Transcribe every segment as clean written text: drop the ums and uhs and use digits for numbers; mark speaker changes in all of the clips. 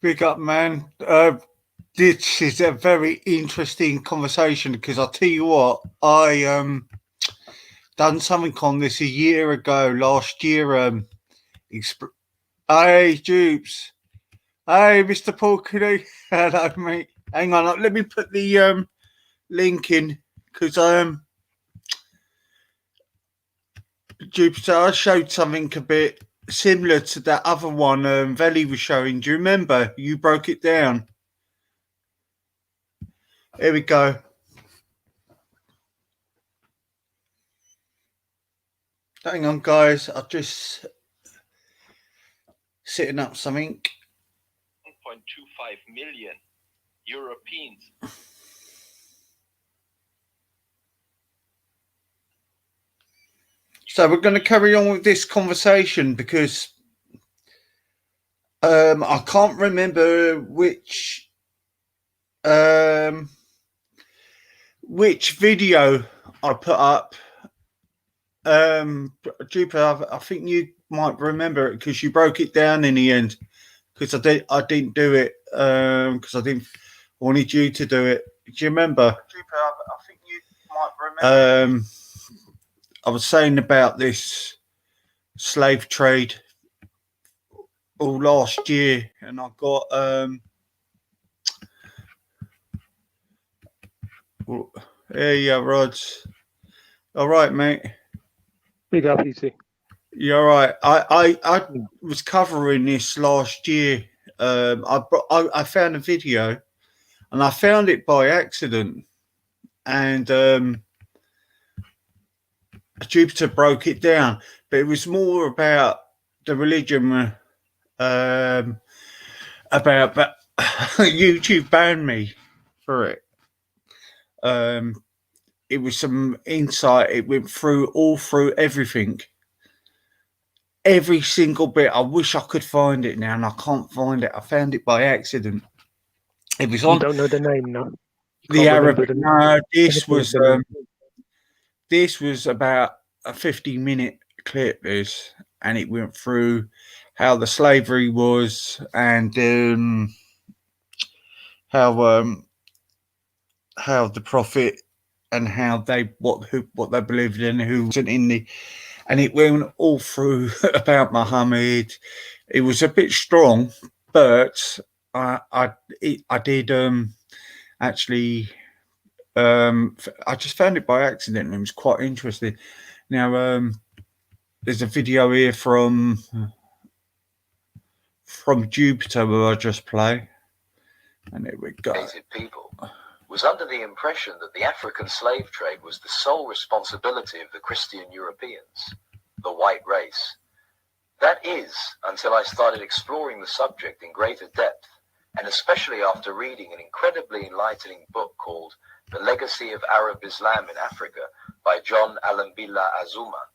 Speaker 1: Big up, man. This is a very interesting conversation because I'll tell you what, I done something on this a year ago, last year. Hey, Jupes. Hey, Mr. Porky. Hello, mate. Hang on, let me put the link in because Jupiter, I showed something a bit similar to that other one Vellie was showing. Do you remember? You broke it down. Here we go. Hang on, guys. I'm just setting up something.
Speaker 2: 1.25 million Europeans.
Speaker 1: So we're going to carry on with this conversation because I can't remember which video I put up. Jupiter, I think you might remember it because you broke it down in the end. Because I didn't do it because I wanted you to do it. Do you remember? Jupiter, I think you might remember. I was saying about this slave trade all last year, and I got there you go, Rods. All right, mate.
Speaker 3: Big up, easy.
Speaker 1: You're all right. I was covering this last year. I found a video, and I found it by accident, and Jupiter broke it down, but it was more about the religion. But YouTube banned me for it. It was some insight. It went all through everything. Every single bit. I wish I could find it now, and I can't find it. I found it by accident. It was on.
Speaker 3: You don't know the name, no?
Speaker 1: The Arabic. No, this was about a 50-minute clip. And it went through how the slavery was and how the Prophet and how what they believed in, who wasn't in the, and it went all through about Muhammad. It was a bit strong, but I did actually I just found it by accident and it was quite interesting. Now there's a video here from Jupiter where I just play, and here we go.
Speaker 4: People was under the impression that the African slave trade was the sole responsibility of the Christian Europeans, the white race. That is, until I started exploring the subject in greater depth, and especially after reading an incredibly enlightening book called The Legacy of Arab Islam in Africa by John Alambila Azuma.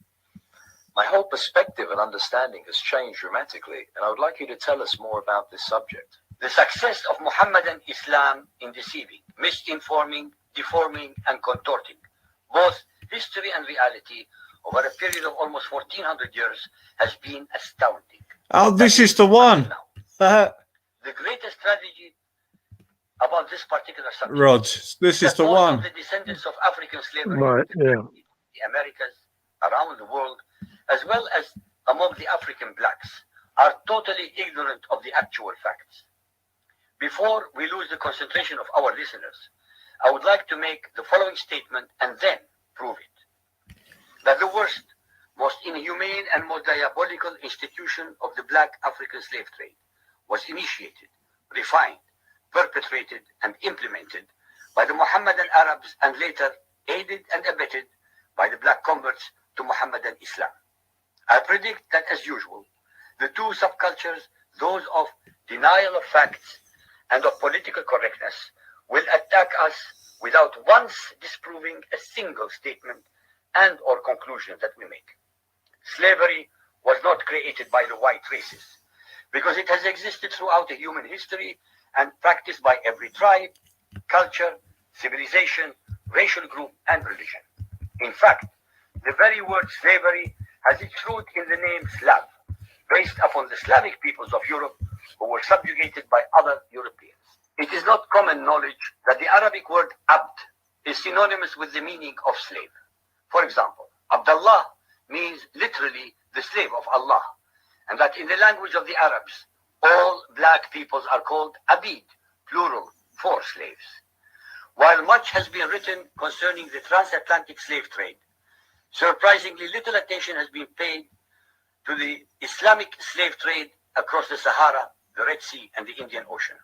Speaker 4: My whole perspective and understanding has changed dramatically, and I would like you to tell us more about this subject.
Speaker 5: The success of Muhammadan Islam in deceiving, misinforming, deforming, and contorting both history and reality over a period of almost 1400 years has been astounding.
Speaker 1: Oh, this is the one.
Speaker 5: The greatest tragedy about this particular subject,
Speaker 1: Rod, this is the one.
Speaker 5: The descendants of African slavery,
Speaker 3: right, yeah.
Speaker 5: The Americas, around the world, as well as among the African blacks, are totally ignorant of the actual facts. Before we lose the concentration of our listeners, I would like to make the following statement and then prove it. That the worst, most inhumane and most diabolical institution of the black African slave trade was initiated, refined, perpetrated, and implemented by the Mohammedan Arabs and later aided and abetted by the black converts to Mohammedan Islam. I predict that, as usual, the two subcultures, those of denial of facts and of political correctness, will attack us without once disproving a single statement and or conclusion that we make. Slavery was not created by the white races, because it has existed throughout the human history and practiced by every tribe, culture, civilization, racial group, and religion. In fact, the very word slavery has its root in the name Slav, based upon the Slavic peoples of Europe who were subjugated by other Europeans. It is not common knowledge that the Arabic word abd is synonymous with the meaning of slave. For example, Abdullah means literally the slave of Allah, and that in the language of the Arabs, all black peoples are called abid, plural, for slaves. While much has been written concerning the transatlantic slave trade, surprisingly little attention has been paid to the Islamic slave trade across the Sahara, the Red Sea, and the Indian Ocean.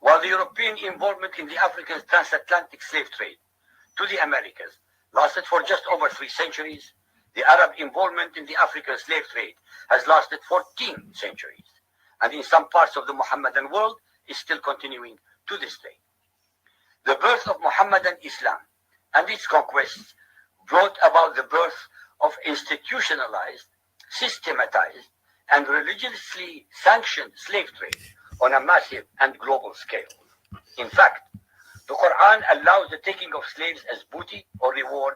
Speaker 5: While the European involvement in the African transatlantic slave trade to the Americas lasted for just over 3 centuries, the Arab involvement in the African slave trade has lasted 14 centuries, and in some parts of the Mohammedan world is still continuing to this day. The birth of Mohammedan Islam and its conquests brought about the birth of institutionalized, systematized, and religiously sanctioned slave trade on a massive and global scale. In fact, the Quran allows the taking of slaves as booty or reward.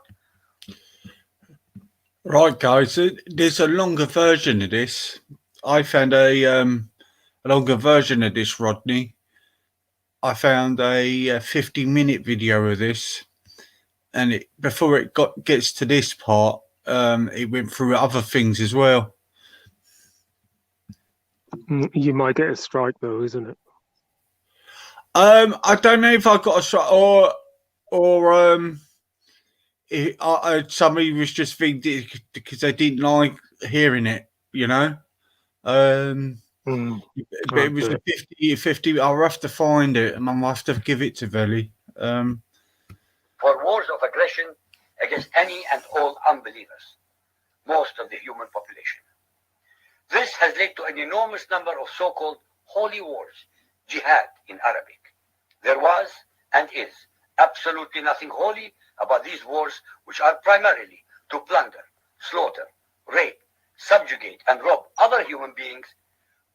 Speaker 1: Right, guys, there's a longer version of this. I found a longer version of this, Rodney. I found a 50-minute video of this, and before it gets to this part, it went through other things as well.
Speaker 3: You might get a strike though, isn't it?
Speaker 1: I don't know if I got a strike or somebody was just thinking because they didn't like hearing it, you know. But it was a 50. I'll have to find it, and I'll have to give it to Vellie.
Speaker 5: For wars of aggression against any and all unbelievers, most of the human population. This has led to an enormous number of so-called holy wars, jihad in Arabic. There was and is absolutely nothing holy about these wars, which are primarily to plunder, slaughter, rape, subjugate, and rob other human beings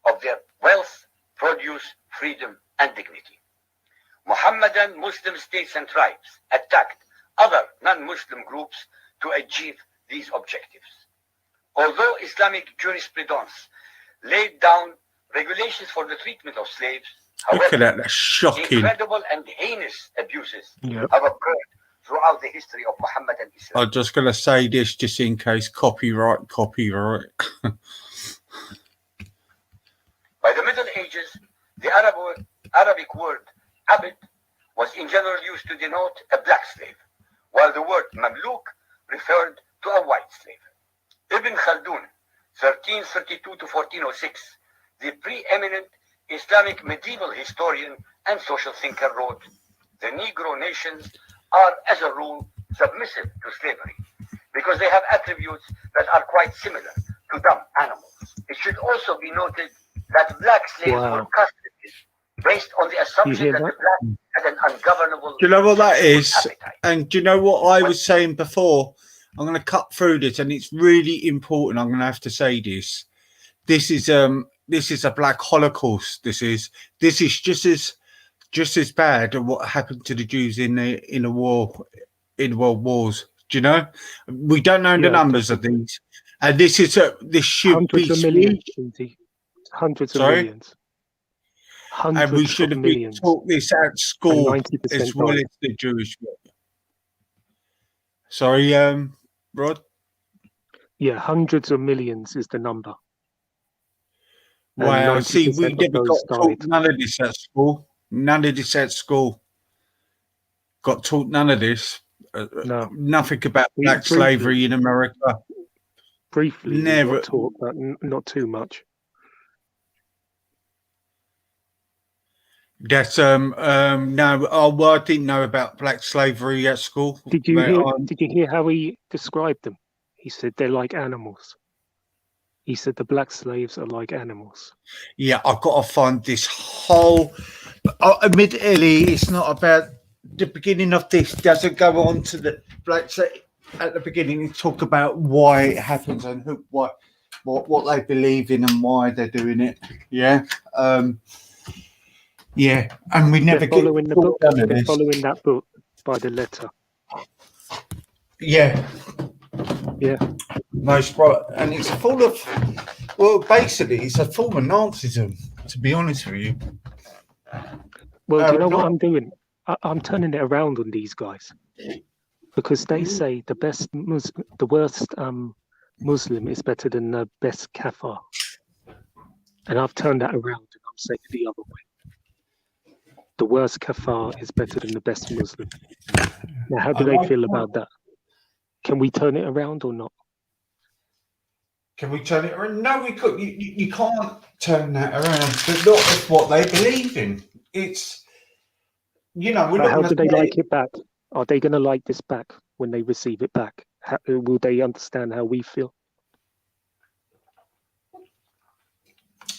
Speaker 5: of their wealth, produce, freedom, and dignity. Mohammedan Muslim states and tribes attacked other non-Muslim groups to achieve these objectives. Although Islamic jurisprudence laid down regulations for the treatment of slaves,
Speaker 1: Look
Speaker 5: however,
Speaker 1: at that, that's shocking.
Speaker 5: incredible and heinous abuses
Speaker 3: Yep.
Speaker 5: have occurred throughout the history of Mohammedan Islam.
Speaker 1: I'm just going to say this just in case copyright.
Speaker 5: By the Middle Ages, the Arabic word abd was in general used to denote a black slave, while the word mamluk referred to a white slave. Ibn Khaldun, 1332 to 1406, the preeminent Islamic medieval historian and social thinker, wrote, "The Negro nations are, as a rule, submissive to slavery because they have attributes that are quite similar to dumb animals." It should also be noted that black slaves were castrated based on the assumption that the black had an ungovernable
Speaker 1: Do you know what that is?
Speaker 5: appetite.
Speaker 1: And do you know what I was saying before? I'm going to cut through this, and it's really important. I'm going to have to say this. This is a black Holocaust. This is just as bad as what happened to the Jews in the world wars. Do you know? We don't know the numbers of these, and this should
Speaker 3: hundreds
Speaker 1: be
Speaker 3: of millions, hundreds of
Speaker 1: Sorry?
Speaker 3: millions.
Speaker 1: And we
Speaker 3: Hundreds
Speaker 1: should
Speaker 3: of
Speaker 1: have been
Speaker 3: millions.
Speaker 1: taught this at school
Speaker 3: 90%
Speaker 1: as well
Speaker 3: died.
Speaker 1: as the Jewish one. Sorry, Rod?
Speaker 3: Yeah, hundreds of millions is the number. And
Speaker 1: Wow, see,
Speaker 3: 90%
Speaker 1: we
Speaker 3: of
Speaker 1: never
Speaker 3: those
Speaker 1: got taught
Speaker 3: died.
Speaker 1: none of this at school. None of this at school. Got taught none of this.
Speaker 3: No.
Speaker 1: Nothing about
Speaker 3: We
Speaker 1: black
Speaker 3: briefly-
Speaker 1: slavery in America.
Speaker 3: Briefly, we
Speaker 1: Never-
Speaker 3: got taught, but not too much.
Speaker 1: That's no. Oh, well, I didn't know about black slavery at school.
Speaker 3: Did you
Speaker 1: But,
Speaker 3: hear? Did you hear how he described them? He said they're like animals. He said the black slaves are like animals.
Speaker 1: Yeah, I've got to find this whole. Admittedly, it's not about the beginning of this. Doesn't go on to the black. At the beginning, you talk about why it happens and who, what they believe in and why they're doing it. Yeah, yeah, and we never
Speaker 3: They're
Speaker 1: get
Speaker 3: following the book.
Speaker 1: none of
Speaker 3: They're
Speaker 1: this.
Speaker 3: following that book by the letter.
Speaker 1: Yeah,
Speaker 3: Yeah.
Speaker 1: Most right, and it's full of, well, basically, it's a form of Nazism. To be honest with you.
Speaker 3: Well, do you know
Speaker 1: not-
Speaker 3: what I'm doing? I'm turning it around on these guys because they say the worst Muslim is better than the best kafir, and I've turned that around and I'm saying it the other way. The worst kafir is better than the best Muslim. Now, how do they feel about that? Can we turn it around or not?
Speaker 1: Can we turn it around? No, we could. You can't turn that around. But not with what they believe in. It's, we're
Speaker 3: But
Speaker 1: not.
Speaker 3: how do they
Speaker 1: say-
Speaker 3: like it back? Are they going to like this back when they receive it back? Will they understand how we feel?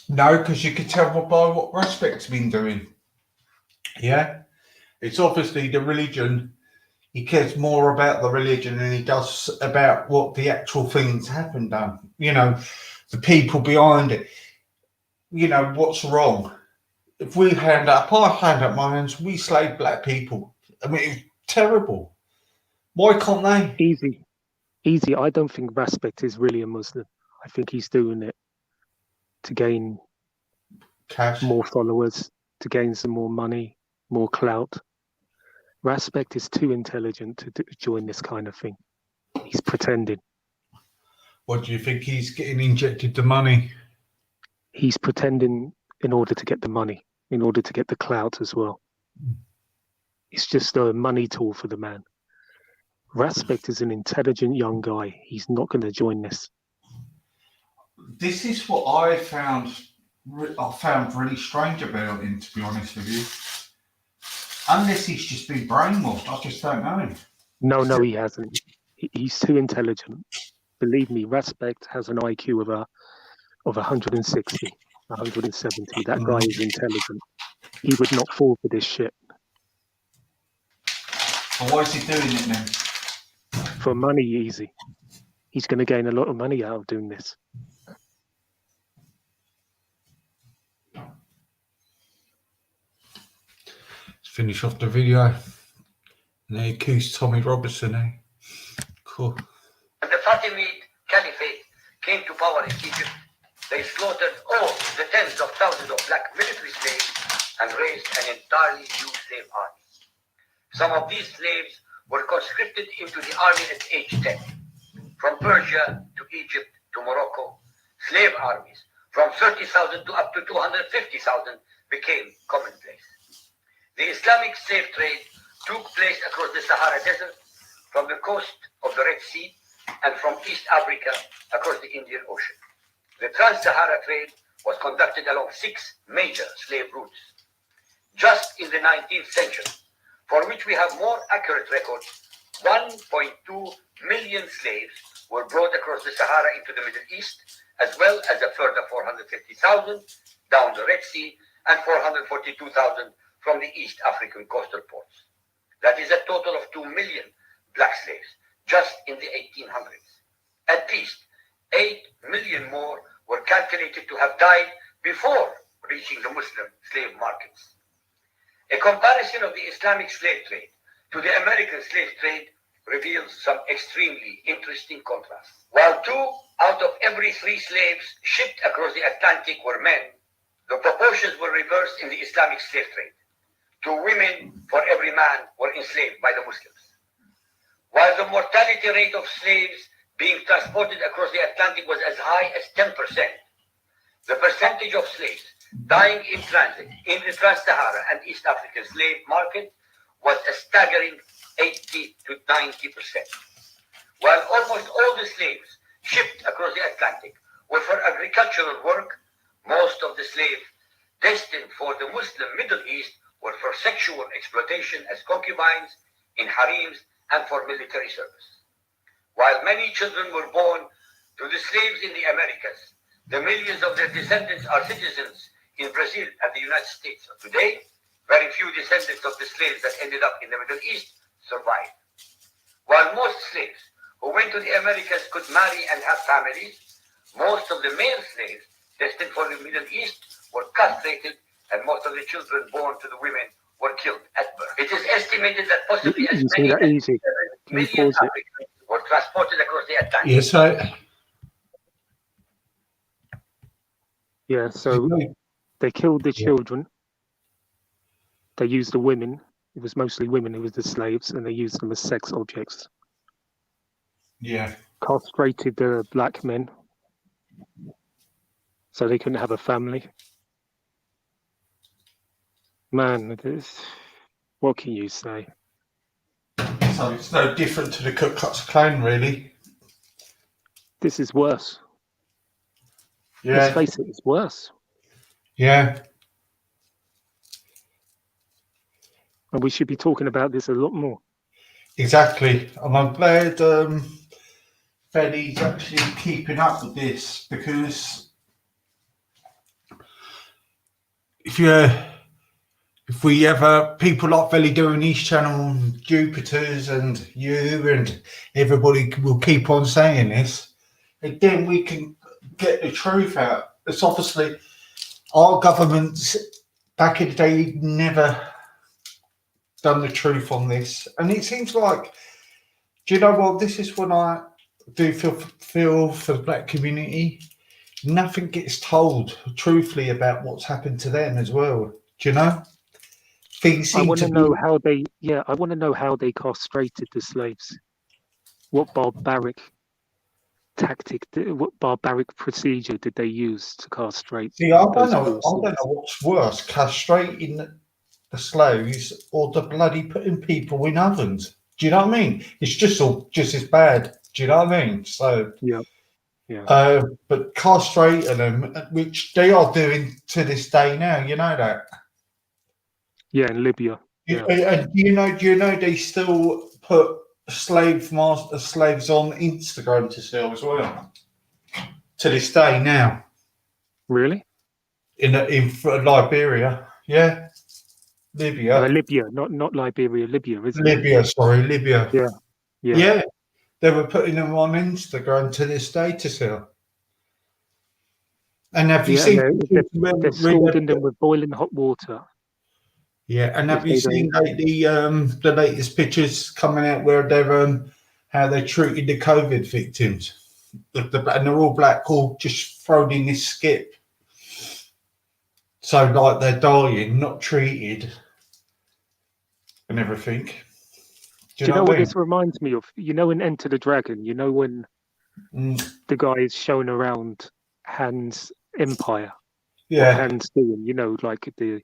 Speaker 1: No, because you can tell by what Respect's been doing. Yeah, it's obviously the religion. He cares more about the religion than he does about what the actual things happened done. The people behind it. What's wrong. If I hand up my hands, we slave black people. I mean, it's terrible. Why can't they?
Speaker 3: Easy. I don't think Respect is really a Muslim. I think he's doing it to gain
Speaker 1: Cash.
Speaker 3: more followers, to gain some more money, more clout. Respect is too intelligent to join this kind of thing. He's pretending.
Speaker 1: What do you think he's getting injected the money?
Speaker 3: He's pretending in order to get the money, in order to get the clout as well. It's just a money tool for the man. Respect is an intelligent young guy. He's not going to join this.
Speaker 1: This is what I found really strange about him, to be honest with you. Unless he's just been brainwashed, I just don't know.
Speaker 3: No, he hasn't. He's too intelligent. Believe me, Respect has an IQ of 160, 170. That guy is intelligent. He would not fall for this shit.
Speaker 1: But why is he doing it then?
Speaker 3: For money, easy. He's going to gain a lot of money out of doing this.
Speaker 1: Let's finish off the video. And they accused Tommy Robertson, eh? Cool.
Speaker 5: When the Fatimid Caliphate came to power in Egypt, they slaughtered all the tens of thousands of black military slaves and raised an entirely new slave army. Some of these slaves were conscripted into the army at age 10. From Persia to Egypt to Morocco, slave armies from 30,000 to up to 250,000 became commonplace. The Islamic slave trade took place across the Sahara Desert, from the coast of the Red Sea, and from East Africa across the Indian Ocean. The Trans-Sahara trade was conducted along 6 major slave routes. Just in the 19th century, for which we have more accurate records, 1.2 million slaves were brought across the Sahara into the Middle East, as well as a further 450,000 down the Red Sea and 442,000 from the East African coastal ports. That is a total of 2 million black slaves just in the 1800s. At least 8 million more were calculated to have died before reaching the Muslim slave markets. A comparison of the Islamic slave trade to the American slave trade reveals some extremely interesting contrasts. While 2 out of every 3 slaves shipped across the Atlantic were men, the proportions were reversed in the Islamic slave trade. 2 women for every man were enslaved by the Muslims. While the mortality rate of slaves being transported across the Atlantic was as high as 10%, the percentage of slaves dying in transit in the Trans-Sahara and East African slave market was a staggering 80 to 90%. While almost all the slaves shipped across the Atlantic were for agricultural work, most of the slaves destined for the Muslim Middle East were for sexual exploitation as concubines, in harems, and for military service. While many children were born to the slaves in the Americas, the millions of their descendants are citizens in Brazil and the United States. Today, very few descendants of the slaves that ended up in the Middle East survived. While most slaves who went to the Americas could marry and have families, most of the male slaves destined for the Middle East were castrated, and most of the children born to the women were killed at birth. It is estimated that possibly as many as 7 million Africans were transported transported across the Atlantic.
Speaker 1: Yeah, so
Speaker 3: Yeah, so they killed the children. They used the women. It was mostly women who was the slaves, and they used them as sex objects.
Speaker 1: yeah,
Speaker 3: Castrated the black men so they couldn't have a family. Man, what can you say?
Speaker 1: so it's no different to the Ku Klux Klan, really.
Speaker 3: This is worse.
Speaker 1: Yeah,
Speaker 3: Let's face it, it's worse.
Speaker 1: yeah.
Speaker 3: And we should be talking about this a lot more.
Speaker 1: Exactly, and I'm glad Freddy's actually keeping up with this, because if we ever people like Vellie doing his channel, Jupiter's, and you and everybody will keep on saying this, again we can get the truth out. It's obviously our governments back in the day never done the truth on this, and it seems like, do you know what, this is when I do feel for the black community, nothing gets told truthfully about what's happened to them as well. Do you know? Things
Speaker 3: I
Speaker 1: seem
Speaker 3: want
Speaker 1: to
Speaker 3: to know how they, I want to know how they castrated the slaves. What barbaric tactic, what barbaric procedure did they use to castrate?
Speaker 1: see. I
Speaker 3: those
Speaker 1: don't
Speaker 3: poor
Speaker 1: know
Speaker 3: slaves?
Speaker 1: what's worse, castrating the slaves or the bloody putting people in ovens. Do you know what I mean? It's just all just as bad. Do you know what I mean? So
Speaker 3: Yeah, yeah.
Speaker 1: but castrating them, which they are doing to this day now, you know that.
Speaker 3: Yeah, in Libya. Yeah.
Speaker 1: And do you know they still put slaves on Instagram to sell as well to this day now
Speaker 3: Really?
Speaker 1: in Liberia, yeah, Libya,
Speaker 3: Libya, not Liberia, Libya, isn't it?
Speaker 1: Libya, sorry, Libya,
Speaker 3: Yeah, yeah.
Speaker 1: yeah. They were putting them on Instagram to this day to sell. And have you
Speaker 3: Yeah,
Speaker 1: seen?
Speaker 3: and they're scalding them with boiling hot water.
Speaker 1: Yeah, and have
Speaker 3: If
Speaker 1: you
Speaker 3: they
Speaker 1: seen the latest pictures coming out where they're how they treated the COVID victims? And they're all black, all just thrown in this skip. So like they're dying, not treated, and everything. Do
Speaker 3: Do you know
Speaker 1: what
Speaker 3: what
Speaker 1: I mean?
Speaker 3: this reminds me of? You know, in Enter the Dragon, you know when the guy is shown around Han's empire, what
Speaker 1: Yeah,
Speaker 3: Han's doing, you know, like the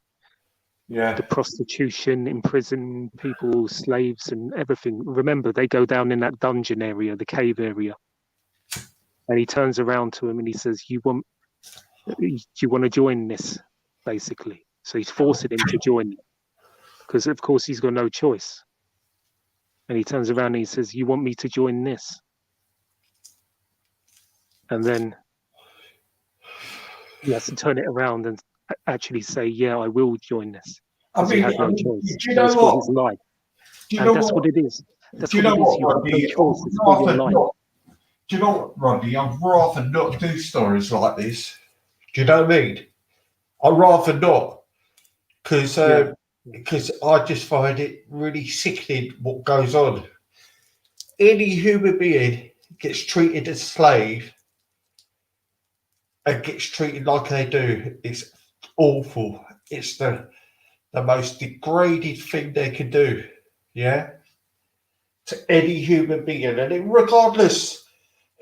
Speaker 1: yeah,
Speaker 3: prostitution, imprison people, slaves, and everything. Remember, they go down in that dungeon area, the cave area, and he turns around to him and he says, do you want to join this?" Basically, so he's forcing him to join it because, of course, he's got no choice. And he turns around and he says, "You want me to join this?" And then he has to turn it around and actually say, "Yeah, I will join this." Because he had no choice.
Speaker 1: Do you know
Speaker 3: It's for his life.
Speaker 1: Do you
Speaker 3: And
Speaker 1: know
Speaker 3: that's what it is. That's
Speaker 1: Do you
Speaker 3: what
Speaker 1: know
Speaker 3: it is.
Speaker 1: what,
Speaker 3: You have no
Speaker 1: Rodney?
Speaker 3: choice. It's for your life.
Speaker 1: Do you know what, Rodney? I'd rather not do stories like this. Do you know what I mean? I'd rather not, because I just find it really sickening what goes on. Any human being gets treated as a slave and gets treated like they do. It's awful. It's the most degraded thing they can do. Yeah, to any human being, and regardless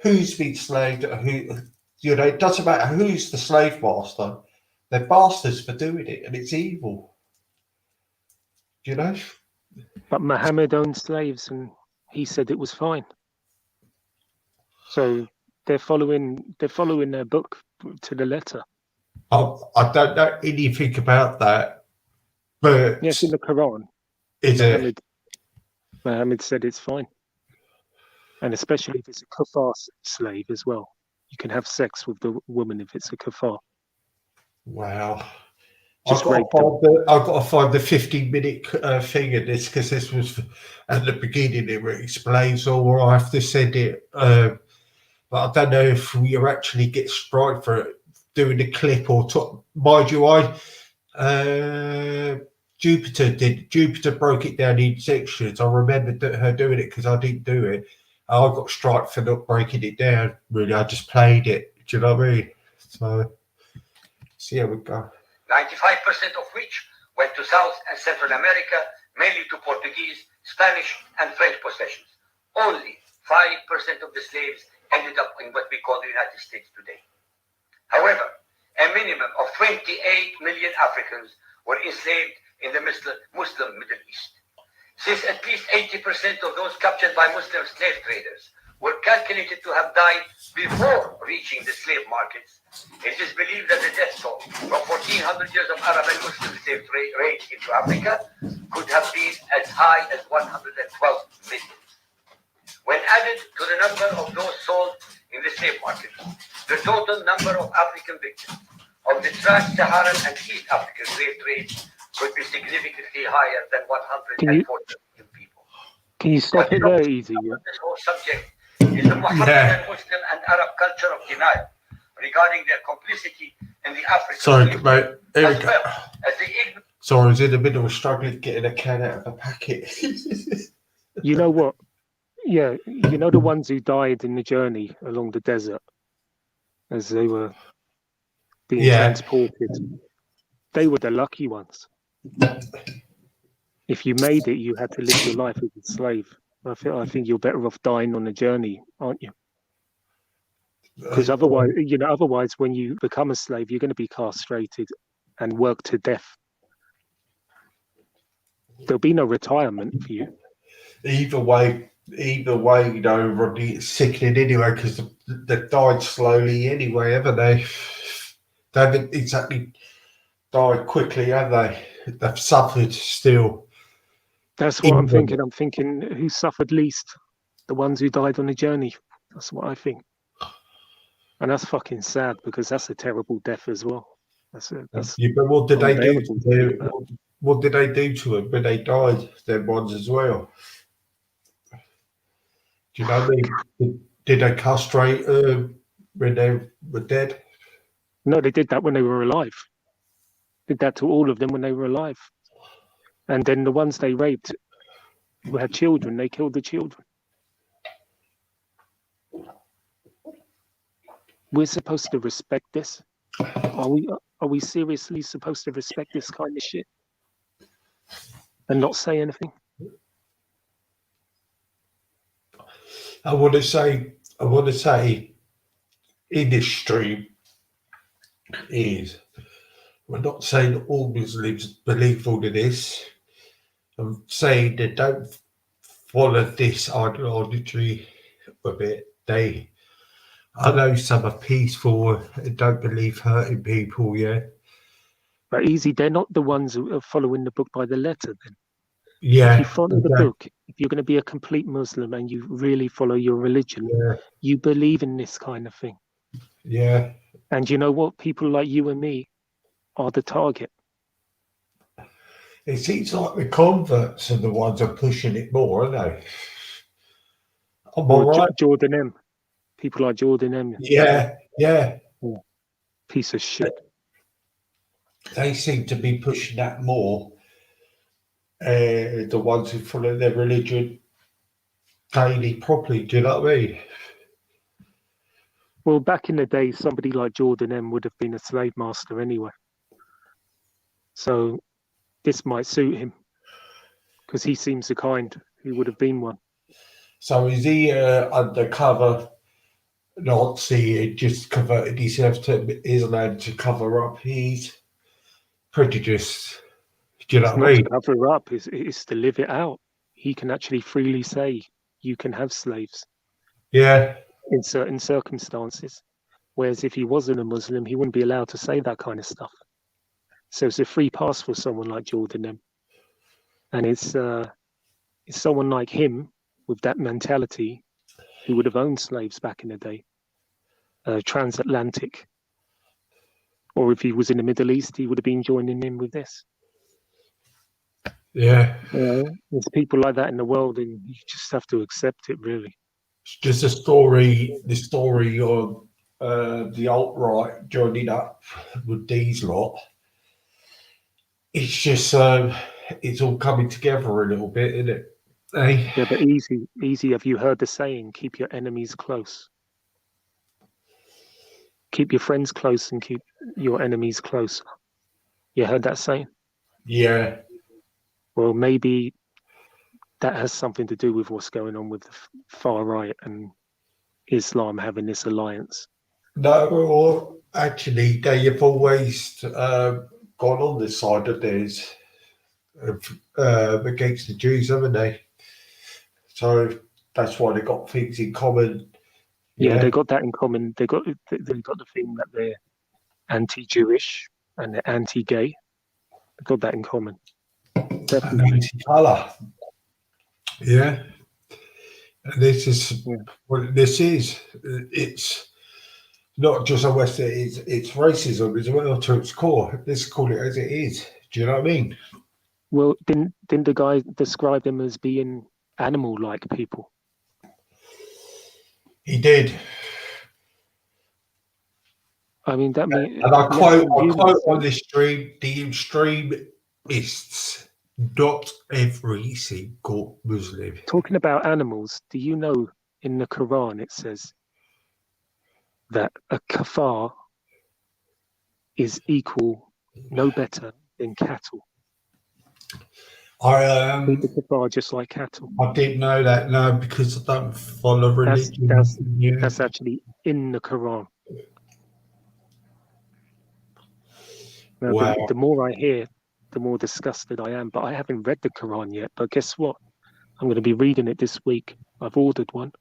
Speaker 1: who's been slaved, it doesn't matter who's the slave master. They're bastards for doing it, and it's evil. You know.
Speaker 3: But Muhammad owned slaves, and he said it was fine. So they're following their book to the letter.
Speaker 1: I don't know anything about that, but
Speaker 3: Yes, in the Quran,
Speaker 1: is it?
Speaker 3: Muhammad said it's fine, and especially if it's a kafar slave as well. You can have sex with the woman if it's a kafar.
Speaker 1: Wow.
Speaker 3: Just
Speaker 1: I've got to find the 15-minute thing in this, because this was at the beginning. It explains all, or I have to send it. But I don't know if we actually get strike for it, doing the clip or mind you, Jupiter broke it down in sections. I remember her doing it because I didn't do it. I got strike for not breaking it down. Really, I just played it. Do you know what I mean? So, see how we go.
Speaker 5: 95% of which went to South and Central America, mainly to Portuguese, Spanish, and French possessions. Only 5% of the slaves ended up in what we call the United States today. However, a minimum of 28 million Africans were enslaved in the Muslim Middle East. Since at least 80% of those captured by Muslim slave traders were calculated to have died before reaching the slave markets, it is believed that the death toll from 1400 years of Arab and Muslim slave trade into Africa could have been as high as 112 million. When added to the number of those sold in the slave market, the total number of African victims of the trans-Saharan and East African slave trade could be significantly higher than 140 million people.
Speaker 3: Can you stop it there, Easy?
Speaker 5: This whole subject is the Muhammadan, Muslim, and Arab culture of denial regarding their complicity in the African
Speaker 1: Sorry, mate. Here we go.
Speaker 5: well as the ignorance.
Speaker 1: Sorry, I was in the middle of struggling getting a can out of a packet.
Speaker 3: You know what? Yeah, you know the ones who died in the journey along the desert as they were being transported. They were the lucky ones. If you made it, you had to live your life as a slave. I think you're better off dying on the journey, aren't you? Because otherwise, when you become a slave, you're going to be castrated and worked to death. There'll be no retirement for you.
Speaker 1: Either way, you know, Rodney, it's sickening anyway because they've died slowly anyway, haven't they? They haven't exactly died quickly, have they? They've suffered still.
Speaker 3: That's what I'm thinking. I'm thinking who suffered least? The ones who died on the journey. That's what I think. And that's fucking sad because that's a terrible death as well. That's
Speaker 1: but what did they do? What did they do to them when they died? Them ones as well. Do you know what I mean? Did they castrate when they were dead?
Speaker 3: No, they did that when they were alive. Did that to all of them when they were alive. And then the ones they raped who had children, they killed the children. We're supposed to respect this. Are we seriously supposed to respect this kind of shit and not say anything?
Speaker 1: I want to say in this stream is we're not saying that all Muslims believe all of this. I'm saying they don't follow this ideology a bit. I know some are peaceful and don't believe hurting people, yeah.
Speaker 3: But Easy, they're not the ones who are following the book by the letter then.
Speaker 1: Yeah.
Speaker 3: If you follow the book, if you're going to be a complete Muslim and you really follow your religion, you believe in this kind of thing.
Speaker 1: Yeah.
Speaker 3: And you know what? People like you and me are the target.
Speaker 1: It seems like the converts are the ones who are pushing it more, aren't they? Am I right?
Speaker 3: Jordan M. People like Jordan M.
Speaker 1: Yeah.
Speaker 3: Piece of shit.
Speaker 1: They seem to be pushing that more. The ones who follow their religion daily properly, do you know what I mean?
Speaker 3: Well, back in the day, somebody like Jordan M would have been a slave master anyway. So this might suit him because he seems the kind who would have been one. So
Speaker 1: is he undercover Nazi and just converted himself to Islam to cover up his prejudice? Do you know what I mean?
Speaker 3: To cover up, is to live it out. He can actually freely say you can have slaves.
Speaker 1: Yeah.
Speaker 3: In certain circumstances. Whereas if he wasn't a Muslim, he wouldn't be allowed to say that kind of stuff. So it's a free pass for someone like Jordan M. And it's someone like him with that mentality who would have owned slaves back in the day. Transatlantic. Or if he was in the Middle East, he would have been joining in with this.
Speaker 1: Yeah.
Speaker 3: There's people like that in the world and you just have to accept it, really.
Speaker 1: It's just the story of the alt-right joining up with these lot. It's just it's all coming together a little bit, isn't it? Hey,
Speaker 3: Yeah, but easy. Have you heard the saying, keep your enemies close? Keep your friends close and keep your enemies close. You heard that saying?
Speaker 1: yeah.
Speaker 3: Well, maybe that has something to do with what's going on with the far right and Islam having this alliance.
Speaker 1: No, or actually, they have always gone on this side of theirs against the Jews, haven't they? So that's why they got things in common.
Speaker 3: Yeah,
Speaker 1: Yeah,
Speaker 3: they got that in common. They got the thing that they're anti-Jewish and they're anti-gay. They got that in common.
Speaker 1: and
Speaker 3: Definitely.
Speaker 1: anti-colour. Yeah, and this is
Speaker 3: Yeah.
Speaker 1: what this is. It's not just a Western. It's racism as well to its core. Let's call it as it is. Do you know what I mean?
Speaker 3: Well, didn't the guy describe them as being animal-like people?
Speaker 1: He did.
Speaker 3: I mean, that means
Speaker 1: And I
Speaker 3: less
Speaker 1: quote
Speaker 3: than
Speaker 1: on
Speaker 3: humans.
Speaker 1: this stream, the extremists, not every single Muslim.
Speaker 3: Talking about animals, do you know in the Quran it says that a kafar is equal, no better than cattle? Treat the kafar just like cattle.
Speaker 1: I didn't know that, no, because I don't follow religion.
Speaker 3: That's actually in the Quran. Now,
Speaker 1: Wow.
Speaker 3: the more I hear, the more disgusted I am. But I haven't read the Quran yet. But guess what? I'm going to be reading it this week. I've ordered one.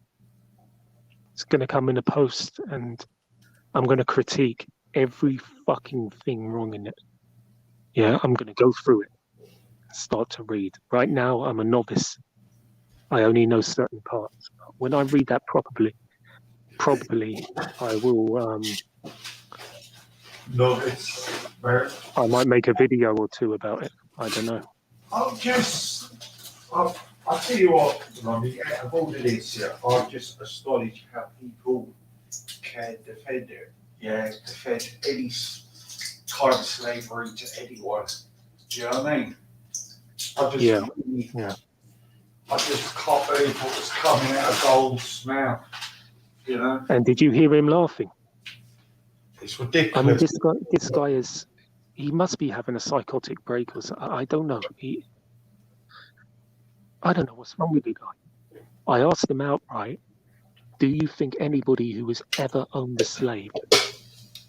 Speaker 3: It's going to come in a post, and I'm going to critique every fucking thing wrong in it. Yeah, I'm going to go through it, start to read. Right now, I'm a novice. I only know certain parts. When I read that probably I will.
Speaker 1: No, it's very.
Speaker 3: I might make a video or two about it. I don't know.
Speaker 1: I'll tell you what, Ronnie, out of all of this, I'm just astonished how people can defend it. Yeah, defend any kind of slavery to anyone. Do you know what I mean?
Speaker 3: Yeah.
Speaker 1: I just can't believe what was coming out of Gold's mouth. You know?
Speaker 3: And did you hear him laughing?
Speaker 1: It's ridiculous.
Speaker 3: I mean, this guy he must be having a psychotic break or something. I don't know. I don't know what's wrong with the guy. I asked him outright, do you think anybody who has ever owned a slave,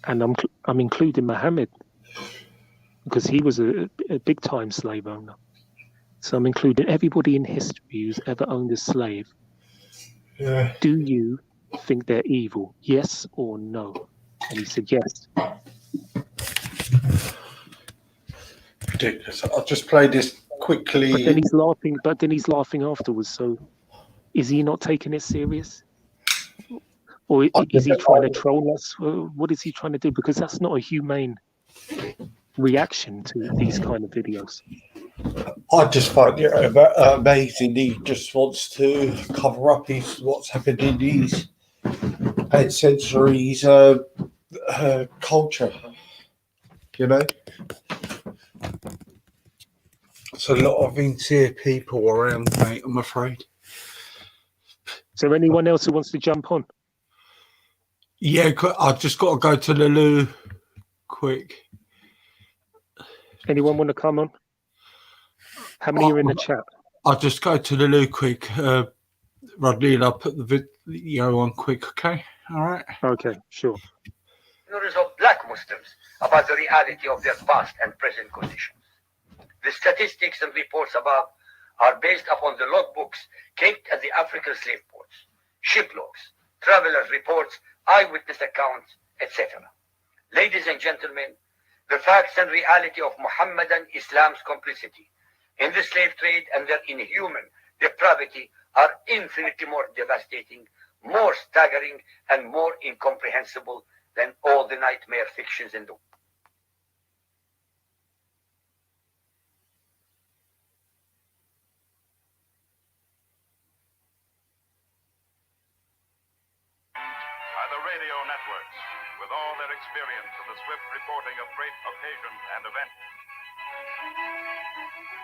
Speaker 3: and I'm including Muhammad, because he was a big time slave owner. So I'm including everybody in history who's ever owned a slave.
Speaker 1: Yeah.
Speaker 3: Do you think they're evil? Yes or no? And he said yes.
Speaker 1: Ridiculous. I'll just play this quickly.
Speaker 3: But then he's laughing afterwards. So is he not taking it serious? Or is he trying to troll us? What is he trying to do? Because that's not a humane reaction to these kind of videos.
Speaker 1: I just find it amazing. He just wants to cover up what's happened in his 8th century's culture. You know? There's a lot of sincere people around, mate, I'm afraid.
Speaker 3: Is there anyone else who wants to jump on?
Speaker 1: Yeah, I've just got to go to the loo quick.
Speaker 3: Anyone want to come on? How many are in the chat?
Speaker 1: I'll just go to the loo quick. Rodney, and I'll put the video on quick, okay? All right.
Speaker 3: Okay, sure.
Speaker 5: Of black Muslims about the reality of their past and present conditions. The statistics and reports above are based upon the logbooks kept at the African slave ports, ship logs, travelers' reports, eyewitness accounts, etc. Ladies and gentlemen, the facts and reality of Muhammadan Islam's complicity in the slave trade and their inhuman depravity are infinitely more devastating, more staggering, and more incomprehensible than all the nightmare fictions in the world.
Speaker 6: Are the radio networks, with all their experience in the swift reporting of great occasions and events.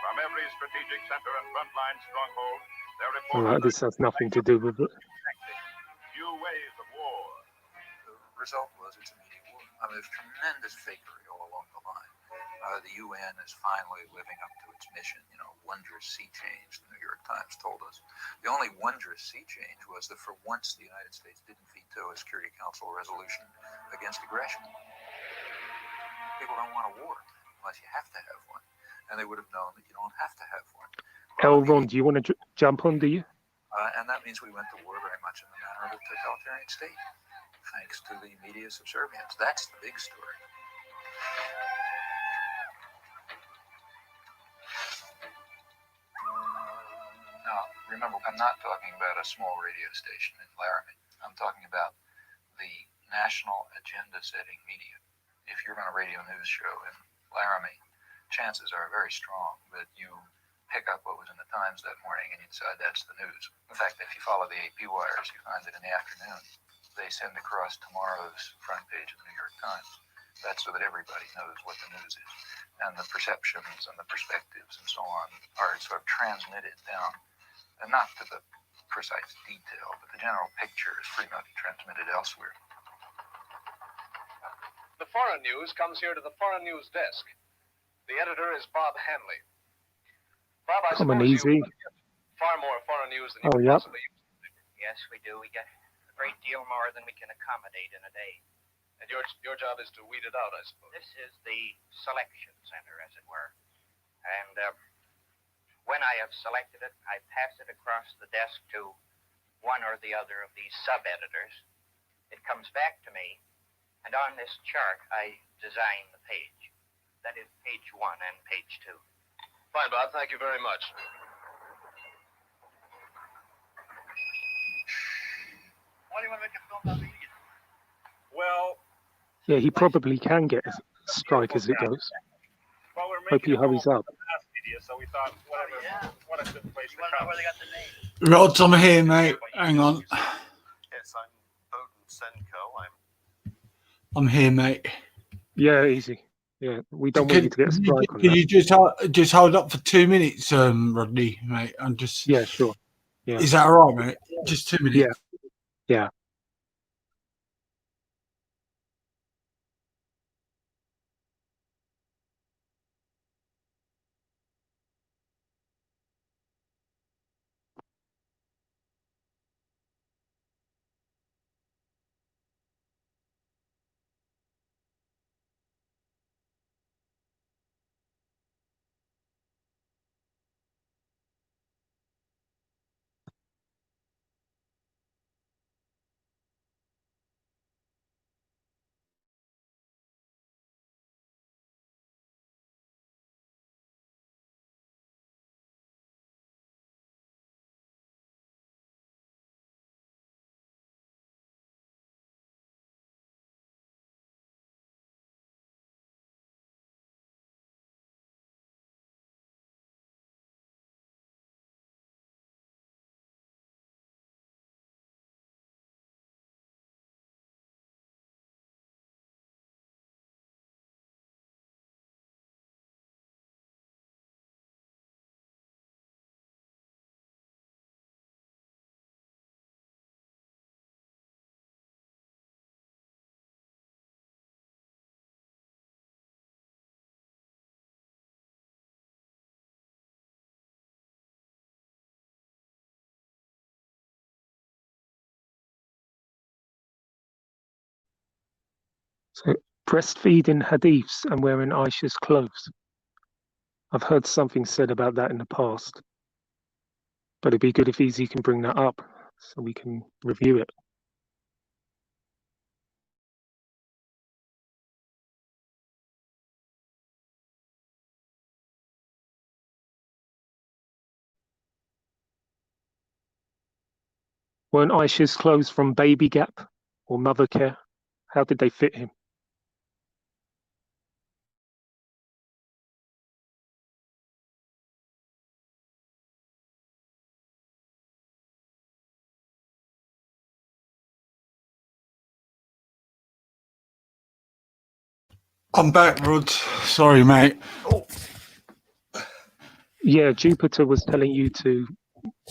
Speaker 6: From every strategic center and frontline stronghold, Their
Speaker 3: All
Speaker 6: reporters
Speaker 3: right, this has nothing to do with it.
Speaker 6: new ways of war.
Speaker 7: The result was it's a media war. I mean, there's tremendous fakery all along the line. The UN is finally living up to its mission. You know, wondrous sea change, the New York Times told us. The only wondrous sea change was that for once the United States didn't veto a Security Council resolution against aggression. People don't want a war unless you have to have one. And they would have known that you don't have to have one.
Speaker 3: Elron, do you want to jump on, do you?
Speaker 7: And that means we went to war very much in the manner of a totalitarian state, thanks to the media subservience. That's the big story. Now, remember, I'm not talking about a small radio station in Laramie. I'm talking about the national agenda-setting media. If you're on a radio news show in Laramie, chances are very strong that you pick up what was in the Times that morning and you decide that's the news. In fact, if you follow the AP wires, you find that in the afternoon, they send across tomorrow's front page of the New York Times. That's so that everybody knows what the news is. And the perceptions and the perspectives and so on are sort of transmitted down, and not to the precise detail, but the general picture is pretty much transmitted elsewhere.
Speaker 8: The foreign news comes here to the foreign news desk. The editor is Bob Hanley. Bob, I
Speaker 3: Come on,
Speaker 8: suppose
Speaker 3: easy.
Speaker 8: you get far more foreign news than you
Speaker 3: Oh,
Speaker 8: could
Speaker 3: yeah.
Speaker 8: possibly use.
Speaker 9: Yes, we do. We get a great deal more than we can accommodate in a day.
Speaker 8: And your job is to weed it out, I suppose.
Speaker 9: This is the selection center, as it were. And when I have selected it, I pass it across the desk to one or the other of these sub-editors. It comes back to me, and on this chart, I design the page. That is page 1 and page 2.
Speaker 8: Fine, Bob. Thank you very much.
Speaker 5: Why do you want to make a film about media?
Speaker 6: Well,
Speaker 3: Yeah, he probably can get a strike as it goes.
Speaker 6: well, we're
Speaker 3: Hope he
Speaker 6: making a
Speaker 3: hurries
Speaker 6: film
Speaker 3: up.
Speaker 6: for the mass media, so we thought, whatever, what a good place
Speaker 5: You
Speaker 6: to
Speaker 5: want to know
Speaker 6: come.
Speaker 5: where they got the name?
Speaker 1: Rod, I'm here, mate. Hang on.
Speaker 6: Yes, I'm Bowden Senko.
Speaker 1: I'm here, mate.
Speaker 3: Yeah, easy. Yeah, we don't want you to get a strike on
Speaker 1: Can
Speaker 3: that.
Speaker 1: you just hold up for 2 minutes, Rodney, mate? I'm just.
Speaker 3: Yeah, sure. Yeah.
Speaker 1: Is that all right, mate? Just 2 minutes.
Speaker 3: Yeah. So breastfeeding hadiths and wearing Aisha's clothes. I've heard something said about that in the past, but it'd be good if Easy can bring that up so we can review it. Weren't Aisha's clothes from Baby Gap or Mother Care? How did they fit him?
Speaker 1: I'm back, Rod. Sorry, mate.
Speaker 3: Yeah, Jupiter was telling you to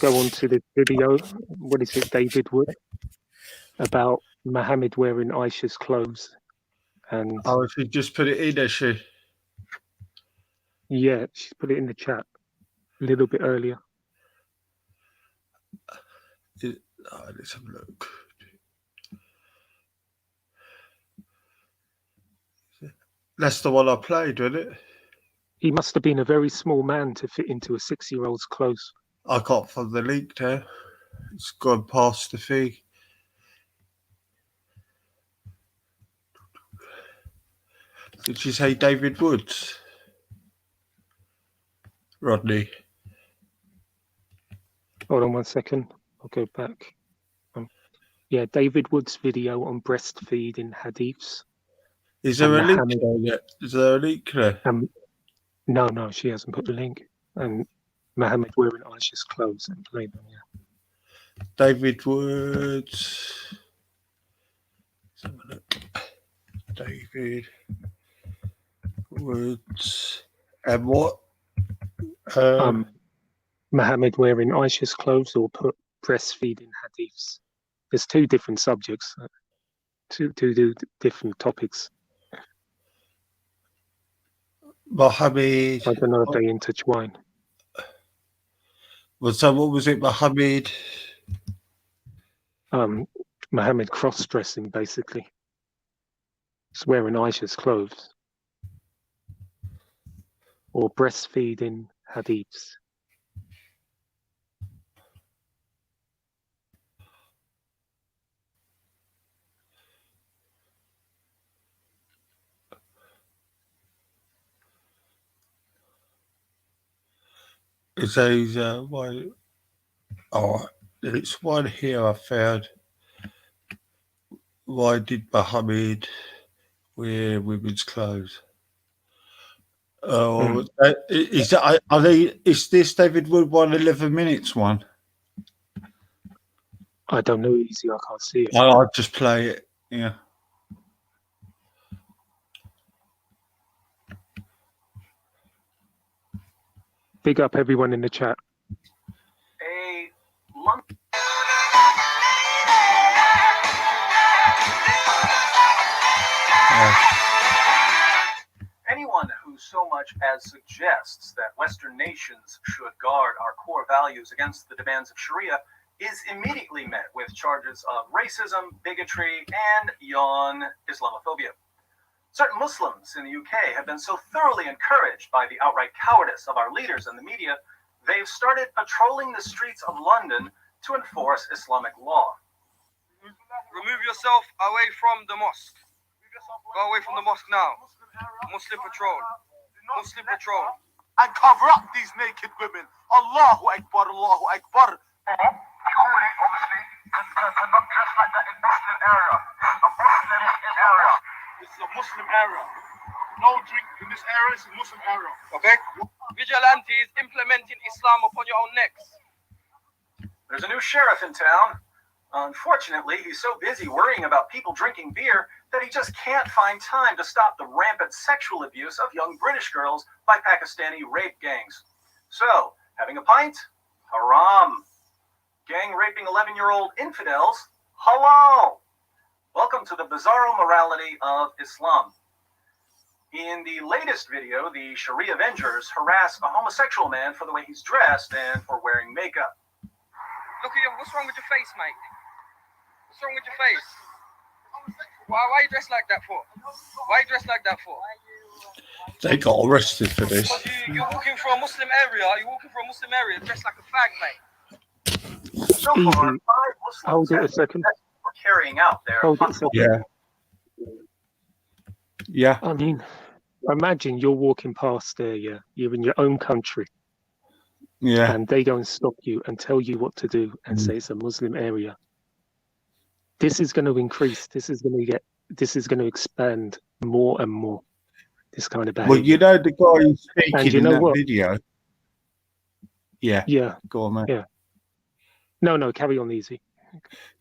Speaker 3: go on to the video. What is it, David Wood, about Mohammed wearing Aisha's clothes, and
Speaker 1: Oh, she just put it in, has she?
Speaker 3: yeah, she's put it in the chat a little bit earlier.
Speaker 1: Let's have a look. That's the one I played, wasn't it?
Speaker 3: He must have been a very small man to fit into a 6-year-old's clothes.
Speaker 1: I can't find the link there. It's gone past the thing. Did you say David Woods? Rodney.
Speaker 3: Hold on 1 second. I'll go back. Yeah, David Wood's video on breastfeeding hadiths.
Speaker 1: Is there a
Speaker 3: Mohammed,
Speaker 1: link there yet? Is there a link there?
Speaker 3: No, she hasn't put the link. And Mohammed wearing Aisha's clothes and playing them, yeah.
Speaker 1: David Woods. Let's have a look. David Woods. And what?
Speaker 3: Mohammed wearing Aisha's clothes, or put breastfeeding hadiths. There's two different subjects, two different topics.
Speaker 1: Mohammed.
Speaker 3: I don't know if they intertwine.
Speaker 1: Well, so what was it, Mohammed?
Speaker 3: Mohammed cross-dressing, basically. He's wearing Aisha's clothes. Or breastfeeding hadiths.
Speaker 1: It says, why? Oh, it's one here I found. Why did Mohammed wear women's clothes? Oh, is this David Wood 111 minutes one?
Speaker 3: I don't know, Easy. I can't see it.
Speaker 1: I'll just play it. Yeah.
Speaker 3: Big up everyone in the chat.
Speaker 10: Anyone who so much as suggests that Western nations should guard our core values against the demands of Sharia is immediately met with charges of racism, bigotry, and yawn Islamophobia. Certain Muslims in the UK have been so thoroughly encouraged by the outright cowardice of our leaders and the media, they've started patrolling the streets of London to enforce Islamic law.
Speaker 11: Remove yourself away from the mosque. Go away from the mosque now. Muslim patrol. Muslim patrol.
Speaker 12: And cover up these naked women. Allahu Akbar, Allahu Akbar.
Speaker 6: Surely, obviously, cannot dress like that in Muslim area. A Muslim area.
Speaker 12: This is a Muslim area. No drink in this area. It's a Muslim area.
Speaker 11: Okay? Vigilantes implementing Islam upon your own necks.
Speaker 10: There's a new sheriff in town. Unfortunately, he's so busy worrying about people drinking beer that he just can't find time to stop the rampant sexual abuse of young British girls by Pakistani rape gangs. So, having a pint? Haram. Gang raping 11-year-old infidels? Halal. Welcome to the bizarro morality of Islam. In the latest video, the Sharia Avengers harass a homosexual man for the way he's dressed and for wearing makeup.
Speaker 11: Look at you. What's wrong with your face, mate? What's wrong with your face? Why are you dressed like that for? Why are you dressed like that for?
Speaker 1: They got arrested for this.
Speaker 11: You're walking through a Muslim area. You're walking through a Muslim area dressed like a fag, mate.
Speaker 10: So far, 5 Muslims
Speaker 3: Hold it a second.
Speaker 10: for carrying out their
Speaker 3: Hold it a second.
Speaker 1: Yeah. Yeah.
Speaker 3: I mean, imagine you're walking past there, yeah. You're in your own country.
Speaker 1: Yeah.
Speaker 3: And they go and stop you and tell you what to do and say it's a Muslim area. This is going to increase. This is going to expand more and more. This kind of behavior.
Speaker 1: Well, you know the guy who's speaking
Speaker 3: And you
Speaker 1: in
Speaker 3: know
Speaker 1: that
Speaker 3: what?
Speaker 1: video. Yeah.
Speaker 3: Yeah.
Speaker 1: Go on, man.
Speaker 3: Yeah. No, carry on, Easy.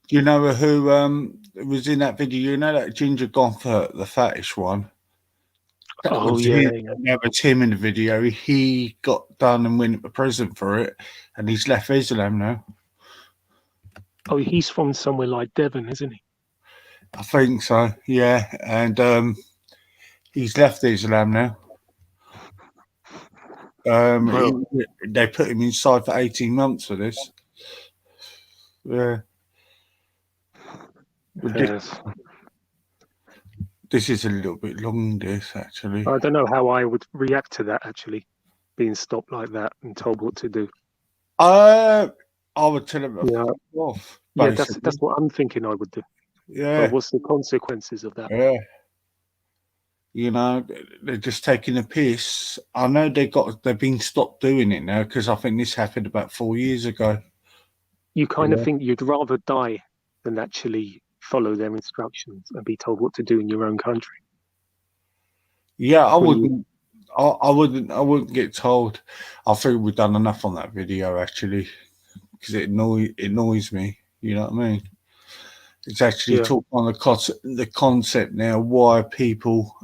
Speaker 1: Do you know who was in that video? You know that Ginger Gotha, the fattish one? That
Speaker 3: Oh,
Speaker 1: was
Speaker 3: yeah,
Speaker 1: him.
Speaker 3: yeah.
Speaker 1: That was him in the video. He got done and went to prison for it, and he's left Islam now.
Speaker 3: Oh, he's from somewhere like Devon, isn't he?
Speaker 1: I think so, yeah. And he's left Islam now.
Speaker 3: Well,
Speaker 1: They put him inside for 18 months for this. Yeah.
Speaker 3: yes.
Speaker 1: This is a little bit long, this, actually.
Speaker 3: I don't know how I would react to that, actually, being stopped like that and told what to do.
Speaker 1: I would tell him to
Speaker 3: Yeah.
Speaker 1: fuck off.
Speaker 3: Yeah,
Speaker 1: Basically.
Speaker 3: that's what I'm thinking I would do.
Speaker 1: Yeah.
Speaker 3: But what's the consequences of that?
Speaker 1: Yeah. You know, they're just taking a piss. I know they've been stopped doing it now because I think this happened about 4 years ago.
Speaker 3: You kind of think you'd rather die than actually follow their instructions and be told what to do in your own country.
Speaker 1: Yeah, I wouldn't. I wouldn't get told. I think we've done enough on that video actually, because it annoys me. You know what I mean? It's actually talking on the concept now. Why people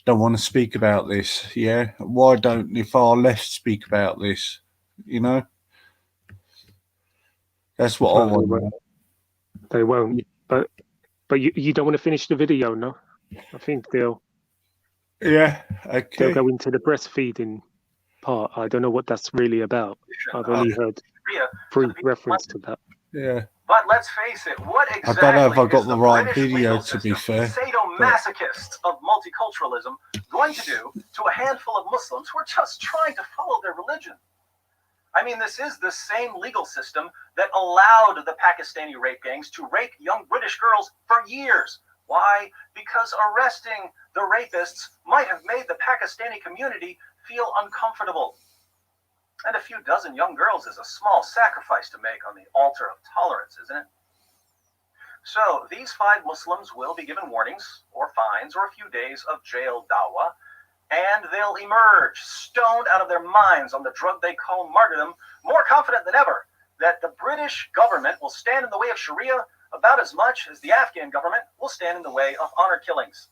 Speaker 1: don't want to speak about this? Yeah, why don't the far left speak about this? You know, that's what I want.
Speaker 3: They won't. But you don't want to finish the video, no? I think they'll.
Speaker 1: Yeah, okay.
Speaker 3: They'll go into the breastfeeding part. I don't know what that's really about. I've only heard brief reference to that.
Speaker 1: Yeah.
Speaker 10: But let's face it, what exactly
Speaker 1: I don't know if I got
Speaker 10: is
Speaker 1: the right
Speaker 10: British
Speaker 1: video,
Speaker 10: legal
Speaker 1: to be
Speaker 10: system,
Speaker 1: fair.
Speaker 10: sadomasochists of multiculturalism, going to do to a handful of Muslims who are just trying to follow their religion? I mean, this is the same legal system that allowed the Pakistani rape gangs to rape young British girls for years. Why? Because arresting the rapists might have made the Pakistani community feel uncomfortable. And a few dozen young girls is a small sacrifice to make on the altar of tolerance, isn't it? So these 5 Muslims will be given warnings or fines or a few days of jail dawah, and they'll emerge stoned out of their minds on the drug they call martyrdom, more confident than ever that the British government will stand in the way of Sharia about as much as the Afghan government will stand in the way of honor killings.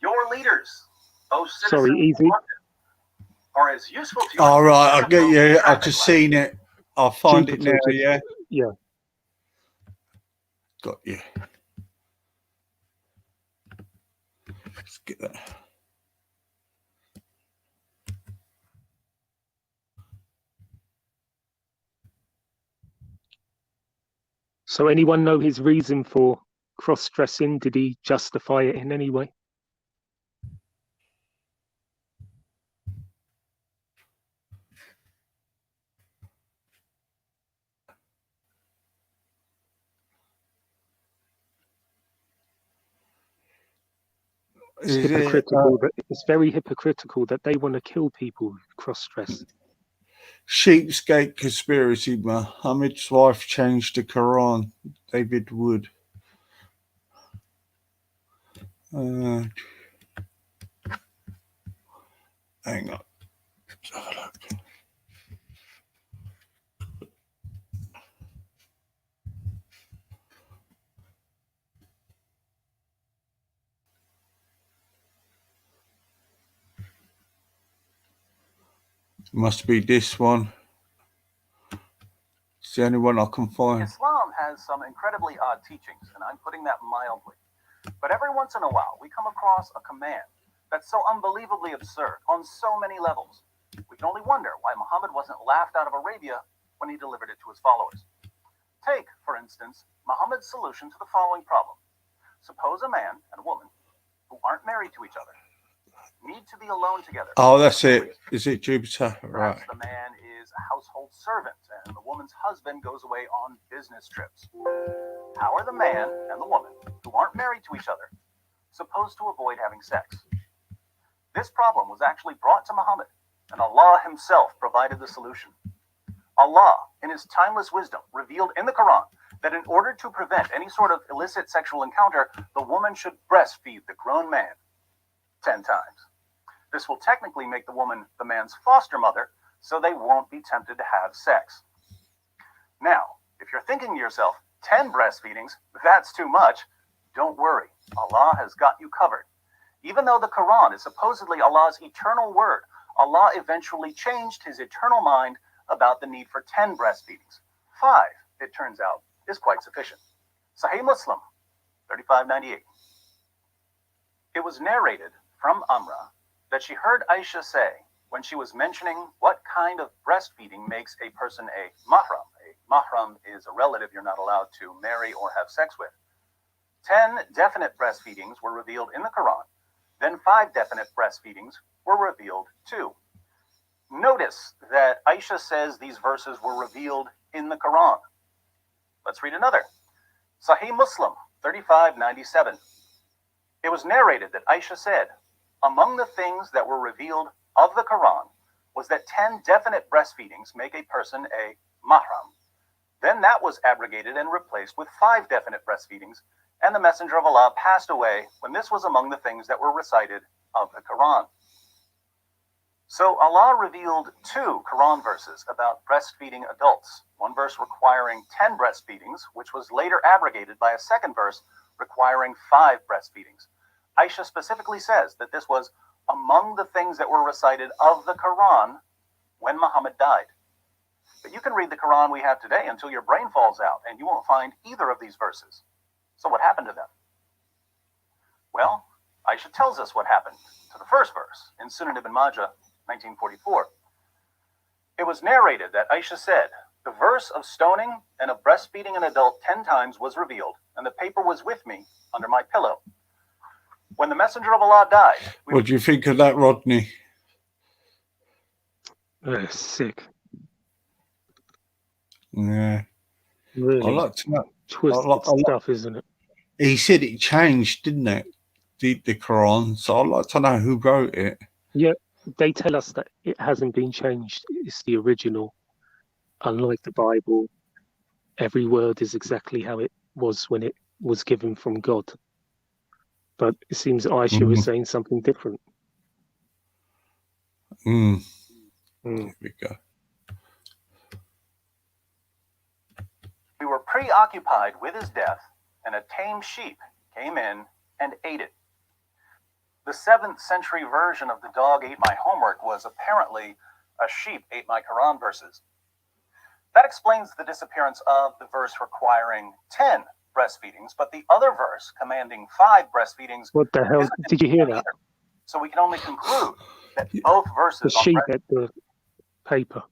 Speaker 10: Your leaders, those citizens are as useful to you.
Speaker 1: All right, I get you. I've just seen it. I'll find it now. Yeah.
Speaker 3: Yeah.
Speaker 1: Got you. Let's get that.
Speaker 3: So anyone know his reason for cross-dressing? Did he justify it in any way? It's hypocritical. It's very hypocritical that they want to kill people who cross-dress.
Speaker 1: Sheepsgate conspiracy. Muhammad's wife changed the Quran. David Wood. Hang on. Let's have a look. Must be this one. It's the only one I can find.
Speaker 10: Islam has some incredibly odd teachings, and I'm putting that mildly. But every once in a while, we come across a command that's so unbelievably absurd on so many levels. We can only wonder why Muhammad wasn't laughed out of Arabia when he delivered it to his followers. Take, for instance, Muhammad's solution to the following problem. Suppose a man and a woman who aren't married to each other need to be alone together.
Speaker 1: Oh, that's it. Is it Jupiter? Right.
Speaker 10: Perhaps the man is a household servant and the woman's husband goes away on business trips. How are the man and the woman, who aren't married to each other, supposed to avoid having sex? This problem was actually brought to Muhammad, and Allah himself provided the solution. Allah, in his timeless wisdom, revealed in the Quran that in order to prevent any sort of illicit sexual encounter, the woman should breastfeed the grown man 10 times. This will technically make the woman the man's foster mother, so they won't be tempted to have sex. Now, if you're thinking to yourself, 10 breastfeedings, that's too much, don't worry. Allah has got you covered. Even though the Quran is supposedly Allah's eternal word, Allah eventually changed his eternal mind about the need for 10 breastfeedings. 5, it turns out, is quite sufficient. Sahih Muslim, 3598. It was narrated from Amra that she heard Aisha say, when she was mentioning what kind of breastfeeding makes a person a mahram. A mahram is a relative you're not allowed to marry or have sex with. 10 definite breastfeedings were revealed in the Quran. Then 5 definite breastfeedings were revealed too. Notice that Aisha says these verses were revealed in the Quran. Let's read another. Sahih Muslim, 3597. It was narrated that Aisha said, among the things that were revealed of the Quran was that 10 definite breastfeedings make a person a mahram. Then that was abrogated and replaced with 5 definite breastfeedings, and the Messenger of Allah passed away when this was among the things that were recited of the Quran. So Allah revealed 2 Quran verses about breastfeeding adults. One verse requiring 10 breastfeedings, which was later abrogated by a second verse requiring 5 breastfeedings. Aisha specifically says that this was among the things that were recited of the Quran when Muhammad died. But you can read the Quran we have today until your brain falls out, and you won't find either of these verses. So what happened to them? Well, Aisha tells us what happened to the first verse in Sunan ibn Majah, 1944. It was narrated that Aisha said, the verse of stoning and of breastfeeding an adult 10 times was revealed, and the paper was with me under my pillow. When the Messenger of Allah died...
Speaker 1: What do you think of that, Rodney?
Speaker 3: Sick.
Speaker 1: Yeah.
Speaker 3: Really?
Speaker 1: I'd like to know.
Speaker 3: Twisted stuff, isn't it?
Speaker 1: He said it changed, didn't it? The Quran. So I'd like to know who wrote it.
Speaker 3: Yeah, they tell us that it hasn't been changed. It's the original. Unlike the Bible, every word is exactly how it was when it was given from God. But it seems Aisha was saying something different.
Speaker 1: Here we go.
Speaker 10: We were preoccupied with his death, and a tame sheep came in and ate it. The 7th century version of the dog ate my homework was apparently a sheep ate my Quran verses. That explains the disappearance of the verse requiring 10 breastfeedings, but the other verse commanding 5 breastfeedings.
Speaker 3: What the hell? Did you hear that?
Speaker 10: So we can only conclude that both verses...
Speaker 3: The sheep ate the paper.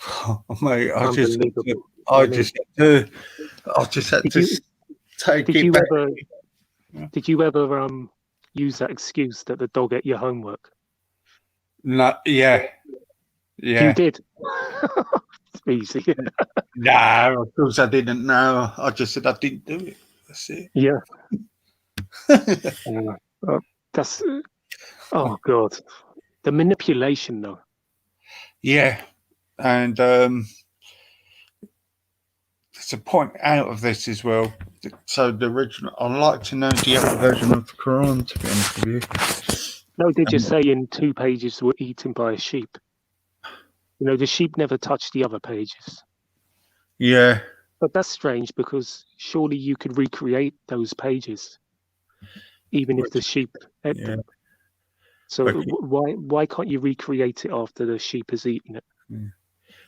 Speaker 1: Oh, mate, I just had to take it back.
Speaker 3: Did you ever use that excuse that the dog ate your homework?
Speaker 1: No, yeah.
Speaker 3: You did. It's easy.
Speaker 1: No, of course I didn't know. I just said I didn't do it. That's it.
Speaker 3: Yeah. That's. Oh God, the manipulation, though.
Speaker 1: Yeah, and there's a point out of this as well. So the original, I'd like to know the other version of the Quran, to be honest with you.
Speaker 3: No, they just say in 2 pages were eaten by a sheep. You know, the sheep never touched the other pages.
Speaker 1: Yeah.
Speaker 3: But that's strange because surely you could recreate those pages, even if the sheep ate them. So why can't you recreate it after the sheep has eaten it?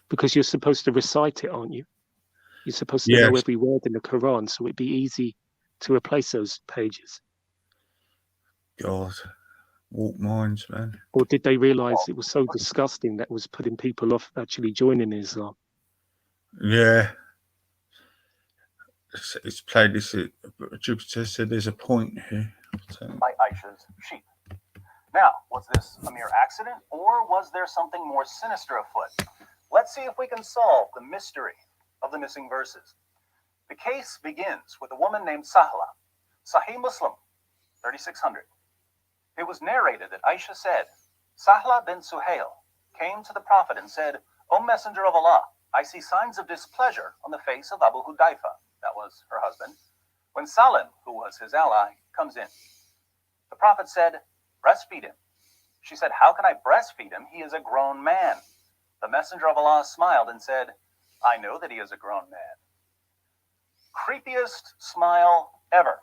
Speaker 3: Because you're supposed to recite it, aren't you? You're supposed to know every word in the Quran, so it'd be easy to replace those pages.
Speaker 1: God, walk minds, man.
Speaker 3: Or did they realize it was so disgusting that was putting people off actually joining Islam?
Speaker 1: Yeah. It's played this. Jupiter said there's a point here.
Speaker 10: By Aisha's sheep. Now, was this a mere accident, or was there something more sinister afoot? Let's see if we can solve the mystery of the missing verses. The case begins with a woman named Sahla, Sahih Muslim, 3600. It was narrated that Aisha said, Sahla bin Suhail came to the Prophet and said, O Messenger of Allah, I see signs of displeasure on the face of Abu Hudayfa, that was her husband, when Salim, who was his ally, comes in. The Prophet said, breastfeed him. She said, how can I breastfeed him? He is a grown man. The Messenger of Allah smiled and said, I know that he is a grown man. Creepiest smile ever.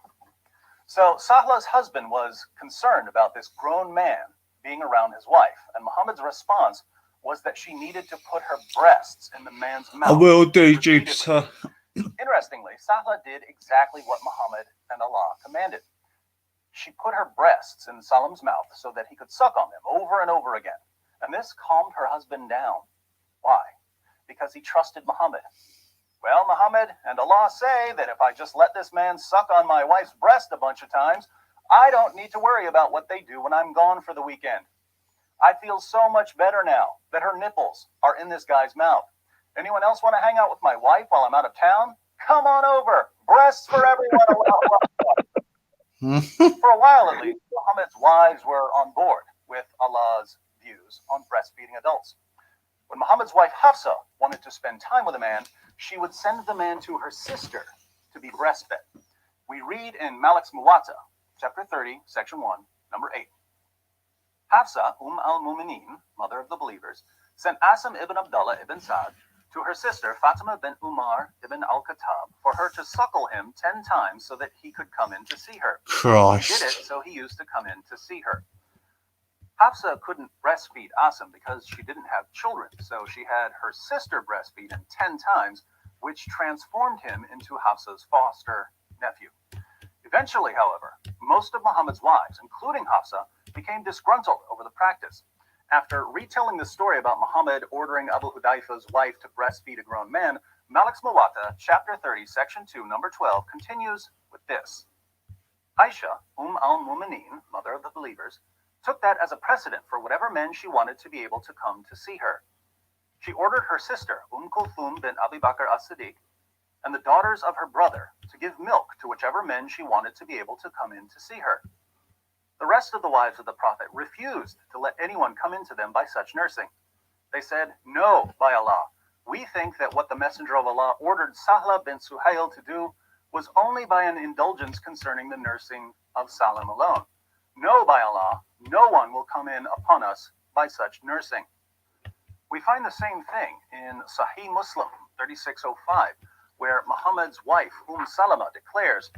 Speaker 10: So Sahla's husband was concerned about this grown man being around his wife, and Muhammad's response was that she needed to put her breasts in the man's mouth.
Speaker 1: I will do,
Speaker 10: repeatedly.
Speaker 1: Jupiter.
Speaker 10: Interestingly, Sahla did exactly what Muhammad and Allah commanded. She put her breasts in Salam's mouth so that he could suck on them over and over again. And this calmed her husband down. Why? Because he trusted Muhammad. Well, Muhammad and Allah say that if I just let this man suck on my wife's breast a bunch of times, I don't need to worry about what they do when I'm gone for the weekend. I feel so much better now that her nipples are in this guy's mouth. Anyone else want to hang out with my wife while I'm out of town? Come on over. Breasts for everyone. For a while at least, Muhammad's wives were on board with Allah's views on breastfeeding adults. When Muhammad's wife Hafsa wanted to spend time with a man, she would send the man to her sister to be breastfed. We read in Malik's Muwatta, chapter 30, section 1, number 8. Hafsa, al-Mu'mineen, mother of the believers, sent Asim ibn Abdullah ibn Sa'd to her sister Fatima bin Umar ibn al-Khattab for her to suckle him 10 times so that he could come in to see her.
Speaker 1: Christ.
Speaker 10: He did it, so he used to come in to see her. Hafsa couldn't breastfeed Asim because she didn't have children, so she had her sister breastfeed him 10 times, which transformed him into Hafsa's foster nephew. Eventually, however, most of Muhammad's wives, including Hafsa, became disgruntled over the practice. After retelling the story about Muhammad ordering Abu Hudayfa's wife to breastfeed a grown man, Malik's Muwatta, chapter 30, section 2, number 12, continues with this. Aisha, al-Mu'mineen, mother of the believers, took that as a precedent for whatever men she wanted to be able to come to see her. She ordered her sister, Kulthum bin Abi Bakr as-Siddiq, and the daughters of her brother to give milk to whichever men she wanted to be able to come in to see her. The rest of the wives of the Prophet refused to let anyone come into them by such nursing. They said, "No, by Allah, we think that what the Messenger of Allah ordered Sahla bin Suhail to do was only by an indulgence concerning the nursing of Salam alone. No, by Allah, no one will come in upon us by such nursing." We find the same thing in Sahih Muslim 3605, where Muhammad's wife, Salama, declares,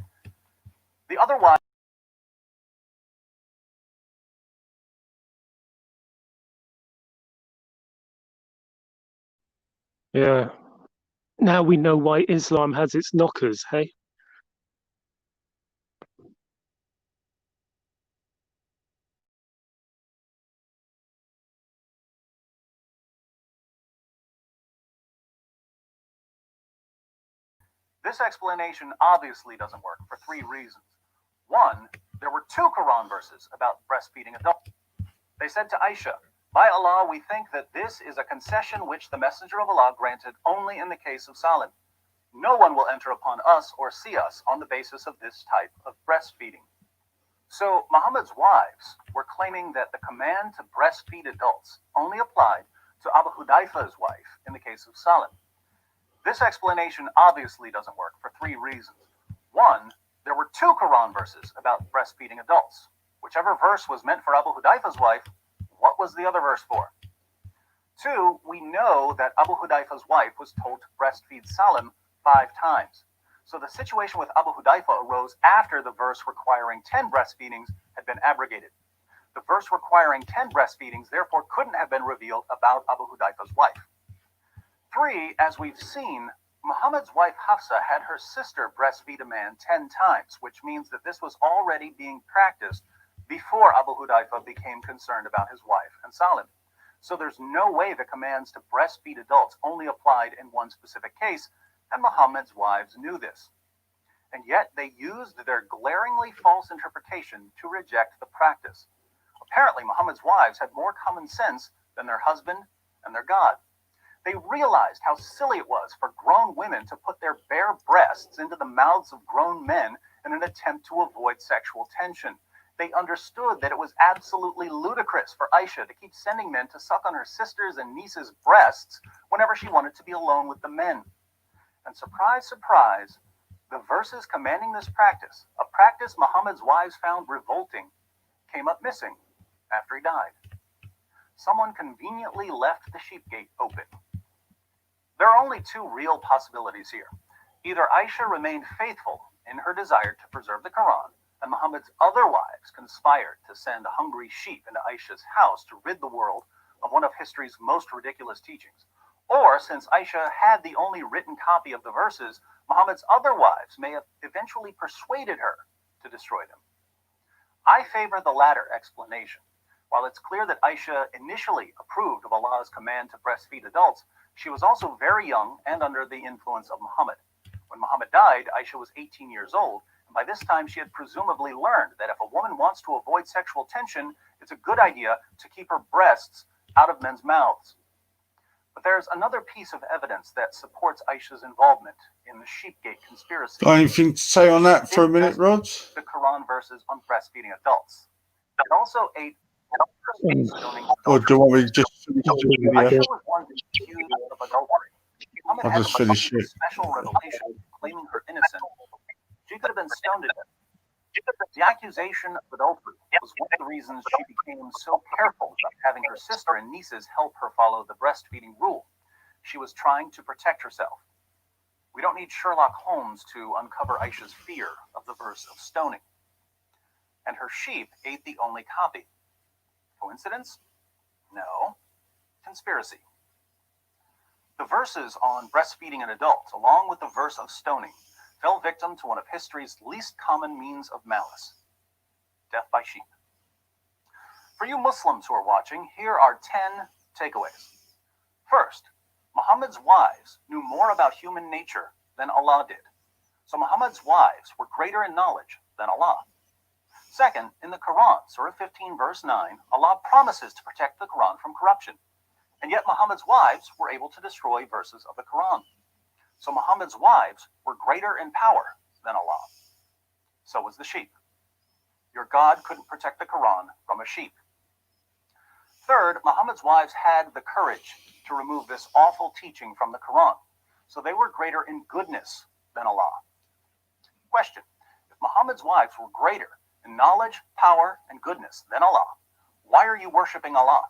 Speaker 10: the other wives.
Speaker 3: Yeah. Now we know why Islam has its knockers, hey?
Speaker 10: This explanation obviously doesn't work for 3 reasons. 1, there were 2 Quran verses about breastfeeding adults. They said to Aisha, "By Allah, we think that this is a concession which the Messenger of Allah granted only in the case of Salim. No one will enter upon us or see us on the basis of this type of breastfeeding." So Muhammad's wives were claiming that the command to breastfeed adults only applied to Abu Hudayfa's wife in the case of Salim. This explanation obviously doesn't work for 3 reasons. 1, there were 2 Quran verses about breastfeeding adults. Whichever verse was meant for Abu Hudayfa's wife, what was the other verse for? 2, we know that Abu Hudayfa's wife was told to breastfeed Salim 5 times. So the situation with Abu Hudayfa arose after the verse requiring 10 breastfeedings had been abrogated. The verse requiring 10 breastfeedings therefore couldn't have been revealed about Abu Hudayfa's wife. 3, as we've seen, Muhammad's wife Hafsa had her sister breastfeed a man 10 times, which means that this was already being practiced before Abu Hudayfa became concerned about his wife and Salim. So there's no way the commands to breastfeed adults only applied in one specific case, and Muhammad's wives knew this. And yet they used their glaringly false interpretation to reject the practice. Apparently, Muhammad's wives had more common sense than their husband and their God. They realized how silly it was for grown women to put their bare breasts into the mouths of grown men in an attempt to avoid sexual tension. They understood that it was absolutely ludicrous for Aisha to keep sending men to suck on her sisters' and nieces' breasts whenever she wanted to be alone with the men. And surprise, surprise, the verses commanding this practice, a practice Muhammad's wives found revolting, came up missing after he died. Someone conveniently left the sheep gate open. There are only 2 real possibilities here. Either Aisha remained faithful in her desire to preserve the Quran, and Muhammad's other wives conspired to send hungry sheep into Aisha's house to rid the world of one of history's most ridiculous teachings. Or, since Aisha had the only written copy of the verses, Muhammad's other wives may have eventually persuaded her to destroy them. I favor the latter explanation. While it's clear that Aisha initially approved of Allah's command to breastfeed adults, she was also very young and under the influence of Muhammad. When Muhammad died, Aisha was 18 years old, and by this time she had presumably learned that if a woman wants to avoid sexual tension, it's a good idea to keep her breasts out of men's mouths. But there's another piece of evidence that supports Aisha's involvement in the Sheepgate conspiracy.
Speaker 1: Got anything to say on that for a minute, Rod?
Speaker 10: The Quran verses on breastfeeding adults. It also ate stoning
Speaker 1: Or do you want me to just finish the video?
Speaker 10: Aisha was once accused of adultery. Muhammad
Speaker 1: I'll
Speaker 10: had
Speaker 1: just finish
Speaker 10: a
Speaker 1: it.
Speaker 10: special revelation claiming her innocence. She could have been stoned to death. The accusation of adultery was one of the reasons she became so careful about having her sister and nieces help her follow the breastfeeding rule. She was trying to protect herself. We don't need Sherlock Holmes to uncover Aisha's fear of the verse of stoning. And her sheep ate the only copy. Coincidence? No. Conspiracy. The verses on breastfeeding an adult, along with the verse of stoning, fell victim to one of history's least common means of malice: death by sheep. For you Muslims who are watching, here are 10 takeaways. First, Muhammad's wives knew more about human nature than Allah did. So Muhammad's wives were greater in knowledge than Allah. Second, in the Quran, Surah 15, verse 9, Allah promises to protect the Quran from corruption. And yet Muhammad's wives were able to destroy verses of the Quran. So Muhammad's wives were greater in power than Allah. So was the sheep. Your God couldn't protect the Quran from a sheep. Third, Muhammad's wives had the courage to remove this awful teaching from the Quran. So they were greater in goodness than Allah. Question: if Muhammad's wives were greater in knowledge, power, and goodness than Allah, why are you worshiping Allah?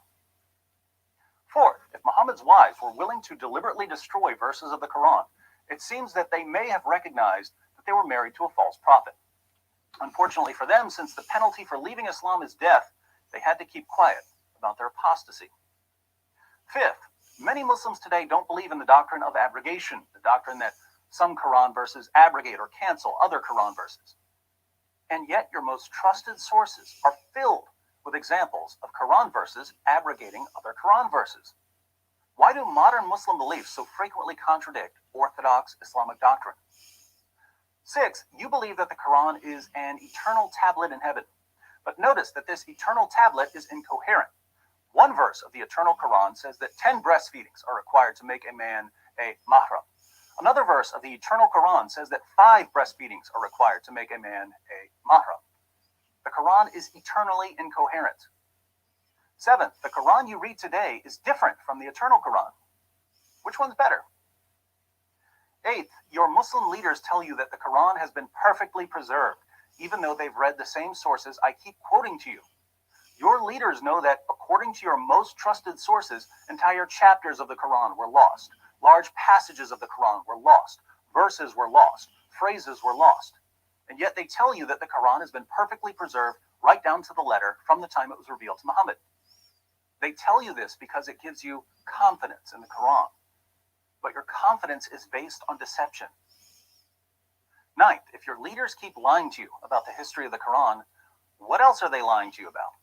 Speaker 10: Fourth, if Muhammad's wives were willing to deliberately destroy verses of the Quran, it seems that they may have recognized that they were married to a false prophet. Unfortunately for them, since the penalty for leaving Islam is death, they had to keep quiet about their apostasy. Fifth, many Muslims today don't believe in the doctrine of abrogation, the doctrine that some Quran verses abrogate or cancel other Quran verses. And yet your most trusted sources are filled with examples of Quran verses abrogating other Quran verses. Why do modern Muslim beliefs so frequently contradict orthodox Islamic doctrine? 6, you believe that the Quran is an eternal tablet in heaven. But notice that this eternal tablet is incoherent. One verse of the eternal Quran says that 10 breastfeedings are required to make a man a mahram. Another verse of the eternal Quran says that 5 breastfeedings are required to make a man a mahram. The Quran is eternally incoherent. 7th, the Quran you read today is different from the eternal Quran. Which one's better? 8th, your Muslim leaders tell you that the Quran has been perfectly preserved, even though they've read the same sources I keep quoting to you. Your leaders know that, according to your most trusted sources, entire chapters of the Quran were lost. Large passages of the Quran were lost. Verses were lost. Phrases were lost. And yet they tell you that the Quran has been perfectly preserved right down to the letter from the time it was revealed to Muhammad. They tell you this because it gives you confidence in the Quran. But your confidence is based on deception. 9th, if your leaders keep lying to you about the history of the Quran, what else are they lying to you about?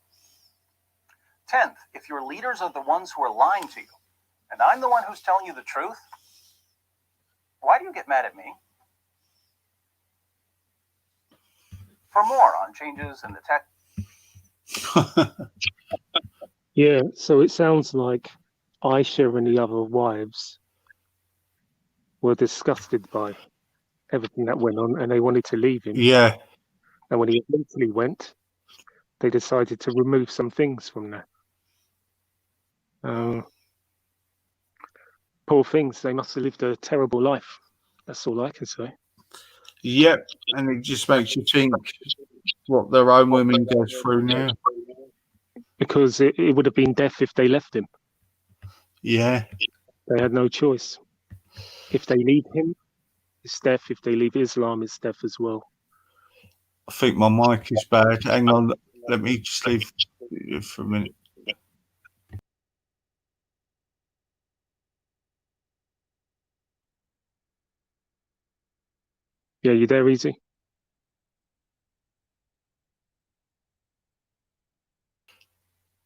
Speaker 10: 10th, if your leaders are the ones who are lying to you, and I'm the one who's telling you the truth, why do you get mad at me? For more on changes in the text.
Speaker 3: Yeah, so it sounds like Aisha and the other wives were disgusted by everything that went on and they wanted to leave him.
Speaker 1: Yeah.
Speaker 3: And when he eventually went, they decided to remove some things from there. Poor things, they must have lived a terrible life. That's all I can say.
Speaker 1: Yep, and it just makes you think what their own women go through now.
Speaker 3: Because it would have been death if they left him.
Speaker 1: Yeah.
Speaker 3: They had no choice. If they leave him, it's death. If they leave Islam, it's death as well.
Speaker 1: I think my mic is bad. Hang on. Let me just leave it for a minute.
Speaker 3: Yeah, you there, Easy?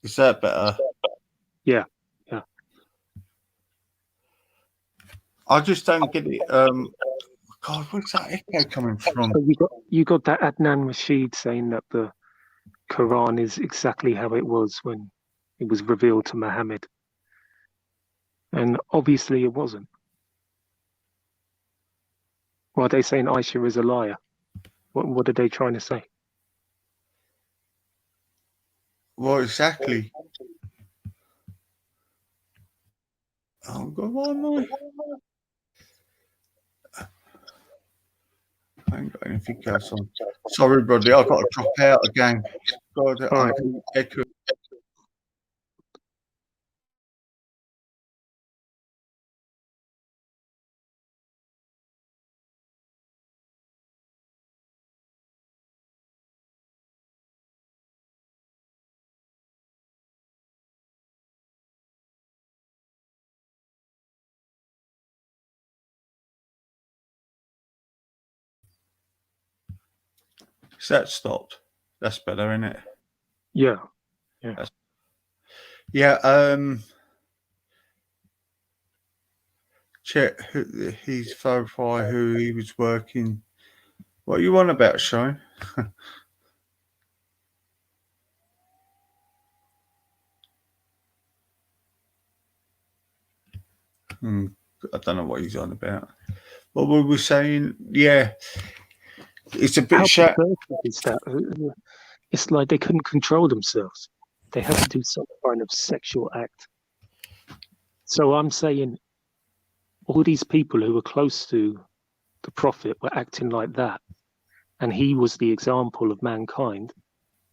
Speaker 1: Is that better?
Speaker 3: Yeah.
Speaker 1: I just don't get it. God, where's that echo coming from?
Speaker 3: So you got that Adnan Rashid saying that the Quran is exactly how it was when it was revealed to Muhammad, and obviously it wasn't. Why are they saying Aisha is a liar? What are they trying to say?
Speaker 1: Well, exactly. Oh, God, why am I? I ain't got anything else on. Sorry, buddy. I've got to drop out again. God,
Speaker 3: All
Speaker 1: I
Speaker 3: right.
Speaker 1: can echo. Is that stopped? That's better, isn't it?
Speaker 3: Yeah.
Speaker 1: Yeah. Check. He's verify who he was working. What are you on about, Shane? I don't know what he's on about. What we were saying, yeah, it's a bit
Speaker 3: How
Speaker 1: shat.
Speaker 3: perverted is that? It's like they couldn't control themselves. They had to do some kind of sexual act. So I'm saying all these people who were close to the Prophet were acting like that, and he was the example of mankind.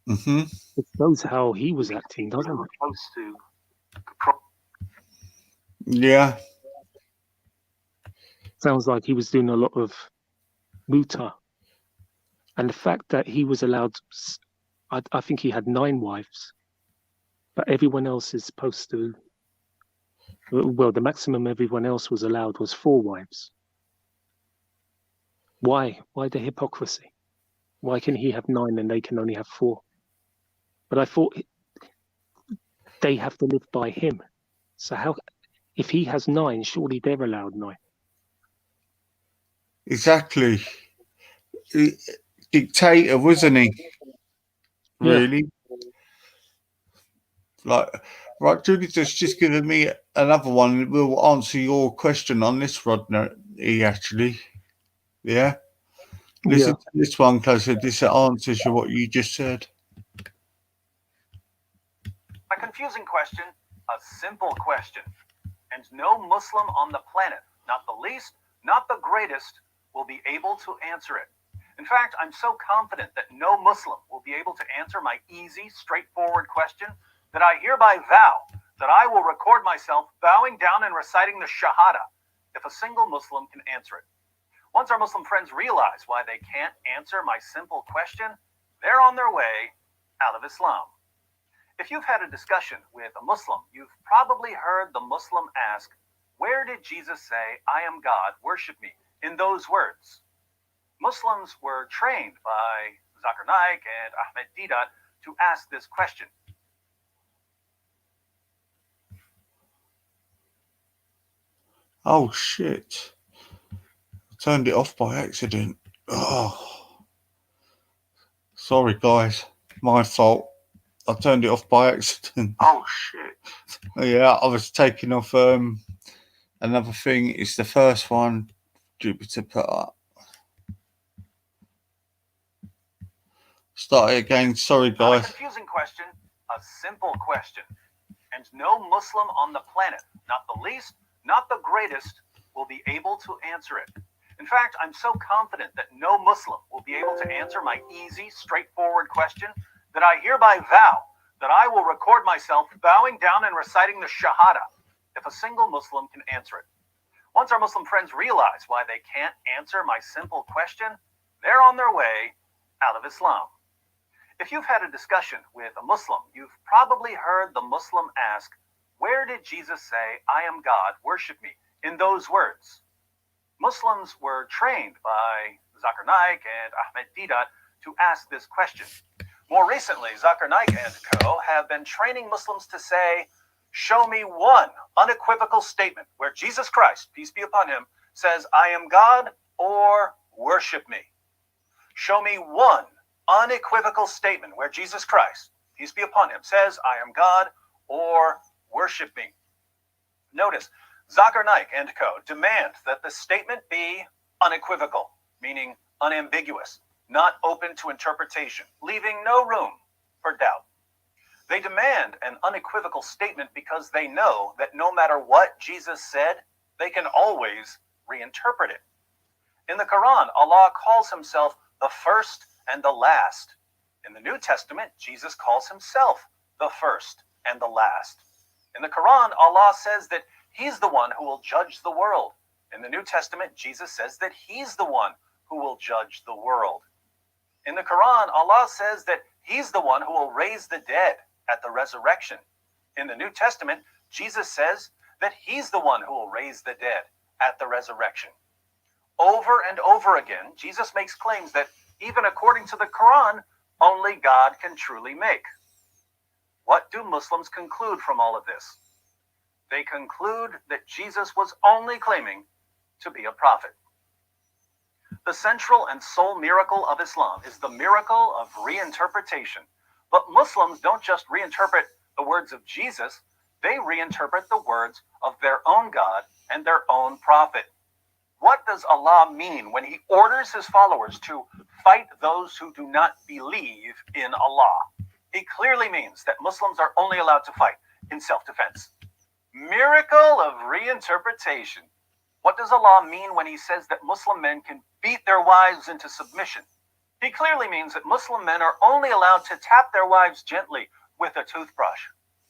Speaker 1: Mm-hmm.
Speaker 3: It shows how he was acting, doesn't it?
Speaker 10: Close to the Prophet.
Speaker 1: Yeah.
Speaker 3: Sounds like he was doing a lot of muta. And the fact that he was allowed, I think he had 9 wives, but everyone else is supposed to, well, the maximum everyone else was allowed was 4 wives. Why? Why the hypocrisy? Why can he have 9 and they can only have 4? But I thought they have to live by him. So how, if he has 9, surely they're allowed 9.
Speaker 1: Exactly. Dictator, wasn't he? Really?
Speaker 3: Yeah.
Speaker 1: Like, right, Jupiter's just given me another one. We'll answer your question on this, Rodney, actually. Yeah? Listen to this one closer. This answers you what you just said.
Speaker 10: A confusing question, a simple question. And no Muslim on the planet, not the least, not the greatest, will be able to answer it. In fact, I'm so confident that no Muslim will be able to answer my easy, straightforward question that I hereby vow that I will record myself bowing down and reciting the Shahada if a single Muslim can answer it. Once our Muslim friends realize why they can't answer my simple question, they're on their way out of Islam. If you've had a discussion with a Muslim, you've probably heard the Muslim ask, "Where did Jesus say, 'I am God, worship me,' in those words?" Muslims were trained by Zakir Naik and Ahmed Didat to ask this question.
Speaker 1: Oh, shit. I turned it off by accident. Oh. Sorry, guys. My fault. I turned it off by accident.
Speaker 10: Oh, shit.
Speaker 1: Yeah, I was taking off another thing. It's the first one Jupiter put up. Start it again. Sorry,
Speaker 10: Not
Speaker 1: guys.
Speaker 10: a confusing question, a simple question. And no Muslim on the planet, not the least, not the greatest, will be able to answer it. In fact, I'm so confident that no Muslim will be able to answer my easy, straightforward question that I hereby vow that I will record myself bowing down and reciting the Shahada if a single Muslim can answer it. Once our Muslim friends realize why they can't answer my simple question, they're on their way out of Islam. If you've had a discussion with a Muslim, you've probably heard the Muslim ask, "Where did Jesus say, 'I am God, worship me,' in those words?" Muslims were trained by Zakir Naik and Ahmed Deedat to ask this question. More recently, Zakir Naik and co. have been training Muslims to say, "Show me one unequivocal statement where Jesus Christ, peace be upon him, says, 'I am God,' or 'worship me.' Show me one unequivocal statement where Jesus Christ, peace be upon him, says, 'I am God,' or 'worship me.'" Notice, Zakir Naik and co. demand that the statement be unequivocal, meaning unambiguous, not open to interpretation, leaving no room for doubt. They demand an unequivocal statement because they know that no matter what Jesus said, they can always reinterpret it. In the Quran, Allah calls himself the first and the last. In the New Testament, Jesus calls himself the first and the last. In the Quran, Allah says that he's the one who will judge the world. In the New Testament, Jesus says that he's the one who will judge the world. In the Quran, Allah says that he's the one who will raise the dead at the resurrection. In the New Testament, Jesus says that he's the one who will raise the dead at the resurrection. Over and over again, Jesus makes claims that even according to the Quran, only God can truly make. What do Muslims conclude from all of this? They conclude that Jesus was only claiming to be a prophet. The central and sole miracle of Islam is the miracle of reinterpretation. But Muslims don't just reinterpret the words of Jesus, they reinterpret the words of their own God and their own prophet. What does Allah mean when he orders his followers to fight those who do not believe in Allah? He clearly means that Muslims are only allowed to fight in self-defense. Miracle of reinterpretation. What does Allah mean when he says that Muslim men can beat their wives into submission? He clearly means that Muslim men are only allowed to tap their wives gently with a toothbrush.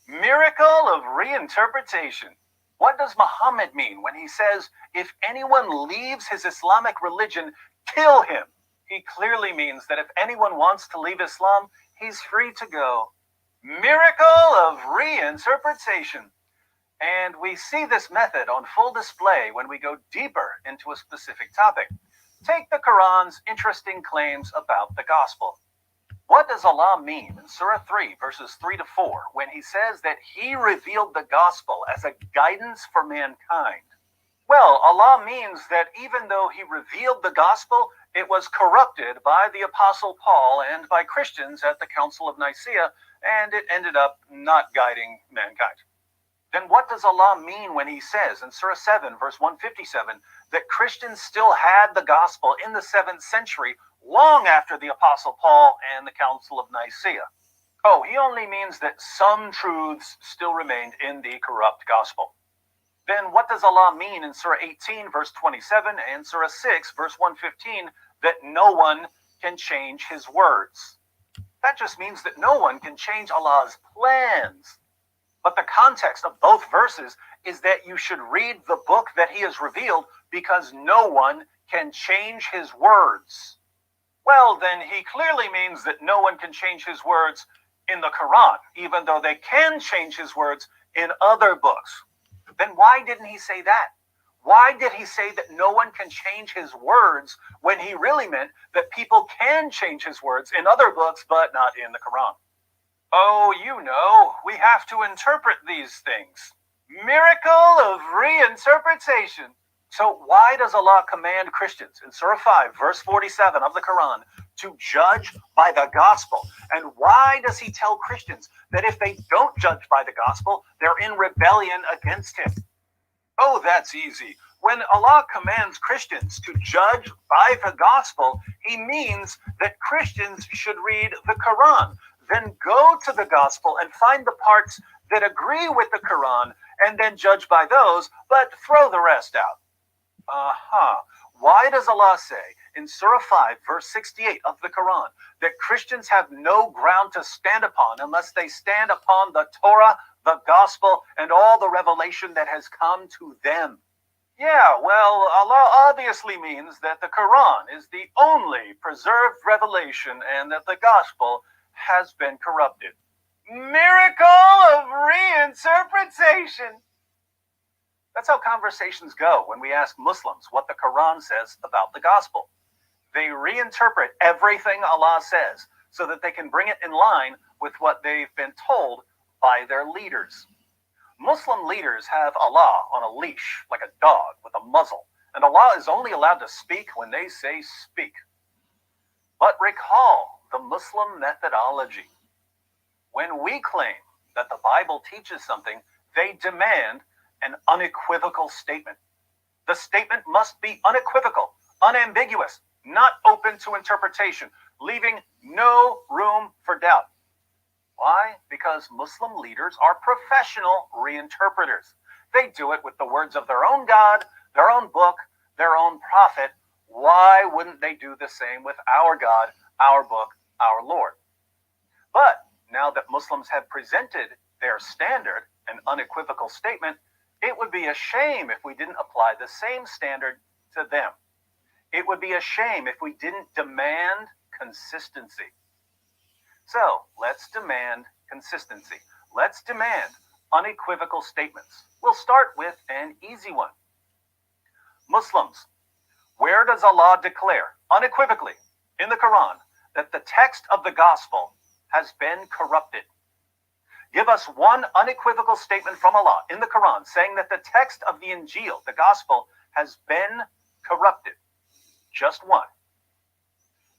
Speaker 10: Miracle of reinterpretation. What does Muhammad mean when he says, "If anyone leaves his Islamic religion, kill him"? He clearly means that if anyone wants to leave Islam, he's free to go. Miracle of reinterpretation. And we see this method on full display when we go deeper into a specific topic. Take the Quran's interesting claims about the gospel. What does Allah mean in Surah 3, verses 3 to 4, when he says that he revealed the gospel as a guidance for mankind? Well, Allah means that even though he revealed the gospel, it was corrupted by the Apostle Paul and by Christians at the Council of Nicaea, and it ended up not guiding mankind. Then what does Allah mean when he says in Surah 7, verse 157, that Christians still had the gospel in the 7th century, long after the Apostle Paul and the Council of Nicaea? Oh, he only means that some truths still remained in the corrupt gospel. Then what does Allah mean in Surah 18, verse 27, and Surah 6, verse 115, that no one can change his words? That just means that no one can change Allah's plans. But the context of both verses is that you should read the book that he has revealed because no one can change his words. Well, then he clearly means that no one can change his words in the Quran, even though they can change his words in other books. Then why didn't he say that? Why did he say that no one can change his words when he really meant that people can change his words in other books, but not in the Quran? Oh, you know, we have to interpret these things. Miracle of reinterpretation. So why does Allah command Christians in Surah 5, verse 47 of the Quran to judge by the gospel? And why does he tell Christians that if they don't judge by the gospel, they're in rebellion against him? Oh, that's easy. When Allah commands Christians to judge by the gospel, he means that Christians should read the Quran, then go to the gospel and find the parts that agree with the Quran, and then judge by those, but throw the rest out. Why does Allah say in Surah 5, verse 68 of the Quran, that Christians have no ground to stand upon unless they stand upon the Torah, the gospel, and all the revelation that has come to them? Yeah, well, Allah obviously means that the Quran is the only preserved revelation and that the gospel has been corrupted. Miracle of reinterpretation. That's how conversations go when we ask Muslims what the Quran says about the gospel. They reinterpret everything Allah says so that they can bring it in line with what they've been told by their leaders. Muslim leaders have Allah on a leash, like a dog with a muzzle, and Allah is only allowed to speak when they say speak. But recall the Muslim methodology. When we claim that the Bible teaches something, they demand an unequivocal statement. The statement must be unequivocal, unambiguous, not open to interpretation, leaving no room for doubt. Why? Because Muslim leaders are professional reinterpreters. They do it with the words of their own God, their own book, their own prophet. Why wouldn't they do the same with our God, our book, our Lord? But now that Muslims have presented their standard, an unequivocal statement, it would be a shame if we didn't apply the same standard to them. It would be a shame if we didn't demand consistency. So let's demand consistency. Let's demand unequivocal statements. We'll start with an easy one. Muslims, where does Allah declare unequivocally in the Quran that the text of the gospel has been corrupted? Give us one unequivocal statement from Allah in the Quran saying that the text of the Injil, the gospel, has been corrupted. Just one.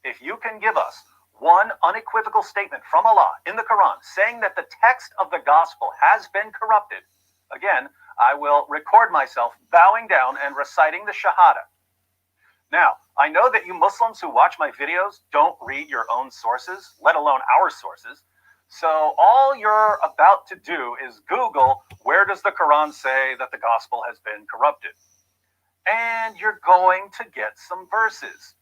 Speaker 10: If you can give us one unequivocal statement from Allah in the Quran saying that the text of the gospel has been corrupted, again, I will record myself bowing down and reciting the Shahada. Now, I know that you Muslims who watch my videos don't read your own sources, let alone our sources. So all you're about to do is Google, where does the Quran say that the gospel has been corrupted? And you're going to get some verses.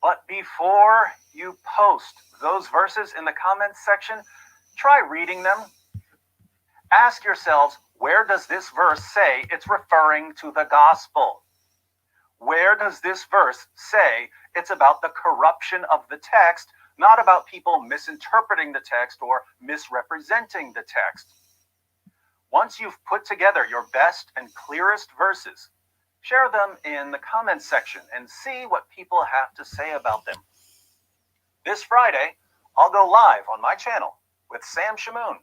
Speaker 10: But before you post those verses in the comments section, try reading them. Ask yourselves, where does this verse say it's referring to the gospel? Where does this verse say it's about the corruption of the text, not about people misinterpreting the text or misrepresenting the text? Once you've put together your best and clearest verses, share them in the comments section and see what people have to say about them. This Friday, I'll go live on my channel with Sam Shamoon,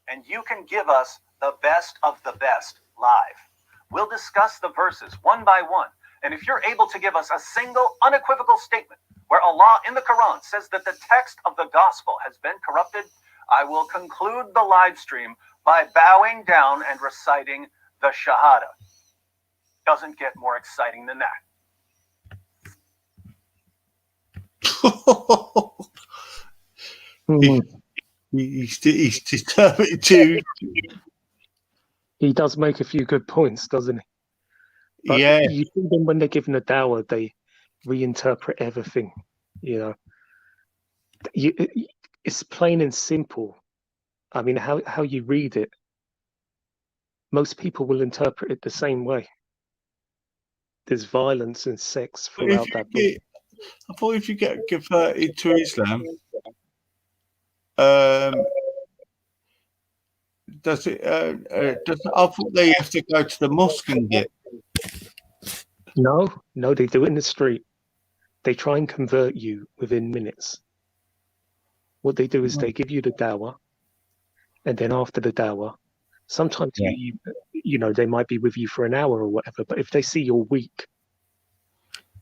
Speaker 10: and you can give us the best of the best live. We'll discuss the verses one by one, and if you're able to give us a single unequivocal statement where Allah in the Quran says that the text of the gospel has been corrupted, I will conclude the live stream by bowing down and reciting the Shahada. Doesn't get more exciting than that.
Speaker 1: He's determined to.
Speaker 3: He does make a few good points, doesn't he? But
Speaker 1: yeah.
Speaker 3: You see them when they're given a dawah, they reinterpret everything. You know, it's plain and simple. I mean, how you read it, most people will interpret it the same way. There's violence and sex throughout that book.
Speaker 1: I thought if you get converted to Islam, does it? I thought they have to go to the mosque and get.
Speaker 3: No, they do it in the street. They try and convert you within minutes. What they do is they give you the dawah, and then after the dawah, sometimes you know they might be with you for an hour or whatever. But if they see you're weak,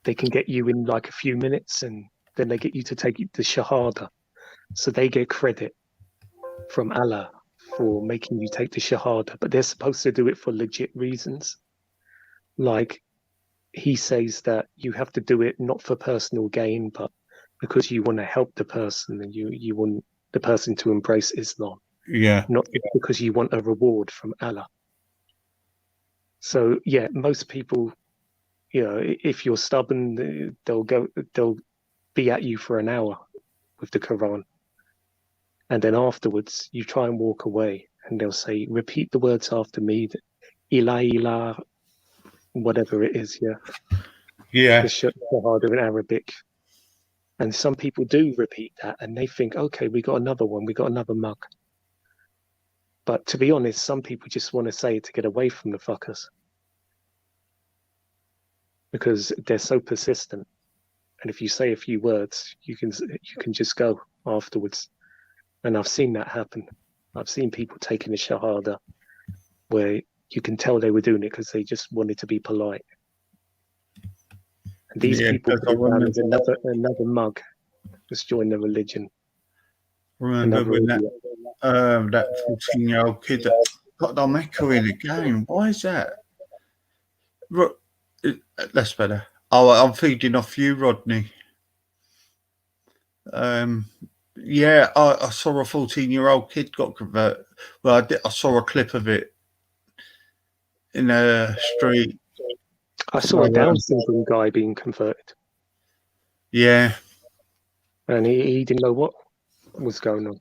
Speaker 3: they can get you in like a few minutes, and then they get you to take the Shahada. So they get credit from Allah for making you take the Shahada, but they're supposed to do it for legit reasons. Like he says that you have to do it not for personal gain, but because you want to help the person and you want the person to embrace Islam.
Speaker 1: Yeah.
Speaker 3: Not because you want a reward from Allah. So yeah, most people, you know, if you're stubborn, they'll be at you for an hour with the Quran. And then afterwards you try and walk away and they'll say, repeat the words after me. Ilah ilah whatever it is, yeah.
Speaker 1: Yeah.
Speaker 3: The Shahada in Arabic. And some people do repeat that and they think, okay, we got another one, we got another mug. But to be honest, some people just want to say it to get away from the fuckers. Because they're so persistent. And if you say a few words, you can just go afterwards. And I've seen that happen. I've seen people taking the Shahada where you can tell they were doing it because they just wanted to be polite. And these people put it down as another mug that's joined the religion.
Speaker 1: Remember when that 14-year-old kid that got the Mecca in again? Why is that? That's better. Oh, I'm feeding off you, Rodney. Yeah, I saw a 14-year-old kid got converted. Well, I saw a clip of it in a street.
Speaker 3: I saw a Down syndrome guy being converted.
Speaker 1: Yeah.
Speaker 3: And he didn't know what was going on.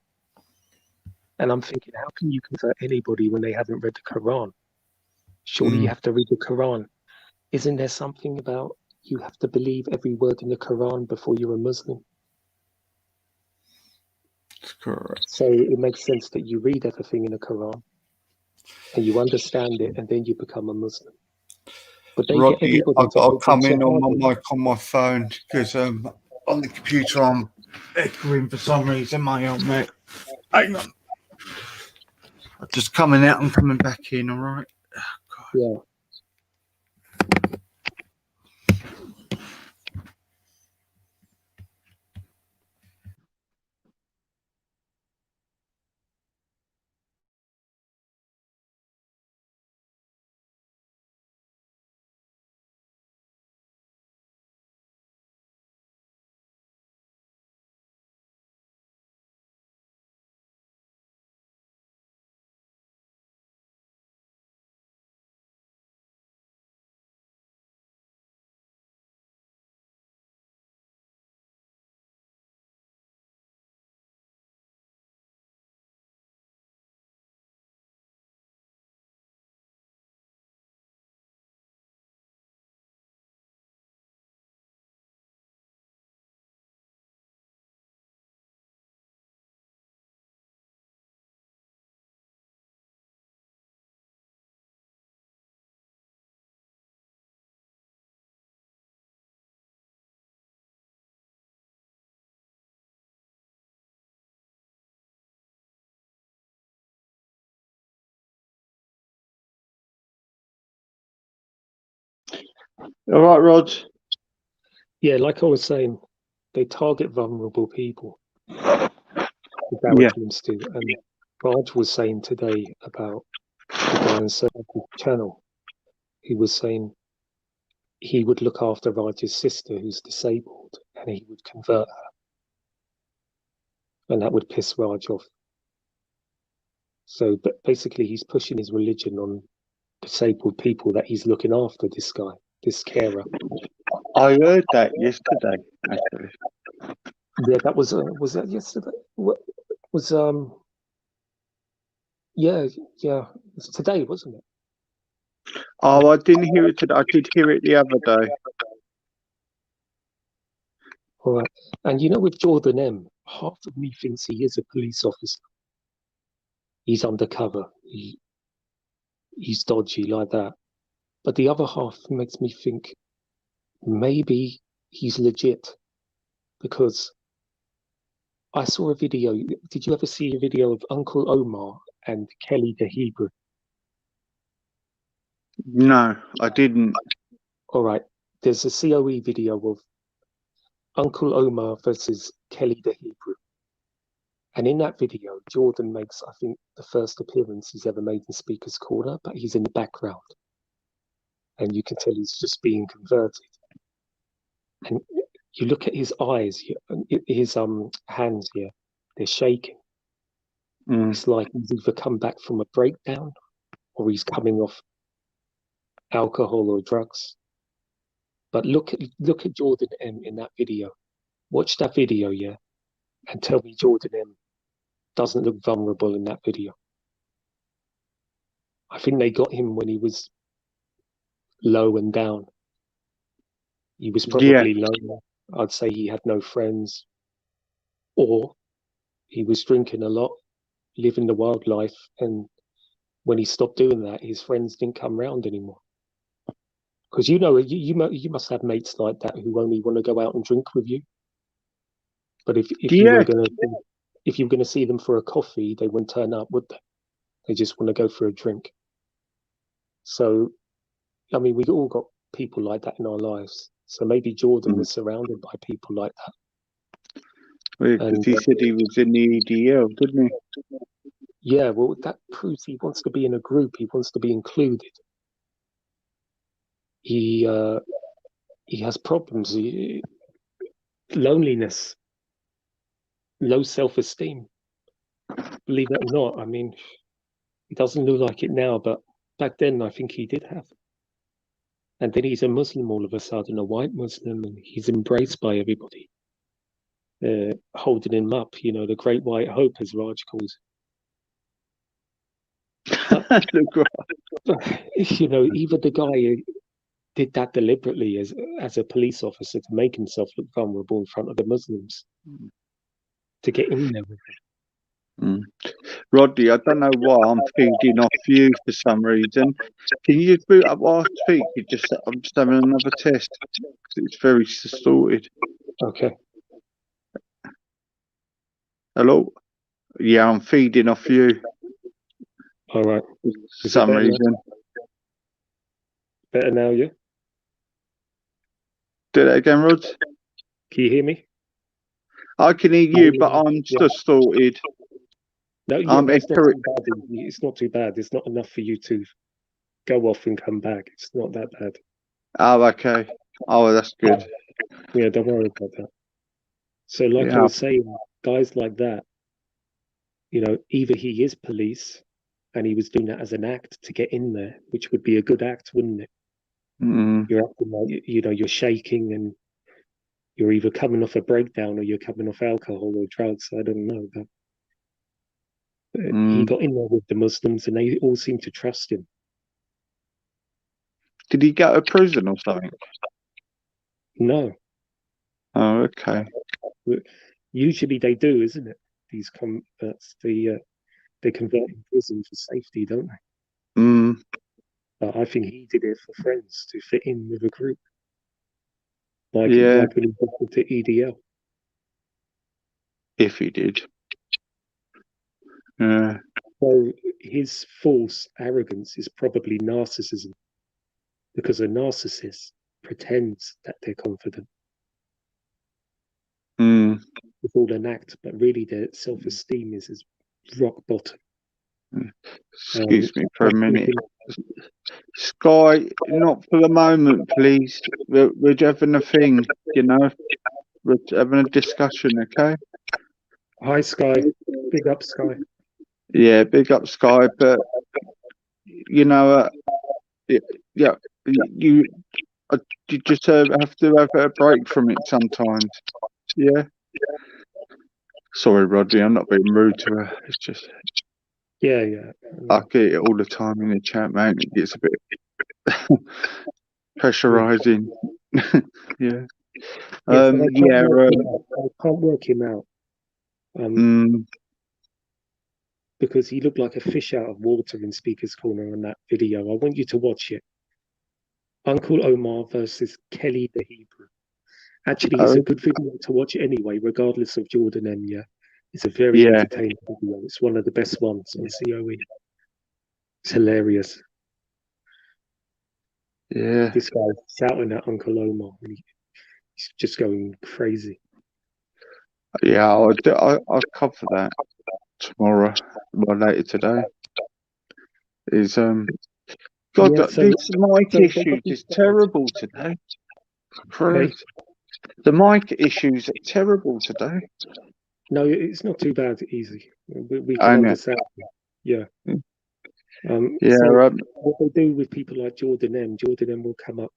Speaker 3: And I'm thinking, how can you convert anybody when they haven't read the Quran? Surely you have to read the Quran. Isn't there something about you have to believe every word in the Quran before you're a Muslim?
Speaker 1: That's correct.
Speaker 3: So it makes sense that you read everything in the Quran and you understand it, and then you become a Muslim. But they get everybody.
Speaker 1: I've got to come in on my mic on my phone because on the computer I'm echoing for some reason. My helmet. Hang on. I'm just coming out and coming back in. All right. Oh,
Speaker 3: yeah.
Speaker 1: All right, Rod.
Speaker 3: Yeah, like I was saying, they target vulnerable people. The Muslims do. And Raj was saying today about the guy on Circle Channel. He was saying he would look after Raj's sister who's disabled and he would convert her. And that would piss Raj off. So but basically he's pushing his religion on disabled people that he's looking after, this guy, this carer.
Speaker 1: I heard that yesterday, actually.
Speaker 3: Yeah, that was that yesterday? What was yeah, it was today, wasn't it?
Speaker 1: Oh, I didn't hear it today. I did hear it the other day.
Speaker 3: All right. And you know, with Jordan M, half of me thinks he is a police officer. He's undercover. He's dodgy like that. But the other half makes me think maybe he's legit, because I saw a video. Did you ever see a video of Uncle Omar and Kelly the Hebrew?
Speaker 1: No, I didn't.
Speaker 3: All right. There's a COE video of Uncle Omar versus Kelly the Hebrew. And in that video, Jordan makes, I think, the first appearance he's ever made in Speaker's Corner, but he's in the background. And you can tell he's just being converted. And you look at his eyes, his hands here, they're shaking. It's like he's either come back from a breakdown or he's coming off alcohol or drugs. But look at Jordan M in that video. Watch that video, yeah, and tell me Jordan M doesn't look vulnerable in that video. I think they got him when he was low and down. He was
Speaker 1: Yeah.
Speaker 3: probably lonely. I'd say he had no friends, or he was drinking a lot, living the wild life, and when he stopped doing that, his friends didn't come round anymore. Because you must have mates like that who only want to go out and drink with you. But if you
Speaker 1: Yeah.
Speaker 3: were gonna see them for a coffee, they wouldn't turn up, would they? They just want to go for a drink. So, I mean, we all got people like that in our lives. So maybe Jordan was surrounded by people like that.
Speaker 1: Because he said he was in the EDL, didn't he?
Speaker 3: Yeah, well, that proves he wants to be in a group. He wants to be included. He has problems. Loneliness, low self-esteem. Believe it or not, I mean, it doesn't look like it now, but back then I think he did have. And then he's a Muslim all of a sudden, a white Muslim, and he's embraced by everybody, holding him up, the great white hope, as Raj calls it. Either the guy who did that deliberately as a police officer to make himself look vulnerable in front of the Muslims, to get in there with
Speaker 1: him. Rodney, I don't know why I'm feeding off you for some reason. Can you just boot up while I speak? I'm just having another test. It's very distorted.
Speaker 3: Okay.
Speaker 1: Hello? Yeah, I'm feeding off you.
Speaker 3: All right.
Speaker 1: For some reason.
Speaker 3: Better now, yeah?
Speaker 1: Do that again, Rod.
Speaker 3: Can you hear me?
Speaker 1: I can hear you, but I'm distorted.
Speaker 3: No, yeah, it's not too bad. It's not enough for you to go off and come back. It's not that bad.
Speaker 1: Oh, okay. Oh, that's good.
Speaker 3: Yeah, don't worry about that. So, like I was saying, guys like that, either he is police and he was doing that as an act to get in there, which would be a good act, wouldn't it? You're acting like, you're shaking and you're either coming off a breakdown or you're coming off alcohol or drugs. I don't know. But he got in there with the Muslims and they all seemed to trust him.
Speaker 1: Did he go to prison or something?
Speaker 3: No.
Speaker 1: Oh, okay.
Speaker 3: Usually they do, isn't it? These converts, they convert in prison for safety, don't they? But I think he did it for friends to fit in with a group. Like when he got to EDL.
Speaker 1: If he did. Yeah.
Speaker 3: So his false arrogance is probably narcissism. Because a narcissist pretends that they're confident. It's all an act, but really their self-esteem is rock bottom.
Speaker 1: Excuse me for a minute. Sky, not for the moment, please. We're having a thing, We're having a discussion, okay?
Speaker 3: Hi, Sky. Big up, Sky.
Speaker 1: Yeah, big up, Sky. But you just have to have a break from it sometimes. Yeah. Sorry, Rodney. I'm not being rude to her. It's just.
Speaker 3: Yeah.
Speaker 1: I get it all the time in the chat, man. It gets a bit pressurizing. Yeah.
Speaker 3: I can't work him out. Because he looked like a fish out of water in Speaker's Corner on that video. I want you to watch it. Uncle Omar versus Kelly the Hebrew. Actually, it's a good video to watch anyway, regardless of Jordan M. Yeah, it's a very entertaining video. It's one of the best ones on COE. It's hilarious.
Speaker 1: Yeah.
Speaker 3: This guy's shouting at Uncle Omar. And he's just going crazy.
Speaker 1: Yeah, I'll cover that tomorrow, or later today. These mic issues is terrible today. Christ. The mic issues are terrible today.
Speaker 3: No, it's not too bad. Easy. We can understand. Yeah. What they do with people like Jordan M will come up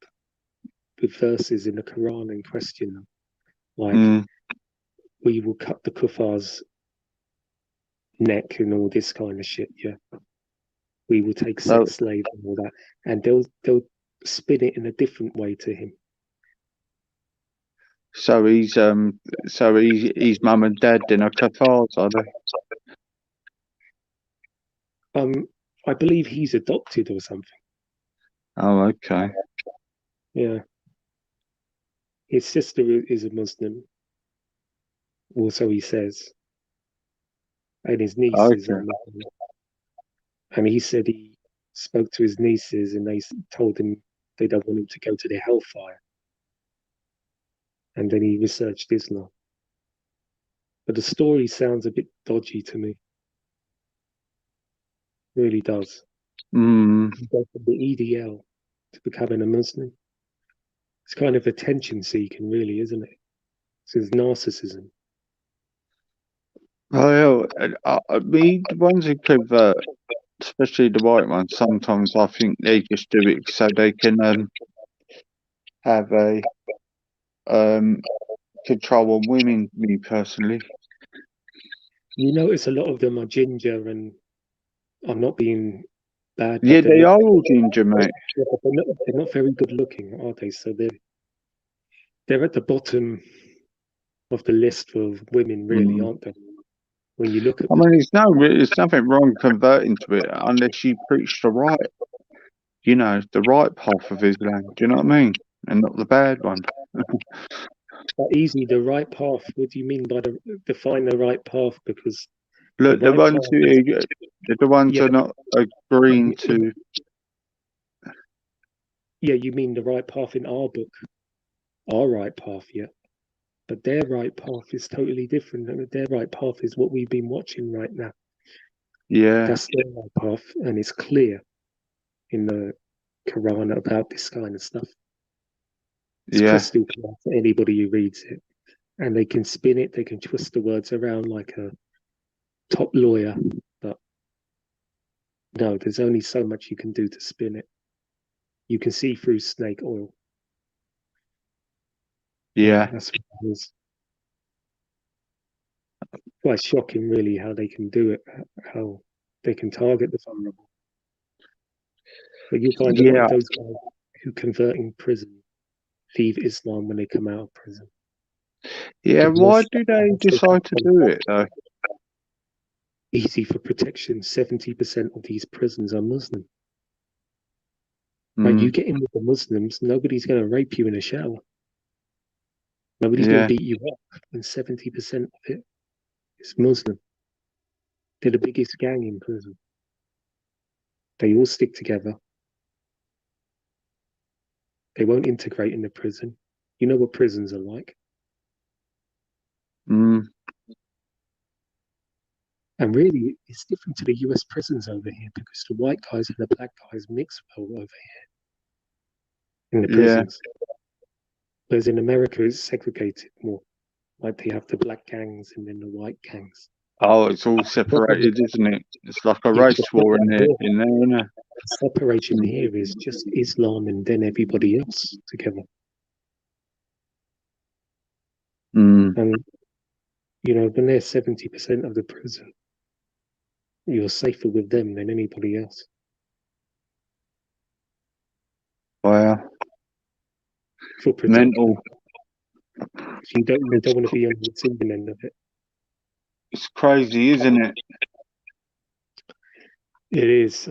Speaker 3: with verses in the Quran and question them. Like, we will cut the kuffar's neck and all this kind of shit, yeah. We will take sex slaves and all that. And they'll spin it in a different way to him.
Speaker 1: So he's mum and dad then are kafars, are they?
Speaker 3: I believe he's adopted or something.
Speaker 1: Oh, okay.
Speaker 3: Yeah. His sister is a Muslim, or so he says, and his nieces are Muslim. And he said he spoke to his nieces, and they told him they don't want him to go to the hellfire. And then he researched Islam. But the story sounds a bit dodgy to me. It really does.
Speaker 1: Mm.
Speaker 3: You go from the EDL to becoming a Muslim. It's kind of attention seeking, really, isn't it? So it's narcissism.
Speaker 1: Well, the ones who convert, especially the white ones, sometimes I think they just do it so they can have a control on women. Me personally,
Speaker 3: You notice a lot of them are ginger, and I'm not being bad.
Speaker 1: yeah,
Speaker 3: But
Speaker 1: they are all ginger, mate.
Speaker 3: Yeah, but they're not very good looking, are they? So they're at the bottom of the list of women, really, aren't they? When you look at
Speaker 1: I mean, there's nothing wrong converting to it unless you preach the right, the right path of Islam. Do you know what I mean? And not the bad one.
Speaker 3: But easy, the right path. What do you mean by define the right path? Because
Speaker 1: Look, the ones who are not agreeing to.
Speaker 3: Yeah, you mean the right path in our book, our right path, yeah. But their right path is totally different. Their right path is what we've been watching right now.
Speaker 1: Yeah.
Speaker 3: That's their right path, and it's clear in the Quran about this kind of stuff. It's crystal clear for anybody who reads it. And they can spin it, they can twist the words around like a top lawyer. But no, there's only so much you can do to spin it. You can see through snake oil.
Speaker 1: Yeah.
Speaker 3: That's what it is. Quite shocking, really, how they can do it, how they can target the vulnerable. But you find a lot of those guys who convert in prison leave Islam when they come out of prison.
Speaker 1: Yeah, why do they decide to do it, though?
Speaker 3: Easy for protection. 70% of these prisons are Muslim. Like, you get in with the Muslims, nobody's going to rape you in a shower. Nobody's going to beat you up. And 70% of it is Muslim. They're the biggest gang in prison. They all stick together. They won't integrate in the prison. You know what prisons are like. And really, it's different to the US prisons over here because the white guys and the black guys mix well over here in the prisons. Whereas in America, it's segregated more. Like they have the black gangs and then the white gangs.
Speaker 1: Oh, it's all separated, isn't it? It's like a race war in there, isn't it?
Speaker 3: Separation here is just Islam and then everybody else together. And, when they're 70% of the prison, you're safer with them than anybody else.
Speaker 1: Wow.
Speaker 3: For protection. You don't want to be on the receiving end of it.
Speaker 1: It's crazy, isn't it?
Speaker 3: It is.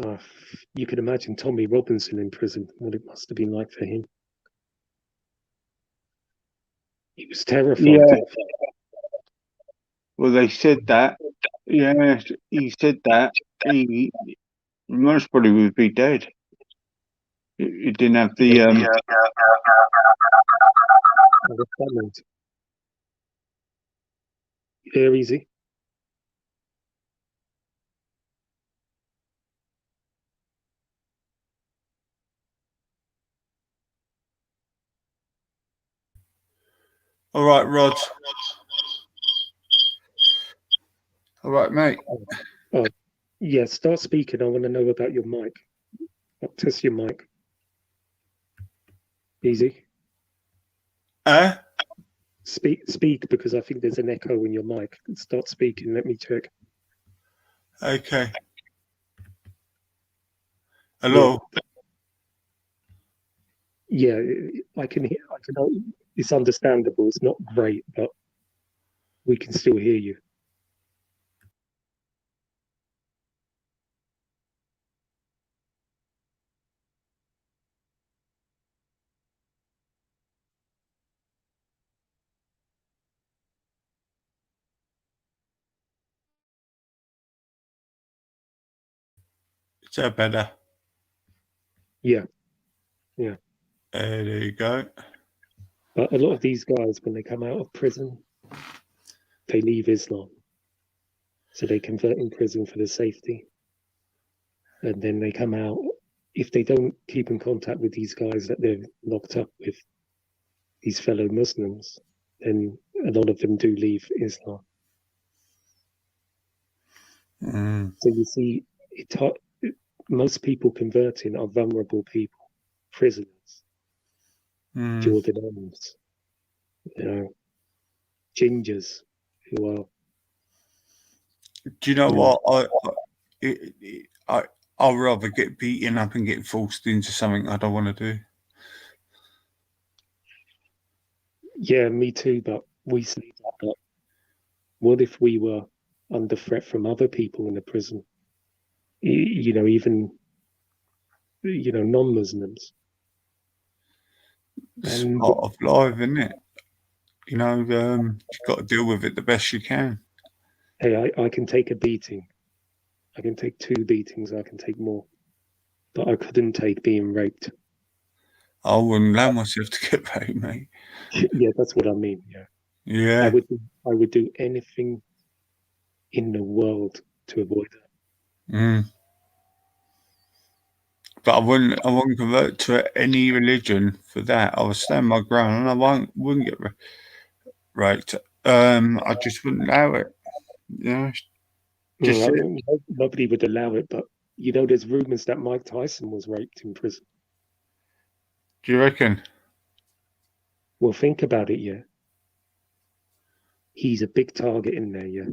Speaker 3: You can imagine Tommy Robinson in prison, what it must have been like for him. He was terrified.
Speaker 1: Yeah. Well, they said that. Yeah, he said that. He most probably would be dead. He didn't have the.
Speaker 3: Yeah, easy.
Speaker 1: All right, Rod. All right, mate.
Speaker 3: Oh, yeah, start speaking. I want to know about your mic. I'll test your mic. Easy. Speak because I think there's an echo in your mic. Start speaking. Let me check.
Speaker 1: Okay. Hello.
Speaker 3: Yeah, I can hear. It's understandable. It's not great, but we can still hear you.
Speaker 1: Is that better?
Speaker 3: Yeah.
Speaker 1: There you go.
Speaker 3: But a lot of these guys, when they come out of prison, they leave Islam. So they convert in prison for the safety. And then they come out. If they don't keep in contact with these guys that they're locked up with, these fellow Muslims, then a lot of them do leave Islam. So you see, most people converting are vulnerable people, prisoners, Jordan Ms, gingers who are.
Speaker 1: Do you know what? I'd rather get beaten up and get forced into something I don't want to do.
Speaker 3: Yeah, me too. But we say that. But what if we were under threat from other people in the prison? Even non-Muslims.
Speaker 1: It's part of life, isn't it? You've got to deal with it the best you can.
Speaker 3: Hey, I can take a beating. I can take 2 beatings. I can take more. But I couldn't take being raped.
Speaker 1: I wouldn't allow myself to get raped, mate.
Speaker 3: Yeah, that's what I mean.
Speaker 1: Yeah.
Speaker 3: I would do anything in the world to avoid that.
Speaker 1: But I wouldn't convert to any religion for that. I would stand my ground, and I wouldn't get raped. I just wouldn't allow it.
Speaker 3: Nobody would allow it. But there's rumors that Mike Tyson was raped in prison.
Speaker 1: Do you reckon?
Speaker 3: Well, think about it. Yeah, he's a big target in there. Yeah.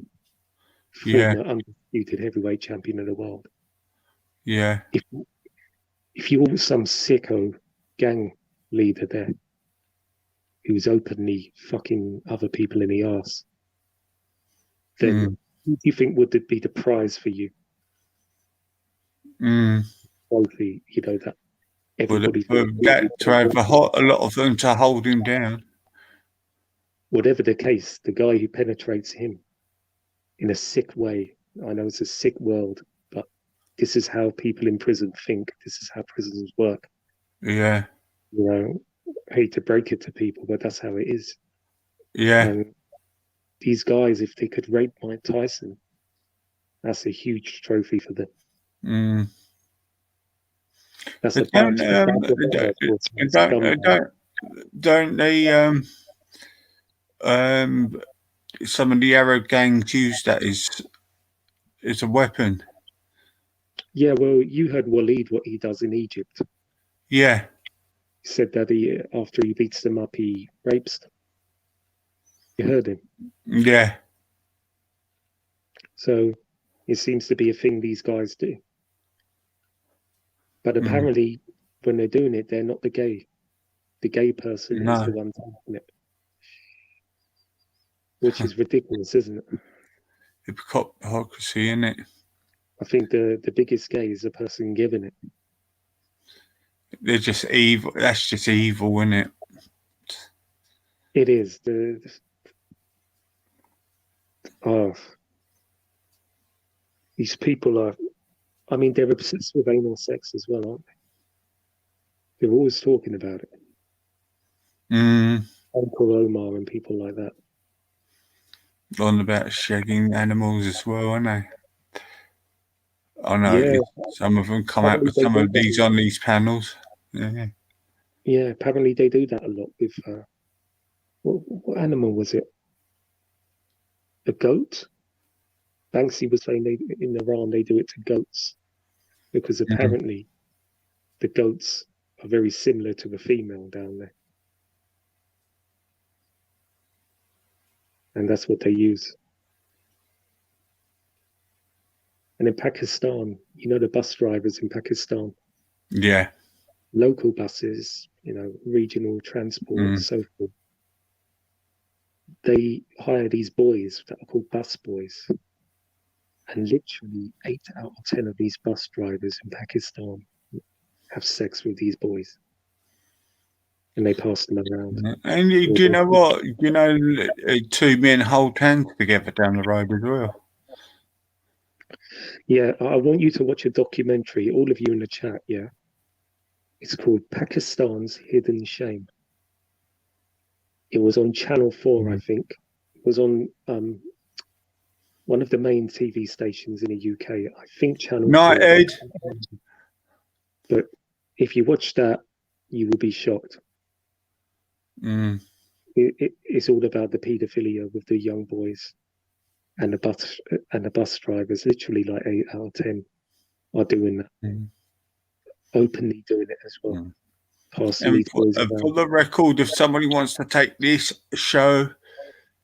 Speaker 3: Former undisputed heavyweight champion of the world.
Speaker 1: Yeah.
Speaker 3: If you're some sicko gang leader there who's openly fucking other people in the arse, then who do you think would be the prize for you? Trophy, that everybody's
Speaker 1: to have a lot of them to hold him down.
Speaker 3: Whatever the case, the guy who penetrates him in a sick way. I know it's a sick world, but this is how people in prison think. This is how prisons work.
Speaker 1: Yeah.
Speaker 3: I hate to break it to people, but that's how it is.
Speaker 1: Yeah.
Speaker 3: And these guys, if they could rape Mike Tyson, that's a huge trophy for them. That's
Speaker 1: don't they? Some of the Arab gangs use that as a weapon.
Speaker 3: Yeah, well, you heard Waleed what he does in Egypt.
Speaker 1: Yeah.
Speaker 3: He said that after he beats them up, he rapes them. You heard him.
Speaker 1: Yeah.
Speaker 3: So it seems to be a thing these guys do. But apparently, when they're doing it, they're not the gay. The gay person is the one taking it. Which is ridiculous, isn't it?
Speaker 1: Hypocrisy, isn't it?
Speaker 3: I think the biggest gay is the person giving it.
Speaker 1: They're just evil. That's just evil, isn't it?
Speaker 3: It is. These people are, they're obsessed with anal sex as well, aren't they? They're always talking about it. Uncle Omar and people like that.
Speaker 1: On about shagging animals as well, aren't they? I know some of them come out with some of these on these panels. Yeah.
Speaker 3: Yeah, apparently they do that a lot with what animal was it? A goat? Banksy was saying in Iran they do it to goats because apparently the goats are very similar to the female down there. And that's what they use. And in Pakistan, the bus drivers in Pakistan.
Speaker 1: Yeah.
Speaker 3: local buses, regional transport, so forth. They hire these boys that are called bus boys. And literally 8 out of 10 of these bus drivers in Pakistan have sex with these boys. And they pass them around.
Speaker 1: And do you know what? Two men hold hands together down the road as well.
Speaker 3: Yeah, I want you to watch a documentary, all of you in the chat, yeah? It's called Pakistan's Hidden Shame. It was on Channel 4, I think. It was on one of the main TV stations in the UK. I think Channel 4.
Speaker 1: Ed.
Speaker 3: But if you watch that, you will be shocked. It's all about the paedophilia with the young boys and the bus drivers. Literally, like 8 out of 10 are doing that, openly doing it as well. Passing these boys around.
Speaker 1: For the record, if somebody wants to take this show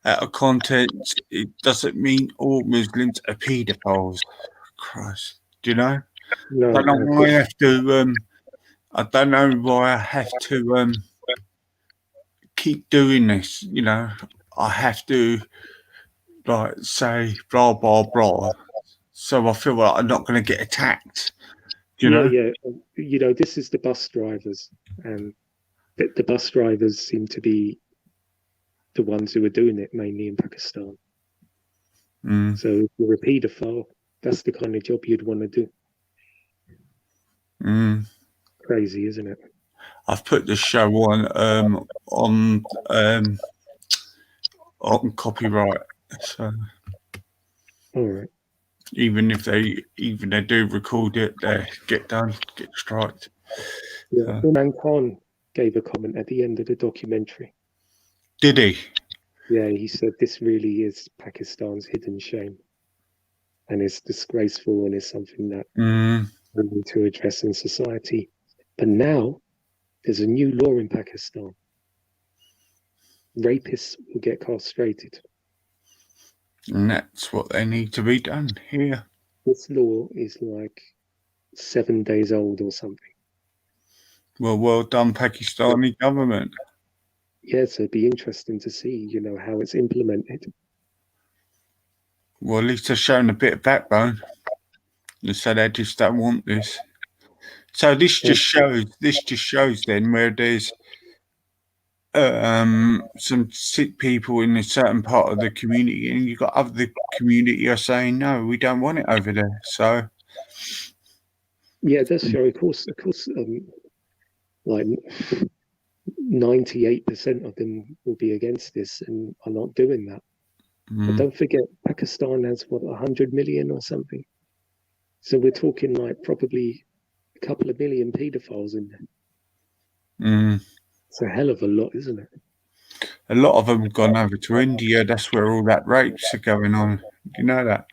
Speaker 1: out of context, it doesn't mean all Muslims are paedophiles. Christ, do you know?
Speaker 3: No,
Speaker 1: I don't know why I have to. I don't know why I have to keep doing this. I have to say blah blah blah, so I feel like I'm not going to get attacked.
Speaker 3: Yeah. This is the bus drivers, and the bus drivers seem to be the ones who are doing it mainly in Pakistan. So if you're a paedophile, that's the kind of job you'd want to do. Crazy, isn't it?
Speaker 1: I've put the show on copyright, so
Speaker 3: all right.
Speaker 1: Even if they do record it, they get striked.
Speaker 3: Yeah, Imran Khan gave a comment at the end of the documentary.
Speaker 1: Did he?
Speaker 3: Yeah, he said this really is Pakistan's hidden shame, and it's disgraceful, and it's something that we need to address in society. But now there's a new law in Pakistan. Rapists will get castrated.
Speaker 1: And that's what they need to be done here.
Speaker 3: This law is like 7 days old or something.
Speaker 1: Well done, Pakistani government.
Speaker 3: Yeah, so it'd be interesting to see, how it's implemented.
Speaker 1: Well, at least they're showing a bit of backbone. They say they just don't want this. So this just shows then where there's some sick people in a certain part of the community, and you've got other community are saying no, we don't want it over there. So
Speaker 3: yeah, that's sure. Of course, like 98% of them will be against this and are not doing that. But don't forget, Pakistan has 100 million or something. So we're talking like probably a couple of million paedophiles in there. It's a hell of a lot, isn't it?
Speaker 1: A lot of them have gone over to India. That's where all that rapes are going on. Do you know that?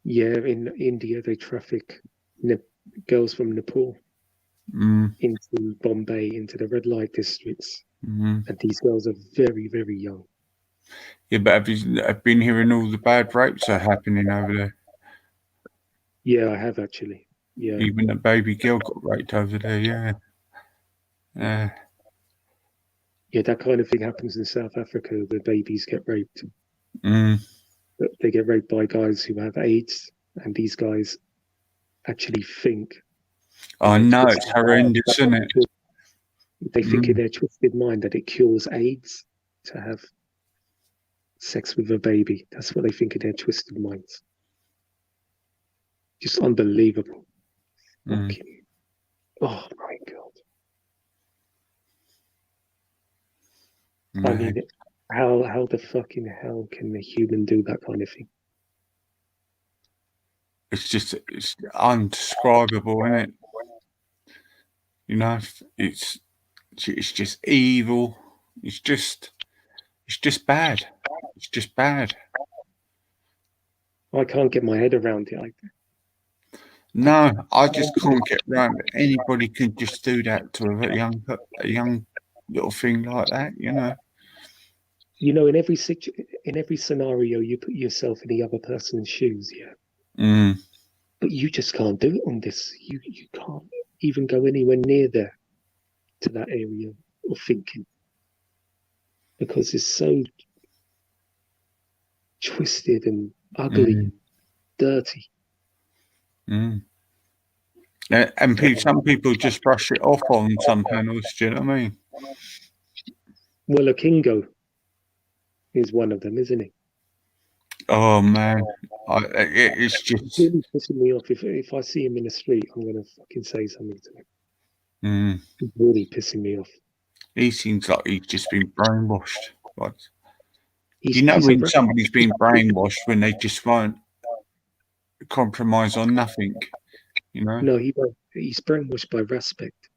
Speaker 3: Yeah, in India they traffic girls from Nepal into Bombay, into the red light districts, and these girls are very, very young.
Speaker 1: Yeah, but I've been hearing all the bad rapes are happening over there.
Speaker 3: Yeah, I have actually. Yeah,
Speaker 1: even a baby girl got raped over there. Yeah,
Speaker 3: that kind of thing happens in South Africa. The babies get raped. They get raped by guys who have AIDS, and these guys actually think.
Speaker 1: I know, it's horrendous, isn't it?
Speaker 3: They think in their twisted mind that it cures AIDS to have sex with a baby. That's what they think in their twisted minds. Just unbelievable. Okay. Oh my God. I mean, how the fucking hell can a human do that kind of thing?
Speaker 1: It's undescribable, isn't it? It's just evil. It's just bad. It's just bad.
Speaker 3: I can't get my head around it.
Speaker 1: No, I just can't get around it. Anybody can just do that to a young little thing like that,
Speaker 3: in every scenario, you put yourself in the other person's shoes, yeah. But you just can't do it on this. You can't. even go anywhere near there to that area of thinking because it's so twisted and ugly and dirty.
Speaker 1: And some people just brush it off on some panels. Do you know what I mean?
Speaker 3: Well, a Kingo is one of them, isn't he?
Speaker 1: Oh man, it's just
Speaker 3: It's really pissing me off. If I see him in the street, I'm gonna fucking say something to him. It's really pissing me off.
Speaker 1: He seems like he's just been brainwashed. Like,
Speaker 3: He's,
Speaker 1: you know,
Speaker 3: he's
Speaker 1: when somebody's been brainwashed, when they just won't compromise on nothing. You know?
Speaker 3: No, he won't. He's brainwashed by respect.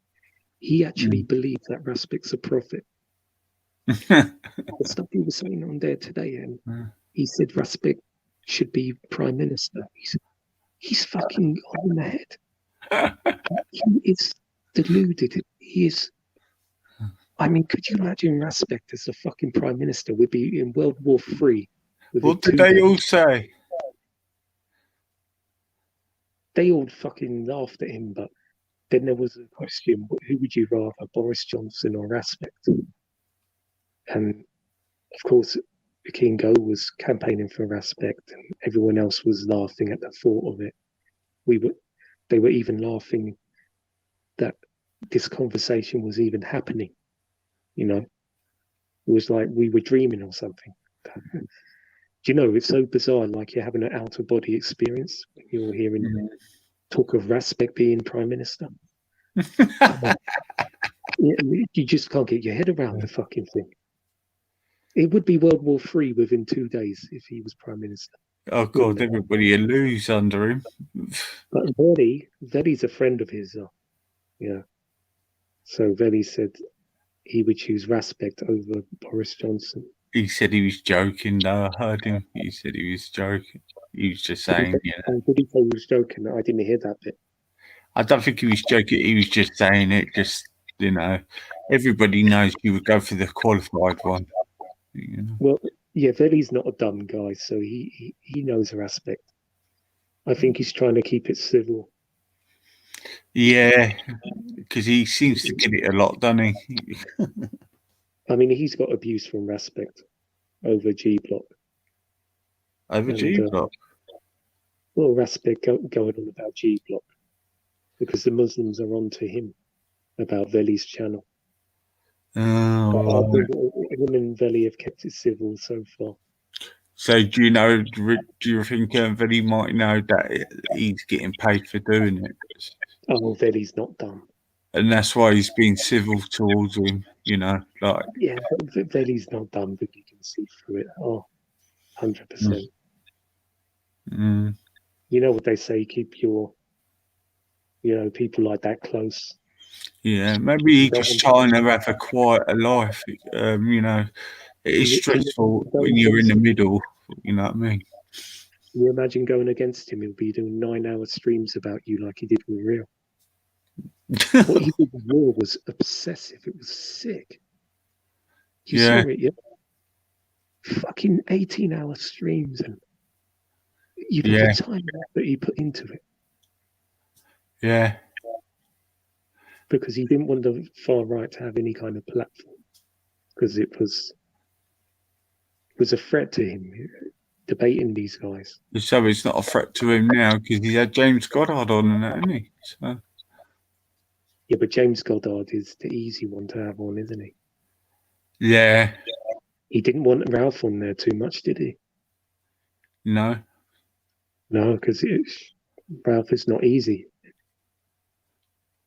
Speaker 3: He actually believes that respect's a prophet. The stuff he was saying on there today, and he said respect should be prime minister. He's fucking on the head. He is deluded. He is. I mean, could you imagine respect as a fucking prime minister? We'd be in World War III.
Speaker 1: What did they all say?
Speaker 3: They all fucking laughed at him, but then there was a question: who would you rather, Boris Johnson or Respect? And of course, Kingo was campaigning for Respect, and everyone else was laughing at the thought of it. They were even laughing that this conversation was even happening. You know, it was like we were dreaming or something. Do you know, it's so bizarre, like you're having an out of body experience when you're hearing talk of Respect being prime minister. You just can't get your head around the fucking thing. It would be World War III within 2 days if he was prime minister.
Speaker 1: Oh God, everybody would lose under him.
Speaker 3: But Vellie's a friend of his. Yeah. So Vellie said he would choose Respect over Boris Johnson.
Speaker 1: He said he was joking, though. I heard him. He said he was joking. He was just saying,
Speaker 3: Did he say he was joking? I didn't hear that bit.
Speaker 1: I don't think he was joking. He was just saying it. Just, you know, everybody knows you would go for the qualified one. You know?
Speaker 3: Well, yeah, Vellie's not a dumb guy, so he knows Respect. I think he's trying to keep it civil.
Speaker 1: Yeah, because he seems to get it a lot, doesn't he?
Speaker 3: I mean, he's got abuse from Respect over G Block.
Speaker 1: Over G Block?
Speaker 3: Well, Respect going on about G Block because the Muslims are on to him about Vellie's channel.
Speaker 1: Oh,
Speaker 3: him and Vellie have kept it civil so far.
Speaker 1: So do you think Vellie might know that he's getting paid for doing it?
Speaker 3: Oh, Vellie's not dumb.
Speaker 1: And that's why he's being civil towards him, you know, like.
Speaker 3: Yeah, but Vellie's not dumb, but you can see through it. Oh, 100%. You know what they say, keep your, people like that close.
Speaker 1: Yeah, maybe he's just trying to have a quieter life. You know, it's stressful when you're in the middle. You know what I mean?
Speaker 3: Can you imagine going against him? He'll be doing 9-hour streams about you like he did with Real. What he did with Real was obsessive. It was sick. You saw it, yeah? Fucking 18-hour streams, and the time that he put into it.
Speaker 1: Yeah.
Speaker 3: Because he didn't want the far right to have any kind of platform, because it was a threat to him debating these guys.
Speaker 1: So it's not a threat to him now because he had James Goddard on and that, hasn't he? So.
Speaker 3: Yeah, but James Goddard is the easy one to have on, isn't he?
Speaker 1: Yeah.
Speaker 3: He didn't want Ralph on there too much, did he?
Speaker 1: No.
Speaker 3: No, because Ralph is not easy.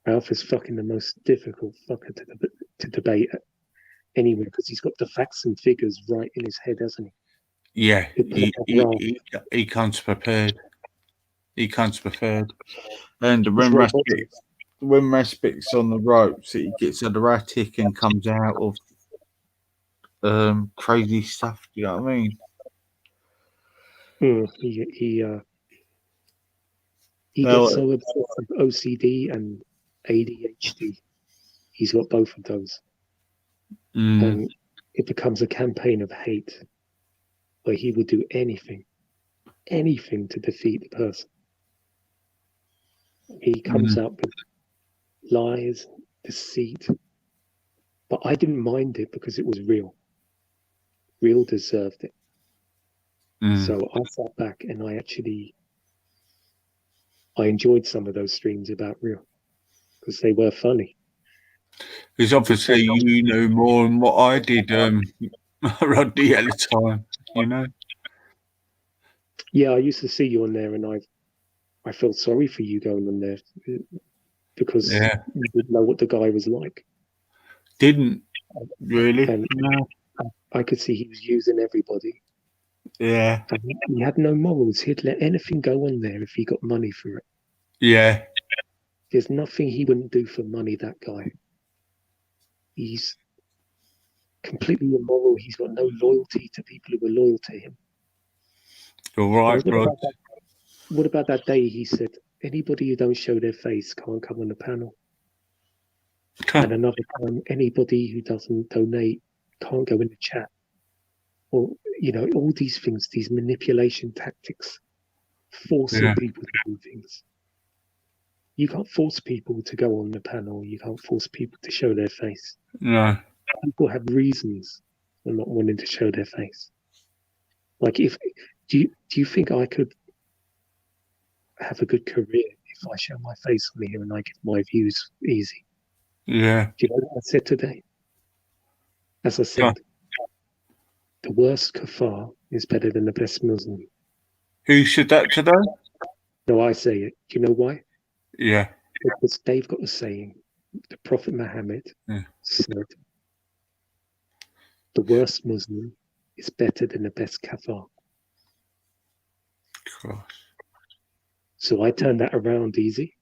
Speaker 3: Ralph is fucking the most difficult fucker to debate anywhere because he's got the facts and figures right in his head, hasn't he?
Speaker 1: Yeah, he comes prepared. He comes prepared. And when Respect's on the ropes, he gets erratic and comes out of crazy stuff. Do you know what I mean?
Speaker 3: He gets so obsessed with OCD and ADHD. He's got both of those. And it becomes a campaign of hate where he would do anything to defeat the person. He comes up with lies, deceit. But I didn't mind it because it was real. Real deserved it. So I sat back and I enjoyed some of those streams about real because they were funny.
Speaker 1: Because obviously you knew more than what I did, Rodney, at the time, you know.
Speaker 3: Yeah, I used to see you on there, and I felt sorry for you going on there because you didn't know what the guy was like.
Speaker 1: Didn't really.
Speaker 3: And
Speaker 1: No.
Speaker 3: I could see he was using everybody.
Speaker 1: Yeah.
Speaker 3: And he had no morals. He'd let anything go on there if he got money for it.
Speaker 1: Yeah.
Speaker 3: There's nothing he wouldn't do for money, that guy. He's completely immoral. He's got no loyalty to people who are loyal to him.
Speaker 1: You're right, Rod.
Speaker 3: What about that day he said, anybody who don't show their face can't come on the panel? And another time, anybody who doesn't donate can't go in the chat. Or, you know, all these things, these manipulation tactics, forcing people to do things. You can't force people to go on the panel. You can't force people to show their face.
Speaker 1: No.
Speaker 3: People have reasons for not wanting to show their face. Like, do you think I could have a good career if I show my face on here and I give my views easy?
Speaker 1: Yeah.
Speaker 3: Do you know what I said today? As I said, the worst kafar is better than the best Muslim.
Speaker 1: Who said that today?
Speaker 3: No, I say it. Do you know why?
Speaker 1: Yeah.
Speaker 3: Because they've got a saying. The Prophet Muhammad said, the worst Muslim is better than the best kafar. So I turned that around easy.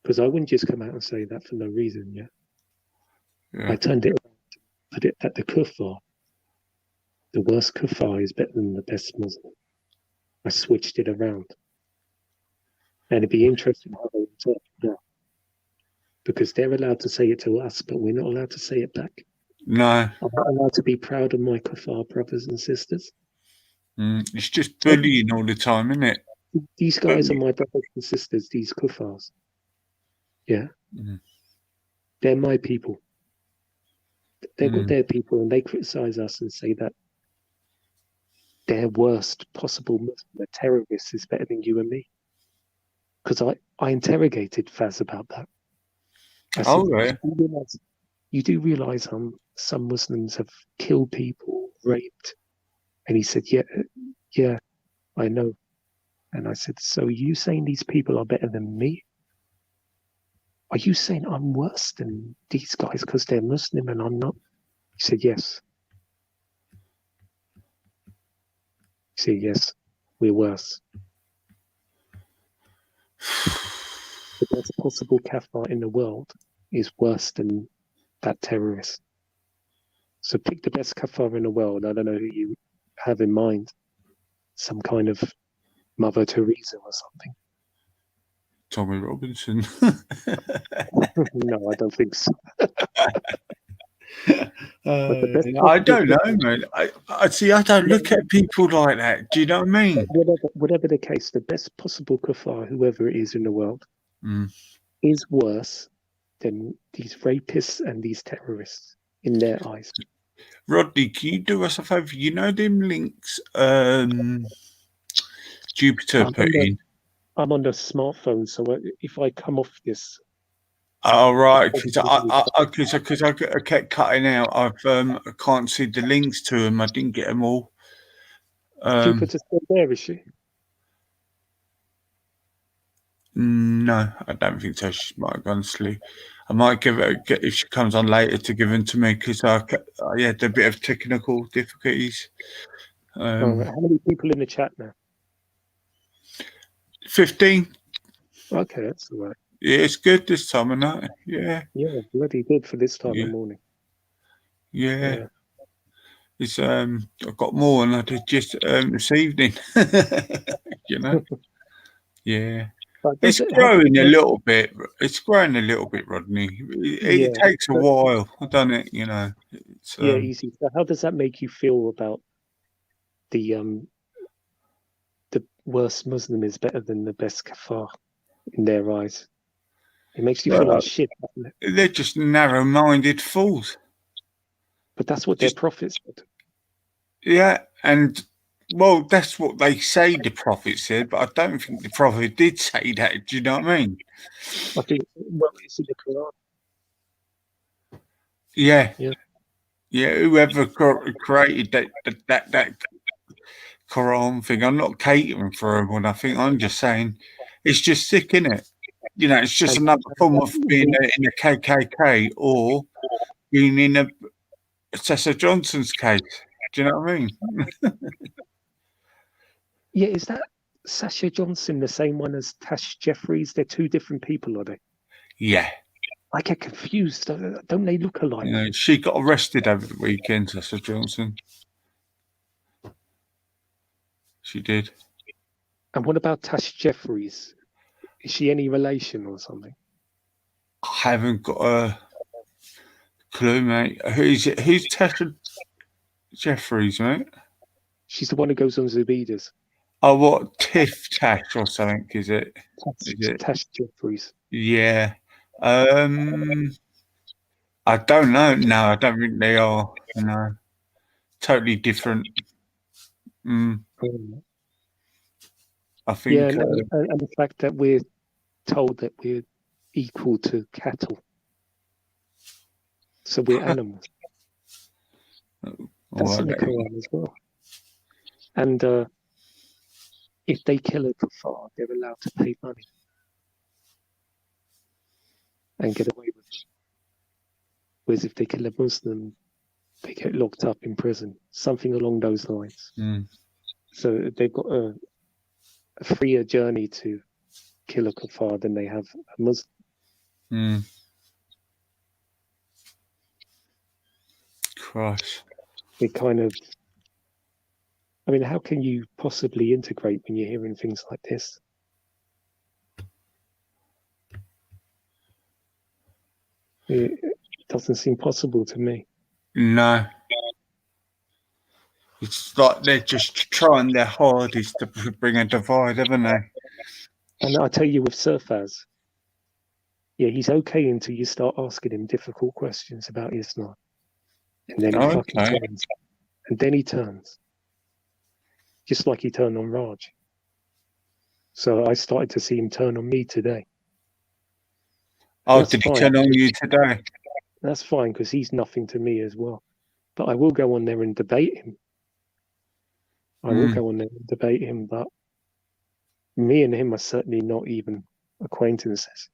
Speaker 3: Because I wouldn't just come out and say that for no reason, I turned it around to put it that the kuffar, the worst kuffar is better than the best Muslim. I switched it around. And it'd be interesting how they interpret that. Because they're allowed to say it to us, but we're not allowed to say it back.
Speaker 1: No.
Speaker 3: I'm not allowed to be proud of my kuffar brothers and sisters.
Speaker 1: It's just bullying all the time, isn't it?
Speaker 3: These guys are my brothers and sisters, these kuffars. Yeah. They're my people. They've got their people, and they criticize us and say that their worst possible Muslim terrorist is better than you and me. Because I interrogated Faz about that. I said, you do realize some Muslims have killed people, raped. And he said, yeah, I know. And I said, so you saying these people are better than me? Are you saying I'm worse than these guys because they're Muslim and I'm not? He said, yes. He said, yes, we're worse. The best possible kafir in the world is worse than that terrorist. So pick the best kafir in the world. I don't know who you have in mind. Some kind of Mother Teresa or something.
Speaker 1: Tommy Robinson.
Speaker 3: No, I don't think so.
Speaker 1: I don't know, man. I see. I don't look at people like that. Do you know what I mean?
Speaker 3: Whatever the case, the best possible kafir, whoever it is in the world, is worse than these rapists and these terrorists in their eyes.
Speaker 1: Rodney, can you do us a favour? You know them links Jupiter put in?
Speaker 3: I'm on the smartphone, so if I come off this...
Speaker 1: Oh, right, because I kept cutting out. I can't see the links to them. I didn't get them all.
Speaker 3: Jupiter's still there, is she?
Speaker 1: No, I don't think so. She might have gone to sleep. I might give it if she comes on later to give them to me because I had a bit of technical difficulties.
Speaker 3: How many people in the chat now?
Speaker 1: 15.
Speaker 3: Okay, that's all right.
Speaker 1: Yeah, it's good this time of night. Yeah.
Speaker 3: Yeah, bloody good for this time of morning.
Speaker 1: Yeah. It's I've got more than I did just this evening. You know. Yeah. It's growing a little bit. It's growing a little bit, Rodney. It takes a while, doesn't it? You know. It's,
Speaker 3: easy. So how does that make you feel about the worst Muslim is better than the best kafir in their eyes? It makes you feel like shit, doesn't it?
Speaker 1: They're just narrow-minded fools.
Speaker 3: But that's what their prophet said.
Speaker 1: Yeah, and well, that's what they say the prophet said, but I don't think the prophet did say that. Do you know what I mean?
Speaker 3: I think, well, it's in the Quran.
Speaker 1: Yeah.
Speaker 3: Yeah.
Speaker 1: Yeah, whoever created that Quran thing, I'm not catering for everyone. I think I'm just saying it's just sick, isn't it? You know, it's just another form of being in a KKK or being in a Sessa Johnson's case. Do you know what I mean?
Speaker 3: Yeah, is that Sasha Johnson the same one as Tash Jeffries? They're two different people, are they?
Speaker 1: Yeah.
Speaker 3: I get confused. Don't they look alike?
Speaker 1: You know, she got arrested over the weekend, Sessa Johnson. She did.
Speaker 3: And what about Tash Jeffries? Is she any relation or something?
Speaker 1: I haven't got a clue, mate. Who's Tasha Jeffries, mate?
Speaker 3: She's the one who goes on Zubidas.
Speaker 1: Oh, what? Tiff Tash or something, is it?
Speaker 3: Tash Jeffries.
Speaker 1: Yeah. I don't know. No, I don't think they are. No. Totally different. I think.
Speaker 3: Yeah, and the fact that we're told that we're equal to cattle. So we're animals. That's in the Quran as well. And if they kill a kuffar, they're allowed to pay money and get away with it. Whereas if they kill a Muslim, they get locked up in prison. Something along those lines. So they've got a freer journey to kill a kuffar than they have a Muslim.
Speaker 1: Christ.
Speaker 3: It kind of, I mean, how can you possibly integrate when you're hearing things like this? It doesn't seem possible to me.
Speaker 1: No. It's like they're just trying their hardest to bring a divide, haven't they?
Speaker 3: And I tell you with Surfaz, yeah, he's okay until you start asking him difficult questions about Islam. And then he fucking turns. And then he turns. Just like he turned on Raj. So I started to see him turn on me today.
Speaker 1: Oh, did he turn on you today?
Speaker 3: That's fine, because he's nothing to me as well. But I will go on there and debate him. I will go on there and debate him, but me and him are certainly not even acquaintances.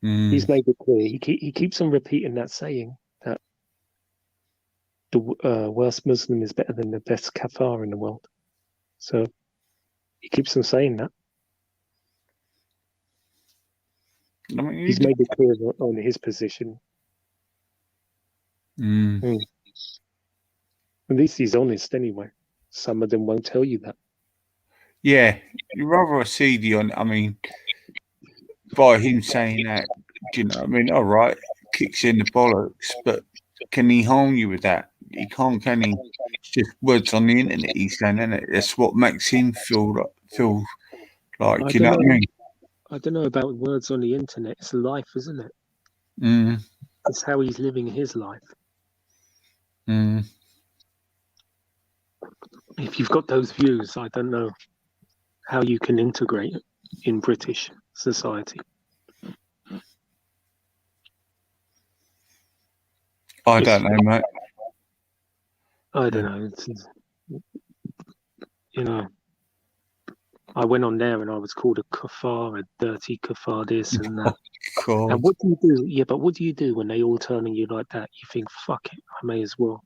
Speaker 3: He's made it clear. He keeps on repeating that saying that the worst Muslim is better than the best kafir in the world. So he keeps on saying that.
Speaker 1: I mean,
Speaker 3: he's made it clear on his position. At least he's honest anyway. Some of them won't tell you that.
Speaker 1: Yeah, you're rather a seedy on. I mean, by him saying that, do you know what I mean? All right, kicks in the bollocks, but can he harm you with that? He can't, can he? It's just words on the internet he's saying, isn't it? That's what makes him feel like, you know what I mean?
Speaker 3: I don't know about words on the internet. It's life, isn't it? It's how he's living his life. If you've got those views, I don't know how you can integrate it in British society.
Speaker 1: I don't know, mate.
Speaker 3: I don't know. It's, you know, I went on there and I was called a kuffar, a dirty kuffar, this and that. And what do you do? Yeah, but what do you do when they all turn on you like that? You think, fuck it, I may as well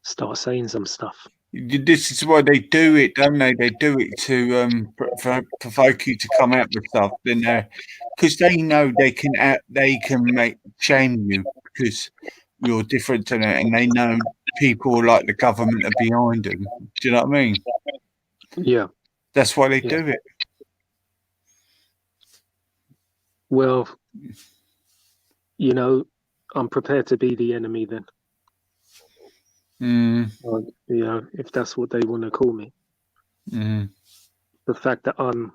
Speaker 3: start saying some stuff.
Speaker 1: This is why they do it, don't they? They do it to provoke you to come out with stuff, then because they know they can shame you because you're different to them, and they know people like the government are behind them. Do you know what I mean?
Speaker 3: Yeah,
Speaker 1: that's why they do it.
Speaker 3: Well, you know, I'm prepared to be the enemy then. You know, if that's what they want to call me. The fact that I'm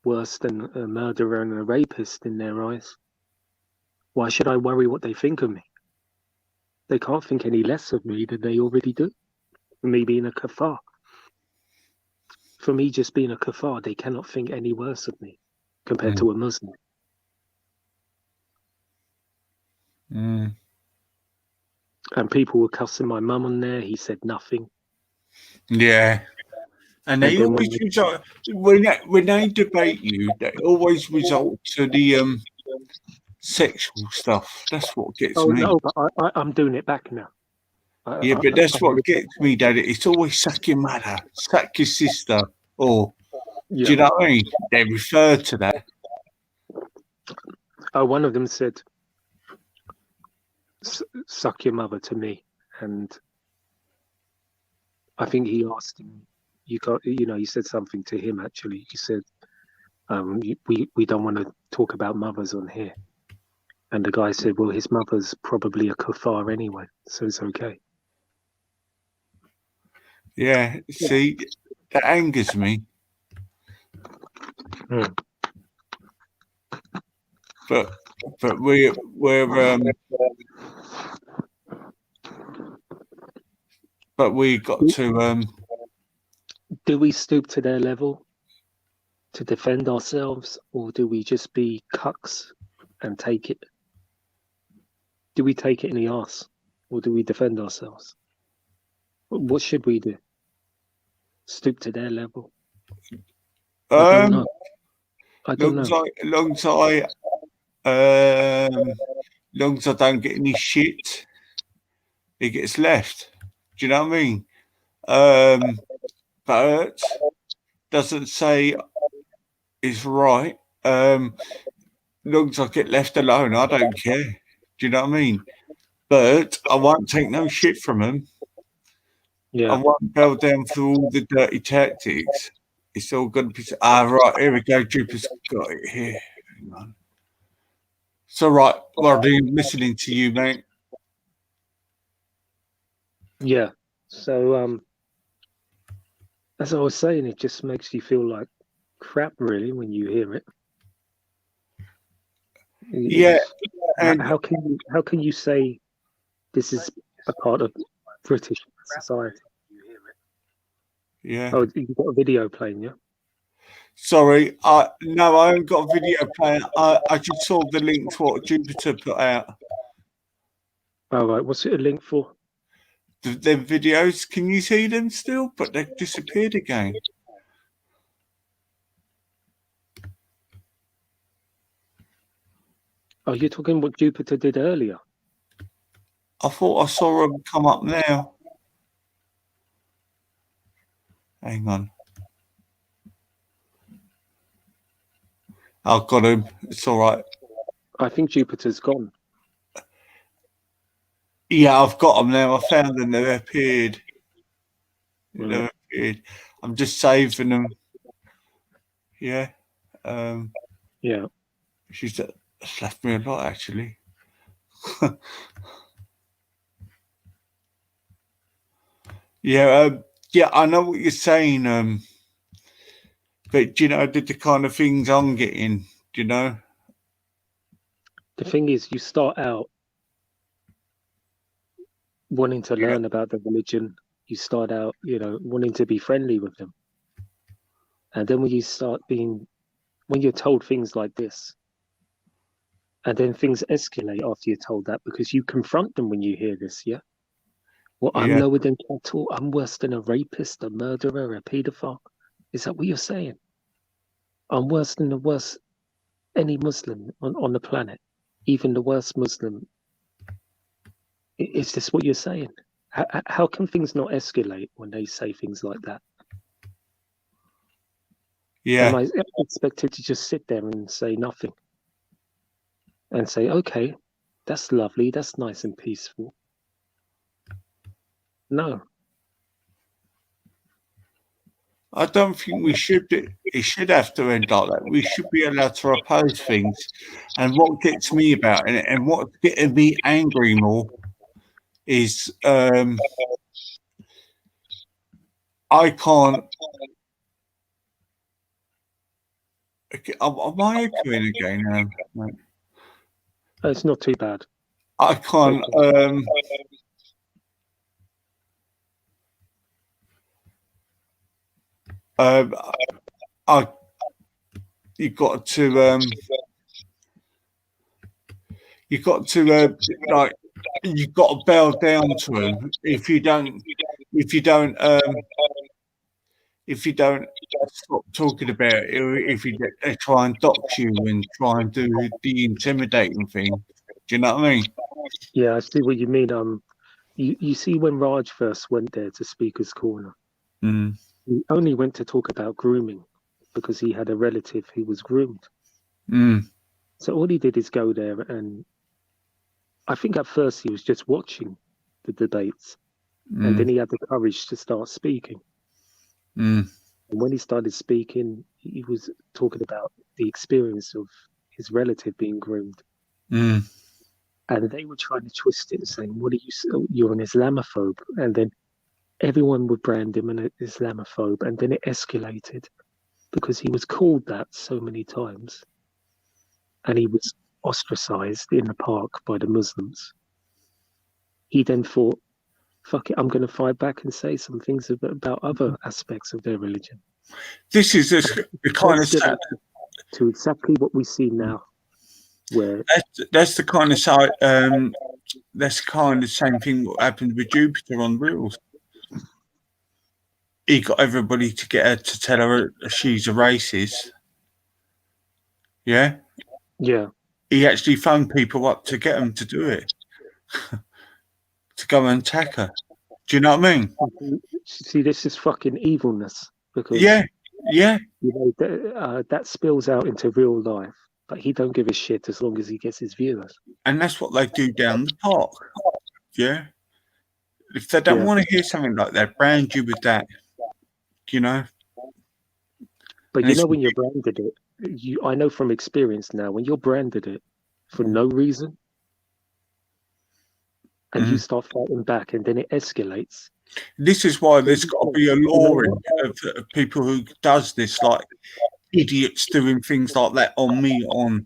Speaker 3: worse than a murderer and a rapist in their eyes. Why should I worry what they think of me? They can't think any less of me than they already do. Me being a kafar. For me just being a kafar, they cannot think any worse of me compared to a Muslim.
Speaker 1: Mm.
Speaker 3: And people were cussing my mum on there. He said nothing.
Speaker 1: Yeah. And they
Speaker 3: then
Speaker 1: always result when they debate you, they always result to the sexual stuff. That's what gets me.
Speaker 3: No, but I'm doing it back now.
Speaker 1: Yeah, but that's what gets me, Dad. It's always suck your mother, suck your sister, or do you know what I mean? They refer to that.
Speaker 3: One of them said, "Suck your mother" to me, and I think he asked him. He said something to him. Actually, he said, "We don't want to talk about mothers on here." And the guy said, "Well, his mother's probably a kafar anyway, so it's okay."
Speaker 1: Yeah, see, that angers me. But we're but we got to
Speaker 3: do we stoop to their level to defend ourselves, or do we just be cucks and take it? Do we take it in the arse, or do we defend ourselves? What should we do? Stoop to their level? I don't know. I don't know.
Speaker 1: Long as I don't get any shit, it gets left. Do you know what I mean? But doesn't say it's right. Long as I get left alone, I don't care. Do you know what I mean? But I won't take no shit from them.
Speaker 3: Yeah.
Speaker 1: I won't bow down for all the dirty tactics. It's all going to be... right, here we go. Jupiter's got it here. Hang on. It's all right. Roddy, I'm listening to you, mate.
Speaker 3: Yeah. So, as I was saying, it just makes you feel like crap, really, when you hear it.
Speaker 1: Yeah. And
Speaker 3: how can you say this is a part of British society?
Speaker 1: Yeah.
Speaker 3: Oh, you've got a video playing, yeah?
Speaker 1: Sorry, no, I haven't got a video playing. I just saw the link to what Jupiter put out.
Speaker 3: All right, what's it a link for?
Speaker 1: The videos, can you see them still? But they've disappeared again.
Speaker 3: Oh, you're talking what Jupiter did earlier?
Speaker 1: I thought I saw them come up now. Hang on. I've got him. It's all right.
Speaker 3: I think Jupiter's gone.
Speaker 1: Yeah, I've got them now. I found them. They've appeared. They've appeared. I'm just saving them. Yeah.
Speaker 3: Yeah.
Speaker 1: She's left me a lot, actually. Yeah. Yeah, I know what you're saying. But, you know, the kind of things I'm getting, you know?
Speaker 3: The thing is, you start out wanting to learn about the religion. You start out, wanting to be friendly with them. And then when you're told things like this, and then things escalate after you're told that, because you confront them when you hear this, yeah? Well, I'm lower than cattle. I'm worse than a rapist, a murderer, a paedophile. Is that what you're saying? I'm worse than the worst any Muslim on the planet, even the worst Muslim. Is this what you're saying? How can things not escalate when they say things like that?
Speaker 1: Yeah.
Speaker 3: Am I expected to just sit there and say nothing? And say, okay, that's lovely, that's nice and peaceful. No.
Speaker 1: I don't think we should. It should have to end like that. We should be allowed to oppose things. And what gets me about it, and what's getting me angry more, is I can't Okay, am I echoing again? Mate?
Speaker 3: It's not too bad.
Speaker 1: I can't. You've got to like you've got to bow down to him. If you don't stop talking about it, if they try and dox you and try and do the intimidating thing. Do you know what I mean?
Speaker 3: Yeah, I see what you mean. You see when Raj first went there to Speaker's Corner, he only went to talk about grooming because he had a relative who was groomed. So all he did is go there, and I think at first he was just watching the debates, and then he had the courage to start speaking. And when he started speaking, he was talking about the experience of his relative being groomed. And they were trying to twist it and saying, "What are you? You're an Islamophobe." And then everyone would brand him an Islamophobe, and then it escalated because he was called that so many times, and he was ostracized in the park by the Muslims. He then thought, "Fuck it, I'm going to fight back and say some things about other aspects of their religion."
Speaker 1: This is the kind of
Speaker 3: to exactly what we see now. Where
Speaker 1: that's the kind of side. That's kind of the same thing what happened with Jupiter on Reels. He got everybody to get her to tell her she's a racist. Yeah.
Speaker 3: Yeah.
Speaker 1: He actually phoned people up to get them to do it, to go and attack her. Do you know what I mean?
Speaker 3: See, this is fucking evilness. Because
Speaker 1: yeah,
Speaker 3: you know that spills out into real life. But he don't give a shit as long as he gets his viewers.
Speaker 1: And that's what they do down the park. Yeah. If they don't want to hear something like that, brand you with that. You know.
Speaker 3: But you know when you're branded it, I know from experience now, when you're branded it for no reason, and you start fighting back, and then it escalates.
Speaker 1: This is why there's got to be a law of people who does this, like idiots doing things like that on me on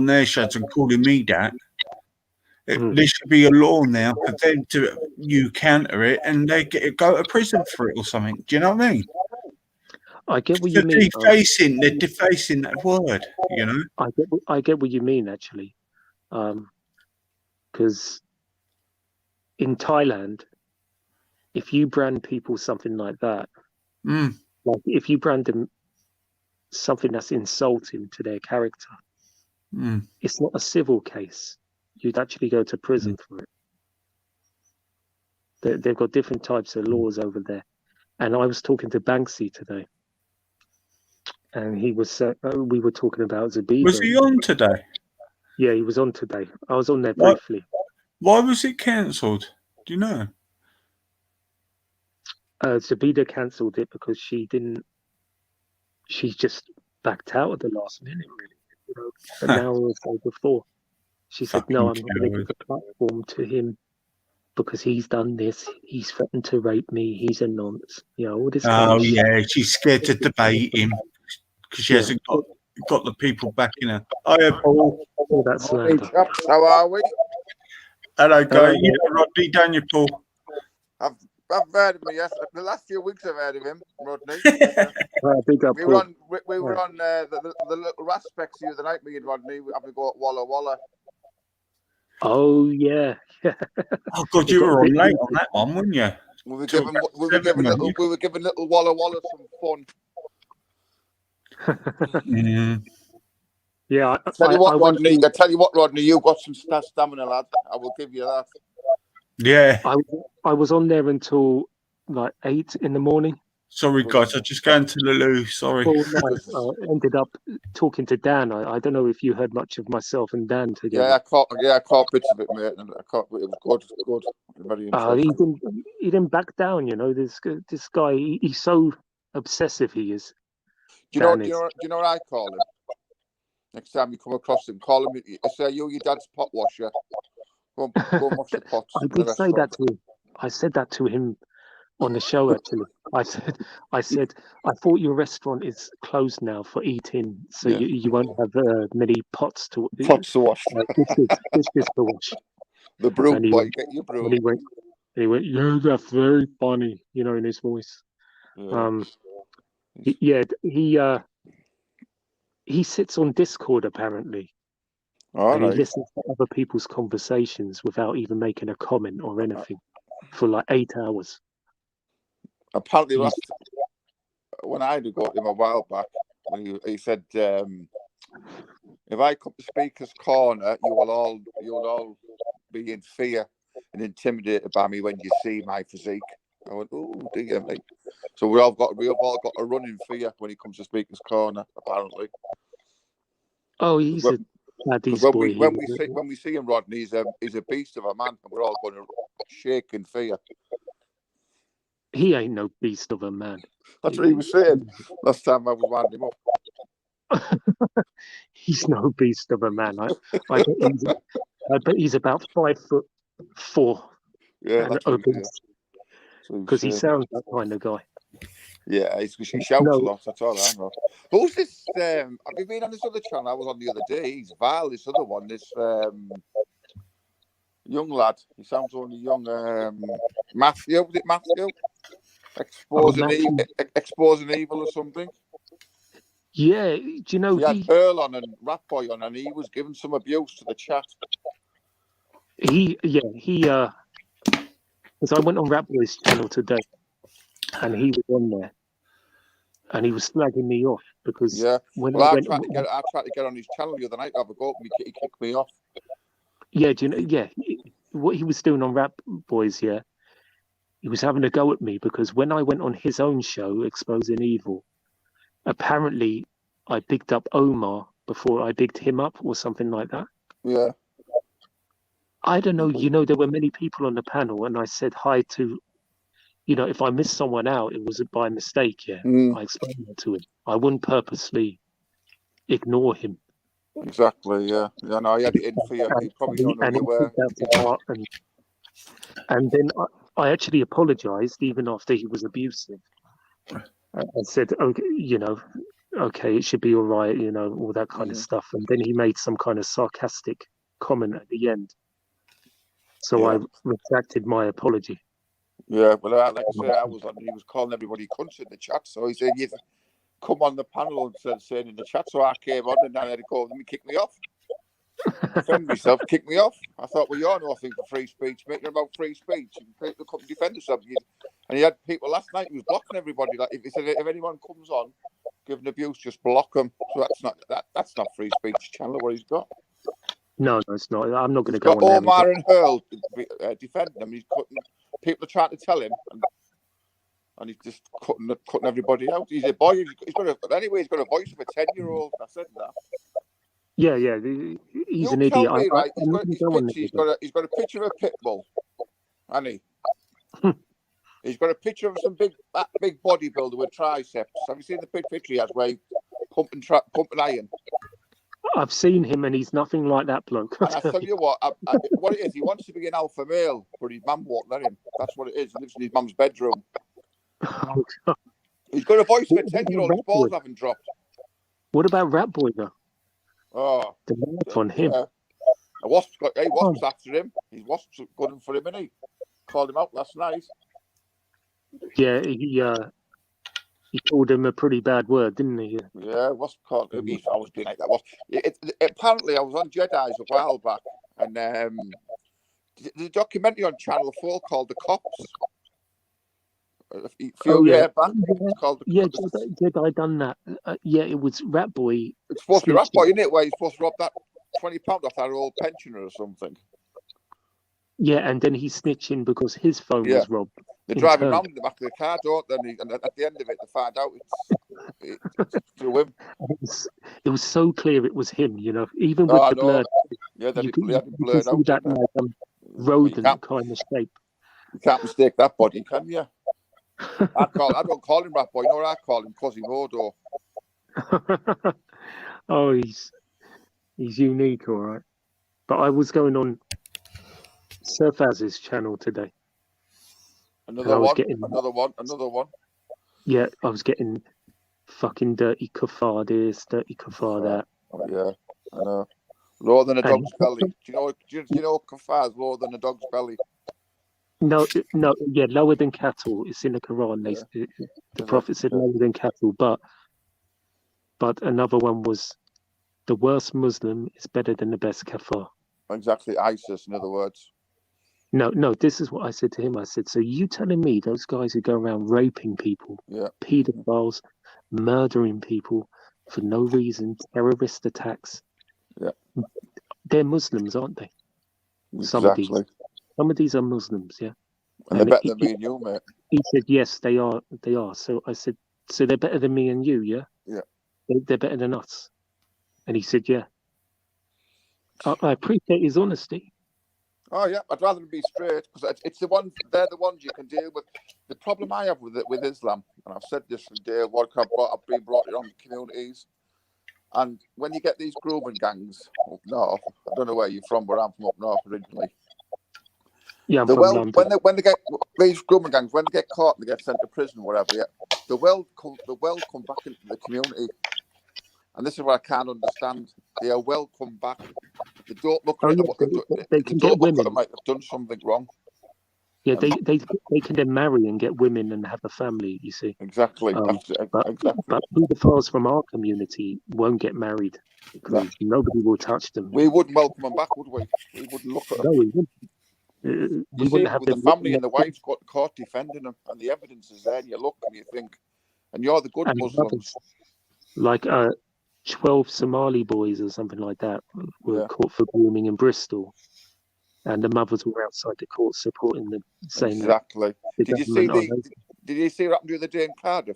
Speaker 1: their shows and calling me that. There should be a law now for them to counter it, and they go to prison for it or something. Do you know what I mean?
Speaker 3: I get what you mean.
Speaker 1: They're defacing that word. You know.
Speaker 3: I get what you mean actually, because in Thailand, if you brand people something like that, like if you brand them something that's insulting to their character, it's not a civil case. You'd actually go to prison for it. They've got different types of laws over there. And I was talking to Banksy today, and he was we were talking about Zabida.
Speaker 1: Was he on today?
Speaker 3: Yeah, he was on today. I was on there briefly.
Speaker 1: Why was it cancelled? Do you know?
Speaker 3: Zabida cancelled it because she just backed out at the last minute, really. You know, an hour or so before. She said, "No, I'm not going to give a platform to him because he's done this. He's threatened to rape me. He's a nonce." You know, all this kind of shit.
Speaker 1: She's scared to debate him because she hasn't got the people backing her. Hiya, Paul.
Speaker 3: All that slander.
Speaker 13: How are we?
Speaker 1: Hello, guys. You know Rodney, don't you, Paul?
Speaker 13: I've heard of him. Yes, the last few weeks I've heard of him, Rodney.
Speaker 3: Big up,
Speaker 13: we were on the little Raspects the other night. Me and Rodney having to go at Walla Walla.
Speaker 3: Oh yeah.
Speaker 1: Oh God, you were on late on that one, weren't you?
Speaker 13: We were giving little Walla Walla some fun.
Speaker 3: Yeah.
Speaker 13: I tell you what, Rodney, you've got some stamina, lad. I will give you that.
Speaker 1: Yeah.
Speaker 3: I was on there until like 8 in the morning.
Speaker 1: Sorry, guys. I just going to the loo. Sorry.
Speaker 3: Ended up talking to Dan. I don't know if you heard much of myself and Dan together.
Speaker 13: Yeah, I caught bits of it, mate. And it was good. Very interesting.
Speaker 3: He didn't back down. You know, this guy. He's so obsessive. He is.
Speaker 13: Do you know what I call him? Next time you come across him, call him. I say, "You, your dad's pot washer. Go and wash the pots."
Speaker 3: I did say that to him. I said that to him on the show. Actually, I said, I thought your restaurant is closed now for eating, so
Speaker 13: Yeah.
Speaker 3: you won't have many pots to
Speaker 13: wash.
Speaker 3: dishes to wash.
Speaker 13: The broom
Speaker 3: And he
Speaker 13: boy,
Speaker 3: went,
Speaker 13: get your broom.
Speaker 3: and he went, yeah, that's very funny, you know, in his voice.
Speaker 13: Yeah.
Speaker 3: He sits on Discord apparently,
Speaker 13: All
Speaker 3: and he
Speaker 13: right.
Speaker 3: listens to other people's conversations without even making a comment or anything for like 8 hours.
Speaker 13: Apparently, when I had to go to him a while back, when he said, if I come to Speaker's Corner, you'll all be in fear and intimidated by me when you see my physique. I went, oh dear me. So we've all got a run in fear when he comes to Speaker's Corner, apparently.
Speaker 3: Oh, he's a daddy's boy.
Speaker 13: When we see him, Rodney, he's a beast of a man, and we're all going to shake in fear.
Speaker 3: He ain't no beast of a man.
Speaker 13: That's what he was saying last time I was winding him up.
Speaker 3: He's no beast of a man. I bet he's about 5'4".
Speaker 13: Yeah,
Speaker 3: and obese. Because he sounds that kind of guy.
Speaker 13: Yeah, he shouts a lot. That's all I know. Who's this? Have you been on this other channel I was on the other day? He's Val, this other one, this young lad. He sounds only young. Matthew, was it Matthew? Exposing evil or something.
Speaker 3: Yeah, do you know
Speaker 13: he had Earl on and Rat Boy on, and he was giving some abuse to the chat.
Speaker 3: Because I went on Rat Boy's channel today, and he was on there, and he was slagging me off because
Speaker 13: I tried to get on his channel the other night to have a go, and he kicked me off. Yeah,
Speaker 3: do you know? Yeah, what he was doing on Rat Boys, he was having a go at me because when I went on his own show, Exposing Evil, apparently I bigged up Omar before I bigged him up or something like that.
Speaker 13: Yeah.
Speaker 3: I don't know. You know, there were many people on the panel, and I said hi to, if I missed someone out, it was by mistake. Yeah, I explained that to him. I wouldn't purposely ignore him.
Speaker 13: Exactly. Yeah. Yeah. No, he had it in for you. He probably don't know you were.
Speaker 3: And then I actually apologized even after he was abusive. I said, okay, it should be all right, all that kind of stuff. And then he made some kind of sarcastic comment at the end. So I retracted my apology.
Speaker 13: Yeah, well, like I say, he was calling everybody cunts in the chat. So he said, "You come on the panel and saying in the chat." So I came on, and I had to call them and kick me off. Defend myself, kick me off. I thought, well, you're nothing for free speech, mate. You're about free speech, and people couldn't defend themselves. And he had people last night who was blocking everybody. Like if he said, if anyone comes on giving abuse, just block them. So that's not free speech channel. What he's got.
Speaker 3: No, it's not. I'm not going to go on
Speaker 13: Omar and Earl defending him. He's cutting. People are trying to tell him, and he's just cutting everybody out. He's a boy. He's got a voice of a 10-year-old. I said that.
Speaker 3: Yeah. He's an idiot.
Speaker 13: Me, right? He's got a picture of a pit bull, hasn't he? He's got a picture of some big bodybuilder with triceps. Have you seen the picture he has where he's pumping iron?
Speaker 3: I've seen him, and he's nothing like that bloke.
Speaker 13: And I tell you what it is. He wants to be an alpha male, but his mum won't let him. That's what it is. He lives in his mum's bedroom.
Speaker 3: Oh, God.
Speaker 13: He's got a voice of a 10-year-old. His balls haven't dropped.
Speaker 3: What about Rat Boy, though?
Speaker 13: Oh,
Speaker 3: the mouth on him.
Speaker 13: Yeah. Wasp's after him. He's Wasp's gunning for him, and he called him out last night.
Speaker 3: Yeah, he called him a pretty bad word, didn't he?
Speaker 13: Yeah, Wasp called him. He's always been like that. Apparently, I was on Jedi's a while back, and there's a documentary on Channel 4 called The Cops. A few years back. It's called The Cops.
Speaker 3: Jedi done that. It was Rat Boy.
Speaker 13: It's supposed to be Rat Boy, isn't it? Where he's supposed to rob that £20 off that old pensioner or something.
Speaker 3: Yeah, and then he's snitching because his phone was robbed.
Speaker 13: They drive him around in the back of the car, don't they? And at the end of it, they find out it's through him.
Speaker 3: It was so clear it was him, even with the blur.
Speaker 13: Yeah, they had it
Speaker 3: you
Speaker 13: blurred out.
Speaker 3: that rodent kind of shape.
Speaker 13: You can't mistake that body, can you? I don't call him Rat Boy. You know what I call him? Quasimodo.
Speaker 3: Oh, he's unique, all right. But I was going on Surfaz's channel today.
Speaker 13: Another one.
Speaker 3: Yeah, I was getting fucking dirty kafar this, dirty kafar that.
Speaker 13: Oh, yeah, I know. Lower than a dog's belly. Do you know kafar's lower than a dog's belly?
Speaker 3: No, yeah, lower than cattle. It's in the Quran. The Prophet said lower than cattle, but another one was the worst Muslim is better than the best kafir.
Speaker 13: Exactly, ISIS, in other words.
Speaker 3: No, this is what I said to him. I said, so you telling me those guys who go around raping people, pedophiles, murdering people for no reason, terrorist attacks, they're Muslims, aren't they?
Speaker 13: Exactly.
Speaker 3: Some of these are Muslims, yeah.
Speaker 13: And they're better than me and you, mate.
Speaker 3: He said, yes, they are. They are. So I said, so they're better than me and you, yeah?
Speaker 13: Yeah.
Speaker 3: They're better than us. And he said, yeah. I appreciate his honesty.
Speaker 13: Oh yeah, I'd rather be straight because it's the ones. They're the ones you can deal with. The problem I have with Islam, and I've said this from day one, I've been brought around the communities, and when you get these grooming gangs up north, I don't know where you're from, but I'm from up north originally.
Speaker 3: Yeah, I'm from London.
Speaker 13: When they get these grooming gangs, when they get caught and they get sent to prison, or whatever, yeah, the well come back into the community, and this is what I can't understand. They are welcome back. They don't look at them.
Speaker 3: They can get women.
Speaker 13: Like they've done something wrong.
Speaker 3: Yeah, they can then marry and get women and have a family. You see.
Speaker 13: Exactly.
Speaker 3: But pedophiles from our community won't get married because nobody will touch them.
Speaker 13: We wouldn't welcome them back, would we? We wouldn't look at them.
Speaker 3: No, we wouldn't. We wouldn't have
Speaker 13: the family and the wife's got caught defending them, and the evidence is there. And you look and you think, and you're the good Muslims.
Speaker 3: Like 12 Somali boys or something like that were caught for grooming in Bristol, and the mothers were outside the court supporting them, saying
Speaker 13: exactly. Did you see what happened the other day in Cardiff?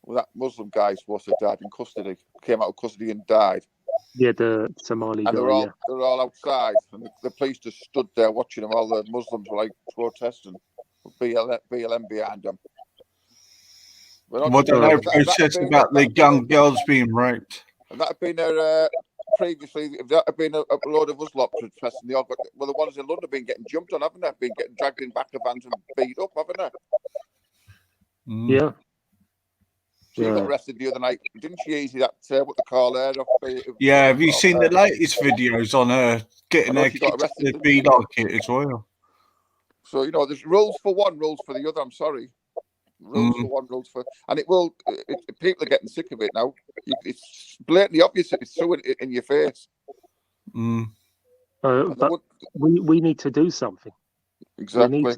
Speaker 13: Well, that Muslim guy supposed to have died in custody, came out of custody and died.
Speaker 3: Yeah, the Somali guy.
Speaker 13: They're all outside, and the police just stood there watching them. All the Muslims were like protesting, with BLM behind them.
Speaker 1: What did they protest about the young girls being raped?
Speaker 13: And that had been previously. If that had been a load of us lot protesting, they all got. Well, the ones in London have been getting jumped on, haven't they? Been getting dragged in back of vans and beat up, haven't they?
Speaker 3: Yeah.
Speaker 13: She got arrested the other night, didn't she? Easy that what they call her.
Speaker 1: Yeah, have you seen the latest videos on her getting her kicked to be like it as well?
Speaker 13: So there's rules for one, rules for the other. I'm sorry. Rules for one, rules for, and it will. People are getting sick of it now. It's blatantly obvious. It's so in your face.
Speaker 3: But we need to do something.
Speaker 13: Exactly.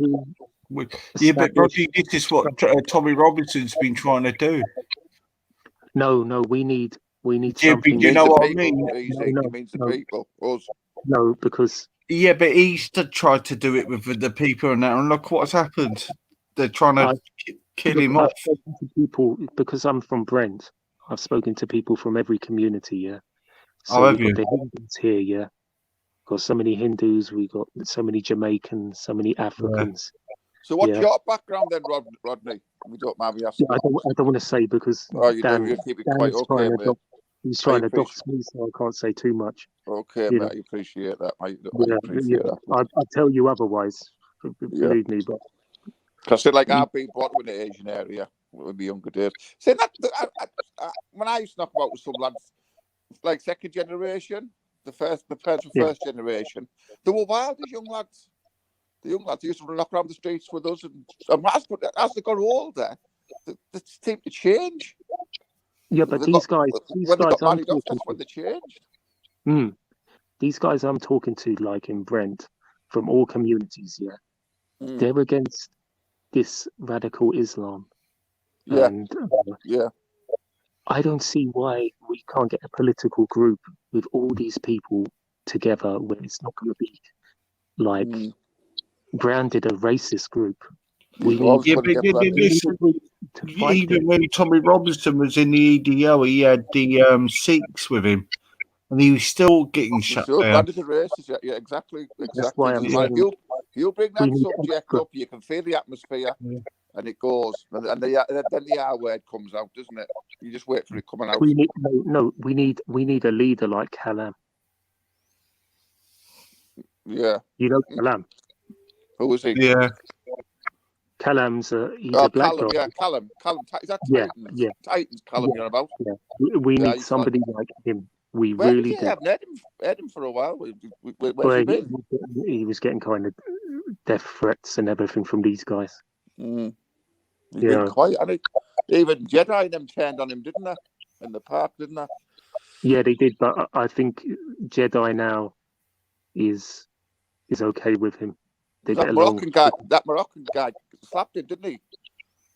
Speaker 1: But Roger, this is what Tommy Robinson's been trying to do.
Speaker 3: No, we need something.
Speaker 1: But you know what I mean?
Speaker 13: He means the people. Us.
Speaker 3: No, because
Speaker 1: but he's tried to do it with the people and that, and look what's happened. They're trying to kill him off.
Speaker 3: People, because I'm from Brent, I've spoken to people from every community. Yeah.
Speaker 1: So
Speaker 3: we've got the Hindus here. Yeah. Got so many Hindus. We got so many Jamaicans. So many Africans.
Speaker 13: Yeah. So what's your background then, Rodney? We don't mind me asking.
Speaker 3: I don't want to say because
Speaker 13: you keep it quite okay, mate.
Speaker 3: He's trying to dox me, so I can't say too much.
Speaker 13: Okay, mate. I appreciate that, mate. That.
Speaker 3: I'll tell you otherwise. Believe me, but.
Speaker 13: Because I've been brought up in the Asian area with my younger days. Saying that, when I used to knock about with some lads, like second generation, the parents were first generation, they were wild as young lads. The young lads used to knock around the streets with us, and as they got older, they seem to change.
Speaker 3: Yeah, but these guys
Speaker 13: got married off, that's when they changed.
Speaker 3: These guys I'm talking to, like in Brent, from all communities, they're against this radical Islam. And I don't see why we can't get a political group with all these people together where it's not going to be like branded a racist group.
Speaker 1: Even when Tommy Robinson was in the EDO, he had the Sikhs with him, and he was still getting shut down.
Speaker 13: Branded the racist, yeah, exactly.
Speaker 3: That's why I'm saying,
Speaker 13: you bring that subject up, you can feel the atmosphere, and it goes, and then the R word comes out, doesn't it? You just wait for it coming out.
Speaker 3: We need a leader like Kalam.
Speaker 13: Yeah.
Speaker 3: You know Kalam?
Speaker 13: Who was he?
Speaker 1: Yeah.
Speaker 3: Callum's he's a black
Speaker 13: Callum,
Speaker 3: guy.
Speaker 13: yeah, Callum. Is that
Speaker 3: Yeah,
Speaker 13: Titans?
Speaker 3: yeah.
Speaker 13: Titans, Callum,
Speaker 3: Yeah.
Speaker 13: you're about.
Speaker 3: Yeah. We
Speaker 13: Yeah,
Speaker 3: need
Speaker 13: he's
Speaker 3: somebody like him. We
Speaker 13: Where
Speaker 3: really
Speaker 13: did
Speaker 3: do.
Speaker 13: you haven't heard him for a while? Where's
Speaker 3: Well,
Speaker 13: he been?
Speaker 3: he was getting kind of death threats and everything from these guys.
Speaker 13: He's
Speaker 3: Yeah.
Speaker 13: been quiet, hasn't he? Even Jedi and them turned on him, didn't they? In the park, didn't they?
Speaker 3: Yeah, they did, but I think Jedi now is okay with him. They get
Speaker 13: That
Speaker 3: along.
Speaker 13: Moroccan guy slapped him, didn't he?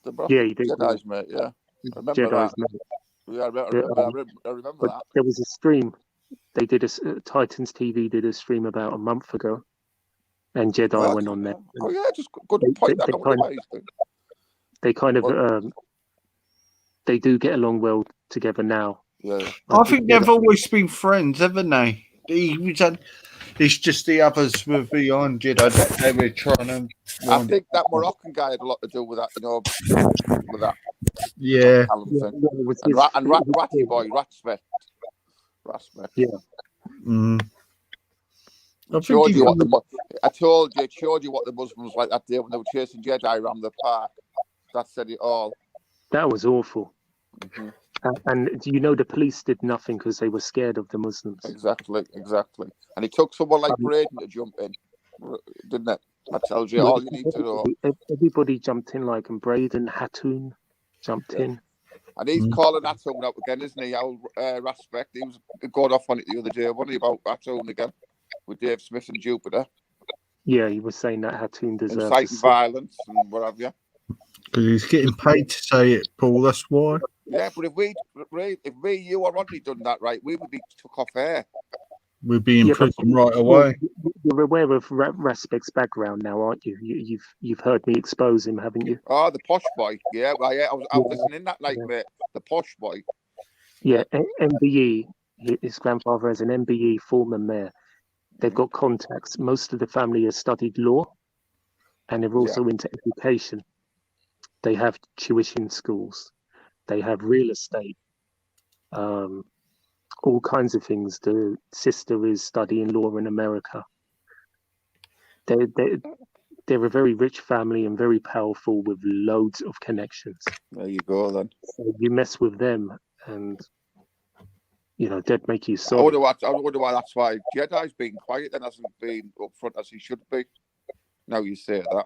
Speaker 13: The
Speaker 3: Yeah, he did.
Speaker 13: Jedi's mate, yeah. I remember
Speaker 3: Jedi's
Speaker 13: that.
Speaker 3: mate.
Speaker 13: Yeah, I remember
Speaker 3: But
Speaker 13: that.
Speaker 3: there was a stream. They did Titans TV did a stream about a month ago, and Jedi went on there.
Speaker 13: Oh yeah, just good point.
Speaker 3: They kind of they do get along well together now.
Speaker 13: Yeah,
Speaker 1: I think they've always been friends, haven't they? It's just the others were behind Jedi that they were trying to.
Speaker 13: I think that Moroccan guy had a lot to do with that, with that.
Speaker 1: Yeah.
Speaker 13: And Ratty boy, Ratsmith.
Speaker 3: Yeah.
Speaker 13: I told you what it showed you what the Muslims like that day when they were chasing Jedi around the park. That said it all.
Speaker 3: That was awful.
Speaker 13: Mm-hmm.
Speaker 3: And the police did nothing because they were scared of the Muslims.
Speaker 13: Exactly. And it took someone like Braden to jump in, didn't it? That tells you all you need to know.
Speaker 3: Everybody jumped in, like, and Braden Hattoon jumped in.
Speaker 13: And he's calling Hattoon up again, isn't he? Old Respect. He was going off on it the other day, wasn't he, about Hattoon again with Dave Smith and Jupiter?
Speaker 3: Yeah, he was saying that Hattoon deserves
Speaker 13: inciting violence and what have you.
Speaker 1: Because he's getting paid to say it, Paul. That's why.
Speaker 13: Yeah, but if you or Rodney done that right, we would be took off air.
Speaker 1: We'd be in prison right away.
Speaker 3: You're aware of Respect's background now, aren't you? You've heard me expose him, haven't you?
Speaker 13: Oh, the posh boy. Yeah, well, yeah, I was listening that night, mate. The posh boy.
Speaker 3: Yeah, MBE. His grandfather is an MBE former mayor. They've got contacts. Most of the family has studied law, and they're also into education. They have tuition schools. They have real estate. All kinds of things. The sister is studying law in America. They're a very rich family and very powerful with loads of connections.
Speaker 13: There you go, then.
Speaker 3: So you mess with them, and they'd make you sorry.
Speaker 13: I wonder why that's why Jedi's been quiet and hasn't been upfront as he should be. Now you say that.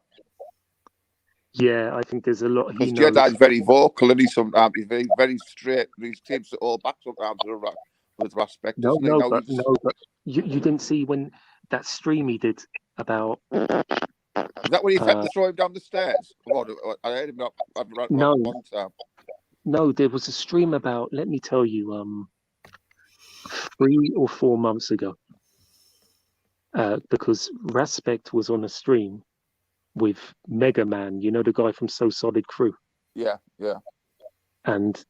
Speaker 3: Yeah, I think there's a lot.
Speaker 13: Because Jedi's very vocal, and he's sometimes he's very, very straight. He takes it all back sometimes with respect.
Speaker 3: No, but you didn't see when that stream he did about.
Speaker 13: Is that when he had to throw him down the stairs? I heard him not. One time.
Speaker 3: No, there was a stream about. Let me tell you, 3 or 4 months ago, because Respect was on a stream with Mega Man, the guy from So Solid Crew.
Speaker 13: Yeah.
Speaker 3: And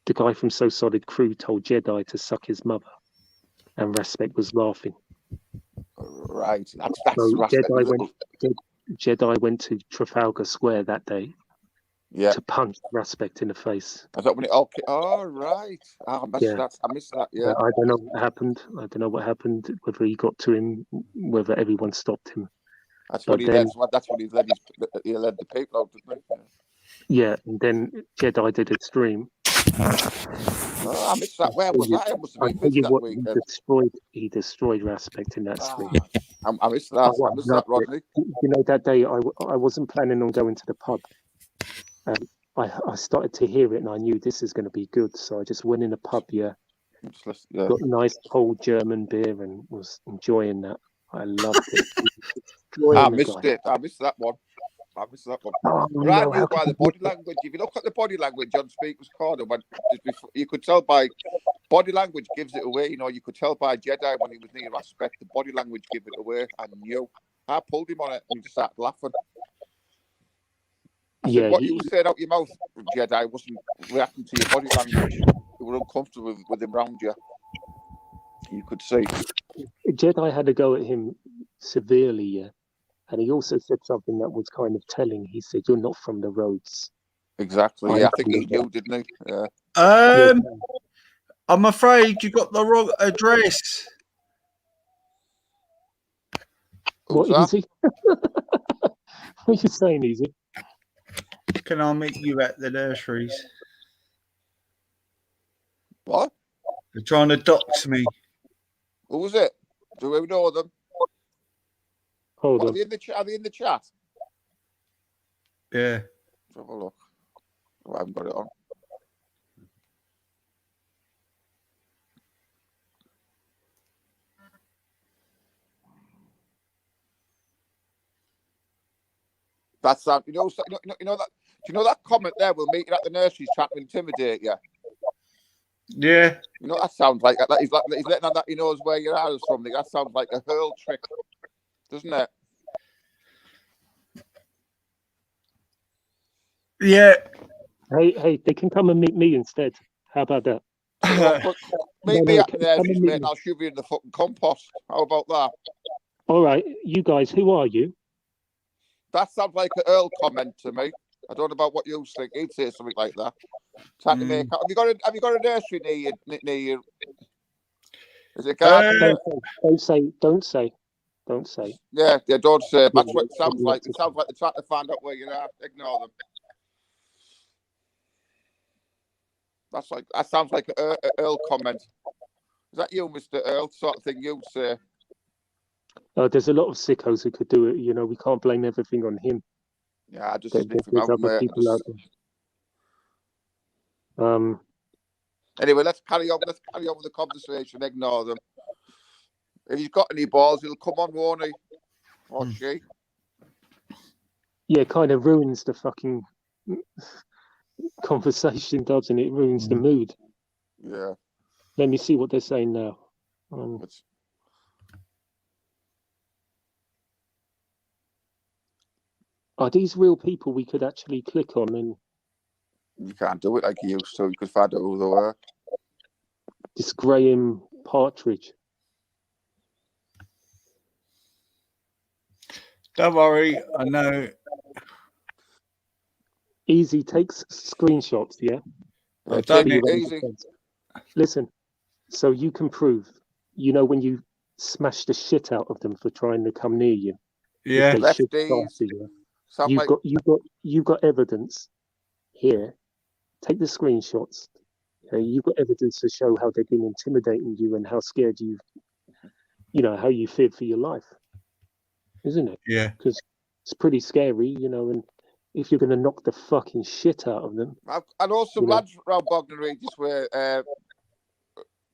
Speaker 3: the guy from So Solid Crew told Jedi to suck his mother, and Respect was laughing.
Speaker 13: Right, that's
Speaker 3: so
Speaker 13: Respect.
Speaker 3: Jedi went to Trafalgar Square that day.
Speaker 13: Yeah.
Speaker 3: To punch Respect in the face.
Speaker 13: I thought when it all. Oh right. I missed that. Yeah.
Speaker 3: I don't know what happened. Whether he got to him, whether everyone stopped him.
Speaker 13: That's what he led the people out, didn't he?
Speaker 3: Yeah, and then Jedi did a stream.
Speaker 13: Oh, I missed that. Where was that? It must have been that week.
Speaker 3: He destroyed Respect in that stream.
Speaker 13: I missed that. I missed that, Rodney.
Speaker 3: That day I wasn't planning on going to the pub. I started to hear it and I knew this is going to be good. So I just went in a pub, got a nice cold German beer and was enjoying that. I loved it.
Speaker 13: I missed it. I missed that one.
Speaker 3: Oh,
Speaker 13: right, by the body language. If you look at the body language on Speaker's Corner, you could tell by body language gives it away. You could tell by Jedi when he was near Respect, the body language gave it away. I knew. I pulled him on it and he just started laughing. What you were saying out your mouth, Jedi, wasn't reacting to your body language. You were uncomfortable with him around you. You could see.
Speaker 3: Jedi had to go at him severely, yeah. And he also said something that was kind of telling. He said, "You're not from the roads."
Speaker 13: Exactly. Yeah, I think he knew, didn't he? Yeah.
Speaker 1: I'm afraid you got the wrong address.
Speaker 3: What, Easy? What are you saying, Easy?
Speaker 1: can I meet you at the nurseries?
Speaker 13: What?
Speaker 1: They're trying to dox me.
Speaker 13: Who was it? Do we know them?
Speaker 3: Hold
Speaker 13: What,
Speaker 3: on.
Speaker 13: are they in the chat?
Speaker 1: Yeah.
Speaker 13: Let's have a look. Oh, I haven't got it on. That's that. You know that. Do you know that comment there? We'll meet you at the nurseries trying to intimidate you.
Speaker 1: Yeah.
Speaker 13: You know that sounds like that. He's letting on that he knows where your house from. That sounds like a hurl trick, doesn't it?
Speaker 1: Yeah.
Speaker 3: Hey, they can come and meet me instead. How about that?
Speaker 13: Meet me at the
Speaker 3: come and
Speaker 13: nurseries,
Speaker 3: meet
Speaker 13: mate,
Speaker 3: me.
Speaker 13: and I'll shove you in the fucking compost. How about that?
Speaker 3: All right, you guys, who are you?
Speaker 13: That sounds like an Earl comment to me. I don't know about what you think. He'd say something like that. Trying to make. Have you got a nursery near you? Is it a garden?
Speaker 3: Don't say.
Speaker 13: Yeah, don't say. That's
Speaker 3: Yeah,
Speaker 13: what it sounds like. It sounds like they're trying to find out where you are. Ignore them. That sounds like an Earl comment. Is that you, Mr. Earl? Sort of thing you'd say.
Speaker 3: There's a lot of sickos who could do it. You know, we can't blame everything on him.
Speaker 13: Yeah, I just sniff him
Speaker 3: There's
Speaker 13: out,
Speaker 3: other
Speaker 13: mate.
Speaker 3: people out there.
Speaker 13: Anyway, let's carry on with the conversation. Ignore them. If he's got any balls, he'll come on, won't he? Or she?
Speaker 3: Yeah, it kind of ruins the fucking conversation, doesn't it? It ruins the mood.
Speaker 13: Yeah.
Speaker 3: Let me see what they're saying now. Are these real people we could actually click on? And
Speaker 13: you can't do it like you used to. You could find out who they were.
Speaker 3: This Graham Partridge.
Speaker 1: Don't worry, I know.
Speaker 3: Easy takes screenshots, yeah?
Speaker 1: I've done it.
Speaker 13: Easy.
Speaker 3: Listen, so you can prove, you know, when you smash the shit out of them for trying to come near you.
Speaker 1: Yeah.
Speaker 3: You've got evidence here. Take the screenshots. You've got evidence to show how they've been intimidating you and how scared you know, how you feared for your life. Isn't it?
Speaker 1: Yeah.
Speaker 3: Because it's pretty scary, you know, and if you're going to knock the fucking shit out of them.
Speaker 13: I know some lads around Bognor Regis where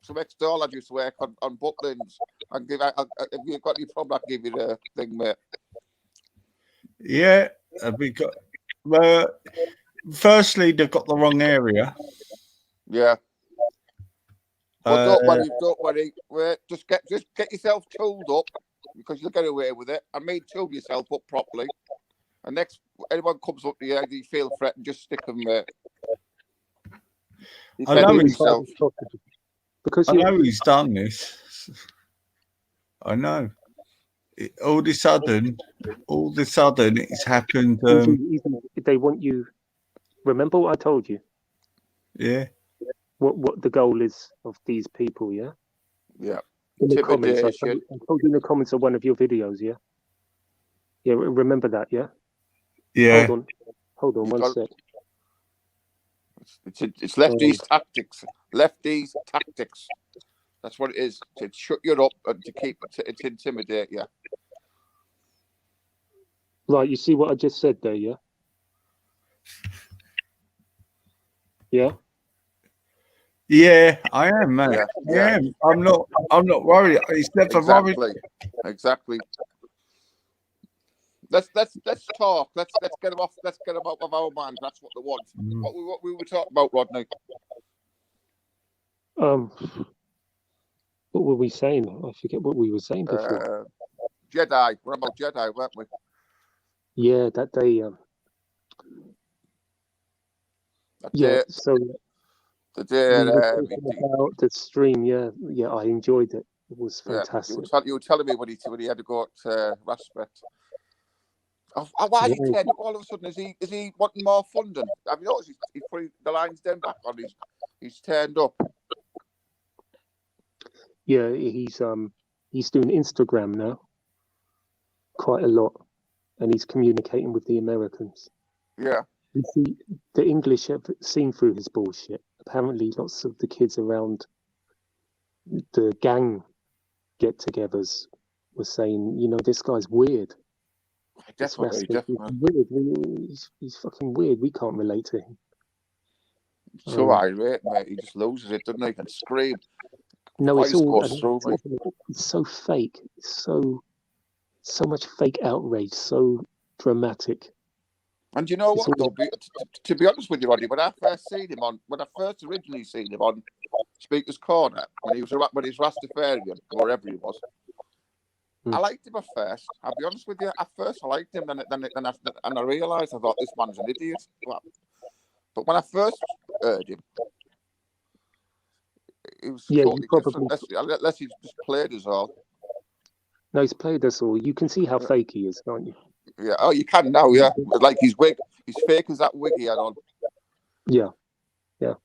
Speaker 13: some ex-door lads used to work on Butlins. If you've got any problem, I can give you the thing, mate.
Speaker 1: Yeah. Well, firstly, they've got the wrong area.
Speaker 13: Yeah. But don't worry. Just get yourself tooled up because you'll get away with it. I mean, tool yourself up properly. And next, anyone comes up to you, you feel threatened, just stick them there.
Speaker 1: I know he's done this. I know. All of a sudden, it's happened.
Speaker 3: They want you. Remember what I told you?
Speaker 1: Yeah.
Speaker 3: What the goal is of these people? Yeah.
Speaker 13: Yeah.
Speaker 3: In the comments, I told you in the comments of one of your videos. Yeah. Yeah. Remember that. Yeah.
Speaker 1: Yeah.
Speaker 3: Hold on. One sec.
Speaker 13: It's lefties tactics. Lefties tactics. That's what it is. To shut you up and to intimidate you.
Speaker 3: Right. You see what I just said there? Yeah. Yeah.
Speaker 1: Yeah, I am, mate. Yeah. I am. I'm not worried. It's never worried.
Speaker 13: Exactly. Let's talk. Let's get them off. Let's get them out of our minds. That's what they want. What we were talking about, Rodney.
Speaker 3: What were we saying? I forget what we were saying before.
Speaker 13: Jedi. We're about Jedi, weren't we?
Speaker 3: Yeah, that day. So
Speaker 13: the day
Speaker 3: about the stream. Yeah, I enjoyed it. It was fantastic.
Speaker 13: You were telling me when he had to go to Raspet. Why is he turned up all of a sudden? Is he wanting more funding? Have you noticed he's putting the lines down back on? He's turned up.
Speaker 3: Yeah, he's doing Instagram now quite a lot, and he's communicating with the Americans.
Speaker 13: Yeah.
Speaker 3: You see, the English have seen through his bullshit. Apparently, lots of the kids around the gang get-togethers were saying, you know, this guy's weird.
Speaker 13: Definitely,
Speaker 3: He's weird. He's fucking weird. We can't relate to him.
Speaker 13: So irate, mate. He just loses it, doesn't he? And scream.
Speaker 3: No, it's all.
Speaker 13: Goes through me.
Speaker 3: It's so fake. It's so much fake outrage. So dramatic.
Speaker 13: And you know what, though? To be honest with you, Roddy, when I first originally seen him on Speaker's Corner, when he was Rastafarian, or wherever he was, I liked him at first. I'll be honest with you. At first, I liked him, and I realised, I thought, this man's an idiot. But when I first heard him, he was totally different. Unless he just played us all.
Speaker 3: No, he's played us all. You can see how fake he is, can't you?
Speaker 13: Yeah. Oh, you can now. Yeah. Like his wig. He's fake as that wig he had on.
Speaker 3: Yeah. Yeah.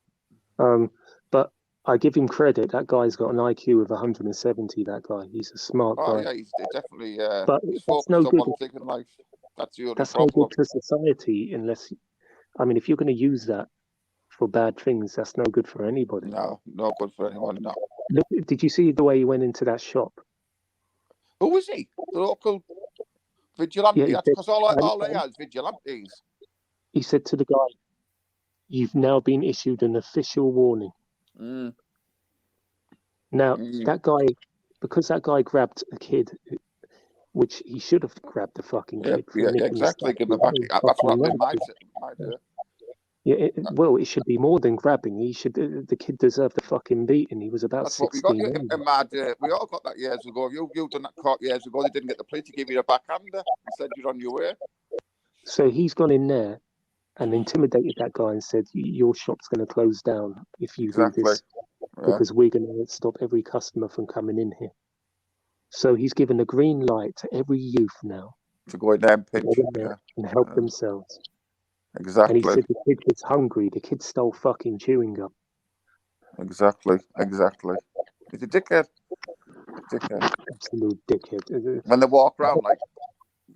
Speaker 3: But I give him credit. That guy's got an IQ of 170. That guy. He's a smart guy.
Speaker 13: Oh yeah, he's definitely.
Speaker 3: But
Speaker 13: he's
Speaker 3: that's
Speaker 13: focused
Speaker 3: no
Speaker 13: on
Speaker 3: good.
Speaker 13: one thing in life. That's the only
Speaker 3: That's
Speaker 13: problem.
Speaker 3: no good to society unless. I mean, if you're going to use that for bad things, that's no good for anybody.
Speaker 13: No, no good for anyone. No.
Speaker 3: Look, did you see the way he went into that shop?
Speaker 13: Who was he? The local vigilante?
Speaker 3: Yeah,
Speaker 13: Because all they are is vigilantes.
Speaker 3: He said to the guy, "You've now been issued an official warning." Now, that guy, because that guy grabbed a kid, which he should have grabbed the fucking kid.
Speaker 13: Yeah, exactly. Give him back. That's what I do.
Speaker 3: Yeah, well, it should be more than grabbing. The kid deserved the fucking beating. He was about 16.
Speaker 13: What we got in Mad. We all got that years ago. You done that court years ago. They didn't get the police to give you a backhander and said you're on your way.
Speaker 3: So he's gone in there and intimidated that guy and said, "Your shop's going to close down if you do this, because we're going to stop every customer from coming in here." So he's given a green light to every youth now
Speaker 13: to go in there and pinch
Speaker 3: and help themselves.
Speaker 13: Exactly.
Speaker 3: And he said the kid was hungry. The kid stole fucking chewing gum.
Speaker 13: Exactly. He's a dickhead.
Speaker 3: Absolute dickhead.
Speaker 13: When they walk around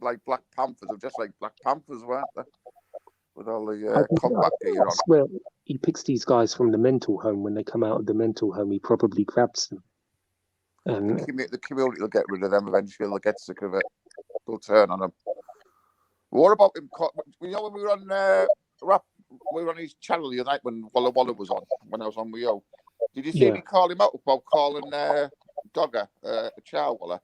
Speaker 13: like Black Panthers, they're just like Black Panthers, weren't they? With all the combat gear on.
Speaker 3: I swear, he picks these guys from the mental home. When they come out of the mental home, he probably grabs them. And
Speaker 13: the community will get rid of them eventually. They'll get sick of it. They'll turn on them. What about him? You know when we were on his channel the other night when Walla Walla was on, when I was on with you. Did you see me call him out about calling Dogger a Chowalla?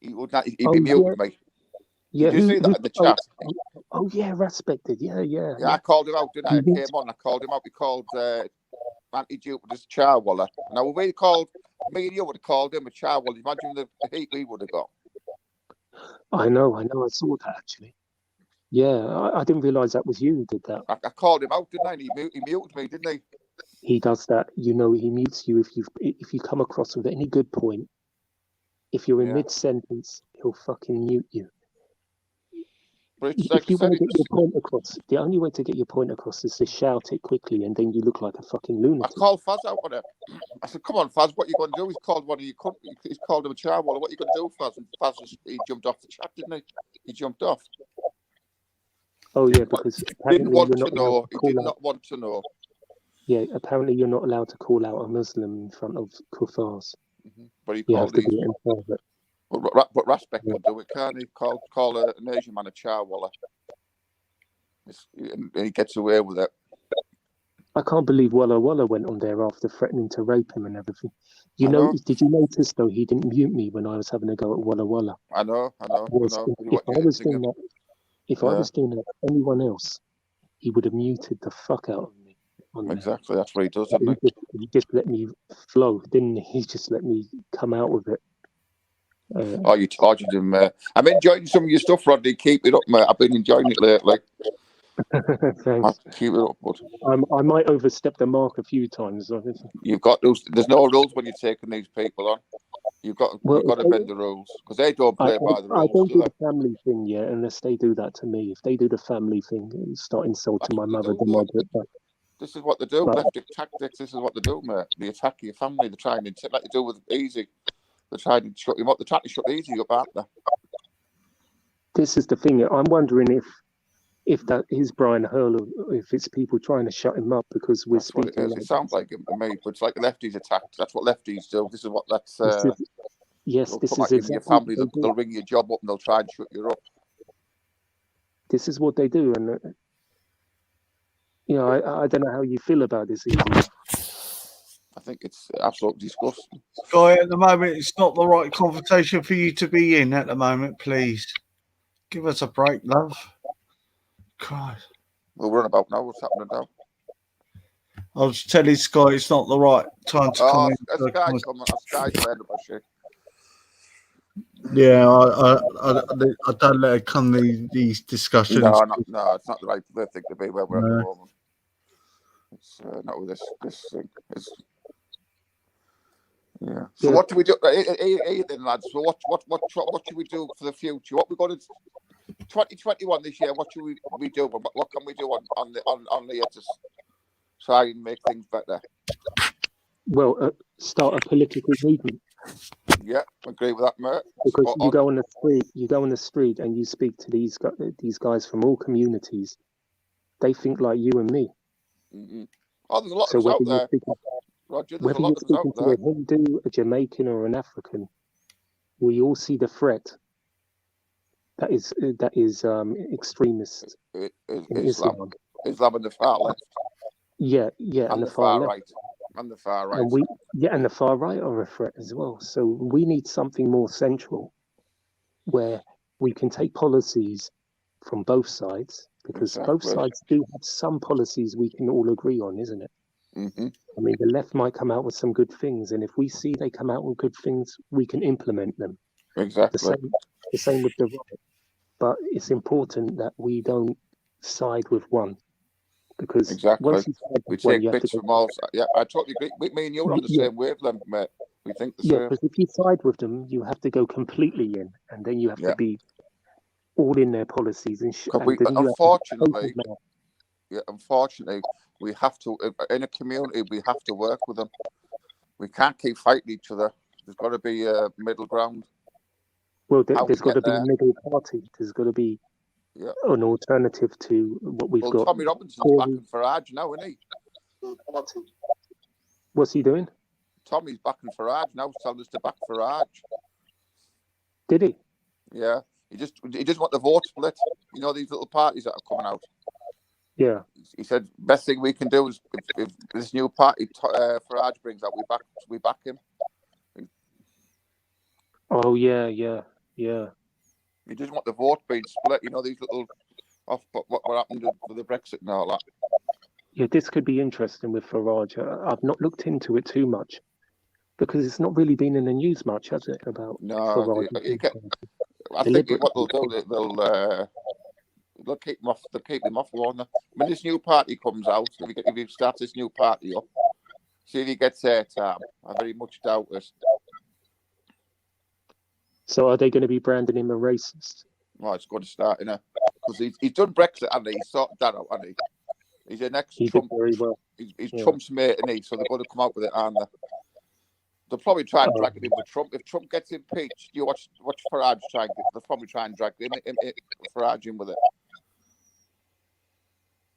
Speaker 13: He'd be muted me.
Speaker 3: Yeah,
Speaker 13: did you see that in the chat?
Speaker 3: Oh yeah, respected. Yeah.
Speaker 13: I called him out, didn't I? I came on. I called him out. We called Anti-Duke as Chowalla. Now if we called me and you would have called him a Chowalla. Imagine the heat we would have got.
Speaker 3: I know. I saw that actually. Yeah, I didn't realise that was you who did that.
Speaker 13: I called him out, didn't I? And he muted me, didn't he?
Speaker 3: He does that. You know, he mutes you if you come across with any good point. If you're in mid-sentence, he'll fucking mute you.
Speaker 13: But
Speaker 3: if you want to get your point across, the only way to get your point across is to shout it quickly, and then you look like a fucking lunatic.
Speaker 13: I called Faz out on it. I said, "Come on, Faz, what are you going to do?" He's called one of your company. He's called him a Chowalla. What are you going to do, Faz? And Faz he jumped off the chat, didn't he? He jumped off.
Speaker 3: Oh yeah, because
Speaker 13: he didn't want to know. He did not want to know.
Speaker 3: Yeah, apparently you're not allowed to call out a Muslim in front of kuffars.
Speaker 13: But he
Speaker 3: you have to do it in private.
Speaker 13: But Raspek could do it, can't he? Call an Asian man a Chowalla. And he gets away with it.
Speaker 3: I can't believe Walla Walla went on there after threatening to rape him and everything. Did you notice though he didn't mute me when I was having a go at Walla Walla?
Speaker 13: I know.
Speaker 3: If I was doing that to anyone else, he would have muted the fuck out of me.
Speaker 13: Exactly, that's what he does, doesn't he?
Speaker 3: He just let me flow, didn't he? He just let me come out with it.
Speaker 13: You tortured him, mate. I'm enjoying some of your stuff, Rodney. Keep it up, mate. I've been enjoying it lately.
Speaker 3: Thanks.
Speaker 13: Keep it up, bud.
Speaker 3: I might overstep the mark a few times.
Speaker 13: You've got those. There's no rules when you're taking these people on. You've got to bend the rules because they don't play by the rules.
Speaker 3: I don't do the family thing yet unless they do that to me. If they do the family thing and start insulting my mother, then I'll do it back.
Speaker 13: This is what they do. Left tactics. This is what they do, mate. They attack your family. They're trying to like they do with Easy. They're trying to shut him up. They're trying to shut Easy up, aren't they?
Speaker 3: This is the thing. I'm wondering if if that is Brian Hurl, or if it's people trying to shut him up because we're
Speaker 13: That's what it
Speaker 3: speaking.
Speaker 13: is. It sounds like him to me, but it's like lefties attacked. That's what lefties do. This is what that's.
Speaker 3: Yes,
Speaker 13: they'll
Speaker 3: this
Speaker 13: come
Speaker 3: is
Speaker 13: at you and your
Speaker 3: exactly
Speaker 13: family.
Speaker 3: what they
Speaker 13: They'll
Speaker 3: do.
Speaker 13: ring your job up and they'll try and shut you up.
Speaker 3: This is what they do, and I don't know how you feel about this, Easy.
Speaker 13: I think it's absolutely disgusting.
Speaker 1: Guy, at the moment, it's not the right conversation for you to be in at the moment. Please give us a break, love. God.
Speaker 13: Well, we're on about now. What's happening now?
Speaker 1: I was telling Sky it's not the right time to come in.
Speaker 13: Sky's coming. Sky's playing up a shit.
Speaker 1: Yeah, I don't let it come these discussions.
Speaker 13: No, it's not the right thing to be where we're at the moment. It's not with this thing. Yeah. So what do we do? Then, lads. So what should we do for the future? What we got to 2021 this year? What should we do? What can we do on the year to try and make things better?
Speaker 3: Well, start a political movement.
Speaker 13: Yeah, I agree with that, mate.
Speaker 3: Because you go on the street, and you speak to these guys from all communities. They think like you and me.
Speaker 13: Mm-hmm. Oh, there's a lot of us out there. Roger, there's a lot of us out there.
Speaker 3: Whether you're speaking to a Hindu, a Jamaican, or an African, we all see the threat. That is extremist
Speaker 13: Islam. Islam and the far left.
Speaker 3: Yeah, and the far left.
Speaker 13: Right. And the far right.
Speaker 3: And the far right are a threat as well. So we need something more central where we can take policies from both sides, because both sides do have some policies we can all agree on, isn't it?
Speaker 13: Mm-hmm.
Speaker 3: I mean, the left might come out with some good things, and if we see they come out with good things, we can implement them.
Speaker 13: Exactly.
Speaker 3: The same with the right. But it's important that we don't side with one. Because once you side
Speaker 13: we
Speaker 3: with one,
Speaker 13: take bits from all sides. Yeah, I totally agree. Me and you are on the same wavelength, mate. We think the same.
Speaker 3: Yeah, because if you side with them, you have to go completely in, and then you have to be all in their policies.
Speaker 13: Unfortunately, we have to, in a community, we have to work with them. We can't keep fighting each other. There's got to be a middle ground.
Speaker 3: Well, there's got to be a middle party. There's got to be an alternative to what we've got.
Speaker 13: Tommy Robinson's backing Farage now, isn't he?
Speaker 3: What's he doing?
Speaker 13: Tommy's backing Farage now, telling us to back Farage.
Speaker 3: Did he?
Speaker 13: Yeah. He just want the vote split. You know, these little parties that are coming out.
Speaker 3: Yeah.
Speaker 13: He said best thing we can do is if this new party Farage brings out, we back him.
Speaker 3: Oh yeah.
Speaker 13: He doesn't want the vote being split. You know, these little what happened with the Brexit and all that.
Speaker 3: Yeah, this could be interesting with Farage. I've not looked into it too much because it's not really been in the news much, has it? About Farage.
Speaker 13: I think what they'll do, they'll keep him off. They'll keep him off. When this new party comes out, if he starts this new party up, see if he gets airtime. I very much doubt it.
Speaker 3: So are they going to be branding him a racist?
Speaker 13: Well, it's going to start, because he's done Brexit, and he's sorted that out, and he's an ex-Trump.
Speaker 3: Very well.
Speaker 13: He's Trump's mate, and so they're going to come out with it, and they'll probably try and drag it in with Trump. If Trump gets impeached, you watch Farage try and they'll probably try and drag Farage in with it.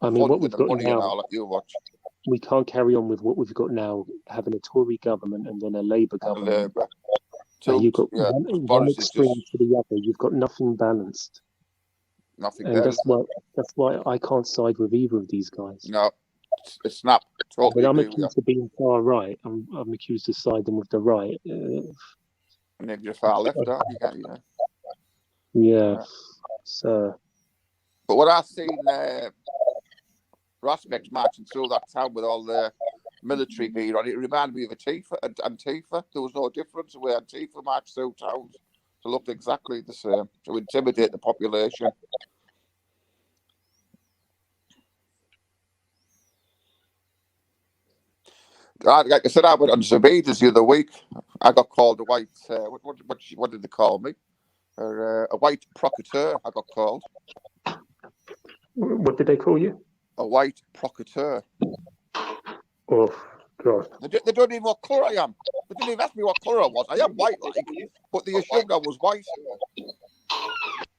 Speaker 3: I mean, what we've got now,
Speaker 13: you watch.
Speaker 3: We can't carry on with what we've got now, having a Tory government and then a Labour government. You've got one extreme to the other. You've got nothing balanced.
Speaker 13: Nothing.
Speaker 3: And that's why I can't side with either of these guys.
Speaker 13: No, it's not. Totally.
Speaker 3: I'm accused of being far right. I'm accused of siding with the right.
Speaker 13: And then you're far left, aren't you?
Speaker 3: Yeah. So.
Speaker 13: But what I've seen, Prospects marching through that town with all the military gear on it reminded me of Antifa. There was no difference the way Antifa marched through towns. They looked exactly the same to intimidate the population. Like I said, I went on Zabidas the other week. I got called a white. What did they call me? A white provocateur. I got called.
Speaker 3: What did they call you?
Speaker 13: A white provocateur.
Speaker 3: Oh God!
Speaker 13: They don't even know what colour I am. They didn't even ask me what colour I was. I am white, but they assumed I was white.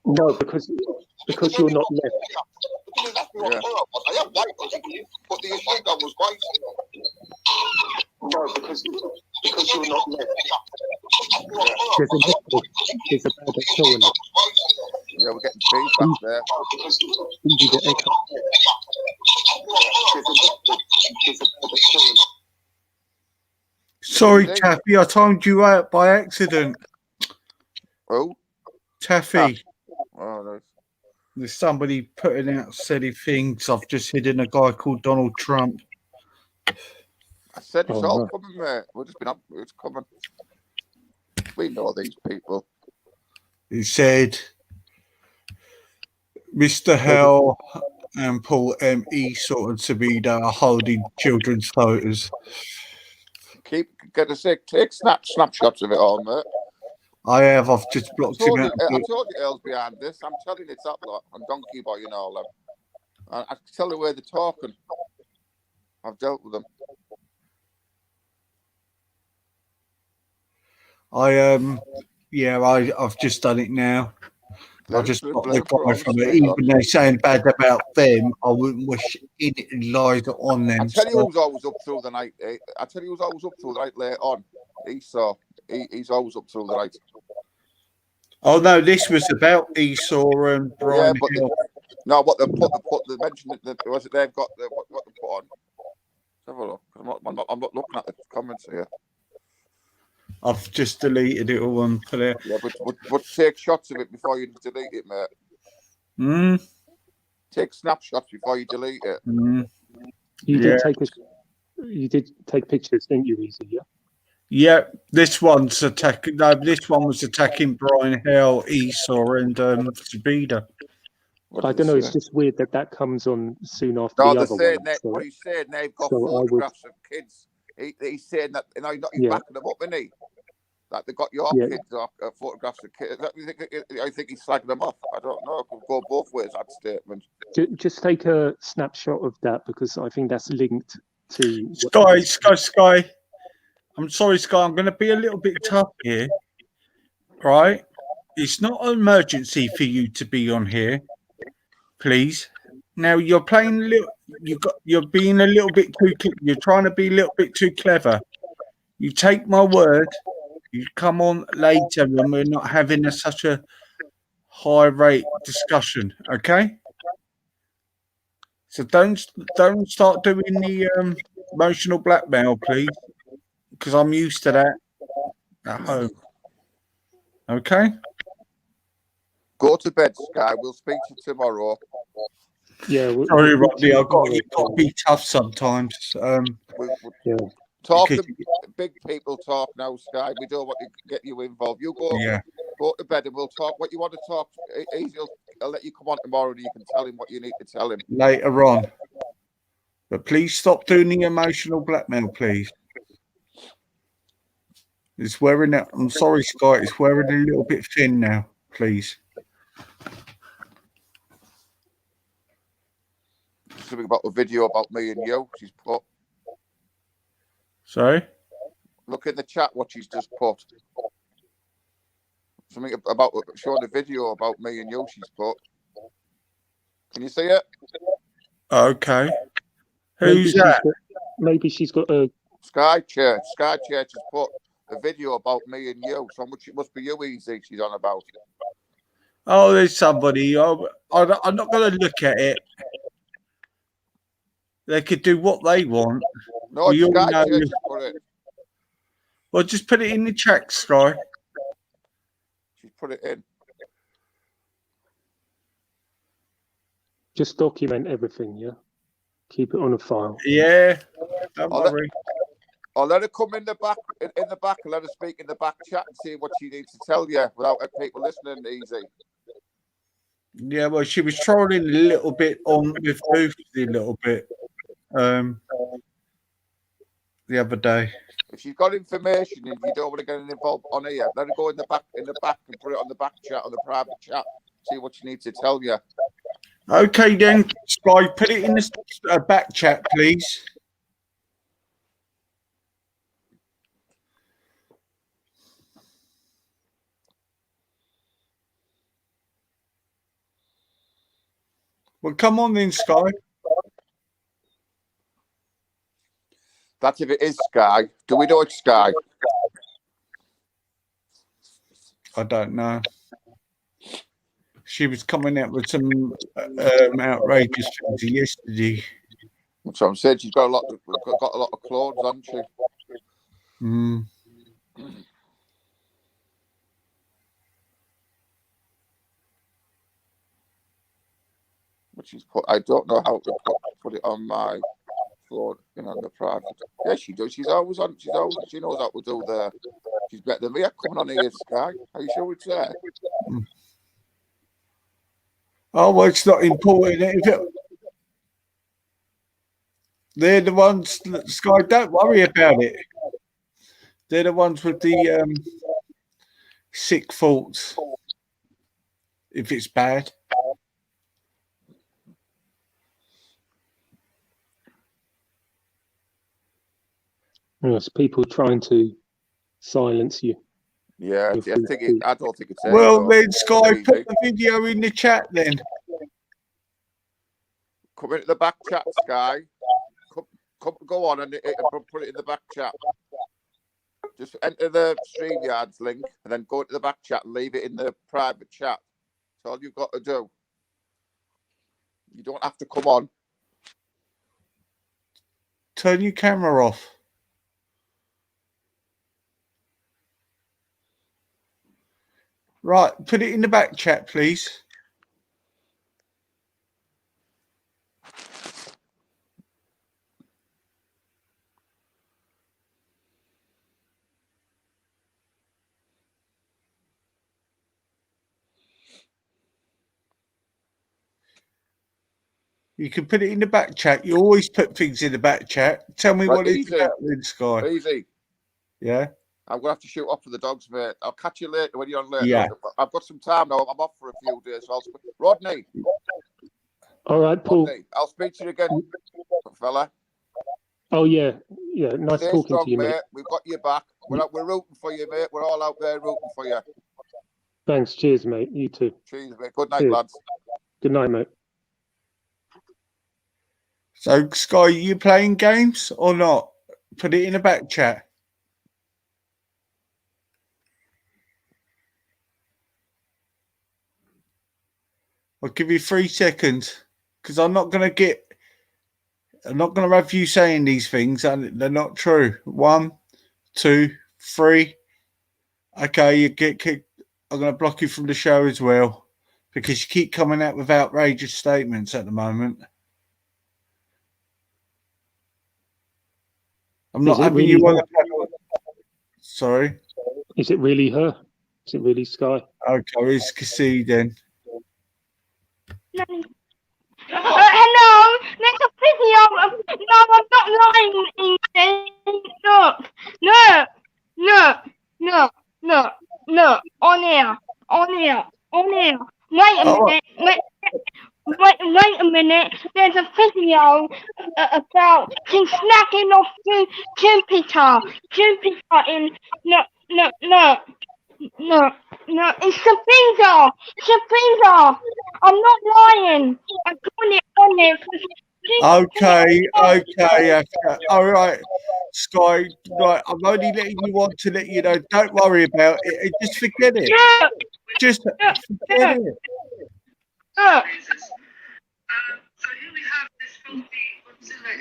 Speaker 3: No, because you're not left.
Speaker 13: Yeah. I am white, but the issue I was white.
Speaker 3: No, because you're not left. There's a bad echo in it.
Speaker 13: Yeah, we're getting feedback there.
Speaker 3: Easy to echo.
Speaker 1: Sorry, Taffy, I timed you out by accident.
Speaker 13: Oh?
Speaker 1: Taffy.
Speaker 13: Oh, nice.
Speaker 1: There's somebody putting out silly things. I've just hidden a guy called Donald Trump.
Speaker 13: I said it's all coming, mate. We've just been up. It's coming. We know these people.
Speaker 1: He said, Mr. Hell and Paul M. Esau and Sabida are holding children's photos.
Speaker 13: Get a sick. Take snapshots of it all, mate.
Speaker 1: I have. I've just blocked him out.
Speaker 13: I told you Earl's behind this. I'm telling you, it's that lot. And Donkey Boy and all them. I can tell the way they're talking. I've dealt with them.
Speaker 1: I've just done it now. I just got the
Speaker 13: put
Speaker 1: guy from it. Even though saying bad about them, I wouldn't wish any lies on them.
Speaker 13: I tell you who's always up through the night. I tell you who's always up through the night later on. Esau. He's always up through the night.
Speaker 1: Oh no, this was about Esau and Brian Hill.
Speaker 13: What they mentioned that was it they've got what they put on. Let's have a look. I'm not looking at the comments here.
Speaker 1: I've just deleted it all and put it.
Speaker 13: Yeah, but take shots of it before you delete it, mate. Take snapshots before you delete it.
Speaker 3: You did take pictures, didn't you, Easy? Yeah.
Speaker 1: Yeah, this one's attacking. No, this one was attacking Brian Hill, Esau, and Sabida.
Speaker 3: I don't know. It's just weird that comes on soon after the other one.
Speaker 13: What he's saying, they've got photographs of kids. He's saying that he's backing them up, isn't he? Like they got your kids photographs of kids. I think he's slagging them off. I don't know. It could go both ways, that statement.
Speaker 3: Just take a snapshot of that because I think that's linked to
Speaker 1: Sky. I'm sorry, Sky. I'm going to be a little bit tough here, right? It's not an emergency for you to be on here, please. Now you're playing a little. You're being a little bit too. You're trying to be a little bit too clever. You take my word. You come on later when we're not having such a high rate discussion, okay? So don't start doing the emotional blackmail, please, because I'm used to that at home. Okay.
Speaker 13: Go to bed, Sky. We'll speak to you tomorrow.
Speaker 3: Yeah.
Speaker 1: Sorry, Rodney. You've got to be tough sometimes.
Speaker 13: Talk to big people. Talk now, Sky. We don't want to get you involved. You go to bed and we'll talk what you want to talk. Easy. I'll let you come on tomorrow and you can tell him what you need to tell him
Speaker 1: later on. But please stop doing the emotional blackmail, please. It's wearing it. I'm sorry, Scott. It's wearing a little bit thin now, please.
Speaker 13: Something about a video about me and you. She's put.
Speaker 1: Sorry?
Speaker 13: Look in the chat what she's just put. Something about showing a video about me and you she's put. Can you see it?
Speaker 1: Okay. Who's that?
Speaker 3: Maybe she's got a
Speaker 13: Sky Church. Sky Church has put a video about me and you. So much it must be you, Easy, she's on about.
Speaker 1: Oh, there's somebody. I'm not going to look at it. They could do what they want.
Speaker 13: No, Sky Church has put it.
Speaker 1: Well, just put it in the chat, Sky.
Speaker 13: She's put it in.
Speaker 3: Just document everything, yeah? Keep it on a file.
Speaker 1: Yeah. Don't worry.
Speaker 13: I'll let her come in the back and let her speak in the back chat and see what she needs to tell you without people listening. Easy.
Speaker 1: Yeah, well, she was trolling a little bit on with Booth a little bit the other day.
Speaker 13: If she's got information and you don't want to get involved on here, let her go in the back and put it on the back chat, on the private chat, see what she needs to tell you.
Speaker 1: Okay, then, Sky, put it in the back chat, please. Well, come on then, Sky.
Speaker 13: That's if it is Sky. Do we know it's Sky?
Speaker 1: I don't know. She was coming out with some outrageous things yesterday.
Speaker 13: That's what I'm saying. She's got a lot of clothes, hasn't she?
Speaker 1: Mm.
Speaker 13: But she's put. I don't know how to put it on my phone, on the private. Yeah, she does. She's always on. She knows how to do there. She's better than me. Coming on here, Sky. Are you sure it's there?
Speaker 1: Mm. Oh, well, it's not important. They're the ones, Sky, don't worry about it. They're the ones with the sick thoughts, if it's bad.
Speaker 3: Yes, people trying to silence you.
Speaker 13: Yeah, I don't think it's there.
Speaker 1: Well, then, Sky, put the video in the chat then.
Speaker 13: Come into the back chat, Sky. Go on and put it in the back chat. Just enter the StreamYards link and then go into the back chat and leave it in the private chat. That's all you've got to do. You don't have to come on.
Speaker 1: Turn your camera off. Right, put it in the back chat, please. You can put it in the back chat. You always put things in the back chat. Tell me what it's about, then, Sky.
Speaker 13: Easy.
Speaker 1: Yeah.
Speaker 13: I'm going to have to shoot off for the dogs, mate. I'll catch you later when you're on later.
Speaker 1: Yeah.
Speaker 13: I've got some time now. I'm off for a few days. So Rodney.
Speaker 3: All right, Paul.
Speaker 13: Rodney, I'll speak to you again, fella.
Speaker 3: Oh, yeah. Yeah, nice
Speaker 13: Stay
Speaker 3: talking
Speaker 13: strong,
Speaker 3: to you, mate.
Speaker 13: We've got your back. We're rooting for you, mate. We're all out there rooting for you.
Speaker 3: Thanks. Cheers, mate. You too.
Speaker 13: Cheers, mate. Good night,
Speaker 3: Cheers.
Speaker 13: lads.
Speaker 3: Good night, mate.
Speaker 1: So, Sky, you playing games or not? Put it in the back chat. I'll give you 3 seconds because I'm not going to have you saying these things and they're not true. 1, 2, 3. Okay, you get kicked. I'm going to block you from the show as well because you keep coming out with outrageous statements at the moment. I'm not having you on the panel. Sorry.
Speaker 3: Is it really her? Is it really Sky?
Speaker 1: Okay, it's Cassie then.
Speaker 14: Hello, there's a video of... No, I'm not lying, Ethan. Look. On air. Wait a minute. There's a video about him snacking off Jupiter. Jupiter in... No, it's Sabrina. I'm not lying. I got it on it.
Speaker 1: Okay. All right, Sky. Right, I'm only letting you on to let you know. Don't worry about it. Just forget it. Just forget it.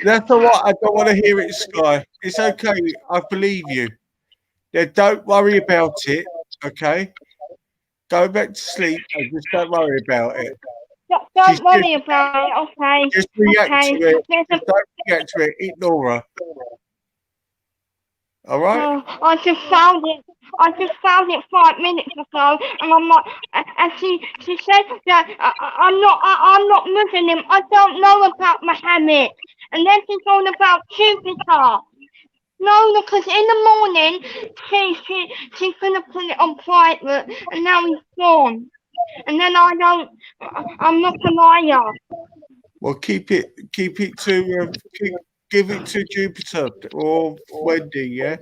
Speaker 1: That's all right. I don't want to hear it, Sky. It's okay. I believe you. Yeah, don't worry about it. Okay. Go back to sleep and just don't worry about it.
Speaker 14: Don't worry about it, okay?
Speaker 1: Just react to it. Just don't react to it. Ignore her. All right?
Speaker 14: I just found it 5 minutes ago, and I'm like, and she said that I'm not Muslim. I don't know about Muhammad. And then she's on about Jupiter. No, because in the morning she's gonna put it on private, and now he's gone. And then I'm not a liar.
Speaker 1: Well, keep it to give it to Jupiter or Wendy, yeah.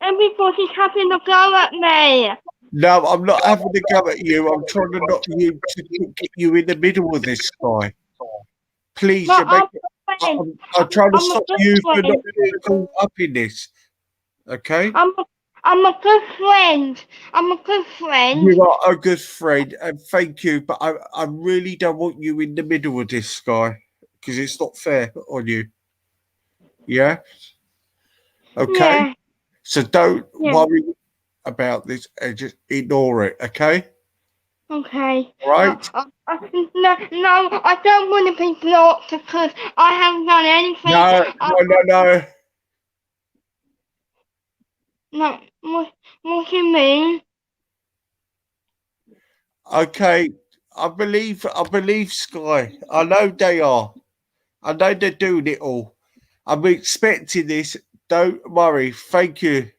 Speaker 14: Everybody's having a go at me.
Speaker 1: No, I'm not having a go at you. I'm trying to not you to get you in the middle of this, Sky. Please,
Speaker 14: But
Speaker 1: you make.
Speaker 14: friend.
Speaker 1: I'm trying to
Speaker 14: I'm a
Speaker 1: stop
Speaker 14: good
Speaker 1: you for not
Speaker 14: friend.
Speaker 1: being caught up in this. Okay.
Speaker 14: I'm a good friend. I'm a good friend.
Speaker 1: You are a good friend, and thank you. But I really don't want you in the middle of this, Sky, because it's not fair on you. Yeah. Okay.
Speaker 14: Yeah.
Speaker 1: So don't
Speaker 14: Yeah.
Speaker 1: worry about this and just ignore it. Okay.
Speaker 14: Okay.
Speaker 1: All right.
Speaker 14: No, I don't want to be blocked because I haven't done anything.
Speaker 1: No.
Speaker 14: No. What do you mean?
Speaker 1: Okay. I believe Sky. I know they are. I know they're doing it all. I'm expecting this. Don't worry. Thank you.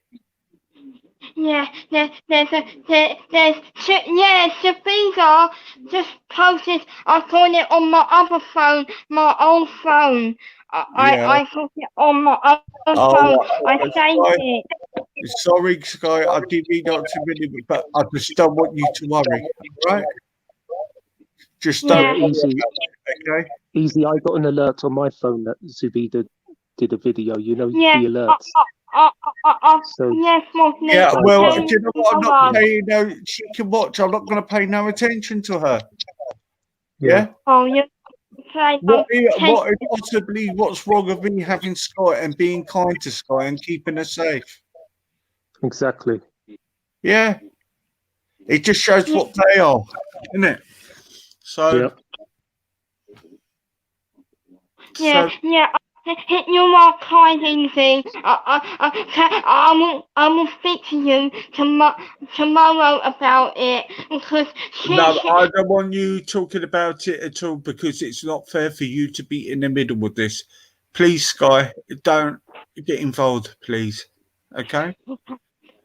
Speaker 14: Yeah, Sabina just posted. I got it on my other phone, my old phone.
Speaker 1: Yeah.
Speaker 14: I got it on my own phone. I saved
Speaker 1: Sky,
Speaker 14: it.
Speaker 1: sorry, Sky. I didn't mean not to be, but I just don't want you to worry. All right? Just don't
Speaker 3: Yeah,
Speaker 1: worry
Speaker 3: easy.
Speaker 1: about it, okay?
Speaker 3: Easy. I got an alert on my phone that Zubida did a video. You know,
Speaker 14: Yeah.
Speaker 3: the alerts. So
Speaker 14: Yes, Mosley.
Speaker 1: Yeah, well,
Speaker 14: Tell
Speaker 1: do you know what? I'm
Speaker 14: no
Speaker 1: not
Speaker 14: one.
Speaker 1: paying no. She can watch. I'm not going to pay no attention to her. Yeah.
Speaker 14: Oh, you say
Speaker 1: What's wrong with me having Sky and being kind to Sky and keeping her safe?
Speaker 3: exactly.
Speaker 1: Yeah. It just shows what they are, isn't it? So.
Speaker 14: Yeah. You are kind, Easy. I will speak to you tomorrow about it because
Speaker 1: No, I don't want you talking about it at all because it's not fair for you to be in the middle of this. Please, Sky, don't get involved, please. Okay?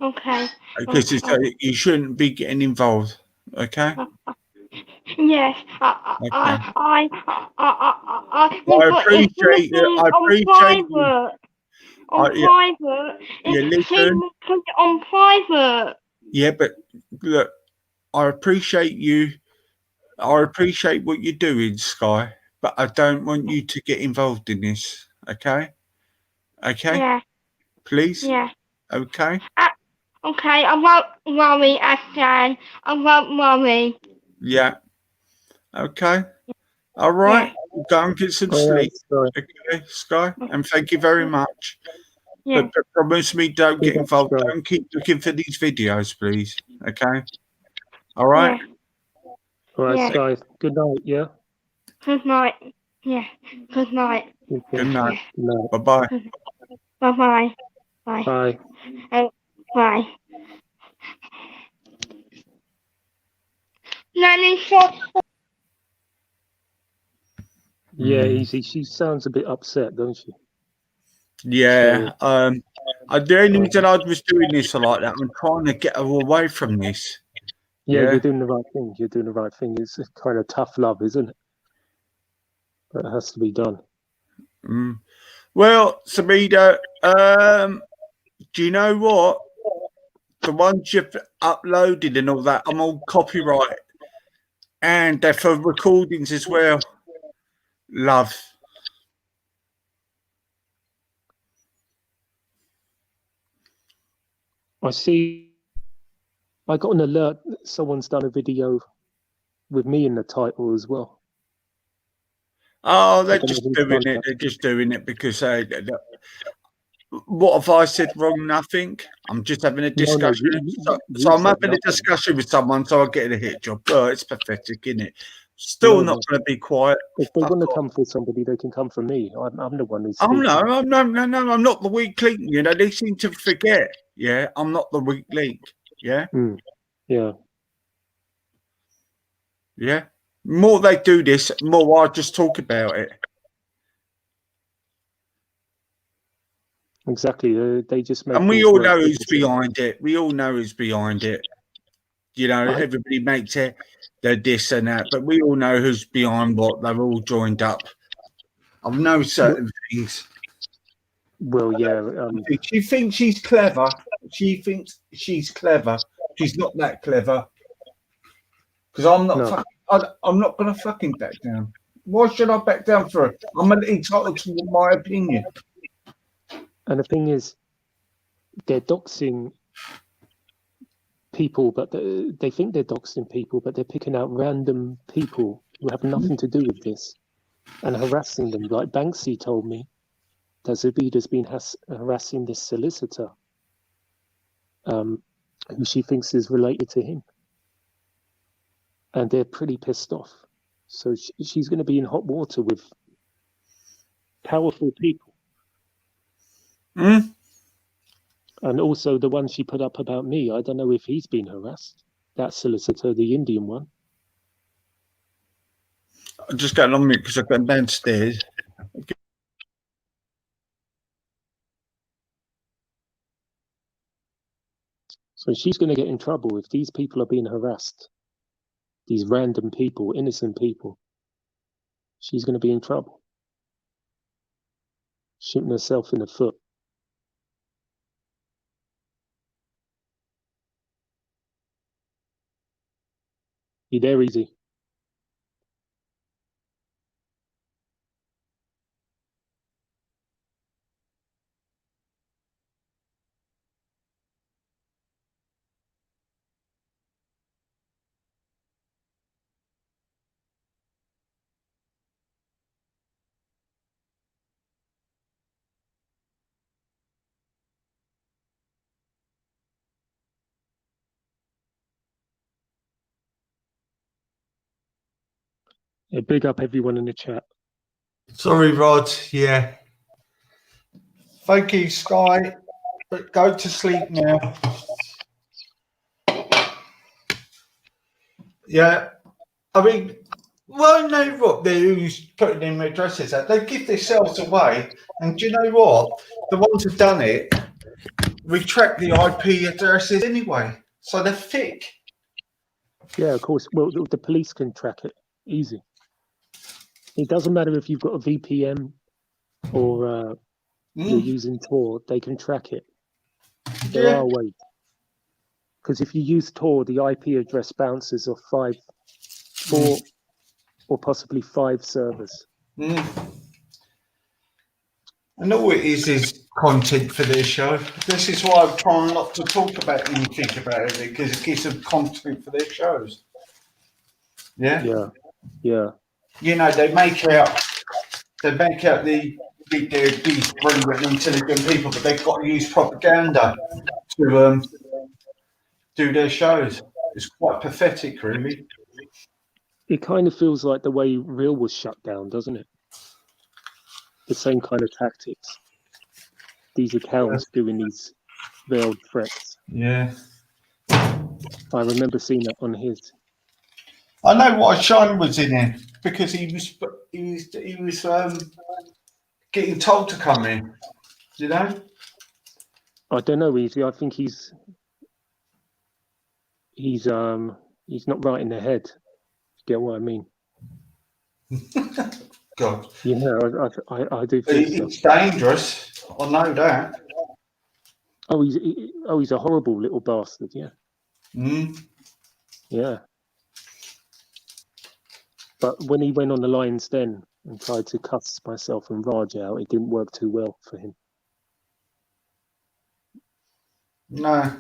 Speaker 14: Okay.
Speaker 1: Because you shouldn't be getting involved. Okay?
Speaker 14: Yes.
Speaker 1: Okay.
Speaker 14: I
Speaker 1: appreciate you. I appreciate you.
Speaker 14: Private.
Speaker 1: Yeah,
Speaker 14: She
Speaker 1: listen.
Speaker 14: will put it on private.
Speaker 1: Yeah, but look, I appreciate you. I appreciate what you're doing, Sky, but I don't want you to get involved in this. Okay? Okay?
Speaker 14: Yeah.
Speaker 1: Please?
Speaker 14: Yeah.
Speaker 1: Okay?
Speaker 14: Okay, I won't worry, Aslan. I won't worry.
Speaker 1: Yeah. Okay. All right. Go and get some sleep. Okay, Sky. And thank you very much.
Speaker 14: Yeah.
Speaker 1: But promise me don't get
Speaker 3: Yeah,
Speaker 1: involved.
Speaker 3: Sky.
Speaker 1: Don't keep looking for these videos, please. Okay? All right?
Speaker 3: All right,
Speaker 14: Yeah.
Speaker 3: Sky. Good night. Yeah.
Speaker 14: Good night. Yeah. Good night.
Speaker 3: Okay.
Speaker 1: Good night.
Speaker 3: Good night.
Speaker 1: Bye-bye.
Speaker 14: Bye-bye. Bye.
Speaker 3: Bye.
Speaker 14: Bye. Nanny shot.
Speaker 3: Yeah, easy. She sounds a bit upset, don't she?
Speaker 1: Yeah. The only reason I was doing this like that, I'm trying to get her away from this.
Speaker 3: Yeah,
Speaker 1: Yeah.
Speaker 3: you're doing the right thing. You're doing the right thing. It's kind of tough love, isn't it? But it has to be done.
Speaker 1: Well, Samida, do you know what? The ones you've uploaded and all that, I'm on copyright. And they're for recordings as well. Love.
Speaker 3: I see. I got an alert that someone's done a video with me in the title as well.
Speaker 1: Oh, they're just doing it. They're just doing it because what have I said wrong? Nothing. I'm just having a discussion. So I'm having a discussion with someone, so I get a hit job. Oh, it's pathetic, isn't it? Still not going to be quiet.
Speaker 3: If they want to come for somebody, they can come for me. I'm the one who's.
Speaker 1: Oh no, I'm not the weak link. You know, they seem to forget. Yeah, I'm not the weak link. Yeah.
Speaker 3: Yeah.
Speaker 1: Yeah. More they do this, more I just talk about it.
Speaker 3: Exactly. They just make.
Speaker 1: And we all know who's behind it. We all know who's behind it. You know, everybody makes it they're this and that, but we all know who's behind what. They're all joined up. I know certain things.
Speaker 3: Well, yeah.
Speaker 1: She thinks she's clever. She thinks she's clever. she's not that clever. Because I'm not.
Speaker 3: No.
Speaker 1: I'm not going to fucking back down. Why should I back down for it? I'm entitled to my opinion.
Speaker 3: And the thing is, they're doxing people, but they think they're doxing people, but they're picking out random people who have nothing to do with this and harassing them. Like Banksy told me that Zubida's been harassing this solicitor who she thinks is related to him. And they're pretty pissed off. So she's going to be in hot water with powerful people.
Speaker 1: Mm.
Speaker 3: And also the one she put up about me, I don't know if he's been harassed. That solicitor, the Indian one.
Speaker 1: I'm just going on mute because I've gone downstairs.
Speaker 3: So she's going to get in trouble if these people are being harassed. These random people, innocent people. She's going to be in trouble. Shooting herself in the foot. You there, Easy? Yeah, big up everyone in the chat.
Speaker 1: Sorry, Rod. Yeah. Thank you, Sky. But go to sleep now. Yeah. I mean, well, I know what they're who's putting in addresses at. They give themselves away. And do you know what? The ones who've done it retract the IP addresses anyway. So they're thick.
Speaker 3: Yeah, of course. Well, the police can track it easy. It doesn't matter if you've got a VPN or you're using Tor, they can track it. There are ways. Because if you use Tor, the IP address bounces off 4 or possibly 5 servers.
Speaker 1: And all it is content for their show. This is why I'm trying not to talk about anything about it, because it gives them content for their shows. Yeah?
Speaker 3: Yeah.
Speaker 1: You know, they make out these brilliant, intelligent people, but they've got to use propaganda to do their shows. It's quite pathetic, really.
Speaker 3: It kind of feels like the way Real was shut down, doesn't it? The same kind of tactics. These accounts doing these veiled threats.
Speaker 1: Yeah.
Speaker 3: I remember seeing that on his.
Speaker 1: I know why Sean was in here, because he was getting told to come in. You know?
Speaker 3: I don't know, Easy. I think he's not right in the head. Get what I mean?
Speaker 1: God.
Speaker 3: Yeah, I do think
Speaker 1: it's dangerous. I know that.
Speaker 3: Oh, he's a horrible little bastard. Yeah. Yeah. But when he went on the Lions Den and tried to cuss myself and Raj out, it didn't work too well for him.
Speaker 1: No.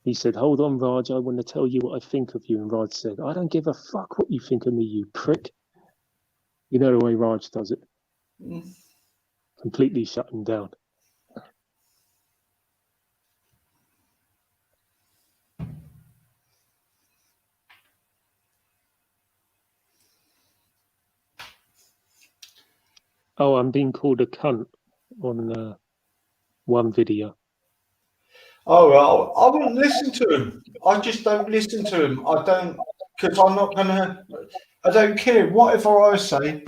Speaker 3: He said, "Hold on, Raj, I want to tell you what I think of you." And Raj said, "I don't give a fuck what you think of me, you prick." You know the way Raj does it. Completely shut him down. Oh, I'm being called a cunt on one video.
Speaker 1: Oh, well, I wouldn't listen to him. I just don't listen to him. I don't, because I'm not going to, I don't care. Whatever I say,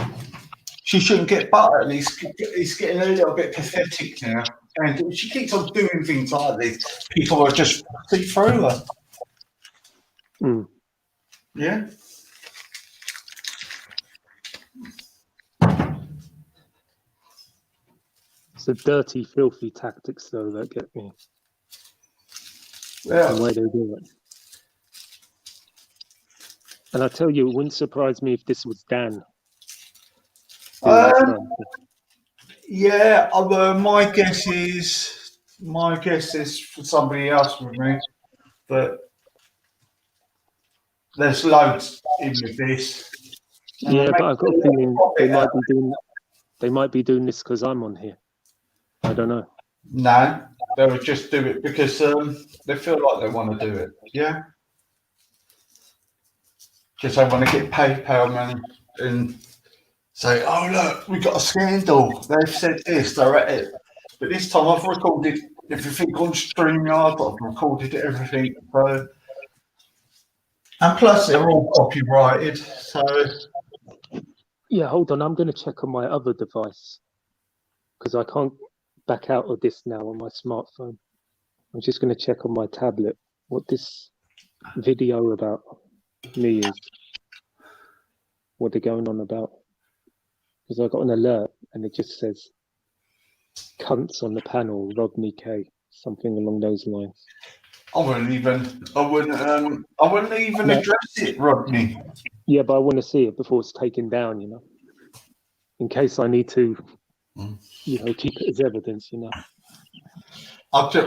Speaker 1: she shouldn't get buttered. It's getting a little bit pathetic now. And if she keeps on doing things like this, people are just see through her. Yeah.
Speaker 3: It's the dirty, filthy tactics, though, that get me.
Speaker 1: Yeah.
Speaker 3: the way they do it. And I tell you, it wouldn't surprise me if this was Dan doing this kind of thing.
Speaker 1: Yeah, my guess is for somebody else with me, but there's loads in with this. And
Speaker 3: Yeah,
Speaker 1: they
Speaker 3: but
Speaker 1: make
Speaker 3: I've got a
Speaker 1: a
Speaker 3: feeling
Speaker 1: profit out of it.
Speaker 3: they might be doing this because I'm on here. I don't know.
Speaker 1: No, they would just do it because they feel like they want to do it. Yeah, because they want to get PayPal money and say, "Oh look, we got a scandal. They've said this. They're at it." But this time I've recorded everything on StreamYard. I've recorded everything. So, and plus they're all copyrighted. So
Speaker 3: Yeah, hold on. I'm going to check on my other device because I can't back out of this now on my smartphone. I'm just going to check on my tablet what this video about me is, what they're going on about. Because I got an alert and it just says cunts on the panel, Rodney K, something along those lines.
Speaker 1: I wouldn't even address it, Rodney.
Speaker 3: Yeah, but I want to see it before it's taken down, you know, in case I need to, you know, keep it as evidence, you know.
Speaker 1: I'll tell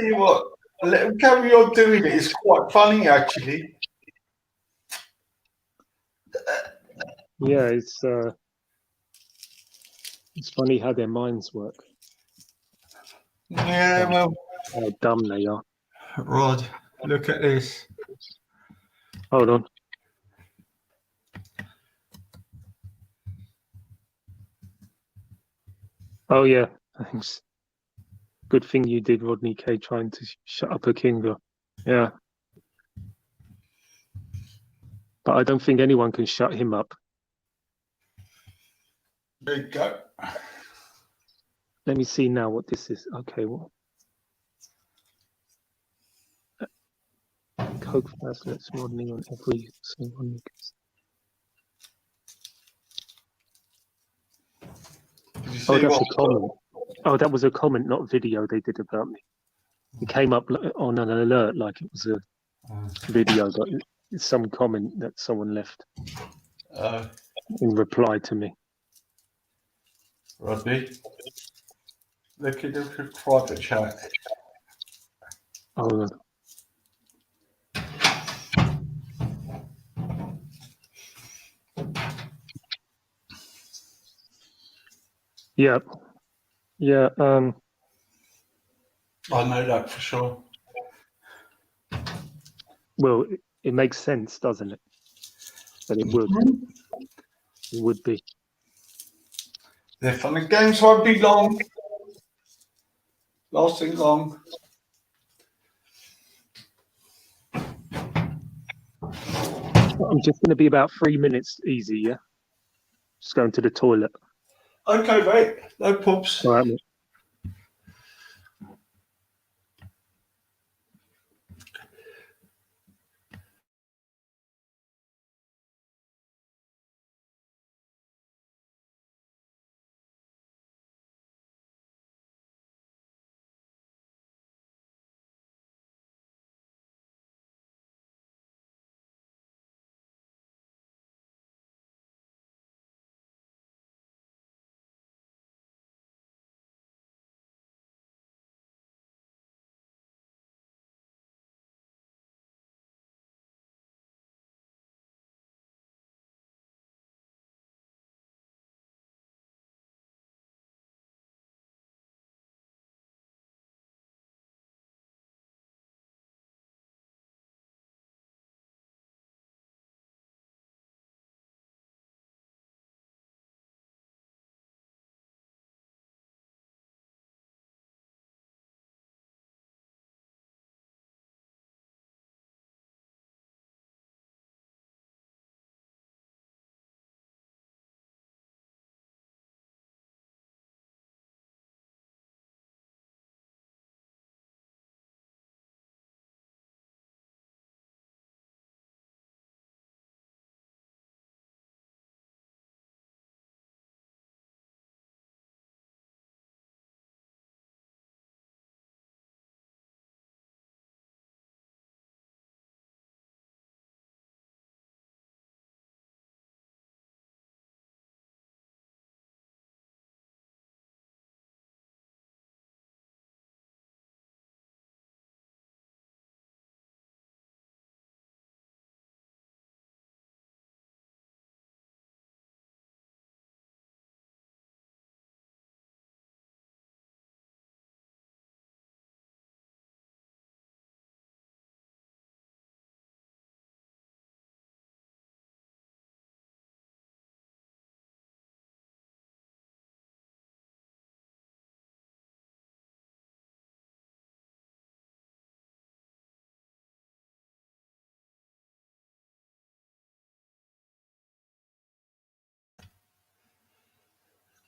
Speaker 1: you what, let them carry on doing it. It's quite funny, actually.
Speaker 3: Yeah, it's funny how their minds work.
Speaker 1: Yeah, well,
Speaker 3: how dumb they are.
Speaker 1: Rod, look at this.
Speaker 3: Hold on. Oh yeah, thanks. Good thing you did, Rodney K, trying to shut up a Kinga. Yeah. But I don't think anyone can shut him up.
Speaker 1: There you go.
Speaker 3: Let me see now what this is. Okay, well. Coke bracelets, Rodney on every single niggas. Oh, that's a comment. Oh, that was a comment, not video they did about me. It came up on an alert like it was a video, but it's some comment that someone left in reply to me.
Speaker 1: Rodney, look at the private chat.
Speaker 3: Oh, yeah. Yeah.
Speaker 1: I know that for sure.
Speaker 3: Well, it makes sense, doesn't it? But it would. It would be.
Speaker 1: The fun and games won't be long. Lasting long.
Speaker 3: I'm just going to be about 3 minutes easy, yeah? Just going to the toilet.
Speaker 1: Okay, mate. No pops.
Speaker 3: All right, mate.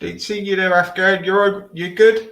Speaker 1: Didn't see you there, Afghan. You good?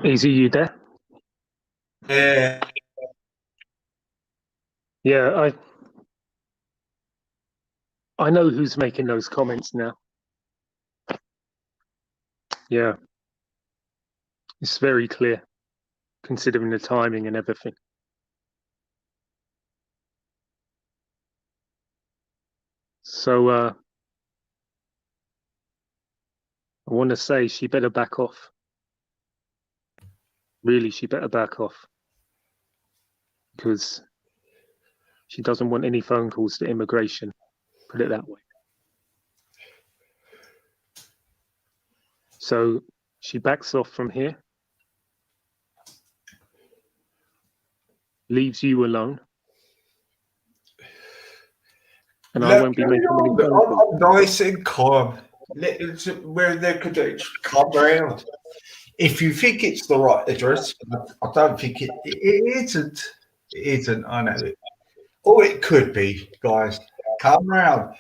Speaker 3: Easy, you there?
Speaker 1: Yeah.
Speaker 3: Yeah, I know who's making those comments now. Yeah, it's very clear, considering the timing and everything. So I want to say she better back off. Really, she better back off. Because she doesn't want any phone calls to immigration, put it that way. So she backs off from here, leaves you alone, and I won't be making any phone calls.
Speaker 1: I'm nice and calm. Where they could come round. If you think it's the right address, I don't think it isn't. It isn't. I know it. Oh, it could be, guys. Come round.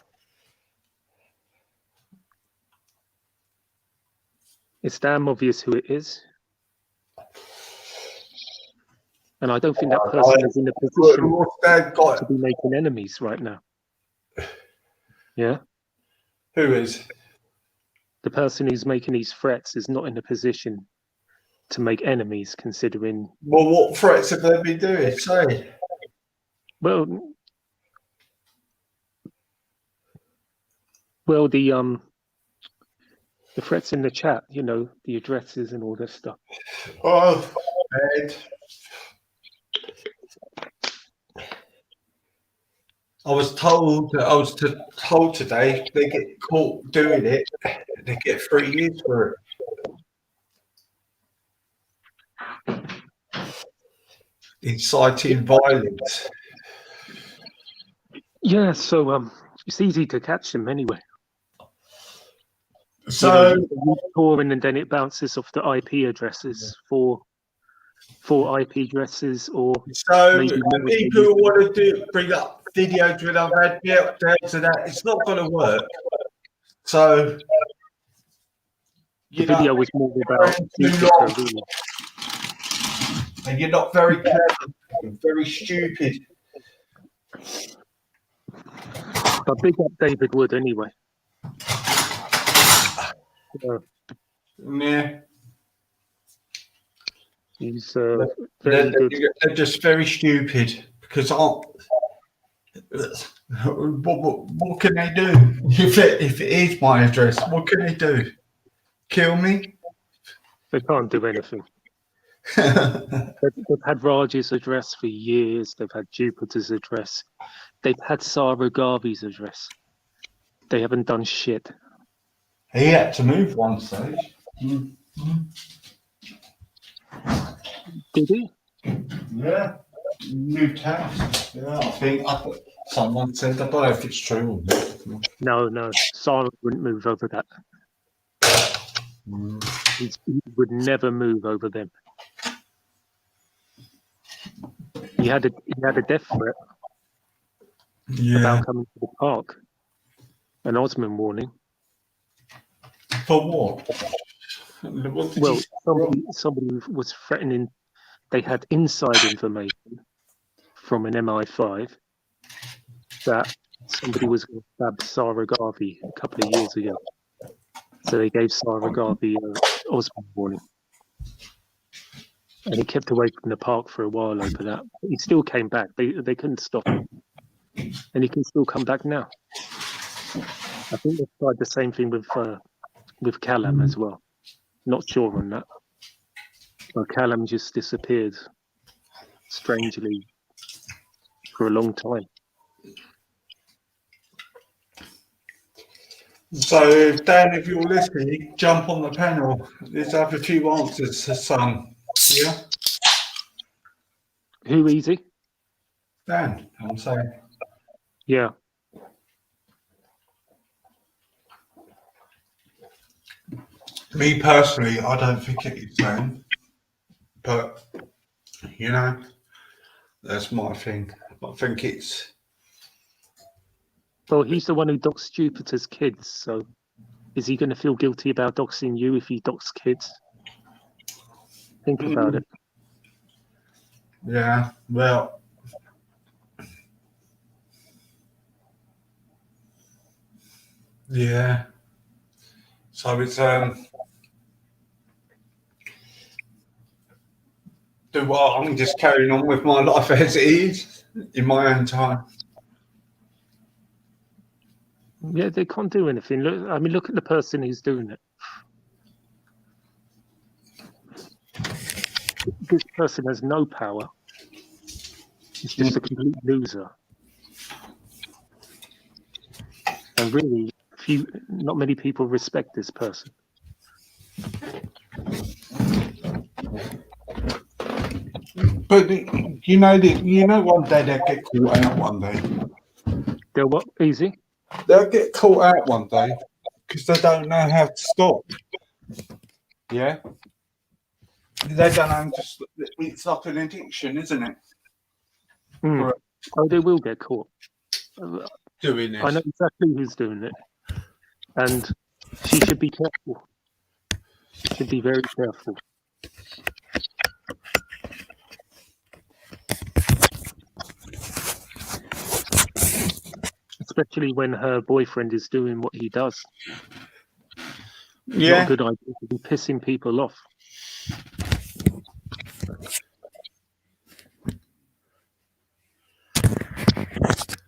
Speaker 3: It's damn obvious who it is. And I don't think that person is in a position to be making enemies right now. Yeah?
Speaker 1: Who is?
Speaker 3: The person who's making these threats is not in a position to make enemies, considering...
Speaker 1: Well, what threats have they been doing? Say.
Speaker 3: Well, the threats in the chat, you know, the addresses and all this stuff.
Speaker 1: Oh, Ed. I was told today they get caught doing it, they get 3 years for it. Inciting violence.
Speaker 3: Yeah, so it's easy to catch them anyway.
Speaker 1: So
Speaker 3: pouring, and then it bounces off the IP addresses for IP addresses, or
Speaker 1: so people who want to bring up videos when I've had meltdowns and that, it's not going to work. So
Speaker 3: the video was more about
Speaker 1: and you're not very clever, you're very stupid.
Speaker 3: But big up David Wood anyway.
Speaker 1: Yeah.
Speaker 3: He's very good.
Speaker 1: They're just very stupid because what can they do if it is my address? What can they do? Kill me?
Speaker 3: They can't do anything. They've had Raj's address for years. They've had Jupiter's address. They've had Sarah Garvey's address. They haven't done shit.
Speaker 1: He had to move one stage.
Speaker 3: Did he?
Speaker 1: Yeah. Moved house. Yeah, I think someone said. I don't know if it's true or not.
Speaker 3: No. Sarah wouldn't move over that. He would never move over them. He had a death threat about coming to the park. An Osman warning.
Speaker 1: For what?
Speaker 3: Well, somebody was threatening. They had inside information from an MI5 that somebody was going to stab Sarah Garvey a couple of years ago. So they gave Sarah Garvey Osborne warning. And he kept away from the park for a while over that. He still came back. They couldn't stop him. And he can still come back now. I think they've tried the same thing with Callum as well. Not sure on that. But Callum just disappeared strangely for a long time.
Speaker 1: So, Dan, if you're listening, jump on the panel. Let's have a few answers to some. Yeah?
Speaker 3: Who, Easy?
Speaker 1: Dan, I'm saying.
Speaker 3: Yeah.
Speaker 1: Me personally, I don't think it is Dan. But, you know, that's my thing. I think it's...
Speaker 3: Well, he's the one who doxed Jupiter's kids, so is he going to feel guilty about doxing you if he doxed kids? Think about it.
Speaker 1: Yeah, well... Yeah. So it's do what I'm just carrying on with my life as it is in my own time.
Speaker 3: Yeah, they can't do anything. Look, I mean, look at the person who's doing it. This person has no power. He's just a complete loser. And really, not many people respect this person.
Speaker 1: But you know, one day they'll get caught out. One day
Speaker 3: they'll what? Easy.
Speaker 1: They'll get caught out one day because they don't know how to stop. Yeah, they don't know. It's like an addiction, isn't it?
Speaker 3: Mm. Oh, they will get caught.
Speaker 1: Doing this.
Speaker 3: I know exactly who's doing it, and she should be careful. Should be very careful. Especially when her boyfriend is doing what he does.
Speaker 1: Yeah.
Speaker 3: Not a good idea to be pissing people off.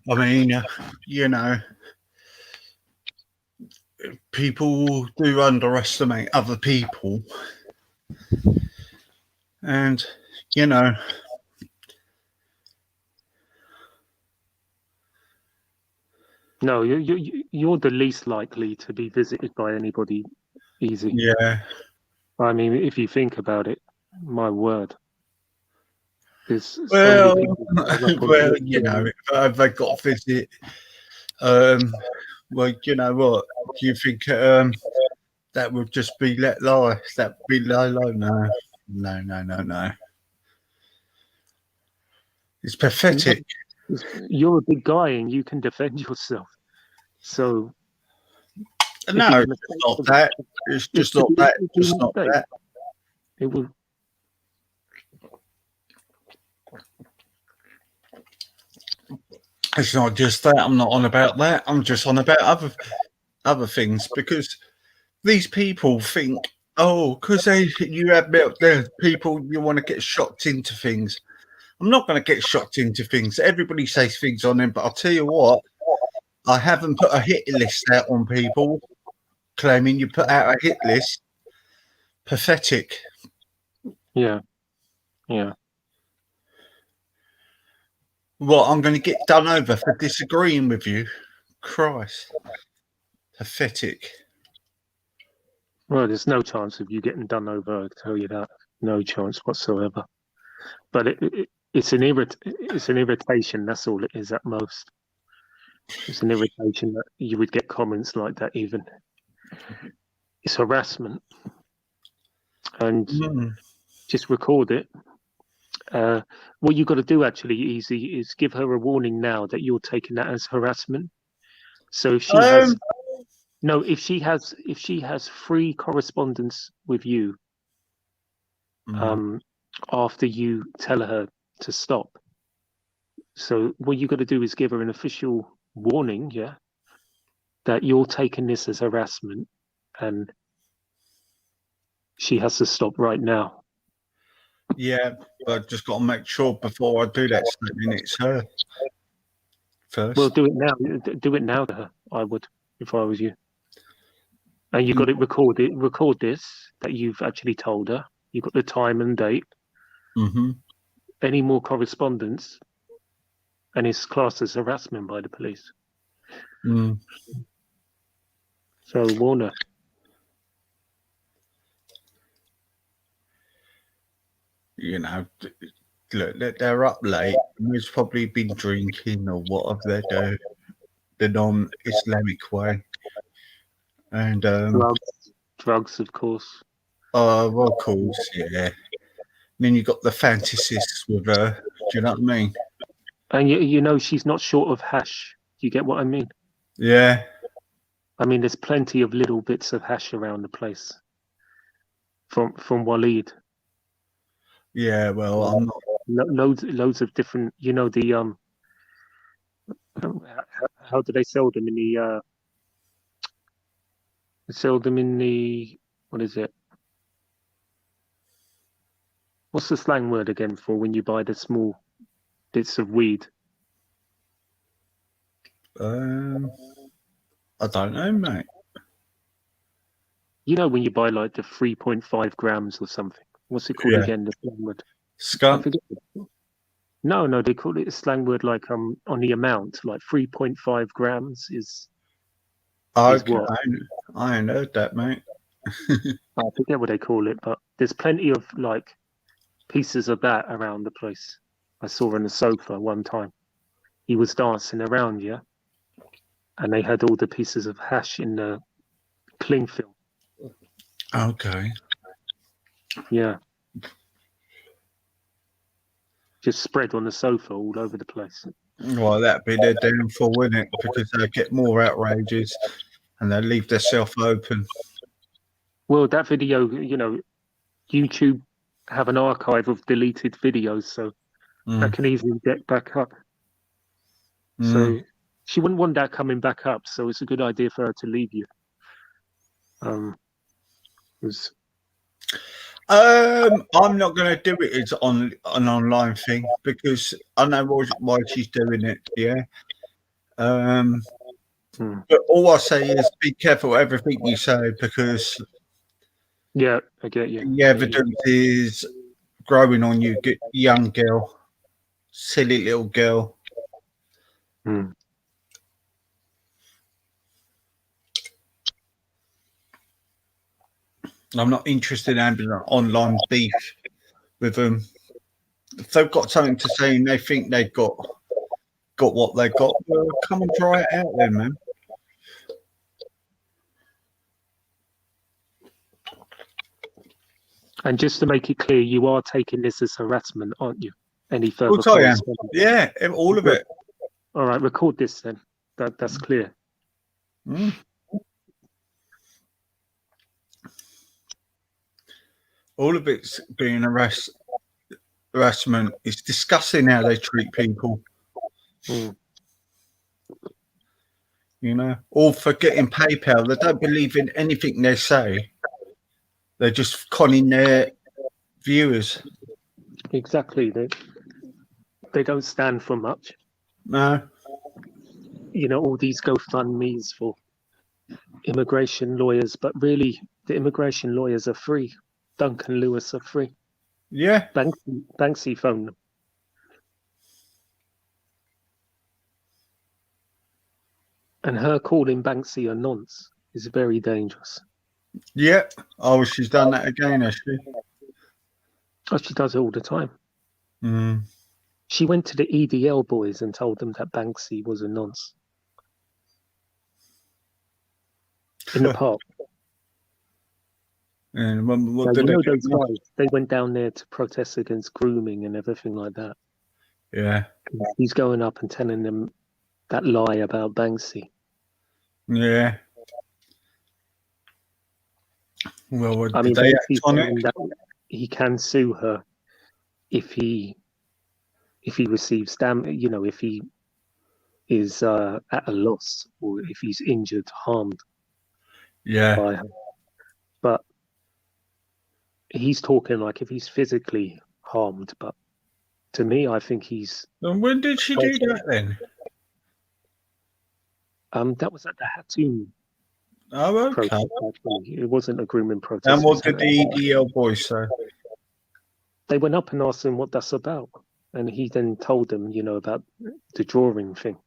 Speaker 1: I mean, you know, people do underestimate other people. And, you know,
Speaker 3: no, you're the least likely to be visited by anybody. Easy.
Speaker 1: Yeah.
Speaker 3: I mean, if you think about it, my word.
Speaker 1: Well, you know, if they got a visit, well, you know what? Do you think that would just be let lie? That would be low? No. It's pathetic.
Speaker 3: You're a big guy and you can defend yourself. So
Speaker 1: no, it's not that. It's just not that. Just not that.
Speaker 3: It will.
Speaker 1: It's not just that. I'm not on about that. I'm just on about other things, because these people think, oh, because you have meltdowns, people, you want to get shocked into things. I'm not going to get shocked into things. Everybody says things on them, but I'll tell you what, I haven't put a hit list out on people claiming you put out a hit list. Pathetic.
Speaker 3: Yeah.
Speaker 1: What, I'm going to get done over for disagreeing with you? Christ. Pathetic.
Speaker 3: Well, there's no chance of you getting done over, I tell you that. No chance whatsoever. But it's an irritation, that's all it is at most. It's an irritation that you would get comments like that even. It's harassment. And just record it. What you got to do actually, Easy, is give her a warning now that you're taking that as harassment. So if she has if she has free correspondence with you after you tell her to stop. So what you got to do is give her an official warning, that you're taking this as harassment, and she has to stop right now.
Speaker 1: Yeah, but I've just got to make sure before I do that statement it's her first.
Speaker 3: Well, do it now. Do it now to her. I would, if I was you. And you got it recorded. Record this that you've actually told her. You got the time and date.
Speaker 1: Mm-hmm.
Speaker 3: Any more correspondence, and it's classed as harassment by the police.
Speaker 1: Mm.
Speaker 3: So warn her.
Speaker 1: You know, look, they're up late. He's probably been drinking or what have they do the non-Islamic way. And
Speaker 3: drugs, of course.
Speaker 1: Oh, well, of course, yeah. Then you got the fantasies with her. Do you know what I mean?
Speaker 3: And you know she's not short of hash. Do you get what I mean?
Speaker 1: Yeah.
Speaker 3: I mean, there's plenty of little bits of hash around the place. From Waleed.
Speaker 1: Yeah, well, I'm not.
Speaker 3: Loads of different. You know the How do they sell them in the? Sell them in the. What is it? What's the slang word again for when you buy the small bits of weed?
Speaker 1: I don't know, mate.
Speaker 3: You know when you buy like the 3.5 grams or something. What's it called again? The slang word.
Speaker 1: Skunk.
Speaker 3: No, they call it a slang word like on the amount, like 3.5 grams is.
Speaker 1: Okay,
Speaker 3: what?
Speaker 1: I ain't heard that, mate.
Speaker 3: I forget what they call it, but there's plenty of like pieces of that around the place. I saw on the sofa one time. He was dancing around, yeah, and they had all the pieces of hash in the cling film.
Speaker 1: Okay.
Speaker 3: Yeah. Just spread on the sofa all over the place.
Speaker 1: Well, that'd be their downfall, wouldn't it? Because they get more outrages and they leave themselves open.
Speaker 3: Well, that video, you know, YouTube have an archive of deleted videos, so that can easily get back up. So she wouldn't want that coming back up, so it's a good idea for her to leave you.
Speaker 1: I'm not going to do it as on an online thing because I know why she's doing it. Yeah. But all I say is be careful everything you say because
Speaker 3: yeah, I get you.
Speaker 1: The evidence is growing on you, young girl, silly little girl. I'm not interested in having an online beef with them. If they've got something to say and they think they've got what they got, well, come and try it out then, man.
Speaker 3: And just to make it clear, you are taking this as harassment, aren't you? Any further?
Speaker 1: Of course I am. Yeah, all of it.
Speaker 3: All right, record this then. That's clear.
Speaker 1: All of it's being harassment. It's disgusting how they treat people. You know, all for getting PayPal. They don't believe in anything they say. They're just conning their viewers.
Speaker 3: Exactly. They don't stand for much.
Speaker 1: No.
Speaker 3: You know, all these GoFundMes for immigration lawyers, but really the immigration lawyers are free. Duncan Lewis are free.
Speaker 1: Yeah.
Speaker 3: Banksy phoned them. And her calling Banksy a nonce is very dangerous.
Speaker 1: Yeah. Oh, she's done that again, has she?
Speaker 3: Oh, she does it all the time. She went to the EDL boys and told them that Banksy was a nonce. In the park.
Speaker 1: And
Speaker 3: what you know those guys, they went down there to protest against grooming and everything like that.
Speaker 1: Yeah.
Speaker 3: He's going up and telling them that lie about Banksy.
Speaker 1: Yeah. Well,
Speaker 3: I mean,
Speaker 1: they act on it?
Speaker 3: that he can sue her if he receives damage, you know, if he is at a loss or if he's injured, harmed.
Speaker 1: Yeah.
Speaker 3: By her. But he's talking like if he's physically harmed, but to me, I think he's.
Speaker 1: And when did she do that then?
Speaker 3: That was at the Hatton
Speaker 1: Oh, okay.
Speaker 3: protest. Actually. It wasn't a grooming protest.
Speaker 1: And what did the EDL boys say?
Speaker 3: They went up and asked him what that's about, and he then told them, about the drawing thing.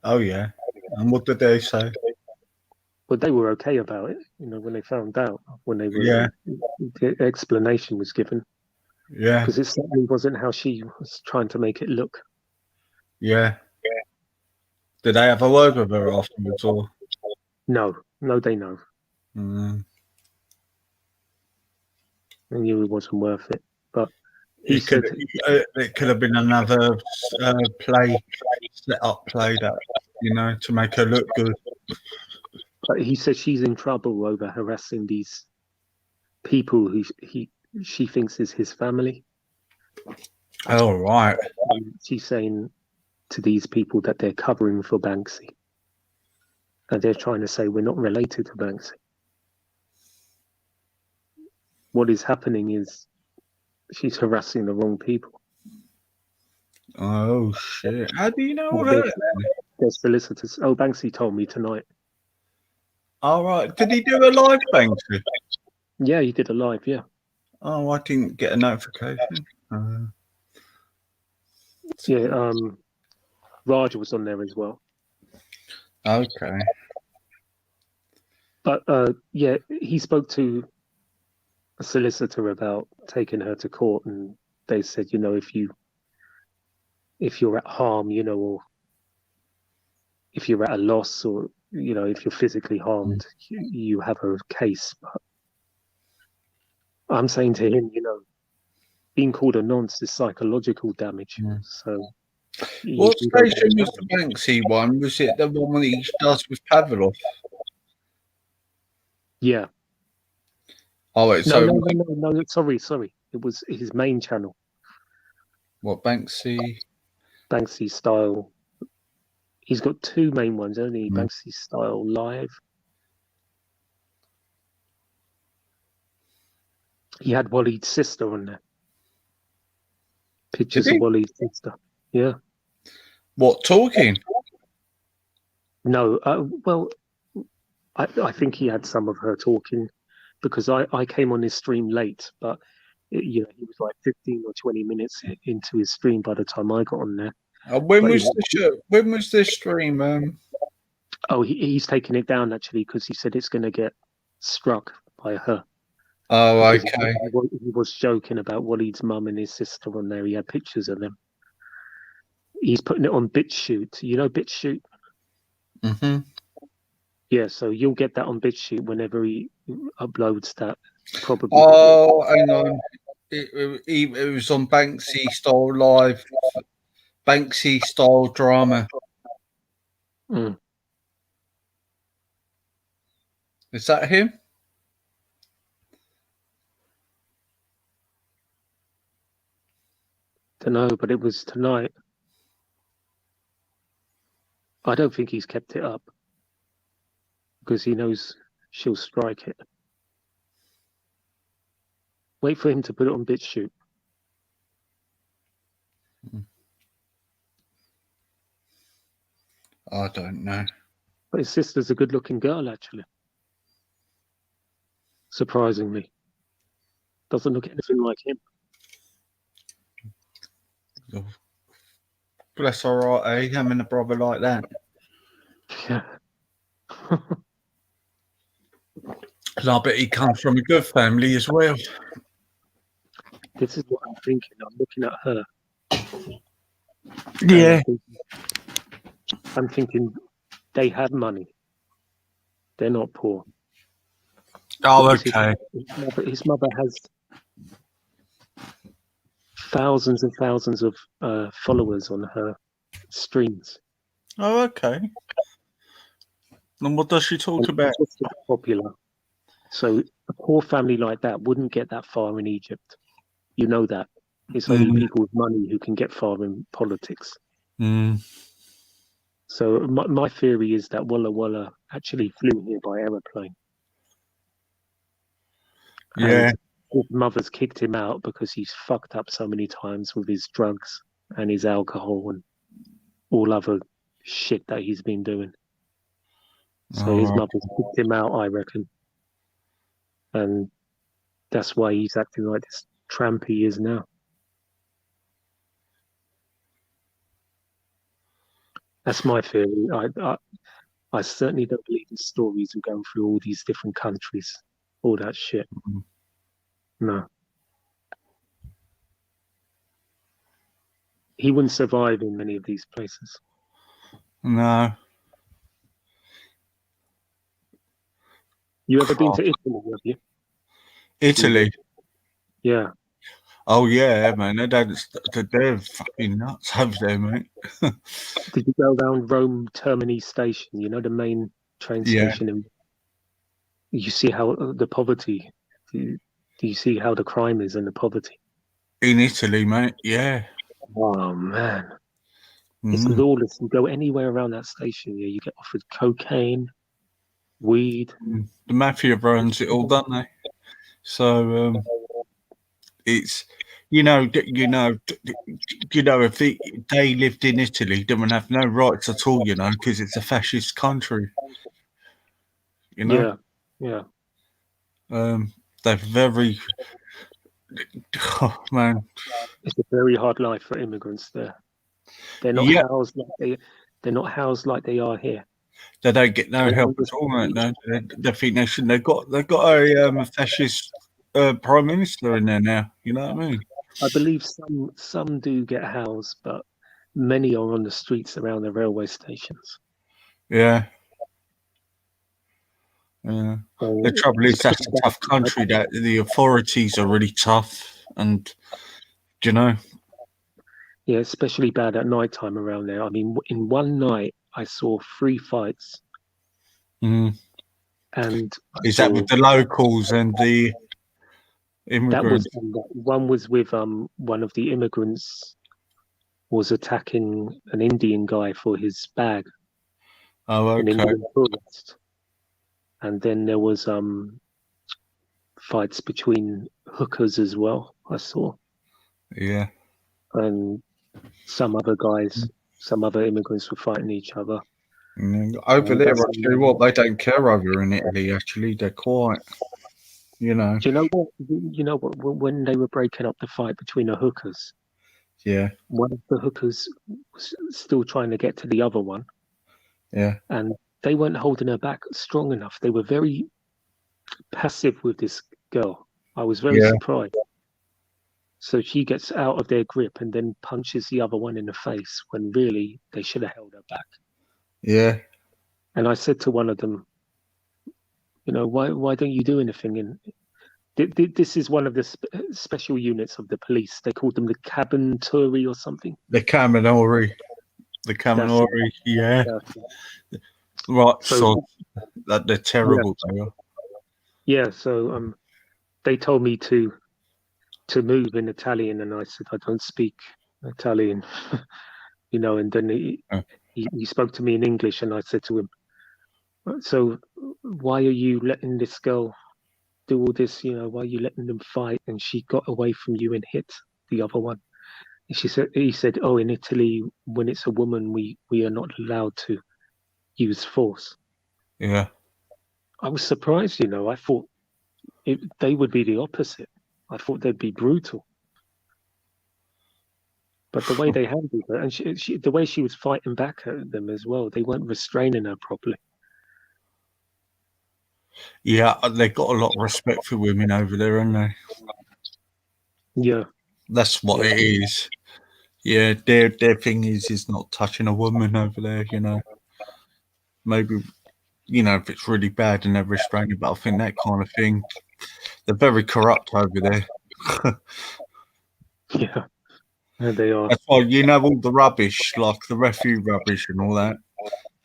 Speaker 1: Oh yeah. And what did they say?
Speaker 3: But they were okay about it, when they found out, when they were,
Speaker 1: Yeah.
Speaker 3: The explanation was given.
Speaker 1: Yeah.
Speaker 3: Because it certainly wasn't how she was trying to make it look.
Speaker 1: Yeah. Did they have a word with her afterwards, or?
Speaker 3: No, they know.
Speaker 1: Mm.
Speaker 3: They knew it wasn't worth it. But he
Speaker 1: It
Speaker 3: said
Speaker 1: it could have been another set-up play that, to make her look good.
Speaker 3: But he said she's in trouble over harassing these people who she thinks is his family.
Speaker 1: Oh, right.
Speaker 3: She's saying to these people that they're covering for Banksy. And they're trying to say we're not related to Banksy. What is happening is she's harassing the wrong people.
Speaker 1: Oh, shit. How do you know all that then?
Speaker 3: Their solicitors. Oh, Banksy told me tonight.
Speaker 1: All right. Did he do a live Banksy?
Speaker 3: Yeah, he did a live, yeah.
Speaker 1: Oh, I didn't get a notification.
Speaker 3: Yeah, Raj was on there as well.
Speaker 1: Okay.
Speaker 3: But yeah, he spoke to a solicitor about taking her to court, and they said, if you're at harm, or if you're at a loss, or if you're physically harmed, you have a case. But I'm saying to him, being called a nonce is psychological damage. So
Speaker 1: what station was the Banksy one? Was it the one that he does with Pavlov?
Speaker 3: Yeah.
Speaker 1: Oh, wait,
Speaker 3: no, sorry. It was his main channel.
Speaker 1: What, Banksy?
Speaker 3: Banksy Style. He's got two main ones, only Banksy Style Live. He had Waleed's sister on there. Pictures of Waleed's sister. Yeah.
Speaker 1: What, talking?
Speaker 3: No, well, I think he had some of her talking because I came on his stream late, but he was like 15 or 20 minutes into his stream by the time I got on there.
Speaker 1: When was the show? When was this stream?
Speaker 3: Oh, he's taking it down actually because he said it's going to get struck by her.
Speaker 1: Oh,
Speaker 3: because
Speaker 1: okay.
Speaker 3: He was joking about Waleed's mum and his sister on there. He had pictures of them. He's putting it on BitChute. You know BitChute?
Speaker 1: Mm-hmm.
Speaker 3: Yeah, so you'll get that on BitChute whenever he uploads that. Probably.
Speaker 1: Oh, hang on. It was on Banksy Style Live. Banksy Style Drama.
Speaker 3: Mm.
Speaker 1: Is that him?
Speaker 3: Don't know, but it was tonight. I don't think he's kept it up because he knows she'll strike it. Wait for him to put it on BitChute.
Speaker 1: I don't know.
Speaker 3: But his sister's a good-looking girl, actually. Surprisingly. Doesn't look anything like him.
Speaker 1: Bless her heart, eh? Having a brother like that.
Speaker 3: Yeah.
Speaker 1: And I bet he comes from a good family as well.
Speaker 3: This is what I'm thinking. I'm looking at her.
Speaker 1: Yeah.
Speaker 3: I'm thinking they have money. They're not poor.
Speaker 1: Oh, okay.
Speaker 3: His mother has thousands and thousands of followers on her streams.
Speaker 1: Oh, okay. And what does she talk about?
Speaker 3: Just popular. So a poor family like that wouldn't get that far in Egypt. You know that. It's only people with money who can get far in politics. So my theory is that Walla Walla actually flew here by aeroplane.
Speaker 1: Yeah.
Speaker 3: His mother's kicked him out because he's fucked up so many times with his drugs and his alcohol and all other shit that he's been doing. So his mother's kicked him out, I reckon. And that's why he's acting like this tramp he is now. That's my theory. I certainly don't believe in stories of going through all these different countries, all that shit. No. He wouldn't survive in many of these places.
Speaker 1: No.
Speaker 3: You ever been to Italy, have you?
Speaker 1: Italy?
Speaker 3: Yeah.
Speaker 1: Oh, yeah, man. They're fucking nuts over there, mate.
Speaker 3: Did you go around Rome Termini station, you know, the main train station? And you see how the poverty, do you see how the crime is and the poverty?
Speaker 1: In Italy, mate, yeah.
Speaker 3: Oh, man. It's lawless. You go anywhere around that station, you get offered cocaine, weed.
Speaker 1: The mafia runs it all, don't they? So it's if they lived in Italy, they would have no rights at all, because it's a fascist country.
Speaker 3: Yeah.
Speaker 1: They're very. Oh, man,
Speaker 3: it's a very hard life for immigrants there. They're not housed like they're not housed like they are here.
Speaker 1: They don't get no help at all, mate. No, they think they shouldn't. They've got a fascist prime minister in there now. You know what I mean?
Speaker 3: I believe some do get housed, but many are on the streets around the railway stations.
Speaker 1: Yeah. Yeah. The trouble is, that's a tough country. That the authorities are really tough, and
Speaker 3: Yeah, especially bad at night time around there. I mean, in one night, I saw 3 fights. And
Speaker 1: is that with the locals and the immigrants?
Speaker 3: One was with one of the immigrants was attacking an Indian guy for his bag.
Speaker 1: Oh, okay.
Speaker 3: An Indian tourist. And then there was fights between hookers as well, I saw.
Speaker 1: Yeah.
Speaker 3: And some other guys, some other immigrants were fighting each other.
Speaker 1: Over there, I tell you what, they don't care over in Italy, actually. They're quite,
Speaker 3: Do you know what? You know what? When they were breaking up the fight between the hookers, one of the hookers was still trying to get to the other one.
Speaker 1: Yeah.
Speaker 3: And they weren't holding her back strong enough. They were very passive with this girl. I was very surprised. So she gets out of their grip and then punches the other one in the face when really they should have held her back.
Speaker 1: Yeah.
Speaker 3: And I said to one of them, why don't you do anything? And this is one of the special units of the police. They called them the Cabineturi or something.
Speaker 1: The Caminori. Yeah. Right. So that they're terrible.
Speaker 3: Yeah. So they told me to move in Italian, and I said I don't speak Italian. And then he spoke to me in English, and I said to him, so why are you letting this girl do all this? Why are you letting them fight? And she got away from you and hit the other one. And he said, oh, in Italy, when it's a woman, we are not allowed to use force.
Speaker 1: Yeah.
Speaker 3: I was surprised, I thought they would be the opposite. I thought they'd be brutal. But the way they handled her, and the way she was fighting back at them as well, they weren't restraining her properly.
Speaker 1: Yeah, they've got a lot of respect for women over there, haven't they?
Speaker 3: Yeah.
Speaker 1: That's what it is. Yeah, their thing is not touching a woman over there, Maybe, if it's really bad and they're restraining, but I think that kind of thing, they're very corrupt over there.
Speaker 3: Yeah, they are.
Speaker 1: That's why, all the rubbish, like the refuse rubbish and all that,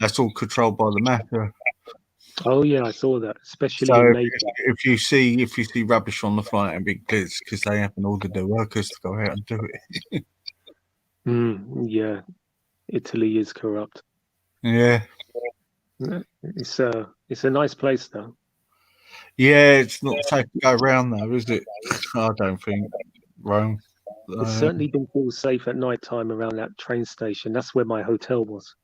Speaker 1: that's all controlled by the mafia.
Speaker 3: Oh yeah, I saw that. Especially
Speaker 1: if you see rubbish on the flight, and it's because they haven't ordered their workers to go out and do it.
Speaker 3: Yeah, Italy is corrupt.
Speaker 1: Yeah,
Speaker 3: it's a nice place though.
Speaker 1: Yeah, it's not safe to go around though, is it? I don't think, Rome.
Speaker 3: It certainly didn't feel safe at night time around that train station. That's where my hotel was.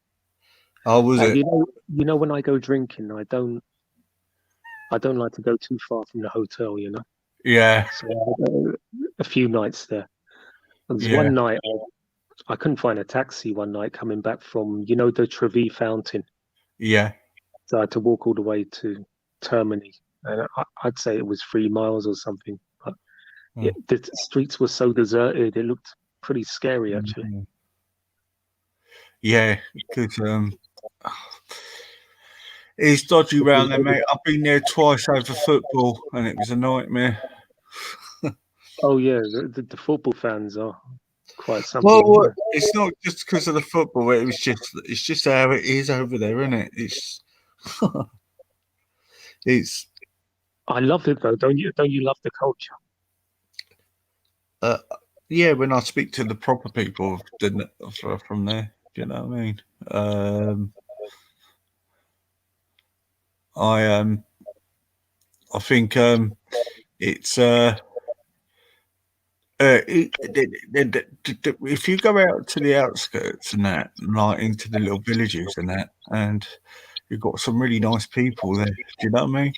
Speaker 1: Oh, was
Speaker 3: And
Speaker 1: it?
Speaker 3: you know, when I go drinking, I don't like to go too far from the hotel. You know,
Speaker 1: Yeah,
Speaker 3: so I had a few nights there. There was
Speaker 1: yeah,
Speaker 3: one night I couldn't find a taxi one night coming back from, you know, the Trevi Fountain.
Speaker 1: yeah.
Speaker 3: So I had to walk all the way to Termini. And I'd say it was 3 miles or something. But
Speaker 1: Oh.
Speaker 3: the streets were so deserted, it looked pretty scary, actually.
Speaker 1: Mhm. Yeah, because it's dodgy round there, mate. I've been there twice over football, and it was a nightmare.
Speaker 3: Oh, yeah, the football fans are quite something.
Speaker 1: Well, it's not just because of the football. It's just how it is over there, isn't it? It's
Speaker 3: I love it though. Don't you love the culture?
Speaker 1: yeah. When I speak to the proper people from there, do you know what I mean? I think it's if you go out to the outskirts and that, like into the little villages and that, and you've got some really nice people there. Do you know what I mean?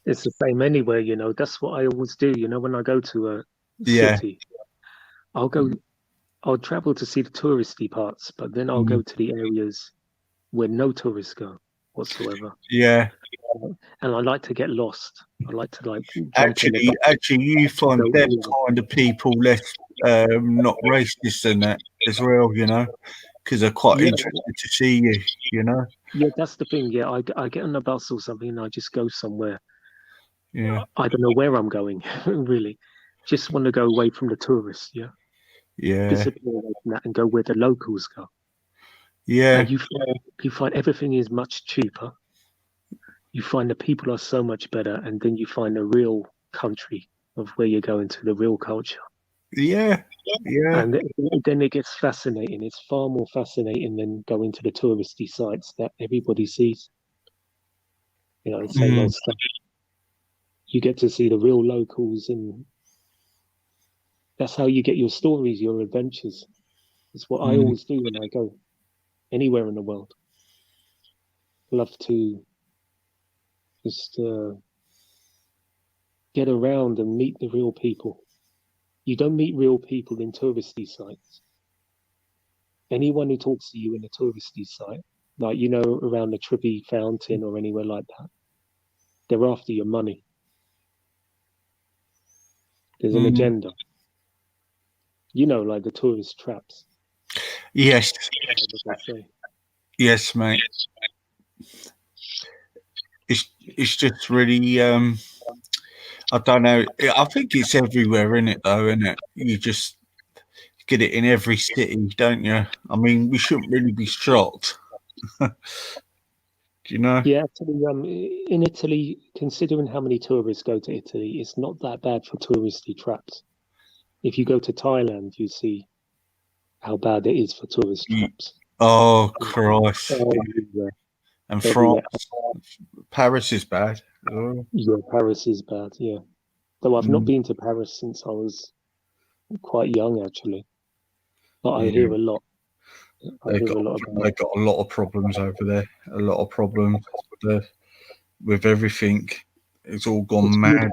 Speaker 3: It's the same anywhere, you know. That's what I always do. You know, when I go to a
Speaker 1: Yeah.
Speaker 3: city, I'll travel to see the touristy parts, but then I'll go
Speaker 1: Mm.
Speaker 3: to the areas where no tourists go whatsoever.
Speaker 1: Yeah.
Speaker 3: And I like to get lost. I like to jump in
Speaker 1: Actually, you find them kind of people less not racist than that as well, you know, because they're quite interested to see you, you know.
Speaker 3: Yeah, that's the thing. Yeah, I get on a bus or something and I just go somewhere.
Speaker 1: Yeah.
Speaker 3: I don't know where I'm going, really. Just want to go away from the tourists, yeah.
Speaker 1: Yeah.
Speaker 3: Disappear away from that and go where the locals go.
Speaker 1: Yeah.
Speaker 3: And you find everything is much cheaper. You find the people are so much better, and then you find the real country of where you're going to, the real culture.
Speaker 1: Yeah. Yeah.
Speaker 3: And then it gets fascinating. It's far more fascinating than going to the touristy sites that everybody sees. You know, the same old stuff. You get to see the real locals, and that's how you get your stories, your adventures. It's what I always do when I go anywhere in the world. I love to just get around and meet the real people. You don't meet real people in touristy sites. Anyone who talks to you in a touristy site, like, you know, around the Trevi Fountain or anywhere like that, they're after your money. There's an agenda. You know, like the tourist traps.
Speaker 1: Yes. Yes, mate. It's just really I don't know. I think it's everywhere, in it though, isn't it? You just get it in every city, don't you? I mean, we shouldn't really be shocked. Do you know?
Speaker 3: Yeah, actually, in Italy, considering how many tourists go to Italy, it's not that bad for touristy traps. If you go to Thailand, you see how bad it is for tourist traps.
Speaker 1: Oh, Christ.
Speaker 3: Yeah.
Speaker 1: And France. Paris is bad. Oh.
Speaker 3: Yeah, Paris is bad, yeah. Though I've not been to Paris since I was quite young, actually. But I hear a lot.
Speaker 1: They've got a lot of problems over there. A lot of problems with everything. It's all gone mad.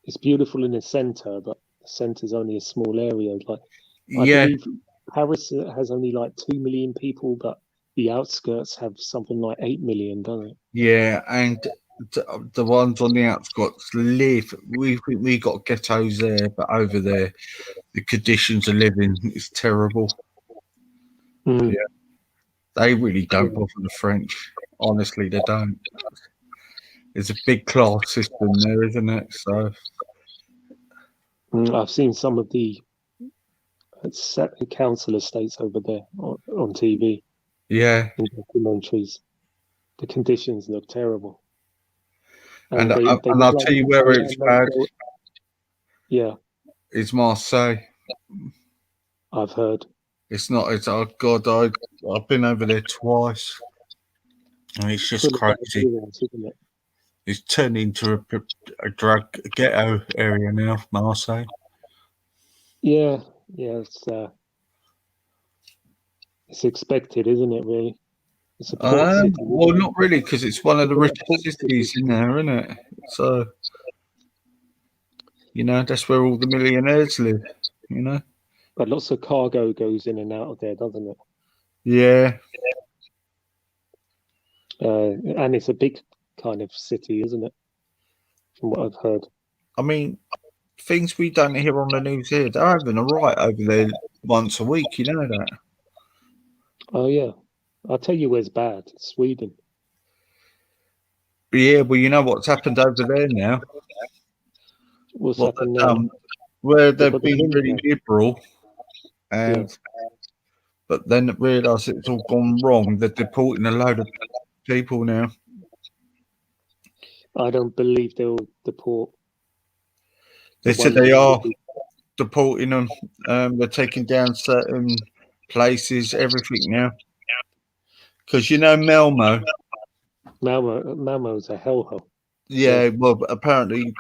Speaker 3: It's beautiful in the centre, but the centre is only a small area. Like, I
Speaker 1: Yeah.
Speaker 3: believe Paris has only like 2 million people, but the outskirts have something like 8 million, don't it?
Speaker 1: Yeah, and the ones on the outskirts live. We got ghettos there, but over there, the conditions of living is terrible. Yeah, they really don't bother the French. Honestly, they don't. There's a big class system there, isn't it? So
Speaker 3: I've seen some of the council estates over there on TV.
Speaker 1: Yeah,
Speaker 3: in documentaries. The conditions look terrible.
Speaker 1: And I'll tell you where it's bad.
Speaker 3: Yeah.
Speaker 1: It's Marseille.
Speaker 3: I've heard.
Speaker 1: It's not. It's oh God. I've been over there twice, and it's just crazy.
Speaker 3: Isn't it?
Speaker 1: It's turned into a drug ghetto area now, Marseille.
Speaker 3: Yeah, it's expected, isn't it? Really, it's a port city.
Speaker 1: Well, not really, because it's one of the
Speaker 3: It's a
Speaker 1: richest
Speaker 3: port
Speaker 1: cities
Speaker 3: city.
Speaker 1: in there, isn't it? So, you know, that's where all the millionaires live. You know.
Speaker 3: But lots of cargo goes in and out of there, doesn't it?
Speaker 1: Yeah.
Speaker 3: And it's a big kind of city, isn't it? From what I've heard.
Speaker 1: I mean, things we don't hear on the news here, they're having a right over there once a week. You know that.
Speaker 3: Oh yeah, I'll tell you where's bad. Sweden.
Speaker 1: Yeah, well, you know what's happened over there now.
Speaker 3: What's
Speaker 1: What
Speaker 3: happened
Speaker 1: they've
Speaker 3: now?
Speaker 1: done, where
Speaker 3: They've
Speaker 1: they've
Speaker 3: got the
Speaker 1: been
Speaker 3: women
Speaker 1: really
Speaker 3: now.
Speaker 1: liberal, and but then realised it's all gone wrong. They're deporting a load of people now.
Speaker 3: I don't believe they'll deport.
Speaker 1: They
Speaker 3: the
Speaker 1: said
Speaker 3: ones
Speaker 1: they
Speaker 3: that
Speaker 1: are
Speaker 3: will be-
Speaker 1: deporting them. They're taking down certain places, everything now. Because you know Malmo.
Speaker 3: Malmo's a hellhole.
Speaker 1: Yeah, well, apparently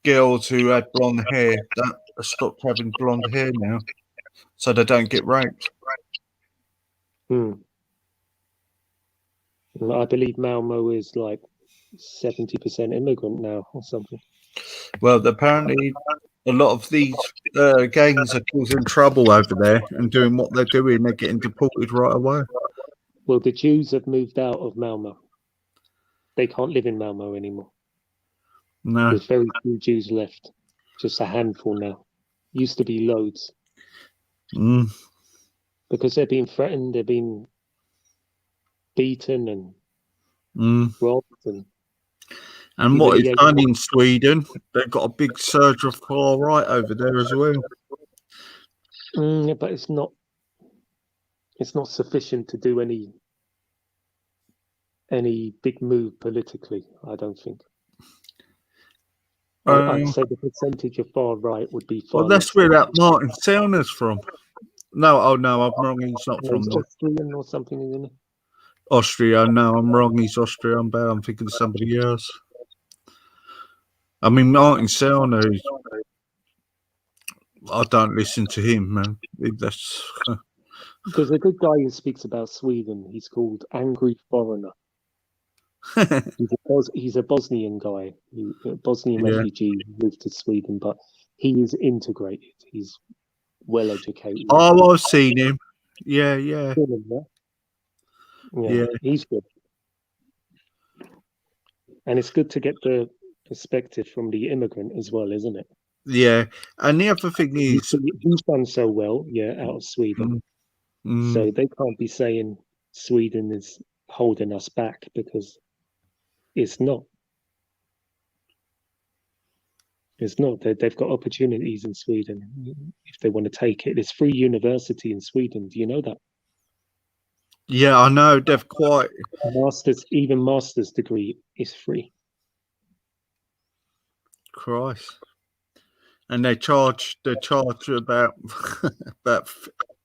Speaker 1: girls who had blonde hair that stopped having blonde hair now, so they don't get raped.
Speaker 3: I believe Malmo is like 70% immigrant now or something.
Speaker 1: Well, apparently a lot of these gangs are causing trouble over there and doing what they're doing. They're getting deported right away.
Speaker 3: Well, the Jews have moved out of Malmo. They can't live in Malmo anymore.
Speaker 1: No.
Speaker 3: There's very few Jews left. Just a handful now. Used to be loads. Because they're being threatened, they're being beaten and robbed.
Speaker 1: And what is done in Sweden, they've got a big surge of far right over there as well.
Speaker 3: But it's not sufficient to do any big move politically, I don't think. I'd say the percentage of far right would be far
Speaker 1: Well, that's
Speaker 3: less.
Speaker 1: where that Martin Sellner's from. No, I'm wrong. He's not from
Speaker 3: He's
Speaker 1: there.
Speaker 3: Austrian or something, isn't he?
Speaker 1: Austria. No, I'm wrong. He's Austrian. But I'm thinking of somebody else. I mean, Martin Sellner. I don't listen to him, man. That's.
Speaker 3: There's a good guy who speaks about Sweden. He's called Angry Foreigner. He's a Bosnian guy, a Bosnian refugee who moved to Sweden, but he is integrated. He's well educated.
Speaker 1: Oh, I've seen him. Yeah.
Speaker 3: Yeah, he's good. And it's good to get the perspective from the immigrant as well, isn't it?
Speaker 1: Yeah, and the other thing is,
Speaker 3: he's done so well, out of Sweden. So they can't be saying Sweden is holding us back, because it's not. It's not. They've got opportunities in Sweden if they want to take it. There's free university in Sweden. Do you know that?
Speaker 1: Yeah, I know. They've quite
Speaker 3: even master's degree is free.
Speaker 1: Christ. And they charge about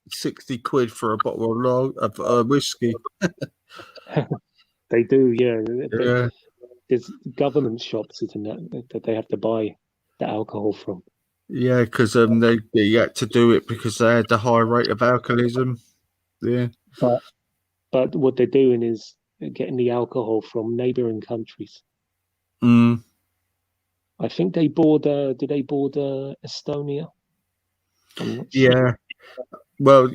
Speaker 1: 60 quid for a bottle of whiskey.
Speaker 3: They do, yeah.
Speaker 1: Yeah.
Speaker 3: There's government shops, isn't it, that they have to buy the alcohol from.
Speaker 1: Yeah, because they had to do it because they had the high rate of alcoholism. Yeah.
Speaker 3: But what they're doing is getting the alcohol from neighboring countries. I think they border. Do they border Estonia? I'm not sure.
Speaker 1: Yeah. Well,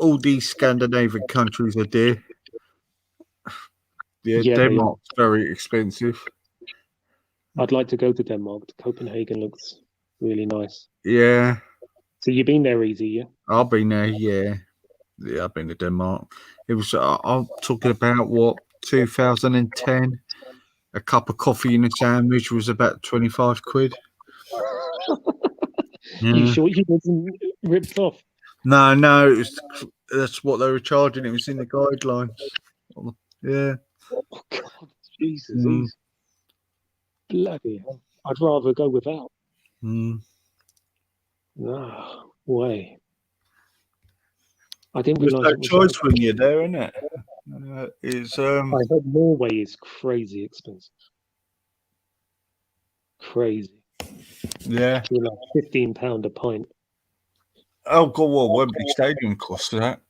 Speaker 1: all these Scandinavian countries are dear. Yeah, Denmark's very expensive.
Speaker 3: I'd like to go to Denmark. Copenhagen looks really nice.
Speaker 1: Yeah.
Speaker 3: So you've been there, Easy, yeah?
Speaker 1: I've been there, yeah. Yeah, I've been to Denmark. It was, I'm talking about, 2010? A cup of coffee and a sandwich was about 25 quid.
Speaker 3: You sure you wasn't ripped off?
Speaker 1: No, that's what they were charging. It was in the guidelines. Yeah.
Speaker 3: Oh, God, Jesus. Bloody hell. I'd rather go without. No way. I didn't
Speaker 1: There's
Speaker 3: realise
Speaker 1: no choice when you're there, isn't it?
Speaker 3: I heard Norway is crazy expensive. Crazy.
Speaker 1: Yeah.
Speaker 3: You're like £15 a pint.
Speaker 1: Oh god, well, Wembley Stadium costs that.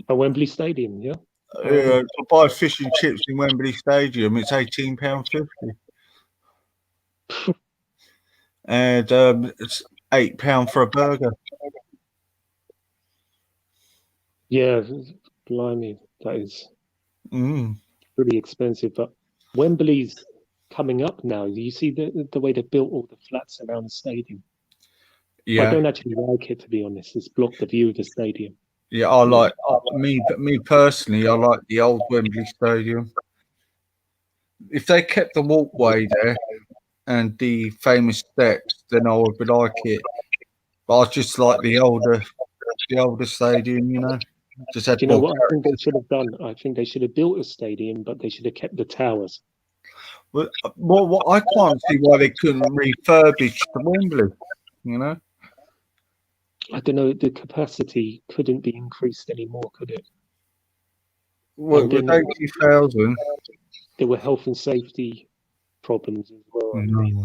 Speaker 3: A Wembley Stadium, yeah.
Speaker 1: To buy fish and chips in Wembley Stadium, it's £18.50. And it's £8 for a burger.
Speaker 3: Yeah, blimey, that is
Speaker 1: Mm.
Speaker 3: pretty expensive. But Wembley's coming up now. You see the way they built all the flats around the stadium. I
Speaker 1: Yeah.
Speaker 3: don't actually like it, to be honest. It's blocked the view of the stadium.
Speaker 1: Yeah, I like me personally. I like the old Wembley Stadium. If they kept the walkway there and the famous steps, then I would like it. But I just like the older stadium. You know, just had
Speaker 3: Do you know
Speaker 1: more.
Speaker 3: what I think they should have done? I think they should have built a stadium, but they should have kept the towers.
Speaker 1: Well, I can't see why they couldn't refurbish the Wembley. You know,
Speaker 3: I don't know. The capacity couldn't be increased anymore, could it?
Speaker 1: well,
Speaker 3: And
Speaker 1: with
Speaker 3: then
Speaker 1: 80,000.
Speaker 3: there were health and safety problems as well. I believe.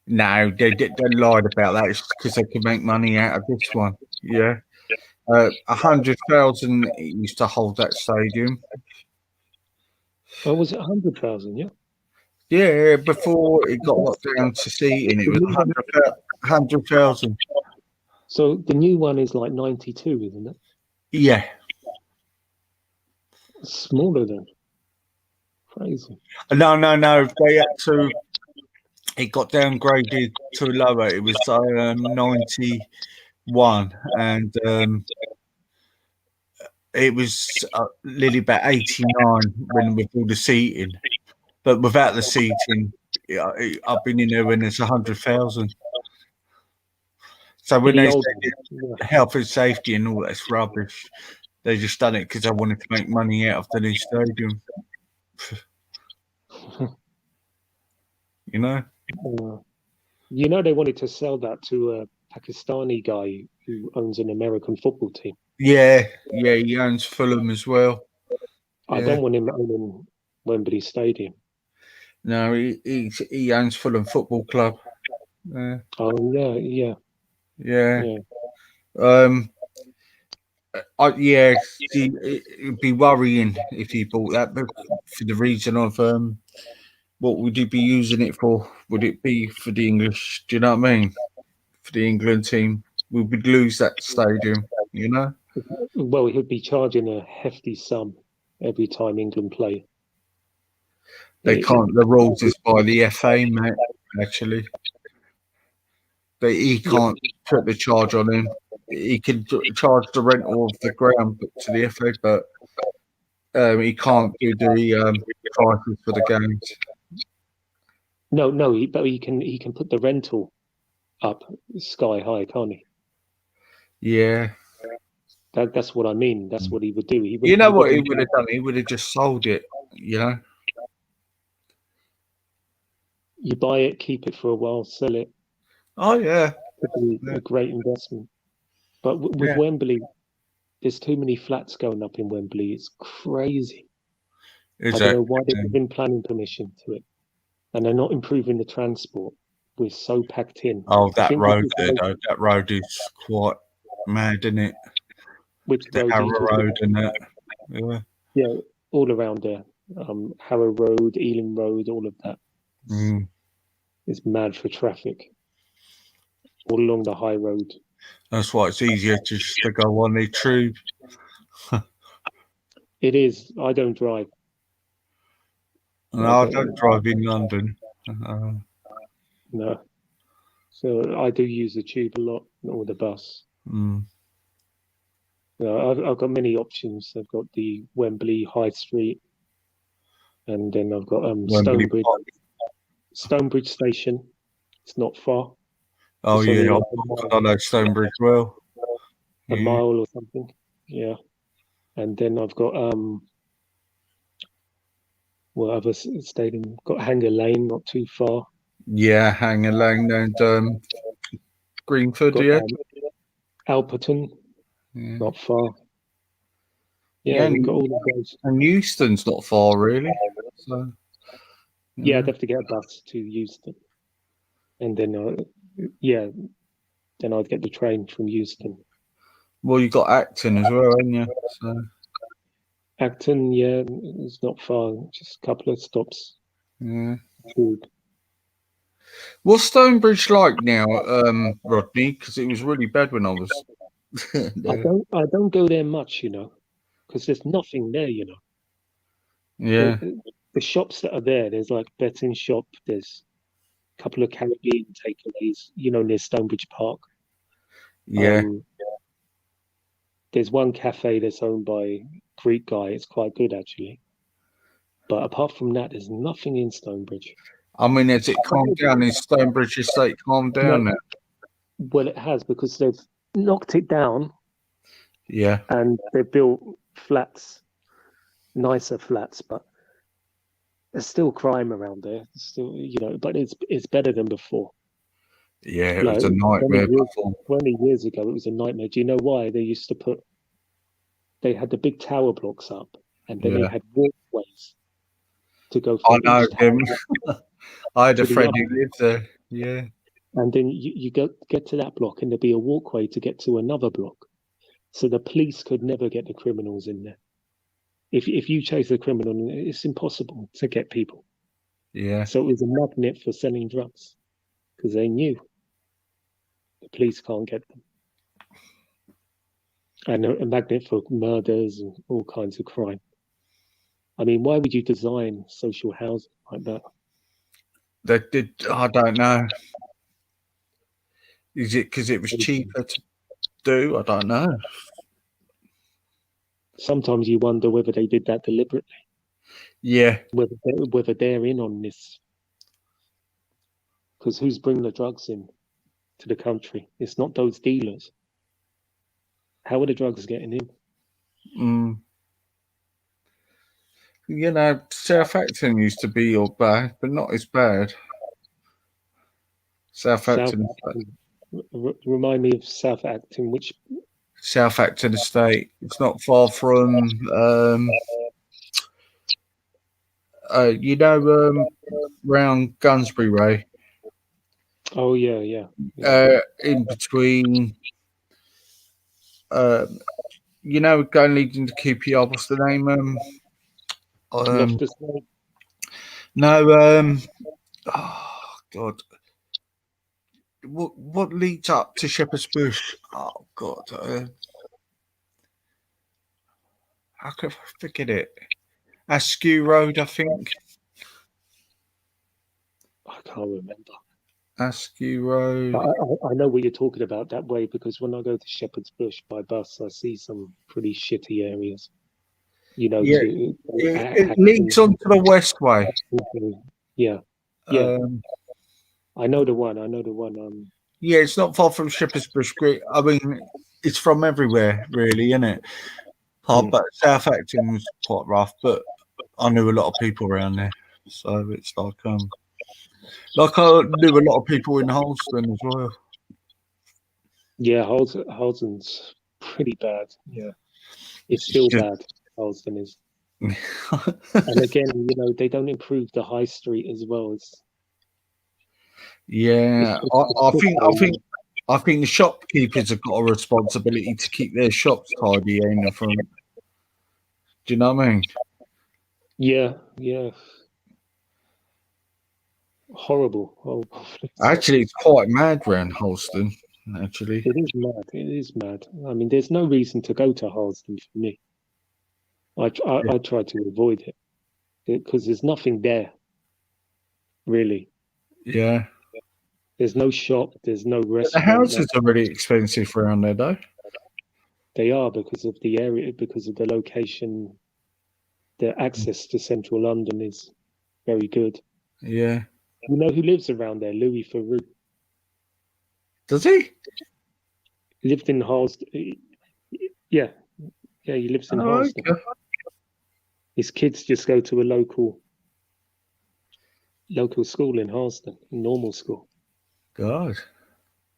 Speaker 1: No, they lied about that. It's because they could make money out of this one. Yeah, 100,000 used to hold that stadium.
Speaker 3: Oh, was it 100,000? Yeah.
Speaker 1: Yeah, before it got locked down to seating, it was 100,000.
Speaker 3: So the new one is like 92, isn't it?
Speaker 1: Yeah.
Speaker 3: Smaller than. Crazy.
Speaker 1: No. They had to. It got downgraded to lower. It was 91, and it was literally about 89 when with all the seating. But without the seating, I've been in there when it's 100,000. So when they say health and safety and all that's rubbish, they just done it because they wanted to make money out of the new stadium. You know?
Speaker 3: You know, they wanted to sell that to a Pakistani guy who owns an American football team.
Speaker 1: Yeah, he owns Fulham as well.
Speaker 3: I don't want him owning Wembley Stadium.
Speaker 1: No, he owns Fulham Football Club.
Speaker 3: Oh yeah.
Speaker 1: It'd be worrying if he bought that, but for the reason of what would he be using it for? Would it be for the English? Do you know what I mean? For the England team, we would lose that stadium. You know.
Speaker 3: Well, he'd be charging a hefty sum every time England play.
Speaker 1: They can't. The rules is by the FA, mate. Actually, he can't put the charge on him. He can charge the rental of the ground to the FA, but he can't do the prices for the games.
Speaker 3: No, but he can put the rental up sky high, can't he?
Speaker 1: Yeah.
Speaker 3: That's what I mean. That's what he would do.
Speaker 1: You know what he would have done? He would have just sold it. You know.
Speaker 3: You buy it, keep it for a while, sell it.
Speaker 1: Oh yeah.
Speaker 3: It'd be a great investment. But with Wembley, there's too many flats going up in Wembley. It's crazy. I don't know why they're giving planning permission to it, and they're not improving the transport. We're so packed in.
Speaker 1: Oh, that road there, though. That road is quite mad, isn't it?
Speaker 3: Which
Speaker 1: the Harrow Road and that.
Speaker 3: Yeah, all around there. Harrow Road, Ealing Road, all of that. It's mad for traffic. All along the high road.
Speaker 1: That's why it's easier just to go on the tube.
Speaker 3: It is. I don't drive.
Speaker 1: No, I don't drive in London.
Speaker 3: No. So I do use the tube a lot, or the bus. I've got many options. I've got the Wembley High Street, and then I've got Stonebridge Station. It's not far.
Speaker 1: Oh yeah, I know Stonebridge well.
Speaker 3: A mile or something. Yeah. And then I've got other stadium? Got Hanger Lane, not too far.
Speaker 1: Yeah, Hanger Lane and Greenford.
Speaker 3: Alperton, not far. Yeah,
Speaker 1: and
Speaker 3: we've got all of those.
Speaker 1: And Euston's not far really. So
Speaker 3: Yeah, I'd have to get a bus to Euston, and then then I'd get the train from Euston.
Speaker 1: Well, you got Acton as well, haven't you? So
Speaker 3: Acton, yeah, it's not far, just a couple of stops.
Speaker 1: yeah.
Speaker 3: Tube.
Speaker 1: What's Stonebridge like now, Rodney? Because it was really bad when I was there.
Speaker 3: I don't go there much, because there's nothing there,
Speaker 1: Yeah,
Speaker 3: The shops that are there, there's like betting shop, there's a couple of Caribbean takeaways, near Stonebridge Park.
Speaker 1: yeah.
Speaker 3: There's one cafe that's owned by a Greek guy. It's quite good actually. But apart from that, there's nothing in Stonebridge.
Speaker 1: I mean, has it calmed down? Is Stonebridge Estate calmed down now?
Speaker 3: Well, it has, because they've knocked it down.
Speaker 1: Yeah.
Speaker 3: And they built flats, nicer flats, but there's still crime around there. Still, but it's better than before.
Speaker 1: Yeah, it was a nightmare before.
Speaker 3: 20 years ago, it was a nightmare. Do you know why? They had the big tower blocks up, and then they had walkways to go from
Speaker 1: I know
Speaker 3: each tower
Speaker 1: him. I had a friend who lived there. Yeah.
Speaker 3: And then you get to that block, and there'd be a walkway to get to another block. So the police could never get the criminals in there. If you chase a criminal, it's impossible to get people.
Speaker 1: Yeah.
Speaker 3: So it was a magnet for selling drugs, because they knew the police can't get them. And a magnet for murders and all kinds of crime. I mean, why would you design social housing like that?
Speaker 1: They did. I don't know. Is it because it was cheaper to do? I don't know.
Speaker 3: Sometimes you wonder whether they did that deliberately.
Speaker 1: Yeah.
Speaker 3: Whether they're in on this. Because who's bringing the drugs in to the country? It's not those dealers. How are the drugs getting in?
Speaker 1: Southampton used to be all bad, but not as bad. Southampton.
Speaker 3: Remind me of Southampton, which...
Speaker 1: Southampton Estate. It's not far from, round Gunsbury Way.
Speaker 3: Oh, yeah.
Speaker 1: In between, going leading to QPR, what's the name? No, oh, God. What leads up to Shepherd's Bush? Oh, God. How could I forget it? Askew Road, I think.
Speaker 3: I can't remember.
Speaker 1: Askew Road.
Speaker 3: I know what you're talking about that way, because when I go to Shepherd's Bush by bus, I see some pretty shitty areas.
Speaker 1: It leads onto the West Way.
Speaker 3: Yeah. I know the one.
Speaker 1: Yeah, it's not far from Shepherd's Bush. I mean, it's from everywhere, really, isn't it? But Southampton was quite rough, but I knew a lot of people around there, so it's like I knew a lot of people in Holston as well.
Speaker 3: Yeah, Holston's pretty bad. Yeah, it's still bad. Holston is, and again, they don't improve the high street as well.
Speaker 1: I think the shopkeepers have got a responsibility to keep their shops tidy in the front. Do you know what I mean?
Speaker 3: Yeah. Horrible.
Speaker 1: Actually, it's quite mad around Holston. Actually,
Speaker 3: it is mad. I mean, there's no reason to go to Holston for me. I try to avoid it because there's nothing there, really.
Speaker 1: Yeah.
Speaker 3: There's no shop. There's no restaurant.
Speaker 1: The houses are really expensive around there, though.
Speaker 3: They are, because of the area, because of the location. The access to central London is very good.
Speaker 1: Yeah.
Speaker 3: You know who lives around there? Louis Theroux.
Speaker 1: Does he?
Speaker 3: Lived in Harlesden. Yeah, he lives in Harlesden. Okay. His kids just go to a local school in Harlesden, normal school.
Speaker 1: God.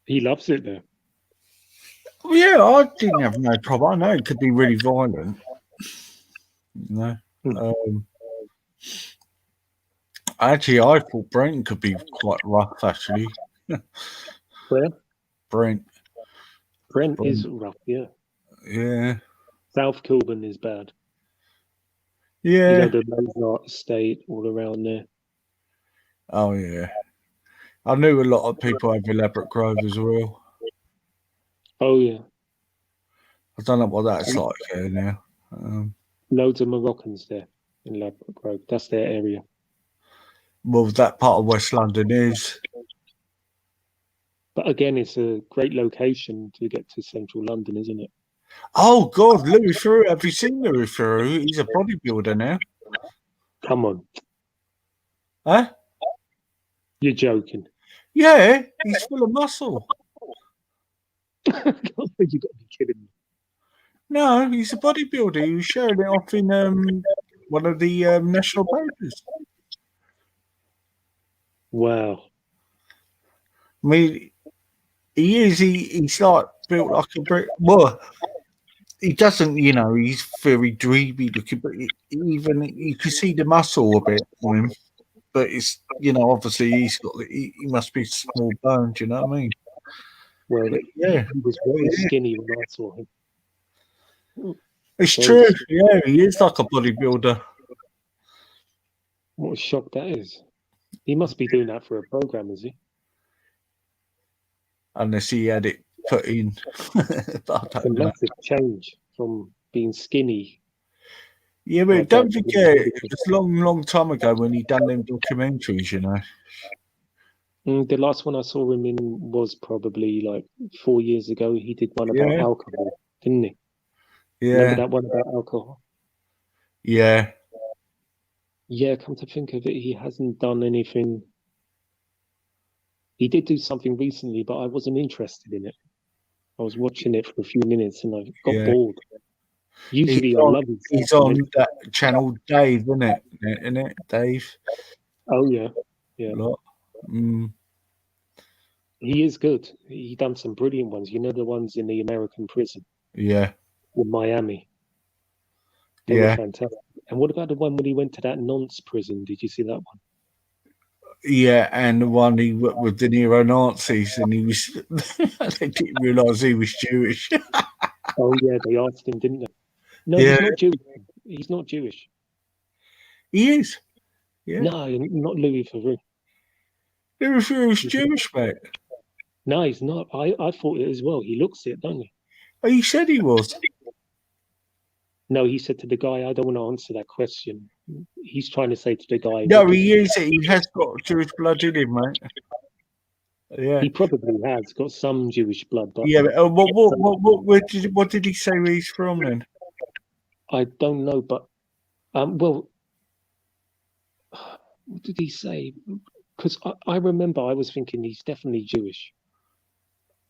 Speaker 3: He loves it there.
Speaker 1: Well, yeah, I didn't have no problem. I know it could be really violent. No. Actually, I thought Brent could be quite rough. Actually,
Speaker 3: Where?
Speaker 1: Brent.
Speaker 3: Brent is rough, yeah.
Speaker 1: Yeah.
Speaker 3: South Kilburn is bad.
Speaker 1: Yeah.
Speaker 3: You know, the Mozart estate all around there.
Speaker 1: Oh yeah. I knew a lot of people over Elaborate Grove as well.
Speaker 3: Oh yeah.
Speaker 1: I don't know what that's like here now.
Speaker 3: Loads of Moroccans there in Elaborate Grove. That's their area.
Speaker 1: Well, that part of West London is.
Speaker 3: But again, it's a great location to get to central London, isn't it?
Speaker 1: Oh God, Louis Theroux. Have you seen Louis Theroux? He's a bodybuilder now.
Speaker 3: Come on.
Speaker 1: Huh?
Speaker 3: You're joking.
Speaker 1: Yeah, he's full of muscle.
Speaker 3: You got to be kidding me.
Speaker 1: No, he's a bodybuilder. He was showing it off in one of the national papers.
Speaker 3: Wow.
Speaker 1: I mean, he is. He's like built like a brick. Well, he doesn't. You know, he's very dreamy looking, but even you can see the muscle a bit on him. But it's, you know, obviously he must be small boned. You know what I mean?
Speaker 3: Well,
Speaker 1: yeah,
Speaker 3: he was very skinny when I saw him.
Speaker 1: It's true. Yeah, he is like a bodybuilder.
Speaker 3: What a shock that is. He must be doing that for a program, is he?
Speaker 1: Unless he had it put in. But I
Speaker 3: A
Speaker 1: don't know.
Speaker 3: massive change from being skinny.
Speaker 1: Yeah, but
Speaker 3: Like
Speaker 1: don't
Speaker 3: that.
Speaker 1: forget, it was a long, long time ago when he done them documentaries, you know.
Speaker 3: The last one I saw him in was probably like 4 years ago. He did one about
Speaker 1: Yeah.
Speaker 3: alcohol, didn't he?
Speaker 1: Yeah.
Speaker 3: Remember that one about alcohol?
Speaker 1: Yeah.
Speaker 3: Yeah, come to think of it, he hasn't done anything. He did do something recently, but I wasn't interested in it. I was watching it for a few minutes and I got
Speaker 1: Yeah.
Speaker 3: bored. Usually
Speaker 1: He's
Speaker 3: I
Speaker 1: on,
Speaker 3: love his
Speaker 1: he's
Speaker 3: stuff,
Speaker 1: on that channel Dave, isn't it? Isn't it, Dave?
Speaker 3: Oh yeah, yeah.
Speaker 1: Lot. Mm.
Speaker 3: He is good. He done some brilliant ones. You know, the ones in the American prison
Speaker 1: Yeah.
Speaker 3: in Miami. They were
Speaker 1: Yeah.
Speaker 3: fantastic. And what about the one when he went to that nonce prison? Did you see that one?
Speaker 1: Yeah, and the one he worked with the neo-Nazis, and he was, they didn't realise he was Jewish.
Speaker 3: Oh yeah, they asked him, didn't they? No,
Speaker 1: Yeah.
Speaker 3: he's not Jewish. He's not Jewish.
Speaker 1: He is. Yeah.
Speaker 3: No, not Louis Theroux.
Speaker 1: Louis Theroux's Jewish, mate.
Speaker 3: No, he's not. I thought it as well. He looks it, don't he?
Speaker 1: Oh, you said he was.
Speaker 3: No, he said to the guy, I don't want to answer that question. He's trying to say to the guy.
Speaker 1: No, he is. He has got Jewish blood in him, mate. Yeah.
Speaker 3: He probably has got some Jewish blood, but
Speaker 1: Yeah, but what did he say where he's from then?
Speaker 3: I don't know. But well, what did he say? Because I remember I was thinking he's definitely Jewish.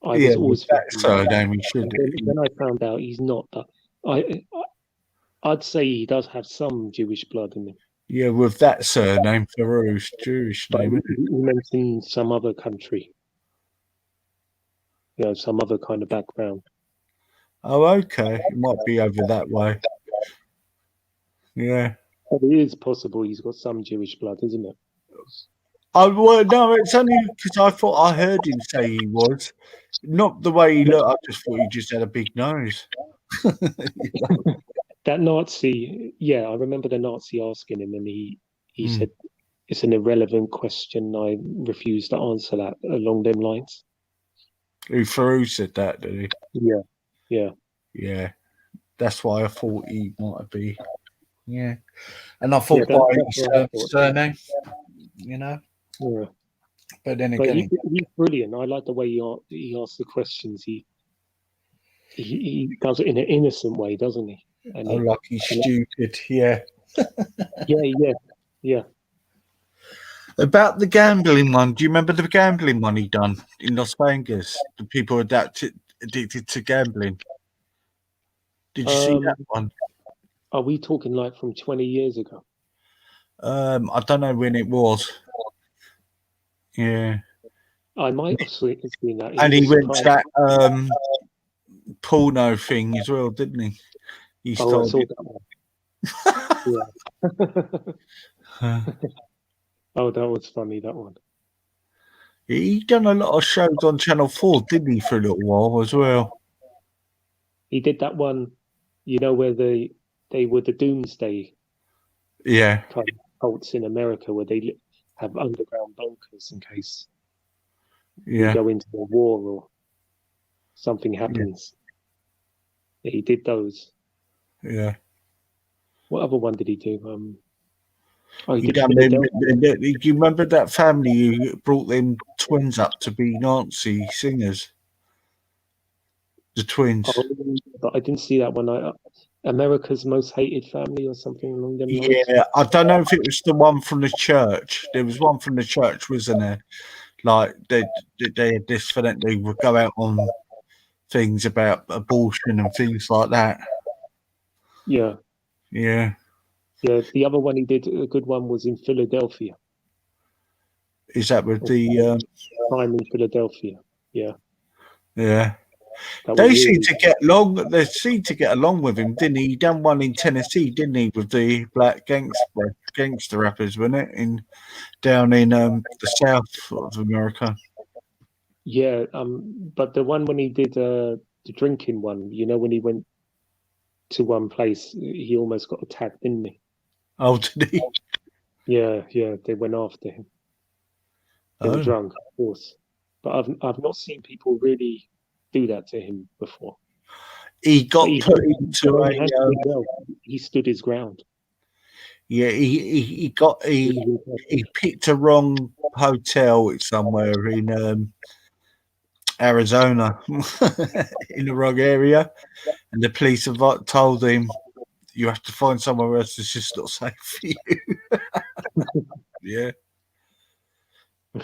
Speaker 3: I was always
Speaker 1: that
Speaker 3: thinking
Speaker 1: surname he should.
Speaker 3: Then I found out he's not. But I'd say he does have some Jewish blood in him.
Speaker 1: Yeah, with that surname, Theroux's Jewish name.
Speaker 3: He mentioned some other country. You know, some other kind of background.
Speaker 1: Oh, okay. It might be over that way. Yeah.
Speaker 3: But it is possible he's got some Jewish blood, isn't it?
Speaker 1: Oh, well, no, it's only because I thought I heard him say he was. Not the way he looked. I just thought he just had a big nose.
Speaker 3: That Nazi, yeah, I remember the Nazi asking him, and he said, "It's an irrelevant question. I refuse to answer that." Along them lines.
Speaker 1: Theroux said that, did he?
Speaker 3: Yeah.
Speaker 1: That's why I thought he might be. Yeah, and I thought
Speaker 3: Yeah,
Speaker 1: by
Speaker 3: that's what I
Speaker 1: his
Speaker 3: thought.
Speaker 1: surname, you know.
Speaker 3: Yeah.
Speaker 1: But then
Speaker 3: But
Speaker 1: again,
Speaker 3: he's brilliant. I like the way he asks the questions. He does it in an innocent way, doesn't he? And
Speaker 1: oh, like he's stupid. Yeah.
Speaker 3: Yeah.
Speaker 1: About the gambling one, do you remember the gambling one he done in Las Vegas? The people addicted to gambling. Did you see that one?
Speaker 3: Are we talking like from 20 years ago?
Speaker 1: I don't know when it was. Yeah.
Speaker 3: I might have seen that.
Speaker 1: And he
Speaker 3: was
Speaker 1: went to
Speaker 3: surprised.
Speaker 1: that porno thing as well, didn't he? He
Speaker 3: I
Speaker 1: started.
Speaker 3: saw that one. Yeah. Oh, that was funny, that one.
Speaker 1: He done a lot of shows on Channel 4, didn't he, for a little while as well?
Speaker 3: He did that one, you know, where they were the doomsday
Speaker 1: Yeah.
Speaker 3: kind of cults in America, where they have underground bunkers in case we
Speaker 1: Yeah.
Speaker 3: go into a war or something happens. Yeah, he did those.
Speaker 1: Yeah.
Speaker 3: What other one did he do? Oh, he
Speaker 1: You
Speaker 3: did
Speaker 1: done them,
Speaker 3: Philadelphia.
Speaker 1: do you remember that family who brought them twins up to be Nazi singers? The twins.
Speaker 3: Oh, but I didn't see that one. America's Most Hated Family or something along them lines.
Speaker 1: Yeah, I don't know if it was the one from the church. There was one from the church, wasn't there? Like they had this for that they would go out on things about abortion and things like that.
Speaker 3: Yeah.
Speaker 1: Yeah.
Speaker 3: Yeah, the other one he did, a good one, was in Philadelphia.
Speaker 1: Is that with the
Speaker 3: Time in Philadelphia? Yeah.
Speaker 1: Yeah.
Speaker 3: That
Speaker 1: They
Speaker 3: was
Speaker 1: seem
Speaker 3: really
Speaker 1: to get along. They seem to get along with him, didn't he? He done one in Tennessee, didn't he, with the black gangster rappers, wasn't it? Down in the south of America.
Speaker 3: Yeah, but the one when he did the drinking one, you know, when he went to one place, he almost got attacked, didn't he?
Speaker 1: Oh, did he?
Speaker 3: Yeah, they went after him. They were
Speaker 1: Oh.
Speaker 3: drunk, of course. But I've not seen people really do that to him before.
Speaker 1: He got
Speaker 3: But
Speaker 1: put into a
Speaker 3: he stood his ground.
Speaker 1: yeah. He picked a wrong hotel somewhere in Arizona, in the wrong area, and the police have told him you have to find somewhere else. It's just not safe for you. Yeah.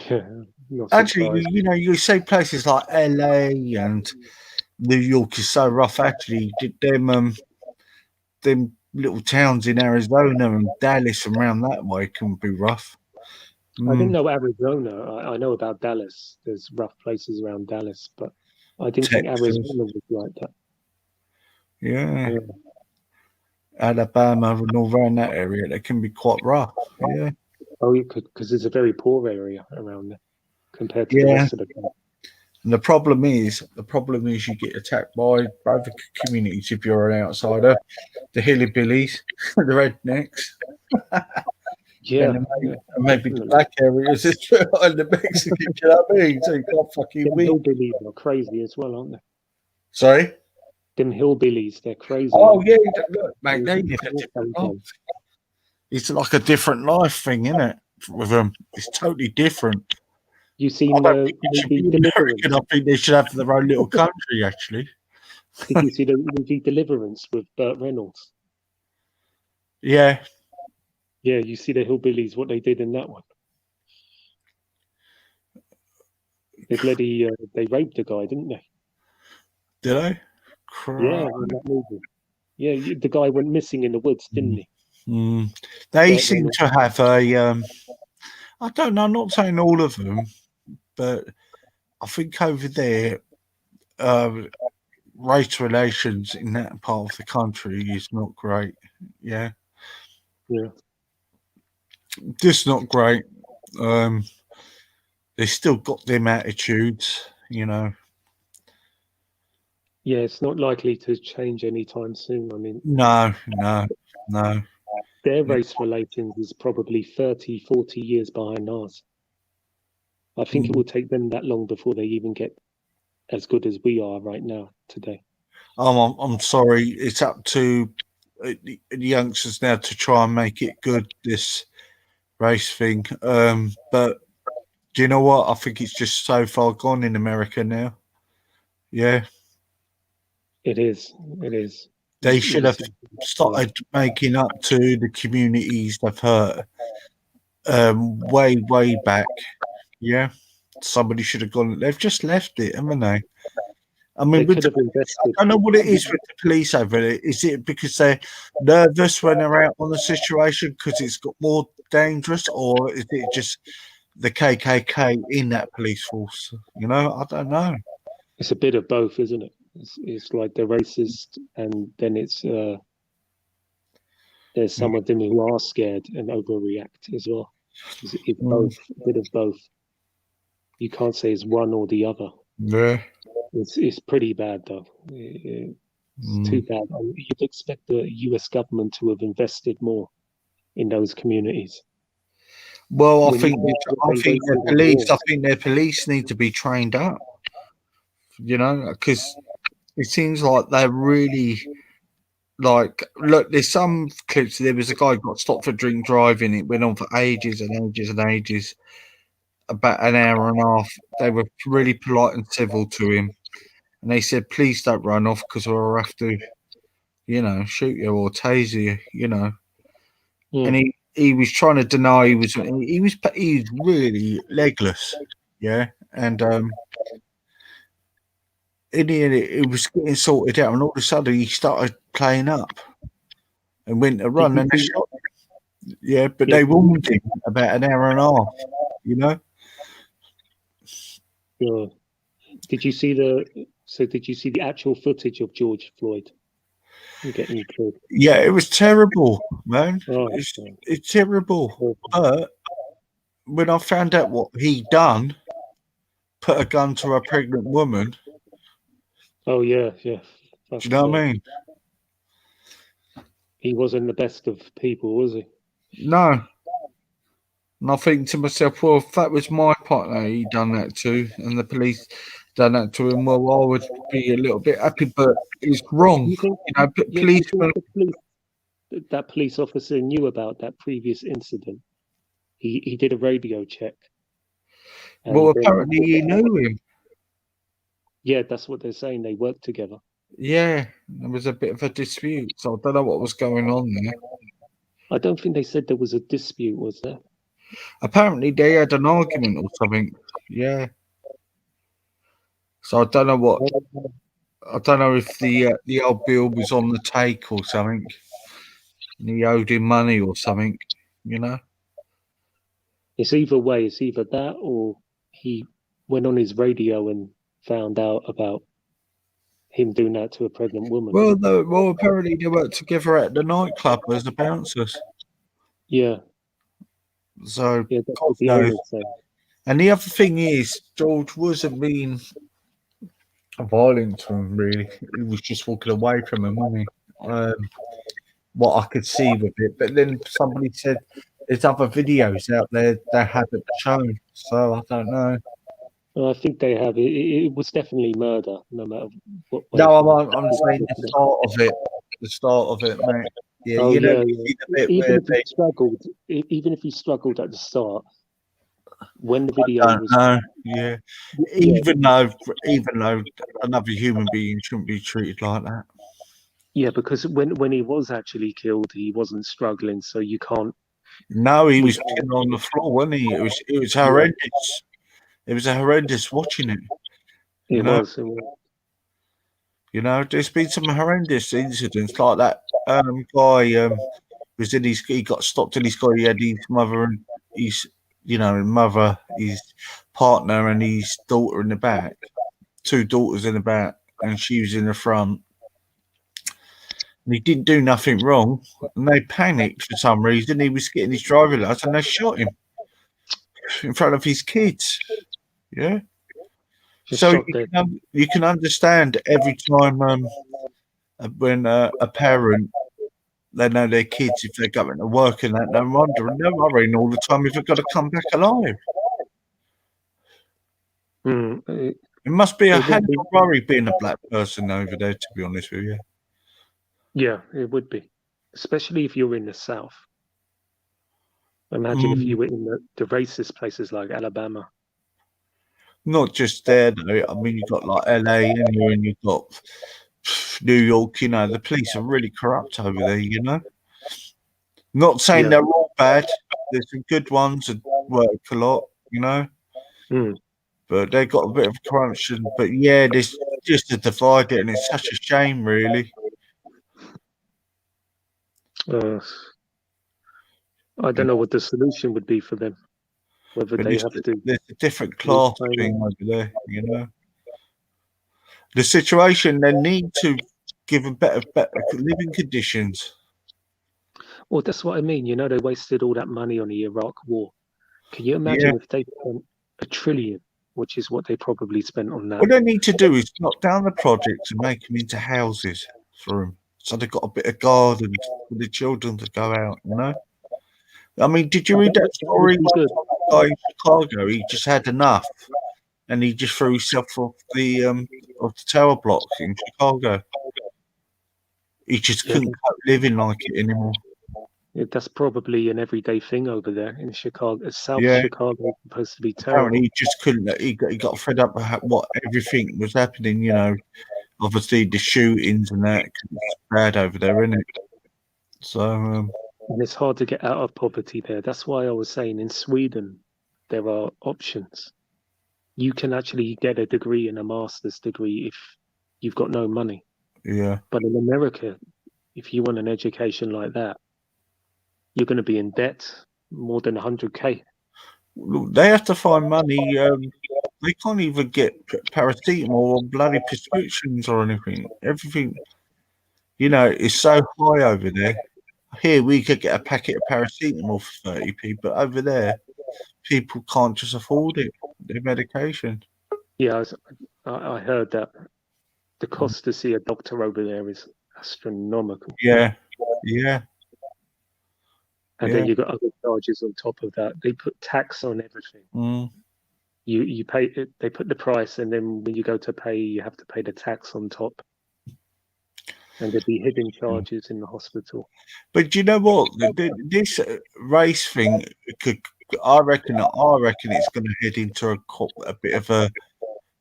Speaker 3: Yeah, not
Speaker 1: Actually,
Speaker 3: surprised.
Speaker 1: you know, you say places like LA and New York is so rough. Actually, them little towns in Arizona and Dallas and around that way can be rough.
Speaker 3: I didn't know Arizona. I know about Dallas. There's rough places around Dallas, but I didn't think
Speaker 1: Texas.
Speaker 3: Arizona was like that.
Speaker 1: Yeah. Alabama and all around that area, they can be quite rough. Yeah.
Speaker 3: Oh, you could, because it's a very poor area around there compared to the rest of the country.
Speaker 1: And the problem is you get attacked by both communities if you're an outsider, the hillbillies, the rednecks.
Speaker 3: Yeah,
Speaker 1: and maybe the black areas as well, and the Mexican. You know what I mean? So you can't fucking
Speaker 3: Them
Speaker 1: win.
Speaker 3: hillbillies are crazy as well, aren't they?
Speaker 1: Sorry?
Speaker 3: Them hillbillies, they're crazy.
Speaker 1: Oh yeah, look, mate, they live a different life. It's like a different life thing, isn't it? With them, it's totally different.
Speaker 3: You seen the movie Deliverance?
Speaker 1: I think they should have their own little country. Actually,
Speaker 3: did you see the movie Deliverance with Burt Reynolds?
Speaker 1: Yeah.
Speaker 3: Yeah, you see the hillbillies, what they did in that one. They bloody they raped a guy, didn't they?
Speaker 1: Did I?
Speaker 3: Yeah, in that movie. Yeah, the guy went missing in the woods, didn't he?
Speaker 1: They seem to have a. I don't know. I'm not saying all of them, but I think over there, race relations in that part of the country is not great. Yeah.
Speaker 3: Yeah.
Speaker 1: Just not great. They still got them attitudes, you know.
Speaker 3: Yeah, it's not likely to change anytime soon. I mean,
Speaker 1: No.
Speaker 3: Their race relations is probably 30, 40 years behind ours. I think it will take them that long before they even get as good as we are right now today.
Speaker 1: I'm sorry. It's up to the youngsters now to try and make it good, this race thing. But do you know what? I think it's just so far gone in America now. Yeah.
Speaker 3: It is. It is.
Speaker 1: They should have started making up to the communities they've hurt way back. Yeah. Somebody should have gone. They've just left it, haven't they? I mean, I don't know what it is with the police over there. Is it because they're nervous when they're out on the situation because it's got more dangerous, or is it just the KKK in that police force? You know, I don't know.
Speaker 3: It's a bit of both, isn't it? It's like they're racist, and then it's there's some of them who are scared and overreact as well. It's both, a bit of both. You can't say it's one or the other.
Speaker 1: Yeah.
Speaker 3: It's pretty bad though. It's too bad. You'd expect the US government to have invested more in those communities.
Speaker 1: Well, I
Speaker 3: When
Speaker 1: think
Speaker 3: you
Speaker 1: I
Speaker 3: they
Speaker 1: think their
Speaker 3: wasted on
Speaker 1: police. I
Speaker 3: wars.
Speaker 1: think their police need to be trained up. You know, because it seems like they're really like. Look, there's some clips. There was a guy who got stopped for drink driving. It went on for ages and ages and ages. About an hour and a half. They were really polite and civil to him, and they said, "Please don't run off because we'll have to, you know, shoot you or taser you." You know, and he was trying to deny he was really legless, yeah, and in the end it was getting sorted out, and all of a sudden he started playing up and went to run, and they shot him. Yeah, but they warned him about an hour and a half, you know.
Speaker 3: Yeah. Did you see the actual footage of George Floyd getting killed?
Speaker 1: Yeah, it was terrible, man.
Speaker 3: Oh,
Speaker 1: It's terrible. But when I found out what he done, put a gun to a pregnant woman.
Speaker 3: Oh yeah.
Speaker 1: Do you know what I mean?
Speaker 3: He wasn't the best of people, was he?
Speaker 1: No. And I think to myself, well, if that was my partner he done that to, and the police done that to him, well, I would be a little bit happy, but it's wrong. You know, policemen.
Speaker 3: That police officer knew about that previous incident. He did a radio check.
Speaker 1: Well, apparently he knew him.
Speaker 3: Yeah, that's what they're saying. They worked together.
Speaker 1: Yeah, there was a bit of a dispute, so I don't know what was going on there.
Speaker 3: I don't think they said there was a dispute, was there?
Speaker 1: Apparently they had an argument or something. Yeah. So I don't know what. I don't know if the old Bill was on the take or something, and he owed him money or something. You know.
Speaker 3: It's either way. It's either that or he went on his radio and found out about him doing that to a pregnant woman.
Speaker 1: Well, apparently they worked together at the nightclub as the bouncers.
Speaker 3: Yeah.
Speaker 1: So
Speaker 3: yeah, that's
Speaker 1: God
Speaker 3: what the
Speaker 1: knows.
Speaker 3: owner's saying.
Speaker 1: And the other thing is, George wasn't being violent to him, really. He was just walking away from him, wasn't he? What I could see with it. But then somebody said there's other videos out there they haven't shown. So I don't know.
Speaker 3: I think they have. It was definitely murder, no matter what way.
Speaker 1: No, I'm saying the start of it. The start of it, mate. Yeah,
Speaker 3: Oh,
Speaker 1: you know,
Speaker 3: yeah,
Speaker 1: you
Speaker 3: yeah.
Speaker 1: see the bit
Speaker 3: Even
Speaker 1: where
Speaker 3: if he struggled, even if he struggled at the start, when the video
Speaker 1: I don't
Speaker 3: was,
Speaker 1: know. Yeah. Even though another human being shouldn't be treated like that.
Speaker 3: yeah, because when he was actually killed, he wasn't struggling, so you can't.
Speaker 1: No, he was killed on the floor, wasn't he? It was horrendous. It was horrendous watching it.
Speaker 3: It was.
Speaker 1: You know, there's been some horrendous incidents like that. Guy was in he got stopped in his car. He had his mother and his partner and his daughter in the back, 2 daughters in the back, and she was in the front. And he didn't do nothing wrong, and they panicked for some reason. He was getting his driving license, and they shot him in front of his kids. Yeah. So you can understand every time when a parent, they know their kids, if they're going to work and that, they're wondering, they're worrying all the time if they've got to come back alive. It must be a hell of a worry being a black person over there, to be honest with you.
Speaker 3: Yeah, it would be, especially if you're in the South. Imagine if you were in the racist places like Alabama.
Speaker 1: Not just there, though. I mean, you've got like LA and you've got New York. You know, the police are really corrupt over there. You know, not saying they're all bad. There's some good ones that work a lot. You know, but they've got a bit of corruption. But yeah, there's just a divide, and it's such a shame, really.
Speaker 3: I don't know what the solution would be for them. Whether
Speaker 1: But
Speaker 3: they have to.
Speaker 1: There's a different class thing over there, you know. The situation, they need to give them better living conditions.
Speaker 3: Well, that's what I mean. You know, they wasted all that money on the Iraq War. Can you imagine if they spent $1 trillion, which is what they probably spent on that?
Speaker 1: What they need to do is knock down the projects and make them into houses for them, so they've got a bit of garden for the children to go out. You know. I mean, did you read that story?
Speaker 3: Good.
Speaker 1: One guy in Chicago, he just had enough, and he just threw himself off the tower blocks in Chicago. He just couldn't cope living like it anymore.
Speaker 3: Yeah, that's probably an everyday thing over there in Chicago. South
Speaker 1: Yeah.
Speaker 3: Chicago is supposed to be terrible.
Speaker 1: Apparently, he just couldn't. He got fed up with what everything was happening. You know, obviously the shootings and that. 'Cause it's bad over there, isn't it? So.
Speaker 3: And it's hard to get out of poverty there. That's why I was saying in Sweden, there are options. You can actually get a degree and a master's degree if you've got no money.
Speaker 1: Yeah.
Speaker 3: But in America, if you want an education like that, you're going to be in debt more than 100K.
Speaker 1: They have to find money. They can't even get paracetamol or bloody prescriptions or anything. Everything, you know, is so high over there. Here we could get a packet of paracetamol for 30p, but over there, people can't just afford it. Their medication.
Speaker 3: Yeah, I heard that the cost to see a doctor over there is astronomical.
Speaker 1: Yeah, yeah.
Speaker 3: And then you got other charges on top of that. They put tax on everything.
Speaker 1: Mm.
Speaker 3: You pay it. They put the price, and then when you go to pay, you have to pay the tax on top. And there'd be hidden charges in the hospital.
Speaker 1: But you know what? This race thing could. I reckon it's going to head into a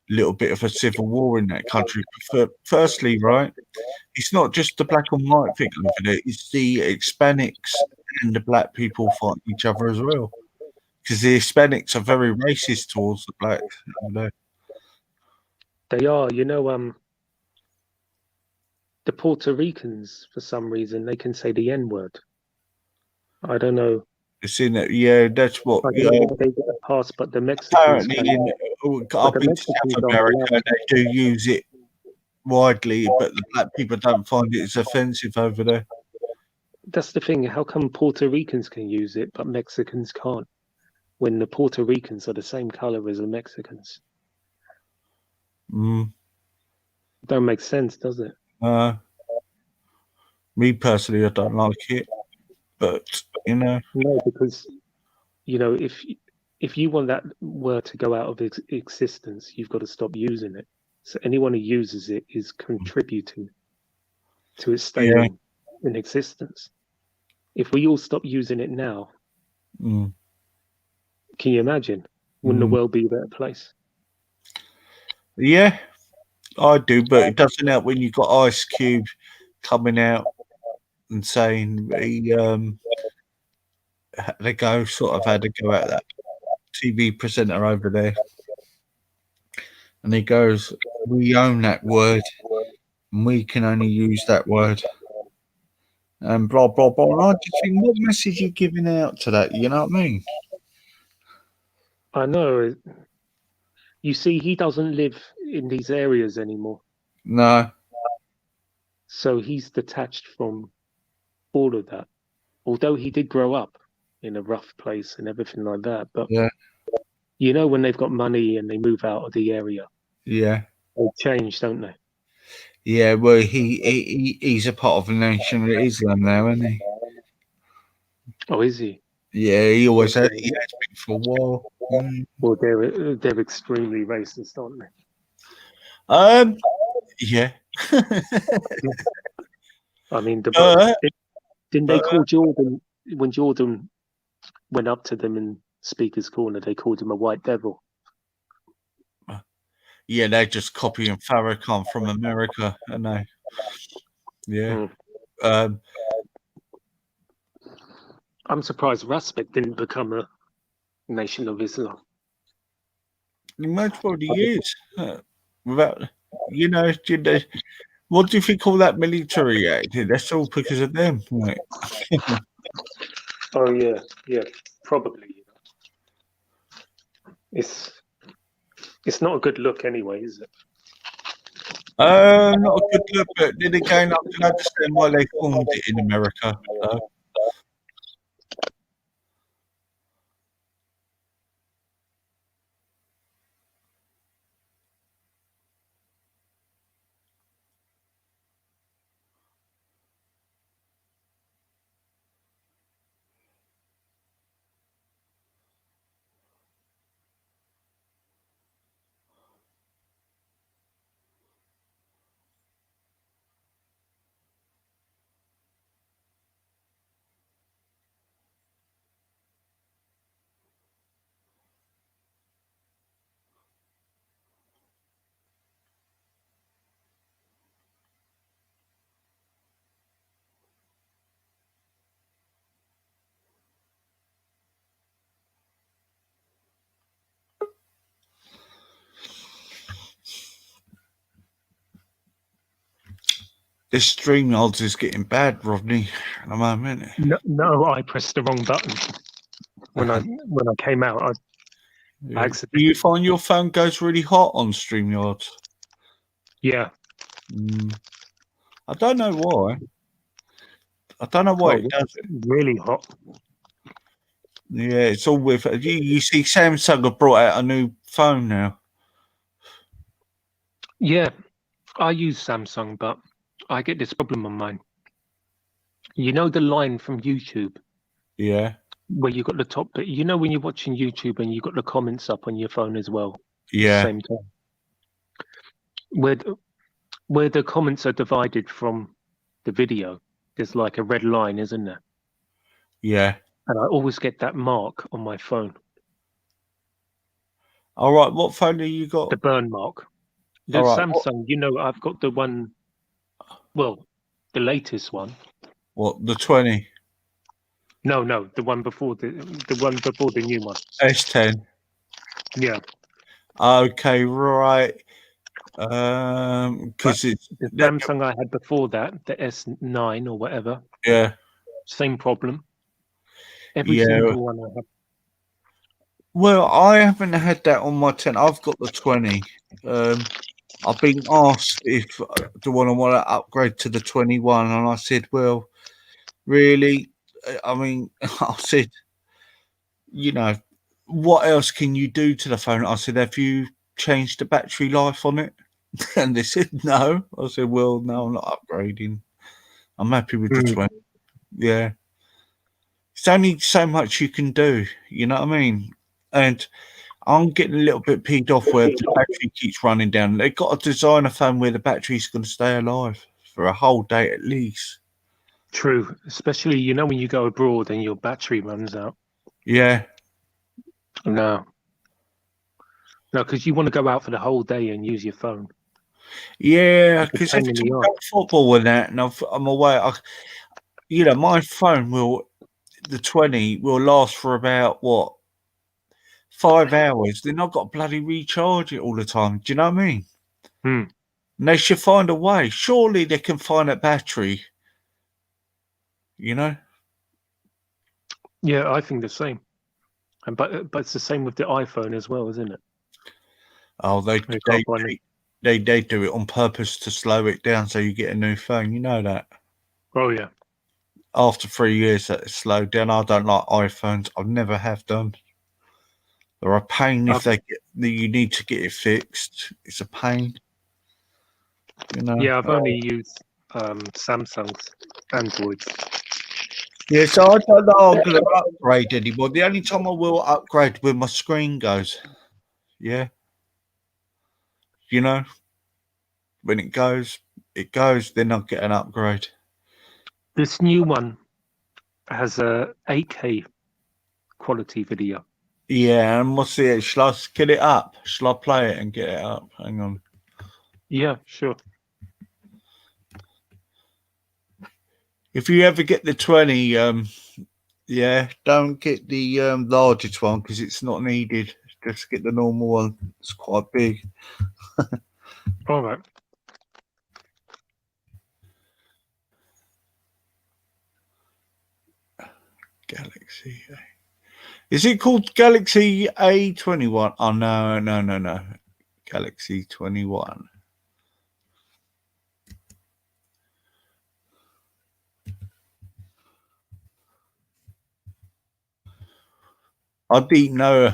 Speaker 1: little bit of a civil war in that country. Firstly, right, it's not just the black and white thing over there; it's the Hispanics and the black people fighting each other as well. Because the Hispanics are very racist towards the blacks over there.
Speaker 3: They are, you know. The Puerto Ricans, for some reason, they can say the N-word. I don't know.
Speaker 1: It's in it, yeah. That's what.
Speaker 3: I don't know why they get a pass, but the Mexicans.
Speaker 1: Apparently, I've been to South America. They do use it widely, but the black people don't find it as offensive over there.
Speaker 3: That's the thing. How come Puerto Ricans can use it, but Mexicans can't? When the Puerto Ricans are the same color as the Mexicans. Don't make sense, does it?
Speaker 1: Me personally, I don't like it, but you know.
Speaker 3: No, because you know, if you want that word to go out of existence, you've got to stop using it. So anyone who uses it is contributing to its staying in existence. If we all stop using it now, can you imagine? Wouldn't the world be a better place?
Speaker 1: Yeah, I do, but it doesn't help when you've got Ice Cube coming out and saying they had to go at that TV presenter over there, and he goes, "We own that word, and we can only use that word." And blah blah blah. And I just think, what message are you giving out to that? You know what I mean?
Speaker 3: I know. You see, he doesn't live in these areas anymore.
Speaker 1: No.
Speaker 3: So he's detached from all of that. Although he did grow up in a rough place and everything like that. But you know, when they've got money and they move out of the area, they change, don't they?
Speaker 1: Yeah, well, he's a part of the Nation of Islam now, isn't he?
Speaker 3: Oh, is he?
Speaker 1: Yeah, he always has. He has been for a while.
Speaker 3: Well, they're extremely racist, aren't they?
Speaker 1: Yeah.
Speaker 3: I mean, didn't they call Jordan, when Jordan went up to them in Speaker's Corner, they called him a white devil?
Speaker 1: Yeah, they're just copying Farrakhan from America, aren't they? Yeah.
Speaker 3: I'm surprised Raspek didn't become a Nation of Islam.
Speaker 1: Most probably is. Without, you know, what do you think all that military acted? That's all because of them, right?
Speaker 3: Oh yeah, probably. It's not a good look anyway, is it?
Speaker 1: Not a good look, but then again, I can understand why they formed it in America. This StreamYards is getting bad, Rodney, at the moment.
Speaker 3: No, I pressed the wrong button when I came out. I
Speaker 1: Do
Speaker 3: accidentally.
Speaker 1: you find your phone goes really hot on StreamYards?
Speaker 3: Yeah.
Speaker 1: I don't know why. I don't know why it does it.
Speaker 3: Really hot.
Speaker 1: Yeah, it's all with you see Samsung have brought out a new phone now.
Speaker 3: Yeah, I use Samsung, but I get this problem on mine. You know the line from YouTube
Speaker 1: Yeah.
Speaker 3: where you got the top bit. You know when you're watching YouTube and you got the comments up on your phone as well. At the
Speaker 1: Yeah.
Speaker 3: same time. Where the comments are divided from the video, there's like a red line, isn't there?
Speaker 1: Yeah.
Speaker 3: And I always get that mark on my phone.
Speaker 1: All right, what phone have you got?
Speaker 3: The burn mark. The
Speaker 1: All right,
Speaker 3: Samsung, you know, I've got the one, well, the latest one.
Speaker 1: What, the 20?
Speaker 3: No, the one before the new one.
Speaker 1: S10.
Speaker 3: Yeah.
Speaker 1: Okay, right. Because it's
Speaker 3: the Samsung I had before that, the S9 or whatever.
Speaker 1: Yeah.
Speaker 3: Same problem. Every
Speaker 1: Yeah.
Speaker 3: single one I have.
Speaker 1: Well, I haven't had that on my 10. I've got the 20. I've been asked if do I want to upgrade to the 21, and I said, well, really? I mean, I said, you know, what else can you do to the phone? I said, have you changed the battery life on it? And they said, no. I said, well, no, I'm not upgrading. I'm happy with the 20. Yeah. It's only so much you can do, you know what I mean? And I'm getting a little bit peed off where the battery keeps running down. They've got to design a phone where the battery's going to stay alive for a whole day at least.
Speaker 3: True. Especially, you know, when you go abroad and your battery runs out.
Speaker 1: Yeah.
Speaker 3: No, because you want to go out for the whole day and use your phone.
Speaker 1: Yeah, because every time I go football and that, and I'm away, you know, my phone the 20 will last for about, 5 hours. Then I've got to bloody recharge it all the time. Do you know what I mean? And they should find a way. Surely they can find a battery, you know?
Speaker 3: Yeah, I think the same. And but it's the same with the iPhone as well, isn't it?
Speaker 1: Oh, they do it on purpose to slow it down so you get a new phone. You know that.
Speaker 3: Oh yeah.
Speaker 1: After 3 years, that it's slowed down. I don't like iPhones. I never have done. They're a pain if you need to get it fixed. It's a pain. You know.
Speaker 3: Yeah, I've only used Samsung's Androids.
Speaker 1: Yeah, so I don't know I'm going to upgrade anymore. The only time I will upgrade when my screen goes. Yeah. You know, when it goes, then I'll get an upgrade.
Speaker 3: This new one has a 8K quality video.
Speaker 1: Yeah, and we'll see it. Shall I get it up? Shall I play it and get it up? Hang on.
Speaker 3: Yeah, sure.
Speaker 1: If you ever get the 20, yeah, don't get the largest one because it's not needed. Just get the normal one. It's quite big.
Speaker 3: All right.
Speaker 1: Galaxy A. Is it called Galaxy A21? Oh, no. Galaxy 21. I didn't know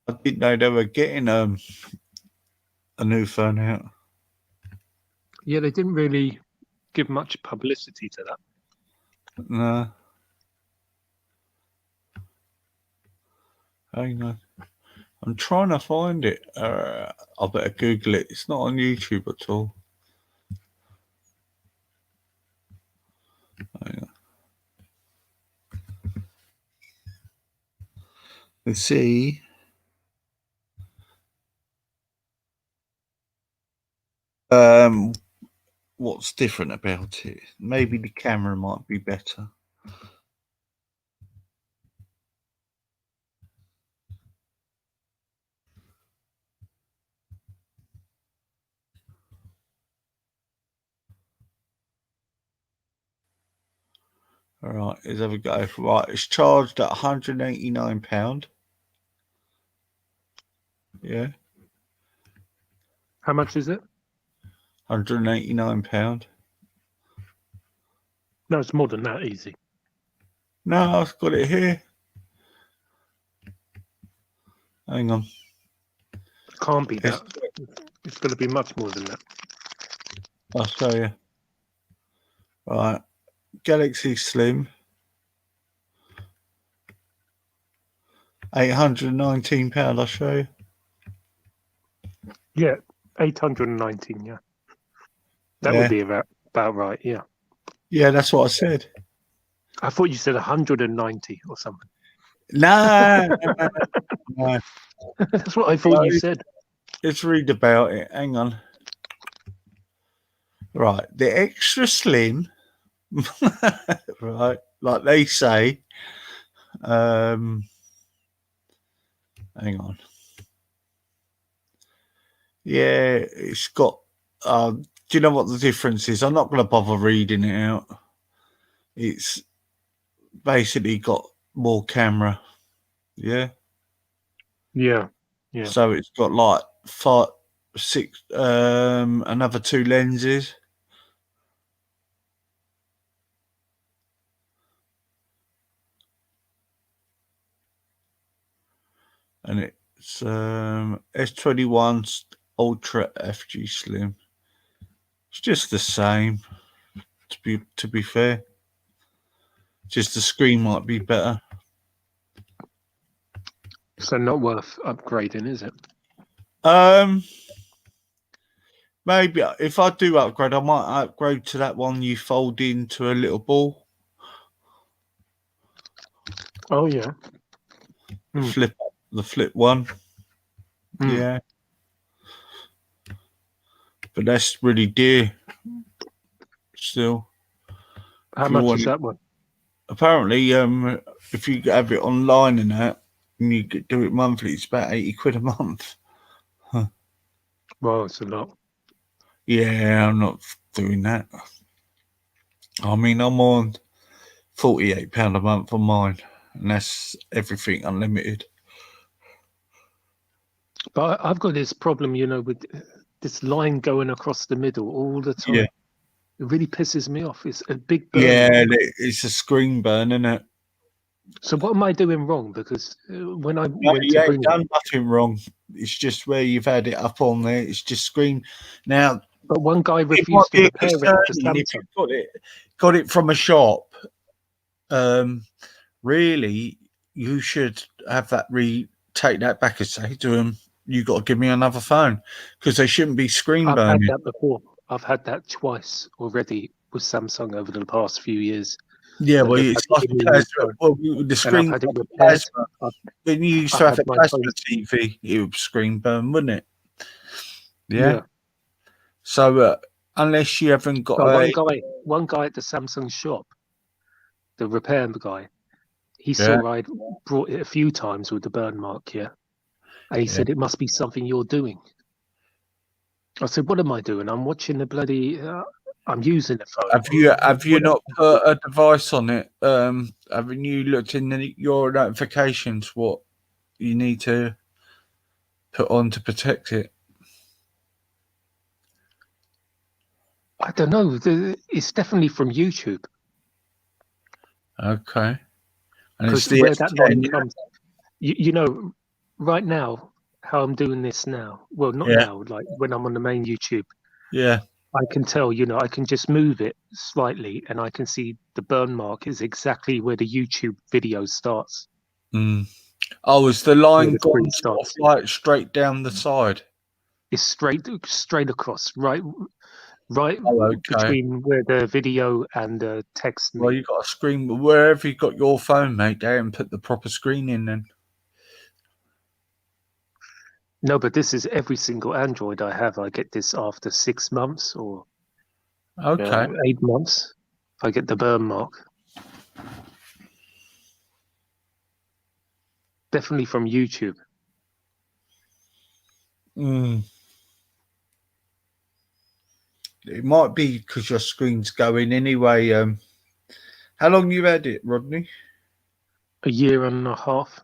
Speaker 1: they were getting a new phone out.
Speaker 3: Yeah, they didn't really give much publicity to that.
Speaker 1: No. Hang on. I'm trying to find it. I better Google it. It's not on YouTube at all. Hang on. Let's see. What's different about it? Maybe the camera might be better. All right, let's have a go. Right, it's charged at £189. Yeah.
Speaker 3: How much is it?
Speaker 1: £189.
Speaker 3: No, it's more than that. Easy.
Speaker 1: No, I've got it here. Hang on.
Speaker 3: Can't be that. It's going to be much more than that.
Speaker 1: I'll show you. Right, Galaxy Slim. £819. I'll show you.
Speaker 3: Yeah, 819. Yeah, that
Speaker 1: Yeah.
Speaker 3: would be about right. Yeah.
Speaker 1: Yeah, that's what I said.
Speaker 3: I thought you said 190 or something.
Speaker 1: No.
Speaker 3: That's what I thought you said.
Speaker 1: Let's read about it. Hang on. Right, the extra slim, right, like they say. Hang on. Yeah, it's got. Do you know what the difference is? I'm not going to bother reading it out. It's basically got more camera. Yeah.
Speaker 3: Yeah. Yeah.
Speaker 1: So it's got like 6, another 2 lenses. And it's S21 Ultra FG Slim. It's just the same, to be fair. Just the screen might be better.
Speaker 3: So not worth upgrading, is it?
Speaker 1: Maybe if I do upgrade, I might upgrade to that one you fold into a little ball.
Speaker 3: Oh yeah.
Speaker 1: The flip one. Yeah. But that's really dear still.
Speaker 3: How much is that one?
Speaker 1: Apparently, if you have it online and that, and you do it monthly, it's about £80 a month. Huh.
Speaker 3: Well, it's a lot.
Speaker 1: Yeah, I'm not doing that. I mean, I'm on £48 a month on mine, and that's everything unlimited.
Speaker 3: But I've got this problem, with this line going across the middle all the time.
Speaker 1: Yeah.
Speaker 3: It really pisses me off. It's a big burn.
Speaker 1: Yeah, it's a screen burn, isn't it?
Speaker 3: So what am I doing wrong? Because when I
Speaker 1: No,
Speaker 3: went
Speaker 1: you
Speaker 3: to bring
Speaker 1: ain't done nothing wrong. It's just where you've had it up on there. It's just screen. Now,
Speaker 3: but one guy refused to repair it for Samsung.
Speaker 1: If you got it from a shop, really, you should have that take that back and say to them, you got to give me another phone, because they shouldn't be screen burning.
Speaker 3: I've had that before. I've had that twice already with Samsung over the past few years.
Speaker 1: Yeah, well, it's like a plasma. Well, the screen like a plasma. When you used to have a plasma TV, it would screen burn, wouldn't it? Yeah. So unless you haven't got
Speaker 3: one guy at the Samsung shop, the repair guy, he saw I brought it a few times with the burn mark. Yeah. And he said, it must be something you're doing. I said, what am I doing? I'm watching the bloody, I'm using the phone.
Speaker 1: Have you not put a device on it? Haven't you looked in your notifications what you need to put on to protect it?
Speaker 3: I don't know. It's definitely from YouTube.
Speaker 1: Okay. And
Speaker 3: because where that line comes, right now, how I'm doing this now. Well, not now, like when I'm on the main YouTube.
Speaker 1: Yeah.
Speaker 3: I can tell, I can just move it slightly and I can see the burn mark is exactly where the YouTube video starts.
Speaker 1: Oh, is the line gone sort of like straight down the side?
Speaker 3: It's straight across, right between where the video and the text meet.
Speaker 1: Well, you got a screen wherever you got your phone, mate. They haven't put the proper screen in then.
Speaker 3: No, but this is every single Android I have. I get this after 6 months or 8 months. I get the burn mark. Definitely from YouTube.
Speaker 1: It might be because your screen's going anyway. How long you had it, Rodney?
Speaker 3: A year and a half.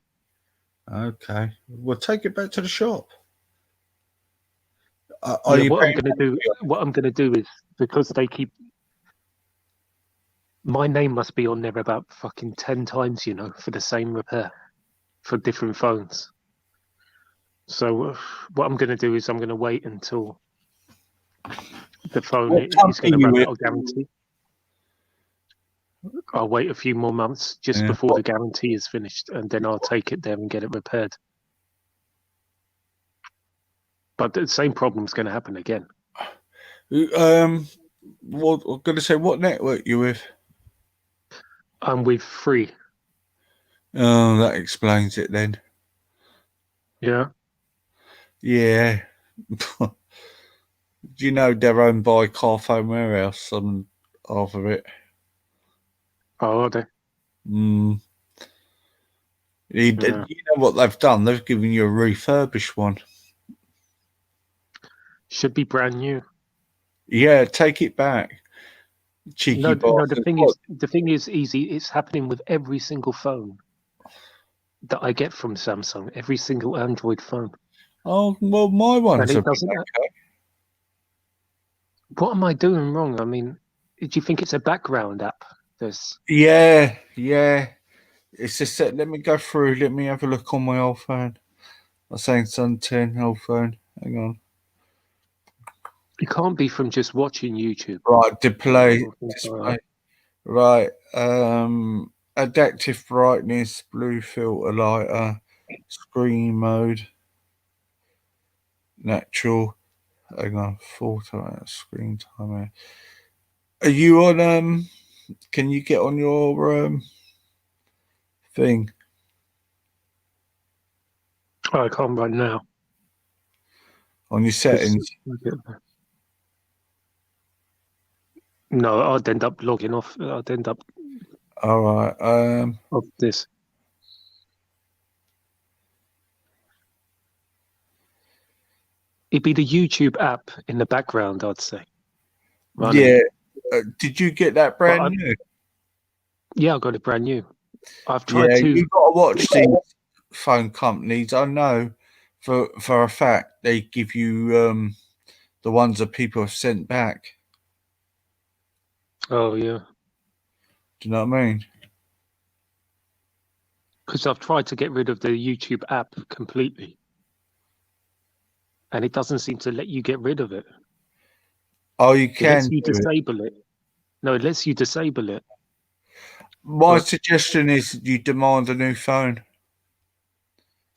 Speaker 1: Okay. Well, take it back to the shop. Are
Speaker 3: Yeah,
Speaker 1: you
Speaker 3: what I'm
Speaker 1: paying
Speaker 3: gonna do? What I'm gonna do is, because they keep my name must be on there about fucking 10 times, you know, for the same repair for different phones. So what I'm gonna do is I'm gonna wait until the phone
Speaker 1: What
Speaker 3: is
Speaker 1: company
Speaker 3: gonna
Speaker 1: you
Speaker 3: run
Speaker 1: with?
Speaker 3: out of guarantee. I'll wait a few more months just
Speaker 1: Yeah.
Speaker 3: before the guarantee is finished, and then I'll take it there and get it repaired. But the same problem's going to happen again.
Speaker 1: What I'm going to say, what network you with?
Speaker 3: I'm with Free.
Speaker 1: Oh, that explains it then.
Speaker 3: Yeah.
Speaker 1: Yeah. Do you know they're owned by Carphone Warehouse, some half of it?
Speaker 3: Oh, are they?
Speaker 1: Mm. You
Speaker 3: Yeah.
Speaker 1: know what they've done? They've given you a refurbished one.
Speaker 3: Should be brand new.
Speaker 1: Yeah, take it back. Cheeky
Speaker 3: No,
Speaker 1: bastard.
Speaker 3: the thing is easy. It's happening with every single phone that I get from Samsung, every single Android phone.
Speaker 1: Oh, well, my one's
Speaker 3: And
Speaker 1: a
Speaker 3: it
Speaker 1: bit
Speaker 3: doesn't.
Speaker 1: okay.
Speaker 3: What am I doing wrong? I mean, do you think it's a background app?
Speaker 1: Yeah. It's just that. Let me go through. Let me have a look on my old phone. I'm saying Sun 10 old phone. Hang on.
Speaker 3: It can't be from just watching YouTube.
Speaker 1: Right, display.
Speaker 3: Right.
Speaker 1: Right. Adaptive brightness, blue filter lighter, screen mode, natural. Hang on, full time screen timer. Are you on? Can you get on your thing?
Speaker 3: Oh, I can't right now.
Speaker 1: On your settings.
Speaker 3: No, I'd end up logging off. I'd end up.
Speaker 1: All right.
Speaker 3: Of this. It'd be the YouTube app in the background, I'd say. Running.
Speaker 1: Yeah. Did you get that brand new?
Speaker 3: Yeah, I got it brand new. I've tried to.
Speaker 1: You've got to watch these phone companies. I know for a fact they give you the ones that people have sent back.
Speaker 3: Oh yeah.
Speaker 1: Do you know what I mean?
Speaker 3: Because I've tried to get rid of the YouTube app completely, and it doesn't seem to let you get rid of it.
Speaker 1: Oh, you
Speaker 3: It
Speaker 1: can
Speaker 3: lets you disable it. No, it lets you disable it.
Speaker 1: My suggestion is you demand a new phone.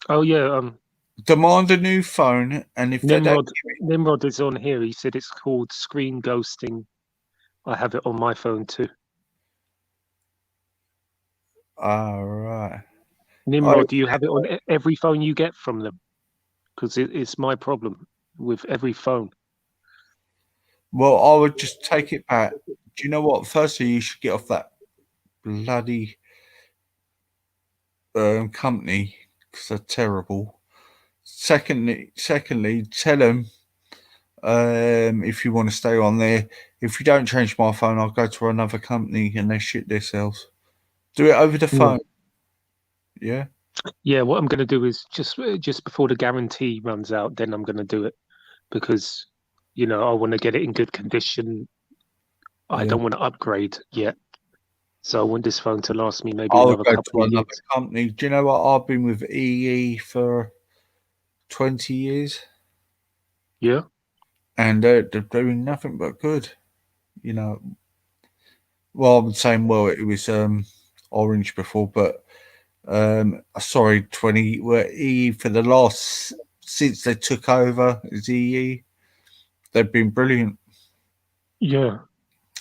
Speaker 3: Oh yeah.
Speaker 1: Demand a new phone, and if
Speaker 3: Nimrod is on here. He said it's called screen ghosting. I have it on my phone too.
Speaker 1: All right.
Speaker 3: Nimrod, do you have it on every phone you get from them? Because it's my problem with every phone.
Speaker 1: Well, I would just take it back. Do you know what? Firstly, you should get off that bloody company because they're terrible. Secondly, tell them if you want to stay on there. If you don't change my phone, I'll go to another company and they shit themselves. Do it over the phone. Yeah.
Speaker 3: Yeah, what I'm going to do is just before the guarantee runs out, then I'm going to do it because, you know, I want to get it in good condition. I don't want to upgrade yet. So I want this phone to last me maybe another couple of years.
Speaker 1: Company. Do you know what? I've been with EE for 20 years.
Speaker 3: Yeah.
Speaker 1: And they're doing nothing but good. You know. Well, I'm saying, well, it was Orange before, but sorry, 20 were EE for the last since they took over as EE. They've been brilliant.
Speaker 3: Yeah.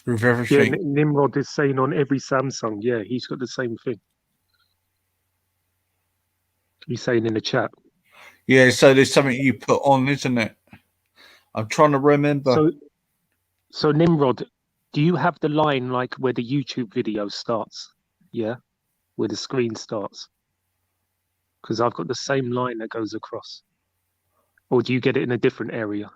Speaker 1: With everything.
Speaker 3: Yeah, Nimrod is saying on every Samsung, yeah, he's got the same thing. He's saying in the chat.
Speaker 1: Yeah, so there's something you put on, isn't it? I'm trying to remember.
Speaker 3: So Nimrod, do you have the line like where the YouTube video starts? Yeah, where the screen starts? Because I've got the same line that goes across. Or do you get it in a different area?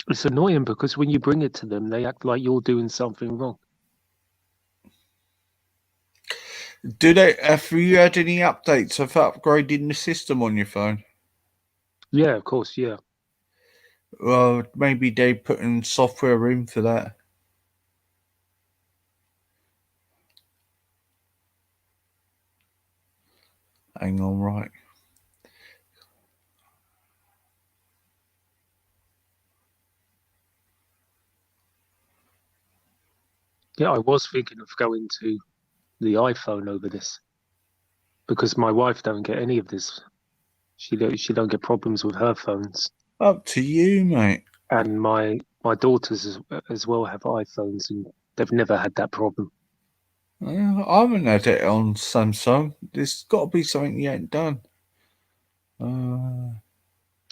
Speaker 3: It's annoying because when you bring it to them, they act like you're doing something wrong.
Speaker 1: Have you had any updates of upgrading the system on your phone?
Speaker 3: Yeah, of course, yeah.
Speaker 1: Well, maybe they putting software in for that. Hang on, right.
Speaker 3: Yeah, I was thinking of going to the iPhone over this because my wife don't get any of this. She don't get problems with her phones.
Speaker 1: Up to you, mate.
Speaker 3: And my daughters as well have iPhones, and they've never had that problem.
Speaker 1: I haven't had it on Samsung. There's got to be something you ain't done.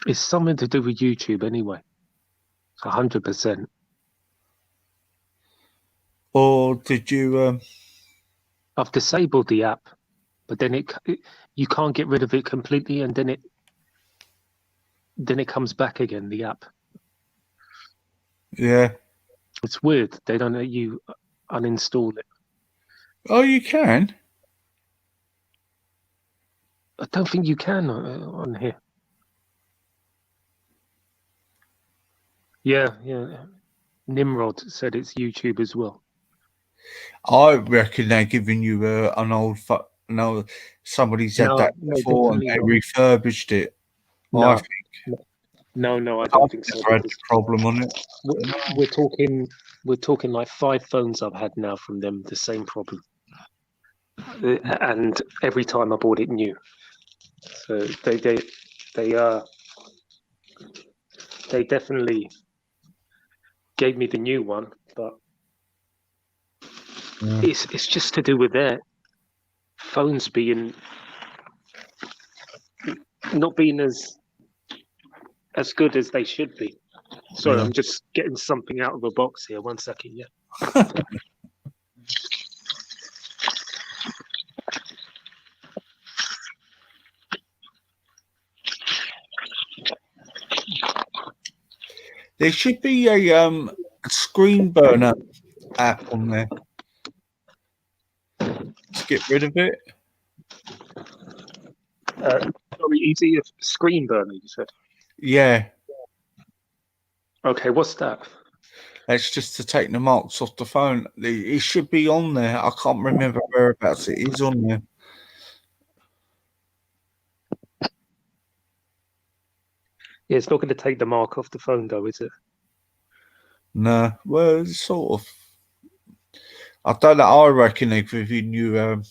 Speaker 3: It's something to do with YouTube anyway. 100%.
Speaker 1: Or did you?
Speaker 3: I've disabled the app, but then you can't get rid of it completely, and then it comes back again. The app.
Speaker 1: Yeah.
Speaker 3: It's weird. They don't let you uninstall it.
Speaker 1: Oh, you can?
Speaker 3: I don't think you can on here. Yeah. Nimrod said it's YouTube as well.
Speaker 1: I reckon they're giving you an old. No, somebody's had that before and they refurbished it.
Speaker 3: No,
Speaker 1: I think.
Speaker 3: No, I don't think so.
Speaker 1: I've had a problem on it.
Speaker 3: We're talking like 5 phones I've had now from them, the same problem. And every time I bought it new. So they definitely gave me the new one, but it's just to do with their phones not being as good as they should be. Sorry, I'm just getting something out of a box here. 1 second, yeah.
Speaker 1: There should be a screen burner app on there to get rid of it.
Speaker 3: Very easy screen burner, you said?
Speaker 1: Yeah.
Speaker 3: Okay, what's that?
Speaker 1: That's just to take the marks off the phone. It should be on there. I can't remember whereabouts it is on there.
Speaker 3: Yeah, it's not going to take the mark off the phone, though, is it?
Speaker 1: No. Well, it's sort of. I don't know. I reckon if you knew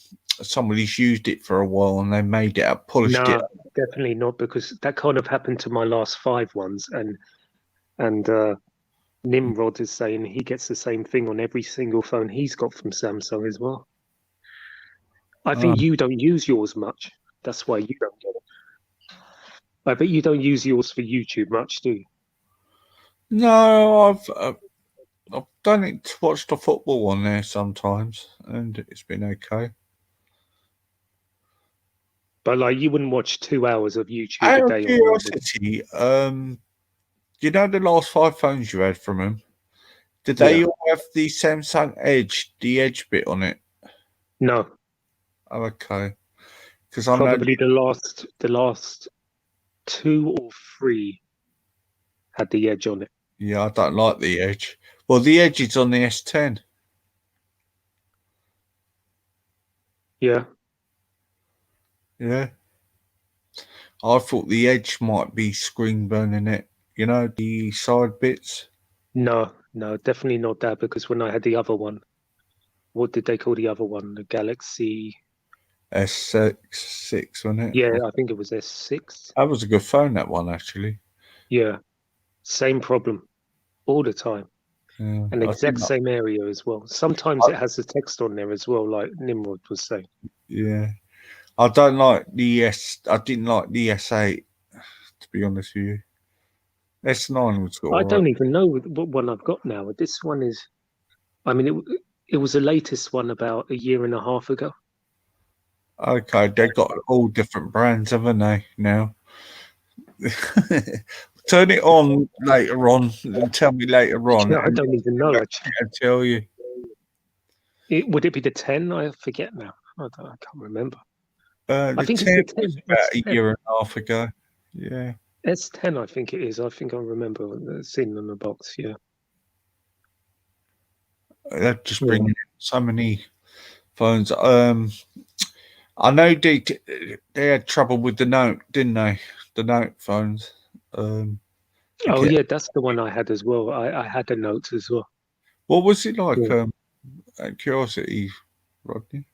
Speaker 1: somebody's used it for a while and they made it up, polished it.
Speaker 3: No, definitely not, because that kind of happened to my last 5 ones, and Nimrod is saying he gets the same thing on every single phone he's got from Samsung as well. I think you don't use yours much. That's why you don't get it. I bet you don't use yours for YouTube much, do you?
Speaker 1: No, I've done it to watch the football on there sometimes, and it's been okay.
Speaker 3: But like, you wouldn't watch 2 hours of YouTube
Speaker 1: Out
Speaker 3: a
Speaker 1: of
Speaker 3: day.
Speaker 1: curiosity, you know the last 5 phones you had from them? Did they all have the Samsung Edge, the Edge bit on it?
Speaker 3: No.
Speaker 1: Oh, okay. Because
Speaker 3: probably the last 2 or 3 had the Edge on it.
Speaker 1: Yeah, I don't like the Edge. Well, the Edge is on the S10.
Speaker 3: Yeah.
Speaker 1: Yeah. I thought the Edge might be screen burning it. You know, the side bits.
Speaker 3: No, definitely not that, because when I had the other one, what did they call the other one? The Galaxy
Speaker 1: S6, wasn't it?
Speaker 3: Yeah, I think it was S6.
Speaker 1: That was a good phone, that one, actually.
Speaker 3: Yeah. Same problem all the time.
Speaker 1: Yeah,
Speaker 3: An exact same area as well. Sometimes it has the text on there as well, like Nimrod was saying.
Speaker 1: Yeah. I don't like the I didn't like the S8, to be honest with you. S9 was good.
Speaker 3: I don't even know what one I've got now. This one is, I mean, it was the latest one about 1.5 years ago.
Speaker 1: Okay, they've got all different brands, haven't they, now? Turn it on later on and tell me later on.
Speaker 3: Yeah, I don't even know. Actually,
Speaker 1: I'll tell you.
Speaker 3: Would it be the 10? I forget now. I can't remember.
Speaker 1: The
Speaker 3: I think
Speaker 1: 10
Speaker 3: it's the 10.
Speaker 1: was about a
Speaker 3: S10.
Speaker 1: year and a half ago. Yeah.
Speaker 3: S10, I think it is. I think I remember seeing it on the box. Yeah.
Speaker 1: They're just bringing so many phones. I know they had trouble with the Note, didn't they? The Note phones.
Speaker 3: Oh yeah, that's the one I had as well. I had a Note as well.
Speaker 1: What was it like?
Speaker 3: Yeah.
Speaker 1: Out of curiosity, Rodney.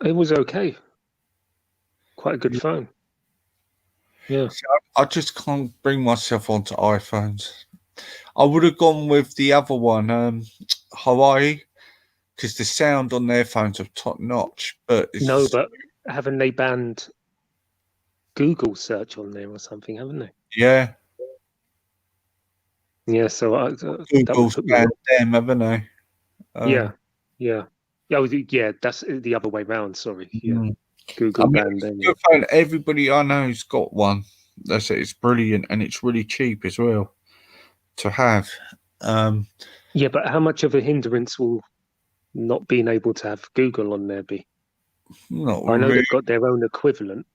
Speaker 3: It was okay. Quite a good phone. Yeah.
Speaker 1: See, I just can't bring myself onto iPhones. I would have gone with the other one, Hawaii, because the sound on their phones are top notch. But
Speaker 3: No, but haven't they banned Google search on there or something? Haven't they?
Speaker 1: Yeah.
Speaker 3: Yeah. So that
Speaker 1: Google's
Speaker 3: would put me
Speaker 1: banned
Speaker 3: off.
Speaker 1: them, haven't they?
Speaker 3: Yeah. Yeah. Yeah. That's the other way round. Sorry. Yeah.
Speaker 1: Mm.
Speaker 3: Google banned them.
Speaker 1: Good phone. Everybody I know's got one. That's it. It's brilliant and it's really cheap as well to have.
Speaker 3: Yeah, but how much of a hindrance will not being able to have Google on there be?
Speaker 1: Not
Speaker 3: I know
Speaker 1: really.
Speaker 3: they've got their own equivalent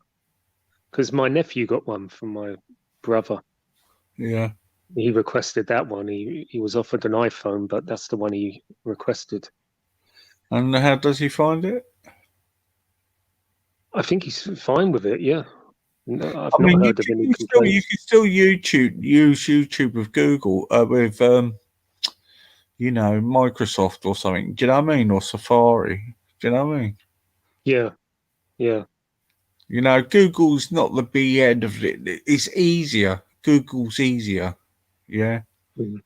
Speaker 3: because my nephew got one from my brother.
Speaker 1: Yeah.
Speaker 3: He requested that one. He was offered an iPhone, but that's the one he requested.
Speaker 1: And how does he find it?
Speaker 3: I think he's fine with it. Yeah, no, I've
Speaker 1: I mean,
Speaker 3: not heard of any
Speaker 1: you
Speaker 3: complaints.
Speaker 1: can still use YouTube with Google with Microsoft or something. Do you know what I mean? Or Safari. Do you know what I mean?
Speaker 3: Yeah, yeah.
Speaker 1: Google's not the be end of it. It's easier. Google's easier. Yeah.
Speaker 3: Mm.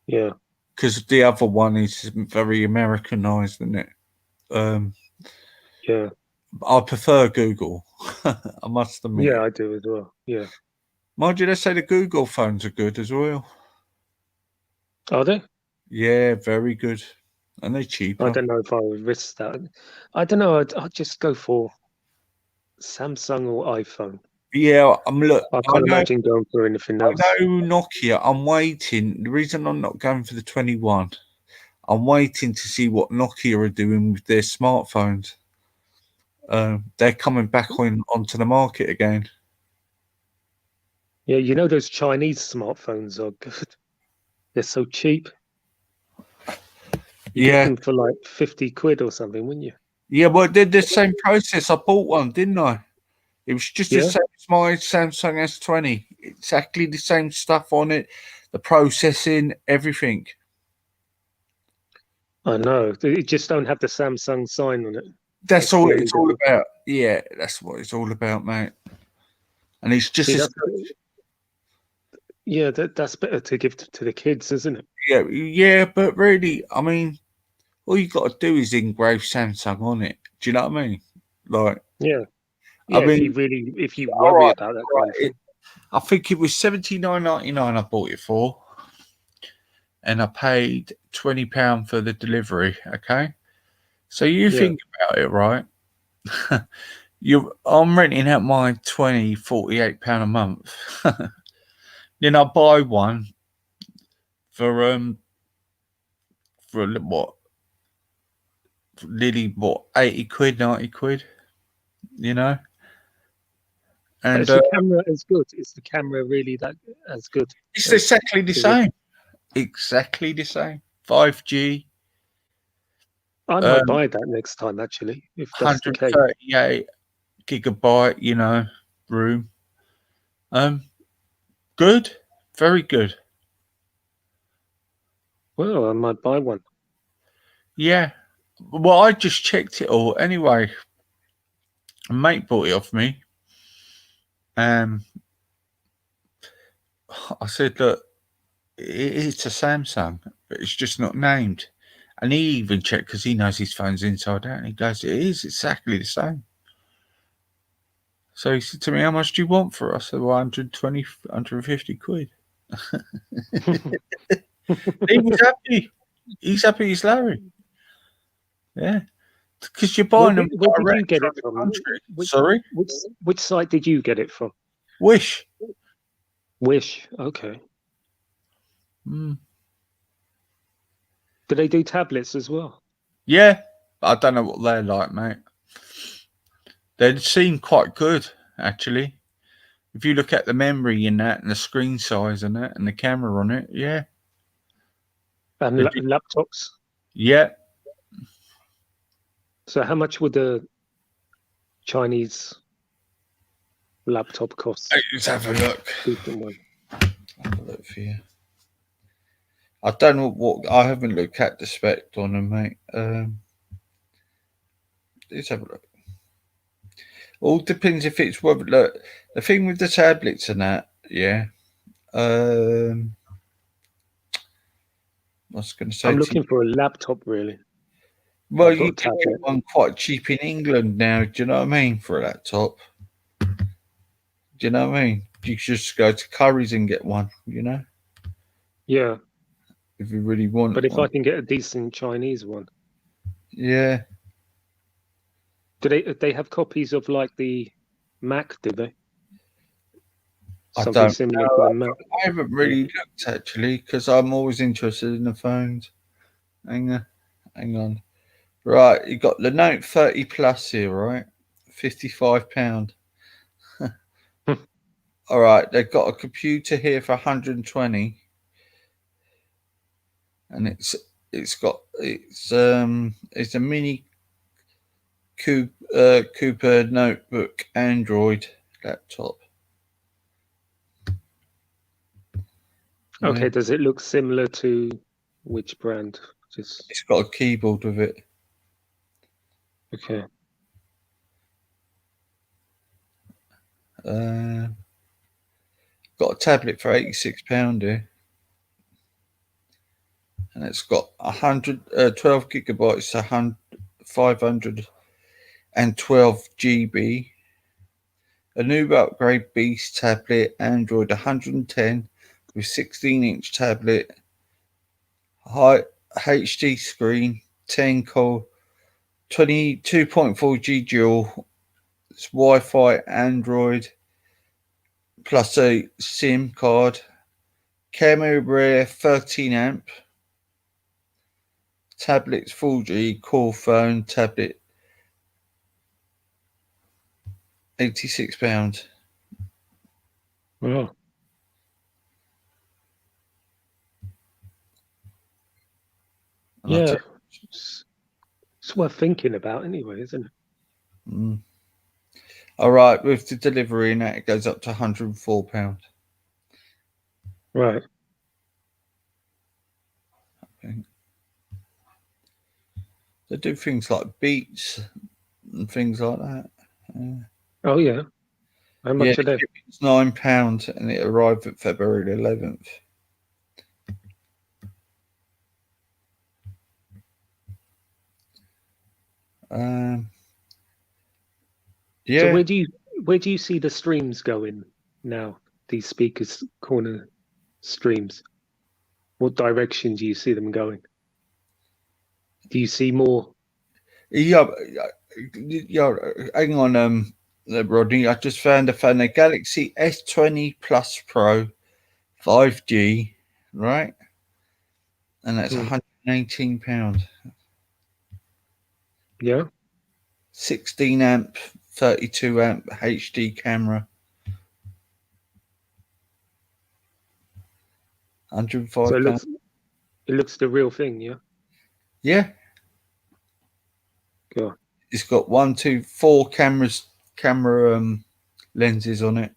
Speaker 3: Yeah.
Speaker 1: Because the other one is very Americanized, isn't it?
Speaker 3: Yeah.
Speaker 1: I prefer Google. I must admit.
Speaker 3: Yeah, I do as well. Yeah.
Speaker 1: Mind you, they say the Google phones are good as well.
Speaker 3: Are they?
Speaker 1: Yeah, very good. And they're cheaper.
Speaker 3: I don't know if I would risk that. I don't know. I'd just go for Samsung or iPhone.
Speaker 1: Yeah, look.
Speaker 3: I can't imagine going for anything else.
Speaker 1: I know Nokia. I'm waiting. The reason I'm not going for the 21, I'm waiting to see what Nokia are doing with their smartphones. They're coming back onto the market again.
Speaker 3: Yeah, those Chinese smartphones are good. They're so cheap. You get them for like 50 quid or something, wouldn't you?
Speaker 1: Yeah, well, they did the same process. I bought one, didn't I? It was just the same as my Samsung S20. Exactly the same stuff on it, the processing, everything.
Speaker 3: I know. It just don't have the Samsung sign on it.
Speaker 1: That's all it's all about. Yeah, that's what it's all about, mate. And it's just
Speaker 3: that's better to give to the kids, isn't it?
Speaker 1: Yeah, but really, I mean, all you got to do is engrave Samsung on it. Do you know what I mean? Like,
Speaker 3: yeah.
Speaker 1: I mean,
Speaker 3: if you worry about that kind of thing.
Speaker 1: I think it was $79.99 I bought it for, and I paid £20 for the delivery. Okay, so you think about it, right? I'm renting out my £48 a month. Then I buy one for what? Nearly 80 quid, 90 quid, And
Speaker 3: is the camera as good? Is the camera really that as good?
Speaker 1: It's exactly the same. Exactly the same. 5G.
Speaker 3: I might buy that next time, actually, if that's the case.
Speaker 1: 138 gigabyte, room. Good. Very good.
Speaker 3: Well, I might buy one.
Speaker 1: Yeah. Well, I just checked it all. Anyway, a mate bought it off me. I said, look, it's a Samsung, but it's just not named. And he even checked because he knows his phone's inside out. And he goes, it is exactly the same. So he said to me, how much do you want for us? I said, well, 120, 150 quid. He was happy. He's happy as Larry. Yeah. Because you're buying them.
Speaker 3: Where did you get it from?
Speaker 1: Sorry?
Speaker 3: Which site did you get it from?
Speaker 1: Wish.
Speaker 3: Wish. Okay.
Speaker 1: Mm.
Speaker 3: Do they do tablets as well?
Speaker 1: Yeah, I don't know what they're like, mate. They seem quite good, actually. If you look at the memory in that and the screen size and that and the camera on it, yeah.
Speaker 3: And laptops.
Speaker 1: Yeah.
Speaker 3: So how much would a Chinese laptop cost?
Speaker 1: Let's have a look.
Speaker 3: Decent one.
Speaker 1: Have a look for you. I don't know what. I haven't looked at the spec on them, mate. Let's have a look. All depends if it's whether. Look, the thing with the tablets and that, yeah. I was going to say.
Speaker 3: I'm looking for a laptop, really.
Speaker 1: Well,
Speaker 3: I've got
Speaker 1: you
Speaker 3: a
Speaker 1: can get
Speaker 3: tablet.
Speaker 1: one quite cheap in England now. Do you know what I mean? For a laptop. Do you know what I mean? You can just go to Curry's and get one. You know.
Speaker 3: Yeah.
Speaker 1: If you really want.
Speaker 3: But if
Speaker 1: one.
Speaker 3: I can get a decent Chinese one.
Speaker 1: Yeah.
Speaker 3: Do they have copies of like the Mac? Do they?
Speaker 1: I
Speaker 3: Something
Speaker 1: don't
Speaker 3: similar
Speaker 1: know.
Speaker 3: to the Mac.
Speaker 1: I haven't really looked actually because I'm always interested in the phones. Hang on. Right, you got the Note 30 Plus here, right? £55. All right, they've got a computer here for 120, and it's a mini Cooper notebook Android laptop.
Speaker 3: Okay,
Speaker 1: Yeah.
Speaker 3: does it look similar to which brand?
Speaker 1: It's got a keyboard with it.
Speaker 3: Okay.
Speaker 1: Got a tablet for £86 here, and it's got 12 gigabytes, 512 GB. A new upgrade Beast tablet, Android 110 with 16-inch tablet, high HD screen, 10 core, 22.4G dual, it's Wi-Fi, Android, plus a SIM card, camera rear 13 amp, tablets 4G, core phone, tablet, £86.
Speaker 3: Oh. Yeah. It's worth thinking about anyway, isn't it?
Speaker 1: Mm. All right, with the delivery and that, it goes up to £104.
Speaker 3: Right.
Speaker 1: Okay. They do things like beats and things like that.
Speaker 3: Oh yeah. How much are they?
Speaker 1: It's £9 and it arrived at February the 11th. Yeah.
Speaker 3: So where do you see the streams going now? These speakers corner streams. What direction do you see them going? Do you see more?
Speaker 1: Yeah, hang on, Rodney. I just found the Galaxy S20 Plus Pro 5G, right? And that's £118.
Speaker 3: Yeah.
Speaker 1: 16 amp, 32 amp HD camera. £105.
Speaker 3: So it looks the real thing, yeah?
Speaker 1: Yeah.
Speaker 3: Cool.
Speaker 1: It's got 1, 2, 4 camera lenses on it.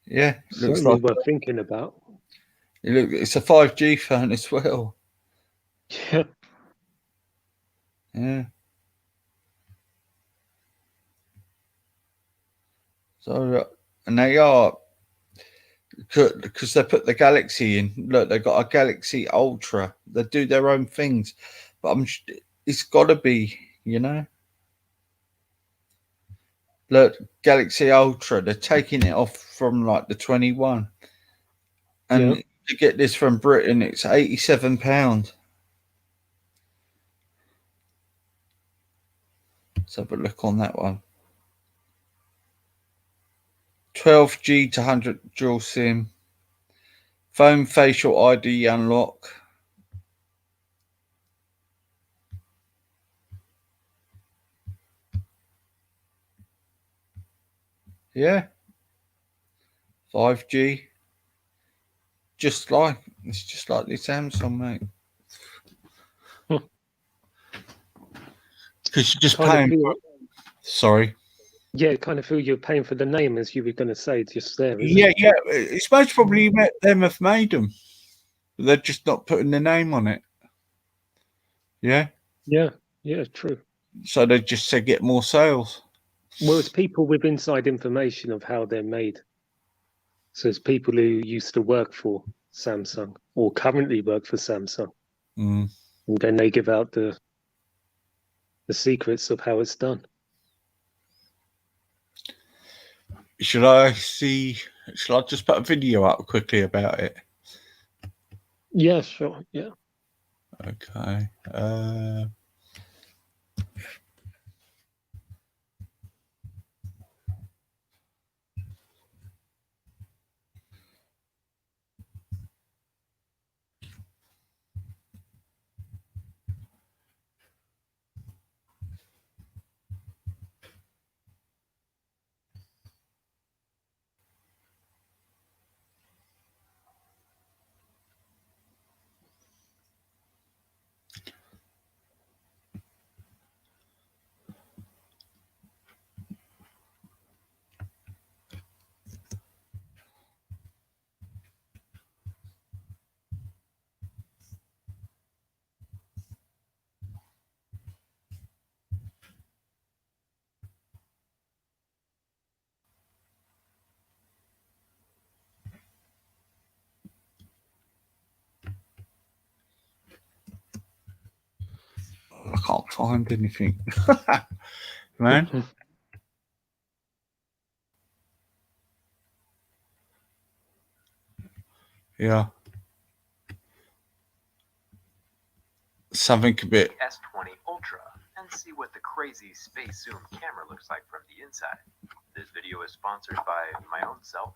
Speaker 1: Yeah, it looks
Speaker 3: Certainly
Speaker 1: like
Speaker 3: worth thinking about.
Speaker 1: it's a 5G phone as well.
Speaker 3: Yeah.
Speaker 1: Yeah. So, and they are, because they put the Galaxy in. Look, they got a Galaxy Ultra. They do their own things, but it's got to be, you know. Look, Galaxy Ultra. They're taking it off from like the 21, and to get this from Britain, it's £87. Let's have a look on that one. 12G to 100 dual SIM. Phone facial ID unlock. Yeah. 5G. It's just like the Samsung, mate. Because you're just paying. Sorry.
Speaker 3: Yeah, kind of feel you're paying for the name, as you were going to say, just there.
Speaker 1: Yeah. It's most probably them have made them. But they're just not putting the name on it. Yeah.
Speaker 3: Yeah, true.
Speaker 1: So they just say get more sales.
Speaker 3: Well, it's people with inside information of how they're made. So it's people who used to work for Samsung or currently work for Samsung.
Speaker 1: Mm.
Speaker 3: And then they give out the secrets of how it's done.
Speaker 1: Should I just put a video up quickly about it?
Speaker 3: Yeah, sure. Yeah.
Speaker 1: Okay. I can't find anything. Man. Yeah. Something a bit.
Speaker 15: S20 Ultra and see what the crazy space zoom camera looks like from the inside. This video is sponsored by my own self.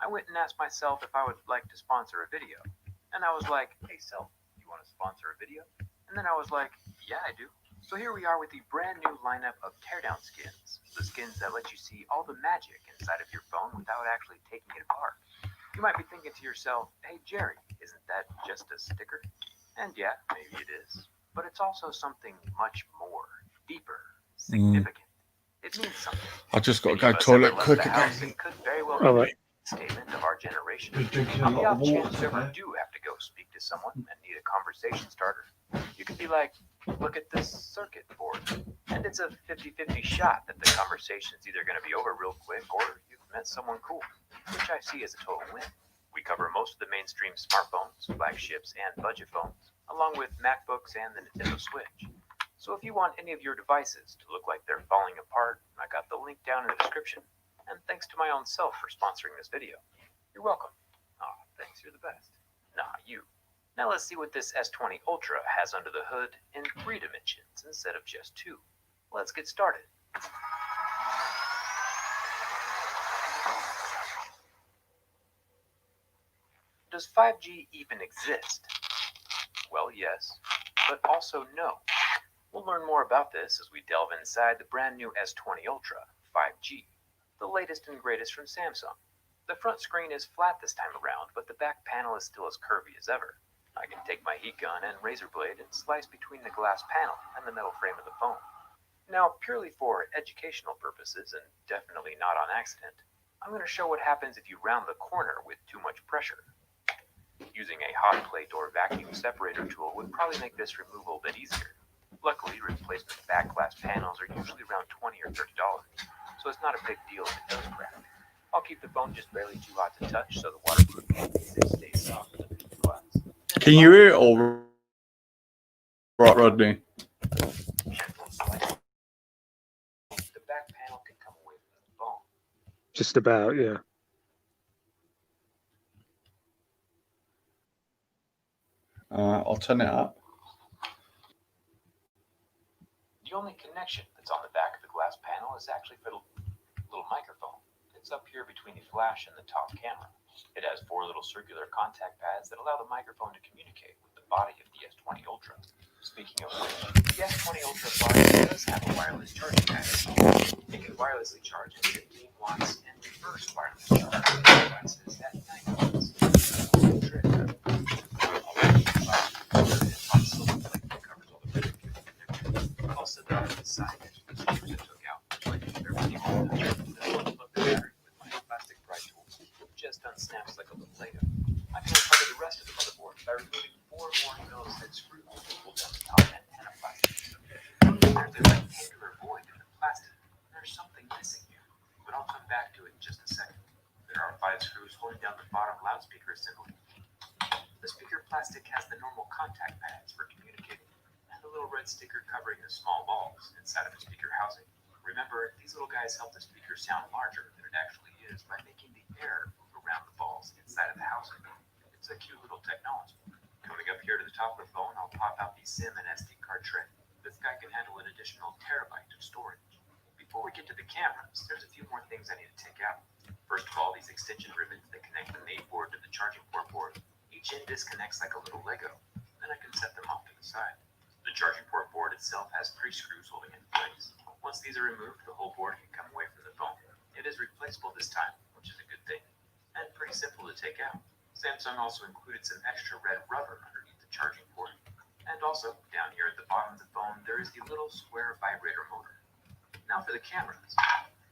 Speaker 15: I went and asked myself if I would like to sponsor a video. And I was like, hey self, you want to sponsor a video? And then I was like, yeah, I do. So here we are with the brand new lineup of teardown skins. The skins that let you see all the magic inside of your phone without actually taking it apart. You might be thinking to yourself, hey Jerry, isn't that just a sticker? And yeah, maybe it is. But it's also something much more, deeper, significant. It means something.
Speaker 1: I just got to go toilet quick again.
Speaker 15: It could very well be a statement of our generation. On the off chance you ever do have to go speak to someone and need a conversation starter, you could be like, look at this circuit board. And it's a 50-50 shot that the conversation's either going to be over real quick or you've met someone cool, which I see as a total win. We cover most of the mainstream smartphones, flagships, and budget phones, along with MacBooks and the Nintendo Switch. So if you want any of your devices to look like they're falling apart, I got the link down in the description. And thanks to my own self for sponsoring this video. You're welcome. Aw, thanks, you're the best. Nah, you. Now let's see what this S20 Ultra has under the hood in 3 dimensions instead of just 2. Let's get started. Does 5G even exist? Well, yes, but also no. We'll learn more about this as we delve inside the brand new S20 Ultra 5G, the latest and greatest from Samsung. The front screen is flat this time around, but the back panel is still as curvy as ever. I can take my heat gun and razor blade and slice between the glass panel and the metal frame of the phone. Now, purely for educational purposes, and definitely not on accident, I'm going to show what happens if you round the corner with too much pressure. Using a hot plate or vacuum separator tool would probably make this removal a bit easier. Luckily, replacement back glass panels are usually around $20 or $30, so it's not a big deal if it does crack. I'll keep the phone just barely too hot to touch so the waterproof adhesive stays soft in the glass.
Speaker 1: Can you hear it all right, Rodney?
Speaker 15: The back panel can come away from the phone.
Speaker 3: Just about, yeah.
Speaker 1: I'll turn it up.
Speaker 15: The only connection that's on the back of the glass panel is actually for the little microphone. sits up here between the flash and the top camera. It has 4 little circular contact pads that allow the microphone to communicate with the body of the S20 Ultra. Speaking of which, the S20 Ultra body does have a wireless charging pad. It can wirelessly charge at 15 watts and reverse wireless charge devices at 9 watts. Trick. Also, the side edge of the speakers I took out, like everything on the battery with my plastic pry tool, just unsnaps like a little Lego. I can uncover the rest of the motherboard by removing 4 more Phillips head screws to pull down the top antenna plastic. There's a rectangular void in the plastic. There's something missing here, but I'll come back to it in just a second. There are 5 screws holding down the bottom loudspeaker assembly. The speaker plastic has the normal contact pads for communicating, and a little red sticker covering the small balls inside of the speaker housing. Remember, these little guys help the speaker sound larger than it actually is by making the air move around the balls inside of the housing. It's a cute little technology. Coming up here to the top of the phone, I'll pop out the SIM and SD card tray. This guy can handle an additional terabyte of storage. Before we get to the cameras, there's a few more things I need to take out. First of all, these extension ribbons that connect the main board to the charging port board. Each end disconnects like a little Lego. Then I can set them off to the side. The charging port board itself has 3 screws holding it in place. Once these are removed, the whole board can come away from the phone. It is replaceable this time, which is a good thing, and pretty simple to take out. Samsung also included some extra red rubber underneath the charging port. And also, down here at the bottom of the phone, there is the little square vibrator motor. Now for the cameras.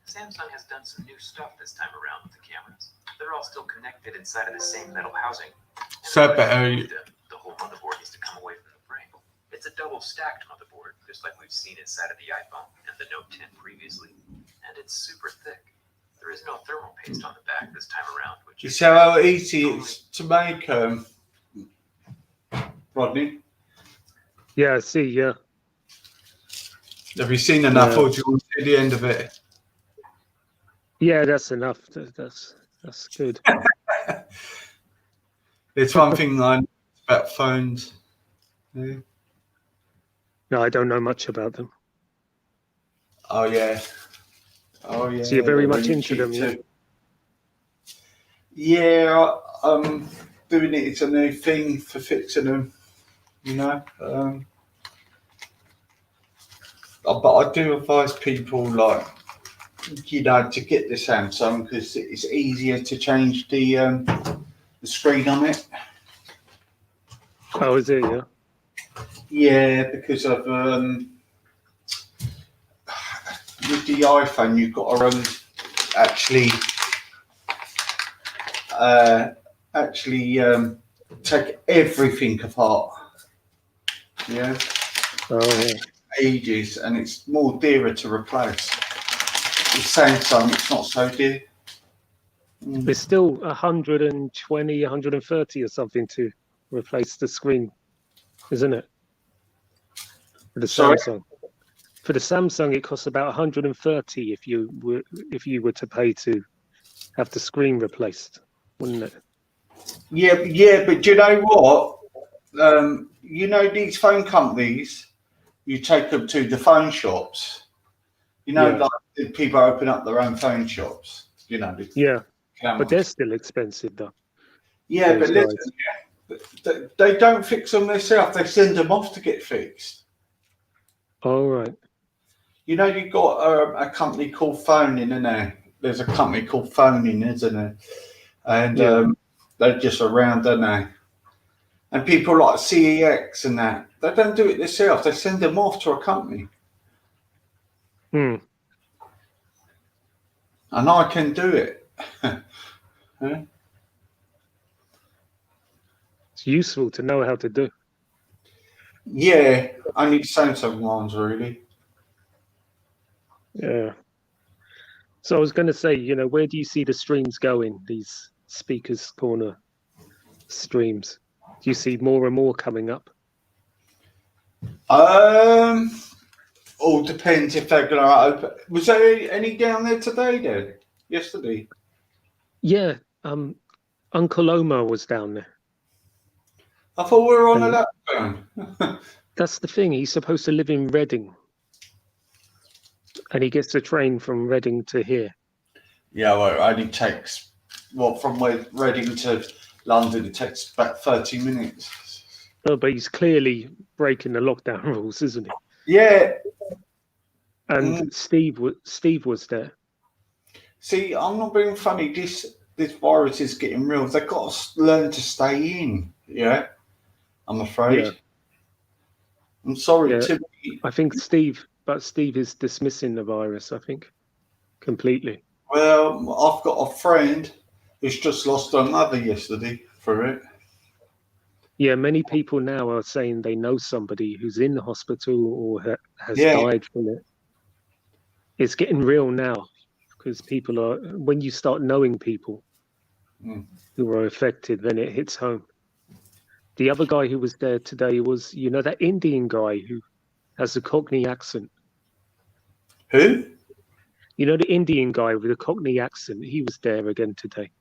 Speaker 15: Samsung has done some new stuff this time around with the cameras. They're all still connected inside of the same metal housing.
Speaker 1: So better.
Speaker 15: The whole motherboard needs to come away from the frame. It's a double stacked motherboard, just like we've seen inside of the iPhone and the Note 10 previously. And it's super thick. There is no thermal paste on the back this time around, which
Speaker 1: You
Speaker 15: is
Speaker 1: see how easy it's to make, Rodney?
Speaker 3: Yeah, I see, yeah.
Speaker 1: Have you seen enough,
Speaker 3: Yeah.
Speaker 1: or do you want to see the end of it?
Speaker 3: Yeah, that's enough. That's good.
Speaker 1: It's one thing I know about phones. Yeah.
Speaker 3: No, I don't know much about them.
Speaker 1: Oh yeah. Oh yeah.
Speaker 3: So you're very
Speaker 1: they're
Speaker 3: much
Speaker 1: really
Speaker 3: into
Speaker 1: cheap
Speaker 3: them, yeah?
Speaker 1: too. Yeah, I'm doing it. It's a new thing for fixing them, you know. But I do advise people, like, you know, to get the Samsung because it's easier to change the screen on it.
Speaker 3: Oh, is it, yeah?
Speaker 1: Yeah, because of with the iPhone, you've got to actually take everything apart. Yeah.
Speaker 3: Oh, yeah.
Speaker 1: Ages, and it's more dearer to replace. With Samsung, it's not so dear.
Speaker 3: It's still 120, 130 or something to replace the screen, isn't it? For the
Speaker 1: Sorry?
Speaker 3: Samsung. For the Samsung, it costs about 130 if you were to pay to have the screen replaced, wouldn't it?
Speaker 1: Yeah, but do you know what? You know, these phone companies, you take them to the phone shops. You know,
Speaker 3: Yeah.
Speaker 1: like the people open up their own phone shops. You know.
Speaker 3: Yeah,
Speaker 1: Cameras.
Speaker 3: but they're still expensive, though.
Speaker 1: Yeah,
Speaker 3: those
Speaker 1: but listen, they don't fix them themselves. They send them off to get fixed.
Speaker 3: All right.
Speaker 1: You know, you've got a company called Phoning, isn't there? There's a company called Phoning, isn't there? And they're just around, don't they? And people like CEX and that, they don't do it themselves. They send them off to a company.
Speaker 3: Hmm.
Speaker 1: And I can do it. Huh?
Speaker 3: It's useful to know how to do.
Speaker 1: Yeah, only Samsung ones, really.
Speaker 3: Yeah. So I was going to say, you know, where do you see the streams going, these Speakers Corner streams? Do you see more and more coming up?
Speaker 1: All depends if they're going to open. Was there any down there today, then? Yesterday?
Speaker 3: Yeah. Uncle Omar was down there.
Speaker 1: I thought we were on
Speaker 3: And
Speaker 1: a lockdown.
Speaker 3: that's the thing. He's supposed to live in Reading. And he gets a train from Reading to here.
Speaker 1: Yeah, well, it only takes, from Reading to London, it takes about 30 minutes.
Speaker 3: Oh, but he's clearly breaking the lockdown rules, isn't he?
Speaker 1: Yeah.
Speaker 3: And Steve was there.
Speaker 1: See, I'm not being funny. This virus is getting real. They've got to learn to stay in. Yeah, I'm afraid.
Speaker 3: Yeah.
Speaker 1: I'm sorry,
Speaker 3: Yeah.
Speaker 1: Timothy.
Speaker 3: I think Steve is dismissing the virus, I think, completely.
Speaker 1: Well, I've got a friend who's just lost her mother yesterday for it.
Speaker 3: Yeah, many people now are saying they know somebody who's in the hospital or has died from it. It's getting real now because people are, when you start knowing people who are affected, then it hits home. The other guy who was there today was, that Indian guy who has a Cockney accent.
Speaker 1: Who?
Speaker 3: The Indian guy with a Cockney accent. He was there again today.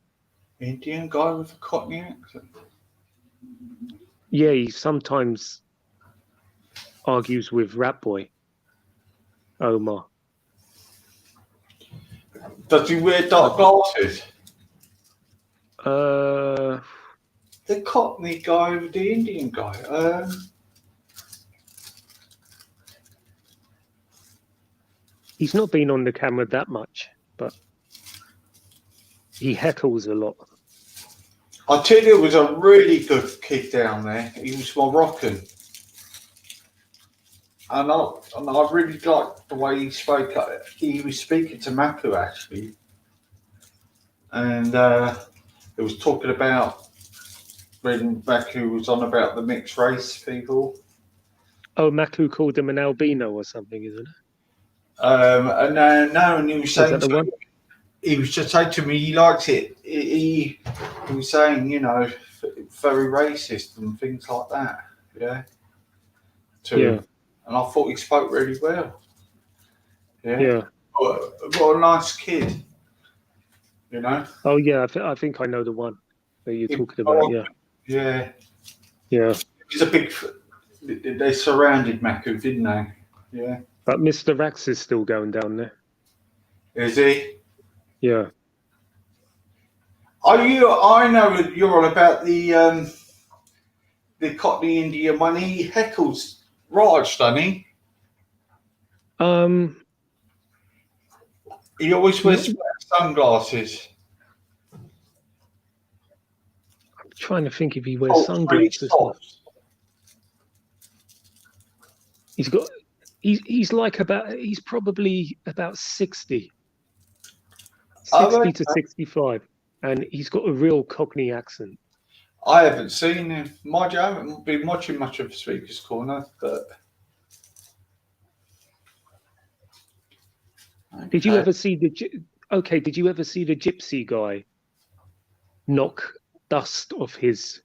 Speaker 1: Indian guy with a Cockney accent?
Speaker 3: Yeah, he sometimes argues with Rat Boy, Omar.
Speaker 1: Does he wear dark glasses?
Speaker 3: The
Speaker 1: Cockney guy with the Indian guy.
Speaker 3: He's not been on the camera that much, but he heckles a lot.
Speaker 1: I tell you, it was a really good kid down there. He was Moroccan. And I really liked the way he spoke. He was speaking to Maku, actually. And he was talking about when Maku was on about the mixed race people.
Speaker 3: Oh, Maku called him an albino or something, isn't it?
Speaker 1: And he was saying...
Speaker 3: Is that the one?
Speaker 1: He was just saying to me he liked it. He was saying, very racist and things like that. Yeah.
Speaker 3: Yeah.
Speaker 1: And I thought he spoke really well.
Speaker 3: Yeah.
Speaker 1: What a nice kid.
Speaker 3: Oh yeah, I think I know the one that you're talking about. Yeah.
Speaker 1: Yeah.
Speaker 3: Yeah.
Speaker 1: He's a big. They surrounded Maku, didn't they? Yeah.
Speaker 3: But Mr. Rax is still going down there.
Speaker 1: Is he?
Speaker 3: Yeah.
Speaker 1: I know that you're on about the Cockney Indian one. He heckles Raj, doesn't he? He always wears sunglasses.
Speaker 3: I'm trying to think if he wears sunglasses. He's probably about 60 to 65, and he's got a real Cockney accent.
Speaker 1: I haven't seen him. Mind you, I haven't been watching much of Speaker's Corner, but... Okay.
Speaker 3: Did you ever see the gypsy guy knock dust off his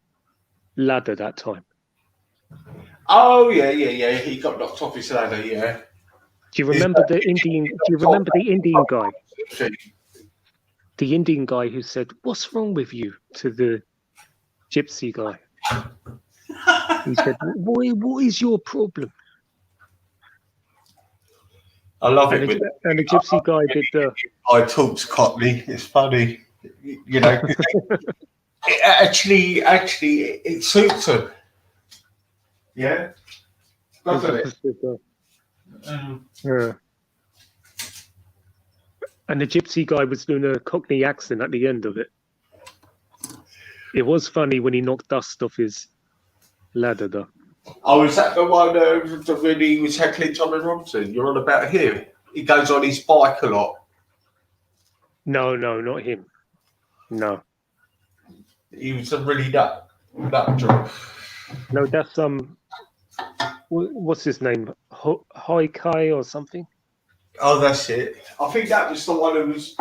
Speaker 3: ladder that time?
Speaker 1: Oh yeah. He got knocked off his ladder. Yeah.
Speaker 3: Do you remember the Indian guy? The Indian guy who said, "What's wrong with you?" to the gypsy guy. He said, "What is your problem?"
Speaker 1: I love it.
Speaker 3: And the gypsy guy did the...
Speaker 1: I talks Cockney. It's funny. It suits him. Yeah. Doesn't it?
Speaker 3: Yeah. And the gypsy guy was doing a Cockney accent at the end of it. It was funny when he knocked dust off his ladder, though.
Speaker 1: Oh, is that the one when he was heckling Tommy Robinson? You're on about him? He goes on his bike a lot.
Speaker 3: No, not him. No.
Speaker 1: He was a really nut job.
Speaker 3: No, that's what's his name? Hoi Kai or something?
Speaker 1: Oh, that's it. I think that was the one who was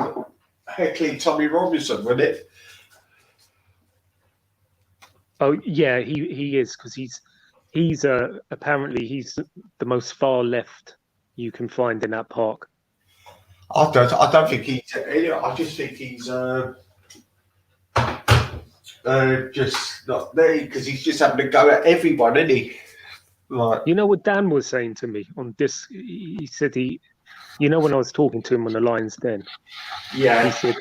Speaker 1: heckling Tommy Robinson, wasn't it?
Speaker 3: Oh yeah, he is, because he's apparently he's the most far left you can find in that park.
Speaker 1: I don't think he's. I just think he's just not there because he's just having to go at everyone, isn't he? Like,
Speaker 3: you know what Dan was saying to me on this? He said You know, when I was talking to him on the Lions Den,
Speaker 1: Yeah.
Speaker 3: he said,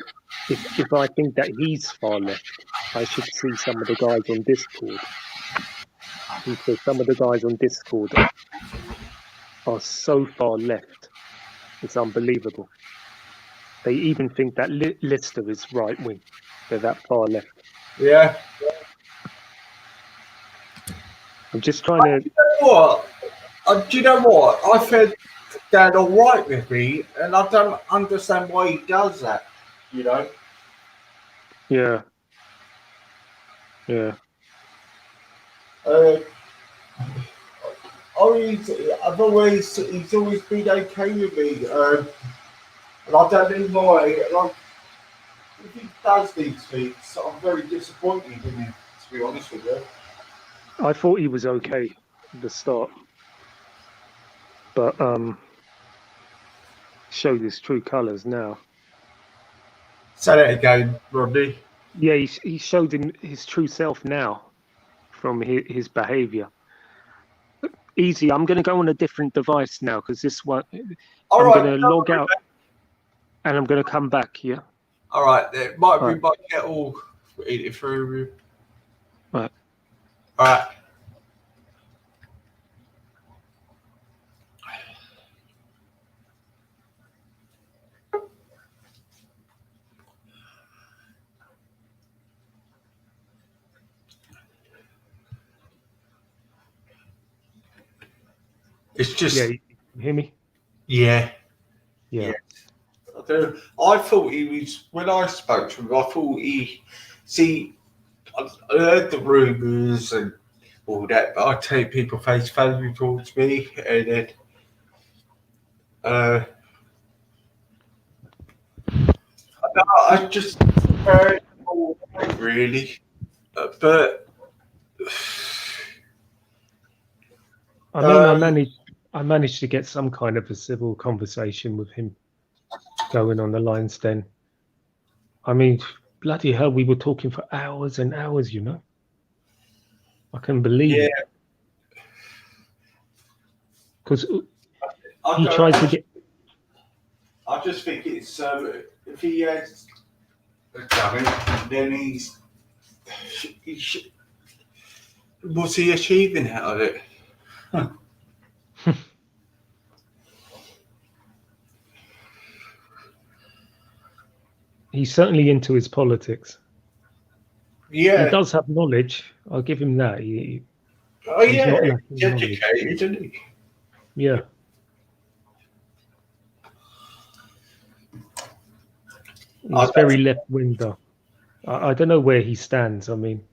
Speaker 3: if I think that he's far left, I should see some of the guys on Discord. He said some of the guys on Discord are so far left, it's unbelievable. They even think that Lister is right wing. They're that far left.
Speaker 1: Yeah.
Speaker 3: I'm just trying to.
Speaker 1: Do you know what? Do you know what? I fed Dad all right with me, and I don't understand why he does that. You know.
Speaker 3: Yeah. Yeah.
Speaker 1: He's always been okay with me, and I don't know why. Like, if he does these things, I'm very disappointed in him. To be honest with you.
Speaker 3: I thought he was okay at the start, but showed his true colours now.
Speaker 1: Say that again, Rodney.
Speaker 3: Yeah, he showed his true self now from his behaviour. Easy. I'm going to go on a different device now because this one. I'm going to log out, and I'm going to come back. Yeah.
Speaker 1: All right. It might be my kettle eat it through.
Speaker 3: Right.
Speaker 1: All right. It's just.
Speaker 3: Yeah, you hear me?
Speaker 1: Yeah.
Speaker 3: Yeah.
Speaker 1: I thought he was, when I spoke to him, I thought I heard the rumours and all that, but I take people face value towards me, and then I just heard all right, really, but
Speaker 3: I mean, I managed to get some kind of a civil conversation with him going on the Lions Den. I mean, bloody hell, we were talking for hours and hours, you know. I can believe it. Because he tried to get.
Speaker 1: I just think it's if he has done it, then what's he achieving out of it?
Speaker 3: He's certainly into his politics.
Speaker 1: Yeah,
Speaker 3: he does have knowledge. I'll give him that. He's
Speaker 1: educated, isn't he?
Speaker 3: Yeah. He's very left-wing, though. I don't know where he stands. I mean,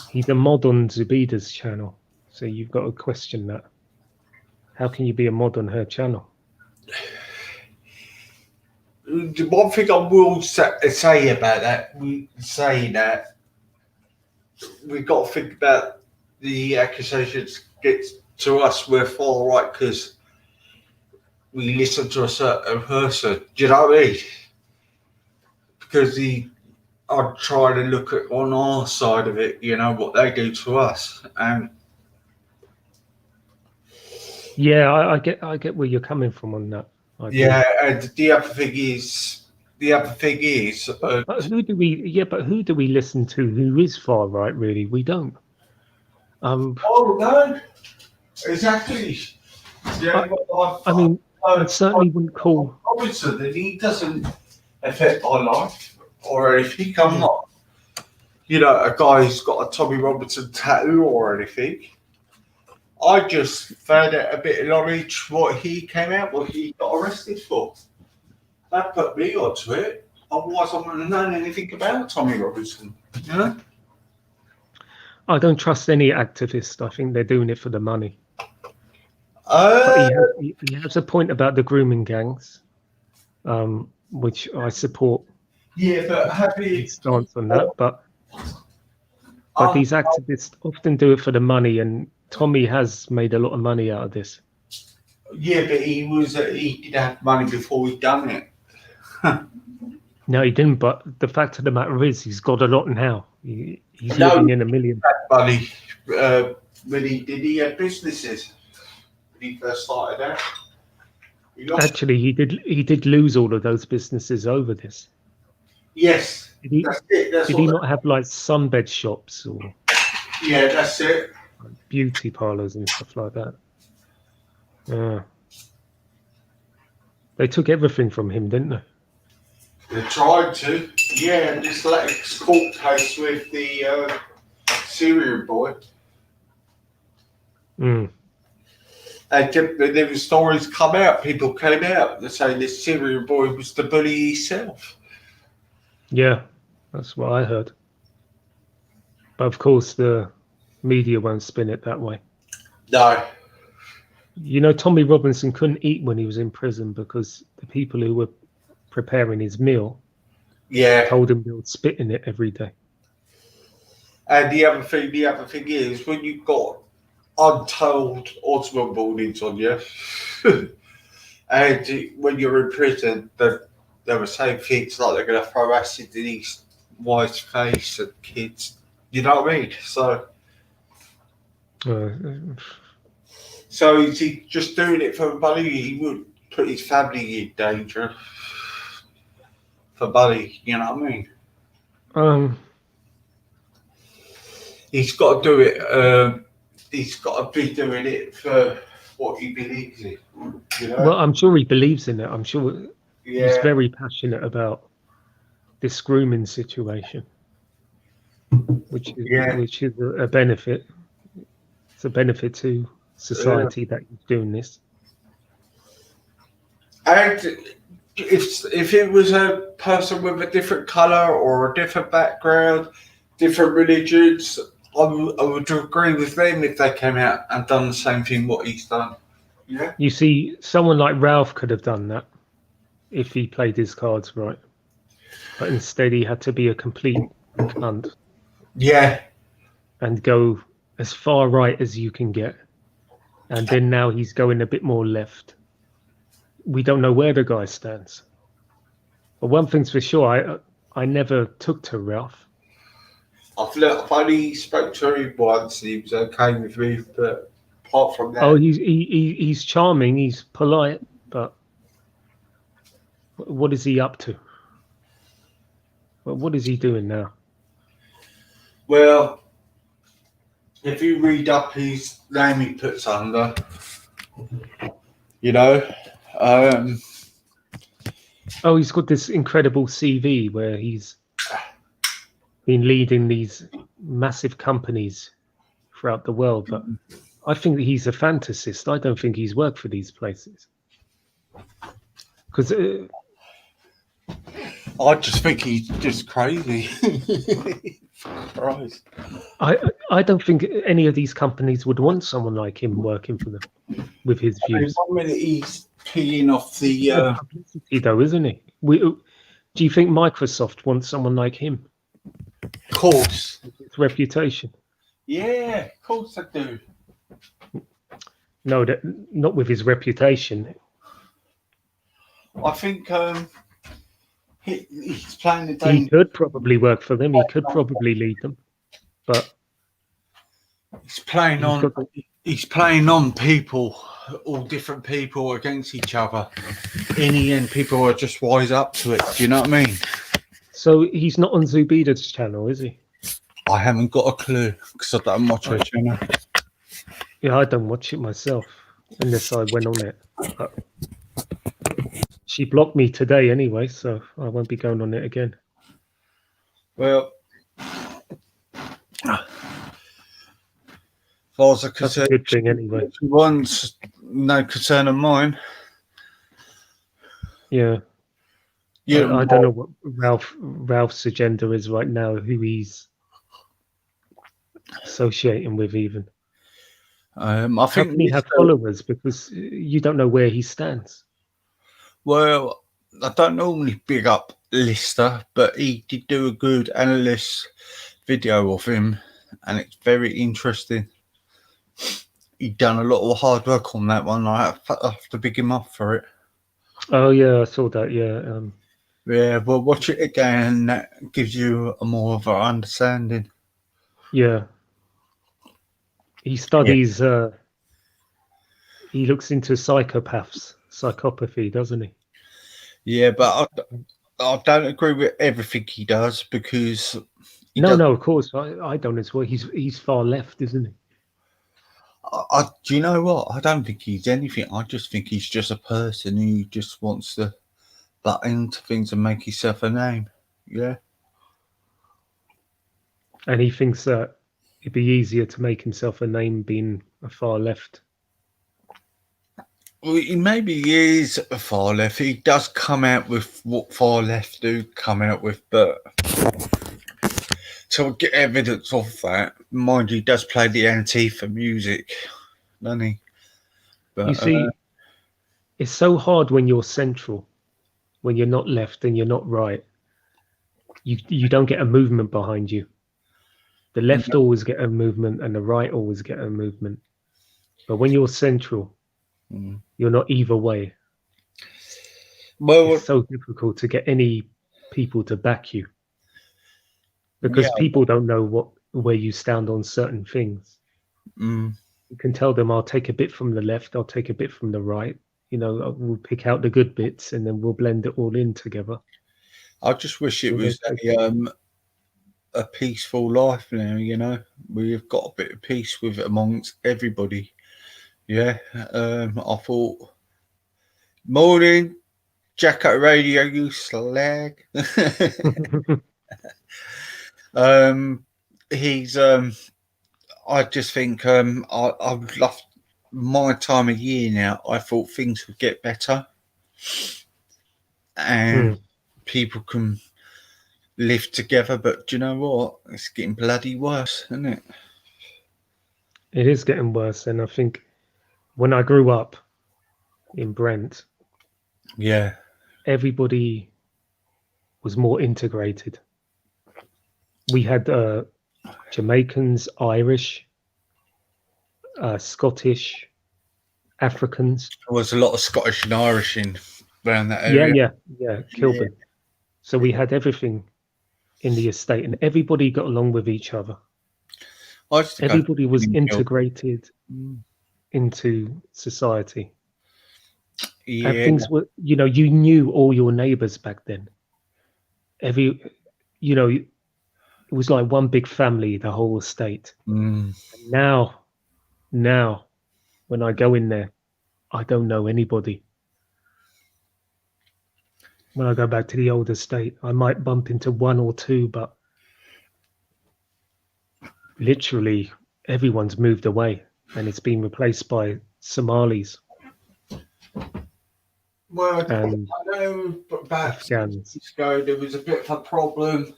Speaker 3: he's a mod on Zubida's channel, so you've got to question that. How can you be a mod on her channel?
Speaker 1: The one thing I will say about that, we've got to think about the accusations get to us. We're far right because we listen to a certain person. Do you know what I mean? Because I try to look at on our side of it, you know, what they do to us, and
Speaker 3: yeah, I get where you're coming from on that.
Speaker 1: And the other thing is,
Speaker 3: but who do we? Yeah, but who do we listen to? Who is far right? Really, we don't.
Speaker 1: Oh no, exactly. Yeah,
Speaker 3: I mean, I certainly wouldn't call
Speaker 1: Robinson that he doesn't affect my life or anything. I'm not, you know, a guy who's got a Tommy Robinson tattoo or anything. I just found out a bit of knowledge what he came out, what he got arrested for. That put me onto it. Otherwise, I wouldn't have known anything about Tommy Robinson. You know?
Speaker 3: I don't trust any activist. I think they're doing it for the money. But he has a point about the grooming gangs, which I support.
Speaker 1: Yeah, but
Speaker 3: his stance on that. But these activists often do it for the money, and Tommy has made a lot of money out of this.
Speaker 1: Yeah, but he did have money before he'd done it.
Speaker 3: No, he didn't. But the fact of the matter is, he's got a lot now. He's living in $1 million.
Speaker 1: Money when he had businesses when he first started out.
Speaker 3: Actually, he did lose all of those businesses over this.
Speaker 1: Yes,
Speaker 3: Did he,
Speaker 1: that's it. That's
Speaker 3: did
Speaker 1: what
Speaker 3: he not have like sunbed shops or
Speaker 1: yeah, that's it.
Speaker 3: beauty parlors and stuff like that? Yeah. They took everything from him, didn't they?
Speaker 1: They tried to. Yeah, this latest court case with the Syrian boy.
Speaker 3: Mm.
Speaker 1: And there were stories come out. People came out to say this Syrian boy was the bully himself.
Speaker 3: Yeah, that's what I heard. But of course, the media won't spin it that way.
Speaker 1: No.
Speaker 3: You know, Tommy Robinson couldn't eat when he was in prison because the people who were preparing his meal told him they would spit in it every day.
Speaker 1: And the other thing is when you've got untold Ottoman warnings on you, and when you're in prison, they were saying things like they're going to throw acid in his wife's face and kids. You know what I mean? So is he just doing it for money? He would put his family in danger for money. You know what I mean? He's got to do it. He's got to be doing it for what he believes in. You know?
Speaker 3: Well, I'm sure he believes in it. I'm sure he's very passionate about this grooming situation, which is a benefit. It's a benefit to society that he's doing this. And
Speaker 1: if it was a person with a different colour or a different background, different religions, I would agree with them if they came out and done the same thing what he's done. Yeah.
Speaker 3: You see, someone like Ralph could have done that if he played his cards right. But instead he had to be a complete cunt.
Speaker 1: Yeah.
Speaker 3: And go as far right as you can get. And then now he's going a bit more left. We don't know where the guy stands. But one thing's for sure, I never took to Ralph.
Speaker 1: I've only spoke to him once and he was okay with me, but apart from that...
Speaker 3: Oh, he's charming, he's polite, but what is he up to? What is he doing now?
Speaker 1: Well, if you read up his name he puts under, you know...
Speaker 3: Oh, he's got this incredible CV where he's been leading these massive companies throughout the world, but I think that he's a fantasist. I don't think he's worked for these places. Because
Speaker 1: I just think he's just crazy. Christ.
Speaker 3: I don't think any of these companies would want someone like him working for them with his views.
Speaker 1: I mean, 1 minute he's peeing off the
Speaker 3: publicity, though, isn't he? Do you think Microsoft wants someone like him?
Speaker 1: Of course.
Speaker 3: His reputation.
Speaker 1: Yeah, of course I do.
Speaker 3: No, not with his reputation.
Speaker 1: I think he's playing the game.
Speaker 3: He could probably work for them. He could probably lead them, but
Speaker 1: he's playing on people, all different people against each other. In the end, people are just wise up to it. Do you know what I mean?
Speaker 3: So he's not on Zubida's channel, is he?
Speaker 1: I haven't got a clue because I don't watch her channel.
Speaker 3: Yeah, I don't watch it myself unless I went on it. But she blocked me today anyway, so I won't be going on it again.
Speaker 1: Well, as far as I can say,
Speaker 3: good thing anyway.
Speaker 1: One's no concern of mine.
Speaker 3: Yeah. Yeah, I don't know what Ralph's agenda is right now, who he's associating with even.
Speaker 1: I
Speaker 3: How
Speaker 1: think
Speaker 3: can he have followers? Because you don't know where he stands.
Speaker 1: Well, I don't normally big up Lister, but he did do a good analyst video of him, and it's very interesting. He done a lot of hard work on that one. I have to big him up for it.
Speaker 3: Oh yeah, I saw that. Yeah.
Speaker 1: Yeah, well, watch it again, and that gives you a more of an understanding.
Speaker 3: Yeah. He studies. He looks into psychopaths psychopathy, doesn't he?
Speaker 1: Yeah, but I don't agree with everything he does because
Speaker 3: No, of course I don't as well. He's far left, isn't he?
Speaker 1: Do you know what? I don't think he's anything. I just think he's just a person who just wants to butt into things and make himself a name. Yeah.
Speaker 3: And he thinks that it'd be easier to make himself a name being a far left.
Speaker 1: Well, maybe he is a far left. He does come out with what far left do come out with, but to get evidence of that, mind you, he does play the Antifa music, doesn't he? But,
Speaker 3: You see, it's so hard when you're central, when you're not left and you're not right. You don't get a movement behind you. The left always get a movement and the right always get a movement. But when you're central, you're not either way.
Speaker 1: Well,
Speaker 3: it's so difficult to get any people to back you because people don't know where you stand on certain things. You can tell them, I'll take a bit from the left, I'll take a bit from the right. We'll pick out the good bits and then we'll blend it all in together.
Speaker 1: I just wish it was a peaceful life now, we've got a bit of peace with it amongst everybody. I thought, morning, Jacket Radio, you slag. I just think I've loved my time of year now. I thought things would get better and people can live together, but do you know what? It's getting bloody worse, isn't it?
Speaker 3: It is getting worse, and I think when I grew up in Brent, everybody was more integrated. We had Jamaicans, Irish, Scottish, Africans.
Speaker 1: There was a lot of Scottish and Irish in around that area.
Speaker 3: Yeah, Kilburn. So we had everything in the estate, and everybody got along with each other. Everybody was integrated into society. And things were, you knew all your neighbors back then. It was like one big family, the whole estate. Now, when I go in there, I don't know anybody. When I go back to the old estate, I might bump into one or two, but literally everyone's moved away and it's been replaced by Somalis.
Speaker 1: Well, I know about
Speaker 3: Afghans.
Speaker 1: Ago, there was a bit of a problem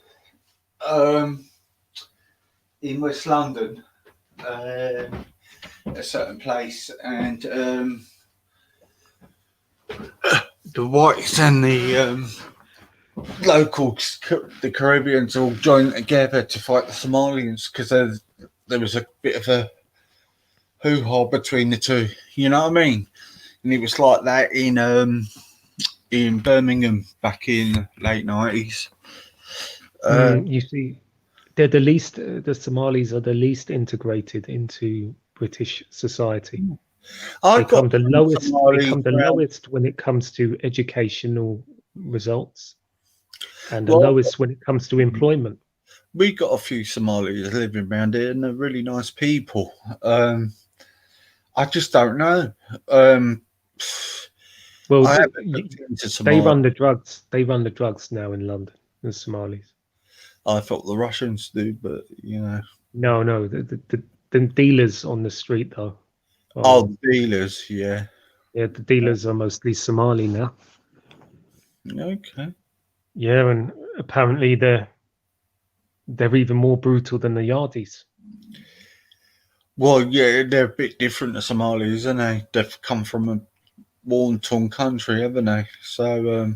Speaker 1: in West London, a certain place, and the whites and the locals, the Caribbeans, all joined together to fight the Somalians because there was a bit of a hoo-ha between the two. You know what I mean? And it was like that in Birmingham back in the late 90s.
Speaker 3: You see, they're the least. The Somalis are the least integrated into British society. They come the lowest. They come the lowest when it comes to educational results, and the lowest when it comes to employment.
Speaker 1: We got a few Somalis living around here, and they're really nice people. I just don't know.
Speaker 3: Well, they run the drugs. They run the drugs now in London, the Somalis.
Speaker 1: I thought the Russians do, but
Speaker 3: No, the dealers on the street though.
Speaker 1: The dealers, yeah.
Speaker 3: Yeah, the dealers are mostly Somali now.
Speaker 1: Okay.
Speaker 3: Yeah, and apparently they're even more brutal than the Yardis.
Speaker 1: Well, yeah, they're a bit different to Somalis, aren't they? They've come from a war-torn country, haven't they? So,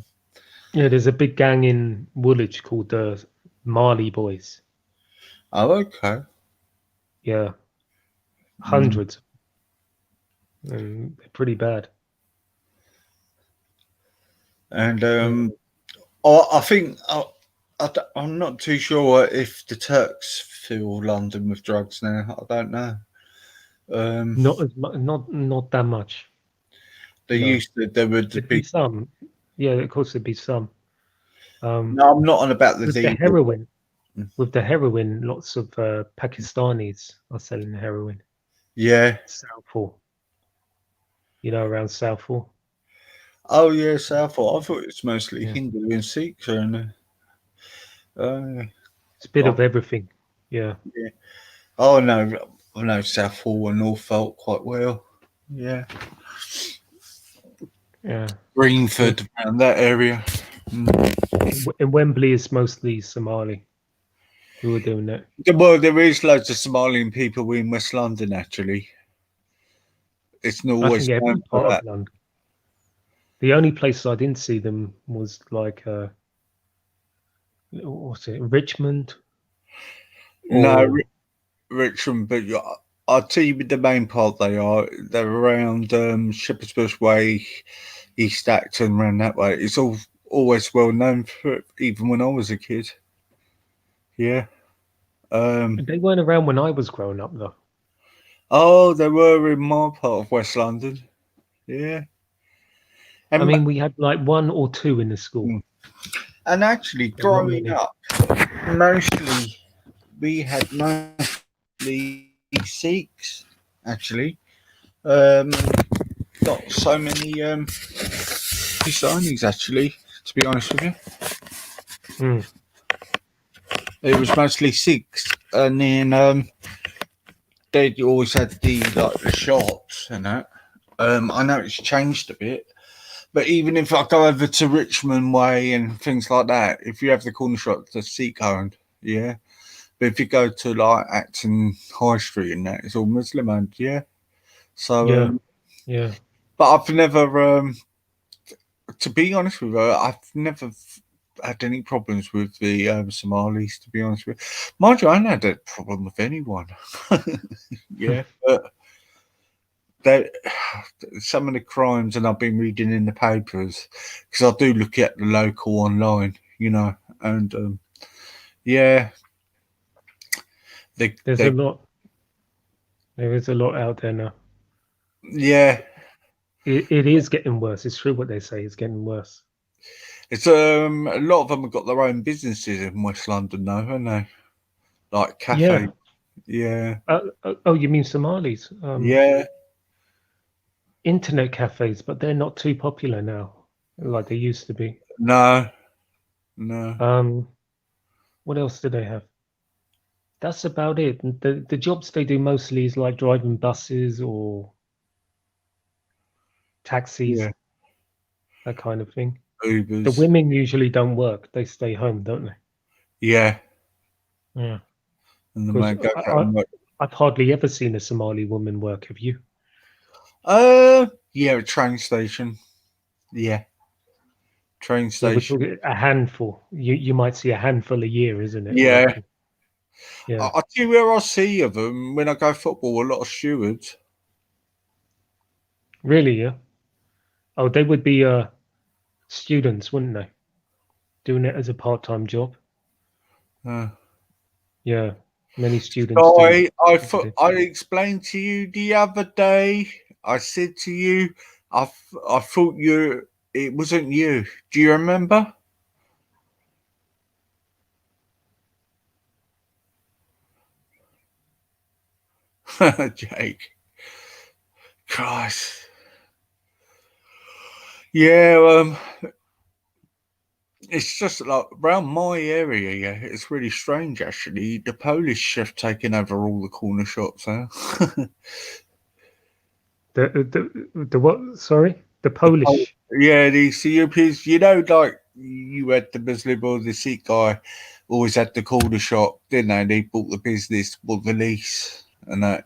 Speaker 3: yeah, there's a big gang in Woolwich called the Marley Boys.
Speaker 1: Oh, okay.
Speaker 3: Yeah, hundreds. And they're pretty bad.
Speaker 1: And I think I'm not too sure if the Turks fill London with drugs now. I don't know.
Speaker 3: Not that much.
Speaker 1: They used to. There were the
Speaker 3: There'd be
Speaker 1: big.
Speaker 3: some. Yeah, of course there'd be some.
Speaker 1: No, I'm not on about the
Speaker 3: With the
Speaker 1: legal.
Speaker 3: heroin, lots of Pakistanis are selling heroin.
Speaker 1: Yeah.
Speaker 3: Southall. Around Southall.
Speaker 1: Oh yeah, Southall. I thought it's mostly
Speaker 3: Yeah.
Speaker 1: Hindu and Sikhs, and
Speaker 3: It's a bit of everything. Yeah.
Speaker 1: yeah. Oh no, I know Southall and Norfolk quite well. Yeah.
Speaker 3: Yeah.
Speaker 1: Greenford around that area.
Speaker 3: In Wembley is mostly Somali who are doing that.
Speaker 1: Well, there is loads of Somalian people in West London. Actually, it's not
Speaker 3: I
Speaker 1: always
Speaker 3: think every
Speaker 1: known for
Speaker 3: part
Speaker 1: that.
Speaker 3: of London. The only place I didn't see them was like what's it, Richmond?
Speaker 1: No,
Speaker 3: Or
Speaker 1: Richmond, but I'll tell you the main part they are. They're around Shepherd's Bush Way, East Acton, around that way. It's always well known for it, even when I was a kid. Yeah.
Speaker 3: they weren't around when I was growing up though.
Speaker 1: Oh, they were in my part of West London. Yeah.
Speaker 3: I mean, we had like one or two in the school.
Speaker 1: And actually,
Speaker 3: But not
Speaker 1: growing
Speaker 3: many.
Speaker 1: up, mostly we had mostly Sikhs. Actually, not so many Pakistanis. Actually, to be honest with you, it was mostly Sikhs, and then they always had the shops and that. I know it's changed a bit. But even if I go over to Richmond Way and things like that, if you have the corner shop, the Sikh owned, yeah. But if you go to like Acton High Street and that, it's all Muslim owned, yeah. So,
Speaker 3: yeah.
Speaker 1: But I've never, to be honest with you, I've never had any problems with the Somalis. To be honest with you, mind you, I haven't had a problem with anyone. Yeah, but some of the crimes, and I've been reading in the papers because I do look at the local online, and yeah,
Speaker 3: There's a lot. There is a lot out there now.
Speaker 1: Yeah,
Speaker 3: it is getting worse. It's true what they say. It's getting worse.
Speaker 1: It's a lot of them have got their own businesses in West London, though, haven't they? Like cafe. Yeah.
Speaker 3: Oh, you mean Somalis?
Speaker 1: Yeah.
Speaker 3: Internet cafes, but they're not too popular now, like they used to be.
Speaker 1: No.
Speaker 3: What else do they have? That's about it. The jobs they do mostly is like driving buses or taxis,
Speaker 1: Yeah.
Speaker 3: that kind of thing.
Speaker 1: Ubers.
Speaker 3: The women usually don't work; they stay home, don't they?
Speaker 1: Yeah.
Speaker 3: Yeah.
Speaker 1: And the man goes out and work.
Speaker 3: I've hardly ever seen a Somali woman work. Have you?
Speaker 1: Yeah, a train station. Yeah. Train
Speaker 3: Yeah,
Speaker 1: station.
Speaker 3: we're talking a handful. You might see a handful a year, isn't it?
Speaker 1: Yeah.
Speaker 3: Working. Yeah.
Speaker 1: I tell you where I see of them when I go football. A lot of stewards.
Speaker 3: Really? Yeah. Oh, they would be students, wouldn't they? Doing it as a part-time job. Yeah, many students.
Speaker 1: So I explained to you the other day. I said to you, I thought it wasn't you. Do you remember? Jake. Christ. Yeah, it's just like around my area, yeah, it's really strange actually. The Polish have taken over all the corner shops now.
Speaker 3: The what? Sorry, the Polish.
Speaker 1: Yeah, the Europeans. Like you had the Muslim or the Sikh guy always had the corner shop, didn't they? They bought the business, bought the lease, and that.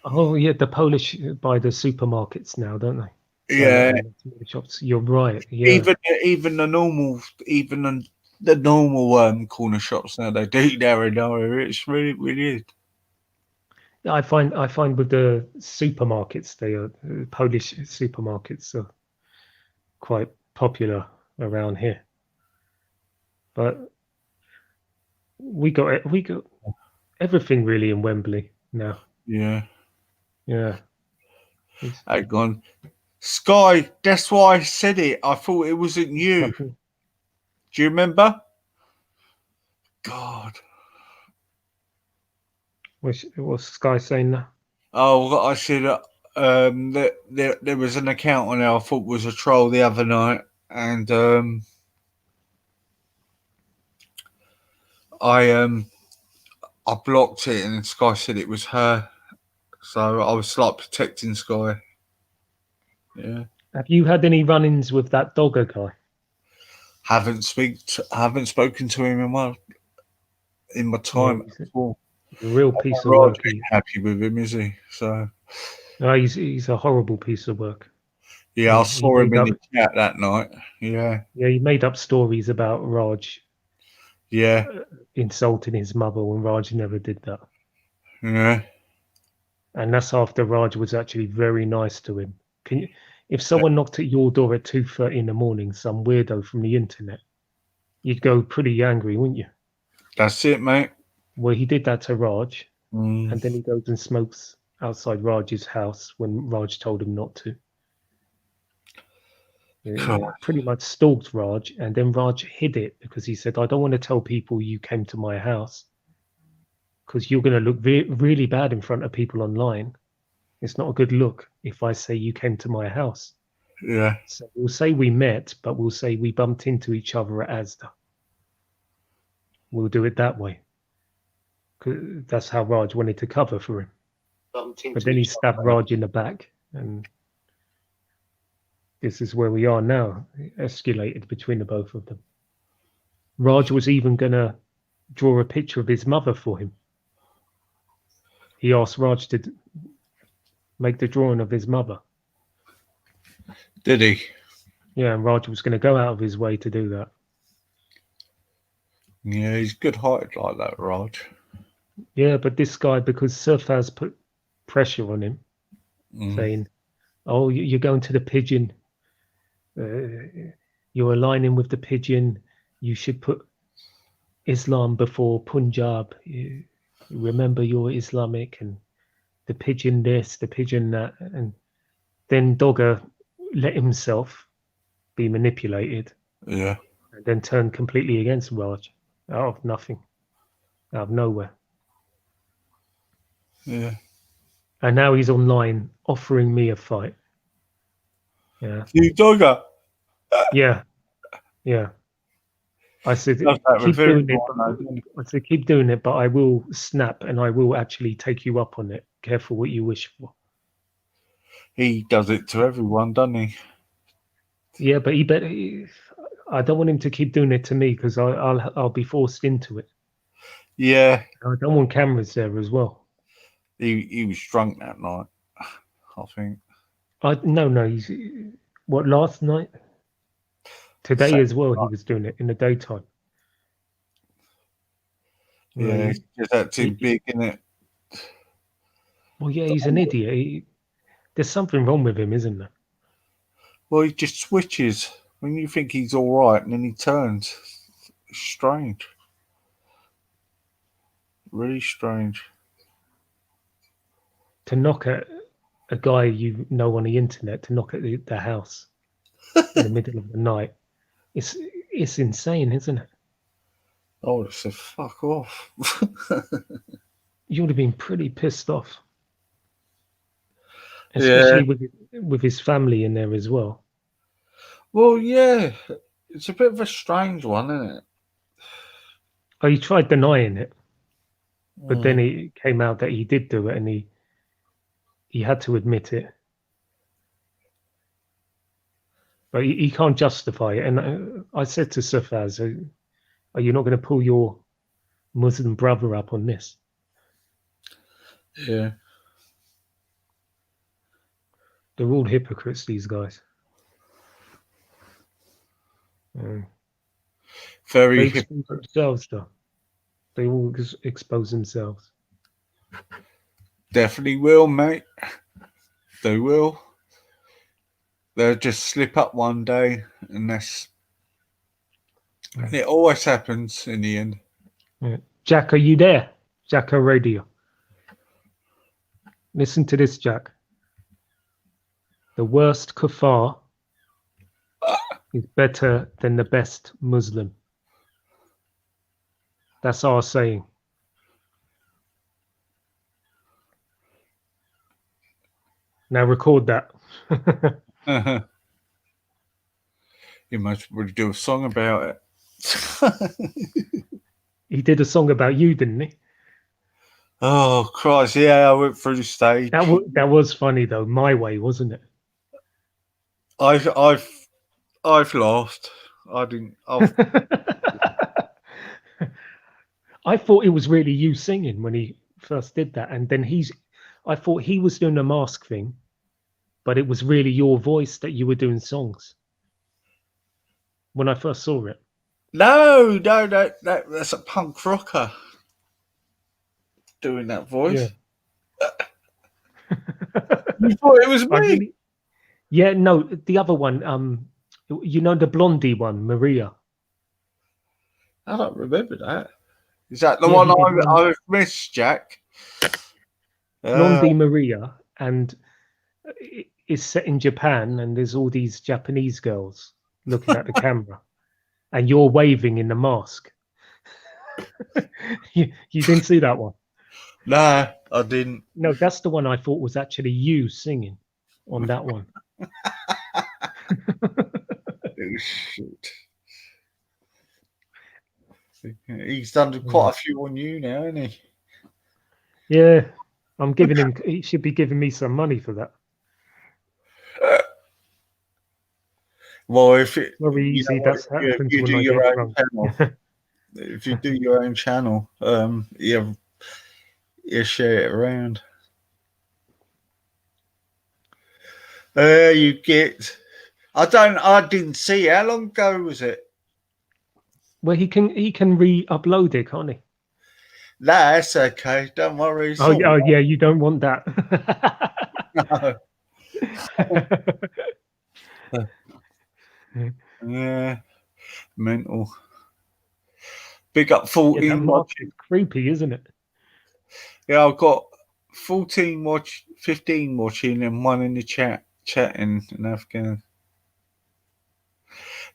Speaker 3: Oh yeah, the Polish buy the supermarkets now, don't they?
Speaker 1: Yeah.
Speaker 3: Shops. You're right. Yeah.
Speaker 1: Even the normal, the normal corner shops now they do there in our area. It's really weird.
Speaker 3: I find with the supermarkets, they are Polish supermarkets are quite popular around here. But we got everything really in Wembley now.
Speaker 1: Yeah.
Speaker 3: Yeah.
Speaker 1: Hang on. Sky, that's why I said it. I thought it wasn't you.
Speaker 3: Something.
Speaker 1: Do you remember? God.
Speaker 3: What's Sky saying now?
Speaker 1: Oh, I said there was an account on there I thought was a troll the other night, and I blocked it, and Sky said it was her, so I was like protecting Sky. Yeah.
Speaker 3: Have you had any run-ins with that Dogger guy?
Speaker 1: Haven't spoken to him in my time before.
Speaker 3: He's a real piece of
Speaker 1: Raj
Speaker 3: work.
Speaker 1: ain't happy with him, is he? So
Speaker 3: No, he's a horrible piece of work.
Speaker 1: yeah, I saw him in the chat that night. Yeah.
Speaker 3: Yeah, he made up stories about Raj.
Speaker 1: Yeah.
Speaker 3: Insulting his mother when Raj never did that.
Speaker 1: Yeah.
Speaker 3: And that's after Raj was actually very nice to him. If someone knocked at your door at 2:30 in the morning, some weirdo from the internet, you'd go pretty angry, wouldn't you?
Speaker 1: That's it, mate.
Speaker 3: Well, he did that to Raj, and then he goes and smokes outside Raj's house when Raj told him not to. He pretty much stalked Raj, and then Raj hid it because he said, I don't want to tell people you came to my house because you're going to look really bad in front of people online. It's not a good look if I say you came to my house.
Speaker 1: Yeah.
Speaker 3: So we'll say we met, but we'll say we bumped into each other at Asda. We'll do it that way. 'Cause that's how Raj wanted to cover for him. But then he stabbed Raj in the back, and this is where we are now. It escalated between the both of them. Raj was even going to draw a picture of his mother for him. He asked Raj to make the drawing of his mother.
Speaker 1: Did he?
Speaker 3: Yeah, and Raj was going to go out of his way to do that.
Speaker 1: Yeah, he's good-hearted like that, Raj.
Speaker 3: Yeah, but this guy, because Surfaz put pressure on him, saying, oh, you're going to the pigeon. You're aligning with the pigeon. You should put Islam before Punjab. Remember you're Islamic, and the pigeon this, the pigeon that. And then Dogger let himself be manipulated.
Speaker 1: Yeah.
Speaker 3: And then turned completely against Raj out of nothing, out of nowhere.
Speaker 1: Yeah.
Speaker 3: And now he's online offering me a fight. Yeah.
Speaker 1: You Dogger.
Speaker 3: Yeah. Yeah. I said, keep doing it. I said, keep doing it, but I will snap and I will actually take you up on it. Careful what you wish for.
Speaker 1: He does it to everyone, doesn't he?
Speaker 3: Yeah, but I don't want him to keep doing it to me because I'll be forced into it.
Speaker 1: Yeah.
Speaker 3: I don't want cameras there as well.
Speaker 1: He was drunk that night, I think.
Speaker 3: No. What, last night? Today as well, he was doing it in the daytime.
Speaker 1: Yeah, he's just acting big, isn't it?
Speaker 3: Well, yeah, he's an idiot. There's something wrong with him, isn't there?
Speaker 1: Well, he just switches when you think he's all right, and then he turns. It's strange. Really strange.
Speaker 3: To knock at a guy you know on the internet, to knock at the house in the middle of the night, it's insane, isn't it?
Speaker 1: I would have said, fuck off.
Speaker 3: You would have been pretty pissed off. Especially with his family in there as well.
Speaker 1: Well, yeah. It's a bit of a strange one, isn't it?
Speaker 3: Oh, he tried denying it. But then it came out that he did do it, and he had to admit it. But he can't justify it. And I said to Surfaz, are you not going to pull your Muslim brother up on this?
Speaker 1: Yeah.
Speaker 3: They're all hypocrites, these guys.
Speaker 1: Very
Speaker 3: they expose themselves, though. They all expose themselves.
Speaker 1: Definitely will, mate. They will. They'll just slip up one day, and it always happens in the end.
Speaker 3: Yeah. Jack, are you there? Jack Radio. Listen to this, Jack. The worst kuffar is better than the best Muslim. That's our saying. Now record that.
Speaker 1: You might really do a song about it.
Speaker 3: He did a song about you, didn't he?
Speaker 1: Oh Christ! Yeah, I went through the stage.
Speaker 3: That was funny though. My way, wasn't it?
Speaker 1: I've laughed. I didn't.
Speaker 3: I thought it was really you singing when he first did that, and then I thought he was doing a mask thing, but it was really your voice that you were doing songs. When I first saw it.
Speaker 1: No, that's a punk rocker doing that voice.
Speaker 3: Yeah.
Speaker 1: You thought it was me?
Speaker 3: Yeah, no, the other one, you know, the blondie one, Maria.
Speaker 1: I don't remember that. Is that the one I've missed, Jack?
Speaker 3: Blondie Maria, and it's set in Japan, and there's all these Japanese girls looking at the camera, and you're waving in the mask. you didn't see that one?
Speaker 1: No, I didn't.
Speaker 3: No, that's the one I thought was actually you singing on that one.
Speaker 1: Oh, shit. He's done quite a few on you now, hasn't he?
Speaker 3: Yeah, I'm giving him. He should be giving me some money for that.
Speaker 1: Well, if it
Speaker 3: very easy, that's happens
Speaker 1: you
Speaker 3: when
Speaker 1: do
Speaker 3: I
Speaker 1: your
Speaker 3: get
Speaker 1: own
Speaker 3: drunk.
Speaker 1: channel. If you do your own channel, you share it around. You get. I didn't see. How long ago was it?
Speaker 3: Well, he can re-upload it, can't he?
Speaker 1: That's okay. Don't worry.
Speaker 3: Oh yeah, you don't want that.
Speaker 1: No. Yeah, mental. Big up 14 watching.
Speaker 3: Creepy, isn't it?
Speaker 1: Yeah, I've got 15 watching, and one in the chatting in Afghan.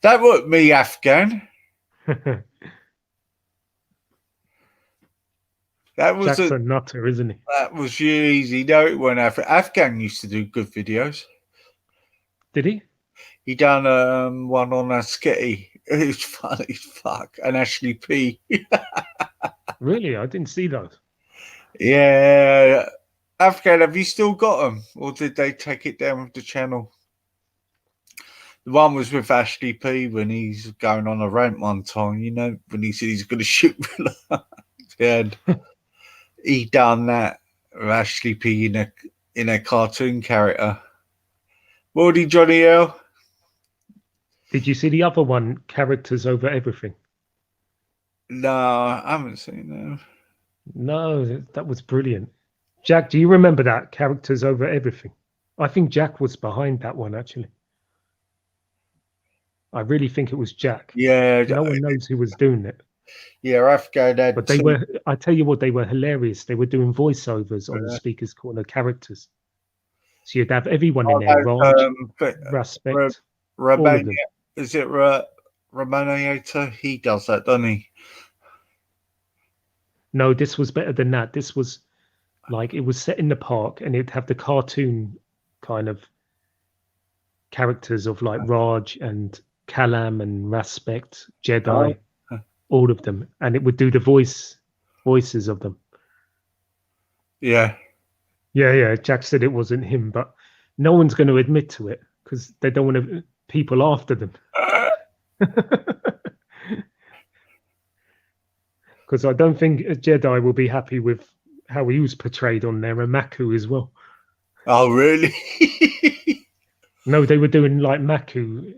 Speaker 1: That was me, Afghan. That was
Speaker 3: Jack's a nutter, isn't he?
Speaker 1: That was easy. No, it weren't Afghan used to do good videos.
Speaker 3: Did he?
Speaker 1: He done one on Sketty. It was funny as fuck. And Ashley P.
Speaker 3: Really? I didn't see those.
Speaker 1: Yeah. Afghan, have you still got them? Or did they take it down with the channel? The one was with Ashley P when he's going on a rant one time, you know, when he said he's going to shoot and he done that with Ashley P in a cartoon character. Morning, Johnny L.
Speaker 3: Did you see the other one, Characters Over Everything?
Speaker 1: No, I haven't seen that.
Speaker 3: No, that was brilliant. Jack, do you remember that? Characters Over Everything. I think Jack was behind that one, actually. I really think it was Jack.
Speaker 1: Yeah.
Speaker 3: No one knows who was doing it.
Speaker 1: Yeah, Afghan had.
Speaker 3: But they were, I tell you what, they were hilarious. They were doing voiceovers on the Speaker's Corner characters. So you'd have everyone in there, Raj, Respect, all of them.
Speaker 1: Is it Ramaniator? He does that, doesn't he?
Speaker 3: No, this was better than that. This was like, it was set in the park, and it'd have the cartoon kind of characters of like Raj and Kalam and Respect, Jedi, all of them, and it would do the voices of them.
Speaker 1: Yeah.
Speaker 3: Yeah. Jack said it wasn't him, but no one's going to admit to it because they don't want people after them. Because I don't think a Jedi will be happy with how he was portrayed on there, and Maku as well.
Speaker 1: Oh, really?
Speaker 3: No, they were doing like Maku.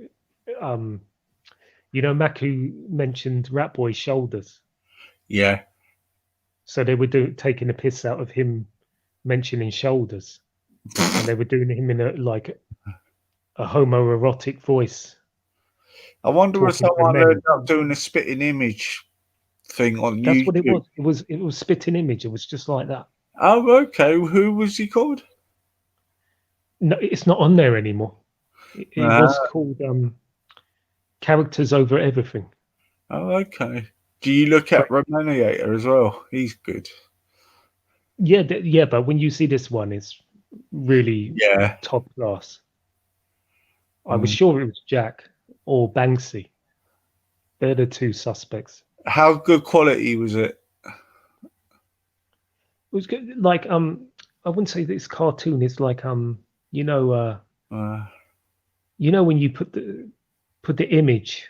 Speaker 3: You know, Maku mentioned Rat Boy's shoulders.
Speaker 1: Yeah.
Speaker 3: So they were taking a piss out of him mentioning shoulders, and they were doing him in a homoerotic voice.
Speaker 1: I wonder if someone ended up doing a spitting image thing on YouTube.
Speaker 3: That's what it was. It was spitting image. It was just like that.
Speaker 1: Oh, okay. Who was he called?
Speaker 3: No, it's not on there anymore. It was called Characters Over Everything.
Speaker 1: Oh, okay. Do you look at Romaniator as well? He's good.
Speaker 3: Yeah, yeah, but when you see this one, it's really top class. I was sure it was Jack or Banksy. They're the two suspects.
Speaker 1: How good quality was it?
Speaker 3: It was good. Like I wouldn't say that it's cartoon. It's like you know when you put the image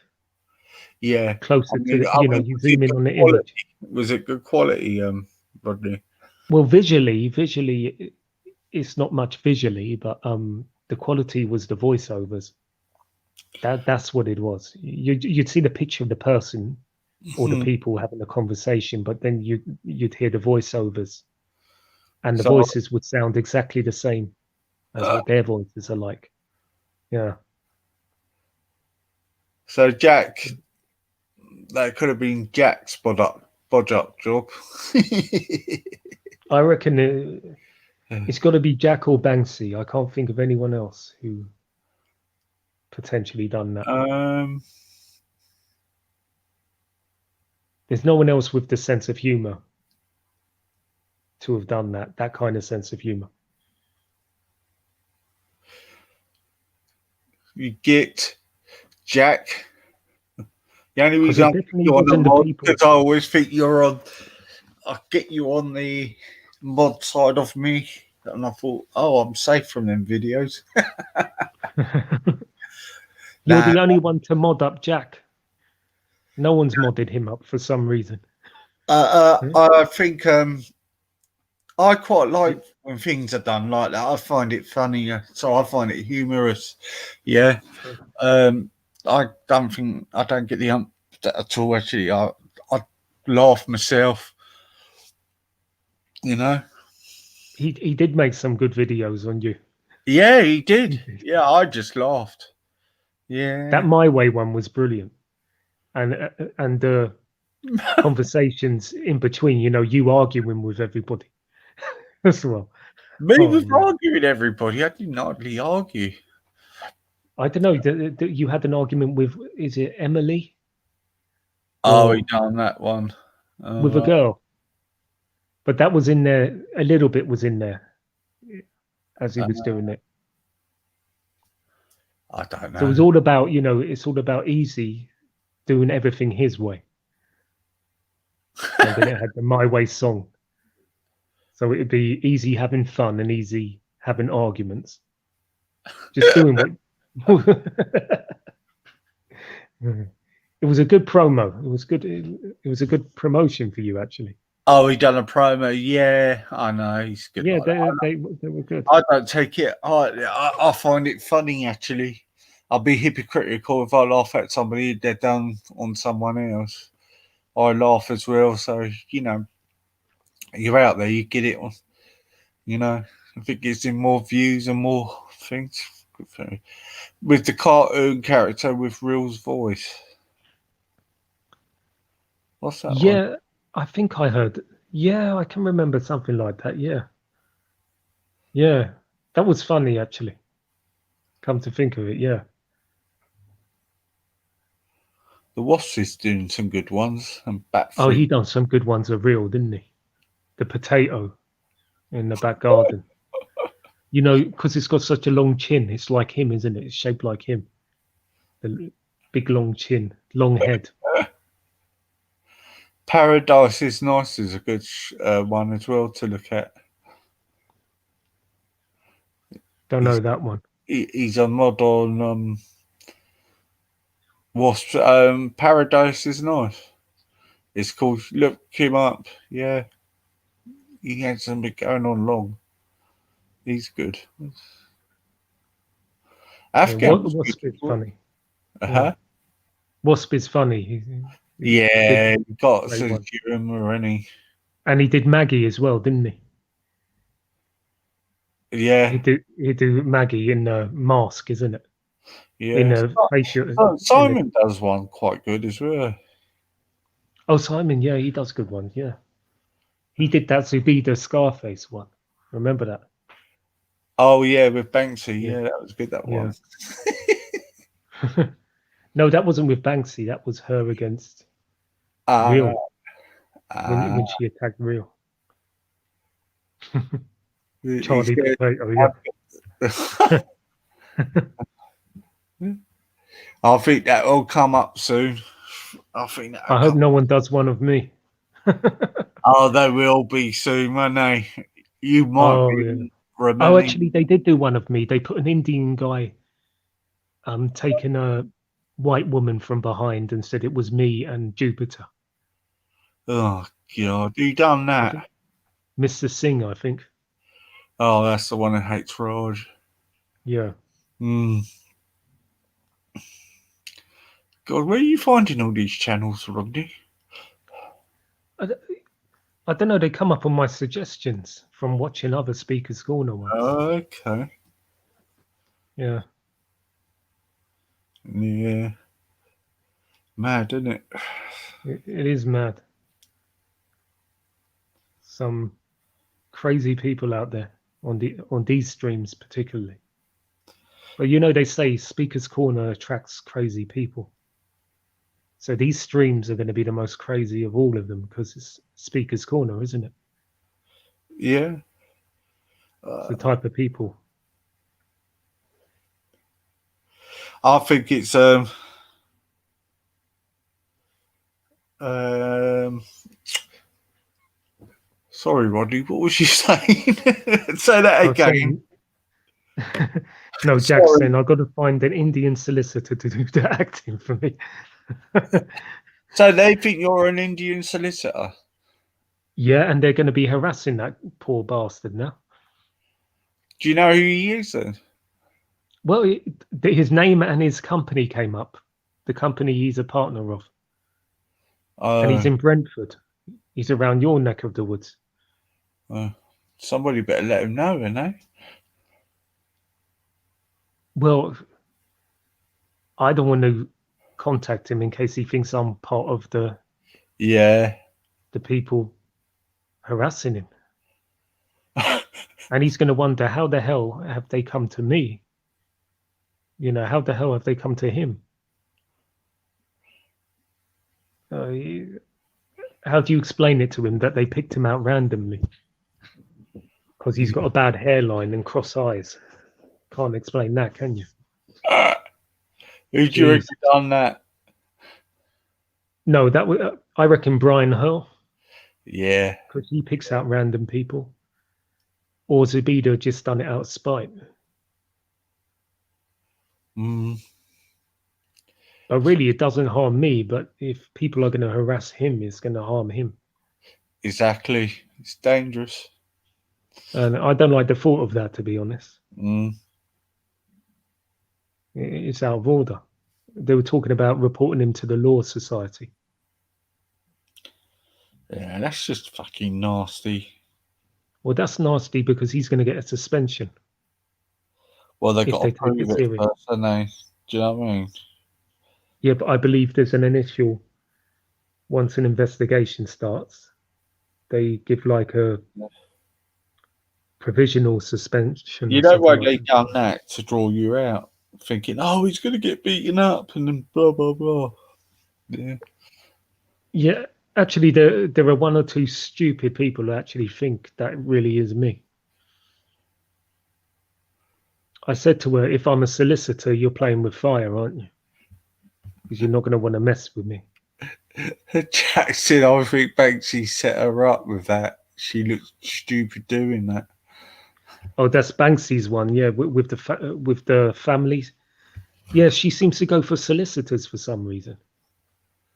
Speaker 3: closer to the, you zoom in on the image.
Speaker 1: Was it good quality, Rodney?
Speaker 3: Well, visually, it's not much visually, but the quality was the voiceovers. That's what it was. You'd see the picture of the person or the people having a conversation, but then you'd hear the voiceovers, and the voices would sound exactly the same as what their voices are like. Yeah.
Speaker 1: So Jack, that could have been Jack's bodge-up job.
Speaker 3: I reckon it's got to be Jack or Banksy. I can't think of anyone else who potentially done that. There's no one else with the sense of humor to have done that kind of sense of humor.
Speaker 1: You get Jack. The only reason I put you on the mod because I always think you're on. I get you on the mod side of me, and I thought, oh, I'm safe from them videos.
Speaker 3: You're the only one to mod up Jack. No one's modded him up for some reason.
Speaker 1: I think I quite like when things are done like that. I find it funny, so I find it humorous. Yeah. I don't get the ump at all. Actually, I laugh myself. You know.
Speaker 3: He did make some good videos on you.
Speaker 1: Yeah, he did. Yeah, I just laughed. Yeah.
Speaker 3: That My Way one was brilliant, and the conversations in between. You arguing with everybody as well.
Speaker 1: Me was arguing everybody. I didn't hardly argue.
Speaker 3: I don't know. You had an argument with, is it Emily?
Speaker 1: Oh, he done that one.
Speaker 3: With a girl. But that was in there, a little bit was in there as he was doing it.
Speaker 1: I don't know.
Speaker 3: So it was all about, it's all about Easy doing everything his way. And then it had the My Way song. So it'd be Easy having fun and Easy having arguments. Just doing what... It was a good promo. It was good. It was a good promotion for you, actually.
Speaker 1: Oh, he done a promo. Yeah, I know. He's good.
Speaker 3: Yeah, they were good.
Speaker 1: I don't take it. I find it funny, actually. I'll be hypocritical if I laugh at somebody they're done on someone else. I laugh as well. So, you're out there, you get it on. If it gets in more views and more things. With the cartoon character with Real's voice. What's that
Speaker 3: Yeah,
Speaker 1: one?
Speaker 3: I think I heard. Yeah, I can remember something like that. Yeah. Yeah, that was funny, actually. Come to think of it, yeah.
Speaker 1: The Wasp is doing some good ones. And Batfleet.
Speaker 3: Oh, he done some good ones of Real, didn't he? The potato in the back garden. Because it's got such a long chin. It's like him, isn't it? It's shaped like him. The big long chin, long head.
Speaker 1: Paradise is Nice is a good one as well to look at.
Speaker 3: Don't know that one.
Speaker 1: He's a mod on Wasp. Paradise is Nice. It's called. Look him up. Yeah, he had something going on long. He's good. Afghan
Speaker 3: Wasp is funny.
Speaker 1: Wasp
Speaker 3: is funny.
Speaker 1: He got some humor, and
Speaker 3: he did Maggie as well, didn't he?
Speaker 1: Yeah,
Speaker 3: he do Maggie in the mask, isn't it?
Speaker 1: Yeah,
Speaker 3: in a facial.
Speaker 1: Simon does one quite good as well.
Speaker 3: Oh, Simon, yeah, he does good ones. Yeah, he did that Zubida Scarface one. Remember that?
Speaker 1: Oh yeah, with Banksy. Yeah, that was good. That
Speaker 3: Yeah.
Speaker 1: one.
Speaker 3: No, that wasn't with Banksy. That was her against Real when she attacked Real. Charlie Potato. Yeah.
Speaker 1: I think that will come up soon. I think that.
Speaker 3: I hope no one does one of me.
Speaker 1: Oh, they will be soon, won't they? You might
Speaker 3: Oh,
Speaker 1: be
Speaker 3: yeah.
Speaker 1: remembering.
Speaker 3: Oh, actually, they did do one of me. They put an Indian guy taking a white woman from behind and said it was me and Jupiter.
Speaker 1: Oh God, who done that?
Speaker 3: Mr. Singh, I think.
Speaker 1: Oh, that's the one who hates Raj.
Speaker 3: Yeah.
Speaker 1: God, where are you finding all these channels, Rodney?
Speaker 3: I don't know. They come up on my suggestions from watching other Speakers Corner ones.
Speaker 1: Okay.
Speaker 3: Yeah.
Speaker 1: Yeah. Mad, isn't it?
Speaker 3: It is mad. Some crazy people out there on these streams particularly. But you know, they say Speakers Corner attracts crazy people. So these streams are going to be the most crazy of all of them because it's Speakers Corner, isn't it?
Speaker 1: Yeah.
Speaker 3: It's the type of people.
Speaker 1: I think it's sorry, Rodney, what was you saying? Say that again.
Speaker 3: No, Jack's saying I've got to find an Indian solicitor to do the acting for me.
Speaker 1: So they think you're an Indian solicitor?
Speaker 3: Yeah, and they're going to be harassing that poor bastard now.
Speaker 1: Do you know who he is then?
Speaker 3: Well, his name and his company came up. The company he's a partner of. And he's in Brentford. He's around your neck of the woods.
Speaker 1: Somebody better let him know, innit?
Speaker 3: Well, I don't want to contact him in case he thinks I'm part of the people harassing him. And he's going to wonder, how the hell have they come to me? You know, how the hell have they come to him? How do you explain it to him that they picked him out randomly? Because he's got a bad hairline and cross eyes. Can't explain that, can you?
Speaker 1: Who do you reckon done that?
Speaker 3: No, I reckon Brian Hurl.
Speaker 1: Yeah.
Speaker 3: Because he picks out random people. Or Zubida just done it out of spite. But really, it doesn't harm me. But if people are going to harass him, it's going to harm him.
Speaker 1: Exactly. It's dangerous.
Speaker 3: And I don't like the thought of that, to be honest. It's out of order. They were talking about reporting him to the Law Society.
Speaker 1: Yeah, that's just fucking nasty.
Speaker 3: Well, that's nasty because he's going to get a suspension.
Speaker 1: Well, they've got to prove it first, haven't they? Do you know what I mean?
Speaker 3: Yeah, but I believe there's an initial, once an investigation starts, they give like a provisional suspension.
Speaker 1: You know why they done that? To draw you out, thinking, oh, he's going to get beaten up and then blah, blah, blah. Yeah.
Speaker 3: Yeah, actually, there are one or two stupid people who actually think that really is me. I said to her, if I'm a solicitor, you're playing with fire, aren't you? Because you're not going to want to mess with me.
Speaker 1: Jackson, I think Banksy set her up with that. She looked stupid doing that.
Speaker 3: Oh, that's Banksy's one, yeah, with the families. Yeah, she seems to go for solicitors for some reason.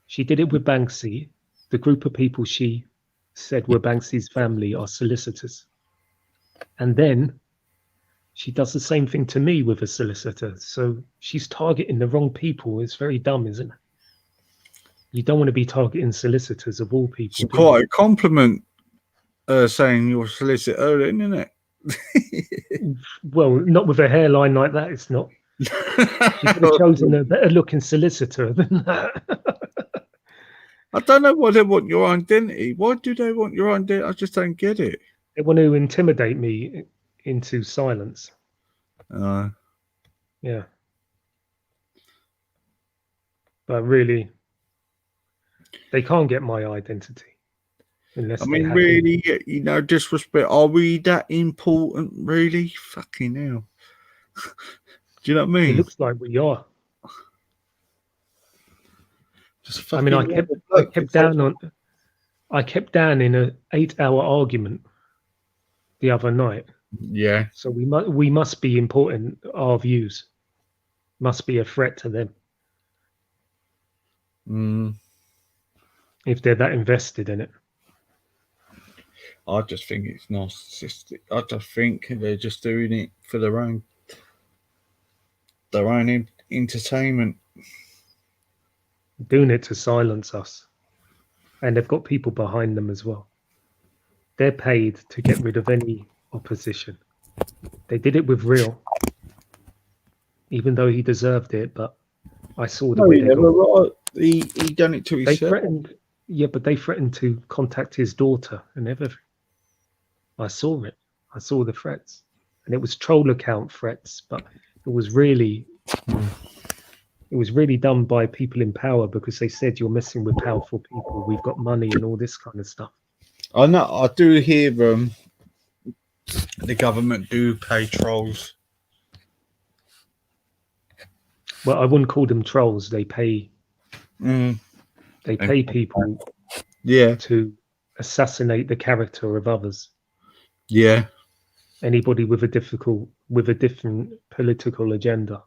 Speaker 3: She did it with Banksy. The group of people she said were Banksy's family are solicitors. And then she does the same thing to me with a solicitor. So she's targeting the wrong people. It's very dumb, isn't it? You don't want to be targeting solicitors of all people.
Speaker 1: It's quite a compliment saying you're a solicitor, isn't it?
Speaker 3: Well, not with a hairline like that, it's not. She could have chosen a better looking solicitor than that.
Speaker 1: I don't know why they want your identity. Why do they want your identity? I just don't get it.
Speaker 3: They want to intimidate me into silence. Yeah. But really, they can't get my identity unless
Speaker 1: I
Speaker 3: they
Speaker 1: mean,
Speaker 3: hack in.
Speaker 1: really, you know, disrespect. Are we that important, really? Fucking hell. Do you know what I mean?
Speaker 3: It looks like we are.
Speaker 1: Just
Speaker 3: I mean, I kept down in an 8-hour argument the other night.
Speaker 1: Yeah.
Speaker 3: So we must be important. Our views must be a threat to them if they're that invested in it.
Speaker 1: I just think it's narcissistic. I just think they're just doing it for their own entertainment.
Speaker 3: Doing it to silence us. And they've got people behind them as well. They're paid to get rid of any opposition. They did it with Real, even though he deserved it, but I saw the way they got.
Speaker 1: He done it to
Speaker 3: They
Speaker 1: himself.
Speaker 3: threatened, but they threatened to contact his daughter and everything. I saw it. I saw the threats, and it was troll account threats, but it was really done by people in power because they said you're messing with powerful people. We've got money and all this kind of stuff.
Speaker 1: I know. I do hear the government do pay trolls.
Speaker 3: Well, I wouldn't call them trolls. They pay. They pay people.
Speaker 1: Yeah.
Speaker 3: To assassinate the character of others.
Speaker 1: Yeah.
Speaker 3: Anybody with a different political agenda.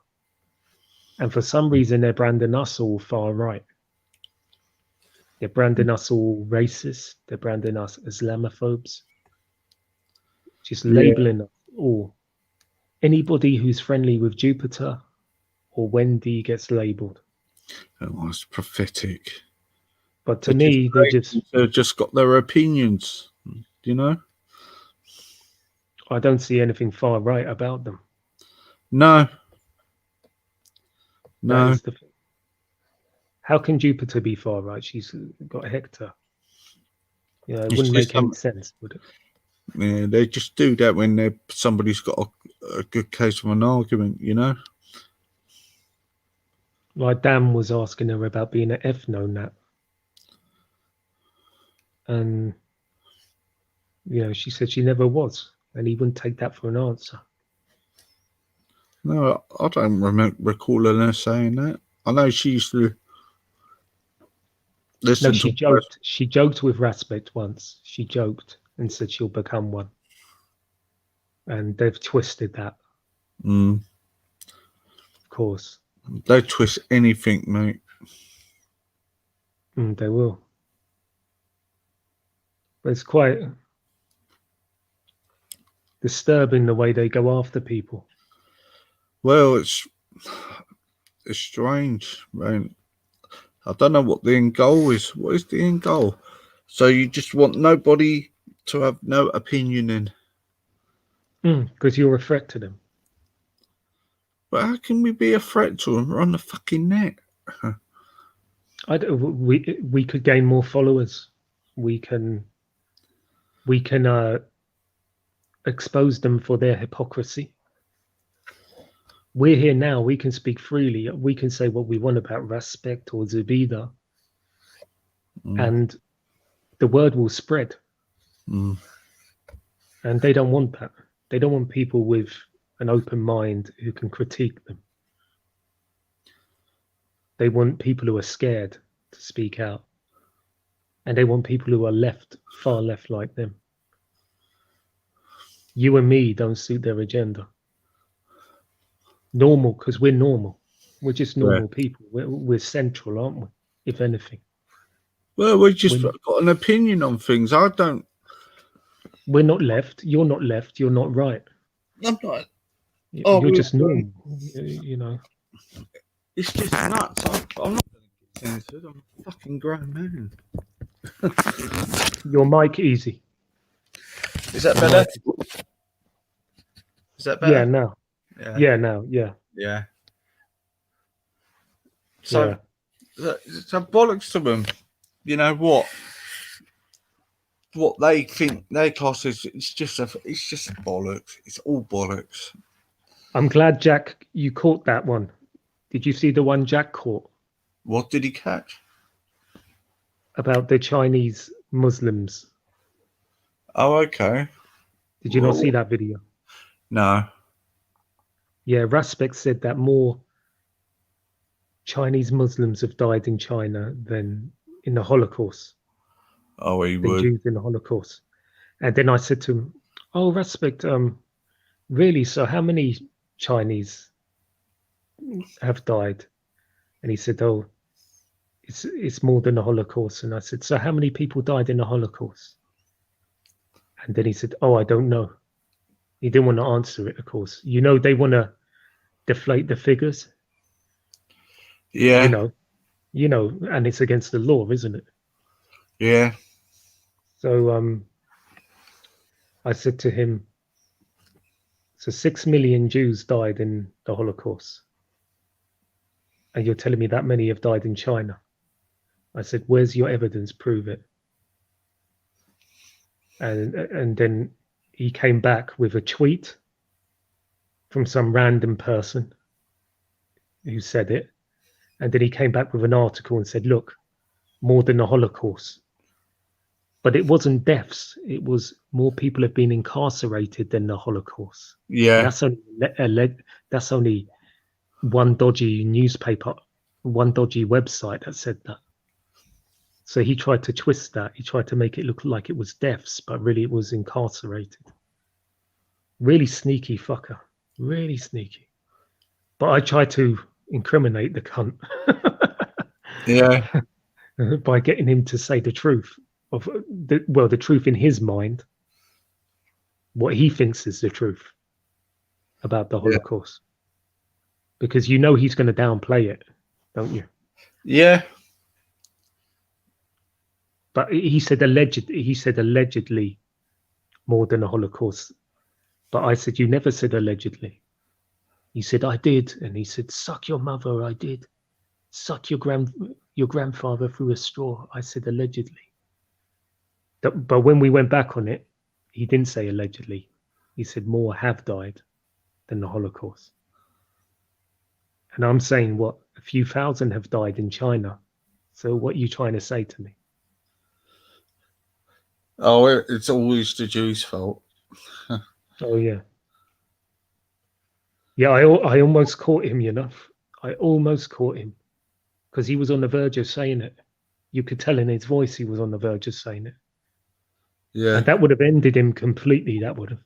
Speaker 3: And for some reason, they're branding us all far right. They're branding us all racist. They're branding us Islamophobes. Just labeling us all. Anybody who's friendly with Jupiter or Wendy gets labeled.
Speaker 1: That was pathetic.
Speaker 3: But to me,
Speaker 1: they've just got their opinions, you know?
Speaker 3: I don't see anything far right about them.
Speaker 1: No.
Speaker 3: That is the thing. How can Jupiter be far right? She's got Hector. You know, it wouldn't make any sense, would it?
Speaker 1: Yeah, they just do that when somebody's got a good case of an argument, you know?
Speaker 3: Like Dan was asking her about being an ethno-nat. And, you know, she said she never was. And he wouldn't take that for an answer.
Speaker 1: No, I don't recall her saying that. I know she used to listen
Speaker 3: she joked. She joked with Raspect once. She joked and said she'll become one. And they've twisted that. Of course.
Speaker 1: They twist anything, mate.
Speaker 3: They will. But it's quite disturbing the way they go after people.
Speaker 1: Well, it's strange, man. I don't know what the end goal is. What is the end goal? So you just want nobody to have no opinion in?
Speaker 3: Because you're a threat to them.
Speaker 1: But how can we be a threat to them? We're on the fucking net.
Speaker 3: We could gain more followers. We can expose them for their hypocrisy. We're here now. We can speak freely. We can say what we want about Respect or Zubida, and the word will spread. And they don't want that. They don't want people with an open mind who can critique them. They want people who are scared to speak out. And they want people who are left, far left like them. You and me don't suit their agenda. Normal, because we're normal. We're just normal people. We're central, aren't we? If anything.
Speaker 1: Well, we just got an opinion on things. I don't.
Speaker 3: We're not left. You're not left. You're not right.
Speaker 1: I'm not.
Speaker 3: You're just normal. You know.
Speaker 1: It's just nuts. I'm not going to get censored. I'm a fucking grown man.
Speaker 3: Your mic easy.
Speaker 1: Is that better? Is that better?
Speaker 3: Yeah, now. Yeah, now. Yeah.
Speaker 1: Yeah. So bollocks to them. You know what? what they think their class is. It's just bollocks. It's all bollocks.
Speaker 3: I'm glad, Jack, you caught that one. Did you see the one Jack caught
Speaker 1: What did he catch?
Speaker 3: about the Chinese Muslims?
Speaker 1: Oh, okay.
Speaker 3: Did you not see that video?
Speaker 1: No.
Speaker 3: Yeah, Raspek said that more Chinese Muslims have died in China than in the Holocaust.
Speaker 1: Oh, he
Speaker 3: than
Speaker 1: would.
Speaker 3: Jews in the Holocaust. And then I said to him, "Oh, Raspek, really? So how many Chinese have died?" And he said, "Oh, it's more than the Holocaust." And I said, "So how many people died in the Holocaust?" And then he said, "Oh, I don't know." He didn't want to answer it, of course. You know, they want to deflate the figures.
Speaker 1: Yeah.
Speaker 3: You know, and it's against the law, isn't it?
Speaker 1: Yeah.
Speaker 3: So I said to him, "So 6 million Jews died in the Holocaust. And you're telling me that many have died in China?" I said, "Where's your evidence? Prove it." And then he came back with a tweet from some random person who said it. And then he came back with an article and said, "Look, more than the Holocaust." But it wasn't deaths. It was more people have been incarcerated than the Holocaust.
Speaker 1: Yeah.
Speaker 3: And that's only one dodgy newspaper, one dodgy website that said that. So he tried to twist that. He tried to make it look like it was deaths, but really it was incarcerated. Really sneaky fucker. Really sneaky. But I tried to incriminate the cunt.
Speaker 1: Yeah.
Speaker 3: By getting him to say the truth of the truth in his mind, what he thinks is the truth about the Holocaust. Because you know he's going to downplay it, don't you?
Speaker 1: Yeah.
Speaker 3: But he said allegedly more than a Holocaust. But I said, "You never said allegedly." He said, "I did." And he said, "Suck your mother, I did. Suck your grandfather through a straw." I said, "Allegedly." But when we went back on it, he didn't say allegedly. He said more have died than the Holocaust. And I'm saying, what, a few thousand have died in China. So what are you trying to say to me?
Speaker 1: Oh, it's always the Jews' fault.
Speaker 3: Oh, yeah. Yeah, I almost caught him, you know. I almost caught him because he was on the verge of saying it. You could tell in his voice he was on the verge of saying it.
Speaker 1: Yeah.
Speaker 3: And that would have ended him completely. That would have.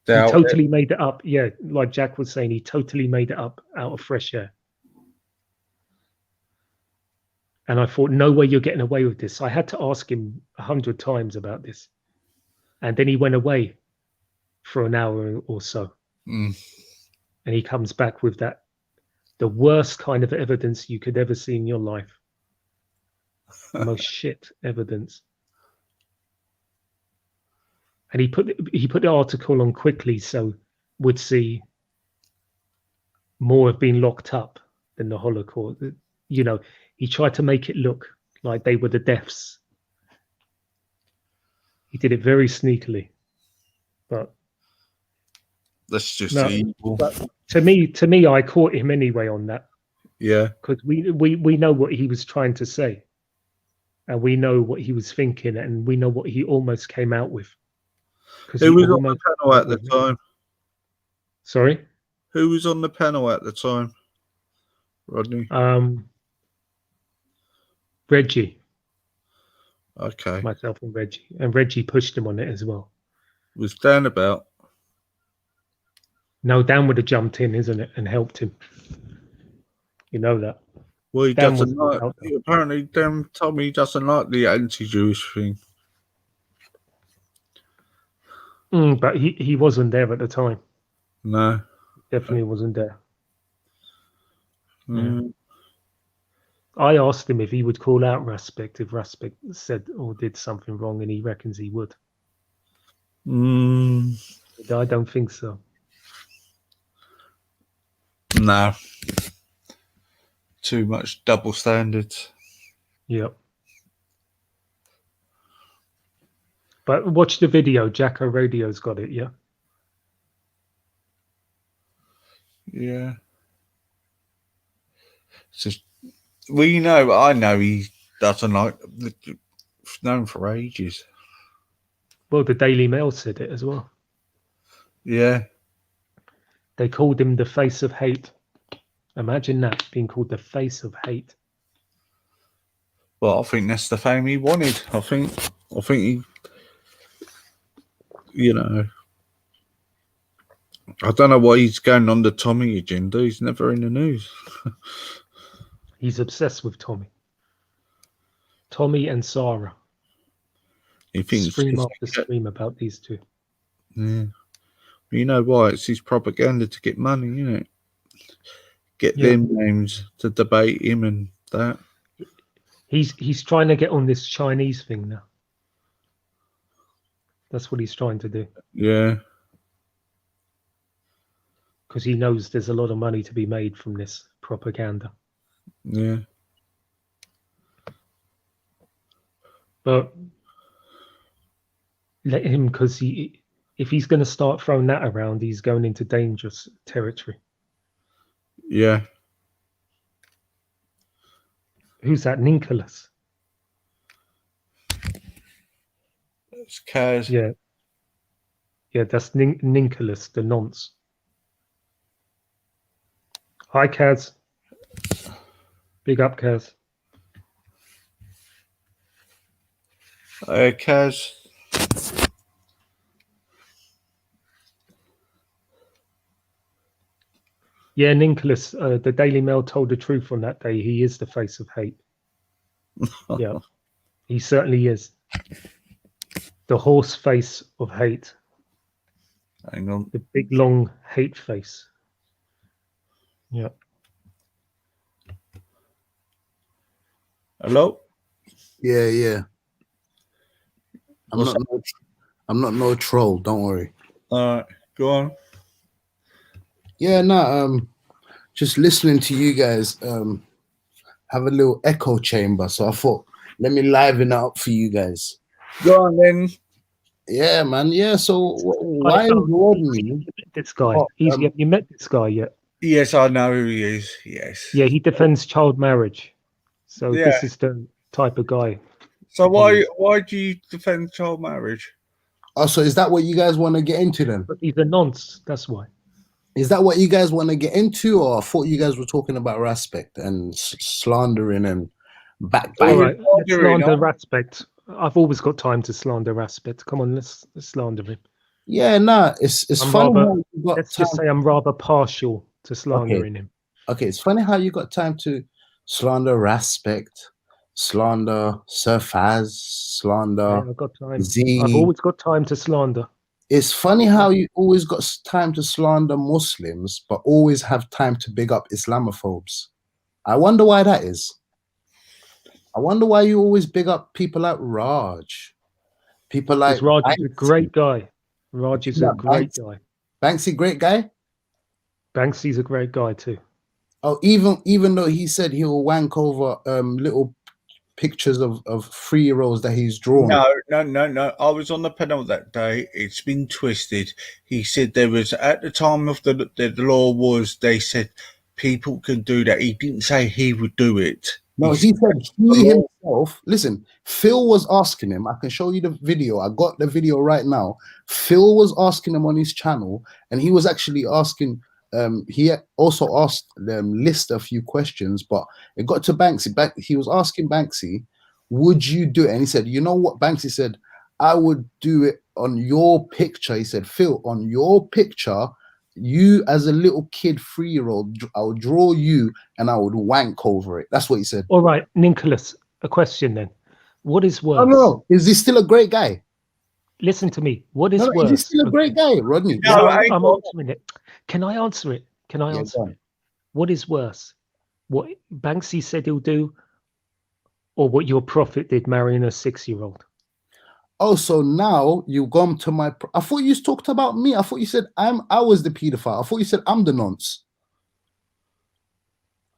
Speaker 3: He totally made it up. Yeah, like Jack was saying, he totally made it up out of fresh air. And I thought, no way you're getting away with this. I had to ask him 100 times about this. And then he went away for an hour or so.
Speaker 1: Mm.
Speaker 3: And he comes back with that, the worst kind of evidence you could ever see in your life. The most shit evidence. And he put the article on quickly so would see more have been locked up than the Holocaust. You know, he tried to make it look like they were the deaths. He did it very sneakily, but
Speaker 1: that's just
Speaker 3: no,
Speaker 1: evil.
Speaker 3: But to me, I caught him anyway on that.
Speaker 1: Yeah,
Speaker 3: because we know what he was trying to say, and we know what he was thinking, and we know what he almost came out with.
Speaker 1: Who was on the panel at the time?
Speaker 3: Sorry?
Speaker 1: Who was on the panel at the time, Rodney?
Speaker 3: Reggie.
Speaker 1: Okay.
Speaker 3: Myself and Reggie. And Reggie pushed him on it as well.
Speaker 1: Was Dan about?
Speaker 3: No, Dan would have jumped in, isn't it, and helped him. You know that.
Speaker 1: Well, he
Speaker 3: Dan
Speaker 1: doesn't like. Apparently, Dan told me he doesn't like the anti-Jewish thing.
Speaker 3: But he wasn't there at the time.
Speaker 1: No,
Speaker 3: definitely wasn't there.
Speaker 1: Mm.
Speaker 3: I asked him if he would call out Raspek if Raspek said or did something wrong, and he reckons he would. I don't think so.
Speaker 1: No. Too much double standards.
Speaker 3: Yep. But watch the video. Jacko Radio's got it. Yeah.
Speaker 1: Yeah. So, well, I know he doesn't like. It's known for ages.
Speaker 3: Well, the Daily Mail said it as well.
Speaker 1: Yeah.
Speaker 3: They called him the face of hate. Imagine that, being called the face of hate.
Speaker 1: Well, I think that's the fame he wanted. I think he, I don't know why he's going on the Tommy agenda. He's never in the news.
Speaker 3: He's obsessed with Tommy. Tommy and Sarah.
Speaker 1: He thinks
Speaker 3: Stream after stream about these two.
Speaker 1: Yeah. You know why? It's his propaganda to get money, isn't it? Get them names to debate him and that.
Speaker 3: He's trying to get on this Chinese thing now. That's what he's trying to do.
Speaker 1: Yeah.
Speaker 3: Because he knows there's a lot of money to be made from this propaganda.
Speaker 1: Yeah.
Speaker 3: But let him, because if he's going to start throwing that around, he's going into dangerous territory.
Speaker 1: Yeah.
Speaker 3: Who's that? Nicholas?
Speaker 1: It's Kaz.
Speaker 3: Yeah. Yeah, that's Nicholas, the nonce. Hi, Kaz. Big up, Kaz.
Speaker 1: Kaz.
Speaker 3: Yeah, Nicholas, the Daily Mail told the truth on that day. He is the face of hate. Yeah, he certainly is. The horse face of hate.
Speaker 1: Hang on.
Speaker 3: The big, long hate face. Yeah.
Speaker 1: Hello?
Speaker 16: Yeah. I'm not no troll, don't worry.
Speaker 1: All right, go on.
Speaker 16: Yeah, no, just listening to you guys have a little echo chamber, so I thought let me liven it up for you guys.
Speaker 1: Go on then.
Speaker 16: Yeah, man. Yeah, so why is Rodney
Speaker 3: this guy? Have you met this guy yet?
Speaker 1: Yes, I know who he is. Yes.
Speaker 3: Yeah, he defends child marriage. So this is the type of guy.
Speaker 1: So why do you defend child marriage?
Speaker 16: Oh, so is that what you guys want to get into then?
Speaker 3: But he's a nonce, that's why.
Speaker 16: Is that what you guys want to get into, or I thought you guys were talking about respect and slandering and backbiting?
Speaker 3: All right, let's slander respect. I've always got time to slander respect. Come on, let's slander him.
Speaker 16: Yeah, nah, it's funny.
Speaker 3: Let's just say I'm rather partial to slandering him.
Speaker 16: Okay, it's funny how you got time to slander respect, slander Sir Faz, slander
Speaker 3: I've got time.
Speaker 16: Z.
Speaker 3: I've always got time to slander.
Speaker 16: It's funny how you always got time to slander Muslims, but always have time to big up Islamophobes. I wonder why that is. I wonder why you always big up people like Raj. People like
Speaker 3: Raj is a great guy. Raj is a great guy.
Speaker 16: Banksy, great guy?
Speaker 3: Banksy's a great guy too.
Speaker 16: Oh, even though he said he'll wank over little pictures of 3-year-olds that he's drawn.
Speaker 1: No. I was on the panel that day. It's been twisted. He said there was, at the time of the law was, they said people can do that. He didn't say he would do it.
Speaker 16: No, he said he himself. Listen, Phil was asking him. I can show you the video. I got the video right now. Phil was asking him on his channel, and he was actually asking. He also asked List a few questions, but it got to Banksy. He was asking Banksy, "Would you do it?" And he said, "You know what?" Banksy said, "I would do it on your picture." He said, "Phil, on your picture, you as a little kid, 3-year-old, I would draw you and I would wank over it." That's what he said.
Speaker 3: All right, Nicholas, a question then. What is worse?
Speaker 16: Oh, no. Is he still a great guy?
Speaker 3: Listen to me. What is worse?
Speaker 16: Is he still a great guy, Rodney?
Speaker 3: No, I'm answering it. Can I answer it? Can I answer it? What is worse? What Banksy said he'll do, or what your prophet did marrying a 6-year-old?
Speaker 16: Oh, so now you've gone to my... I thought you talked about me. I thought you said I was the pedophile. I thought you said I'm the nonce.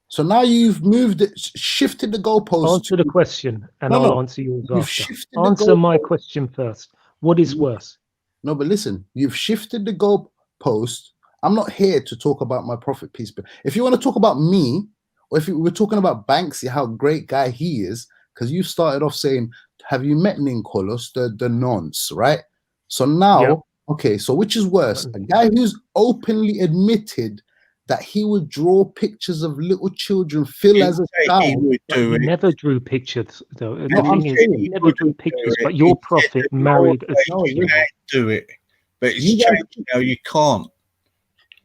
Speaker 16: So now you've moved it, shifted the goalpost.
Speaker 3: Answer the question, and I'll answer yours after. Answer my question first. What is worse?
Speaker 16: No, but listen, you've shifted the goalpost. I'm not here to talk about my prophet, peace be. If you want to talk about me, or if we're talking about Banksy, how great guy he is, because you started off saying, have you met Ninkolos, the nonce, right? So now,
Speaker 3: Yep.
Speaker 16: okay, so which is worse? A guy who's openly admitted that he would draw pictures of little children, Phil as a child.
Speaker 3: He never drew pictures, though.
Speaker 16: No,
Speaker 3: The
Speaker 16: I'm
Speaker 3: thing is,
Speaker 16: saying
Speaker 3: he never drew pictures, but your prophet married a
Speaker 1: You can do it, but it's
Speaker 16: You guys-
Speaker 1: changed now. You can't.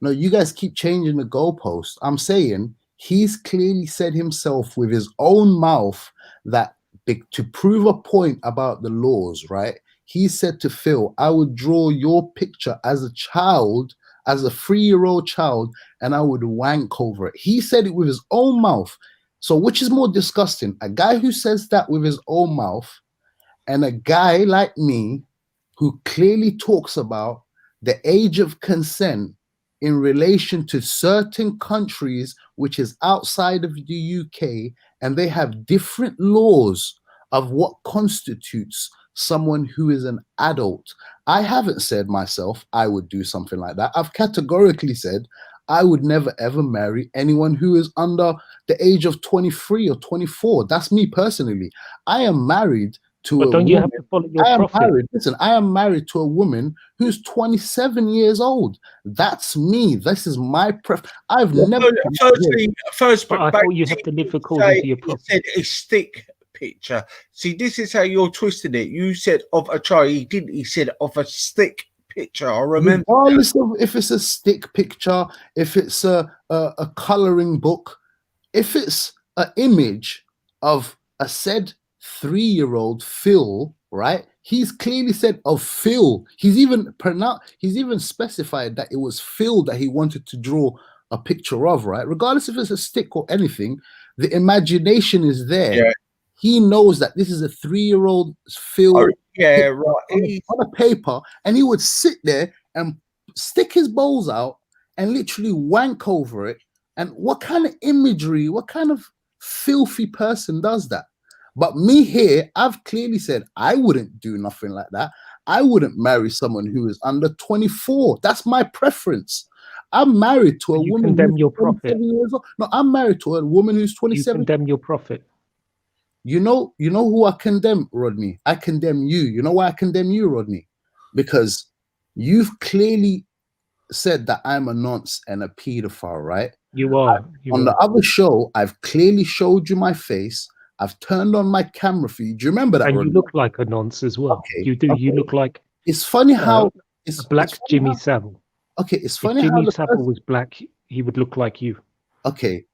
Speaker 16: No, you guys keep changing the goalpost. I'm saying he's clearly said himself with his own mouth that to prove a point about the laws, right? He said to Phil, I would draw your picture as a child, as a 3-year-old child, and I would wank over it. He said it with his own mouth. So which is more disgusting? A guy who says that with his own mouth and a guy like me who clearly talks about the age of consent in relation to certain countries which is outside of the UK, and they have different laws of what constitutes someone who is an adult. I haven't said myself I would do something like that. I've categorically said I would never ever marry anyone who is under the age of 23 or 24. That's me personally. I am married to
Speaker 3: But
Speaker 16: a
Speaker 3: don't you have
Speaker 16: woman.
Speaker 3: to follow your
Speaker 16: I am
Speaker 3: prophet?
Speaker 16: married. Listen, I am married to a woman who's 27 years old. That's me. This is my I've never.
Speaker 1: First,
Speaker 3: But I thought you have to live according to your
Speaker 1: you
Speaker 3: prophet.
Speaker 1: said a stick picture. See, this is how you're twisting it. You said of a child. He didn't. He said of a stick picture. I remember.
Speaker 16: Regardless of if it's a stick picture, if it's a coloring book, if it's an image of a said 3-year-old Phil, right? He's clearly said of Phil. He's even specified that it was Phil that he wanted to draw a picture of, right? Regardless if it's a stick or anything, the imagination is there.
Speaker 1: Yeah.
Speaker 16: He knows that this is a 3-year-old Phil
Speaker 1: Oh, yeah, right.
Speaker 16: on a paper, and he would sit there and stick his balls out and literally wank over it. And what kind of imagery, what kind of filthy person does that? But me here, I've clearly said I wouldn't do nothing like that. I wouldn't marry someone who is under 24. That's my preference. I'm married to a woman
Speaker 3: condemn
Speaker 16: who's
Speaker 3: your
Speaker 16: 27
Speaker 3: prophet.
Speaker 16: years old. No, I'm married to a woman who's 27.
Speaker 3: You condemn your prophet.
Speaker 16: You know who I condemn, Rodney? I condemn you. You know why I condemn you, Rodney? Because you've clearly said that I'm a nonce and a pedophile, right?
Speaker 3: You are.
Speaker 16: On the other show, I've clearly showed you my face. I've turned on my camera for you. Do you remember that,
Speaker 3: And
Speaker 16: Rodney?
Speaker 3: you look like a nonce as well.
Speaker 16: Okay,
Speaker 3: You do. You
Speaker 16: okay.
Speaker 3: look like
Speaker 16: It's funny how it's
Speaker 3: a black
Speaker 16: it's funny
Speaker 3: Jimmy
Speaker 16: how-
Speaker 3: Savile.
Speaker 16: Okay, it's
Speaker 3: If
Speaker 16: funny how
Speaker 3: Jimmy
Speaker 16: the
Speaker 3: Savile
Speaker 16: person,
Speaker 3: was black, he would look like you.
Speaker 16: okay,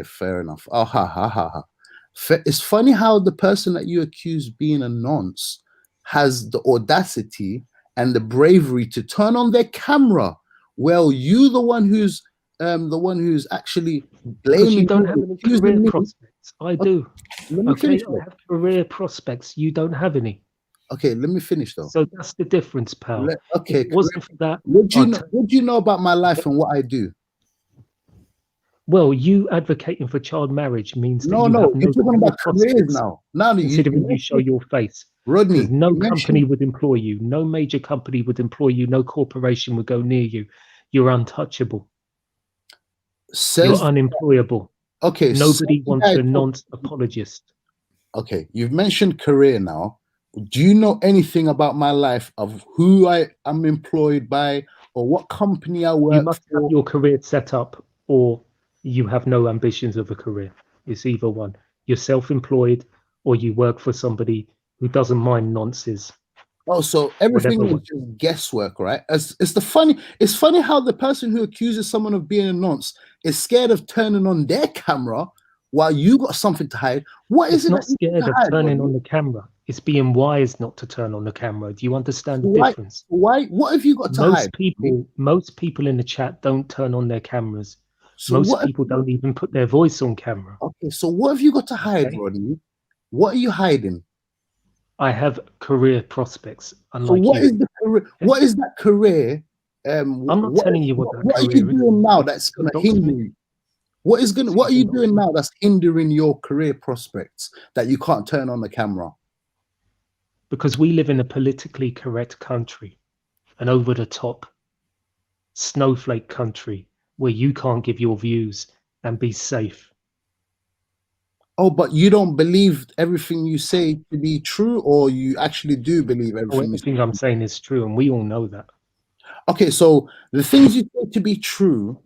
Speaker 16: fair enough. Oh, ha ha ha ha. It's funny how the person that you accuse being a nonce has the audacity and the bravery to turn on their camera. Well, you the one who's actually
Speaker 3: Because
Speaker 16: blaming
Speaker 3: you don't
Speaker 16: me,
Speaker 3: have any
Speaker 16: accusing
Speaker 3: career
Speaker 16: me.
Speaker 3: prospects. I do.
Speaker 16: Let me
Speaker 3: Okay,
Speaker 16: finish.
Speaker 3: I have career prospects. You don't have any.
Speaker 16: Okay, let me finish though.
Speaker 3: So that's the difference, pal.
Speaker 16: Okay,
Speaker 3: If it wasn't for that,
Speaker 16: what do
Speaker 3: I'd
Speaker 16: you know about my life and what I do?
Speaker 3: well, you advocating for child marriage means that
Speaker 16: No,
Speaker 3: you
Speaker 16: no,
Speaker 3: have
Speaker 16: you're
Speaker 3: no
Speaker 16: talking
Speaker 3: career
Speaker 16: about careers
Speaker 3: prospects,
Speaker 16: now. Now that
Speaker 3: considering you show your face.
Speaker 16: Rodney,
Speaker 3: Because no
Speaker 16: you
Speaker 3: company
Speaker 16: mentioned-
Speaker 3: would employ you. No major company would employ you. No corporation would go near you. You're untouchable. You're unemployable.
Speaker 16: Okay,
Speaker 3: Nobody
Speaker 16: so
Speaker 3: wants
Speaker 16: you
Speaker 3: a
Speaker 16: guys-
Speaker 3: non-apologist.
Speaker 16: Okay, you've mentioned career now. Do you know anything about my life of who I am employed by or what company I work
Speaker 3: You must
Speaker 16: for?
Speaker 3: have your career set up, or you have no ambitions of a career. It's either one. You're self-employed, or you work for somebody who doesn't mind nonsense.
Speaker 16: Oh, so everything
Speaker 3: Whatever
Speaker 16: is
Speaker 3: one.
Speaker 16: just guesswork, right? It's funny how the person who accuses someone of being a nonce is scared of turning on their camera while you got something to hide. What is
Speaker 3: It's
Speaker 16: it
Speaker 3: not
Speaker 16: that you
Speaker 3: scared
Speaker 16: to
Speaker 3: of
Speaker 16: hide,
Speaker 3: turning
Speaker 16: Rodney?
Speaker 3: on the camera. It's being wise not to turn on the camera. Do you understand the
Speaker 16: Why?
Speaker 3: difference?
Speaker 16: Why? What have you got to hide?
Speaker 3: Most people in the chat don't turn on their cameras.
Speaker 16: So
Speaker 3: Most
Speaker 16: what?
Speaker 3: people don't even put their voice on camera.
Speaker 16: Okay, so what have you got to hide,
Speaker 3: Okay.
Speaker 16: Rodney? What are you hiding?
Speaker 3: I have career prospects,
Speaker 16: So
Speaker 3: unlike
Speaker 16: what
Speaker 3: you.
Speaker 16: is the career? What is that career?
Speaker 3: I'm not telling you what that
Speaker 16: What are
Speaker 3: career
Speaker 16: you
Speaker 3: is.
Speaker 16: doing now that's
Speaker 3: You
Speaker 16: going
Speaker 3: can
Speaker 16: to
Speaker 3: dox me.
Speaker 16: hinder you? What are you doing now that's hindering your career prospects that you can't turn on the camera?
Speaker 3: Because we live in a politically correct country, an over the top snowflake country where you can't give your views and be safe.
Speaker 16: Oh, but you don't believe everything you say to be true, or you actually do believe everything?
Speaker 3: Everything I'm saying is true, and we all know that.
Speaker 16: Okay, so the things you say to be true,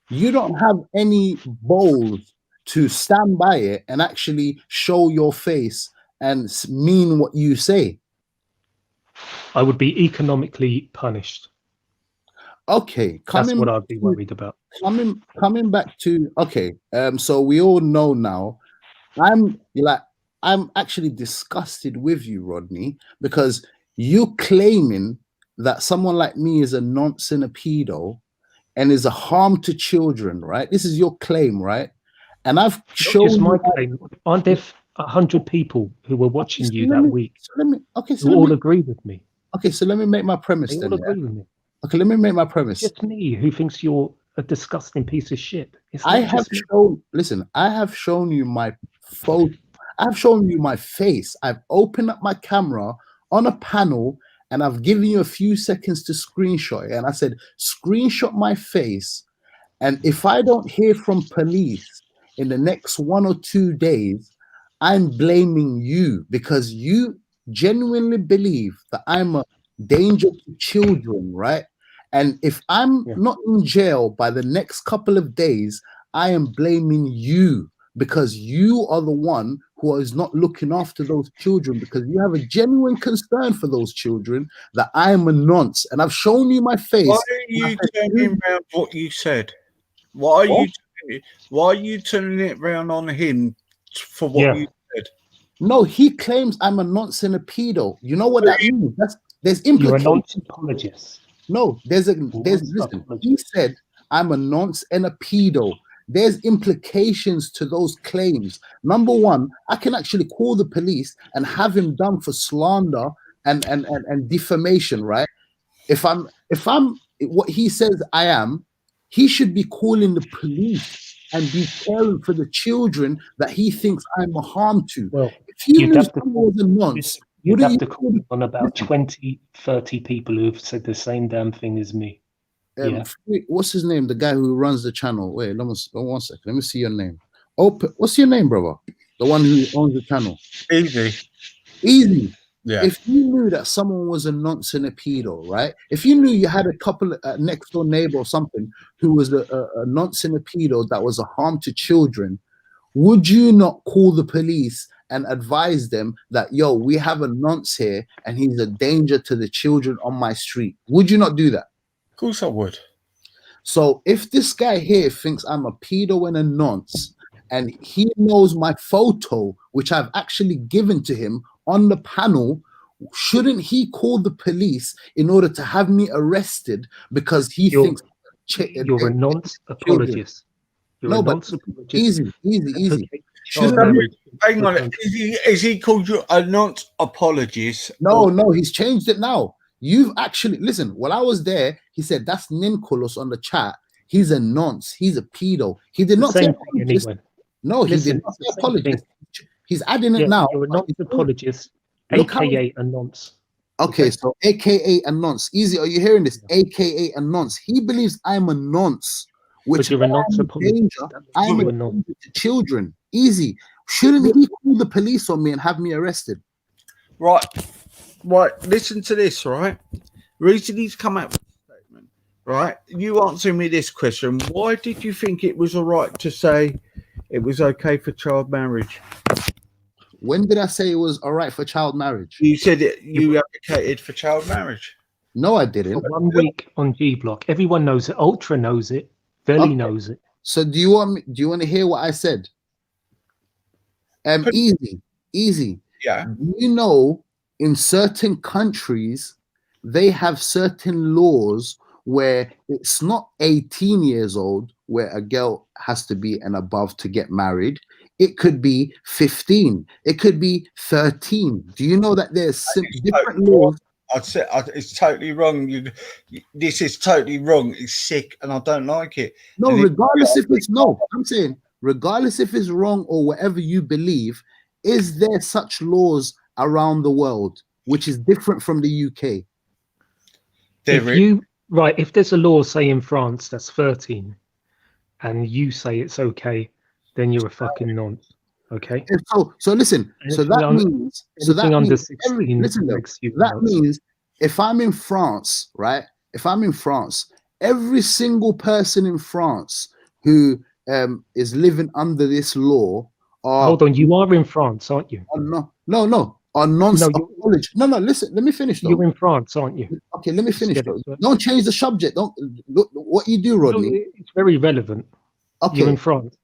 Speaker 16: you don't have any balls to stand by it and actually show your face and mean what you say.
Speaker 3: I would be economically punished.
Speaker 16: Okay,
Speaker 3: that's what I'd be worried about.
Speaker 16: Coming back to so we all know now. I'm actually disgusted with you, Rodney, because you claiming that someone like me is a nonce and a pedo and is a harm to children, right? This is your claim, right? And I've shown
Speaker 3: Just my
Speaker 16: you
Speaker 3: claim. Aren't there 100 people who were watching you that week
Speaker 16: who
Speaker 3: all agree with me?
Speaker 16: Okay, so let me make my premise
Speaker 3: They
Speaker 16: then.
Speaker 3: all agree with me.
Speaker 16: Okay, let me make my premise.
Speaker 3: It's just me who thinks you're a disgusting piece of shit. It's
Speaker 16: I
Speaker 3: not
Speaker 16: have
Speaker 3: just me.
Speaker 16: shown. Listen, I have shown you my photo. I've shown you my face. I've opened up my camera on a panel, and I've given you a few seconds to screenshot it. And I said, screenshot my face. And if I don't hear from police in the next 1 or 2 days, I'm blaming you because you genuinely believe that I'm a danger to children, right? And if I'm not in jail by the next couple of days, I am blaming you because you are the one who is not looking after those children because you have a genuine concern for those children that I am a nonce. And I've shown you my face.
Speaker 1: Why are you turning around what you said? Why are you turning it around on him for what you said?
Speaker 16: No, he claims I'm a nonce and a pedo. You know what that means? There's
Speaker 3: You're a
Speaker 16: implications.
Speaker 3: nonce apologist.
Speaker 16: No, listen, he said I'm a nonce and a pedo. There's implications to those claims. Number one, I can actually call the police and have him done for slander and defamation, right? If I'm what he says I am, he should be calling the police and be caring for the children that he thinks I'm a harm to.
Speaker 3: Well,
Speaker 16: if you knew someone was a nonce,
Speaker 3: you'd have to call on about 20, 30 people who've said the same damn thing as me.
Speaker 16: What's his name? The guy who runs the channel. Wait, one second. Let me see your name. What's your name, brother? The one who owns the channel. Easy.
Speaker 1: Yeah.
Speaker 16: If you knew that someone was a nonce and a pedo, right? If you knew you had a couple next door neighbor or something who was a nonce and a pedo that was a harm to children, would you not call the police and advise them that, yo, we have a nonce here and he's a danger to the children on my street? Would you not do that?
Speaker 1: Of course I would.
Speaker 16: So if this guy here thinks I'm a pedo and a nonce, and he knows my photo, which I've actually given to him on the panel, shouldn't he call the police in order to have me arrested because he thinks
Speaker 3: you're a nonce apologist?
Speaker 16: No, but easy.
Speaker 1: Hang on, is he called you a nonce apologist?
Speaker 16: No, he's changed it now. You've actually listen. While I was there, he said that's Ninkolos on the chat. He's a nonce. He's a pedo. He did not say apologist.
Speaker 3: Anyway.
Speaker 16: No, he did not say apologist. He's adding it now.
Speaker 3: You're a nonce apologist, aka a nonce.
Speaker 16: Okay, so AKA a nonce. Easy, are you hearing this? AKA a nonce. He believes I'm a nonce, which
Speaker 3: you're a nonce apologist.
Speaker 16: I'm a danger to children. Easy. Shouldn't he call the police on me and have me arrested?
Speaker 1: Right. Listen to this, right? Reason he's come out with a statement, right? You answer me this question. Why did you think it was all right to say it was okay for child marriage?
Speaker 16: When did I say it was all right for child marriage?
Speaker 1: You said you advocated for child marriage.
Speaker 16: No, I didn't.
Speaker 3: For 1 week on G Block. Everyone knows it. Ultra knows it. Vellie knows it.
Speaker 16: So do you want to hear what I said? Easy.
Speaker 1: Yeah.
Speaker 16: You know, in certain countries, they have certain laws where it's not 18 years old where a girl has to be and above to get married. It could be 15. It could be 13. Do you know that there's different laws?
Speaker 1: I'd say it's totally wrong. This is totally wrong. It's sick, and I don't like it.
Speaker 16: No, regardless if it's I'm saying regardless if it's wrong or whatever you believe, is there such laws around the world? which is different from the UK.
Speaker 3: If there's a law, say in France, that's 13, and you say it's okay, then you're a fucking nonce. Okay.
Speaker 16: And so listen. So that means.
Speaker 3: Under 16.
Speaker 16: Listen though. That means if I'm in France, right? If I'm in France, every single person in France who is living under this law are.
Speaker 3: Hold on, you are in France, aren't you?
Speaker 16: No. Are non college. No. Listen, let me finish though.
Speaker 3: You're in France, aren't you?
Speaker 16: Okay, let me finish though. Don't change the subject. Don't look what you do, Rodney.
Speaker 3: No, it's very relevant.
Speaker 16: Okay.
Speaker 3: You're in France.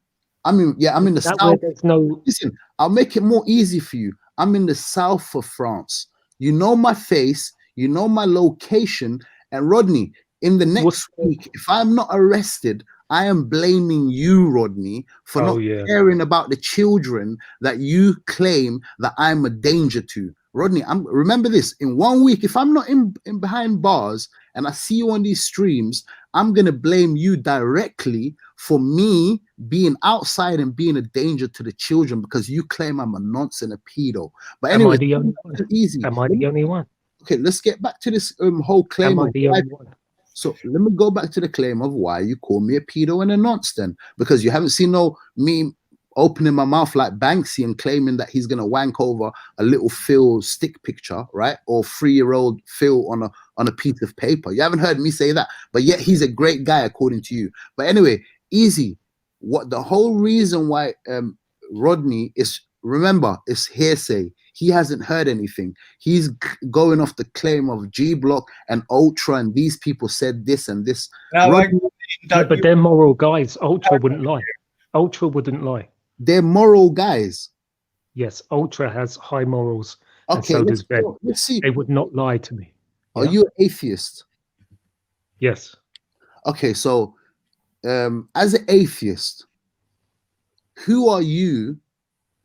Speaker 16: I'm in the south.
Speaker 3: There's no...
Speaker 16: Listen, I'll make it more easy for you. I'm in the south of France. You know my face, you know my location, and Rodney, in the next week, if I'm not arrested, I am blaming you, Rodney, for not caring about the children that you claim that I'm a danger to. Rodney, remember this, in 1 week, if I'm not in behind bars and I see you on these streams, I'm going to blame you directly for me being outside and being a danger to the children because you claim I'm a nonce and a pedo. But anyway,
Speaker 3: Am I the only one?
Speaker 16: Okay, let's get back to this whole claim.
Speaker 3: Am I the only one?
Speaker 16: So let me go back to the claim of why you call me a pedo and a nonce then. Because you haven't seen me opening my mouth like Banksy and claiming that he's going to wank over a little Phil stick picture, right? Or 3-year-old Phil on a piece of paper. You haven't heard me say that, but yet he's a great guy according to you. But anyway, easy. What the whole reason why Rodney is, remember, it's hearsay. He hasn't heard anything. He's going off the claim of G Block and Ultra, and these people said this and this.
Speaker 3: But they're moral guys. Ultra wouldn't lie. Ultra wouldn't lie.
Speaker 16: They're moral guys.
Speaker 3: Yes, Ultra has high morals.
Speaker 16: Okay,
Speaker 3: and so does Ben.
Speaker 16: Let's see.
Speaker 3: They would not lie to me.
Speaker 16: Are you an atheist?
Speaker 3: Yes.
Speaker 16: Okay, so as an atheist, who are you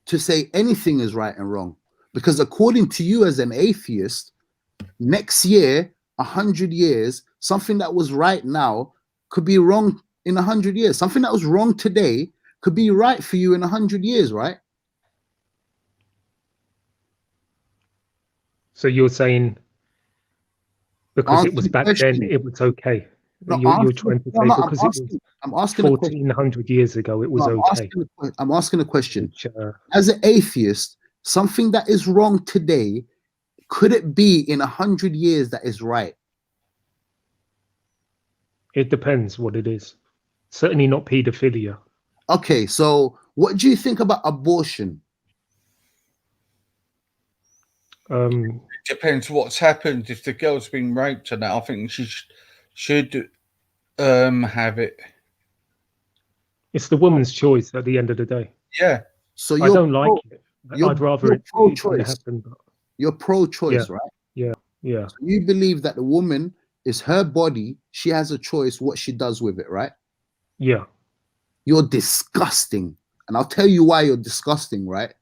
Speaker 16: to say anything is right and wrong? Because according to you as an atheist, next year, 100 years, something that was right now could be wrong in 100 years. Something that was wrong today could be right for you in 100 years, right?
Speaker 3: So you're saying because it was back then, it was okay. You're trying to say because it was 1400 years ago, it was okay.
Speaker 16: I'm asking a question. As an atheist, something that is wrong today, could it be in 100 years that is right?
Speaker 3: It depends what it is. Certainly not paedophilia.
Speaker 16: Okay, so what do you think about abortion?
Speaker 1: Depends what's happened. If the girl's been raped and that, I think she should have it.
Speaker 3: It's the woman's choice at the end of the day.
Speaker 1: Yeah.
Speaker 16: So
Speaker 3: I don't like it. I'd rather it
Speaker 16: pro-choice.
Speaker 3: happen. But...
Speaker 16: You're pro-choice, right?
Speaker 3: Yeah.
Speaker 16: So you believe that the woman is her body. She has a choice what she does with it, right?
Speaker 3: Yeah.
Speaker 16: You're disgusting. And I'll tell you why you're disgusting, right?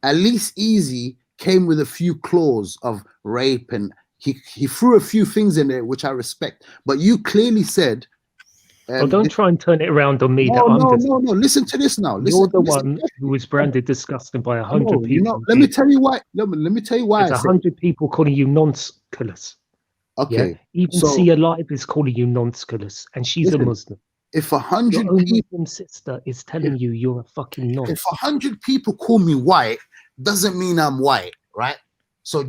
Speaker 16: At least Easy came with a few claws of rape and he threw a few things in there, which I respect. But you clearly said...
Speaker 3: don't try and turn it around on me.
Speaker 16: No. Listen to this now.
Speaker 3: You're the one who was branded disgusting by 100 people.
Speaker 16: Let me tell you why. Let me tell you why.
Speaker 3: There's 100 people calling you nonce-culous.
Speaker 16: Okay.
Speaker 3: Yeah? Even See Alive is calling you nonce-culous, and she's a Muslim.
Speaker 16: If 100
Speaker 3: Your own
Speaker 16: people,
Speaker 3: Muslim sister is telling you you're a fucking nonce.
Speaker 16: If 100 people call me white, doesn't mean I'm white, right? So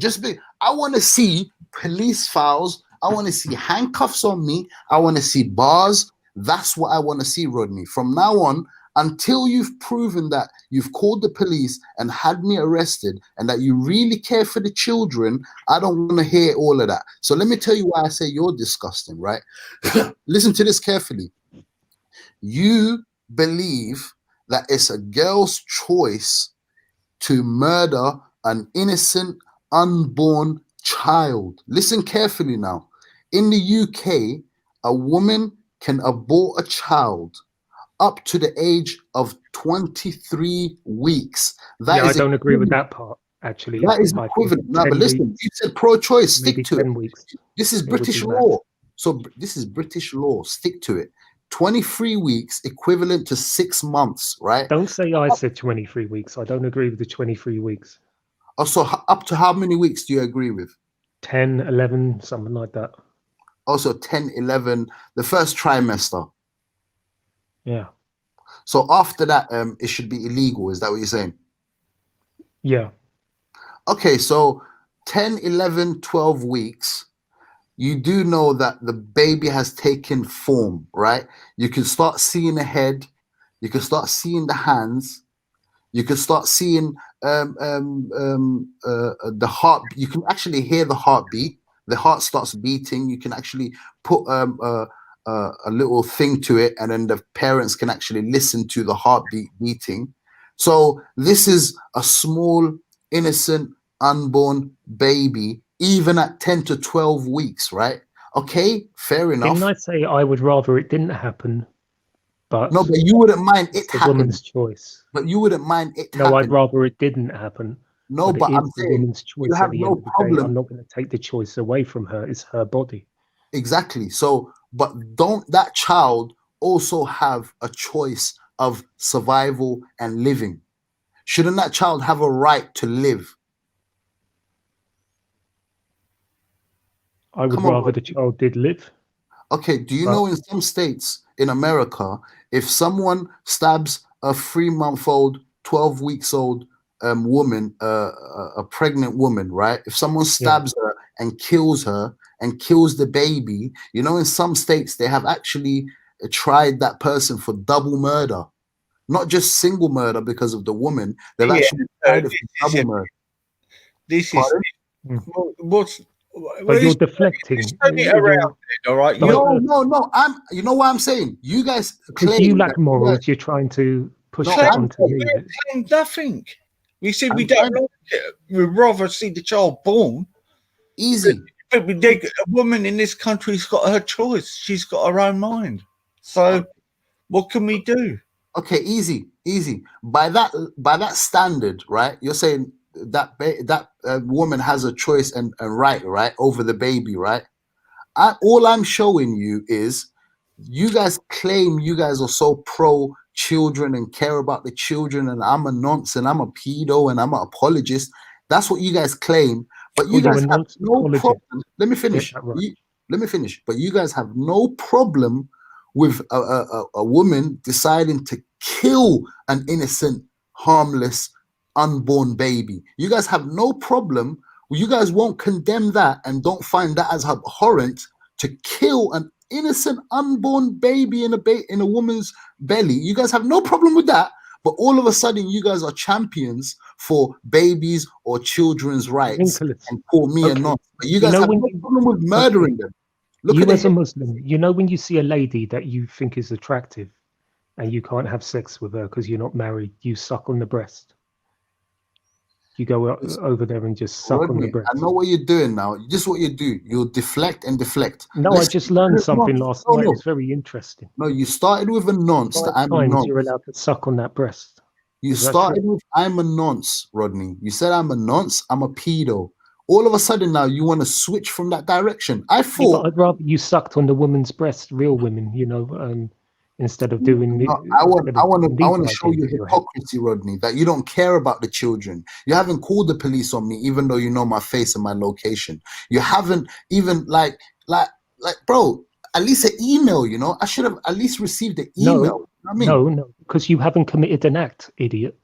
Speaker 16: I want to see police files. I want to see handcuffs on me. I want to see bars. That's what I want to see, Rodney. From now on, until you've proven that you've called the police and had me arrested and that you really care for the children, I don't want to hear all of that. So let me tell you why I say you're disgusting, right? Listen to this carefully. You believe that it's a girl's choice to murder an innocent, unborn child. Listen carefully now. In the UK, a woman can abort a child up to the age of 23 weeks.
Speaker 3: I don't agree with that part, actually.
Speaker 16: That is equivalent. No, but listen, you said pro-choice, stick to it.
Speaker 3: Weeks.
Speaker 16: This is British law. So this is British law, stick to it. 23 weeks equivalent to 6 months, right?
Speaker 3: Don't say I said 23 weeks. I don't agree with the 23 weeks.
Speaker 16: Oh, so up to how many weeks do you agree with?
Speaker 3: 10, 11, something like that.
Speaker 16: Also 10, 11, the first trimester.
Speaker 3: Yeah.
Speaker 16: So after that, it should be illegal. Is that what you're saying?
Speaker 3: Yeah.
Speaker 16: Okay, so 10, 11, 12 weeks, you do know that the baby has taken form, right? You can start seeing the head, you can start seeing the hands, you can start seeing the heart. You can actually hear the heartbeat. The heart starts beating. You can actually put a little thing to it, and then the parents can actually listen to the heartbeat beating. So this is a small, innocent, unborn baby, even at 10 to 12 weeks, right? Okay, fair enough.
Speaker 3: Didn't I say I would rather it didn't happen? But
Speaker 16: no, but you wouldn't mind it
Speaker 3: the
Speaker 16: happening.
Speaker 3: woman's choice.
Speaker 16: But you wouldn't mind it
Speaker 3: No,
Speaker 16: happening.
Speaker 3: I'd rather it didn't happen.
Speaker 16: No, but
Speaker 3: it
Speaker 16: I'm
Speaker 3: is the
Speaker 16: saying
Speaker 3: woman's choice
Speaker 16: you
Speaker 3: at
Speaker 16: have
Speaker 3: the
Speaker 16: no
Speaker 3: end of the day.
Speaker 16: problem.
Speaker 3: I'm not going to take the choice away from her. It's her body.
Speaker 16: Exactly. So, but don't that child also have a choice of survival and living? Shouldn't that child have a right to live?
Speaker 3: I would
Speaker 16: Come on,
Speaker 3: rather
Speaker 16: bro.
Speaker 3: the child did live.
Speaker 16: Okay, do you
Speaker 3: But
Speaker 16: know in some states in America, if someone stabs a 3-month-old, 12 weeks old woman, a pregnant woman, right? If someone stabs her and kills the baby, you know, in some states they have actually tried that person for double murder, not just single murder because of the woman. They've actually tried it for double murder.
Speaker 1: This
Speaker 16: Pardon?
Speaker 1: is what's.
Speaker 3: But you're deflecting.
Speaker 1: Turn it around, all right?
Speaker 16: No. You know what I'm saying? You guys
Speaker 3: because
Speaker 16: claim
Speaker 3: you
Speaker 16: that
Speaker 3: lack morals. You're trying to push that onto me.
Speaker 1: We're saying nothing. We said we
Speaker 16: I'm
Speaker 1: don't
Speaker 16: trying-
Speaker 1: like it. We'd rather see the child born.
Speaker 16: Easy.
Speaker 1: But a woman in this country's got her choice. She's got her own mind. So what can we do?
Speaker 16: Okay, easy. By that standard, right? You're saying that woman has a choice and right over the baby, right? All I'm showing you is you guys claim you guys are so pro children and care about the children, and I'm a nonce and I'm a pedo and I'm an apologist. That's what you guys claim, but you guys have no problem. Let me finish. Let me finish. But you guys have no problem with a woman deciding to kill an innocent, harmless, unborn baby. You guys have no problem. You guys won't condemn that and don't find that as abhorrent to kill an innocent unborn baby in a woman's belly. You guys have no problem with that. But all of a sudden, you guys are champions for babies or children's rights and call me a nonce. But you guys have no problem with murdering them. Look
Speaker 3: you
Speaker 16: at
Speaker 3: as a Muslim, you know when you see a lady that you think is attractive and you can't have sex with her because you're not married, you suck on the breast. You go over there and just suck on the breast.
Speaker 16: I know what you're doing now. This is what you do. You'll deflect and deflect.
Speaker 3: No, I just learned something last night. It's very interesting.
Speaker 16: No, you started with a nonce. That I'm a nonce.
Speaker 3: You're allowed to suck on that breast.
Speaker 16: You started with I'm a nonce, Rodney. You said I'm a nonce. I'm a pedo. All of a sudden now you want to switch from that direction. I thought
Speaker 3: I'd rather you sucked on the woman's breast, real women, you know, instead of doing.
Speaker 16: No, I want to show you hypocrisy, Rodney. That you don't care about the children. You haven't called the police on me, even though you know my face and my location. You haven't even like, bro. At least an email, you know. I should have at least received an email.
Speaker 3: No, because you haven't committed an act, idiot.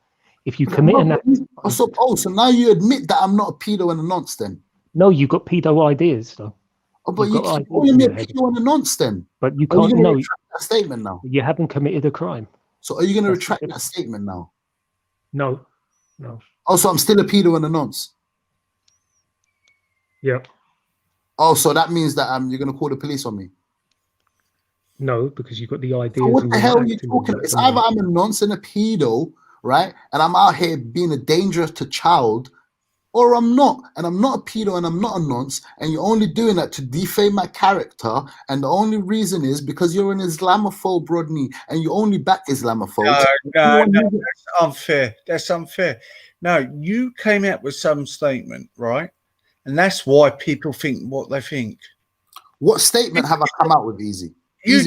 Speaker 3: If you commit an act,
Speaker 16: so now you admit that I'm not a pedo and a nonce, then?
Speaker 3: No, you got pedo ideas, though.
Speaker 16: Oh, but you keep calling me a pedo and a nonce, then?
Speaker 3: But you can't. No,
Speaker 16: retract that statement now.
Speaker 3: You haven't committed a crime.
Speaker 16: So are you going to retract that statement now?
Speaker 3: No.
Speaker 16: Oh, so I'm still a pedo and a nonce.
Speaker 3: Yeah.
Speaker 16: Oh, so that means that you're going to call the police on me?
Speaker 3: No, because you've got the ideas.
Speaker 16: So what the hell are you talking about? It's either I'm a nonce and a pedo, right? And I'm out here being a danger to child, or I'm not. And I'm not a pedo and I'm not a nonce. And you're only doing that to defame my character. And the only reason is because you're an Islamophobe, Rodney, and you only back Islamophobes.
Speaker 1: No, that's unfair. That's unfair. No, you came out with some statement, right? And that's why people think what they think.
Speaker 16: What statement have I come out with, Easy?
Speaker 1: You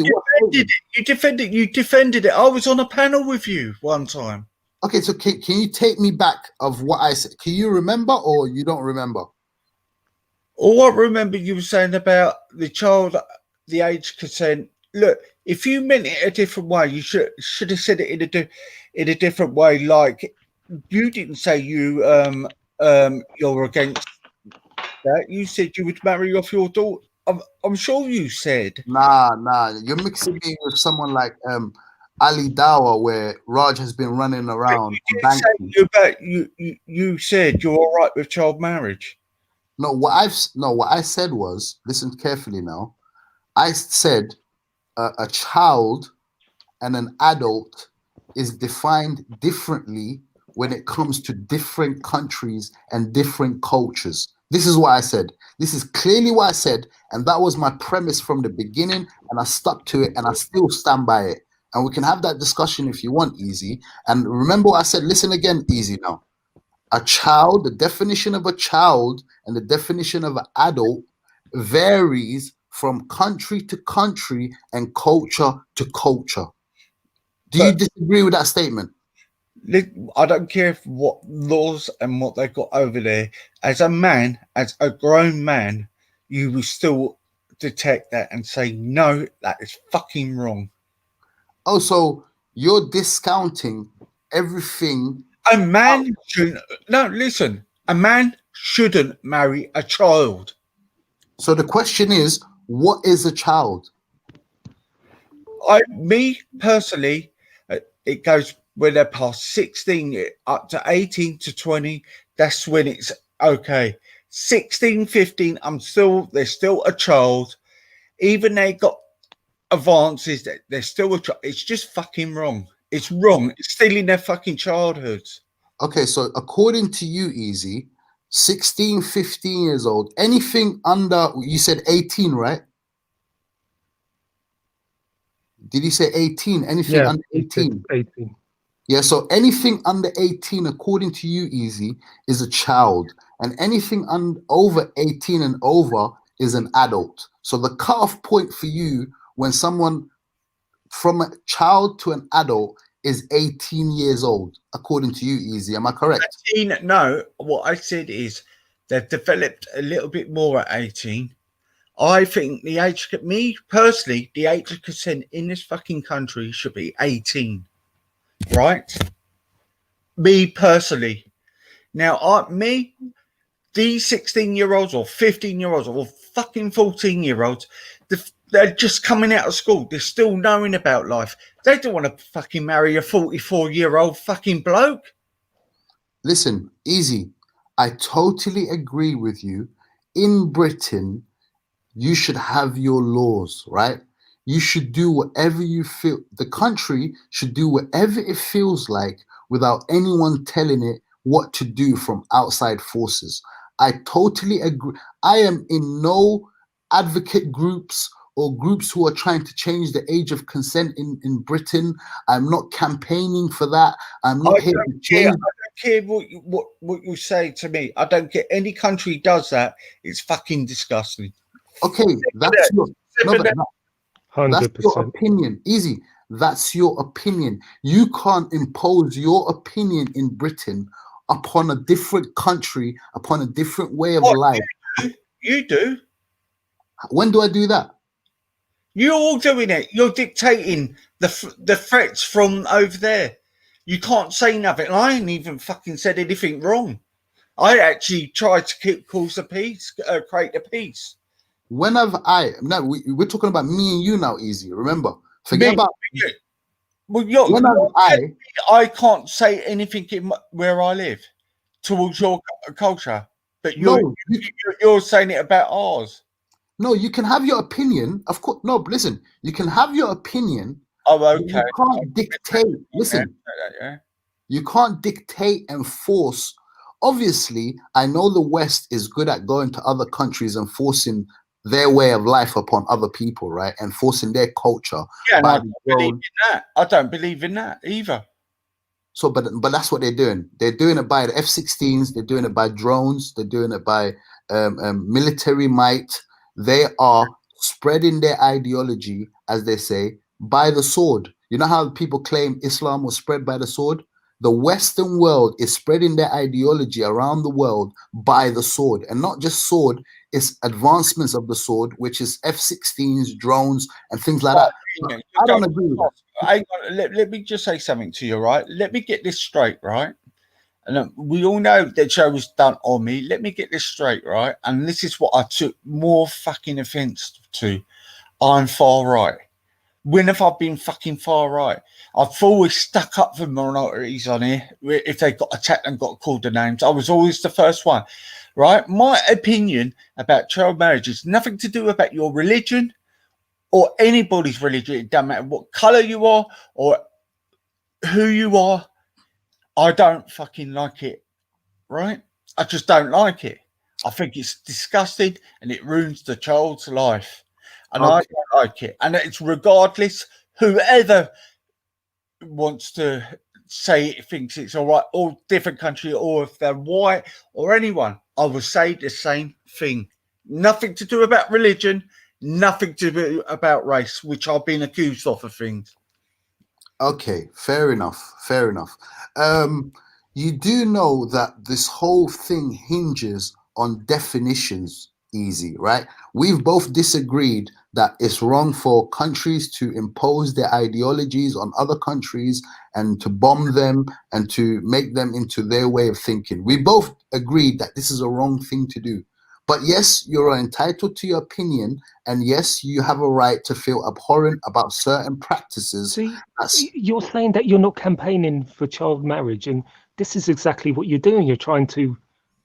Speaker 1: defended it. You defended it. I was on a panel with you one time.
Speaker 16: Okay, so can you take me back of what I said? Can you remember or you don't remember?
Speaker 1: All I remember you were saying about the child, the age consent. Look, if you meant it a different way, you should have said it in a different way. Like you didn't say you're against that. You said you would marry off your daughter. I'm sure you said.
Speaker 16: Nah, you're mixing me with someone like Ali Dawa, where Raj has been running around
Speaker 1: You
Speaker 16: on
Speaker 1: did say
Speaker 16: Banky.
Speaker 1: you said you're all right with child marriage.
Speaker 16: No, what I said was, listen carefully now. I said a child and an adult is defined differently when it comes to different countries and different cultures. This is what I said. This is clearly what I said, and that was my premise from the beginning, and I stuck to it, and I still stand by it. And we can have that discussion if you want, Easy. And remember what I said. Listen again, Easy now. A child, the definition of a child and the definition of an adult varies from country to country and culture to culture. Do you disagree with that statement?
Speaker 1: I don't care what laws and what they've got over there. As a man, as a grown man, you will still detect that and say, no, that is fucking wrong.
Speaker 16: Oh, so you're discounting everything.
Speaker 1: A man shouldn't. No, listen. A man shouldn't marry a child.
Speaker 16: So the question is, what is a child?
Speaker 1: Me personally, it goes when they're past 16 up to 18 to 20. That's when it's okay. 16, 15, they're still a child. Even they got advances, they're still a child. It's just fucking wrong. It's wrong. It's stealing their fucking childhoods.
Speaker 16: Okay, so according to you, Easy, 16, 15 years old, anything under, you said 18, right? Did he say 18? Anything under 18?
Speaker 3: 18.
Speaker 16: Yeah, so anything under 18, according to you, Easy, is a child. And anything over 18 and over is an adult. So the cutoff point for you when someone from a child to an adult is 18 years old, according to you, Easy. Am I correct?
Speaker 1: 18, no, what I said is they've developed a little bit more at 18. I think the age, me personally, the age of consent in this fucking country should be 18. Right? Me personally. Now, these 16-year-olds or 15-year-olds or fucking 14-year-olds, they're just coming out of school. They're still knowing about life. They don't want to fucking marry a 44-year-old fucking bloke.
Speaker 16: Listen, Easy, I totally agree with you. In Britain, you should have your laws, right? You should do whatever you feel. The country should do whatever it feels like without anyone telling it what to do from outside forces. I totally agree. I am in no advocate groups or groups who are trying to change the age of consent in Britain. I'm not campaigning for that. I'm not here to change.
Speaker 1: I don't care what you say to me. I don't care. Any country does that. It's fucking disgusting.
Speaker 16: Okay, that's your opinion. Easy. That's your opinion. You can't impose your opinion in Britain upon a different country, upon a different way of life.
Speaker 1: You do.
Speaker 16: When do I do that?
Speaker 1: You're all doing it. You're dictating the threats from over there. You can't say nothing. I ain't even fucking said anything wrong. I actually tried to cause the peace, create a peace.
Speaker 16: When have I? No, we're talking about me and you now, Easy. Remember, forget about
Speaker 1: you. Well, I can't say anything where I live towards your culture, but you're saying it about ours.
Speaker 16: No, you can have your opinion, of course. No, listen, you can have your opinion.
Speaker 1: Oh, okay.
Speaker 16: You can't dictate. Listen, you can't dictate and force. Obviously, I know the West is good at going to other countries and forcing their way of life upon other people, right? And forcing their culture.
Speaker 1: Yeah, I don't believe in that. I don't believe in that either.
Speaker 16: So, but that's what they're doing. They're doing it by the F-16s. They're doing it by drones. They're doing it by military might. They are spreading their ideology, as they say, by the sword. You know how people claim Islam was spread by the sword? the Western world is spreading their ideology around the world by the sword, and not just sword, it's advancements of the sword, which is F-16s, drones, and things like that. I don't agree with that.
Speaker 1: Hang on, let me just say something to you, right? Let me get this straight, right? And we all know that show was done on me. Let me get this straight, right? And this is what I took more fucking offense to. I'm far right. When have I been fucking far right? I've always stuck up for minorities on here. If they got attacked and got called the names, I was always the first one, right? My opinion about child marriage is nothing to do about your religion or anybody's religion. It doesn't matter what colour you are or who you are. I don't fucking like it, right? I just don't like it. I think it's disgusting and it ruins the child's life. And I don't like it. And it's regardless, whoever wants to say it thinks it's all right, or different country, or if they're white or anyone, I will say the same thing. Nothing to do about religion, nothing to do about race, which I've been accused of things.
Speaker 16: Okay, fair enough. Fair enough. You do know that this whole thing hinges on definitions, easy, right? We've both disagreed that it's wrong for countries to impose their ideologies on other countries and to bomb them and to make them into their way of thinking. We both agreed that this is a wrong thing to do. But yes, you're entitled to your opinion, and yes, you have a right to feel abhorrent about certain practices.
Speaker 3: See, you're saying that you're not campaigning for child marriage, and this is exactly what you're doing. You're trying to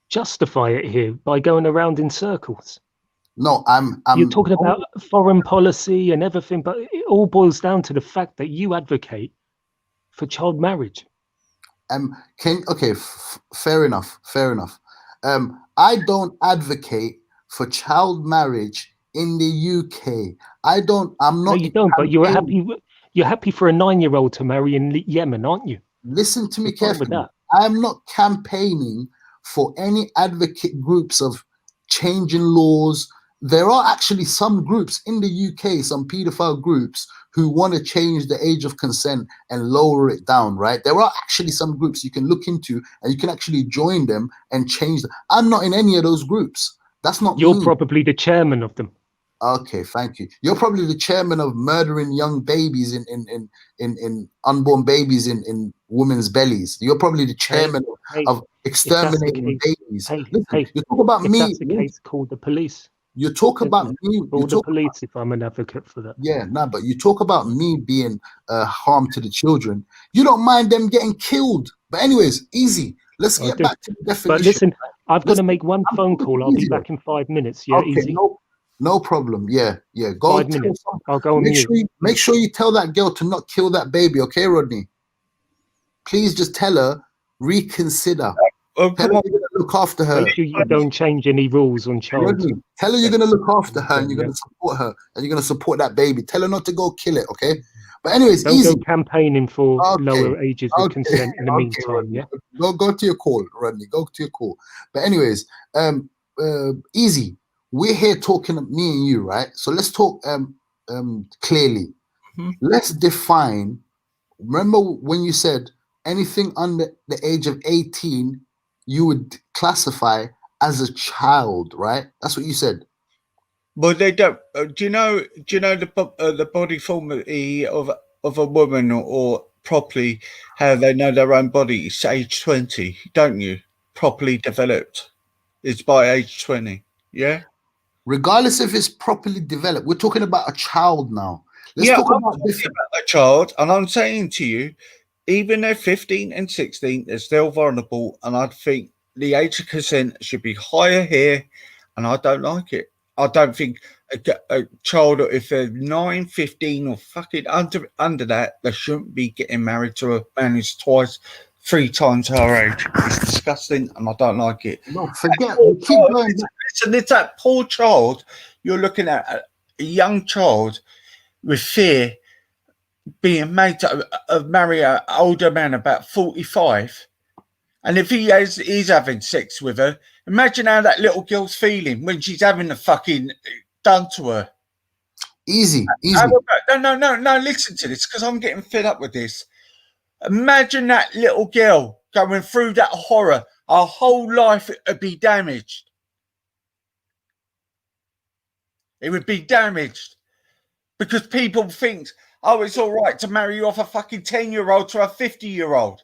Speaker 3: justify it here by going around in circles.
Speaker 16: No,
Speaker 3: you're talking about foreign policy and everything, but it all boils down to the fact that you advocate for child marriage.
Speaker 16: Fair enough. I don't advocate for child marriage in the UK. I'm not.
Speaker 3: No, you don't. But you're happy. You're happy for a 9-year-old to marry in Yemen, aren't you?
Speaker 16: Listen to me carefully. I'm not campaigning for any advocate groups of changing laws. There are actually some groups in the UK, some paedophile groups, who want to change the age of consent and lower it down, right? There are actually some groups you can look into and you can actually join them and change them. I'm not in any of those groups. That's not
Speaker 3: You're
Speaker 16: me.
Speaker 3: probably the chairman of them.
Speaker 16: Okay, thank you. You're probably the chairman of murdering young babies in unborn babies in women's bellies. You're probably the chairman of exterminating babies. Listen, you talk about me.
Speaker 3: That's the case, call the police.
Speaker 16: You talk about me.
Speaker 3: Call the police if I'm an advocate for that.
Speaker 16: Yeah, but you talk about me being harm to the children. You don't mind them getting killed. But anyways, easy. Let's get back to the definition.
Speaker 3: But listen, I've got to make one phone call. I'll be back in 5 minutes. Yeah,
Speaker 16: okay,
Speaker 3: easy.
Speaker 16: No problem. Yeah. Go
Speaker 3: 5 minutes. I'll go on mute.
Speaker 16: Make sure you tell that girl to not kill that baby, okay, Rodney? Please just tell her, reconsider. Tell her you're going to look after her.
Speaker 3: Make sure you don't change any rules on child.
Speaker 16: Rodney, tell her you're going to look after her and you're going to support her and you're going to support that baby. Tell her not to go kill it, okay? But anyways,
Speaker 3: don't
Speaker 16: easy.
Speaker 3: Go campaigning for lower ages of consent in the meantime,
Speaker 16: Rodney.
Speaker 3: yeah?
Speaker 16: Go to your call, Rodney. Go to your call. But anyways, easy. We're here talking, me and you, right? So let's talk clearly.
Speaker 1: Mm-hmm.
Speaker 16: Let's define. Remember when you said anything under the age of 18, you would classify as a child, right? That's what you said.
Speaker 1: Well, they don't. Do you know the body form of a woman or properly how they know their own body? It's age 20, don't you? Properly developed. It's by age 20. Yeah.
Speaker 16: Regardless if it's properly developed, we're talking about a child now. Let's talk about
Speaker 1: a child, and I'm saying to you, even though 15 and 16 are still vulnerable, and I think the age of consent should be higher here, and I don't like it. I don't think a child, if they're 9, 15, or fucking under that, they shouldn't be getting married to a man who's 3 times her age. It's disgusting, and I don't like it.
Speaker 16: No, forget. Keep going.
Speaker 1: Listen, it's that poor child. You're looking at a young child with fear being made to marry an older man about 45, and if he's having sex with her, imagine how that little girl's feeling when she's having the fucking done to her.
Speaker 16: Easy.
Speaker 1: No, listen to this, because I'm getting fed up with this. Imagine that little girl going through that horror. Her whole life would be damaged. It would be damaged because people think, oh, it's all right to marry off a fucking 10-year-old to a 50-year-old.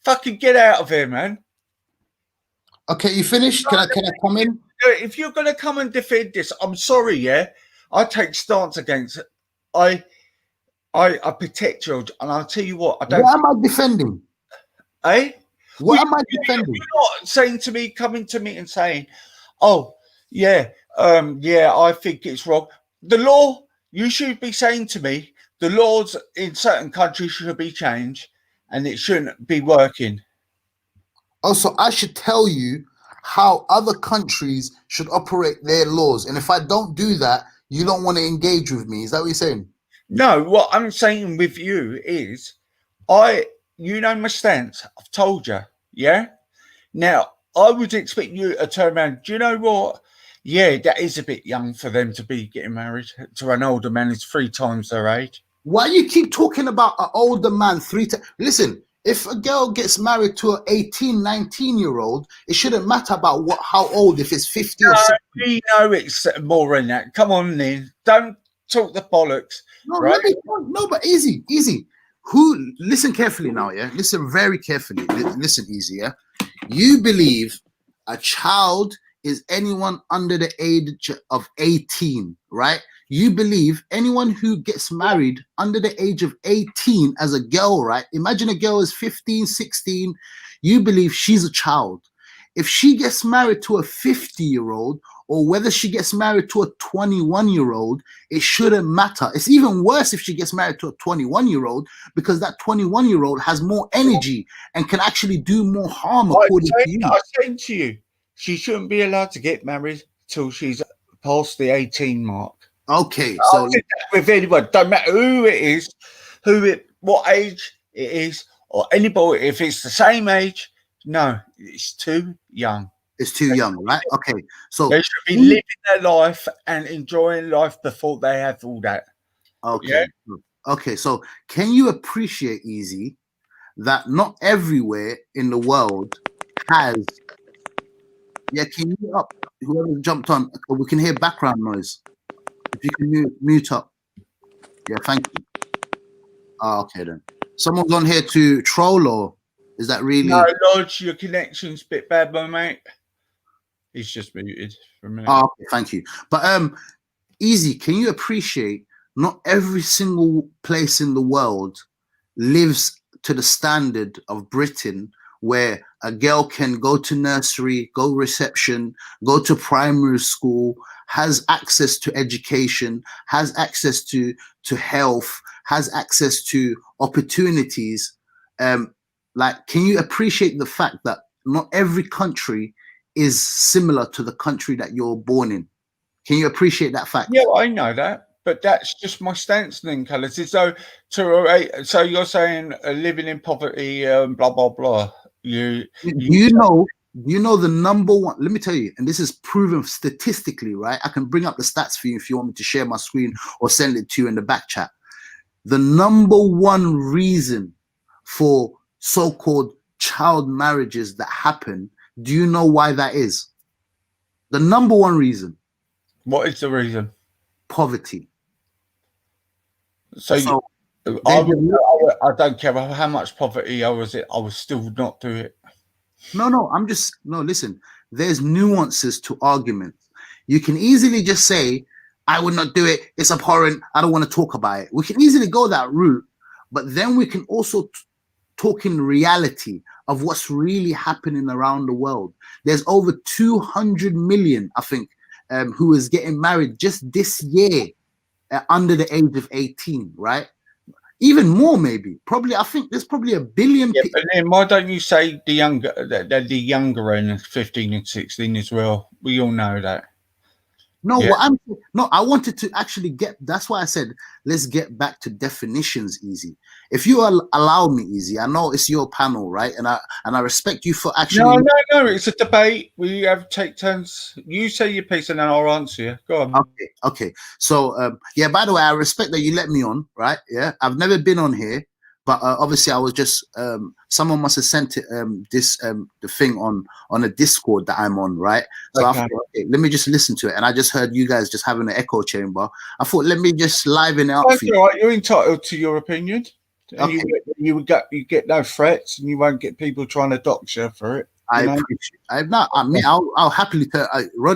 Speaker 1: Fucking get out of here, man.
Speaker 16: Okay, you finished? Can I come in?
Speaker 1: If you're going to come and defend this, I'm sorry, yeah. I take stance against it. I protect children, and I'll tell you what.
Speaker 16: What am I defending?
Speaker 1: Eh?
Speaker 16: What am I defending?
Speaker 1: You're not saying to me, coming to me and saying, "Oh, yeah, I think it's wrong." The law. You should be saying to me, the laws in certain countries should be changed, and it shouldn't be working.
Speaker 16: Also, I should tell you how other countries should operate their laws, and if I don't do that, you don't want to engage with me. Is that what you're saying?
Speaker 1: No, what I'm saying with you is, you know my stance. I've told you, yeah? Now, I would expect you to turn around. Do you know what? Yeah, that is a bit young for them to be getting married to an older man who's 3 times their age.
Speaker 16: Why you keep talking about an older man 3 times? Listen, if a girl gets married to an 18, 19-year-old, it shouldn't matter about how old, if it's 50 or 60.
Speaker 1: We know it's more than that. Come on, then. Don't talk the bollocks.
Speaker 16: No,
Speaker 1: right?
Speaker 16: No, but easy. Listen carefully now, yeah? Listen very carefully. Listen easy, yeah? You believe a child is anyone under the age of 18, right? You believe anyone who gets married under the age of 18 as a girl, right? Imagine a girl is 15, 16. You believe she's a child. If she gets married to a 50-year-old, or whether she gets married to a 21-year-old, it shouldn't matter. It's even worse if she gets married to a 21-year-old, because that 21-year-old has more energy and can actually do more harm, according to you.
Speaker 1: I said to you, she shouldn't be allowed to get married till she's past the 18 mark.
Speaker 16: Okay, so
Speaker 1: with anyone, don't matter who it is, what age it is, or anybody, if it's the same age, no, it's too young.
Speaker 16: It's too young, right? Okay, so
Speaker 1: they should be living their life and enjoying life before they have all that.
Speaker 16: Okay, yeah? Okay. So can you appreciate, Easy, that not everywhere in the world has? Yeah, can you up? Whoever jumped on, we can hear background noise. If you can mute up. Yeah, thank you. Oh, okay then. Someone's on here to troll, or is that really?
Speaker 1: No, Lodge, your connection's a bit bad, my mate. He's just muted for a minute.
Speaker 16: Oh, okay, thank you. But Easy, can you appreciate not every single place in the world lives to the standard of Britain, where a girl can go to nursery, go reception, go to primary school, has access to education, has access to health, has access to opportunities. Like, can you appreciate the fact that not every country is similar to the country that you're born in? Can you appreciate that fact?
Speaker 1: Yeah, I know that, but that's just my stance then, Colours. So you're saying living in poverty, blah blah blah. You
Speaker 16: know the number one, let me tell you, and this is proven statistically, right? I can bring up the stats for you if you want me to share my screen or send it to you in the back chat. The number one reason for so-called child marriages that happen, do you know why that is? The number one reason.
Speaker 1: What is the reason?
Speaker 16: Poverty.
Speaker 1: So I don't care how much poverty I was in, I would still not do it.
Speaker 16: No, listen, there's nuances to arguments. You can easily just say, I would not do it, it's abhorrent, I don't want to talk about it. We can easily go that route, but then we can also talk in reality of what's really happening around the world. There's over 200 million, I think, who is getting married just this year under the age of 18, right? Even more, maybe. Probably, I think there's probably 1 billion
Speaker 1: people. But then why don't you say the younger end, 15 and 16 as well? We all know that.
Speaker 16: No, I wanted to actually that's why I said, let's get back to definitions, Easy. If you allow me, Easy, I know it's your panel, right? And I respect you for actually.
Speaker 1: No, it's a debate. We have take turns. You say your piece and then I'll answer you. Go on.
Speaker 16: Okay. So, yeah, by the way, I respect that you let me on, right? Yeah, I've never been on here, but obviously I was just someone must have sent it the thing on a Discord that I'm on, right? So I thought, okay, let me just listen to it, and I just heard you guys just having an echo chamber. I thought, let me just liven it up.
Speaker 1: That's all right. You're entitled to your opinion, and you get no threats, and you won't get people trying to dox you for it.
Speaker 16: I appreciate. I'm not. I mean, I'll happily turn.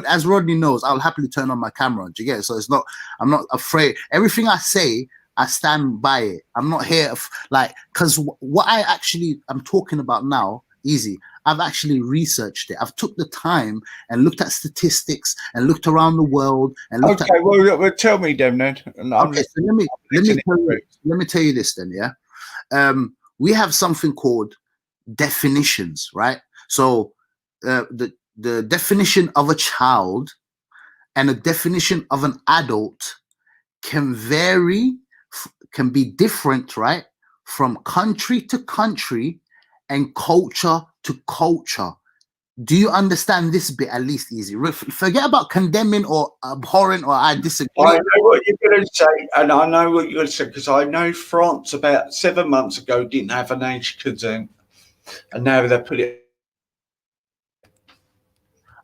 Speaker 16: As Rodney knows, I'll happily turn on my camera. Do you get it? So it's not. I'm not afraid. Everything I say, I stand by it. I'm not here because what I'm talking about now, easy. I've actually researched it. I've took the time and looked at statistics and looked around the world and looked
Speaker 1: okay, well, tell me then.
Speaker 16: Okay, so let me tell you this then. Yeah, we have something called definitions, right? So the definition of a child and a definition of an adult can vary, can be different, right? From country to country and culture to culture. Do you understand this bit at least, easy? Forget about condemning or abhorrent or I disagree.
Speaker 1: I know what you're going to say, and I know what you're going to say, because I know France about 7 months ago didn't have an age consent, and now they put it.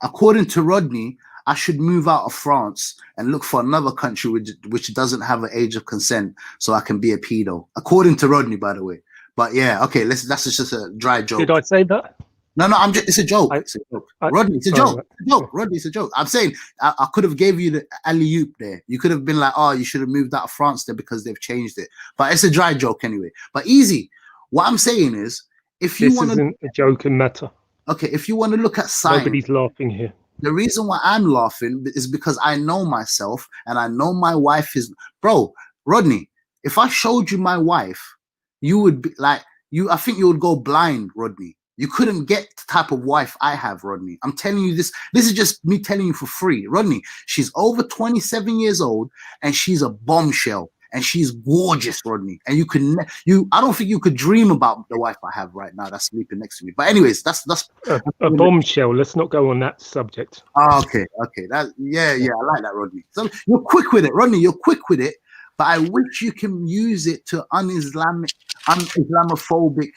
Speaker 16: According to Rodney, I should move out of France and look for another country which doesn't have an age of consent so I can be a pedo. According to Rodney, by the way. But yeah, okay, that's just a dry joke.
Speaker 3: Did I say that?
Speaker 16: No, it's a joke. It's a joke. Rodney, it's a joke. It's a joke. Rodney, it's a joke. I'm saying I could have gave you the alley-oop there. You could have been like, oh, you should have moved out of France there because they've changed it. But it's a dry joke anyway. But easy. What I'm saying is, if you want to...
Speaker 3: This isn't a joking matter.
Speaker 16: Okay, if you want to look at science...
Speaker 3: Nobody's laughing here.
Speaker 16: The reason why I'm laughing is because I know myself and I know my wife is... Bro, Rodney, if I showed you my wife, you would be like... I think you would go blind, Rodney. You couldn't get the type of wife I have, Rodney. I'm telling you this. This is just me telling you for free. Rodney, she's over 27 years old and she's a bombshell and she's gorgeous, Rodney. And I don't think you could dream about the wife I have right now that's sleeping next to me. But anyways, that's
Speaker 3: a bombshell. Let's not go on that subject.
Speaker 16: Okay. Yeah, I like that, Rodney. So you're quick with it, Rodney. You're quick with it, but I wish you can use it to un-Islamophobic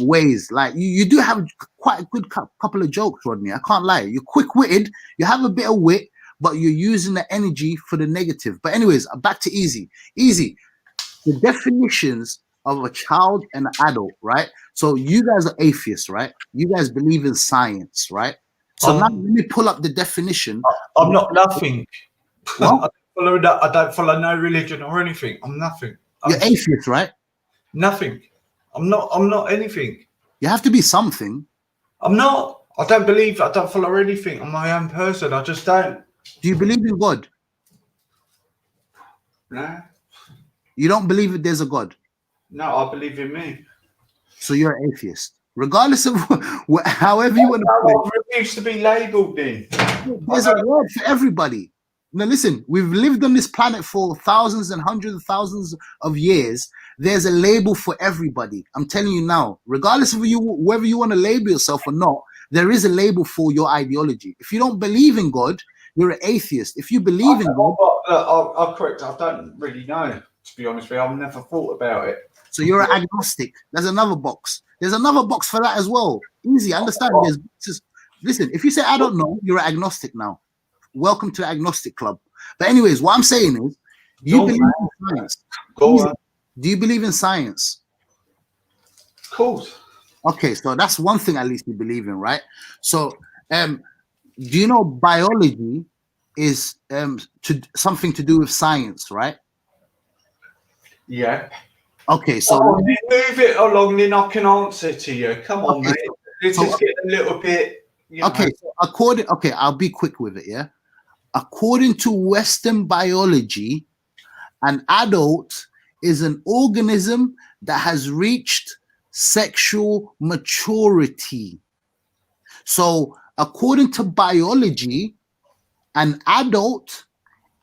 Speaker 16: ways. Like you do have quite a good couple of jokes, Rodney. I can't lie. You're quick-witted. You have a bit of wit, but you're using the energy for the negative. But anyways, back to Easy. Easy. The definitions of a child and an adult, right? So you guys are atheists, right? You guys believe in science, right? So now let me pull up the definition.
Speaker 1: I'm not nothing.
Speaker 16: What?
Speaker 1: I don't follow no religion or anything. I'm nothing.
Speaker 16: You're atheist, right?
Speaker 1: Nothing. I'm not anything.
Speaker 16: You have to be something.
Speaker 1: I'm not. I don't follow anything. I'm my own person. I just don't.
Speaker 16: Do you believe in God?
Speaker 1: No.
Speaker 16: You don't believe that there's a God?
Speaker 1: No, I believe in me.
Speaker 16: So you're an atheist. Regardless of however you want to put it.
Speaker 1: I refuse to be labelled then.
Speaker 16: There's a word for everybody. Now listen, we've lived on this planet for thousands and hundreds of thousands of years. There's a label for everybody. I'm telling you now, regardless of whether you want to label yourself or not, there is a label for your ideology. If you don't believe in God, you're an atheist. If you believe in God...
Speaker 1: I'm correct. I don't really know, to be honest with you. I've never thought about it.
Speaker 16: So you're an agnostic. There's another box. There's another box for that as well. Easy, understand. Listen, if you say, I don't know, you're an agnostic now. Welcome to the agnostic club. But anyways, what I'm saying is, you believe in science. Do you believe in science?
Speaker 1: Of course.
Speaker 16: Okay, so that's one thing at least you believe in, right? So, do you know biology is something to do with science, right?
Speaker 1: Yeah.
Speaker 16: Okay, so
Speaker 1: move it along, then I can answer to you. Come on, mate. Let's just get a little bit.
Speaker 16: Okay, so I'll be quick with it, yeah. According to Western biology, an adult is an organism that has reached sexual maturity. So, according to biology, an adult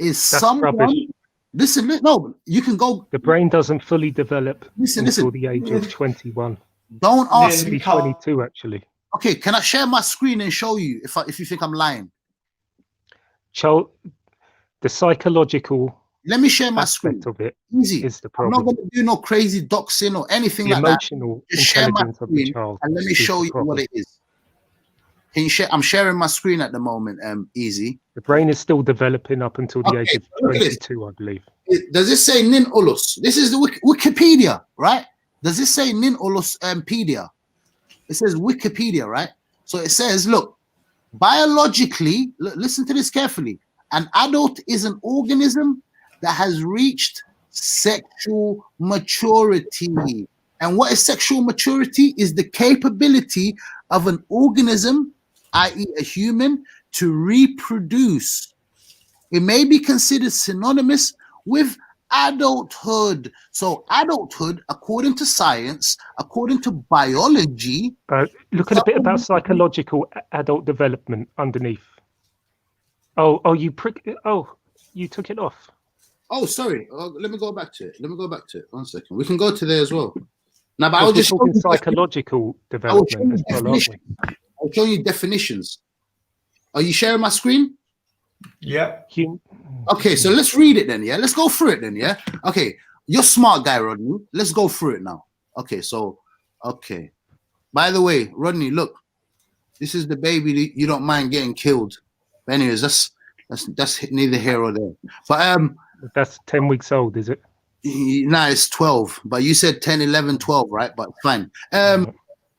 Speaker 16: is someone.
Speaker 3: Rubbish.
Speaker 16: Listen, no, you can go.
Speaker 3: The brain doesn't fully develop
Speaker 16: until
Speaker 3: the age of 21.
Speaker 16: Don't ask
Speaker 3: me. 22, actually.
Speaker 16: Okay, can I share my screen and show you if you think I'm lying?
Speaker 3: The psychological
Speaker 16: Let me share my screen.
Speaker 3: aspect of it
Speaker 16: Easy.
Speaker 3: is the
Speaker 16: I'm not
Speaker 3: problem.
Speaker 16: going to do no crazy doxing or anything
Speaker 3: The
Speaker 16: like that.
Speaker 3: emotional
Speaker 16: Just share my
Speaker 3: intelligence of the
Speaker 16: screen
Speaker 3: child
Speaker 16: and let me
Speaker 3: is
Speaker 16: show
Speaker 3: the
Speaker 16: you what
Speaker 3: problem.
Speaker 16: it is. Can you share? I'm sharing my screen at the moment. Easy.
Speaker 3: The brain is still developing up until the age of
Speaker 16: look at this.
Speaker 3: 22, I believe.
Speaker 16: Does it say nin ulus? This is the Wikipedia, right? Does it say nin ulus pedia? It says Wikipedia, right? So it says, look, biologically, listen to this carefully. An adult is an organism that has reached sexual maturity. And what is sexual maturity? Is the capability of an organism, i.e. a human, to reproduce. It may be considered synonymous with adulthood. So adulthood, according to science, according to biology.
Speaker 3: Look at a bit about psychological adult development underneath. Oh, you prick. Oh, you took it off.
Speaker 16: Oh, sorry. Let me go back to it. 1 second. We can go to there as well. Now, but
Speaker 3: Because
Speaker 16: I was just
Speaker 3: talking psychological development as well, aren't we?
Speaker 16: I'll show you definitions. Are you sharing my screen?
Speaker 1: Yeah.
Speaker 16: Okay, so let's read it then, yeah? Let's go through it then, yeah? Okay, you're smart guy, Rodney. Let's go through it now. Okay, okay. By the way, Rodney, look. This is the baby you don't mind getting killed. But anyways, that's neither here or there. But
Speaker 3: that's 10 weeks old, is it?
Speaker 16: Nah, it's 12. But you said 10, 11, 12, right? But fine.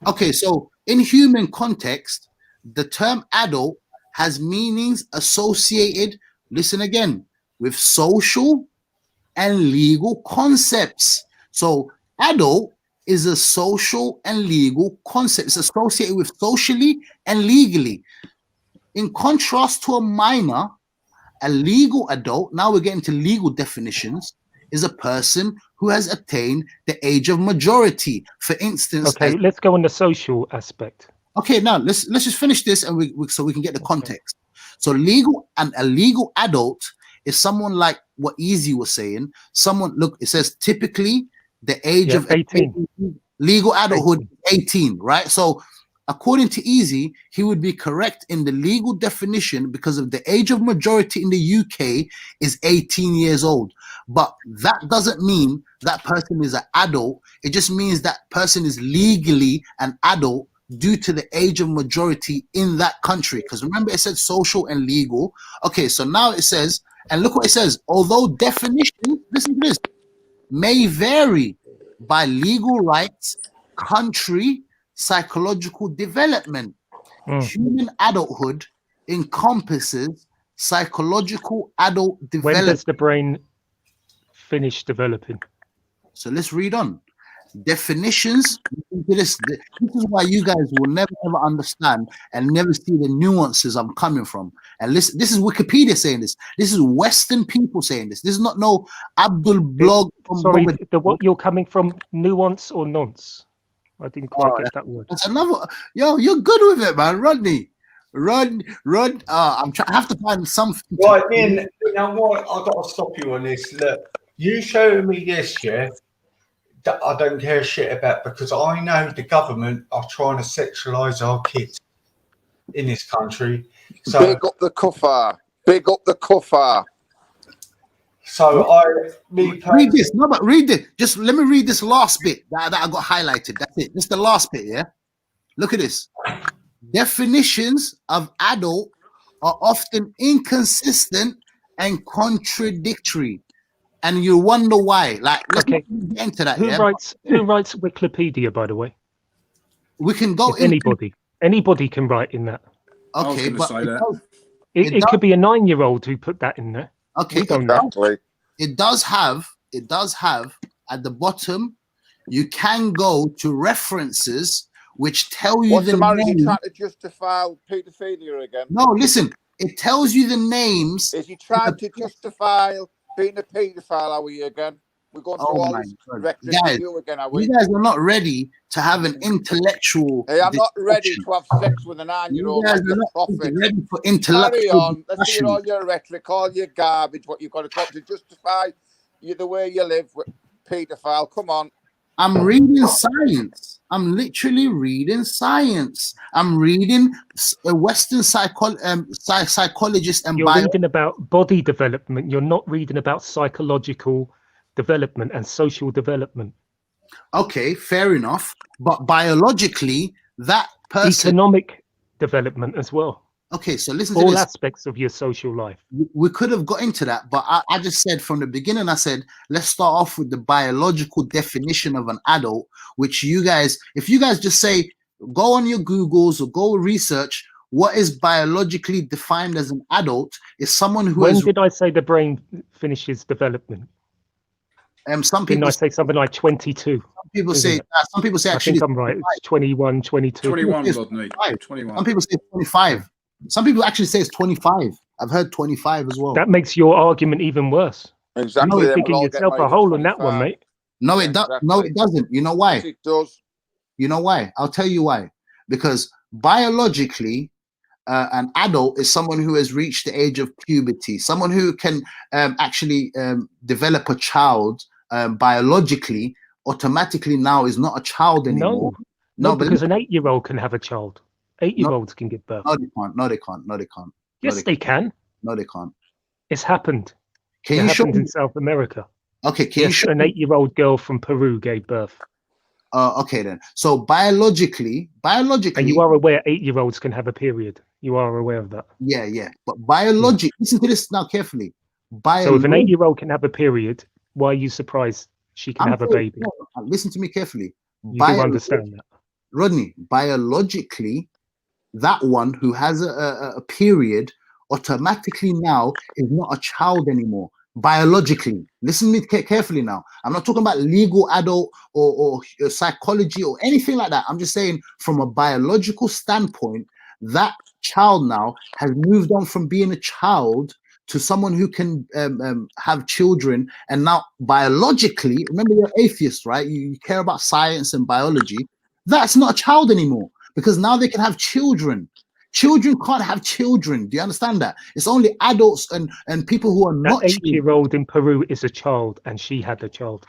Speaker 16: Okay, so in human context, the term adult has meanings associated, listen again, with social and legal concepts. So adult is a social and legal concept. It's associated with socially and legally. In contrast to a minor, a legal adult, now we're getting to legal definitions, is a person who has attained the age of majority. For instance,
Speaker 3: okay, let's go on the social aspect.
Speaker 16: Okay, now let's just finish this and so we can get the context. So a legal adult is someone like what Easy was saying. Someone, look, it says typically the age of
Speaker 3: 18.
Speaker 16: Legal adulthood 18, right? So according to Easy, he would be correct in the legal definition because of the age of majority in the UK is 18 years old. But that doesn't mean that person is an adult. It just means that person is legally an adult due to the age of majority in that country. Because remember, it said social and legal. Okay, so now it says, and look what it says, although definition, listen to this, may vary by legal rights, country, psychological development. Human adulthood encompasses psychological adult development.
Speaker 3: When does the brain finish developing?
Speaker 16: So let's read on. Definitions. This is why you guys will never ever understand and never see the nuances I'm coming from. And listen, this is Wikipedia saying this. This is Western people saying this. This is not no Abdul blog.
Speaker 3: Sorry, what you're coming from, nuance or nonce? I didn't quite get that word.
Speaker 16: That's another. Yo, you're good with it, man, Rodney. Rod. I have to find something.
Speaker 1: Right, then, you know what? I've got to stop you on this. Look, you show me this, yeah. That I don't care shit about, because I know the government are trying to sexualize our kids in this country. So
Speaker 13: big up the kufar. Big up the kufar.
Speaker 1: So
Speaker 16: read this. No, but read it. Just let me read this last bit that I got highlighted. That's it. Just the last bit, yeah? Look at this. Definitions of adult are often inconsistent and contradictory. And you wonder why. Like, let's get into that.
Speaker 3: Who writes Wikipedia, by the way?
Speaker 16: We can go
Speaker 3: into anybody can write in that.
Speaker 16: Okay, but
Speaker 3: it could be a 9-year-old who put that in there.
Speaker 16: Okay,
Speaker 3: exactly.
Speaker 16: It does have at the bottom, you can go to references which tell you the
Speaker 13: name.
Speaker 16: Is he
Speaker 13: trying to justify paedophilia again?
Speaker 16: No, listen, it tells you the names.
Speaker 13: Is he trying to justify being a paedophile? Are we again? We're going through all this rhetoric again, are we?
Speaker 16: You guys are not ready to have an intellectual.
Speaker 13: Hey, I'm not ready to have sex with a 9-year-old.
Speaker 16: You guys are not ready for intellectual.
Speaker 13: Carry on. Let's hear all your rhetoric, all your garbage, what you've got to justify the way you live with paedophile. Come on.
Speaker 16: I'm reading science. I'm literally reading science. I'm reading a Western psychologist and
Speaker 3: You're reading about body development. You're not reading about psychological development and social development.
Speaker 16: Okay, fair enough. But biologically, that person.
Speaker 3: Economic development as well.
Speaker 16: Okay, so listen to
Speaker 3: All
Speaker 16: this.
Speaker 3: aspects of your social life.
Speaker 16: We could have got into that, but I just said from the beginning, I said, let's start off with the biological definition of an adult, which you guys, if you guys just say, go on your Googles or go research, what is biologically defined as an adult is someone who
Speaker 3: When
Speaker 16: is...
Speaker 3: did I say the brain finishes development?
Speaker 16: Some people...
Speaker 3: Didn't I say something like 22?
Speaker 16: Some people say
Speaker 3: I
Speaker 16: actually...
Speaker 3: think I'm right. It's 21, 22.
Speaker 17: 21, Rodney. 21.
Speaker 16: Some people say 25. Some people actually say it's 25. I've heard 25 as well.
Speaker 3: That makes your argument even worse.
Speaker 13: Exactly.
Speaker 3: You're digging yourself a hole on that one, mate.
Speaker 16: No, it does. No, it doesn't. You know why?
Speaker 13: Yes, it does.
Speaker 16: You know why? I'll tell you why. Because biologically, an adult is someone who has reached the age of puberty, someone who can actually develop a child biologically. Automatically now is not a child anymore.
Speaker 3: No, because an 8-year-old can have a child. 8-year-olds can give birth.
Speaker 16: No, they can't. No, they can't. No, they can't.
Speaker 3: Yes, they can.
Speaker 16: No, they can't.
Speaker 3: It's happened.
Speaker 16: Can
Speaker 3: it
Speaker 16: you show
Speaker 3: happened
Speaker 16: me?
Speaker 3: in South America.
Speaker 16: Okay, can you show
Speaker 3: an 8-year-old girl from Peru gave birth.
Speaker 16: Okay then. So biologically,
Speaker 3: and you are aware 8-year-olds can have a period. You are aware of that.
Speaker 16: Yeah. But biologically, listen to this now carefully.
Speaker 3: So if an 8-year-old can have a period, why are you surprised she can have a baby?
Speaker 16: No, listen to me carefully.
Speaker 3: You do understand that.
Speaker 16: Rodney, biologically, that one who has a period automatically now is not a child anymore. Biologically, listen to me carefully now. I'm not talking about legal adult or psychology or anything like that. I'm just saying from a biological standpoint, that child now has moved on from being a child to someone who can have children. And now biologically, remember you're atheist, right? You care about science and biology. That's not a child anymore because now they can have children. Children can't have children. Do you understand that? It's only adults and people who are not.
Speaker 3: That 8-year-old in Peru is a child, and she had a child.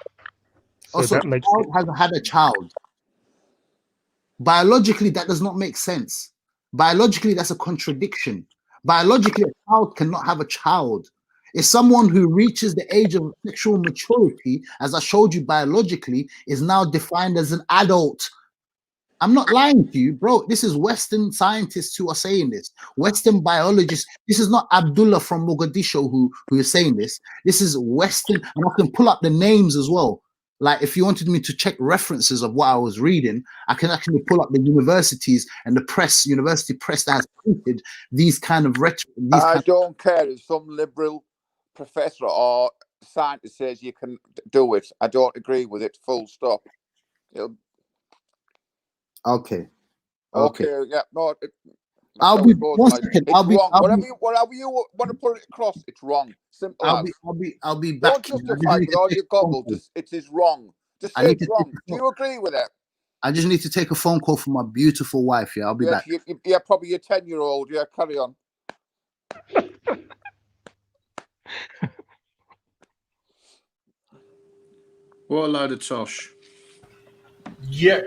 Speaker 3: So that makes
Speaker 16: sense. Has had a child. Biologically, that does not make sense. Biologically, that's a contradiction. Biologically, a child cannot have a child. It's someone who reaches the age of sexual maturity, as I showed you biologically, is now defined as an adult. I'm not lying to you, bro. This is Western scientists who are saying this. Western biologists. This is not Abdullah from Mogadishu who is saying this. This is Western, and I can pull up the names as well. Like if you wanted me to check references of what I was reading, I can actually pull up the universities and the press, university press that has printed these kind of
Speaker 13: I don't care if some liberal professor or scientist says you can do it. I don't agree with it. Full stop.
Speaker 16: Okay.
Speaker 13: Yeah. No.
Speaker 16: I'll be one second.
Speaker 13: Whatever you want to put it across, it's wrong. Simple.
Speaker 16: I'll be back.
Speaker 13: Don't justify with all your goggles. It is wrong. Just say it's wrong. Do you agree with that?
Speaker 16: I just need to take a phone call from my beautiful wife. Yeah, I'll be back.
Speaker 13: Yeah, probably your 10-year-old. Yeah, carry on.
Speaker 17: What a load of tosh.
Speaker 1: Yeah.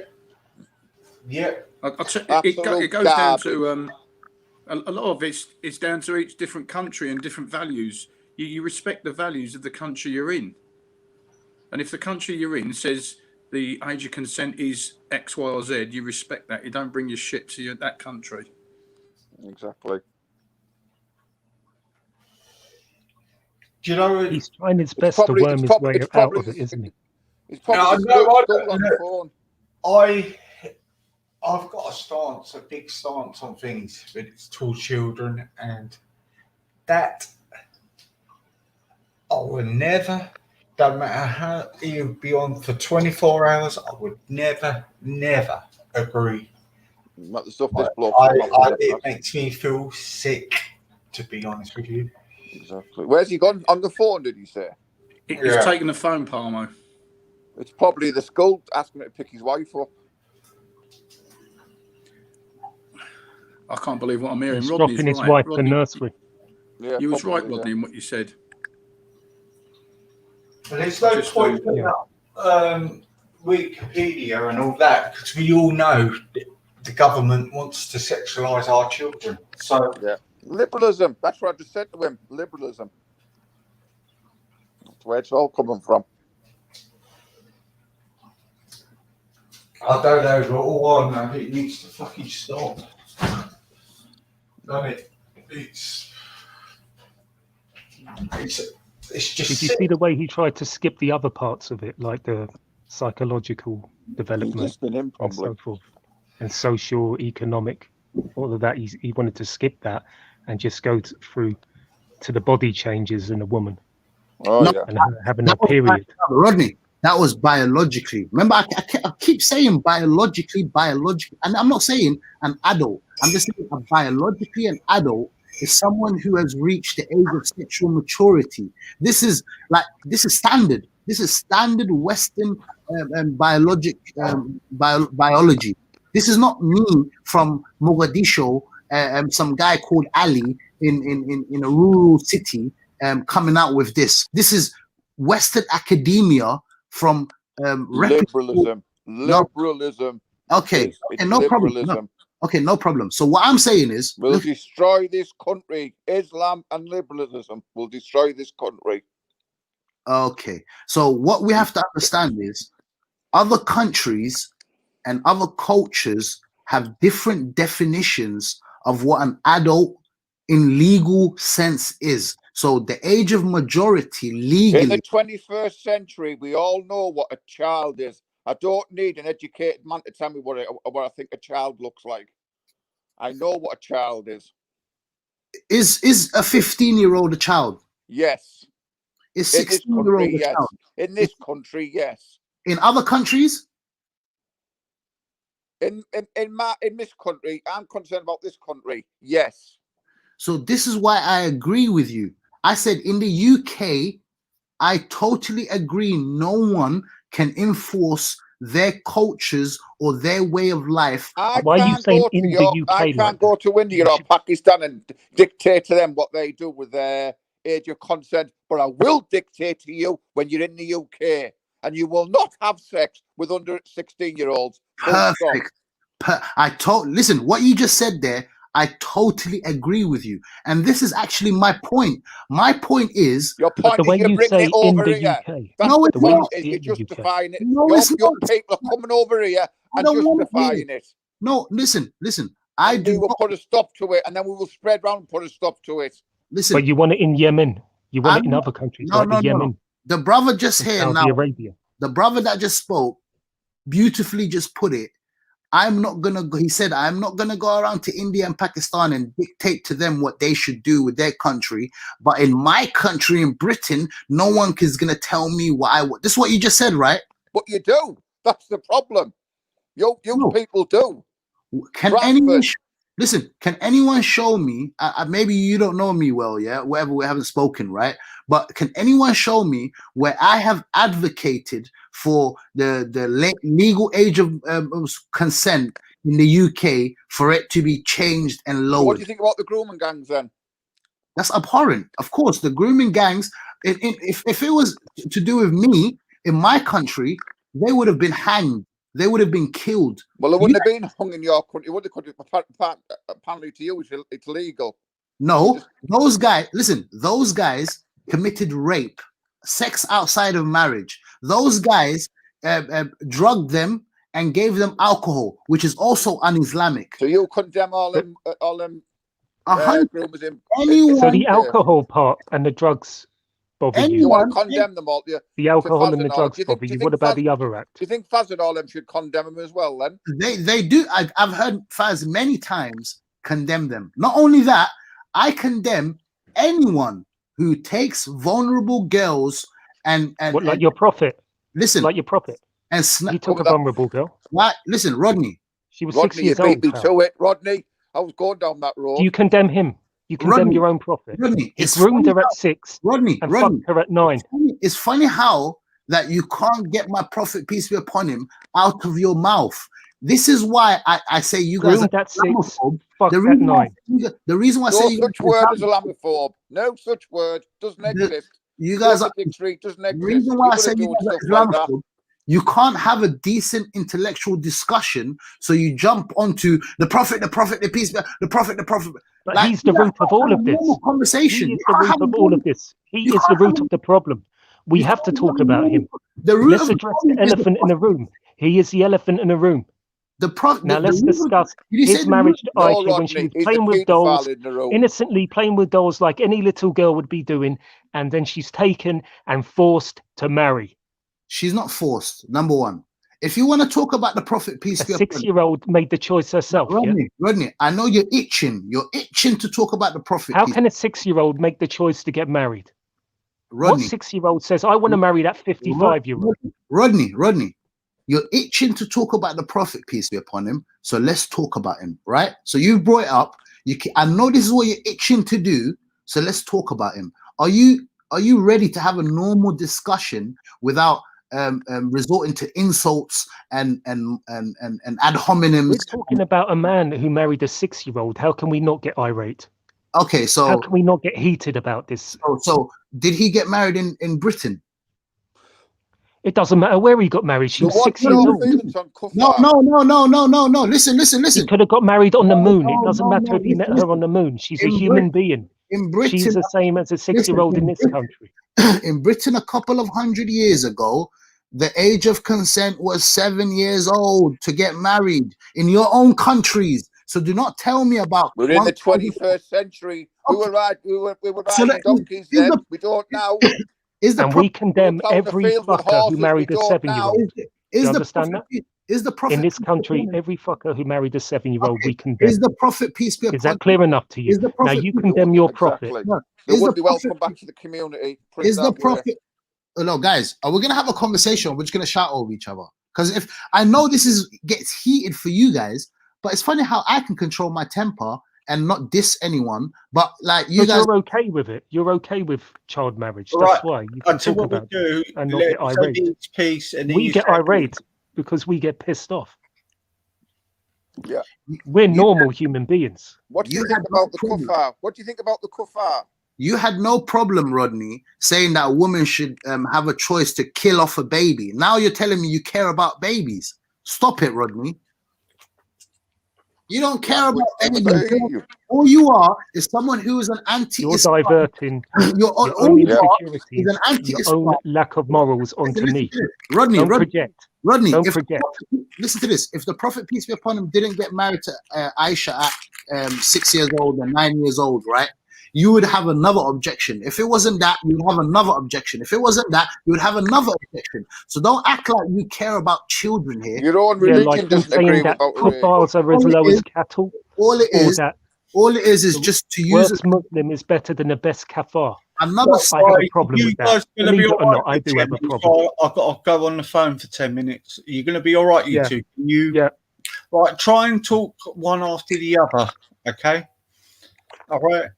Speaker 17: It goes down to a lot of it's down to each different country and different values. You respect the values of the country you're in, and if the country you're in says the age of consent is X, Y, or Z, you respect that. You don't bring your shit to that country.
Speaker 13: Exactly.
Speaker 1: Do you know
Speaker 3: he's trying his best to worm his way out of it, isn't he?
Speaker 1: I've got a big stance on things when it's towards children, and that I would never, no matter how it would be on for 24 hours, I would never agree.
Speaker 13: Not the stuff this bloke.
Speaker 1: It makes me feel sick, to be honest with you.
Speaker 13: Exactly. Where's he gone? On the phone, did you say?
Speaker 17: He's taking the phone, Palmo.
Speaker 13: It's probably the school asking him to pick his wife up.
Speaker 17: I can't believe what I'm hearing.
Speaker 3: He's
Speaker 17: Rodney's
Speaker 3: dropping his
Speaker 17: right.
Speaker 3: wife
Speaker 17: Rodney,
Speaker 3: to nursery.
Speaker 13: Yeah,
Speaker 17: you was right, Rodney, in what you said.
Speaker 1: There's no point Wikipedia and all that, because we all know the government wants to sexualise our children. So
Speaker 13: yeah, liberalism. That's what I just said to him. Liberalism. That's where it's all coming from.
Speaker 1: I don't know, but all I know, it needs to fucking stop. Don't it? It's just.
Speaker 3: Did you see the way he tried to skip the other parts of it, like the psychological development
Speaker 13: him,
Speaker 3: and so forth, and social, economic, all of that? He wanted to skip that and just go through to the body changes in a woman.
Speaker 13: Oh,
Speaker 16: No,
Speaker 13: yeah.
Speaker 3: And having a period.
Speaker 16: Rodney, that was biologically. Remember, I keep saying biologically, and I'm not saying an adult. I'm just saying biologically an adult is someone who has reached the age of sexual maturity. This is standard. This is standard Western biology. This is not me from Mogadishu, some guy called Ali in a rural city coming out with this. This is Western academia from
Speaker 13: liberalism. Liberalism.
Speaker 16: Okay, no
Speaker 13: liberalism.
Speaker 16: problem. Okay, no problem. So what I'm saying is,
Speaker 13: we'll destroy this country. Islam and liberalism will destroy this country.
Speaker 16: Okay, so what we have to understand is other countries and other cultures have different definitions of what an adult in legal sense is. So the age of majority legally.
Speaker 13: In the 21st century, we all know what a child is. I don't need an educated man to tell me what I think a child looks like. I know what a child is.
Speaker 16: Is a 15-year-old a child?
Speaker 13: Yes.
Speaker 16: Is 16-year-old a child?
Speaker 13: In this country, yes.
Speaker 16: In other countries?
Speaker 13: In this country, I'm concerned about this country, yes.
Speaker 16: So this is why I agree with you. I said in the UK, I totally agree. No one can enforce their cultures or their way of life.
Speaker 3: Why are you saying in the UK?
Speaker 13: I can't go to India or Pakistan and dictate to them what they do with their age of consent, but I will dictate to you when you're in the UK, and you will not have sex with under 16-year-olds.
Speaker 16: Perfect. Listen, what you just said there, I totally agree with you. And this is actually my point. My point is...
Speaker 13: Your point is you're bringing it over here.
Speaker 16: No, it's not.
Speaker 13: You're justifying it.
Speaker 16: No,
Speaker 13: your
Speaker 16: it's not.
Speaker 13: people are coming over here and justifying it.
Speaker 16: No, listen.
Speaker 13: We will put a stop to it, and then we will spread around and put a stop to it.
Speaker 16: Listen.
Speaker 3: But you want it in Yemen. You want it in other countries, like Yemen.
Speaker 16: The brother just here
Speaker 3: Saudi
Speaker 16: now,
Speaker 3: Arabia.
Speaker 16: The brother that just spoke, beautifully just put it. He said, I'm not going to go around to India and Pakistan and dictate to them what they should do with their country. But in my country, in Britain, no one is going to tell me what I want. This is what you just said, right?
Speaker 13: But you do. That's the problem. You people do.
Speaker 16: Can anyone... Listen, can anyone show me, maybe you don't know me well, yeah, whatever, we haven't spoken, right? But can anyone show me where I have advocated for the legal age of consent in the UK for it to be changed and lowered?
Speaker 13: So what do you think about the grooming gangs then?
Speaker 16: That's abhorrent. Of course, the grooming gangs, if it was to do with me, in my country, they would have been hanged. They would have been killed.
Speaker 13: Well, they wouldn't have been hung in your country. Apparently to you, it's legal.
Speaker 16: No, those guys, listen, those guys committed rape, sex outside of marriage. Those guys drugged them and gave them alcohol, which is also un-Islamic.
Speaker 13: So you condemn all them groomers in...
Speaker 3: So the alcohol part and the drugs...
Speaker 13: You want to condemn them all?
Speaker 3: The alcohol and the drugs bother you. What about the other act?
Speaker 13: Do you think Faz and all them should condemn them as well then?
Speaker 16: They do. I've heard Faz many times condemn them. Not only that, I condemn anyone who takes vulnerable girls and
Speaker 3: like your prophet.
Speaker 16: Listen,
Speaker 3: like your prophet.
Speaker 16: And
Speaker 3: he took a vulnerable girl.
Speaker 16: What? Listen, Rodney.
Speaker 3: She was 6 years old.
Speaker 13: You beat me to it, Rodney. I was going down that road.
Speaker 3: Do you condemn him? You condemn your own prophet.
Speaker 16: Rodney,
Speaker 3: he groomed her at 6
Speaker 16: and
Speaker 3: fucked her at 9.
Speaker 16: It's funny how that you can't get my prophet, peace be upon him, out of your mouth. This is why I say you guys
Speaker 3: groomed at 6,
Speaker 16: fucked at 9. The reason why I say
Speaker 13: no such word as Islamophobe. No such word doesn't exist.
Speaker 16: You guys are
Speaker 13: doesn't exist.
Speaker 16: The reason why I say you guys are Islamophobe. You can't have a decent intellectual discussion, so you jump onto the prophet, the peace, the prophet.
Speaker 3: But he's the root of all of this.
Speaker 16: Conversation.
Speaker 3: He is the root of all of this. He is the root of the problem. We have to talk about him. Let's address the elephant in the room. He is the elephant in the room. Now let's discuss his marriage to Aisha when she was playing with dolls, innocently playing with dolls like any little girl would be doing, and then she's taken and forced to marry.
Speaker 16: She's not forced. Number one. If you want to talk about the prophet, peace be upon him,
Speaker 3: 6-year-old made the choice herself.
Speaker 16: Rodney, I know you're itching. You're itching to talk about the prophet.
Speaker 3: How can a 6-year-old make the choice to get married?
Speaker 16: Rodney,
Speaker 3: what 6-year-old says, I want to marry that 55-year-old?
Speaker 16: Rodney, you're itching to talk about the prophet, peace be upon him. So let's talk about him, right? So you brought it up. I know this is what you're itching to do. So let's talk about him. Are you ready to have a normal discussion without resorting to insults and ad hominems?
Speaker 3: We're talking about a man who married a 6-year-old. How can we not get irate?
Speaker 16: Okay, so
Speaker 3: how can we not get heated about this?
Speaker 16: So did he get married in Britain?
Speaker 3: It doesn't matter where he got married. She was 6 years old.
Speaker 16: No. Listen.
Speaker 3: He could have got married on the moon. It doesn't matter if he met her on the moon. She's a human being.
Speaker 16: In Britain,
Speaker 3: she's the same as a 6-year-old in this country.
Speaker 16: In Britain, a couple of 100 years ago, the age of consent was 7 years old to get married in your own countries. So do not tell me about.
Speaker 13: We're in the 21st century. We were riding donkeys then. We don't now.
Speaker 3: We condemn every fucker who married a 7-year-old. Do you understand that?
Speaker 16: Is the prophet
Speaker 3: in this country, every fucker who married a 7-year-old, we condemn.
Speaker 16: Is the prophet peace be upon him?
Speaker 3: Is that clear enough to you? Now you condemn your prophet.
Speaker 13: They would be welcome back to the community.
Speaker 16: Is the prophet? No, guys, we're gonna have a conversation. We're just gonna shout over each other. Because if I know this gets heated for you guys, but it's funny how I can control my temper and not diss anyone. But like you guys,
Speaker 3: you're okay with it. You're okay with child marriage. That's why you can talk about it and not get irate. We get irate because we get pissed off.
Speaker 13: Yeah,
Speaker 3: we're normal human beings.
Speaker 13: What do you think about the kuffar? What do you think about the kuffar?
Speaker 16: You had no problem, Rodney, saying that a woman should have a choice to kill off a baby. Now you're telling me you care about babies. Stop it, Rodney. You don't care about anything. All you are is someone who is an anti-Islam.
Speaker 3: You're diverting your own insecurities, your own lack of morals onto me.
Speaker 16: Rodney,
Speaker 3: don't project.
Speaker 16: Rodney,
Speaker 3: don't project.
Speaker 16: Listen to this. If the Prophet, peace be upon him, didn't get married to Aisha at 6 years old and 9 years old, right? You would have another objection. If it wasn't that, you would have another objection. If it wasn't that, you would have another objection. So don't act like you care about children here.
Speaker 13: Your own religion doesn't agree with
Speaker 3: kuffars are as low as cattle.
Speaker 16: All it is just to use
Speaker 3: worst Muslim is better than the best kafar.
Speaker 16: I have
Speaker 3: a problem with that. Believe it or not, I do have a problem.
Speaker 1: I've got to go on the phone for 10 minutes. Are you going to be all right, you two? Can you right, try and talk one after the other, okay? All right.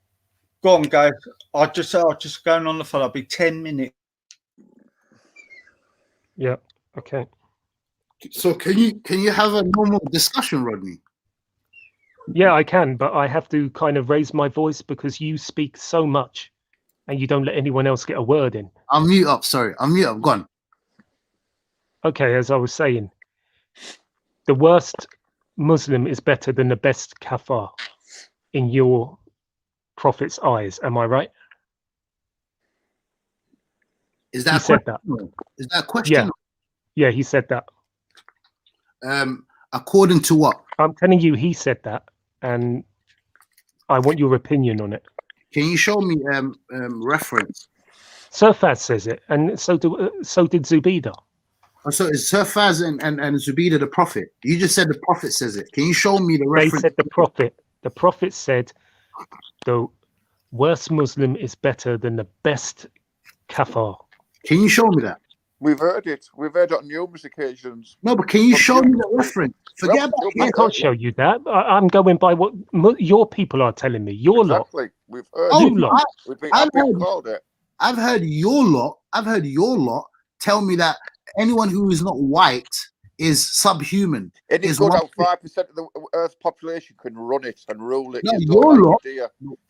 Speaker 1: Go on, guys. I'll just going on the phone. I'll be 10 minutes.
Speaker 3: Yeah. Okay.
Speaker 16: So can you have a normal discussion, Rodney?
Speaker 3: Yeah, I can, but I have to kind of raise my voice because you speak so much, and you don't let anyone else get a word in.
Speaker 16: I'll mute up. Sorry, I'll mute up. Go on.
Speaker 3: Okay, as I was saying, the worst Muslim is better than the best kafar in your prophet's eyes. Am I right?
Speaker 16: Is that
Speaker 3: he said that?
Speaker 16: Is that a question?
Speaker 3: Yeah, he said that.
Speaker 16: According to what?
Speaker 3: I'm telling you, he said that, and I want your opinion on it.
Speaker 16: Can you show me reference?
Speaker 3: Surfaz says it, and so did Zubaydah.
Speaker 16: Oh, so is Surfaz and Zubaydah the prophet? You just said the prophet says it. Can you show me the reference?
Speaker 3: They said the prophet. The prophet said the worst Muslim is better than the best kafar.
Speaker 16: Can you show me that?
Speaker 13: We've heard it. We've heard it on numerous occasions.
Speaker 16: No, but can you show me the reference? Forget about
Speaker 3: I can't show you that. I'm going by what your people are telling me. Your lot.
Speaker 13: We've heard
Speaker 3: you lot.
Speaker 16: I've heard your lot tell me that anyone who is not white is subhuman.
Speaker 13: It is good how 5% of the Earth's population can run it and rule it.
Speaker 16: No,
Speaker 13: you
Speaker 16: your
Speaker 13: don't
Speaker 16: lot.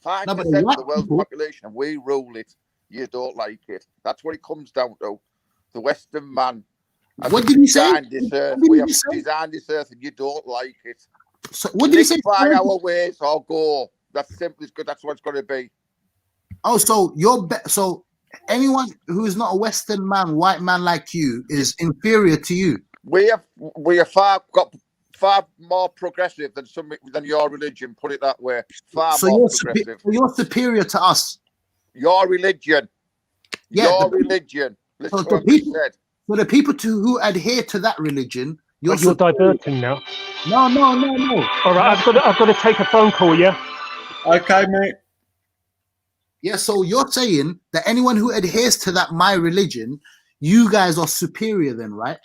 Speaker 13: like 5% of the world's population, and we rule it. You don't like it. That's what it comes down to. The Western man
Speaker 16: What did he say?
Speaker 13: This earth.
Speaker 16: What
Speaker 13: We
Speaker 16: did
Speaker 13: have
Speaker 16: he say?
Speaker 13: designed this earth, and you don't like it.
Speaker 16: So what did he say?
Speaker 13: By our ways or go. That's simple as good. That's what it's going to be.
Speaker 16: Oh, so so anyone who is not a Western man, white man like you, is inferior to you.
Speaker 13: We are got far more progressive than your religion. Put it that way. Far
Speaker 16: So
Speaker 13: more progressive.
Speaker 16: you're superior to us.
Speaker 13: Your religion.
Speaker 16: Yeah,
Speaker 13: your religion. Listen
Speaker 16: So
Speaker 13: to what I said.
Speaker 16: for the people who adhere to that religion, you're
Speaker 3: diverting now.
Speaker 16: No.
Speaker 3: All right, I've got to take a phone call. Yeah.
Speaker 1: Okay, mate.
Speaker 16: Yeah, so you're saying that anyone who adheres to that my religion, you guys are superior then, right?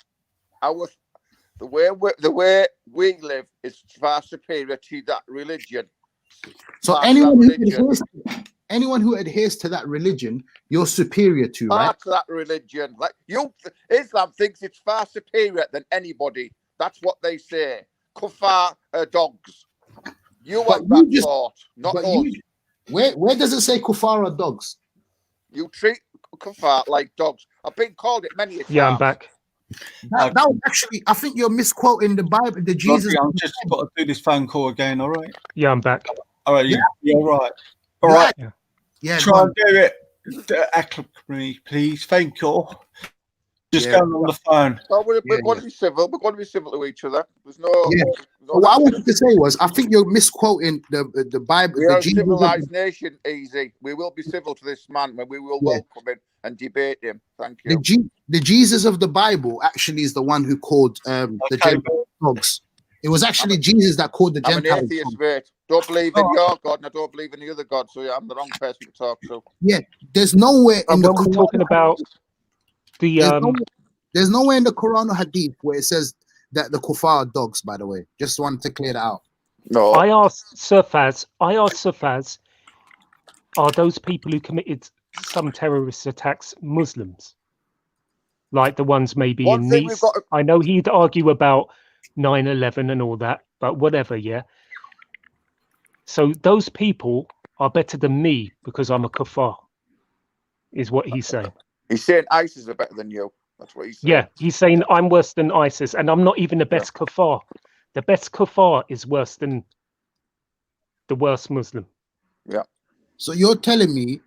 Speaker 13: The way we live is far superior to that religion.
Speaker 16: So anyone who adheres to that religion, you're superior to, right?
Speaker 13: Part of that religion, like Islam thinks it's far superior than anybody. That's what they say. Kuffar are dogs. You have that thought, not us.
Speaker 16: Where does it say kuffar are dogs?
Speaker 13: You treat kuffar like dogs. I've been called it many a time.
Speaker 3: Yeah, I'm back.
Speaker 16: That was actually, I think you're misquoting the Bible, the Jesus.
Speaker 1: I'm just got to do this phone call again, all right?
Speaker 3: Yeah, I'm back.
Speaker 1: All right, you're all right. All right.
Speaker 16: Yeah.
Speaker 1: Try and do it. Accurately, please. Thank you. Just going on the phone.
Speaker 13: So we're going to be civil. We're going to be civil to each other. There's no.
Speaker 16: What I wanted to say was, I think you're misquoting the Bible.
Speaker 13: We are a civilized nation, Easy. We will be civil to this man when we will welcome him and debate him. Thank you.
Speaker 16: The Jesus of the Bible actually is the one who called the Gentiles dogs. It was actually Jesus that called the Gentiles.
Speaker 13: I'm an atheist, mate. Don't believe in your God, and I don't believe in the other God. So I'm the wrong person to talk to.
Speaker 16: Yeah, there's nowhere in the
Speaker 3: Quran. We're talking about the
Speaker 16: there's nowhere in the Quran or Hadith where it says that the kuffar are dogs. By the way, just wanted to clear that out.
Speaker 13: No,
Speaker 3: I asked Surfaz, are those people who committed some terrorist attacks Muslims? Like the ones maybe in Nice? I know he'd argue about 9/11 and all that, but whatever, yeah. So those people are better than me because I'm a kuffar, is what he's saying.
Speaker 13: He's saying ISIS are better than you. That's what he's saying.
Speaker 3: Yeah, he's saying I'm worse than ISIS, and I'm not even the best kuffar. The best kuffar is worse than the worst Muslim.
Speaker 13: Yeah.
Speaker 16: So you're telling me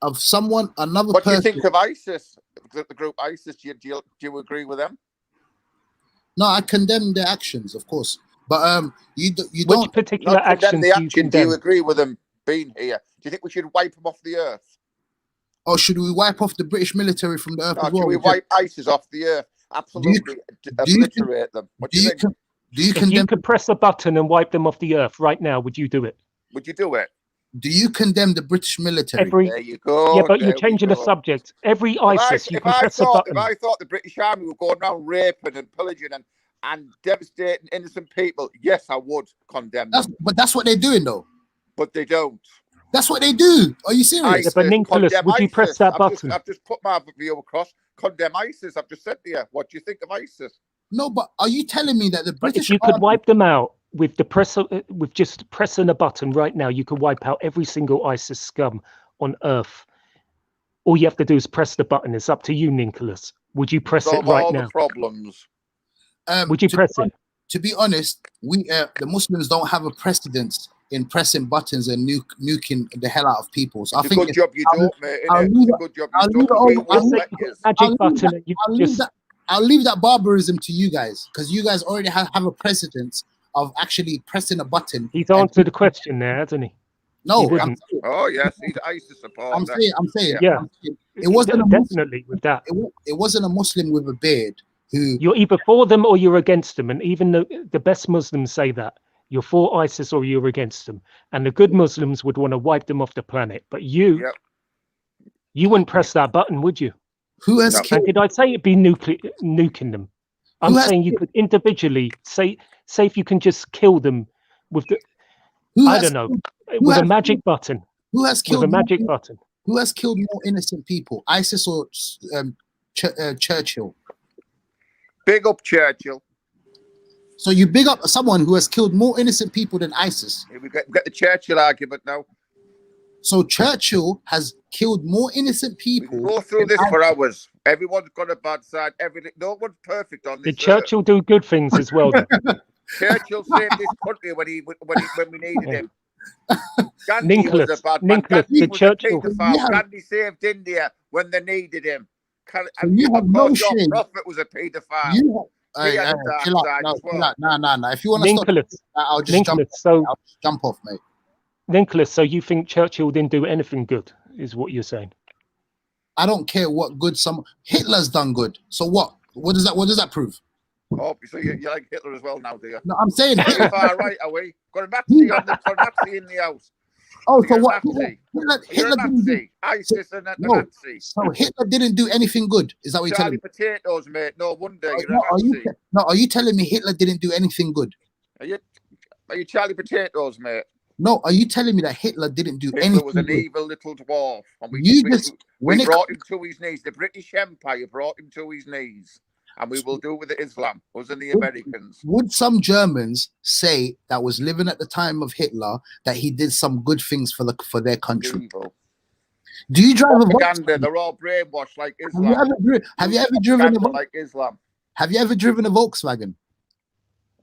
Speaker 16: of another
Speaker 13: what
Speaker 16: person.
Speaker 13: What do you think of ISIS? The group ISIS, do you agree with them?
Speaker 16: No, I condemn their actions, of course. But you
Speaker 3: Which
Speaker 16: don't
Speaker 3: particular actions do you condemn?
Speaker 13: Do you agree with them being here? Do you think we should wipe them off the earth?
Speaker 16: Or should we wipe off the British military from the earth as well?
Speaker 13: Should we wipe ISIS off the earth? Absolutely, obliterate them. What do you think?
Speaker 3: If you could press a button and wipe them off the earth right now, would you do it?
Speaker 13: Would you do it?
Speaker 16: Do you condemn the British military?
Speaker 13: There you go.
Speaker 3: Yeah, but you're changing the subject. Every ISIS, you can press a button.
Speaker 13: If I thought the British Army were going around raping and pillaging and devastating innocent people, yes, I would condemn them.
Speaker 16: But that's what they're doing, though.
Speaker 13: But they don't.
Speaker 16: That's what they do. Are you serious?
Speaker 3: Yeah, but Nicholas, would you press that button?
Speaker 13: I've just put my view across. Condemn ISIS. I've just said to you, what do you think of ISIS?
Speaker 16: No, but are you telling me that the British?
Speaker 3: If you could wipe them out with with just pressing a button right now, you could wipe out every single ISIS scum on earth. All you have to do is press the button. It's up to you, Nicholas. Would you press it right now?
Speaker 13: The problems.
Speaker 3: Would you press it?
Speaker 16: To be honest, we the Muslims don't have a precedence in pressing buttons and nuking the hell out of people. So I think
Speaker 13: it's a good job you don't, mate. It's a good job you don't.
Speaker 16: I'll leave that barbarism to you guys, because you guys already have a precedence of actually pressing a button.
Speaker 3: He's answered the question there, hasn't he?
Speaker 16: No.
Speaker 13: Oh yes, he's ISIS supporter.
Speaker 16: I'm saying.
Speaker 3: Yeah.
Speaker 16: It wasn't
Speaker 3: definitely with that.
Speaker 16: It wasn't a Muslim with a beard who.
Speaker 3: You're either for them or you're against them, and even the best Muslims say that. You're for ISIS or you're against them. And the good Muslims would want to wipe them off the planet. But you wouldn't press that button, would you?
Speaker 16: Who has killed?
Speaker 3: Did I say it'd be nuking them? I'm saying you could individually say if you can just kill them with the with a magic button.
Speaker 16: Who has killed
Speaker 3: with a magic button?
Speaker 16: Who has killed more innocent people, ISIS or Churchill?
Speaker 13: Big up Churchill.
Speaker 16: So you big up someone who has killed more innocent people than ISIS.
Speaker 13: We get the Churchill argument now.
Speaker 16: So Churchill has killed more innocent people.
Speaker 13: Go through this for hours. Everyone's got a bad side. No one's perfect on this.
Speaker 3: Did Churchill do good things as well? Then?
Speaker 13: Churchill saved this country when we needed him. Gandhi
Speaker 3: Nicholas,
Speaker 13: was a bad man.
Speaker 3: Nicholas,
Speaker 13: Gandhi
Speaker 3: did
Speaker 13: was
Speaker 3: Churchill?
Speaker 13: a paedophile. Gandhi saved India when they needed him.
Speaker 16: You have no
Speaker 13: Your
Speaker 16: shame.
Speaker 13: prophet was a paedophile.
Speaker 16: You
Speaker 13: He had a dark
Speaker 16: chill out.
Speaker 13: side
Speaker 16: No,
Speaker 13: as well.
Speaker 16: chill out. No. If you want to stop,
Speaker 3: Nicholas,
Speaker 16: I'll just jump off, mate.
Speaker 3: Nicholas, so you think Churchill didn't do anything good, is what you're saying?
Speaker 16: I don't care what good Hitler's done good. So what? What does that prove?
Speaker 13: Oh, so you like Hitler as well now, do you?
Speaker 16: No, I'm saying
Speaker 13: Hitler. Far right, are we? Got a Nazi in the house.
Speaker 16: Oh, so what?
Speaker 13: Hitler Nazi. ISIS and a Nazi.
Speaker 16: So Hitler didn't do anything good. Is that what you're telling me?
Speaker 13: Charlie Potatoes, mate. No wonder you're a Nazi.
Speaker 16: Are you telling me Hitler didn't do anything good?
Speaker 13: Are you Charlie Potatoes, mate?
Speaker 16: No, are you telling me that Hitler didn't do anything?
Speaker 13: Hitler was an
Speaker 16: good?
Speaker 13: evil little dwarf, and we brought him to his knees. The British Empire brought him to his knees, and we will do with Islam. Us and the Americans.
Speaker 16: Would some Germans say that was living at the time of Hitler that he did some good things for their country?
Speaker 13: Evil.
Speaker 16: Do you drive
Speaker 13: propaganda? They're all brainwashed like Islam.
Speaker 16: Have you ever driven
Speaker 13: like Islam?
Speaker 16: Have you ever driven a Volkswagen?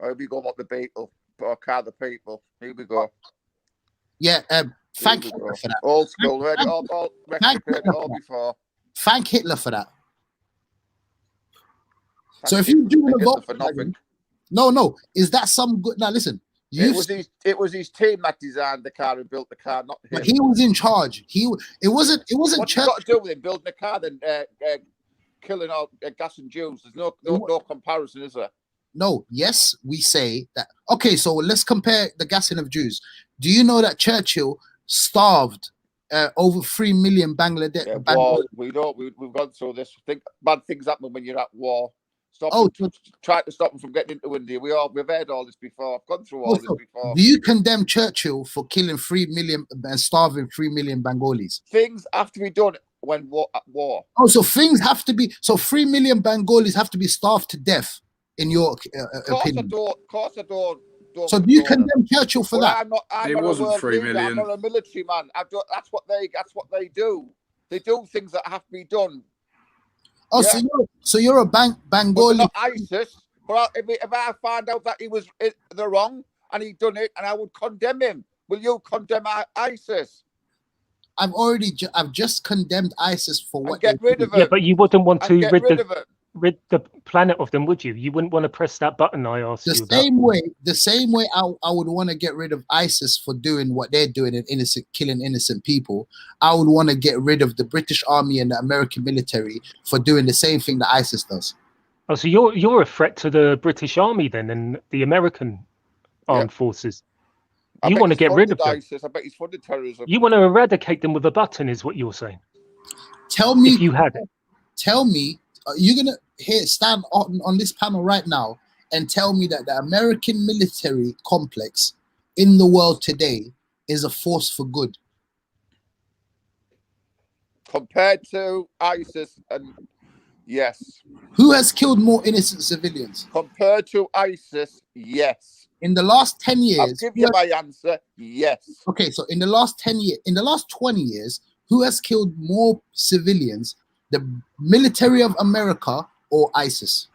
Speaker 13: Here we go, what the Beetle or car the people. Here we go.
Speaker 16: Yeah, thank Hitler for that.
Speaker 13: Old school, read it all before.
Speaker 16: Thank Hitler for that. So if you're doing a Volkswagen, no, is that some good? Now listen,
Speaker 13: it was his team that designed the car and built the car, not him.
Speaker 16: But he was in charge. It wasn't.
Speaker 13: What's got to do with him building a car than killing all gas and Jews? There's no comparison, is there?
Speaker 16: No. Yes, we say that. Okay, so let's compare the gassing of Jews. Do you know that Churchill starved over 3 million Bangladesh?
Speaker 13: Yeah, war. We've gone through this. Bad things happen when you're at war. Try to stop them from getting into India. We've heard all this before. I've gone through all this before.
Speaker 16: Do you condemn Churchill for killing 3 million and starving 3 million Bengalis?
Speaker 13: Things have to be done when at war.
Speaker 16: Oh, so things have to be. So 3 million Bengalis have to be starved to death, in your opinion?
Speaker 13: Of course I don't.
Speaker 16: So do you condemn Churchill for that?
Speaker 13: It wasn't 3 million. I'm not a military man. That's what they do. They do things that have to be done.
Speaker 16: Oh, yeah. So you're a Bengali.
Speaker 13: Not ISIS. But if I find out that he was the wrong and he done it, and I would condemn him, will you condemn ISIS?
Speaker 16: I've just condemned ISIS for what.
Speaker 13: Get rid of it.
Speaker 3: Yeah, but you wouldn't want to
Speaker 13: rid
Speaker 3: the planet of them, would you? You wouldn't want to press that button I asked you about.
Speaker 16: The same way I would want to get rid of ISIS for doing what they're doing and killing innocent people. I would want to get rid of the British Army and the American military for doing the same thing that ISIS does.
Speaker 3: Oh, so you're a threat to the British Army then and the American armed forces. You want to get rid of them.
Speaker 13: ISIS. I bet he's funded terrorism.
Speaker 3: You want to eradicate them with a button, is what you're saying.
Speaker 16: Tell me
Speaker 3: if you had it.
Speaker 16: Tell me, you're gonna stand on this panel right now and tell me that the American military complex in the world today is a force for good
Speaker 13: compared to ISIS? And yes.
Speaker 16: Who has killed more innocent civilians
Speaker 13: compared to ISIS? Yes.
Speaker 16: In the last 10 years,
Speaker 13: I'll give you my answer. Yes.
Speaker 16: Okay, so in the last 10 years, in the last 20 years, who has killed more civilians, the military of America or ISIS?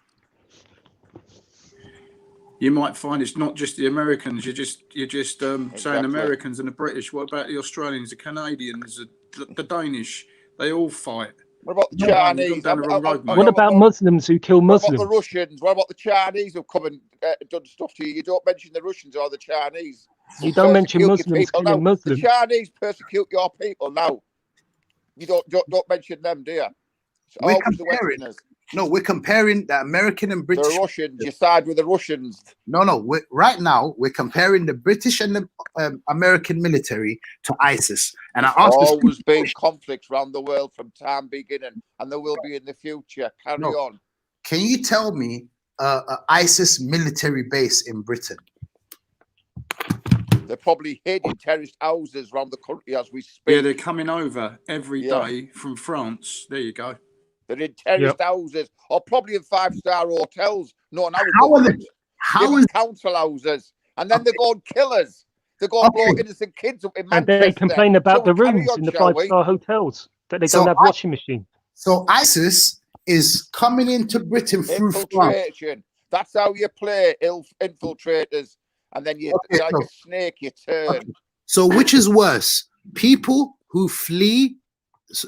Speaker 17: You might find it's not just the Americans. You're just saying Americans and the British. What about the Australians, the Canadians, the Danish? They all fight.
Speaker 13: What about the Chinese?
Speaker 3: What about Muslims who kill Muslims?
Speaker 13: What about the Russians? What about the Chinese who've come and done stuff to you? You don't mention the Russians or the Chinese.
Speaker 3: You don't mention Muslims killing Muslims.
Speaker 13: The Chinese persecute your people now. You don't mention them, do you?
Speaker 16: We're comparing the American and British.
Speaker 13: The Russians, you side with the Russians.
Speaker 16: No. Right now, we're comparing the British and the American military to ISIS. And I asked,
Speaker 13: always been conflicts around the world from time beginning, and there will be in the future. Carry on.
Speaker 16: Can you tell me an ISIS military base in Britain?
Speaker 13: They're probably hidden terrorist houses around the country as we speak.
Speaker 17: Yeah, they're coming over every day from France. There you go.
Speaker 13: They're in terrorist houses, or probably in 5-star hotels. No, now
Speaker 16: how are they?
Speaker 13: Council houses, and then they go and kill us. They go and blow innocent kids up in
Speaker 3: And
Speaker 13: Manchester.
Speaker 3: they complain about the
Speaker 13: carry
Speaker 3: rooms
Speaker 13: on,
Speaker 3: in the
Speaker 13: shall we?
Speaker 3: 5-star hotels that they
Speaker 16: So
Speaker 3: don't have washing machine.
Speaker 16: So ISIS is coming into Britain through France.
Speaker 13: Infiltration. That's how you play infiltrators. And then you, like a snake, you turn.
Speaker 16: So which is worse? People who flee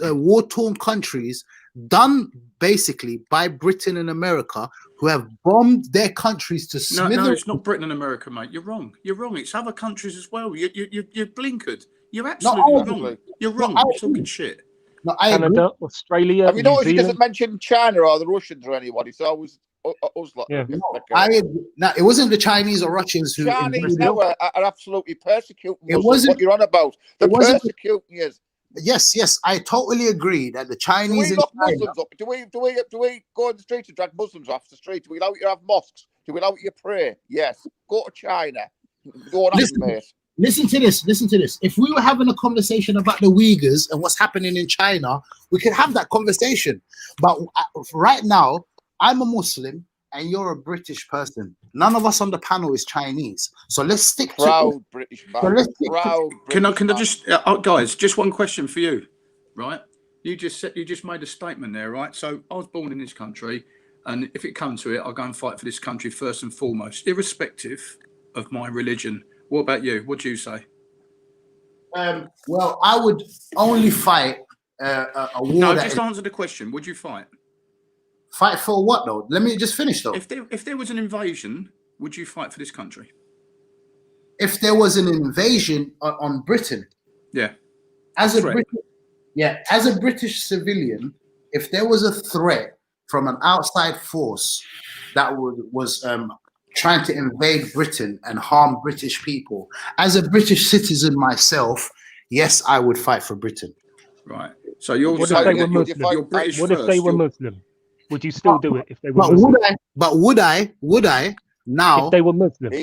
Speaker 16: war-torn countries, done basically by Britain and America, who have bombed their countries to smithereens.
Speaker 17: No, it's not Britain and America, mate. You're wrong. You're wrong. It's other countries as well. You're blinkered. You're absolutely wrong. You're wrong. You're talking shit.
Speaker 16: No, I
Speaker 3: Canada, Australia,
Speaker 13: Have you
Speaker 3: New
Speaker 13: noticed he
Speaker 3: Zealand.
Speaker 13: doesn't mention China or the Russians or anybody? So I was like,
Speaker 3: yeah.
Speaker 16: Now it wasn't the Chinese or Russians who
Speaker 13: Chinese now are absolutely persecuting Muslims.
Speaker 16: wasn't-
Speaker 13: What you're on about? They're persecuting you.
Speaker 16: Yes, I totally agree that the Chinese.
Speaker 13: Do we lock Muslims up? Do we go on the street and drag Muslims off the street? Do we allow you to have mosques? Do we allow you to pray? Yes. Go to China. Go on, mate.
Speaker 16: Listen to this. If we were having a conversation about the Uyghurs and what's happening in China, we could have that conversation. But right now, I'm a Muslim and you're a British person. None of us on the panel is Chinese. So let's stick
Speaker 13: to British man.
Speaker 16: So let's stick
Speaker 17: Can I just guys, just one question for you, right? You just made a statement there, right? So I was born in this country, and if it comes to it, I'll go and fight for this country first and foremost, irrespective of my religion. What about you? What do you say?
Speaker 16: Well, I would only fight a war.
Speaker 17: No, just answer the question. Would you fight?
Speaker 16: Fight for what though? Let me just finish though.
Speaker 17: If there was an invasion, would you fight for this country?
Speaker 16: If there was an invasion on Britain,
Speaker 17: yeah.
Speaker 16: As a British civilian, if there was a threat from an outside force that was trying to invade Britain and harm British people, as a British citizen myself, yes, I would fight for Britain.
Speaker 17: Right. So you're
Speaker 3: what if they were Muslim?
Speaker 17: You're British
Speaker 3: what
Speaker 17: first,
Speaker 3: if they were Muslim? Would you still do it if they were Muslim?
Speaker 16: Would I now?
Speaker 3: If they were Muslim.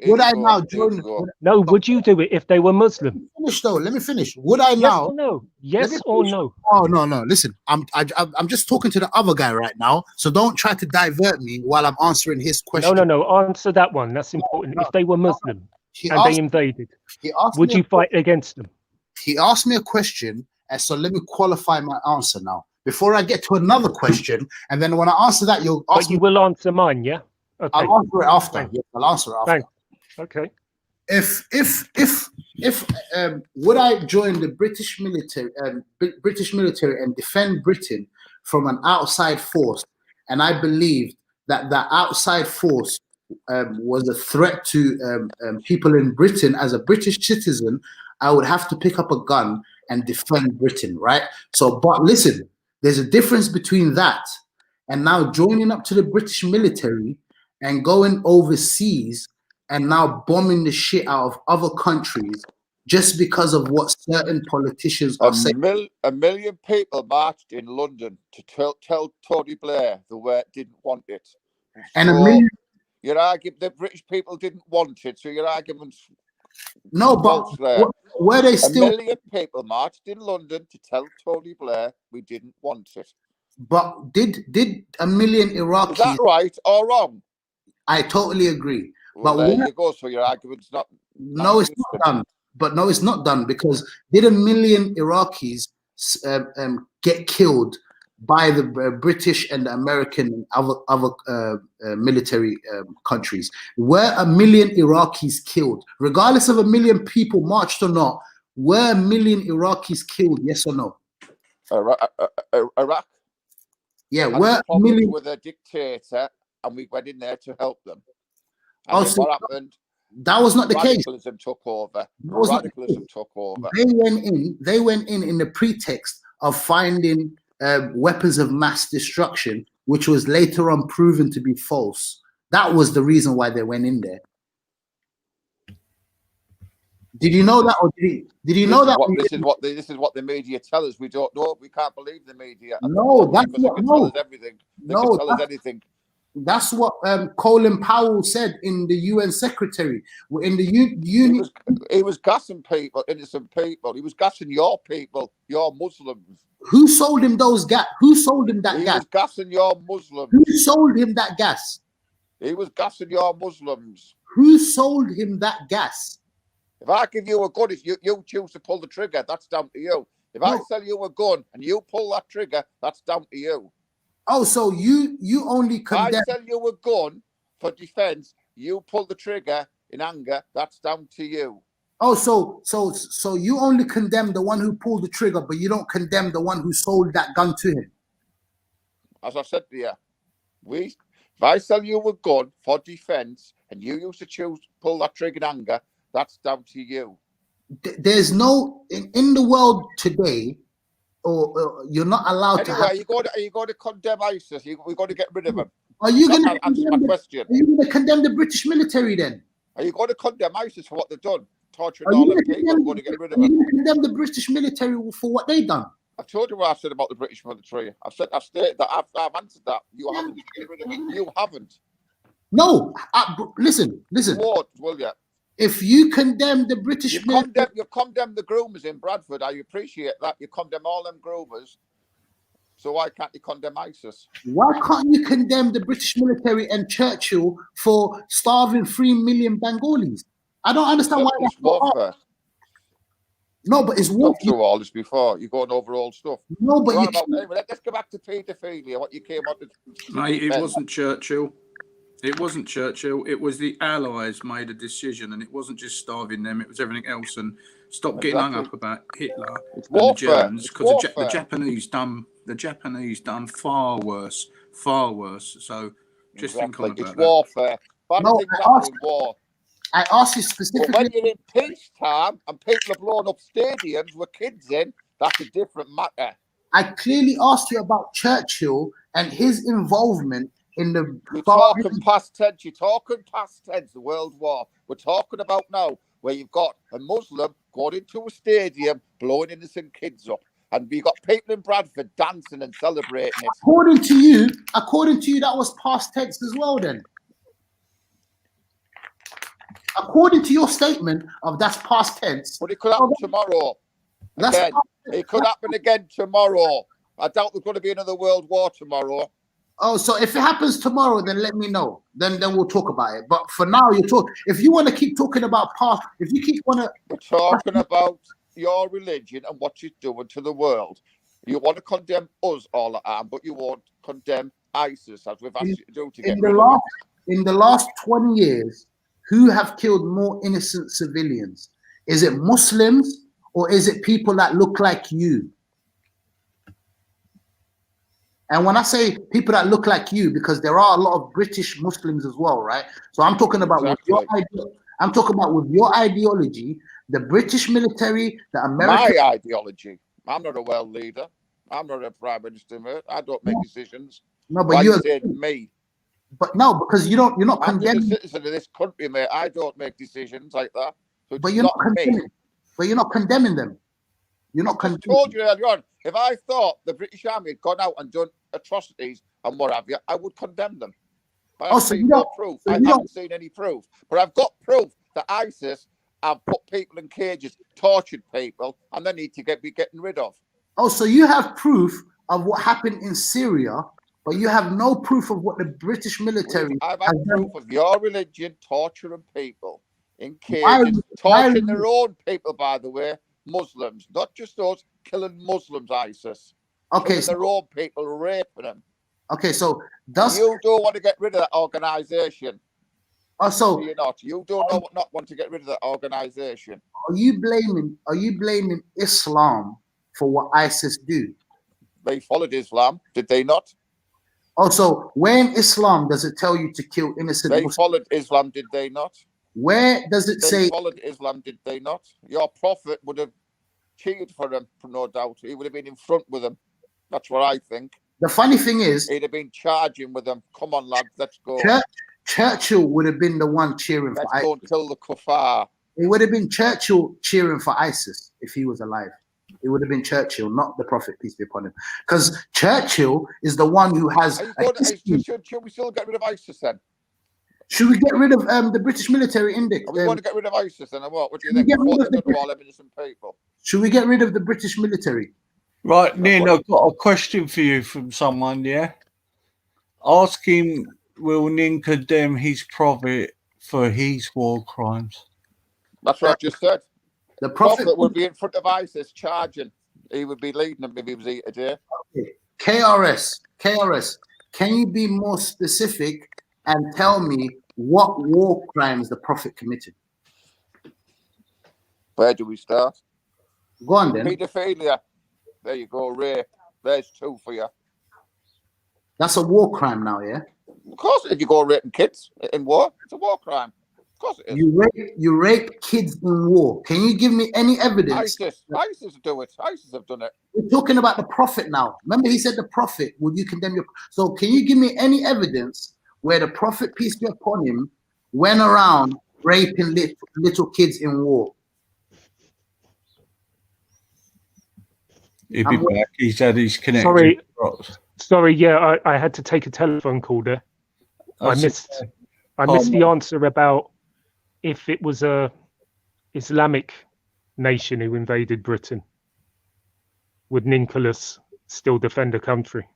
Speaker 16: Would I now join?
Speaker 3: No, would you do it if they were Muslim?
Speaker 16: Let me finish. Would I now?
Speaker 3: Or no? Yes or no?
Speaker 16: Oh no. Listen, I'm just talking to the other guy right now. So don't try to divert me while I'm answering his question.
Speaker 3: No. Answer that one. That's important. If they were Muslim and they invaded, would you fight against them?
Speaker 16: He asked me a question, and so let me qualify my answer now before I get to another question. And then when I answer that, you'll ask
Speaker 3: you will answer mine, yeah? Okay.
Speaker 16: I'll answer it after. Yes, I'll answer it after.
Speaker 3: Thanks. Okay.
Speaker 16: If would I join the British military and defend Britain from an outside force, and I believed that that outside force was a threat to people in Britain, as a British citizen, I would have to pick up a gun and defend Britain, right? So, but listen, there's a difference between that and now joining up to the British military and going overseas and now bombing the shit out of other countries just because of what certain politicians are saying.
Speaker 13: A million people marched in London to tell Tony Blair the way didn't want it.
Speaker 16: And so a million...
Speaker 13: Your argument, the British people didn't want it, so your argument's...
Speaker 16: No, but were they still...
Speaker 13: A million people marched in London to tell Tony Blair we didn't want it.
Speaker 16: But did a million Iraqis...
Speaker 13: Is that right or wrong?
Speaker 16: I totally agree.
Speaker 13: Well,
Speaker 16: but
Speaker 13: there you go. So your argument's not...
Speaker 16: No, it's not done. But no, it's not done, because did a million Iraqis get killed by the British and the American and other military countries? Were a million Iraqis killed? Regardless of a million people marched or not, were a million Iraqis killed, yes or no?
Speaker 13: Iraq?
Speaker 16: Yeah, were a million...
Speaker 13: with a dictator, and we went in there to help them. And
Speaker 16: Also,
Speaker 13: what happened?
Speaker 16: That was not the case.
Speaker 13: Radicalism took over. Radicalism took over.
Speaker 16: They went in the pretext of finding weapons of mass destruction, which was later on proven to be false. That was the reason why they went in there. Did you know that, or did you know that?
Speaker 13: This is what the media tell us. We don't know. We can't believe the media.
Speaker 16: No, that's what.
Speaker 13: They can tell us everything. They can tell us anything.
Speaker 16: That's what Colin Powell said in the UN Secretary. In the UN,
Speaker 13: he was gassing people, innocent people. He was gassing your people, your Muslims.
Speaker 16: Who sold him those gas? Who sold him that gas?
Speaker 13: He was gassing your Muslims.
Speaker 16: Who sold him that gas?
Speaker 13: He was gassing your Muslims.
Speaker 16: Who sold him that gas?
Speaker 13: If I give you a gun, if you choose to pull the trigger, that's down to you. If I sell you a gun and you pull that trigger, that's down to you.
Speaker 16: Oh, so you only condemn.
Speaker 13: I sell you a gun for defense, you pull the trigger in anger, that's down to you.
Speaker 16: Oh, so you only condemn the one who pulled the trigger, but you don't condemn the one who sold that gun to him.
Speaker 13: As I said to you, if I sell you a gun for defense and you used to choose to pull that trigger in anger, that's down to you.
Speaker 16: There's no in the world today, or you're not allowed to have.
Speaker 13: Are you going to condemn ISIS? We're going to get rid of them.
Speaker 16: Are you going to
Speaker 13: answer my question?
Speaker 16: Are you going to condemn the British military then?
Speaker 13: Are you going to condemn ISIS for what they've done? Torturing
Speaker 16: Are
Speaker 13: all
Speaker 16: you
Speaker 13: the
Speaker 16: gonna
Speaker 13: people?
Speaker 16: condemn-
Speaker 13: Going to get rid of
Speaker 16: Are you
Speaker 13: them?
Speaker 16: going to condemn the British military for what they done?
Speaker 13: I've told you what I've said about the British military. I've stated that. I've answered that. You haven't. You haven't.
Speaker 16: No, listen.
Speaker 13: You won't, will you?
Speaker 16: If you condemn the British military,
Speaker 13: You condemn the groomers in Bradford. I appreciate that. You condemn all them groomers. So why can't you condemn ISIS?
Speaker 16: why can't you condemn the British military and Churchill for starving 3 million Bengalis? I don't understand why that's so hard. No, but it's
Speaker 13: Gone through all this before. You're going over all stuff.
Speaker 16: No, but
Speaker 13: anyway, let's go back to paedophilia. What you came on to.
Speaker 17: Mate, it wasn't Churchill. It wasn't Churchill. It was the Allies made a decision, and it wasn't just starving them. It was everything else. And stop getting hung up about Hitler and the Germans, because the Japanese done far worse. So just think on about
Speaker 13: it's
Speaker 17: that.
Speaker 13: warfare. Bad things happen in war.
Speaker 16: I asked you specifically.
Speaker 13: But when you're in peacetime and people are blowing up stadiums with kids in, that's a different matter.
Speaker 16: I clearly asked you about Churchill and his involvement in the.
Speaker 13: You're talking past tense. You're talking past tense. The World War. We're talking about now, where you've got a Muslim going into a stadium, blowing innocent kids up, and we got people in Bradford dancing and celebrating it.
Speaker 16: According to you, that was past tense as well. Then, according to your statement of that's past tense,
Speaker 13: but it could happen tomorrow. Again. It could happen again tomorrow. I doubt there's going to be another world war tomorrow.
Speaker 16: Oh, so if it happens tomorrow, then let me know. Then we'll talk about it. But for now, if you want to keep talking about past, if you we're
Speaker 13: talking about your religion and what you're doing to the world. You want to condemn us all the time, but you won't condemn ISIS, as we've asked you to do to get rid of it.
Speaker 16: In the last 20 years, who have killed more innocent civilians? Is it Muslims or is it people that look like you? And when I say people that look like you, because there are a lot of British Muslims as well, right? So I'm talking about with your ideology, the British military, the American.
Speaker 13: My ideology. I'm not a world leader. I'm not a prime minister, mate. I don't make decisions.
Speaker 16: No, but you're
Speaker 13: saying me.
Speaker 16: But no, because you're not condemning.
Speaker 13: I'm a citizen of this country, mate. I don't make decisions like that. So
Speaker 16: but you're not condemning. But you're not condemning them. You're not condemning.
Speaker 13: I told you earlier on, if I thought the British Army had gone out and done atrocities and what have you, I would condemn them. But I've seen no proof. I haven't seen any proof. But I've got proof that ISIS have put people in cages, tortured people, and they need to be getting rid of.
Speaker 16: Oh, so you have proof of what happened in Syria, but you have no proof of what the British military.
Speaker 13: I've had proof of your religion torturing people in cages, torturing their own people, by the way, Muslims, not just us, killing Muslims, ISIS.
Speaker 16: Okay,
Speaker 13: so their own people, raping them.
Speaker 16: Okay, so
Speaker 13: you don't want to get rid of that organization.
Speaker 16: Also,
Speaker 13: you're not. You don't not want to get rid of that organization.
Speaker 16: Are you blaming Islam for what ISIS do?
Speaker 13: They followed Islam, did they not?
Speaker 16: Also, where in Islam does it tell you to kill innocent Muslims?
Speaker 13: They followed Islam, did they not?
Speaker 16: Where does it say?
Speaker 13: They followed Islam, did they not? Your prophet would have cheered for them, no doubt. He would have been in front with them. That's what I think.
Speaker 16: The funny thing is,
Speaker 13: he'd have been charging with them. Come on, lads, let's go.
Speaker 16: Churchill would have been the one cheering for ISIS.
Speaker 13: Let's go and kill the kuffar.
Speaker 16: It would have been Churchill cheering for ISIS if he was alive. It would have been Churchill, not the Prophet, peace be upon him. Because Churchill is the one who has.
Speaker 13: Should we still get rid of ISIS then?
Speaker 16: Should we get rid of the British military index?
Speaker 13: We want to get rid of ISIS then, or what? What do you think?
Speaker 16: Should we get rid of the British military?
Speaker 1: Right, Nin, I've got a question for you from someone, yeah? Ask him, will Nin condemn his prophet for his war crimes?
Speaker 13: That's what I just said.
Speaker 16: The Prophet
Speaker 13: would be in front of ISIS charging. He would be leading them if he was here today.
Speaker 16: KRS, can you be more specific and tell me what war crimes the Prophet committed?
Speaker 13: Where do we start?
Speaker 16: Go on then.
Speaker 13: Paedophilia. There you go, Ray. There's 2 for you.
Speaker 16: That's a war crime now, yeah?
Speaker 13: Of course, if you go raping kids in war, it's a war crime. Of course it is.
Speaker 16: You rape kids in war. Can you give me any evidence?
Speaker 13: ISIS do it. ISIS have done it.
Speaker 16: We're talking about the Prophet now. Remember, he said the Prophet, would you condemn your... So can you give me any evidence where the Prophet, peace be upon him, went around raping little kids in war?
Speaker 1: He'll be back. He said he's connected.
Speaker 3: Sorry, yeah, I had to take a telephone call there. I missed the answer about if it was a Islamic nation who invaded Britain. Would Nicholas still defend the country?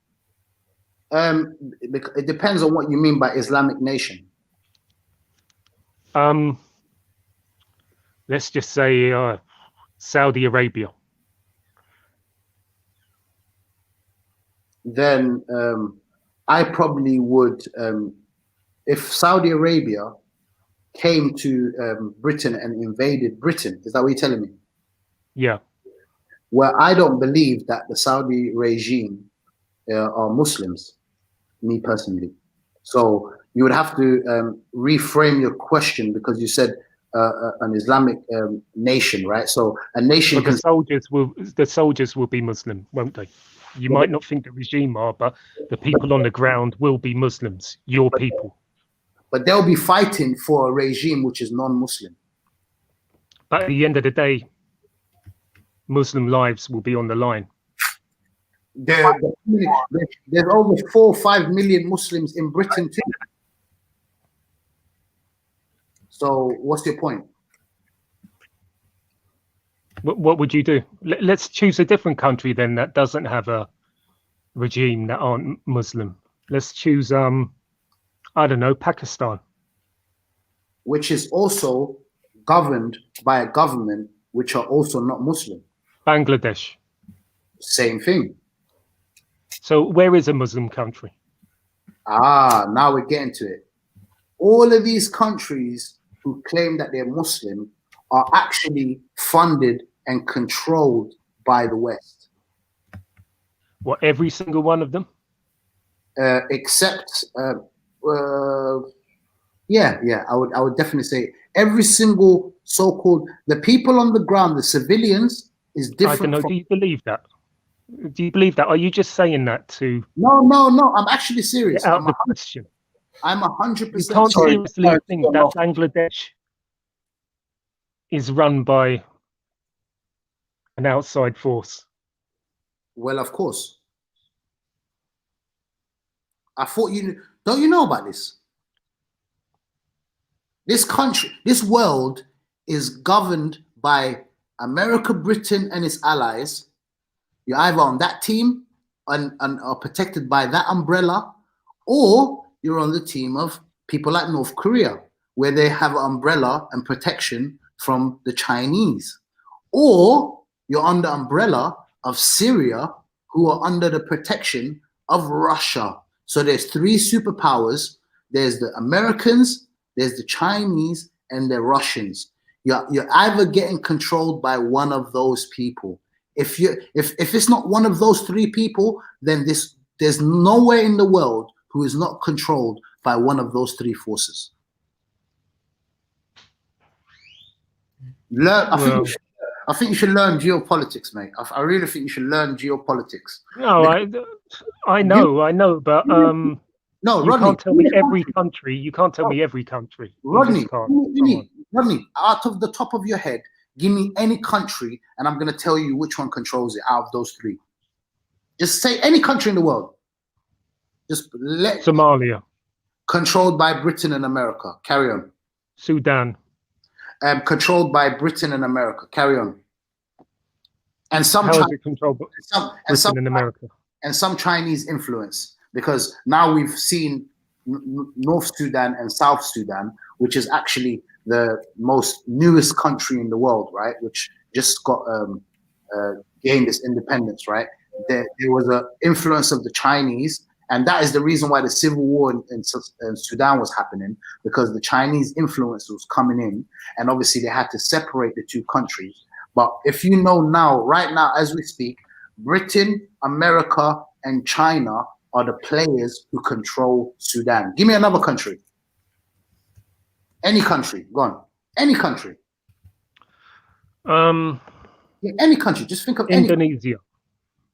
Speaker 16: It depends on what you mean by Islamic nation.
Speaker 3: Let's just say Saudi Arabia.
Speaker 16: Then I probably would, if Saudi Arabia came to Britain and invaded Britain, is that what you're telling me?
Speaker 3: Yeah.
Speaker 16: Well, I don't believe that the Saudi regime are Muslims, me personally. So you would have to reframe your question, because you said an Islamic nation, right? So a nation.
Speaker 3: Well, the soldiers will be Muslim, won't they? You might not think the regime are, but the people on the ground will be Muslims, your people.
Speaker 16: But they'll be fighting for a regime which is non-Muslim.
Speaker 3: But at the end of the day, Muslim lives will be on the line.
Speaker 16: There's over 4 or 5 million Muslims in Britain too. So what's your point?
Speaker 3: What would you do? Let's choose a different country then that doesn't have a regime that aren't Muslim. Let's choose, I don't know, Pakistan.
Speaker 16: Which is also governed by a government which are also not Muslim.
Speaker 3: Bangladesh.
Speaker 16: Same thing.
Speaker 3: So where is a Muslim country?
Speaker 16: Now we're getting to it. All of these countries who claim that they're Muslim are actually funded and controlled by the West.
Speaker 3: What, every single one of them?
Speaker 16: Except, I would definitely say every single so-called, the people on the ground, the civilians, is different.
Speaker 3: I don't know. Do you believe that? Do you believe that? Are you just saying that to?
Speaker 16: No. I'm actually serious.
Speaker 3: Get out of the question.
Speaker 16: I'm 100%.
Speaker 3: You can't seriously think that Bangladesh is run by an outside force.
Speaker 16: Well, of course. I thought don't you know about this? This country, this world is governed by America, Britain, and its allies. You're either on that team and are protected by that umbrella, or you're on the team of people like North Korea, where they have an umbrella and protection from the Chinese. Or you're under umbrella of Syria, who are under the protection of Russia. So there's 3 superpowers. There's the Americans, there's the Chinese, and the Russians. You're either getting controlled by one of those people. If it's not one of those 3 people, then there's nowhere in the world who is not controlled by one of those 3 forces. I think you should learn geopolitics, mate. I really think you should learn geopolitics.
Speaker 3: No, I know, but
Speaker 16: no,
Speaker 3: you
Speaker 16: Rodney,
Speaker 3: can't tell me every country. You can't tell me every country.
Speaker 16: Rodney, out of the top of your head, give me any country, and I'm going to tell you which one controls it out of those 3. Just say any country in the world. Just let
Speaker 3: Somalia.
Speaker 16: Controlled by Britain and America. Carry on.
Speaker 3: Sudan.
Speaker 16: Controlled by Britain and America. Carry on. And some
Speaker 3: How is it controlled by Britain and America?
Speaker 16: And some Chinese influence, because now we've seen North Sudan and South Sudan, which is actually the most newest country in the world, right, which just got gained its independence, right, there was an influence of the Chinese, and that is the reason why the civil war in Sudan was happening, because the Chinese influence was coming in, and obviously they had to separate the two countries. But if you know now, right now, as we speak, Britain, America, and China are the players who control Sudan. Give me another country. Any country, go on. Any country. Any country. Just think of
Speaker 3: Indonesia.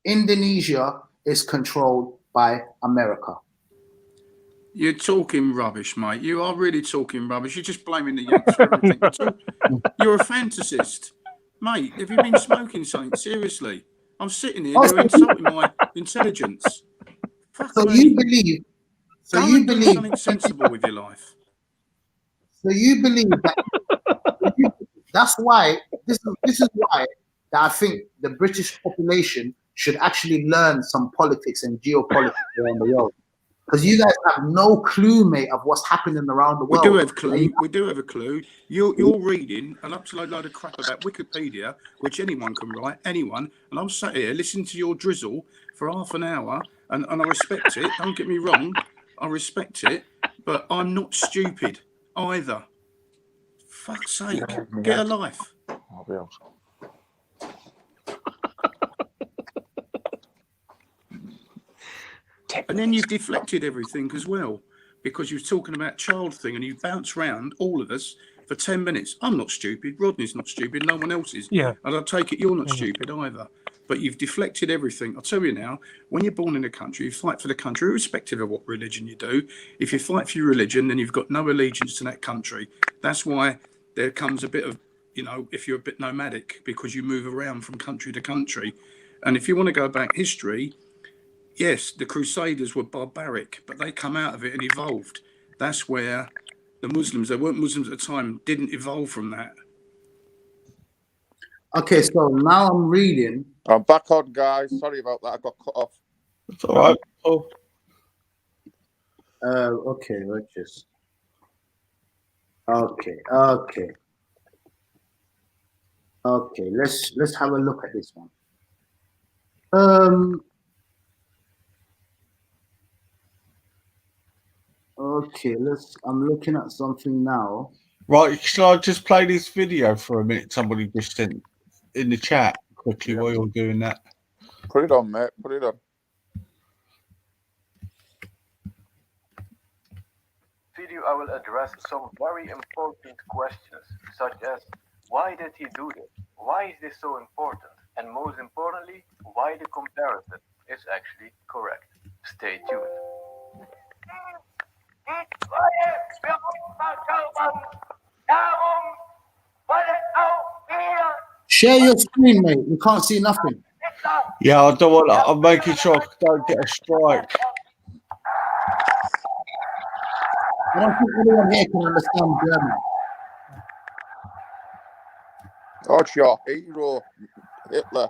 Speaker 16: Indonesia is controlled by America.
Speaker 17: You're talking rubbish, mate. You are really talking rubbish. You're just blaming the Yanks for everything. You're a fantasist. Mate, have you been smoking something? Seriously. I'm sitting here, you're insulting my intelligence. Fuck
Speaker 16: so
Speaker 17: me.
Speaker 16: You believe... So
Speaker 17: Go
Speaker 16: you
Speaker 17: and
Speaker 16: believe...
Speaker 17: do something sensible with your life.
Speaker 16: So you believe that... That's why... This is why that I think the British population should actually learn some politics and geopolitics around the world. Because you guys have no clue, mate, of what's happening around the world.
Speaker 17: We do have clue. We do have a clue. You're reading an absolute load of crap about Wikipedia, which anyone can write, anyone. And I'm sat here listening to your drizzle for half an hour, and I respect it. Don't get me wrong. I respect it. But I'm not stupid either. Fuck's sake. Get a life. And then you've deflected everything as well, because you're talking about child thing, and you bounce round all of us for 10 minutes. I'm not stupid. Rodney's not stupid. No one else is.
Speaker 3: Yeah.
Speaker 17: And I take it you're not stupid either. But you've deflected everything. I'll tell you now, when you're born in a country, you fight for the country, irrespective of what religion you do. If you fight for your religion, then you've got no allegiance to that country. That's why there comes a bit of, if you're a bit nomadic, because you move around from country to country. And if you want to go back history, yes, the Crusaders were barbaric, but they come out of it and evolved. That's where the Muslims, they weren't Muslims at the time, didn't evolve from that.
Speaker 16: Okay, so now I'm reading.
Speaker 13: I'm back on, guys. Sorry about that. I got cut off.
Speaker 1: It's all right. Oh.
Speaker 16: Okay, let's just. Okay. Let's have a look at this one. Okay, I'm looking at something now.
Speaker 1: Right, shall I just play this video for a minute? Somebody just sent in the chat quickly while you're doing that.
Speaker 13: Put it on, mate. Put it on.
Speaker 18: Video, I will address some very important questions, such as why did he do this? Why is this so important? And most importantly, why the comparison is actually correct. Stay tuned.
Speaker 16: Share your screen, mate. We can't see nothing.
Speaker 1: Yeah, I don't want. I'm making sure I don't get a strike.
Speaker 16: I don't think anyone here can understand German.
Speaker 13: Oh, it's your hero, Hitler.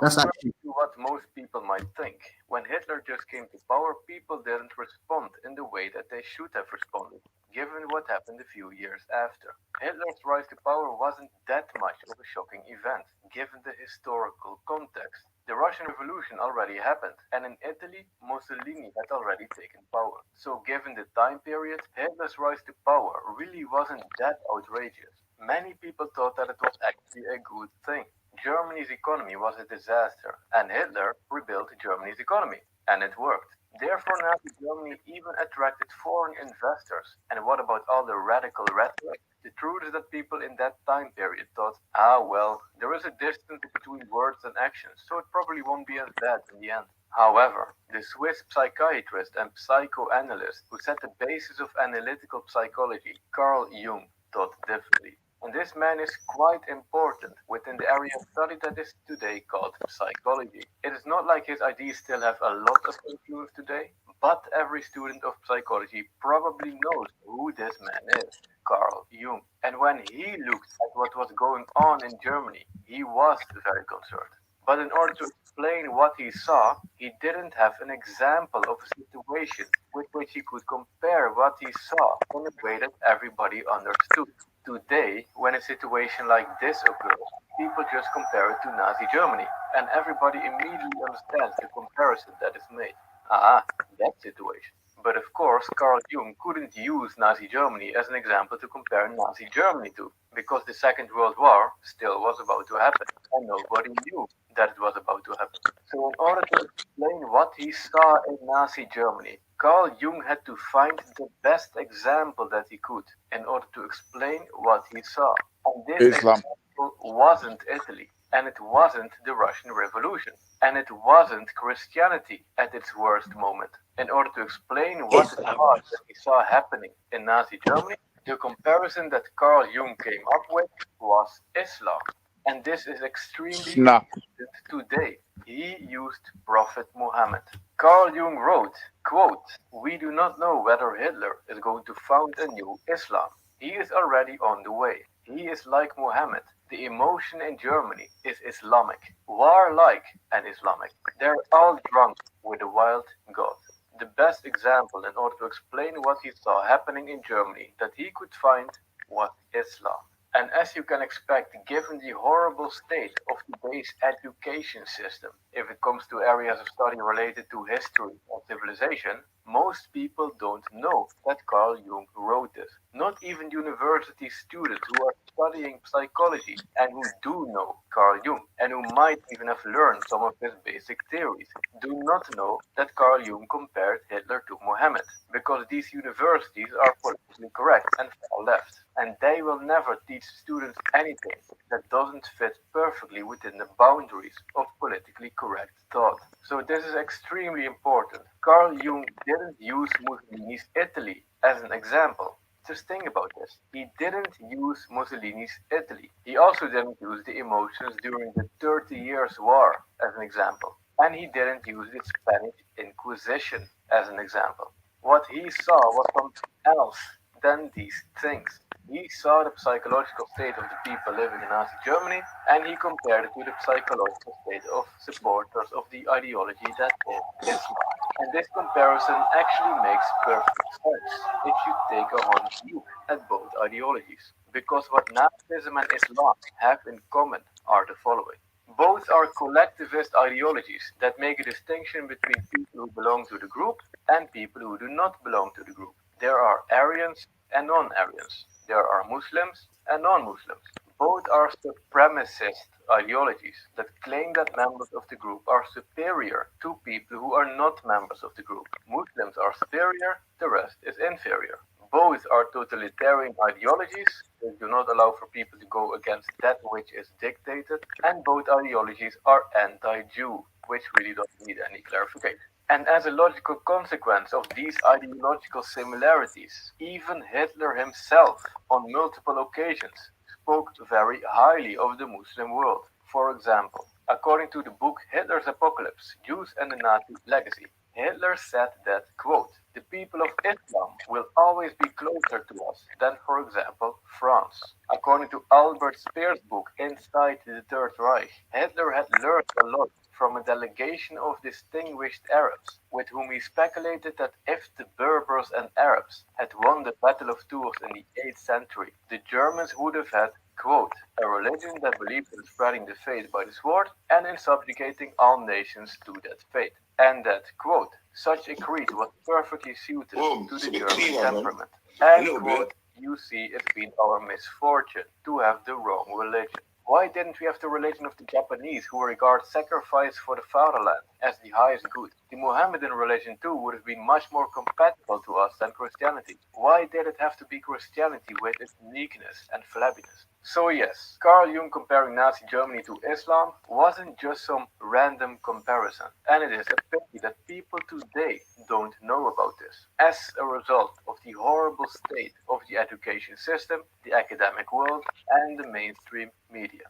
Speaker 16: That's actually
Speaker 18: what most people might think. When Hitler just came to power, people didn't respond in the way that they should have responded, given what happened a few years after. Hitler's rise to power wasn't that much of a shocking event, given the historical context. The Russian Revolution already happened, and in Italy, Mussolini had already taken power. So given the time period, Hitler's rise to power really wasn't that outrageous. Many people thought that it was actually a good thing. Germany's economy was a disaster, and Hitler rebuilt Germany's economy, and it worked. Therefore, Nazi Germany even attracted foreign investors. And what about all the radical rhetoric? The truth is that people in that time period thought, well, there is a distance between words and actions, so it probably won't be as bad in the end. However, the Swiss psychiatrist and psychoanalyst who set the basis of analytical psychology, Carl Jung, thought differently. And this man is quite important within the area of study that is today called psychology. It is not like his ideas still have a lot of influence today, but every student of psychology probably knows who this man is, Carl Jung. And when he looked at what was going on in Germany, he was very concerned. But in order to explain what he saw, he didn't have an example of a situation with which he could compare what he saw in a way that everybody understood. Today, when a situation like this occurs, people just compare it to Nazi Germany, and everybody immediately understands the comparison that is made. Ah, that situation. But of course, Carl Jung couldn't use Nazi Germany as an example to compare Nazi Germany to, because the Second World War still was about to happen, and nobody knew that it was about to happen. So in order to explain what he saw in Nazi Germany, Carl Jung had to find the best example that he could in order to explain what he saw. And this
Speaker 13: Islam.
Speaker 18: example wasn't Italy, and it wasn't the Russian Revolution, and it wasn't Christianity at its worst moment. In order to explain what it was that he saw happening in Nazi Germany, the comparison that Carl Jung came up with was Islam. And this is extremely
Speaker 13: Snap.
Speaker 18: important today. He used Prophet Muhammad. Carl Jung wrote, quote, "We do not know whether Hitler is going to found a new Islam. He is already on the way. He is like Muhammad. The emotion in Germany is Islamic, warlike and Islamic. They're all drunk with a wild God." The best example in order to explain what he saw happening in Germany that he could find was Islam. And as you can expect, given the horrible state of today's education system, if it comes to areas of study related to history or civilization, most people don't know that Carl Jung wrote this. Not even university students who are studying psychology and who do know Carl Jung and who might even have learned some of his basic theories do not know that Carl Jung compared Hitler to Muhammad, because these universities are politically correct and far left, and they will never teach students anything that doesn't fit perfectly within the boundaries of politically correct thought. So this is extremely important. Carl Jung didn't use Mussolini's Italy as an example. Just think about this. He didn't use Mussolini's Italy. He also didn't use the emotions during the 30 Years' War as an example. And he didn't use the Spanish Inquisition as an example. What he saw was something else than these things. He saw the psychological state of the people living in Nazi Germany, and he compared it to the psychological state of supporters of the ideology that is Islam. And this comparison actually makes perfect sense if you take a honest look at both ideologies. Because what Nazism and Islam have in common are the following. Both are collectivist ideologies that make a distinction between people who belong to the group and people who do not belong to the group. There are Aryans and non-Aryans. There are Muslims and non-Muslims. Both are supremacist ideologies that claim that members of the group are superior to people who are not members of the group. Muslims are superior, the rest is inferior. Both are totalitarian ideologies that do not allow for people to go against that which is dictated, and both ideologies are anti-Jew, which really doesn't need any clarification. And as a logical consequence of these ideological similarities, even Hitler himself, on multiple occasions, spoke very highly of the Muslim world. For example, according to the book Hitler's Apocalypse, Jews and the Nazi Legacy, Hitler said that, quote, "The people of Islam will always be closer to us than, for example, France." According to Albert Speer's book Inside the Third Reich, Hitler had learned a lot from a delegation of distinguished Arabs, with whom he speculated that if the Berbers and Arabs had won the Battle of Tours in the 8th century, the Germans would have had, quote, "a religion that believed in spreading the faith by the sword and in subjugating all nations to that faith." And that, quote, "such a creed was perfectly suited to the German temperament." And, quote, "you see, it's been our misfortune to have the wrong religion." Why didn't we have the religion of the Japanese, who regard sacrifice for the fatherland as the highest good? The Mohammedan religion too would have been much more compatible to us than Christianity. Why did it have to be Christianity with its meekness and flabbiness? So yes, Carl Jung comparing Nazi Germany to Islam wasn't just some random comparison. And it is a pity that people today don't know about this, as a result of the horrible state of the education system, the academic world, and the mainstream media.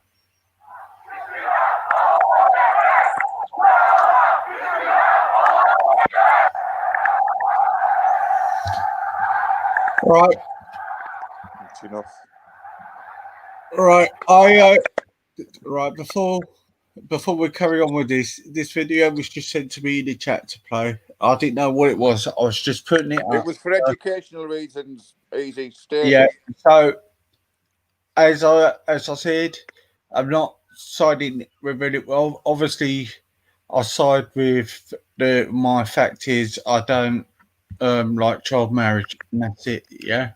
Speaker 1: Right.
Speaker 13: That's enough.
Speaker 1: Right. Right. Before before we carry on with this video was just sent to me in the chat to play. I didn't know what it was. I was just putting it up.
Speaker 13: It was for educational reasons. Easy stated.
Speaker 1: Yeah. So as I said, I'm not siding with it. Well, obviously, I side with my fact is I don't like child marriage, and that's it. Yeah.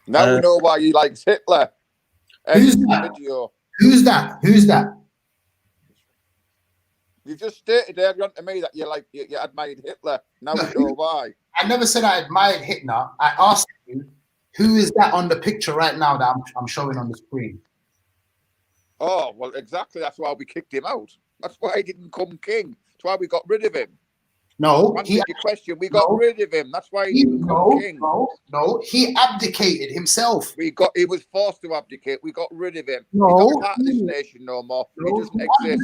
Speaker 13: Now we know why he likes Hitler.
Speaker 16: Who's that?
Speaker 13: Video.
Speaker 16: Who's that? Who's that?
Speaker 13: You just stated earlier on to me that you admired Hitler. Now we know why.
Speaker 16: I never said I admired Hitler. I asked you, who is that on the picture right now that I'm showing on the screen?
Speaker 13: Oh, well, exactly. That's why we kicked him out. That's why he didn't come king. That's why we got rid of him.
Speaker 16: No,
Speaker 13: your question. We got rid of him. That's why he didn't come king.
Speaker 16: No, he abdicated himself.
Speaker 13: He was forced to abdicate. We got rid of him.
Speaker 16: No,
Speaker 13: he's not part of this nation no more. He doesn't exist.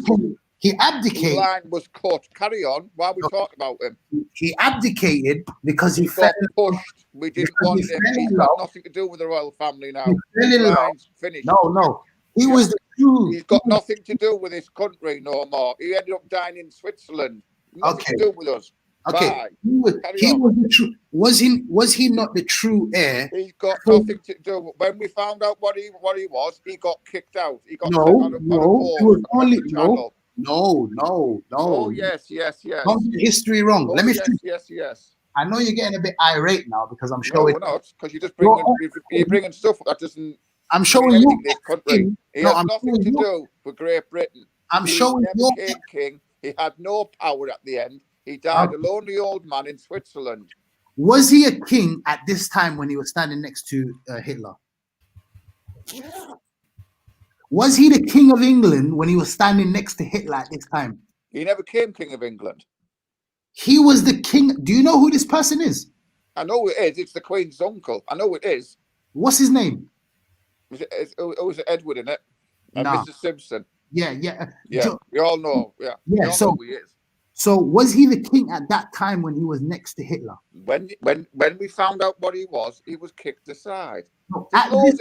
Speaker 16: He abdicated.
Speaker 13: His line was cut. Carry on. Why are we talking about him?
Speaker 16: He abdicated because he
Speaker 13: got pushed. We didn't want him. He's got nothing to do with the royal family now. Line's finished.
Speaker 16: No. He was the true.
Speaker 13: He's got nothing to do with this country no more. He ended up dying in Switzerland. Nothing to do with us.
Speaker 16: Okay.
Speaker 13: Bye.
Speaker 16: He was the true. Was he not the true heir?
Speaker 13: He's got nothing to do. When we found out what he was, he got kicked out. He got
Speaker 16: No.
Speaker 13: Oh yes.
Speaker 16: Don't get history wrong.
Speaker 13: Oh,
Speaker 16: Let me.
Speaker 13: Yes.
Speaker 16: I know you're getting a bit irate now because I'm
Speaker 13: No,
Speaker 16: showing.
Speaker 13: we're not, because you're bringing stuff that doesn't.
Speaker 16: I'm showing you
Speaker 13: this country. He has nothing to do with Great Britain. He never came king. He had no power at the end. He died a lonely old man in Switzerland.
Speaker 16: Was he a king at this time when he was standing next to Hitler? Was he the king of England when he was standing next to Hitler at this time?
Speaker 13: He never came king of England.
Speaker 16: He was the king. Do you know who this person is?
Speaker 13: I know it is. It's the Queen's uncle. I know it is.
Speaker 16: What's his name?
Speaker 13: Was it Edward in it? And
Speaker 16: Nah.
Speaker 13: Mrs. Simpson.
Speaker 16: Yeah.
Speaker 13: We all know. Yeah. We all know who he is.
Speaker 16: So was he the king at that time when he was next to Hitler?
Speaker 13: When we found out what he was kicked aside.
Speaker 16: No,
Speaker 13: Hitler's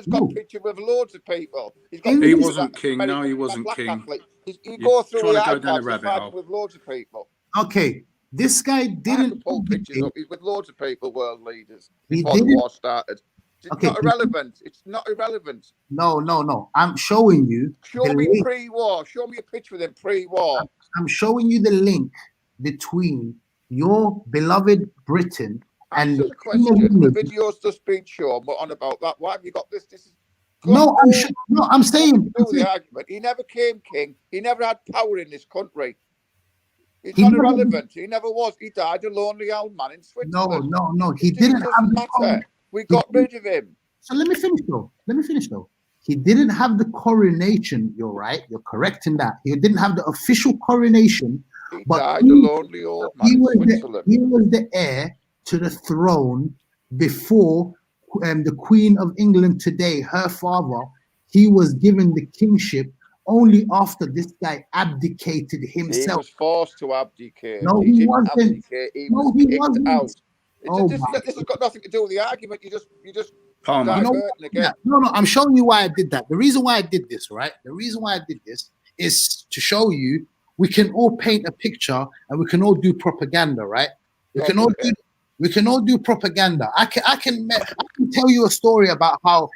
Speaker 13: got pictures with loads of people.
Speaker 17: He wasn't king. No, he wasn't king.
Speaker 13: He goes through the
Speaker 17: trying to go down a
Speaker 13: iPads
Speaker 17: rabbit hole
Speaker 13: with loads of people.
Speaker 16: Okay, this guy didn't
Speaker 13: pull pictures up. He's with loads of people, world leaders,
Speaker 16: He
Speaker 13: before the
Speaker 16: didn't-
Speaker 13: war started. It's
Speaker 16: Okay,
Speaker 13: not irrelevant. It's not irrelevant.
Speaker 16: No. I'm showing you.
Speaker 13: Show
Speaker 16: the
Speaker 13: me
Speaker 16: link.
Speaker 13: pre-war. Show me a picture with him pre-war.
Speaker 16: I'm showing you the link between your beloved Britain and
Speaker 13: Answer the question. The video's just been shown. We're on about that. Why have you got this? This is
Speaker 16: I'm saying
Speaker 13: the argument. He never came king. He never had power in this country. It's not irrelevant. He never was. He died a lonely old man in Switzerland.
Speaker 16: No. He didn't have the
Speaker 13: matter. We got rid of him.
Speaker 16: So let me finish though. He didn't have the coronation. You're right. You're correct in that. He didn't have the official coronation.
Speaker 13: He
Speaker 16: but
Speaker 13: died a lonely old man in Switzerland.
Speaker 16: He was the heir to the throne before the Queen of England today, her father, he was given the kingship only after this guy abdicated himself.
Speaker 13: He was forced to abdicate.
Speaker 16: No,
Speaker 13: he
Speaker 16: he
Speaker 13: didn't
Speaker 16: wasn't.
Speaker 13: abdicate. He was kicked out. This has got nothing to do with the argument. You just diverting again.
Speaker 16: No, I'm showing you why I did that. The reason why I did this, right? The reason why I did this is to show you we can all paint a picture and we can all do propaganda, right? We can all do propaganda. I can tell you a story about how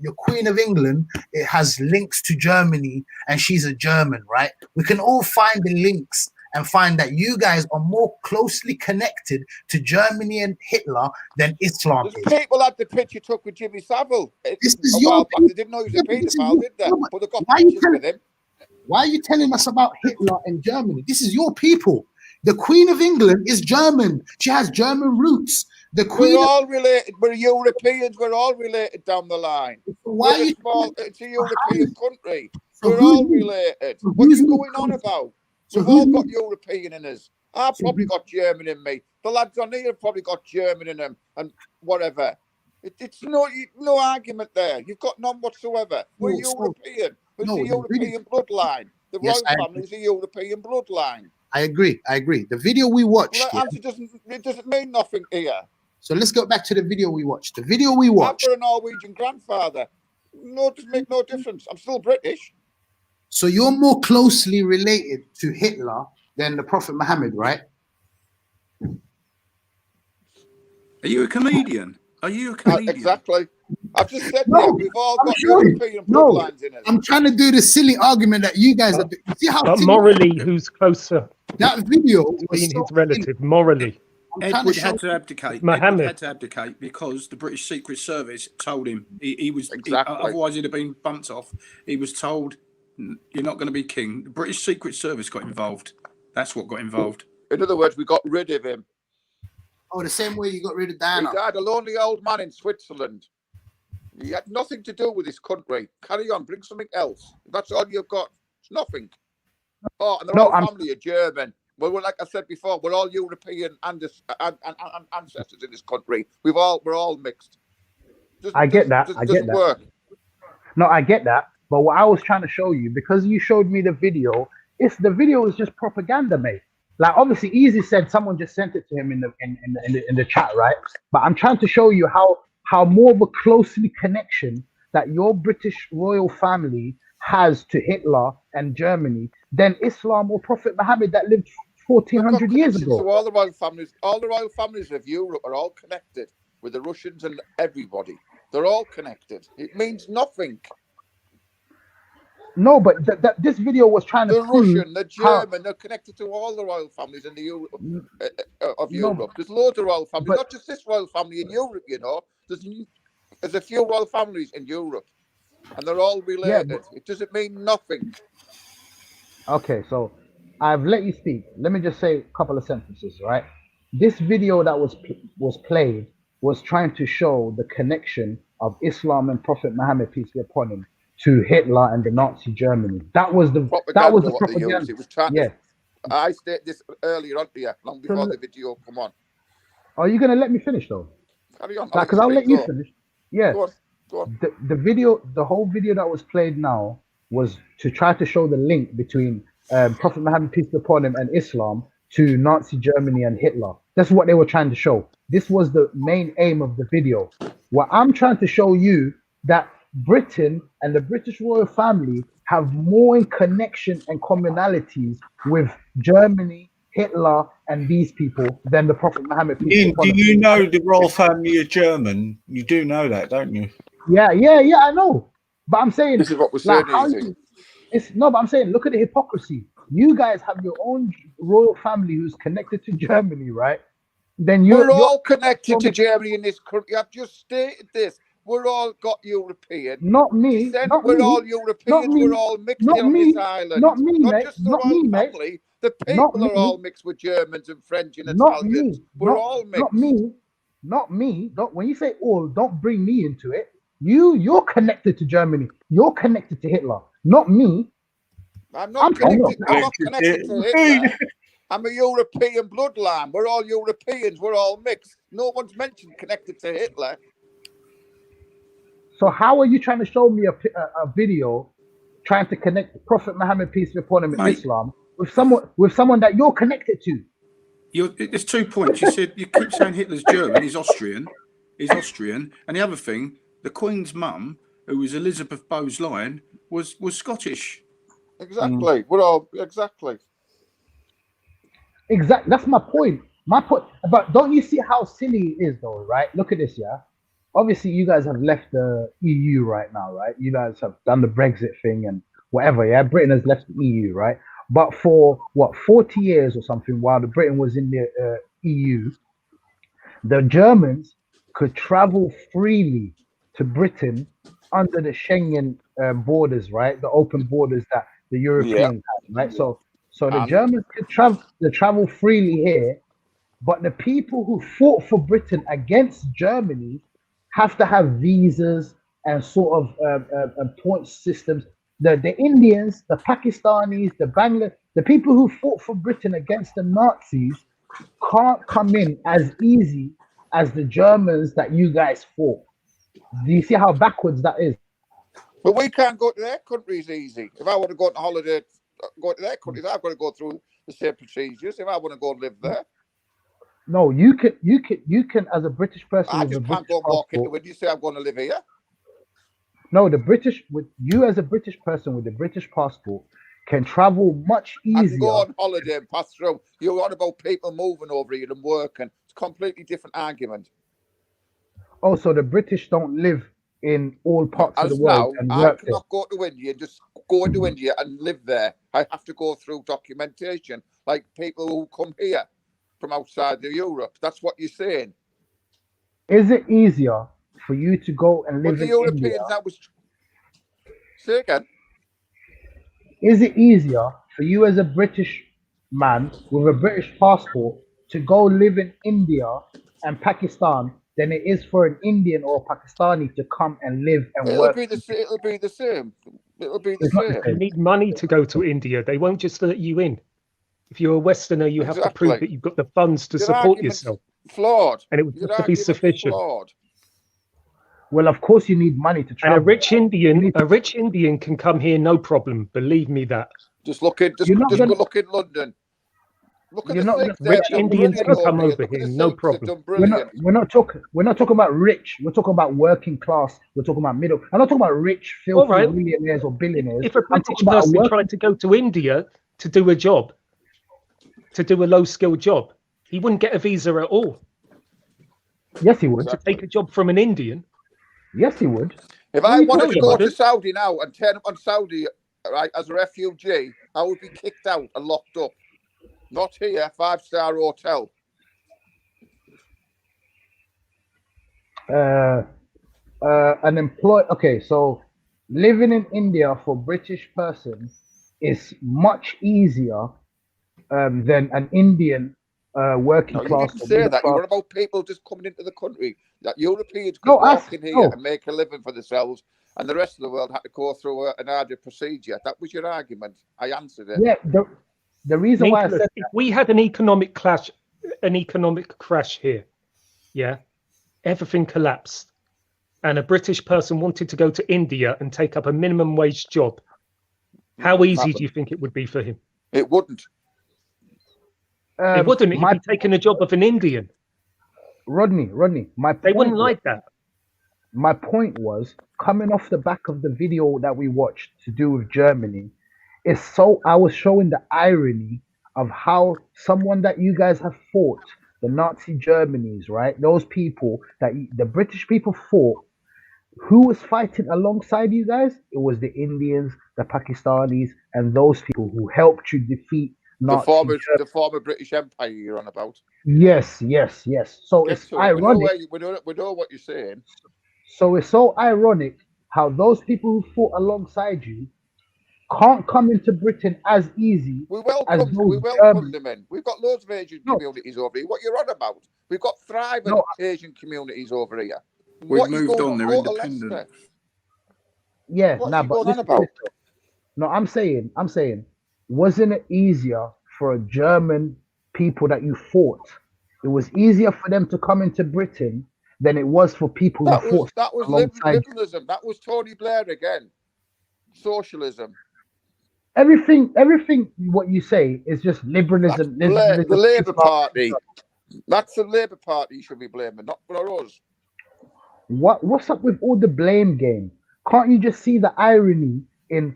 Speaker 16: your Queen of England, it has links to Germany and she's a German, right? We can all find the links and find that you guys are more closely connected to Germany and Hitler than Islam is.
Speaker 13: People had the picture took with Jimmy Savile.
Speaker 16: This is your
Speaker 13: They didn't know he was a paedophile, did they? But they got pictures with him.
Speaker 16: Why are you telling us about Hitler and Germany? This is your people. The Queen of England is German. She has German roots.
Speaker 13: We're all related. We're Europeans. We're all related down the line. It's a European country. We're all related. What are you going on about? We've all got European in us. I've probably got German in me. The lads on here have probably got German in them and whatever. It's no argument there. You've got none whatsoever. We're European. It's a European bloodline. The royal family is a European bloodline.
Speaker 16: I agree. The video we watched.
Speaker 13: Well, that doesn't mean nothing here.
Speaker 16: So let's go back to the video we watched. The video we watched.
Speaker 13: I've got a Norwegian grandfather. No, it doesn't make no difference. I'm still British.
Speaker 16: So you're more closely related to Hitler than the Prophet Muhammad, right?
Speaker 17: Are you a comedian? Are you a comedian?
Speaker 13: Exactly. I've just said
Speaker 16: No,
Speaker 13: we've all
Speaker 16: I'm
Speaker 13: got
Speaker 16: showing.
Speaker 13: European
Speaker 16: No,
Speaker 13: bloodlines in us.
Speaker 16: I'm trying to do the silly argument that you guys are doing. See how
Speaker 3: But
Speaker 16: silly
Speaker 3: morally, who's closer?
Speaker 16: that video
Speaker 3: Who's
Speaker 16: was
Speaker 3: been
Speaker 16: so
Speaker 3: his relative morally?
Speaker 16: I'm trying to
Speaker 17: Edward
Speaker 16: show
Speaker 17: had to abdicate. Edward
Speaker 3: Muhammad.
Speaker 17: had to abdicate because the British Secret Service told him he was
Speaker 13: Exactly.
Speaker 17: otherwise he'd have been bumped off. He was told, "You're not going to be king." The British Secret Service got involved. That's what got involved.
Speaker 13: In other words, we got rid of him.
Speaker 16: Oh, the same way you got rid of
Speaker 13: He
Speaker 16: Diana.
Speaker 13: died a lonely old man in Switzerland. He had nothing to do with this country. Carry on, bring something else. That's all you've got. It's nothing. Oh, and they're all family of German. Well, like I said before, we're all European ancestors in this country. We're all mixed.
Speaker 19: I get that. I get
Speaker 13: Doesn't
Speaker 19: that.
Speaker 13: work.
Speaker 19: No, I get that. But what I was trying to show you, because you showed me the video, the video is just propaganda, mate. Like obviously, Easy said someone just sent it to him in the chat, right? But I'm trying to show you how more of a closely connection that your British royal family has to Hitler and Germany than Islam or Prophet Muhammad that lived 1400 years ago.
Speaker 13: So all the royal families of Europe are all connected with the Russians and everybody. They're all connected. It means nothing.
Speaker 19: No, but this video was trying to prove
Speaker 13: Russian, the German, they're connected to all the royal families in the Europe. There's loads of royal families, not just this royal family in Europe, you know. There's a few royal families in Europe, and they're all related.
Speaker 19: Yeah,
Speaker 13: it doesn't mean nothing.
Speaker 19: Okay, so I've let you speak. Let me just say a couple of sentences, right? This video that was played was trying to show the connection of Islam and Prophet Muhammad, peace be upon him, to Hitler and the Nazi Germany. That was the propaganda.
Speaker 13: It was trying
Speaker 19: yeah.
Speaker 13: I stated this earlier on here, long before the video come on.
Speaker 19: Are you gonna let me finish though?
Speaker 13: Carry on.
Speaker 19: Because I'll let you finish. Yeah.
Speaker 13: Go on.
Speaker 19: The whole video that was played now was to try to show the link between Prophet Muhammad, peace be upon him, and Islam to Nazi Germany and Hitler. That's what they were trying to show. This was the main aim of the video. What I'm trying to show you that Britain and the British royal family have more in connection and commonalities with Germany, Hitler, and these people than the Prophet Muhammad.
Speaker 1: Do you know the royal family are German? You do know that, don't you?
Speaker 19: Yeah, I know. But I'm saying
Speaker 13: this is what we're saying.
Speaker 19: But I'm saying, look at the hypocrisy. You guys have your own royal family who's connected to Germany, right? Then
Speaker 13: we're all connected to Germany in this country. I've just stated this. We're all got European.
Speaker 19: Not me.
Speaker 13: We're all Europeans. We're all mixed on this island.
Speaker 19: Not me,
Speaker 13: not
Speaker 19: mate.
Speaker 13: Just the royal family. The people are all mixed with Germans and French and Italians. We're all mixed.
Speaker 19: Not me. When you say all, don't bring me into it. You're connected to Germany. You're connected to Hitler. Not me.
Speaker 13: I'm not connected to Hitler. I'm a European bloodline. We're all Europeans. We're all mixed. No one's mentioned connected to Hitler.
Speaker 19: So how are you trying to show me a video trying to connect Prophet Muhammad, peace be upon him, and Islam with someone that you're connected to?
Speaker 17: There's 2 points. You said you keep saying Hitler's German. He's Austrian, and the other thing, the Queen's mum, who was Elizabeth Bowes Lyon, was Scottish.
Speaker 13: Exactly. We're all exactly.
Speaker 19: That's my point. But don't you see how silly it is, though? Right? Look at this, yeah. Obviously, you guys have left the EU right now, right? You guys have done the Brexit thing and whatever, yeah? Britain has left the EU, right? But for, 40 years or something, while the Britain was in the EU, the Germans could travel freely to Britain under the Schengen borders, right? The open borders that the Europeans had, right? So the Germans could travel freely here, but the people who fought for Britain against Germany have to have visas and sort of point systems. The Indians, the Pakistanis, the Bangladesh, the people who fought for Britain against the Nazis can't come in as easy as the Germans that you guys fought. Do you see how backwards that is?
Speaker 13: But we can't go to their countries easy. If I want to go on holiday, go to their countries, I've got to go through the same procedures. If I want to go and live there.
Speaker 19: No, you can as a British person.
Speaker 13: I just can't go walk into it. You say I'm going to live here.
Speaker 19: No, the British, with you as a British person with a British passport, can travel much
Speaker 13: I can go
Speaker 19: easier.
Speaker 13: on holiday and pass through. You're on about people moving over here and working. It's a completely different argument.
Speaker 19: Oh, so the British don't live in all parts of the
Speaker 13: As
Speaker 19: world
Speaker 13: now,
Speaker 19: and
Speaker 13: I
Speaker 19: work there.
Speaker 13: cannot go to India and just go into India and live there. I have to go through documentation, like people who come here from outside of Europe. That's what you're saying.
Speaker 19: Is it easier for you to go and
Speaker 13: But
Speaker 19: live
Speaker 13: the
Speaker 19: in
Speaker 13: Europeans,
Speaker 19: India?
Speaker 13: that was. Say again.
Speaker 19: Is it easier for you as a British man with a British passport to go live in India and Pakistan than it is for an Indian or a Pakistani to come and live and
Speaker 13: It'll
Speaker 19: work?
Speaker 13: be the same. It'll be the same. It'll be the
Speaker 19: It's not the
Speaker 13: same.
Speaker 3: You need money to go to India. They won't just let you in. If you're a Westerner, you have to prove
Speaker 13: Exactly.
Speaker 3: that you've got the funds to
Speaker 13: Your
Speaker 3: support
Speaker 13: argument's
Speaker 3: yourself,
Speaker 13: flawed.
Speaker 3: and it would
Speaker 13: Your
Speaker 3: have to be
Speaker 13: argument's
Speaker 3: sufficient.
Speaker 13: flawed.
Speaker 19: Well, of course you need money to
Speaker 3: And
Speaker 19: travel.
Speaker 3: a rich Indian can come here, no problem. Believe me that.
Speaker 13: Just look in. Just
Speaker 19: You're not
Speaker 13: go
Speaker 19: gonna-
Speaker 13: look in London. Look at
Speaker 19: You're
Speaker 13: the
Speaker 19: not
Speaker 13: things
Speaker 19: gonna-
Speaker 13: they've
Speaker 3: Rich
Speaker 13: done
Speaker 3: Indians
Speaker 13: brilliant
Speaker 3: can come
Speaker 13: here.
Speaker 3: over
Speaker 13: Look at
Speaker 3: here,
Speaker 13: the
Speaker 3: no
Speaker 13: suits
Speaker 3: problem.
Speaker 13: they've done
Speaker 19: We're
Speaker 13: brilliant.
Speaker 19: not talking about rich. We're talking about working class. We're talking about middle. I'm not talking about rich, filthy
Speaker 3: All right.
Speaker 19: millionaires or billionaires.
Speaker 3: If a
Speaker 19: I'm
Speaker 3: British
Speaker 19: talking about a
Speaker 3: person
Speaker 19: working.
Speaker 3: tried to go to India to do a job, to do a low-skilled job, he wouldn't get a visa at all.
Speaker 19: Yes, he would.
Speaker 3: To take a job from an Indian.
Speaker 19: Yes, he would.
Speaker 13: If
Speaker 19: What are
Speaker 13: I
Speaker 19: you
Speaker 13: wanted
Speaker 19: talking
Speaker 13: to go
Speaker 19: about?
Speaker 13: to Saudi now and turn up on Saudi, right, as a refugee, I would be kicked out and locked up. Not here, 5-star hotel.
Speaker 19: Okay, so living in India for British person is much easier than an Indian working
Speaker 13: No, you
Speaker 19: class
Speaker 13: didn't
Speaker 19: or
Speaker 13: say
Speaker 19: middle
Speaker 13: that. You
Speaker 19: class.
Speaker 13: were about people just coming into the country. That Europeans could
Speaker 19: No,
Speaker 13: walk in here
Speaker 19: no.
Speaker 13: and make a living for themselves, and the rest of the world had to go through an harder procedure. That was your argument. I answered it.
Speaker 19: Yeah, the reason why I
Speaker 3: Nicholas,
Speaker 19: said
Speaker 3: if we had an economic crash here, yeah, everything collapsed, and a British person wanted to go to India and take up a minimum wage job, how easy do you think it would be for him?
Speaker 13: It wouldn't.
Speaker 3: It wouldn't. He'd be taking a job of an Indian.
Speaker 19: Rodney,
Speaker 3: They wouldn't like that.
Speaker 19: My point was, coming off the back of the video that we watched to do with Germany, I was showing the irony of how someone that you guys have fought, the Nazi Germanys, right? Those people that the British people fought, who was fighting alongside you guys? It was the Indians, the Pakistanis, and those people who helped you defeat Nazi Germany.
Speaker 13: The former British Empire you're on about.
Speaker 19: Yes. So
Speaker 13: Get
Speaker 19: it's
Speaker 13: to it.
Speaker 19: ironic.
Speaker 13: We know what you're saying.
Speaker 19: So it's so ironic how those people who fought alongside you can't come into Britain as easy
Speaker 13: We
Speaker 19: as
Speaker 13: welcome
Speaker 19: those
Speaker 13: them in. We've got loads of Asian communities over here. What you're on about? We've got thriving Asian communities over here.
Speaker 17: We've moved on. They're
Speaker 13: Go to
Speaker 17: independent.
Speaker 13: Leicester.
Speaker 19: Yeah,
Speaker 13: What's
Speaker 19: nah,
Speaker 13: he
Speaker 19: but
Speaker 13: going on
Speaker 19: listen to
Speaker 13: about?
Speaker 19: this though. No, I'm saying, wasn't it easier for a German people that you fought? It was easier for them to come into Britain than it was for people who fought
Speaker 13: That was
Speaker 19: alongside you.
Speaker 13: liberalism. That was Tony Blair again. Socialism.
Speaker 19: Everything what you say is just liberalism.
Speaker 13: The
Speaker 19: liberalism,
Speaker 13: Labour
Speaker 19: Islam.
Speaker 13: Party. That's the Labour Party you should be blaming, not for us.
Speaker 19: What's up with all the blame game? Can't you just see the irony in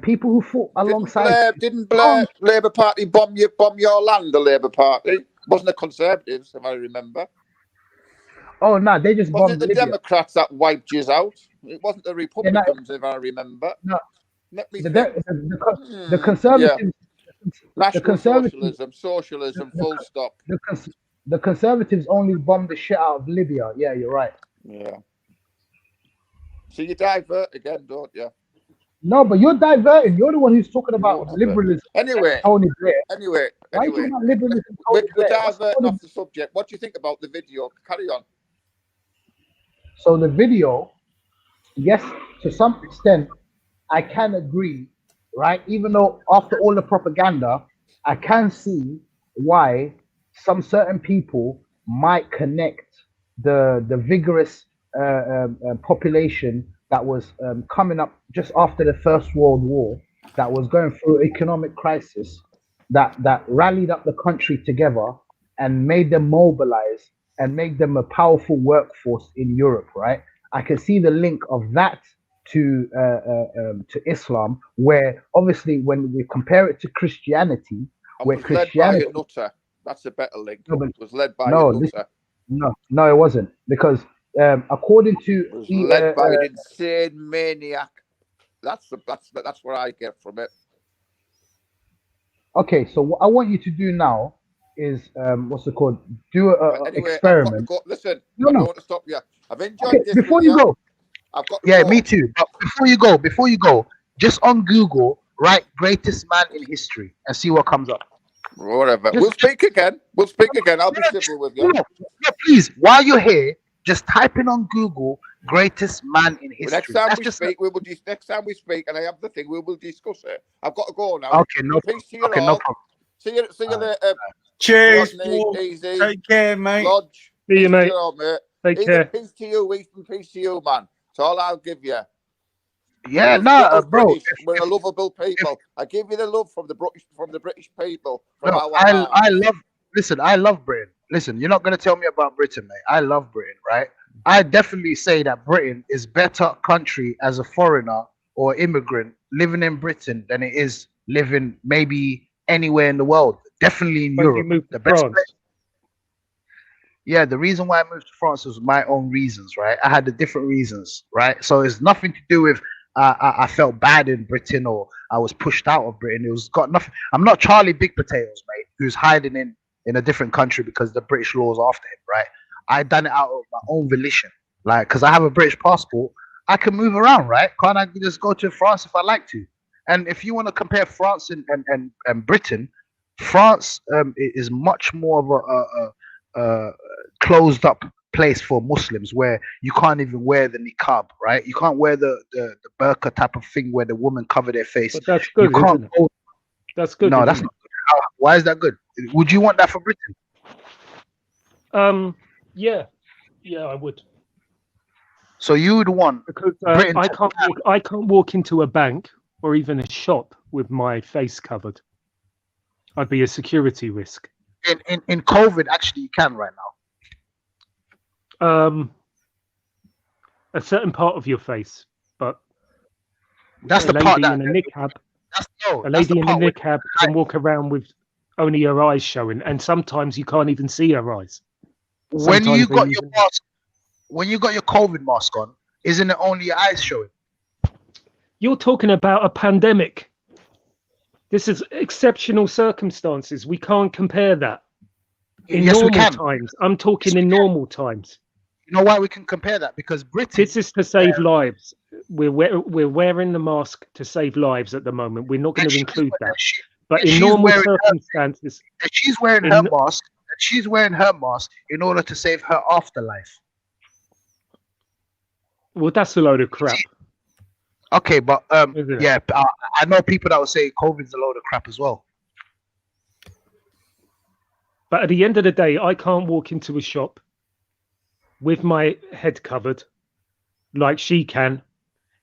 Speaker 19: people who fought alongside?
Speaker 13: Didn't Blair Labour Party bomb your land? The Labour Party wasn't the Conservatives, if I remember.
Speaker 19: Oh no, they just
Speaker 13: Wasn't
Speaker 19: bombed
Speaker 13: it the
Speaker 19: Libya.
Speaker 13: Democrats that wiped you out? It wasn't the Republicans, if I remember.
Speaker 19: No,
Speaker 13: Let me
Speaker 19: the
Speaker 13: think.
Speaker 19: Conservatives.
Speaker 13: National
Speaker 19: The Conservatives.
Speaker 13: socialism, full stop.
Speaker 19: The Conservatives only bombed the shit out of Libya. Yeah, you're right.
Speaker 13: Yeah. So you divert again, don't you?
Speaker 19: No, but you're diverting. You're the one who's talking about liberalism.
Speaker 13: Anyway,
Speaker 19: Tony Blair.
Speaker 13: Why
Speaker 19: are you talking about liberalism? Tony
Speaker 13: We're
Speaker 19: Blair?
Speaker 13: diverting off the subject. What do you think about the video? Carry on.
Speaker 19: So the video, yes, to some extent, I can agree, right? Even though after all the propaganda, I can see why some certain people might connect the vigorous population that was coming up just after the First World War, that was going through economic crisis, that rallied up the country together and made them mobilize and make them a powerful workforce in Europe, right? I can see the link of that to Islam, where obviously when we compare it to Christianity,
Speaker 13: I
Speaker 19: where
Speaker 13: was led by
Speaker 19: Christianity
Speaker 13: a nutter. That's a better link.
Speaker 19: no, but
Speaker 13: It was led by a
Speaker 19: no,
Speaker 13: nutter.
Speaker 19: no, it wasn't, because according to
Speaker 13: It was led by an insane maniac. That's what I get from it.
Speaker 19: okay, so what I want you to do now is what's it called? Do a
Speaker 13: Anyway,
Speaker 19: experiment.
Speaker 13: I've got to go. Listen,
Speaker 19: No,
Speaker 13: I
Speaker 19: no.
Speaker 13: don't want to stop you. I've enjoyed
Speaker 19: Okay,
Speaker 13: this
Speaker 19: before
Speaker 13: with
Speaker 19: you go,
Speaker 13: I've got to
Speaker 19: yeah,
Speaker 13: go.
Speaker 19: me too. But before you go, just on Google, write "greatest man in history" and see what comes up.
Speaker 13: Whatever. We'll speak again. I'll be civil with you.
Speaker 19: No, please. While you're here, just type in on Google "greatest man in history."
Speaker 13: Next time
Speaker 19: That's
Speaker 13: we
Speaker 19: just
Speaker 13: speak, next time we speak, and I have the thing, we will discuss it. I've got to go now.
Speaker 19: okay. No,
Speaker 13: Peace to you
Speaker 19: okay,
Speaker 13: all.
Speaker 19: no problem.
Speaker 13: See you later.
Speaker 1: Cheers,
Speaker 13: Rodney,
Speaker 1: Paul.
Speaker 13: easy.
Speaker 1: Take care, mate.
Speaker 13: Lodge.
Speaker 3: See you,
Speaker 13: Peace to
Speaker 3: mate.
Speaker 13: you all, mate.
Speaker 3: Take
Speaker 13: Ethan,
Speaker 3: care.
Speaker 13: peace to you, Ethan. Peace to you, man. That's all I'll give you.
Speaker 19: Yeah,
Speaker 13: Love
Speaker 19: no,
Speaker 13: us
Speaker 19: bro.
Speaker 13: British. We're a lovable people. I give you the love from the British people, from
Speaker 19: No,
Speaker 13: our hearts.
Speaker 19: I love. Listen, I love Britain. Listen, you're not gonna tell me about Britain, mate. I love Britain, right? I definitely say that Britain is better country as a foreigner or immigrant living in Britain than it is living maybe anywhere in the world. Definitely in
Speaker 3: But you
Speaker 19: Europe.
Speaker 3: moved
Speaker 19: The
Speaker 3: to
Speaker 19: best
Speaker 3: France.
Speaker 19: place. Yeah, the reason why I moved to France was my own reasons, right? I had the different reasons, right? So it's nothing to do with I felt bad in Britain or I was pushed out of Britain. It was got nothing. I'm not Charlie Big Potatoes, mate, who's hiding in a different country because the British laws after him, right? I done it out of my own volition, like because I have a British passport, I can move around, right? Can't I just go to France if I like to? And if you want to compare France and Britain, France is much more of a closed up place for Muslims where you can't even wear the niqab, right? You can't wear the burqa type of thing where the woman cover their face.
Speaker 3: But that's
Speaker 19: You
Speaker 3: good,
Speaker 19: can't
Speaker 3: isn't it?
Speaker 19: go.
Speaker 3: That's good.
Speaker 19: No,
Speaker 3: isn't
Speaker 19: that's
Speaker 3: it?
Speaker 19: not good. Why is that good? Would you want that for Britain?
Speaker 3: Yeah, I would.
Speaker 19: So you would want
Speaker 3: Because
Speaker 19: Britain
Speaker 3: I
Speaker 19: to
Speaker 3: can't walk into a bank or even a shop with my face covered. I'd be a security risk.
Speaker 19: in COVID, actually, you can right now.
Speaker 3: A certain part of your face, but
Speaker 19: That's
Speaker 3: a
Speaker 19: the
Speaker 3: lady
Speaker 19: part that
Speaker 3: in a niqab,
Speaker 19: that's
Speaker 3: a lady in a niqab can walk around with only her eyes showing, and sometimes you can't even see her eyes.
Speaker 19: when you
Speaker 3: Sometimes
Speaker 19: got
Speaker 3: they
Speaker 19: your
Speaker 3: even-
Speaker 19: mask, when you got your COVID mask on, isn't it only your eyes showing?
Speaker 3: You're talking about a pandemic. This is exceptional circumstances. We can't compare that. In
Speaker 19: Yes, we
Speaker 3: normal
Speaker 19: can.
Speaker 3: times, I'm talking in normal times.
Speaker 19: You know why we can compare that? Because Britain.
Speaker 3: This is to save lives. We're wearing the mask to save lives at the moment. We're not going to include that. But in
Speaker 19: she's
Speaker 3: normal
Speaker 19: wearing her-
Speaker 3: circumstances,
Speaker 19: And she's wearing her mask. And she's wearing her mask in order to save her afterlife.
Speaker 3: well, that's a load of crap.
Speaker 19: Okay, but
Speaker 3: Isn't it?
Speaker 19: yeah, I know people that will say COVID's a load of crap as well.
Speaker 3: But at the end of the day, I can't walk into a shop with my head covered like she can,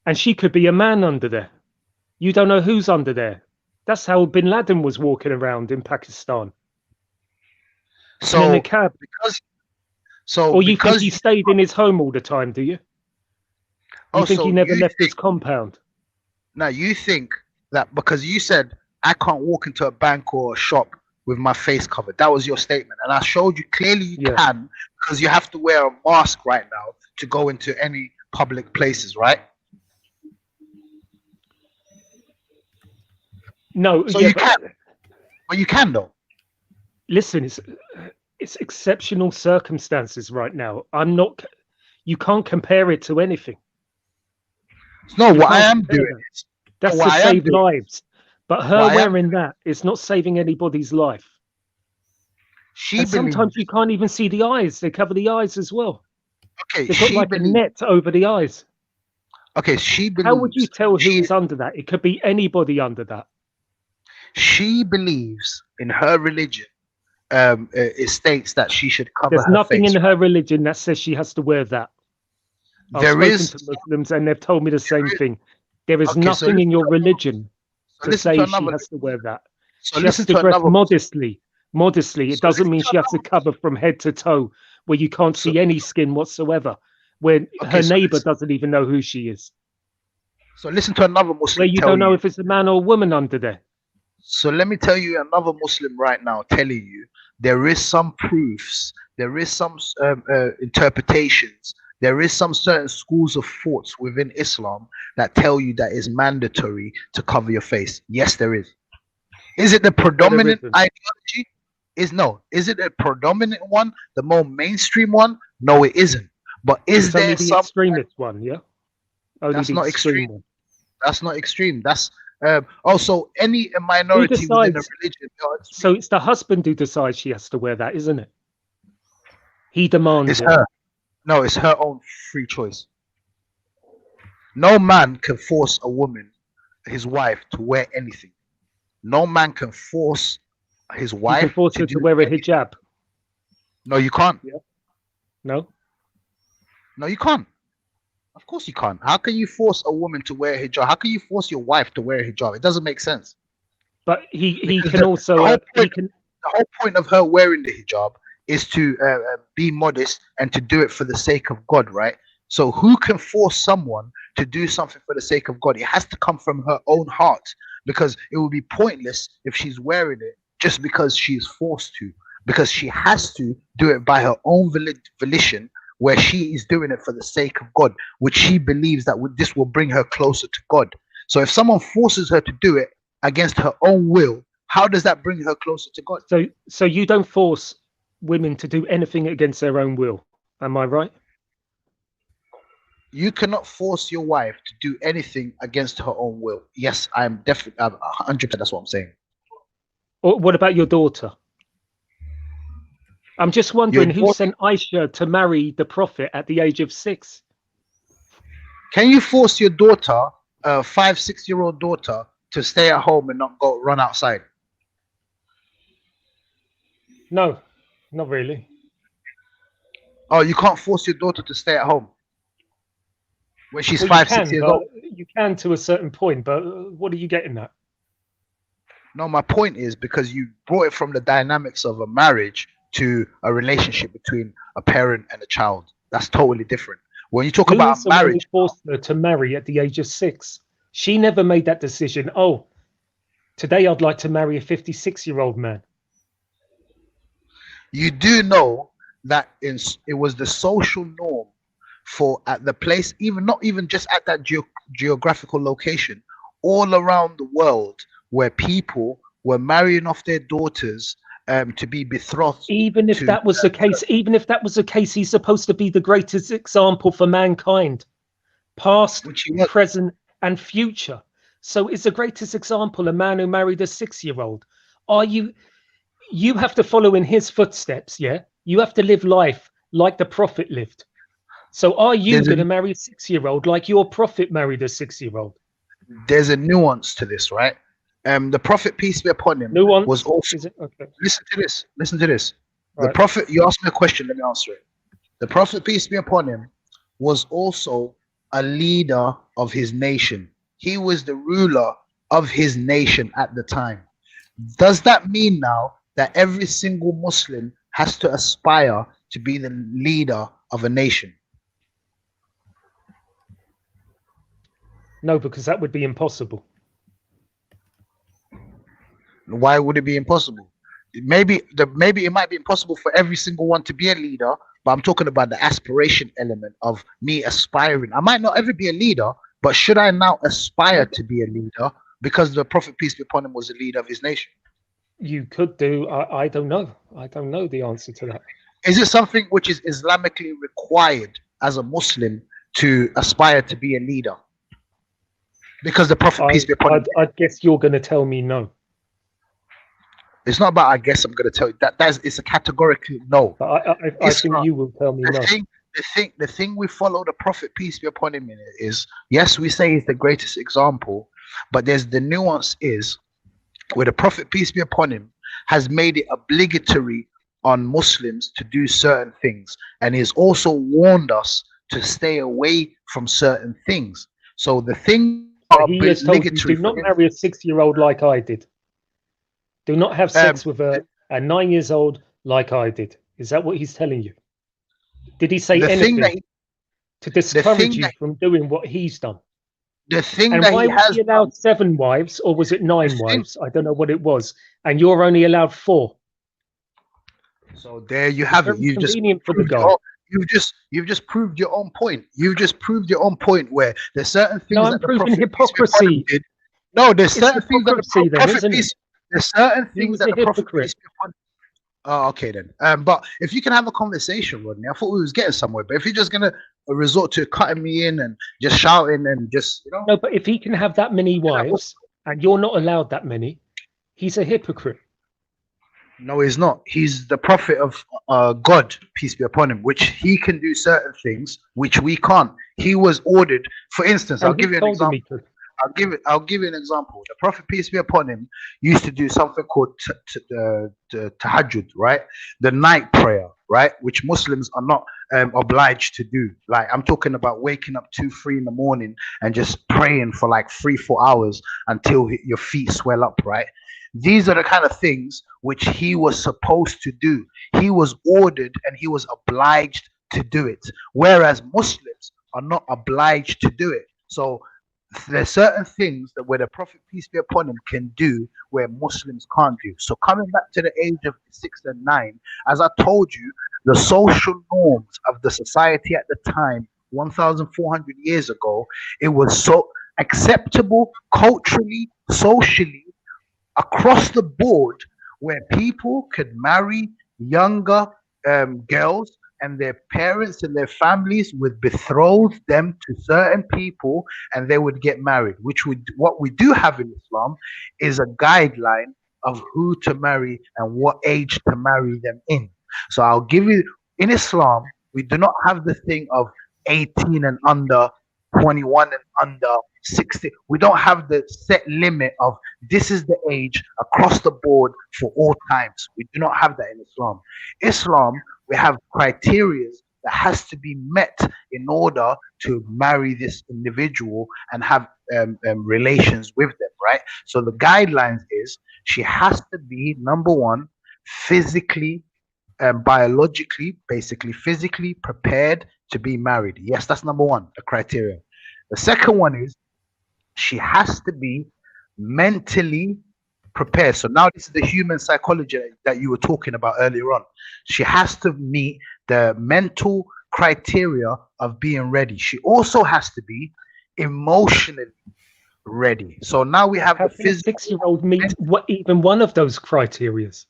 Speaker 3: and she could be a man under there. You don't know who's under there. That's how Bin Laden was walking around in Pakistan.
Speaker 19: So
Speaker 3: in a cab. Or you think he stayed in his home all the time? Do you? You think he never left his compound?
Speaker 19: Now you think that because you said I can't walk into a bank or a shop with my face covered. That was your statement, and I showed you clearly you can because you have to wear a mask right now to go into any public places, right?
Speaker 3: No,
Speaker 19: So you can, but you can though.
Speaker 3: Listen, it's exceptional circumstances right now. I'm not. You can't compare it to anything.
Speaker 19: No,
Speaker 3: You
Speaker 19: what I
Speaker 3: can't
Speaker 19: am
Speaker 3: compare
Speaker 19: doing
Speaker 3: that.
Speaker 19: is
Speaker 3: That's
Speaker 19: what
Speaker 3: to
Speaker 19: I am
Speaker 3: save
Speaker 19: doing-
Speaker 3: lives. But her
Speaker 19: what I am
Speaker 3: wearing that is not saving anybody's life.
Speaker 19: She
Speaker 3: And sometimes you can't even see the eyes. They cover the eyes as well.
Speaker 19: Okay,
Speaker 3: They've got
Speaker 19: she
Speaker 3: like a
Speaker 19: believes-
Speaker 3: net over the eyes.
Speaker 19: Okay, she believes.
Speaker 3: How would you tell who is under that? It could be anybody under that.
Speaker 19: She believes in her religion. It states that she should cover
Speaker 3: There's
Speaker 19: her
Speaker 3: nothing
Speaker 19: face.
Speaker 3: in her religion that says she has to wear that. I've
Speaker 19: There
Speaker 3: spoken
Speaker 19: is-
Speaker 3: to Muslims and they've told me the same thing. There is
Speaker 19: Okay, so
Speaker 3: nothing in your religion to
Speaker 19: listen
Speaker 3: say
Speaker 19: to
Speaker 3: she
Speaker 19: another-
Speaker 3: has to wear that.
Speaker 19: So
Speaker 3: She has
Speaker 19: listen
Speaker 3: to
Speaker 19: to
Speaker 3: dress
Speaker 19: another-
Speaker 3: modestly. Modestly. It doesn't mean she has to cover from head to toe where you can't see any skin whatsoever. Where her
Speaker 19: so
Speaker 3: neighbor doesn't even know who she is.
Speaker 19: So listen to another Muslim
Speaker 3: Where you
Speaker 19: tell
Speaker 3: don't know
Speaker 19: you.
Speaker 3: if it's a man or a woman under there.
Speaker 19: So let me tell you another Muslim right now telling you there is some proofs, there is some interpretations, there is some certain schools of thoughts within Islam that tell you that it's mandatory to cover your face. Yes, there is. Is it the predominant ideology? Is it a predominant one, the more mainstream one? No, it isn't. But is
Speaker 3: It's only
Speaker 19: there
Speaker 3: the
Speaker 19: some?
Speaker 3: extremist one, yeah? Only
Speaker 19: That's
Speaker 3: the
Speaker 19: not
Speaker 3: extreme
Speaker 19: extreme.
Speaker 3: one.
Speaker 19: That's not extreme. That's also any
Speaker 3: Who
Speaker 19: minority within a
Speaker 3: decides?
Speaker 19: religion.
Speaker 3: So it's the husband who decides she has to wear that, isn't it? He demands
Speaker 19: It's
Speaker 3: it.
Speaker 19: her. No, it's her own free choice. No man can force a woman, his wife, to wear anything. No man can force his
Speaker 3: You can
Speaker 19: wife
Speaker 3: force
Speaker 19: to
Speaker 3: her
Speaker 19: do
Speaker 3: to wear a
Speaker 19: anything.
Speaker 3: hijab.
Speaker 19: No, you can't.
Speaker 3: No?
Speaker 19: No, you can't. Of course you can't. How can you force a woman to wear a hijab? How can you force your wife to wear a hijab? It doesn't make sense.
Speaker 3: But he
Speaker 19: Because
Speaker 3: can also
Speaker 19: the whole point of her wearing the hijab is to be modest and to do it for the sake of God, right? So who can force someone to do something for the sake of God? It has to come from her own heart, because it would be pointless if she's wearing it just because she's forced to, because she has to do it by her own volition, where she is doing it for the sake of God, which she believes that this will bring her closer to God. So if someone forces her to do it against her own will, how does that bring her closer to God?
Speaker 3: So you don't force women to do anything against their own will. Am I right?
Speaker 19: You cannot force your wife to do anything against her own will. Yes, I'm definitely 100%. That's what I'm saying.
Speaker 3: Or what about your daughter? I'm just wondering who sent Aisha to marry the Prophet at the age of 6.
Speaker 19: Can you force your daughter, a 5-6-year-old daughter, to stay at home and not go run outside?
Speaker 3: No, not really.
Speaker 19: Oh, you can't force your daughter to stay at home when she's
Speaker 3: Well,
Speaker 19: 5-6 years old.
Speaker 3: You can to a certain point, but what are you getting at?
Speaker 19: No, my point is because you brought it from the dynamics of a marriage to a relationship between a parent and a child. That's totally different. When you talk about a marriage,
Speaker 3: who forced her to marry at the age of 6. She never made that decision. Oh, today I'd like to marry a 56-year-old man.
Speaker 19: you do know that it was the social norm for at the place, even not even just at that geographical location, all around the world, where people were marrying off their daughters to be betrothed.
Speaker 3: Even if that was the case, he's supposed to be the greatest example for mankind, past, present, and future. So it's the greatest example, a man who married a 6-year-old. You have to follow in his footsteps, yeah? You have to live life like the Prophet lived. So are you going to marry a 6-year-old like your Prophet married a 6-year-old?
Speaker 19: There's a nuance to this, right? The Prophet, peace be upon him, was also.
Speaker 3: Okay.
Speaker 19: Listen to this. Listen to this. The
Speaker 3: Right.
Speaker 19: Prophet. You asked me a question. Let me answer it. The Prophet, peace be upon him, was also a leader of his nation. He was the ruler of his nation at the time. Does that mean now that every single Muslim has to aspire to be the leader of a nation?
Speaker 3: No, because that would be impossible.
Speaker 19: Why would it be impossible? Maybe it might be impossible for every single one to be a leader, but I'm talking about the aspiration element of me aspiring. I might not ever be a leader, but should I now aspire to be a leader because the Prophet, peace be upon him, was a leader of his nation?
Speaker 3: You could do. I don't know. I don't know the answer to that.
Speaker 19: Is it something which is Islamically required as a Muslim to aspire to be a leader? Because the Prophet, peace be upon him.
Speaker 3: I guess you're going to tell me no.
Speaker 19: It's not about I guess I'm going to tell you that. It's a categorical no.
Speaker 3: But I think you will tell me no.
Speaker 19: The thing we follow the Prophet, peace be upon him, in it is, yes, we say he's the greatest example, but there's the nuance is where the Prophet, peace be upon him, has made it obligatory on Muslims to do certain things, and he's also warned us to stay away from certain things. So the thing
Speaker 3: he has told you, do not marry a 6-year-old like I did. Do not have sex with a 9-year-old like I did. Is that what he's telling you? Did he say anything to discourage you from doing what he's done?
Speaker 19: the thing
Speaker 3: And
Speaker 19: that
Speaker 3: why
Speaker 19: he
Speaker 3: was
Speaker 19: has
Speaker 3: he allowed 7 wives, or was it 9 wives? I don't know what it was. And you're only allowed 4.
Speaker 19: So there you have it.
Speaker 3: Very
Speaker 19: You've just
Speaker 3: convenient for the
Speaker 19: proved
Speaker 3: guy.
Speaker 19: you've just proved your own point. You've just proved your own point where there's certain things
Speaker 3: No, I'm
Speaker 19: that the
Speaker 3: proving
Speaker 19: Prophet peace be upon him
Speaker 3: hypocrisy.
Speaker 19: did. No, there's
Speaker 3: It's
Speaker 19: certain things that the
Speaker 3: hypocrisy then,
Speaker 19: Prophet
Speaker 3: isn't it?
Speaker 19: peace. There's certain
Speaker 3: He
Speaker 19: things
Speaker 3: was
Speaker 19: that
Speaker 3: a
Speaker 19: the Prophet
Speaker 3: hypocrite.
Speaker 19: peace be upon. Oh, okay then. But if you can have a conversation, Rodney, I thought we was getting somewhere. But if you're just gonna resort to cutting me in and just shouting and just
Speaker 3: No, but if he can have that many wives and you're not allowed that many, he's a hypocrite.
Speaker 19: No, he's not. He's the prophet of God, peace be upon him, which he can do certain things which we can't. He was ordered. For instance, I'll
Speaker 3: And
Speaker 19: give
Speaker 3: who
Speaker 19: you an
Speaker 3: told him
Speaker 19: example.
Speaker 3: he could?
Speaker 19: I'll give you an example. The Prophet, peace be upon him, used to do something called tahajjud, right? The night prayer, right? Which Muslims are not obliged to do. Like I'm talking about waking up 2-3 in the morning and just praying for like 3-4 hours until your feet swell up, right? These are the kind of things which he was supposed to do. He was ordered and he was obliged to do it. Whereas Muslims are not obliged to do it. So there's certain things that where the Prophet, peace be upon him, can do where Muslims can't do. So coming back to the age of 6 and 9, as I told you, the social norms of the society at the time, 1,400 years ago, it was so acceptable culturally, socially, across the board, where people could marry younger girls and their parents and their families would betroth them to certain people and they would get married. What we do have in Islam is a guideline of who to marry and what age to marry them in. So I'll give you, in Islam, we do not have the thing of 18 and under, 21 and under, 60. We don't have the set limit of this is the age across the board for all times. We do not have that in Islam. Islam, we have criteria that has to be met in order to marry this individual and have relations with them, right? So the guidelines is she has to be, number one, physically, biologically, basically physically prepared to be married. Yes, that's number one, the criteria. The second one is she has to be mentally prepared. So now this is the human psychology that you were talking about earlier on. She has to meet the mental criteria of being ready. She also has to be emotionally ready. So now we have the physical.
Speaker 3: 6-year-old meet even one of those criterias?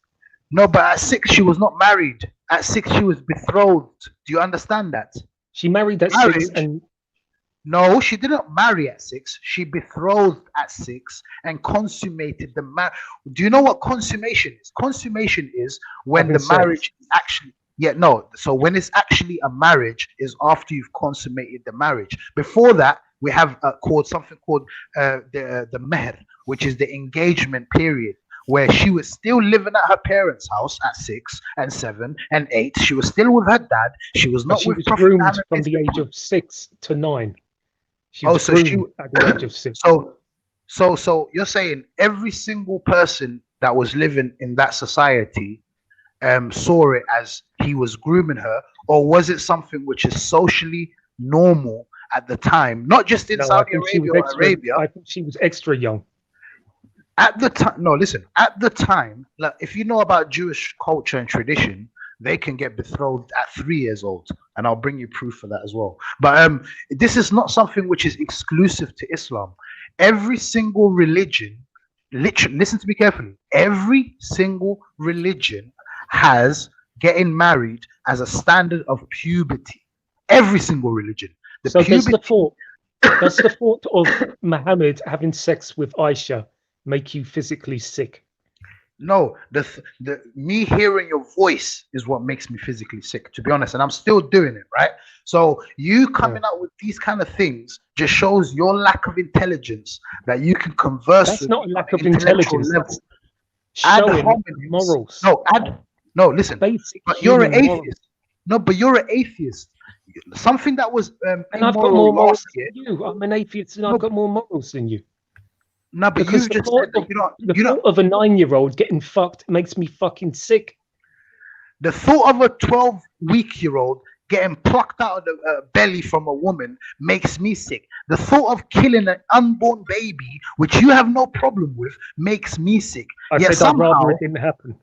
Speaker 19: No, but at 6 she was not married. At 6 she was betrothed. Do you understand that?
Speaker 3: She married at 6 and
Speaker 19: no, she didn't marry at 6. She betrothed at 6 and consummated the marriage. Do you know what consummation is? Consummation is when the marriage is actually so when it's actually a marriage is after you've consummated the marriage. Before that, we have something called the mehr, which is the engagement period, where she was still living at her parents' house at 6 and 7 and 8. She was still with her dad. She was not
Speaker 3: she
Speaker 19: with
Speaker 3: was
Speaker 19: Prophet
Speaker 3: groomed
Speaker 19: Muhammad
Speaker 3: from the age of 6 to 9. She was
Speaker 19: so she
Speaker 3: groomed at the age of 6.
Speaker 19: So you're saying every single person that was living in that society saw it as he was grooming her, or was it something which is socially normal at the time, not just in Saudi Arabia or Arabia?
Speaker 3: I think she was extra young.
Speaker 19: At the time, no, listen. At the time, like, if you know about Jewish culture and tradition, they can get betrothed at 3 years old, and I'll bring you proof for that as well. But this is not something which is exclusive to Islam. Every single religion, literally, listen to me carefully. Every single religion has getting married as a standard of puberty. Every single religion.
Speaker 3: So does the thought of Muhammad having sex with Aisha make you physically sick?
Speaker 19: No, me hearing your voice is what makes me physically sick, to be honest, and I'm still doing it, right? So you coming out with these kind of things just shows your lack of intelligence that you can converse.
Speaker 3: That's
Speaker 19: with
Speaker 3: not a lack of intelligence.
Speaker 19: Level.
Speaker 3: Showing morals.
Speaker 19: No, listen.
Speaker 3: Basic
Speaker 19: but you're an
Speaker 3: human
Speaker 19: atheist. No, but you're an atheist. Something that was
Speaker 3: and I've got more morals
Speaker 19: year.
Speaker 3: than you. I'm an atheist and I've got more morals than you.
Speaker 19: No, but
Speaker 3: because
Speaker 19: you just said that
Speaker 3: the thought of a 9-year-old getting fucked makes me fucking sick.
Speaker 19: The thought of a 12-week-year-old getting plucked out of the belly from a woman makes me sick. The thought of killing an unborn baby, which you have no problem with, makes me sick.
Speaker 3: I
Speaker 19: Yet
Speaker 3: said I'd rather
Speaker 19: somehow,
Speaker 3: it didn't happen.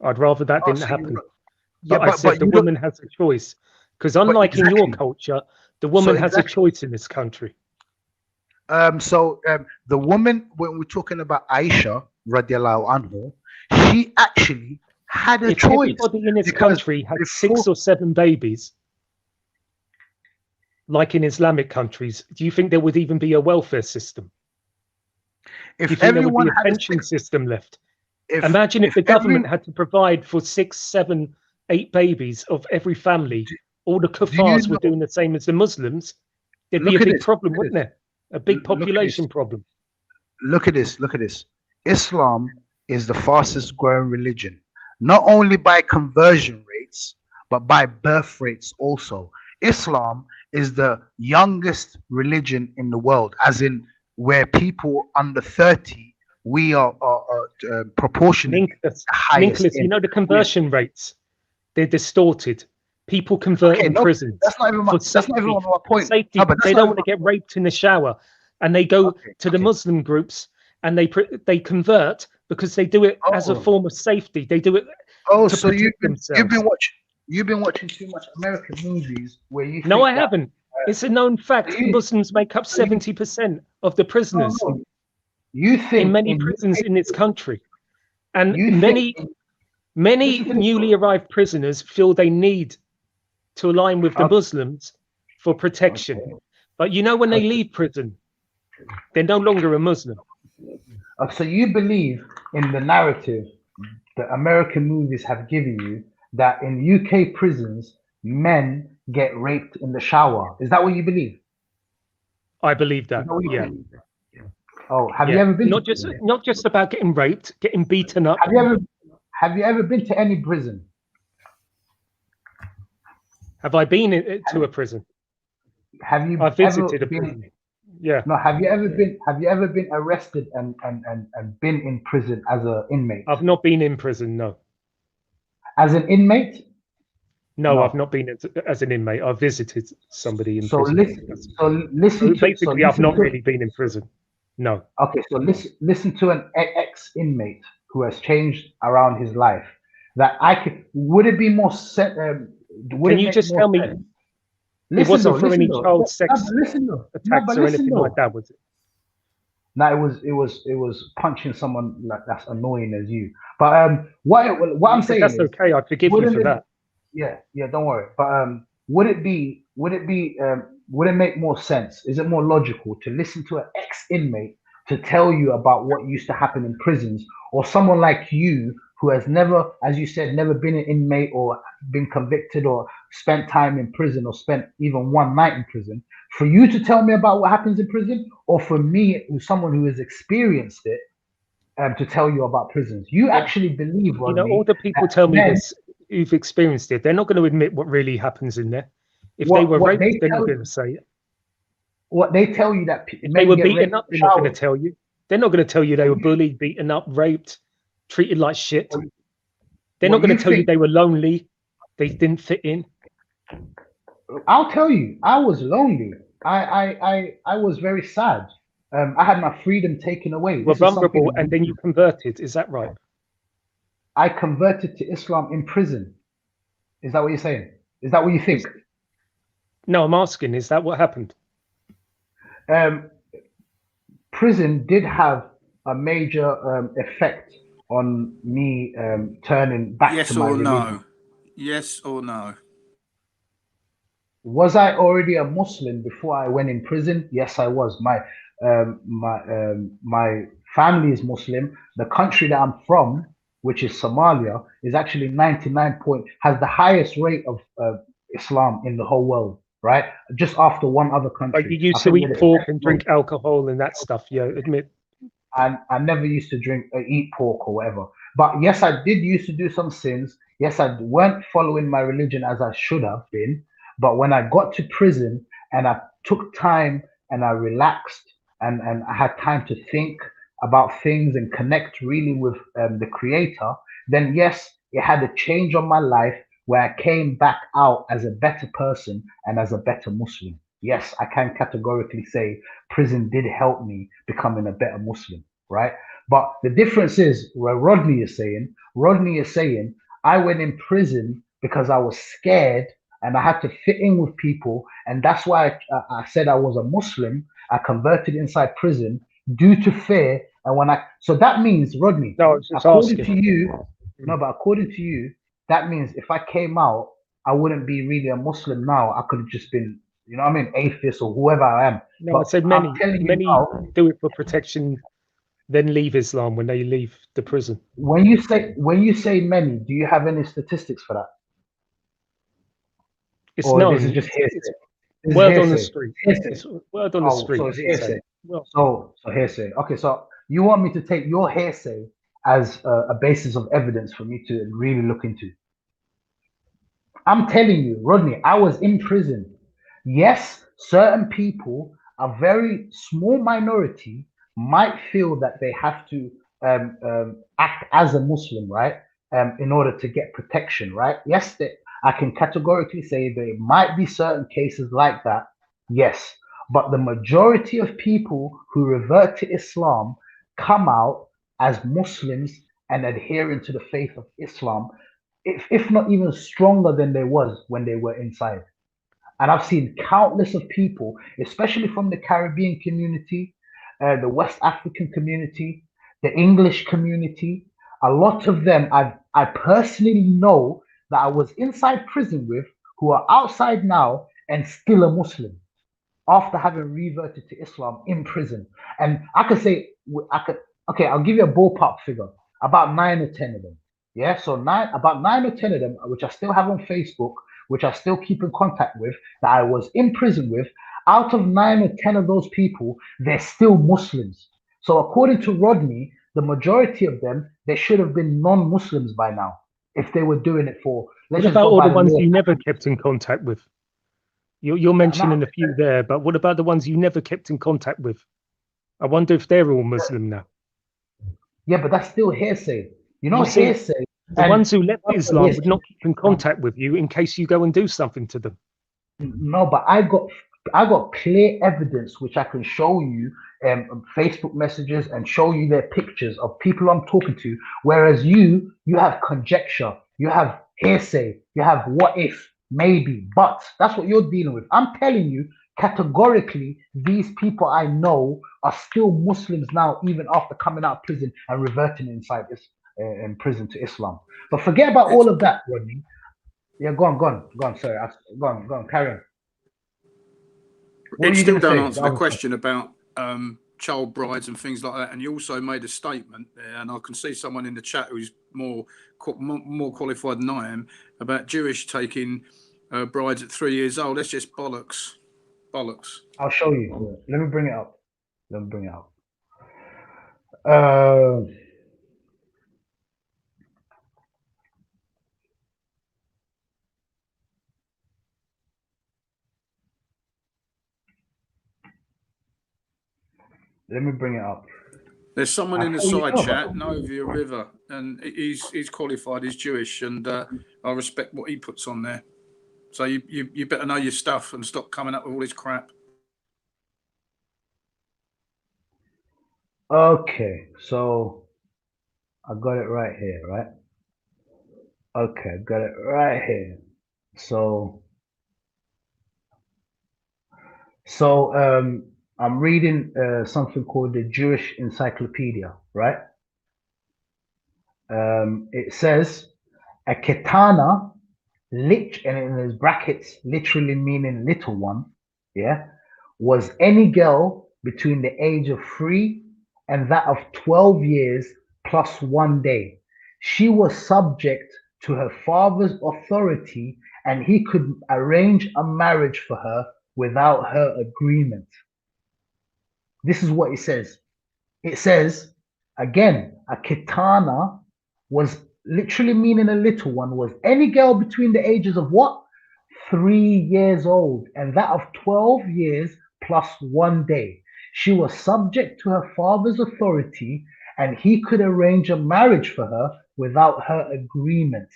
Speaker 3: I'd rather that
Speaker 19: oh,
Speaker 3: didn't
Speaker 19: so
Speaker 3: happen.
Speaker 19: yeah,
Speaker 3: But I said
Speaker 19: but
Speaker 3: the
Speaker 19: you don't.
Speaker 3: woman has a choice. Because
Speaker 19: But
Speaker 3: unlike in your
Speaker 19: exactly.
Speaker 3: culture, the
Speaker 19: So
Speaker 3: woman has a
Speaker 19: exactly.
Speaker 3: choice in this country.
Speaker 19: The woman, when we're talking about Aisha radiallahu anhu, she actually had a
Speaker 3: If
Speaker 19: choice
Speaker 3: everybody in this
Speaker 19: because
Speaker 3: country had
Speaker 19: before,
Speaker 3: 6 or 7 babies, like in Islamic countries, do you think there would even be a welfare system? Do you
Speaker 19: if
Speaker 3: think there would be
Speaker 19: everyone
Speaker 3: a
Speaker 19: had a
Speaker 3: pension system left?
Speaker 19: if
Speaker 3: Imagine if
Speaker 19: if
Speaker 3: the
Speaker 19: every
Speaker 3: government had to provide for 6, 7, 8 babies of every family. All the
Speaker 19: do you
Speaker 3: kuffars were
Speaker 19: know?
Speaker 3: doing the same as the Muslims. There'd be a
Speaker 19: Look at
Speaker 3: big
Speaker 19: this.
Speaker 3: problem,
Speaker 19: Look at
Speaker 3: wouldn't
Speaker 19: this.
Speaker 3: there? A big
Speaker 19: Look at this.
Speaker 3: population problem.
Speaker 19: Look at this. Look at this. Islam is the fastest growing religion, not only by conversion rates, but by birth rates also. Islam is the youngest religion in the world, as in where people under 30, we are proportionately
Speaker 3: Nicholas,
Speaker 19: the highest
Speaker 3: Nicholas, you
Speaker 19: in.
Speaker 3: know the
Speaker 19: We're,
Speaker 3: conversion rates, they're distorted. People convert
Speaker 19: okay,
Speaker 3: in
Speaker 19: no,
Speaker 3: prisons
Speaker 19: that's not even my,
Speaker 3: for
Speaker 19: that's not even
Speaker 3: safety.
Speaker 19: my
Speaker 3: For
Speaker 19: point. No,
Speaker 3: safety,
Speaker 19: but
Speaker 3: they
Speaker 19: that's not
Speaker 3: don't
Speaker 19: even
Speaker 3: want to get raped in the shower, and they go to the
Speaker 19: okay.
Speaker 3: Muslim groups and they convert because they do it as a
Speaker 19: Oh,
Speaker 3: form of safety. They do it
Speaker 19: oh,
Speaker 3: to
Speaker 19: so
Speaker 3: protect themselves.
Speaker 19: you've been watching too much American movies where you
Speaker 3: No, I
Speaker 19: think that
Speaker 3: haven't. It's a known fact.
Speaker 19: you,
Speaker 3: Muslims make up
Speaker 19: so you
Speaker 3: 70% of the
Speaker 19: no
Speaker 3: prisoners
Speaker 19: no you
Speaker 3: in
Speaker 19: think
Speaker 3: many
Speaker 19: in
Speaker 3: prisons in this country, and
Speaker 19: you think
Speaker 3: many
Speaker 19: listen to this.
Speaker 3: newly arrived prisoners feel they need to align with the
Speaker 19: Okay,
Speaker 3: Muslims for protection.
Speaker 19: okay,
Speaker 3: But you know, when they
Speaker 19: okay.
Speaker 3: leave prison, they're no longer a Muslim.
Speaker 19: So you believe in the narrative that American movies have given you that in UK prisons men get raped in the shower. Is that what you believe?
Speaker 3: I believe
Speaker 19: Is
Speaker 3: that.
Speaker 19: that what you
Speaker 3: Yeah,
Speaker 19: think? Oh, have you
Speaker 3: yeah.
Speaker 19: ever been to
Speaker 3: Not just about getting raped, getting beaten up.
Speaker 19: have you ever been to any prison?
Speaker 3: Have I been to a prison?
Speaker 19: Have you
Speaker 3: I
Speaker 19: ever
Speaker 3: visited a
Speaker 19: been
Speaker 3: prison. Yeah.
Speaker 19: no, have you ever been arrested and been in prison as an inmate?
Speaker 3: I've not been in prison. No.
Speaker 19: As an inmate?
Speaker 3: No, I've not been as an inmate. I've visited somebody in
Speaker 19: So
Speaker 3: prison. Basically, I've not really been in prison. No.
Speaker 19: Okay, so listen to an ex-inmate who has changed around his life. That I could. Would it be more set? Would
Speaker 3: Can
Speaker 19: it
Speaker 3: you
Speaker 19: make
Speaker 3: just
Speaker 19: more
Speaker 3: tell me
Speaker 19: sense?
Speaker 3: it
Speaker 19: Listen
Speaker 3: wasn't
Speaker 19: though,
Speaker 3: for
Speaker 19: listen
Speaker 3: any
Speaker 19: though.
Speaker 3: child
Speaker 19: No,
Speaker 3: sex
Speaker 19: but listen though. No,
Speaker 3: attacks
Speaker 19: but
Speaker 3: or
Speaker 19: listen
Speaker 3: anything like
Speaker 19: though.
Speaker 3: that, was it?
Speaker 19: No, it was punching someone like that's annoying as you. But what I'm saying
Speaker 3: That's
Speaker 19: is,
Speaker 3: okay. I forgive you for that.
Speaker 19: yeah, don't worry. But would it make more sense? Is it more logical to listen to an ex-inmate to tell you about what used to happen in prisons, or someone like you who has never, as you said, never been an inmate or been convicted or spent time in prison or spent even one night in prison, for you to tell me about what happens in prison, or for me, who's someone who has experienced it, to tell you about prisons? You actually believe,
Speaker 3: You know,
Speaker 19: Rodney,
Speaker 3: all the people
Speaker 19: that
Speaker 3: tell me
Speaker 19: men,
Speaker 3: this who've experienced it. They're not going to admit what really happens in there. If they were
Speaker 19: what
Speaker 3: raped,
Speaker 19: they
Speaker 3: they're not
Speaker 19: tell
Speaker 3: going to say it.
Speaker 19: what they tell you that
Speaker 3: If they
Speaker 19: men
Speaker 3: were
Speaker 19: get
Speaker 3: beaten
Speaker 19: raped
Speaker 3: up,
Speaker 19: in
Speaker 3: they're
Speaker 19: the
Speaker 3: not going to
Speaker 19: shower.
Speaker 3: tell you. They're not going to tell you they were bullied, beaten up, raped, treated like shit. They're not
Speaker 19: What
Speaker 3: going
Speaker 19: you
Speaker 3: to tell you
Speaker 19: think?
Speaker 3: they were lonely, they didn't fit in.
Speaker 19: I'll tell you, I was lonely. I was very sad. I had my freedom taken away.
Speaker 3: You were
Speaker 19: This is something
Speaker 3: vulnerable, and then you converted. Is that right?
Speaker 19: I converted to Islam in prison. Is that what you're saying? Is that what you think?
Speaker 3: No, I'm asking, is that what happened?
Speaker 19: Prison did have a major effect on me turning back
Speaker 17: Yes
Speaker 19: to my
Speaker 17: or
Speaker 19: religion.
Speaker 17: no? Yes or no?
Speaker 19: Was I already a Muslim before I went in prison? Yes, I was. My family is Muslim. The country that I'm from, which is Somalia, is actually has the highest rate of Islam in the whole world, right? Just after one other country.
Speaker 3: Like you used
Speaker 19: I
Speaker 3: to
Speaker 19: think
Speaker 3: eat
Speaker 19: we're the
Speaker 3: pork
Speaker 19: second
Speaker 3: and drink
Speaker 19: most.
Speaker 3: alcohol and that stuff. Yeah, admit.
Speaker 19: I never used to eat pork or whatever. But yes, I did used to do some sins. Yes, I weren't following my religion as I should have been. But when I got to prison and I took time and I relaxed and I had time to think about things and connect really with the Creator, then yes, it had a change on my life where I came back out as a better person and as a better Muslim. Yes, I can categorically say prison did help me becoming a better Muslim, right? But the difference is where Rodney is saying, I went in prison because I was scared and I had to fit in with people. And that's why I said I was a Muslim. I converted inside prison due to fear. And so that means, Rodney, according to you, that means if I came out, I wouldn't be really a Muslim now. I could have just been, you know what I mean, atheist or whoever I am.
Speaker 3: No,
Speaker 19: but
Speaker 3: I said many do it for protection, then leave Islam when they leave the prison.
Speaker 19: When you say many, do you have any statistics for that?
Speaker 3: It's known.
Speaker 19: This is just hearsay.
Speaker 3: Word on the street. It's word on the street.
Speaker 19: So it's hearsay. So hearsay. Okay, so you want me to take your hearsay as a basis of evidence for me to really look into? I'm telling you, Rodney, I was in prison. Yes, certain people, a very small minority, might feel that they have to act as a Muslim, right? In order to get protection, right? Yes, I can categorically say there might be certain cases like that. Yes, but the majority of people who revert to Islam come out as Muslims and adhering to the faith of Islam, if not even stronger than they was when they were inside. And I've seen countless of people, especially from the Caribbean community, the West African community, the English community. A lot of them I personally know that I was inside prison with, who are outside now and still a Muslim after having reverted to Islam in prison. And I could say, okay, I'll give you a ballpark figure, about 9 or 10 of them. Yeah, so about 9 or 10 of them, which I still have on Facebook, which I still keep in contact with, that I was in prison with. Out of 9 or 10 of those people, they're still Muslims. So according to Rodney, the majority of them, they should have been non-Muslims by now if they were doing it for.
Speaker 3: What about all the ones you never kept in contact with? You're mentioning a few there, but what about the ones you never kept in contact with? I wonder if they're all Muslim now.
Speaker 19: Yeah, but that's still hearsay. You know, hearsay.
Speaker 3: The ones who left Islam would not keep in contact with you in case you go and do something to them.
Speaker 19: No, but I got clear evidence which I can show you, Facebook messages, and show you their pictures of people I'm talking to. Whereas you have conjecture, you have hearsay, you have what if, maybe, but that's what you're dealing with. I'm telling you categorically, these people I know are still Muslims now, even after coming out of prison and reverting inside this in prison to Islam. But forget about all of that, Rodney. Yeah, go on. Sorry, go on. Carry on.
Speaker 17: It still don't answer the question about child brides and things like that. And you also made a statement there, and I can see someone in the chat who's more qualified than I am about Jewish taking brides at 3 years old. That's just bollocks.
Speaker 19: I'll show you. Let me bring it up. Let me bring it up.
Speaker 17: There's someone in the side chat, Novia River, and he's qualified, he's Jewish, and I respect what he puts on there. So you better know your stuff and stop coming up with all this crap.
Speaker 19: Okay, so I got it right here, right? Okay, got it right here. So I'm reading something called the Jewish Encyclopedia, right? It says a ketana, and in his brackets, literally meaning little one, yeah, was any girl between the age of 3 and that of 12 years plus 1 day. She was subject to her father's authority, and he could arrange a marriage for her without her agreement. This is what it says. It says, again, a ketana was literally meaning a little one, was any girl between the ages of what? 3 years old, and that of 12 years plus 1 day. She was subject to her father's authority, and he could arrange a marriage for her without her agreement.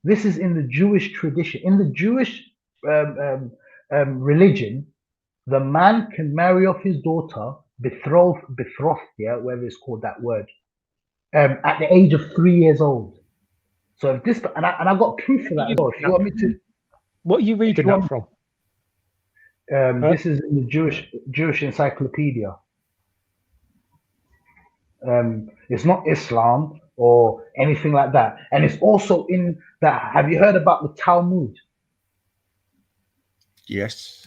Speaker 19: This is in the Jewish tradition. In the Jewish religion, the man can marry off his daughter, betrothed, yeah, whatever it's called, that word, at the age of 3 years old. So if this, and I got proof for that as well. If you want me to,
Speaker 3: what are you reading that from?
Speaker 19: This is in the Jewish encyclopedia. It's not Islam or anything like that, and it's also in that. Have you heard about the Talmud?
Speaker 1: Yes.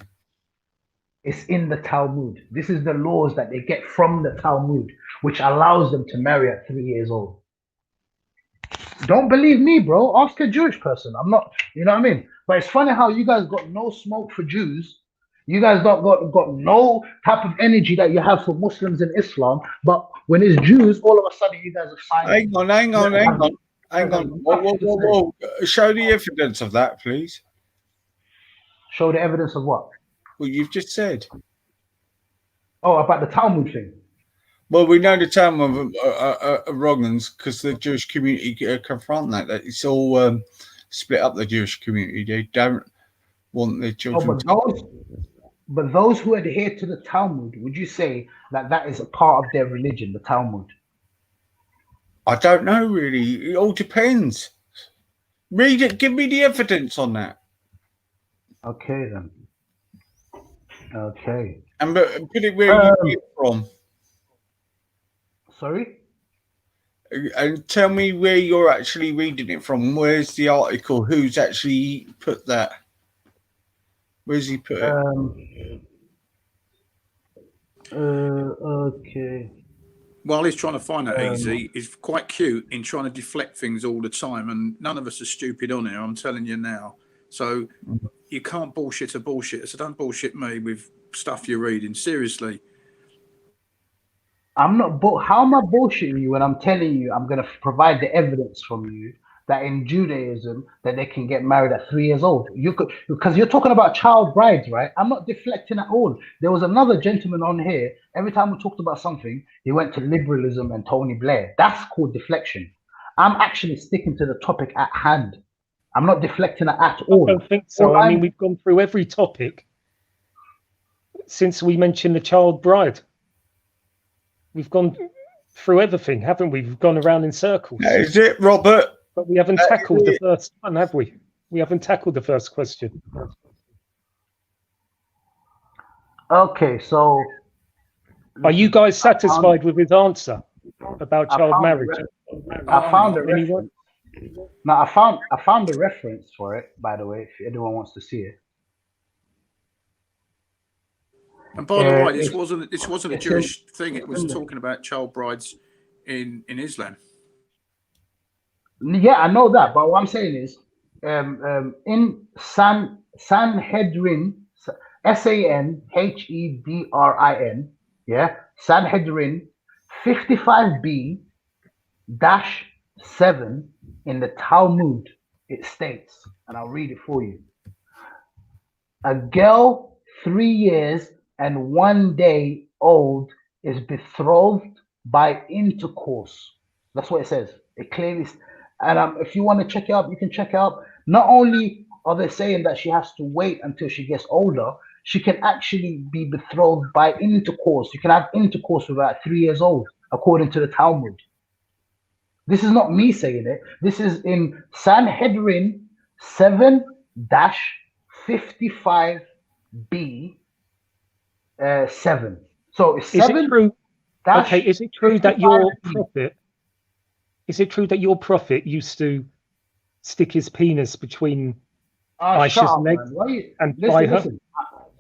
Speaker 19: It's in the Talmud. This is the laws that they get from the Talmud, which allows them to marry at 3 years old. Don't believe me, bro. Ask a Jewish person. I'm not, you know what I mean? But it's funny how you guys got no smoke for Jews. You guys got no type of energy that you have for Muslims and Islam. But when it's Jews, all of a sudden you guys are silent.
Speaker 1: Hang on. Whoa. Show the evidence of that, please.
Speaker 19: Show the evidence of what?
Speaker 1: Well, you've just said.
Speaker 19: Oh, about the Talmud thing.
Speaker 1: Well, we know the Talmud are wrong because the Jewish community confront that. It's all split up the Jewish community. They don't want their children.
Speaker 19: But those who adhere to the Talmud, would you say that that is a part of their religion, the Talmud?
Speaker 1: I don't know, really. It all depends. Read it. Give me the evidence on that.
Speaker 19: Okay, then. Okay.
Speaker 1: And put it where you get it from.
Speaker 19: Sorry?
Speaker 1: And tell me where you're actually reading it from. Where's the article? Who's actually put that? Where's he put it?
Speaker 19: Okay.
Speaker 17: While he's trying to find that easy, he's quite cute in trying to deflect things all the time, and none of us are stupid on here, I'm telling you now. So you can't bullshit a bullshit. So don't bullshit me with stuff you're reading. Seriously.
Speaker 19: I'm not. How am I bullshitting you when I'm telling you I'm going to provide the evidence from you that in Judaism that they can get married at 3 years old? You could, because you're talking about child brides, right? I'm not deflecting at all. There was another gentleman on here. Every time we talked about something, he went to liberalism and Tony Blair. That's called deflection. I'm actually sticking to the topic at hand. I'm not deflecting at all.
Speaker 3: I don't think so. I mean, we've gone through every topic since we mentioned the child bride. We've gone through everything, haven't we? We've gone around in circles.
Speaker 1: Is it, Robert?
Speaker 3: But we haven't tackled the first one, have we? We haven't tackled the first question.
Speaker 19: Okay, so
Speaker 3: are you guys satisfied with his answer about child marriage?
Speaker 19: I found a reference. No, I found the reference for it, by the way, if anyone wants to see it.
Speaker 17: And by the way, this wasn't a Jewish thing. It was talking about child brides in Islam.
Speaker 19: Yeah, I know that, but what I'm saying is, in Sanhedrin, Sanhedrin, yeah, Sanhedrin 55b-7 in the Talmud, it states, and I'll read it for you. A girl 3 years and 1 day old is betrothed by intercourse. That's what it says. It clearly, and if you want to check it out, you can check it out. Not only are they saying that she has to wait until she gets older, she can actually be betrothed by intercourse. You can have intercourse with her at 3 years old, according to the Talmud. This is not me saying it. This is in Sanhedrin 7-55b 7. So it's 7.
Speaker 3: Is it true? Okay, is it true that your prophet? Is it true that your prophet used to stick his penis between Aisha's legs and buy her?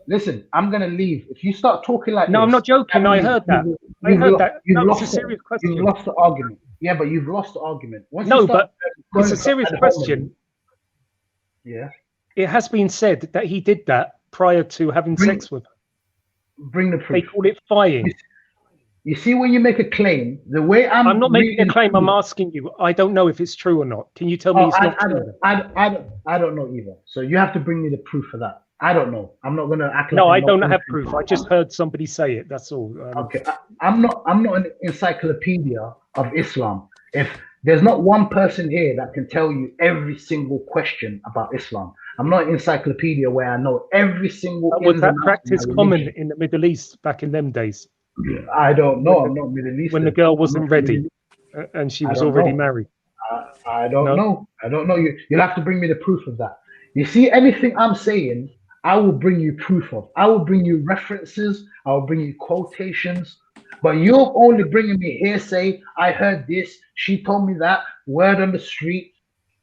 Speaker 19: Listen, I'm gonna leave. If you start talking like
Speaker 3: no,
Speaker 19: this,
Speaker 3: I'm not joking. I heard that. I heard that. No, it's a serious question.
Speaker 19: You've lost the argument. Yeah, but you've lost the argument.
Speaker 3: No, but it's a serious question.
Speaker 19: Yeah.
Speaker 3: It has been said that he did that prior to having sex with her.
Speaker 19: Bring the proof.
Speaker 3: They call it fying.
Speaker 19: You see, when you make a claim, the way
Speaker 3: I'm not making a claim. I'm asking you. I don't know if it's true or not. Can you tell me it's not true?
Speaker 19: I don't know either. So you have to bring me the proof for that. I don't know. I'm not going to act like.
Speaker 3: No, I don't have proof. I just heard somebody say it. That's all.
Speaker 19: Okay, I'm not an encyclopedia of Islam. If There's not one person here that can tell you every single question about Islam. I'm not an encyclopedia where I know every single
Speaker 3: Was
Speaker 19: ins
Speaker 3: that
Speaker 19: and outs of
Speaker 3: practice
Speaker 19: my
Speaker 3: common
Speaker 19: religion.
Speaker 3: in the Middle East back in them days?
Speaker 19: I don't know.
Speaker 3: When
Speaker 19: I'm not Middle
Speaker 3: when the
Speaker 19: Eastern.
Speaker 3: girl
Speaker 19: I'm not
Speaker 3: wasn't ready
Speaker 19: Middle.
Speaker 3: and she
Speaker 19: I
Speaker 3: was
Speaker 19: don't
Speaker 3: already
Speaker 19: know.
Speaker 3: married?
Speaker 19: I don't
Speaker 3: No?
Speaker 19: know. I don't know. You'll have to bring me the proof of that. You see, anything I'm saying, I will bring you proof of. I will bring you references. I will bring you quotations. But you're only bringing me hearsay. I heard this. She told me that. Word on the street.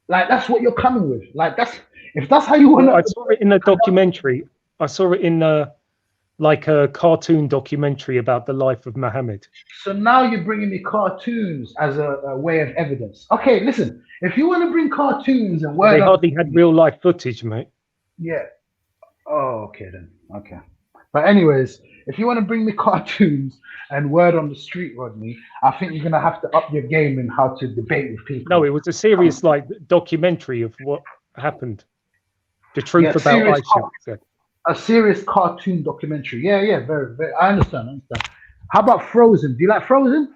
Speaker 19: Like that's what you're coming with. Like if that's how you want
Speaker 3: Well, I
Speaker 19: to.
Speaker 3: saw it in a documentary. I saw it in like a cartoon documentary about the life of Muhammad.
Speaker 19: So now you're bringing me cartoons as a way of evidence. Okay, listen. If you want to bring cartoons and word
Speaker 3: They
Speaker 19: on,
Speaker 3: hardly had real life footage, mate.
Speaker 19: yeah. Oh, okay then. Okay. But anyways, if you want to bring me cartoons and word on the street, Rodney, I think you're gonna have to up your game in how to debate with people.
Speaker 3: No, it was a serious like documentary of what happened. The truth
Speaker 19: Yeah,
Speaker 3: about Aisha. So.
Speaker 19: a serious cartoon documentary. Yeah, yeah, very, very. I understand. How about Frozen? Do you like Frozen?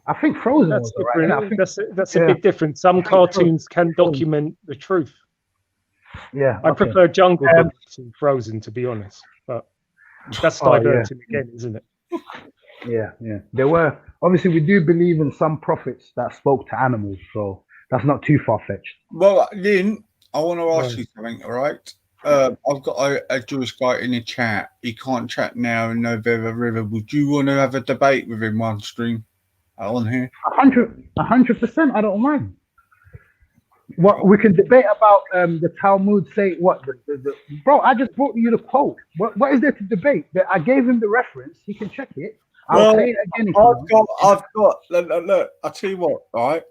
Speaker 19: I think Frozen
Speaker 3: That's
Speaker 19: was alright.
Speaker 3: different.
Speaker 19: I think
Speaker 3: That's
Speaker 19: yeah,
Speaker 3: a bit different. Some
Speaker 19: I think
Speaker 3: cartoons can
Speaker 19: Frozen.
Speaker 3: document the truth.
Speaker 19: Yeah,
Speaker 3: I
Speaker 19: okay.
Speaker 3: prefer Jungle Book to Frozen, to be honest. But that's
Speaker 19: Oh, yeah.
Speaker 3: diverting again, isn't it?
Speaker 19: Yeah, yeah. There were obviously we do believe in some prophets that spoke to animals, so that's not too far fetched.
Speaker 1: Well, Lynn, I want to ask
Speaker 19: Right.
Speaker 1: you something, all right? I've got a Jewish guy in the chat. He can't chat now in November River. Would you want to have a debate with him one stream on here?
Speaker 19: 100%. I don't mind. What we can debate about the Talmud say what the bro. I just brought you the quote. What is there to debate? I gave him the reference. He can check it. I'll
Speaker 1: Well,
Speaker 19: say it again if you want.
Speaker 1: I've got. Look, I'll tell you what. All right,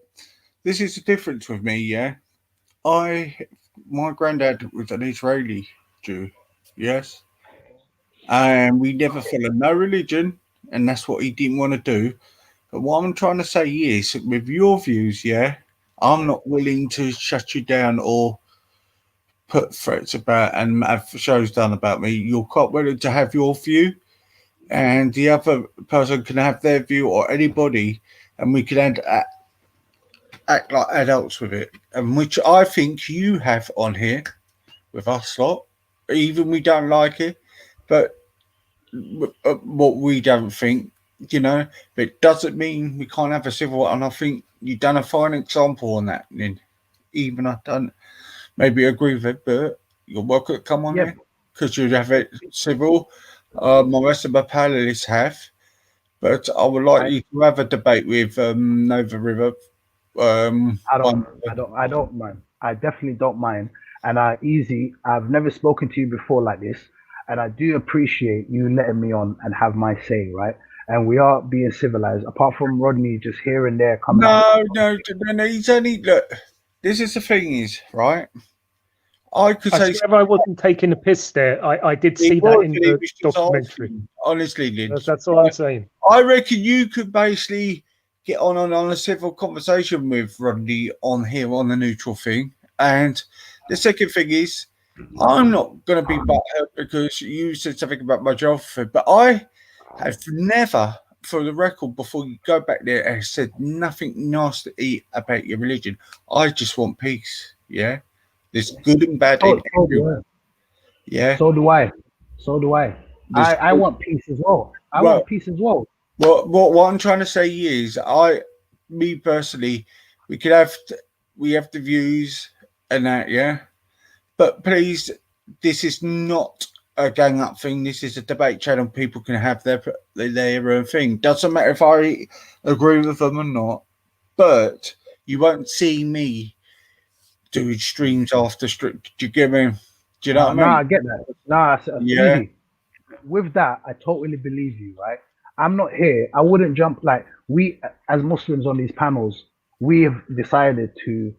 Speaker 1: this is the difference with me. Yeah, my granddad was an Israeli Jew. Yes, and we never followed no religion, and that's what he didn't want to do. But what I'm trying to say is, with your views, yeah, I'm not willing to shut you down or put threats about and have shows done about me. You're quite willing to have your view, and the other person can have their view, or anybody, and we can act like adults with it, and which I think you have on here with us lot. Even we don't like it, but what we don't think, you know, but it doesn't mean we can't have a civil. And I think you've done a fine example on that. Lynn. Even I don't maybe agree with it, but you're welcome to come on
Speaker 19: Yep.
Speaker 1: here because you have it civil. My rest of my panelists have, but I would like you to have a debate with Nova River.
Speaker 19: I don't mind. I definitely don't mind. And I've never spoken to you before like this, and I do appreciate you letting me on and have my say, right? And we are being civilized. Apart from Rodney just here and there coming out.
Speaker 1: No. He's only look. This is the thing, is right. I could
Speaker 3: I
Speaker 1: say
Speaker 3: swear I wasn't taking a piss there. I did see that in the documentary.
Speaker 1: Honestly, Lynch.
Speaker 3: That's all I'm saying.
Speaker 1: I reckon you could basically get on a civil conversation with Rodney on here on the neutral thing. And the second thing is, I'm not going to be butthurt because you said something about my geography, but I have never, for the record, before you go back there, I said nothing nasty about your religion. I just want peace. Yeah. There's good and bad in everyone. Yeah.
Speaker 19: So do I. I want peace as well. I want peace as well.
Speaker 1: What I'm trying to say is, me personally, we have the views and that, yeah. But please, this is not a gang up thing. This is a debate channel. People can have their own thing. Doesn't matter if I agree with them or not. But you won't see me doing streams after stream. Do you get me? Do you know what I mean?
Speaker 19: No, I get that. No, that's
Speaker 1: Yeah.
Speaker 19: easy. With that, I totally believe you, right? I'm not here. I wouldn't jump like we as Muslims on these panels. We have decided to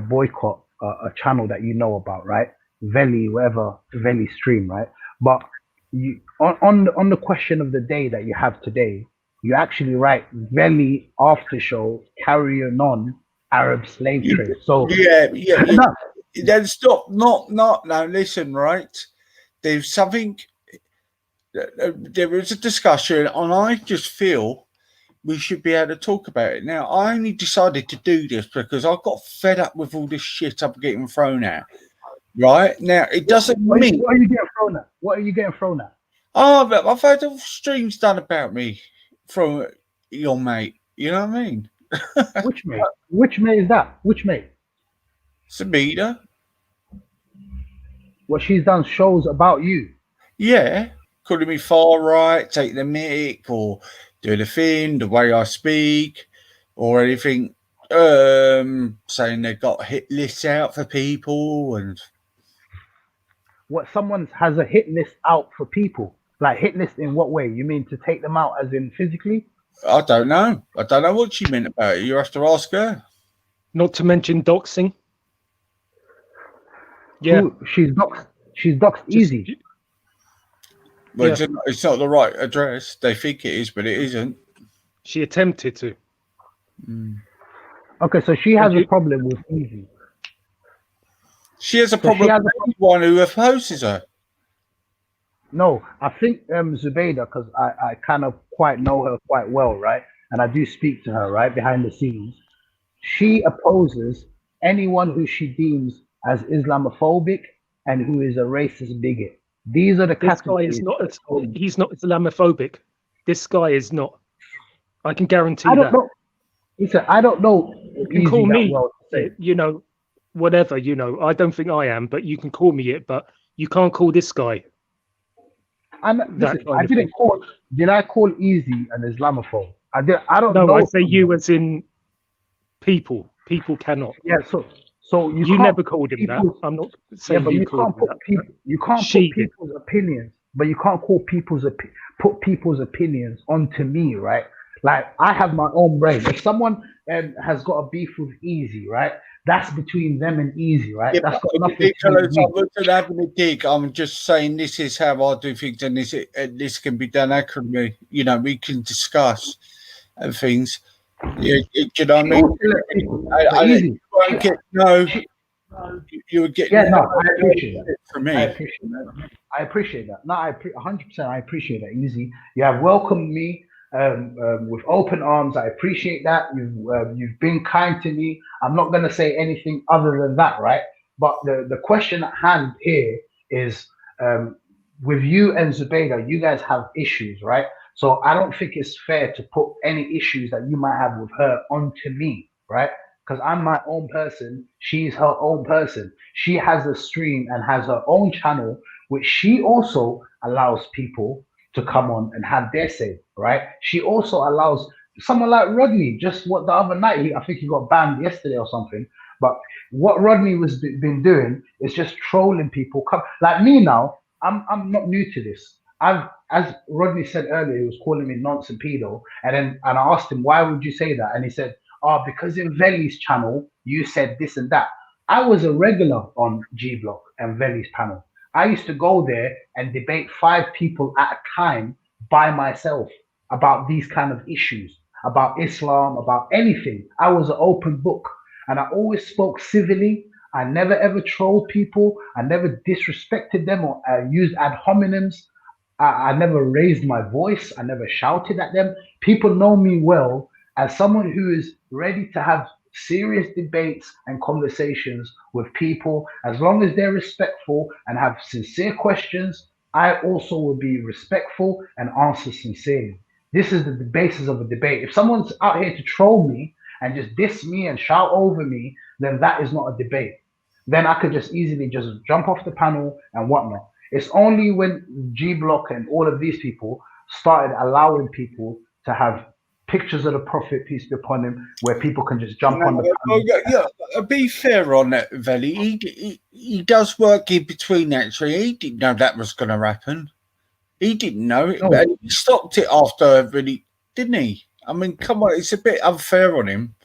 Speaker 19: boycott a channel that you know about, right? Vellie, whatever Vellie stream, right? But you on the question of the day that you have today, you actually write Vellie after show carrying on Arab slave trade. So
Speaker 1: yeah. Then stop. Not. Now listen, right? There's something. There is a discussion, and I just feel we should be able to talk about it. Now, I only decided to do this because I got fed up with all this shit I'm getting thrown at. Right? Now, it doesn't mean...
Speaker 19: What are you getting thrown at? What are you getting thrown at?
Speaker 1: Oh, but I've had all streams done about me from your mate. You know what I mean?
Speaker 19: Which mate? Which mate is that? Which mate?
Speaker 1: Sabina.
Speaker 19: What she's done shows about you.
Speaker 1: Yeah. Calling me far right, take the mic, or do the thing, the way I speak, or anything. Saying they've got hit lists out for people and...
Speaker 19: What, someone has a hit list out for people? Like hit list in what way? You mean to take them out as in physically?
Speaker 1: I don't know. I don't know what she meant about it. You have to ask her.
Speaker 3: Not to mention doxing. Yeah.
Speaker 19: She's doxed easy.
Speaker 1: Well, it's not the right address. They think it is, but it isn't.
Speaker 3: She attempted to.
Speaker 19: Okay, so she has a problem with easy.
Speaker 1: She has a problem with anyone who opposes her.
Speaker 19: No, I think Zubaydah, because I kind of quite know her quite well, right? And I do speak to her, right, behind the scenes. She opposes anyone who she deems as Islamophobic and who is a racist bigot. These are the categories.
Speaker 3: This guy is not. He's not Islamophobic. This guy is not. I can guarantee
Speaker 19: I don't
Speaker 3: that.
Speaker 19: know. Listen, I don't know.
Speaker 3: You can call me, you know, whatever, you know. I don't think I am, but you can call me it. But you can't call this guy.
Speaker 19: Did I call Easy an Islamophobe? I don't know.
Speaker 3: No, I say you as in people. People cannot.
Speaker 19: Yeah, so
Speaker 3: you never called him that. I'm not saying
Speaker 19: but
Speaker 3: you called him that.
Speaker 19: You can't put people's opinions, but you can't call put people's opinions onto me, right? Like I have my own brain. If someone has got a beef with Easy, right? That's between them and Easy, right?
Speaker 1: Yeah,
Speaker 19: that's got nothing to do
Speaker 1: I'm
Speaker 19: with me.
Speaker 1: not having a dig. I'm just saying this is how I do things, and this can be done accurately. You know, we can discuss and things. Yeah, do you know what I mean? You would get
Speaker 19: I appreciate that.
Speaker 1: From me.
Speaker 19: I appreciate that. No, 100%. I appreciate that. Easy. You have welcomed me with open arms. I appreciate that. You've been kind to me. I'm not going to say anything other than that, right? But the question at hand here is with you and Zubaydah, you guys have issues, right? So I don't think it's fair to put any issues that you might have with her onto me, right? Because I'm my own person. She's her own person. She has a stream and has her own channel, which she also allows people to come on and have their say, right? She also allows someone like Rodney, just what the other night, I think he got banned yesterday or something. But what Rodney was been doing is just trolling people. Like me now, I'm not new to this. As Rodney said earlier, he was calling me nonsense pedo, and I asked him, why would you say that? And he said, oh, because in Vellie's channel, you said this and that. I was a regular on G Block and Vellie's panel. I used to go there and debate 5 people at a time by myself about these kind of issues, about Islam, about anything. I was an open book and I always spoke civilly. I never ever trolled people. I never disrespected them or used ad hominems. I never raised my voice. I never shouted at them. People know me well as someone who is ready to have serious debates and conversations with people. As long as they're respectful and have sincere questions, I also will be respectful and answer sincerely. This is the basis of a debate. If someone's out here to troll me and just diss me and shout over me, then that is not a debate. Then I could just easily just jump off the panel and whatnot. It's only when G Block and all of these people started allowing people to have pictures of the Prophet, peace be upon him, where people can just jump on the panel.
Speaker 1: Be fair on that, Vellie. He does work in between, actually. He didn't know that was going to happen. He didn't know it. But he stopped it after, really, didn't he? I mean, come on, it's a bit unfair on him.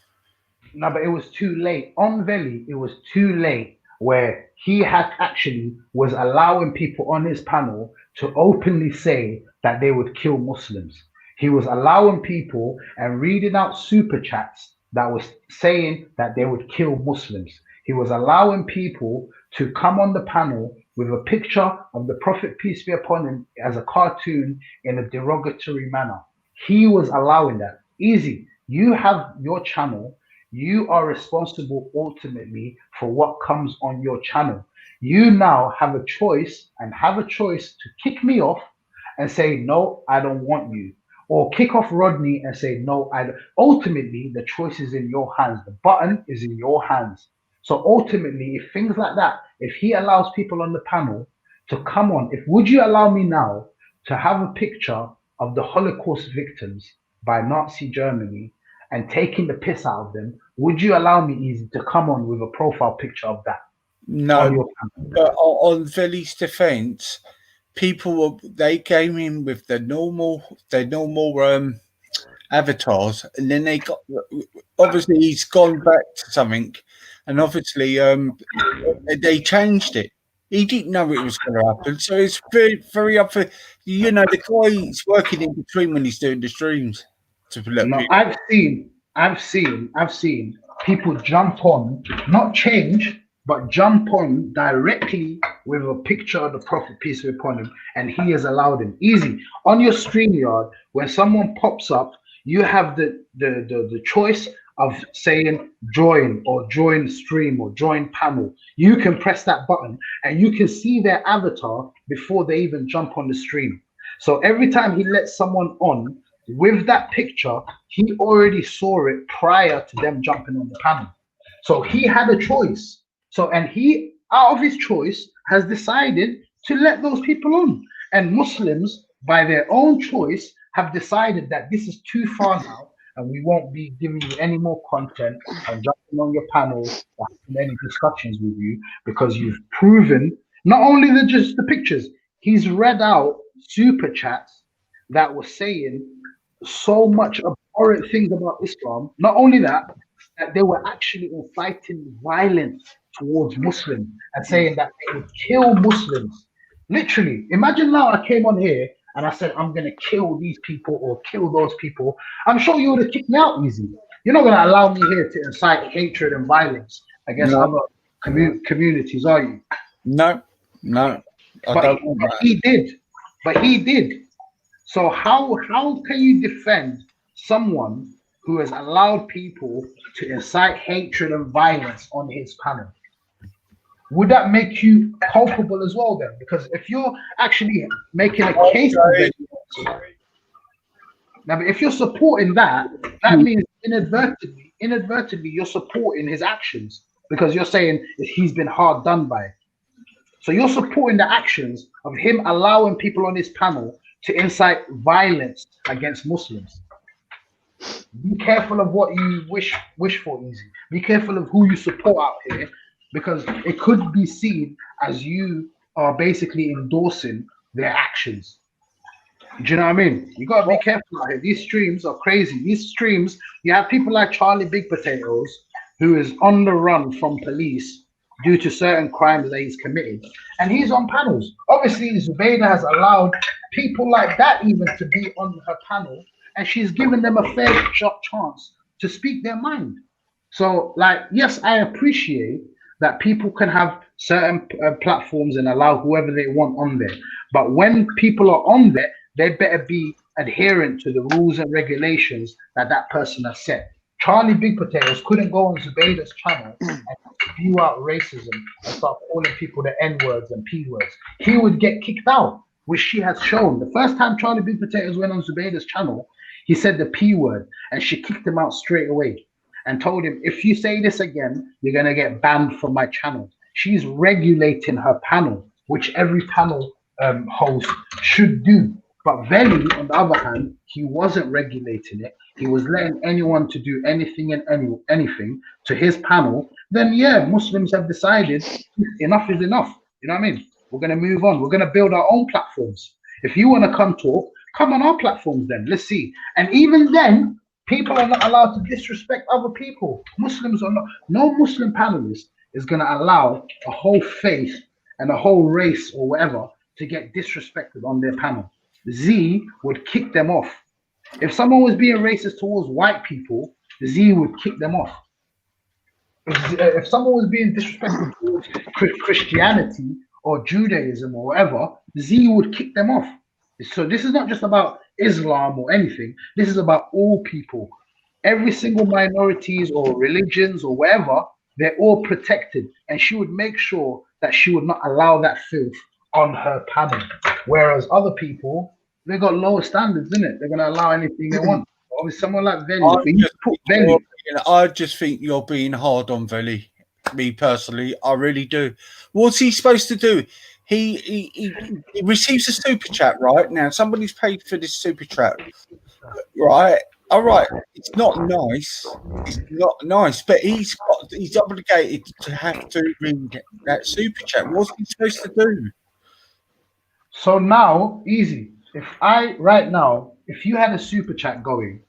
Speaker 19: No, but it was too late. On Vellie, it was too late where he had actually was allowing people on his panel to openly say that they would kill Muslims. He was allowing people and reading out super chats that was saying that they would kill Muslims. He was allowing people to come on the panel with a picture of the Prophet, peace be upon him, as a cartoon in a derogatory manner. He was allowing that. Easy. You have your channel. You are responsible ultimately for what comes on your channel. You now have a choice to kick me off and say, no, I don't want you. Or kick off Rodney and say, no, I don't. Ultimately, the choice is in your hands. The button is in your hands. So ultimately, if things like that, if he allows people on the panel to come on, would you allow me now to have a picture of the Holocaust victims by Nazi Germany and taking the piss out of them? Would you allow me, Easy, to come on with a profile picture of that?
Speaker 1: No, but on Vellie's defence, they came in with their normal avatars, and then they got, obviously he's gone back to something, and obviously they changed it. He didn't know it was going to happen, so it's very, very up for, the guy's working in between when he's doing the streams to let
Speaker 19: No,
Speaker 1: people.
Speaker 19: I've seen people jump on, not change, but jump on directly with a picture of the Prophet, peace be upon him, and he has allowed him. Easy. On your StreamYard, when someone pops up, you have the choice of saying join or join stream or join panel. You can press that button and you can see their avatar before they even jump on the stream. So every time he lets someone on with that picture, he already saw it prior to them jumping on the panel. So he had a choice. So, and he, out of his choice, has decided to let those people on. And Muslims, by their own choice, have decided that this is too far now, and we won't be giving you any more content and jumping on your panels or having any discussions with you, because you've proven not only just the pictures, he's read out super chats that were saying so much abhorrent things about Islam. Not only that they were actually inciting violence towards Muslims and saying that they would kill Muslims. Literally, imagine now I came on here and I said, I'm going to kill these people or kill those people. I'm sure you would have kicked me out easy. You're not going to allow me here to incite hatred and violence against other communities, are you?
Speaker 1: No.
Speaker 19: But he did. So how can you defend someone who has allowed people to incite hatred and violence on his panel? Would that make you culpable as well then? Because if you're actually making a case for now, if you're supporting that, that means inadvertently you're supporting his actions, because you're saying he's been hard done by. So you're supporting the actions of him allowing people on his panel to incite violence against Muslims. Be careful of what you wish for, Easy. Be careful of who you support out here, because it could be seen as you are basically endorsing their actions. Do you know what I mean? You gotta be careful out here. These streams are crazy. These streams, you have people like Charlie Big Potatoes, who is on the run from police due to certain crimes that he's committed, and he's on panels. Obviously, Zubaydah has allowed people like that even to be on her panel, and she's given them a fair chance to speak their mind. So, like, yes, I appreciate that people can have certain platforms and allow whoever they want on there, but when people are on there, they better be adherent to the rules and regulations that that person has set. Charlie Big Potatoes couldn't go on Zubaydah's channel and spew out racism and start calling people the N-words and P-words. He would get kicked out, which she has shown. The first time Charlie Big Potatoes went on Zubaydah's channel, he said the P-word, and she kicked him out straight away and told him, if you say this again, you're going to get banned from my channel. She's regulating her panel, which every panel host should do. But Vellie, on the other hand, he wasn't regulating it. He was letting anyone to do anything and anything to his panel. Then, yeah, Muslims have decided enough is enough. You know what I mean? We're going to move on. We're going to build our own platforms. If you want to come talk, come on our platforms then. Let's see. And even then, people are not allowed to disrespect other people. Muslims are not. No Muslim panelist is going to allow a whole faith and a whole race or whatever to get disrespected on their panel. Z would kick them off. If someone was being racist towards white people, Z would kick them off. If someone was being disrespectful towards Christianity or Judaism or whatever, Z would kick them off. So this is not just about Islam or anything. This is about all people. Every single minorities or religions or whatever, they're all protected. And she would make sure that she would not allow that filth on her panel. Whereas other people, they got lower standards, isn't it? They're gonna allow anything they want. Obviously, someone like Vellie, but you put Vellie.
Speaker 1: I just think you're being hard on Vellie. Me personally, I really do. What's he supposed to do? He receives a super chat right now. Somebody's paid for this super chat, right? All right, it's not nice. It's not nice, but he's obligated to have to read that super chat. What's he supposed to do?
Speaker 19: So now, easy. If you had a super chat going,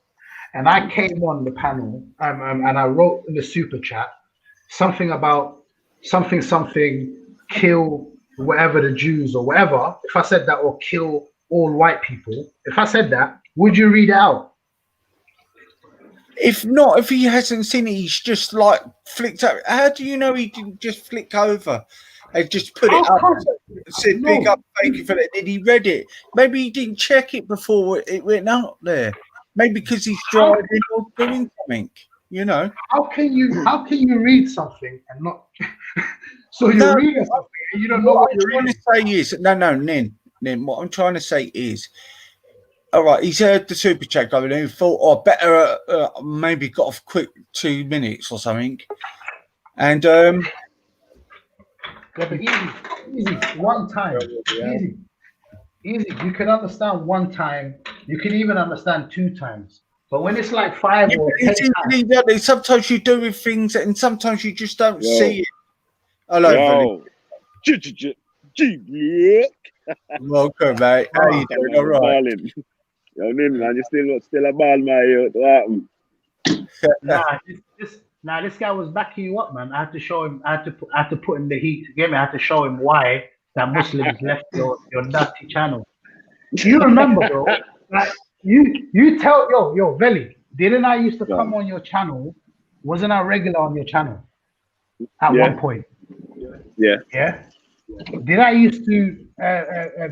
Speaker 19: and I came on the panel, and I wrote in the super chat something about something kill whatever the Jews or whatever. If I said that, or kill all white people, if I said that, would you read it out?
Speaker 1: If not, if he hasn't seen it, he's just like flicked up. How do you know he didn't just flick over and just put it up and said, big up, thank you for that? Did he read it? Maybe he didn't check it before it went out there. Maybe because he's driving or doing something, you know.
Speaker 19: How can you read something and not so you're reading something and you don't know what you're reading?
Speaker 1: What I'm trying to say is Nin, what I'm trying to say is, all right, he's heard the super chat going and he thought, better maybe got a quick 2 minutes or something. And
Speaker 19: yeah, but easy, one time. Easy. You can understand one time, you can even understand 2 times. But when it's like 5 or 10 times,
Speaker 1: sometimes you do with things and sometimes you just don't see it. Hello, Vellie. Welcome, mate. How you doing? All right.
Speaker 20: Yo, Nin, man, you still a ball, man.
Speaker 19: This guy was backing you up, man. I had to show him. I had to put in the heat to get me. I had to show him why that Muslims left your dirty channel. You remember, bro? Like you tell yo Vellie, didn't I used to come on your channel? Wasn't I regular on your channel at one point?
Speaker 20: Yeah.
Speaker 19: Did I used to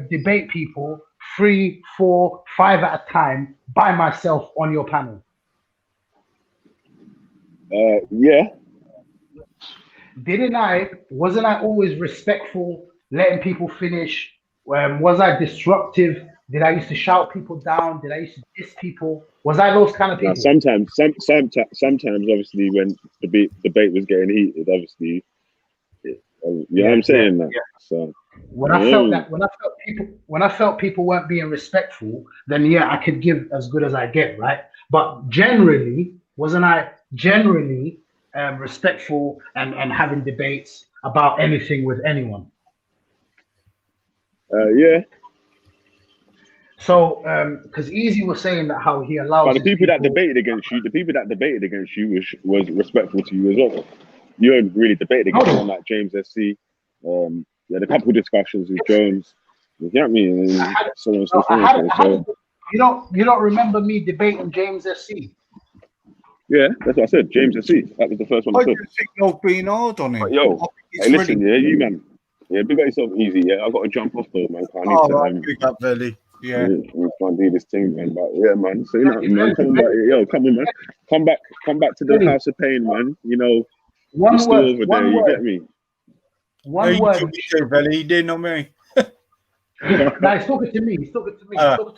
Speaker 19: debate people 3, 4, 5 at a time by myself on your panel?
Speaker 20: Yeah.
Speaker 19: Wasn't I always respectful, letting people finish? Was I disruptive? Did I used to shout people down? Did I used to diss people? Was I those kind of people?
Speaker 20: Sometimes, obviously, when the debate was getting heated, obviously, you know what I'm saying?
Speaker 19: Yeah.
Speaker 20: So
Speaker 19: when I felt people weren't being respectful, then I could give as good as I get, right? But generally, wasn't I respectful and having debates about anything with anyone?
Speaker 20: Yeah.
Speaker 19: So, because Easy was saying that how he allows.
Speaker 20: But the people that debated against you was respectful to you as well. You weren't really debated against someone like James SC. You had a couple of discussions with Jones. You get me? And so on and so forth.
Speaker 19: You don't remember me debating James SC?
Speaker 20: Yeah, that's what I said. James SC. That was the first one I said.
Speaker 1: just think you're being hard on him.
Speaker 20: Yo, hey, listen, you man. Yeah, big up yourself, Easy. Yeah, I got to jump off though, man.
Speaker 1: Big up, Vellie. Yeah.
Speaker 20: We're trying to do this thing, man. But yeah, man. So you know, man, come on, man. Come back to the house of pain, man. You know,
Speaker 19: one word.
Speaker 20: You get me?
Speaker 19: One word.
Speaker 1: Vellie, he didn't know me.
Speaker 19: No, he's talking to me. He's talking to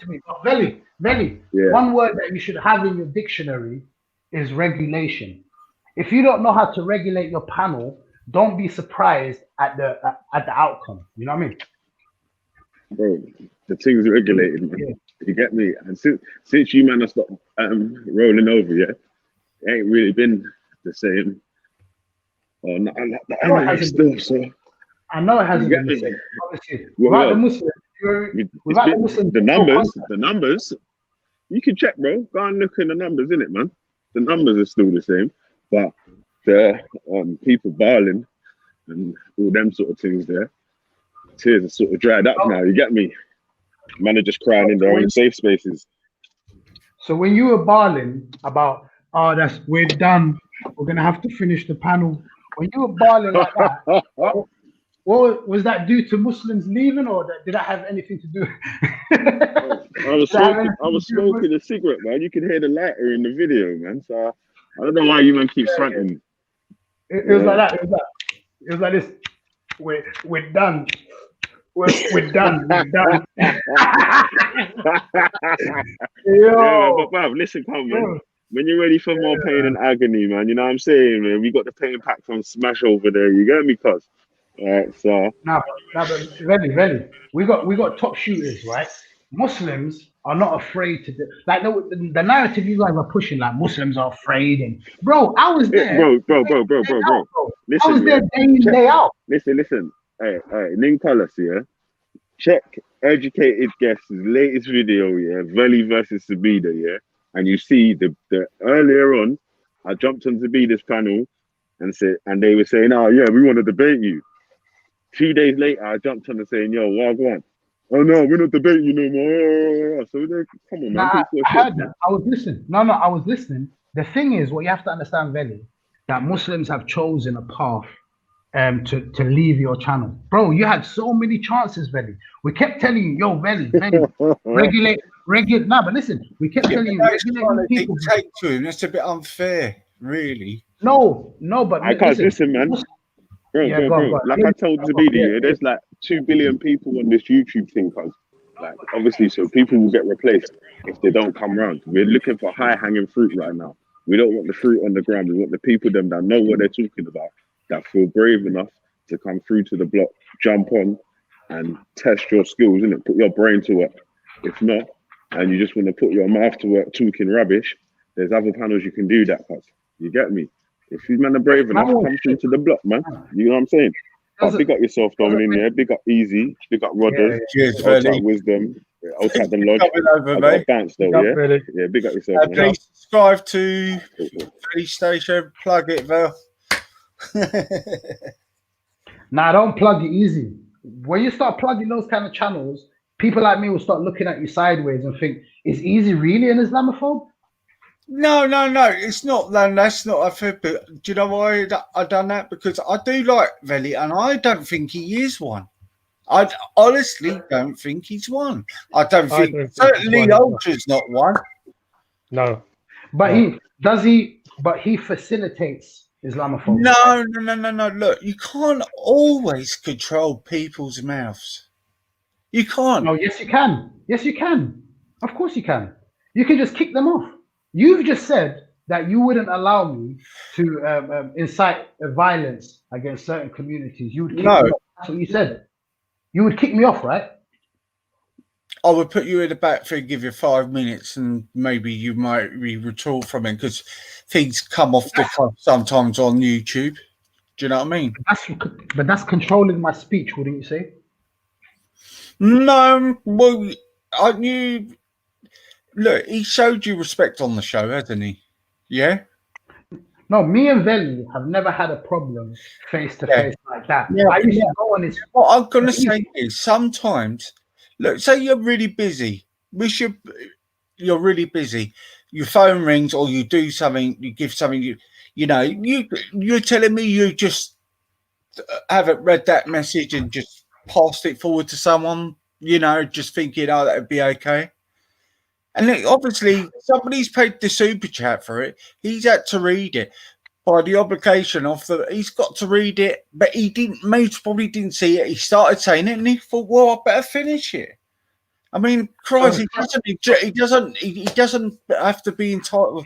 Speaker 19: me. But Vellie, one word that you should have in your dictionary is regulation. If you don't know how to regulate your panel, don't be surprised at the outcome. You know what I mean?
Speaker 20: Bro, the thing's regulated, man. Yeah. You get me? And since you man have stopped rolling over, it ain't really been the same. I know it hasn't been the same. Obviously, without the numbers, you can check, bro. Go and look at the numbers, innit, man? The numbers are still the same, but the people barling and all them sort of things there, tears are sort of dried up now. You get me? Man are just crying in their own safe spaces.
Speaker 19: So when you were barling about, we're done, we're gonna have to finish the panel. When you were barling like that, what was that due to Muslims leaving, or did that have anything to do?
Speaker 20: I was smoking a cigarette, man. You could hear the lighter in the video, man. So I don't know why you man keep fronting.
Speaker 19: It was like that. It was like this. We're done. We're done. We're done.
Speaker 20: Yeah, but bruv, listen, come man. When you're ready for more pain and agony, man, you know what I'm saying, man. We got the pain pack from Smash over there. You get me, cuz? Alright, so
Speaker 19: Now, but really, we got top shooters, right? Muslims are not afraid to do like the narrative you guys are pushing, like Muslims are afraid, and bro, I was there.
Speaker 20: Bro. Listen,
Speaker 19: I was there day in, day out.
Speaker 20: Listen. Hey, Nicholas, yeah. Check Educated Guest's latest video, yeah, vellie versus Sabida, yeah. And you see the earlier on, I jumped on Sabida's panel and they were saying, oh yeah, we want to debate you. 2 days later, I jumped on and saying, yo, Wagwan. Oh no, we're not debating you no more. So come on, man.
Speaker 19: Nah, I heard that. I was listening. No, I was listening. The thing is, what you have to understand, Vellie, that Muslims have chosen a path to leave your channel. Bro, you had so many chances, Vellie. We kept telling you, yo, Vellie, regulate. No, but listen, we kept telling you, regulate people.
Speaker 1: Take to him. That's a bit unfair, really.
Speaker 19: No, but
Speaker 20: I can't listen, man. Bro. Like I told Zabidi, there's like 2 billion people on this YouTube thing, cuz. Like, obviously, so people will get replaced if they don't come around. We're looking for high-hanging fruit right now. We don't want the fruit on the ground. We want the people that know what they're talking about, that feel brave enough to come through to the block, jump on, and test your skills, innit? Put your brain to work. If not, and you just want to put your mouth to work talking rubbish, there's other panels you can do that, cuz. You get me? If you man are brave enough, come through to the block, man. You know what I'm saying? But big up yourself, Dominic, yeah. Big up Easy. Big up Rodders.
Speaker 1: Cheers,
Speaker 20: Ultra Wisdom. Ultra the Lodge. I got a bounce though, yeah? Yeah, big up yourself, man.
Speaker 1: Please subscribe to Vellie Station. Plug it, Val.
Speaker 19: Nah, don't plug it easy. When you start plugging those kind of channels, people like me will start looking at you sideways and think, is Easy really an Islamophobe?
Speaker 1: No, it's not. That's not a fair. But do you know why I done that? Because I do like Vellie, and I don't think he is one. I honestly don't think he's one. I don't think certainly Ultra's not one.
Speaker 3: No,
Speaker 19: but But he facilitates Islamophobia.
Speaker 1: No. Look, you can't always control people's mouths. You can't.
Speaker 19: Oh, yes, you can. Yes, you can. Of course, you can. You can just kick them off. You've just said that you wouldn't allow me to incite violence against certain communities. You would kick me off. That's what you said. You would kick me off, right?
Speaker 1: I would put you in the back for give you 5 minutes, and maybe you might retort from it because things come off the cuff sometimes on YouTube. Do you know what I mean?
Speaker 19: But that's controlling my speech, wouldn't you say?
Speaker 1: No, well, I knew. Look, he showed you respect on the show, hasn't he? Yeah?
Speaker 19: No, me and Vellie have never had a problem face to face like that. Yeah, I used to go on his.
Speaker 1: What I'm going to say is sometimes, look, say you're really busy. You're really busy. Your phone rings or you do something, you give something, you're telling me you just haven't read that message and just passed it forward to someone, just thinking, oh, that would be okay. And look, obviously, somebody's paid the super chat for it. He's had to read it by the obligation of he's got to read it, but he didn't. Most probably didn't see it. He started saying it, and he thought, "Well, I better finish it." I mean, Christ, he doesn't have to be entitled.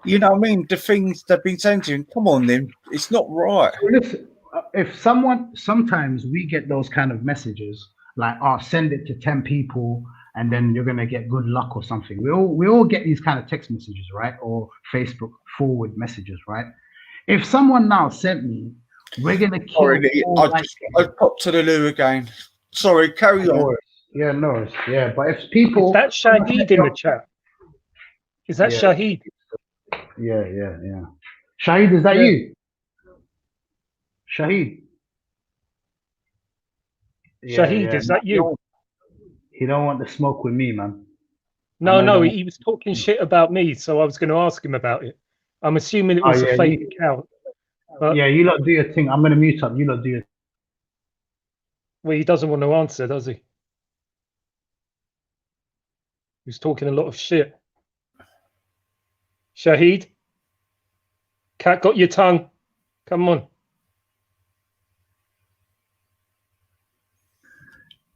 Speaker 1: You know what I mean? The things they've been saying to him. Come on, then, it's not right.
Speaker 19: Listen, sometimes we get those kind of messages like, "Oh, send it to 10 people." And then you're gonna get good luck or something. We all get these kind of text messages, right? Or Facebook forward messages, right? If someone now sent me, we're gonna kill.
Speaker 1: I popped to the loo again. Sorry, carry on.
Speaker 19: Yeah, no, yeah. But if people,
Speaker 3: is that Shahid in the chat? Is that Shahid?
Speaker 19: Yeah. Shahid, is that you? Shahid.
Speaker 3: Shahid, is that you?
Speaker 19: He don't want to smoke with me, man.
Speaker 3: No, he was talking shit about me, so I was going to ask him about it. I'm assuming it was a fake account.
Speaker 19: But... Yeah, you lot do your thing. I'm going to mute up. You lot do your
Speaker 3: Well, he doesn't want to answer, does he? He's talking a lot of shit. Shahid? Cat got your tongue. Come on.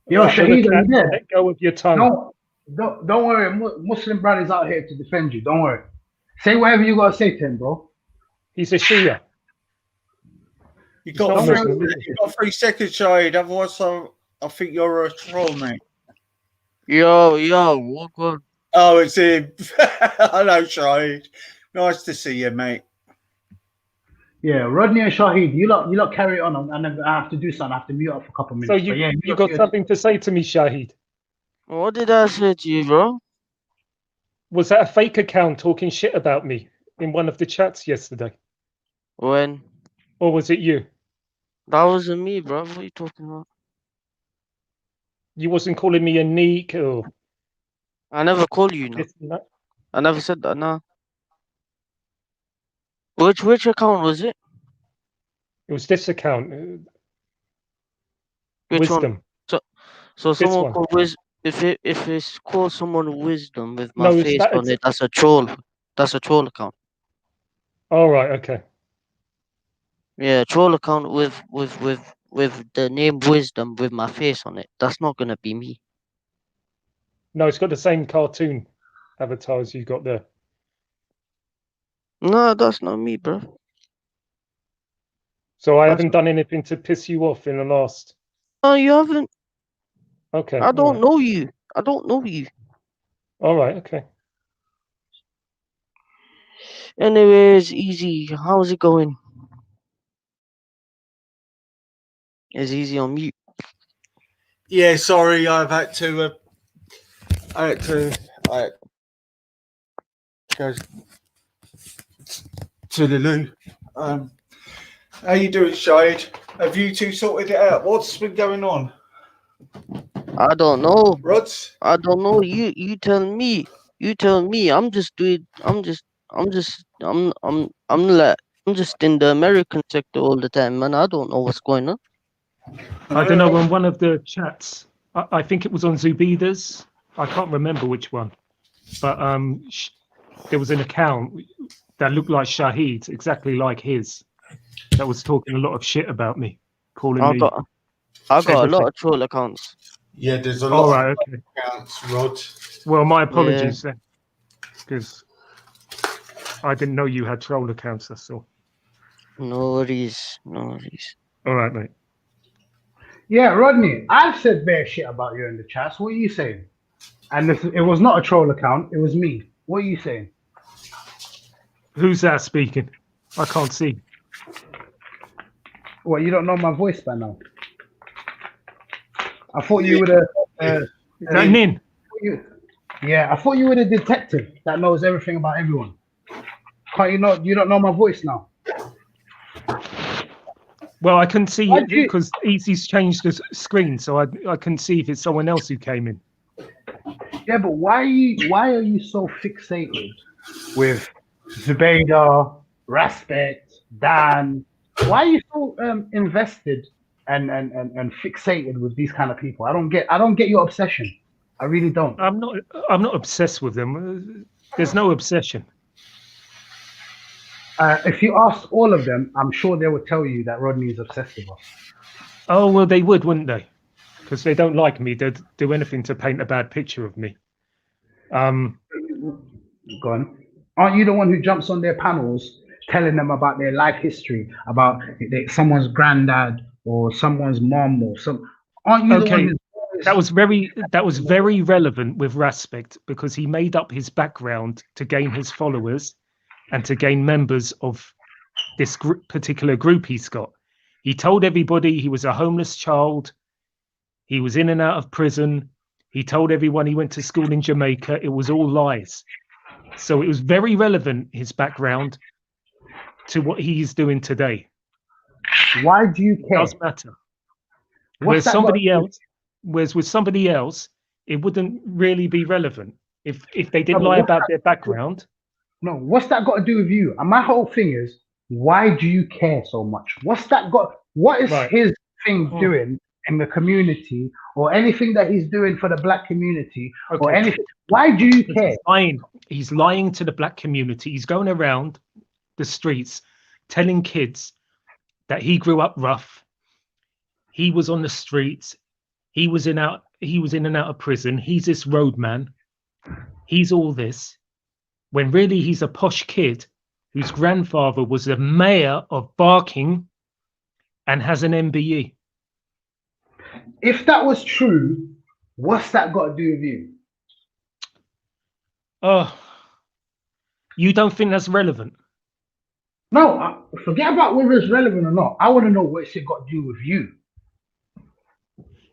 Speaker 19: Yo, Shahid, are you there?
Speaker 3: Let go of your tongue.
Speaker 19: Don't worry. Muslim brothers out here to defend you. Don't worry. Say whatever you gotta say to him, bro.
Speaker 3: He's a Shia.
Speaker 1: You got 3 seconds, Shahid. Otherwise, I think you're a troll, mate.
Speaker 2: Yo, what good?
Speaker 1: Oh, it's him. Hello, Shahid. Nice to see you, mate.
Speaker 19: Yeah, Rodney and Shahid, you lot carry on, and I have to do something. I have to mute up for a couple minutes.
Speaker 3: So you got something to say to me, Shahid?
Speaker 2: What did I say to you, bro?
Speaker 3: Was that a fake account talking shit about me in one of the chats yesterday?
Speaker 2: When?
Speaker 3: Or was it you?
Speaker 2: That wasn't me, bro. What are you talking about?
Speaker 3: You wasn't calling me a neek or...
Speaker 2: I never called you, no. I never said that, no. Which account was it?
Speaker 3: It was this account.
Speaker 2: Which
Speaker 3: Wisdom.
Speaker 2: one? So
Speaker 3: This
Speaker 2: someone
Speaker 3: one.
Speaker 2: called if it's called someone Wisdom with my
Speaker 3: No,
Speaker 2: face on it, that's a troll. That's a troll account.
Speaker 3: All right, okay.
Speaker 2: Yeah, troll account with the name Wisdom with my face on it. That's not gonna be me.
Speaker 3: No, it's got the same cartoon avatars you got there.
Speaker 2: No, that's not me, bro.
Speaker 3: So I haven't done anything to piss you off in the last...
Speaker 2: No, you haven't.
Speaker 3: Okay.
Speaker 2: I don't know you. I don't know you.
Speaker 3: All right, okay.
Speaker 2: Anyways, easy. How's it going? Is easy on mute?
Speaker 1: Yeah, sorry, I've had to. I had to go to the loo. How you doing, Shahid? Have you two sorted it out? What's been going on?
Speaker 2: I don't know.
Speaker 1: Rods?
Speaker 2: I don't know. You tell me. You tell me. I'm just in the American sector all the time, man. I don't know what's going on.
Speaker 3: I don't know, on one of the chats, I think it was on Zubida's. I can't remember which one. But there was an account that looked like Shahid, exactly like his, that was talking a lot of shit about me, calling me...
Speaker 2: I got a lot of troll accounts.
Speaker 1: Yeah, there's a lot
Speaker 3: All right,
Speaker 1: of
Speaker 3: okay.
Speaker 1: accounts, Rod.
Speaker 3: Well, my apologies then, because I didn't know you had troll accounts, that's all.
Speaker 2: No worries, no worries.
Speaker 3: All right, mate.
Speaker 19: Yeah, Rodney, I've said bare shit about you in the chats. What are you saying? And it was not a troll account, it was me. What are you saying?
Speaker 3: Who's that speaking? I can't see.
Speaker 19: Well, you don't know my voice by now. I thought you were
Speaker 3: Nin?
Speaker 19: Yeah, I thought you were the detective that knows everything about everyone. Can't you not? You don't know my voice now.
Speaker 3: Well, I couldn't see it because Easy's changed the screen, so I couldn't see if it's someone else who came in.
Speaker 19: Yeah, but why are you so fixated with Zubaydah, Respect, Dan? Why are you so invested and fixated with these kind of people? I don't get your obsession. I really don't.
Speaker 3: I'm not obsessed with them. There's no obsession.
Speaker 19: If you ask all of them, I'm sure they would tell you that Rodney is obsessed with us.
Speaker 3: Oh, well, they would, wouldn't they? Because they don't like me. They'd do anything to paint a bad picture of me.
Speaker 19: Go on. Aren't you the one who jumps on their panels telling them about their life history, about someone's granddad or someone's mom or some? Aren't you the one who's
Speaker 3: that was very relevant with Respect because he made up his background to gain his followers and to gain members of this particular group he's got. He told everybody he was a homeless child. He was in and out of prison. He told everyone he went to school in Jamaica. It was all lies. So it was very relevant, his background, to what he's doing today.
Speaker 19: Why do you care?
Speaker 3: It does matter. Whereas with somebody else, it wouldn't really be relevant. If they didn't lie about their background.
Speaker 19: No, what's that got to do with you? And my whole thing is, why do you care so much? What's that got? What is his thing doing in the community or anything that he's doing for the black community or anything, why do you care?
Speaker 2: He's lying to the black community. He's going around the streets telling kids that he grew up rough. He was on the streets. He was in and out of prison. He's this roadman. He's all this. When really he's a posh kid whose grandfather was the mayor of Barking and has an MBE.
Speaker 19: If that was true, what's that got to do with you?
Speaker 2: Oh, you don't think that's relevant?
Speaker 19: No, forget about whether it's relevant or not. I want to know what's it got to do with you.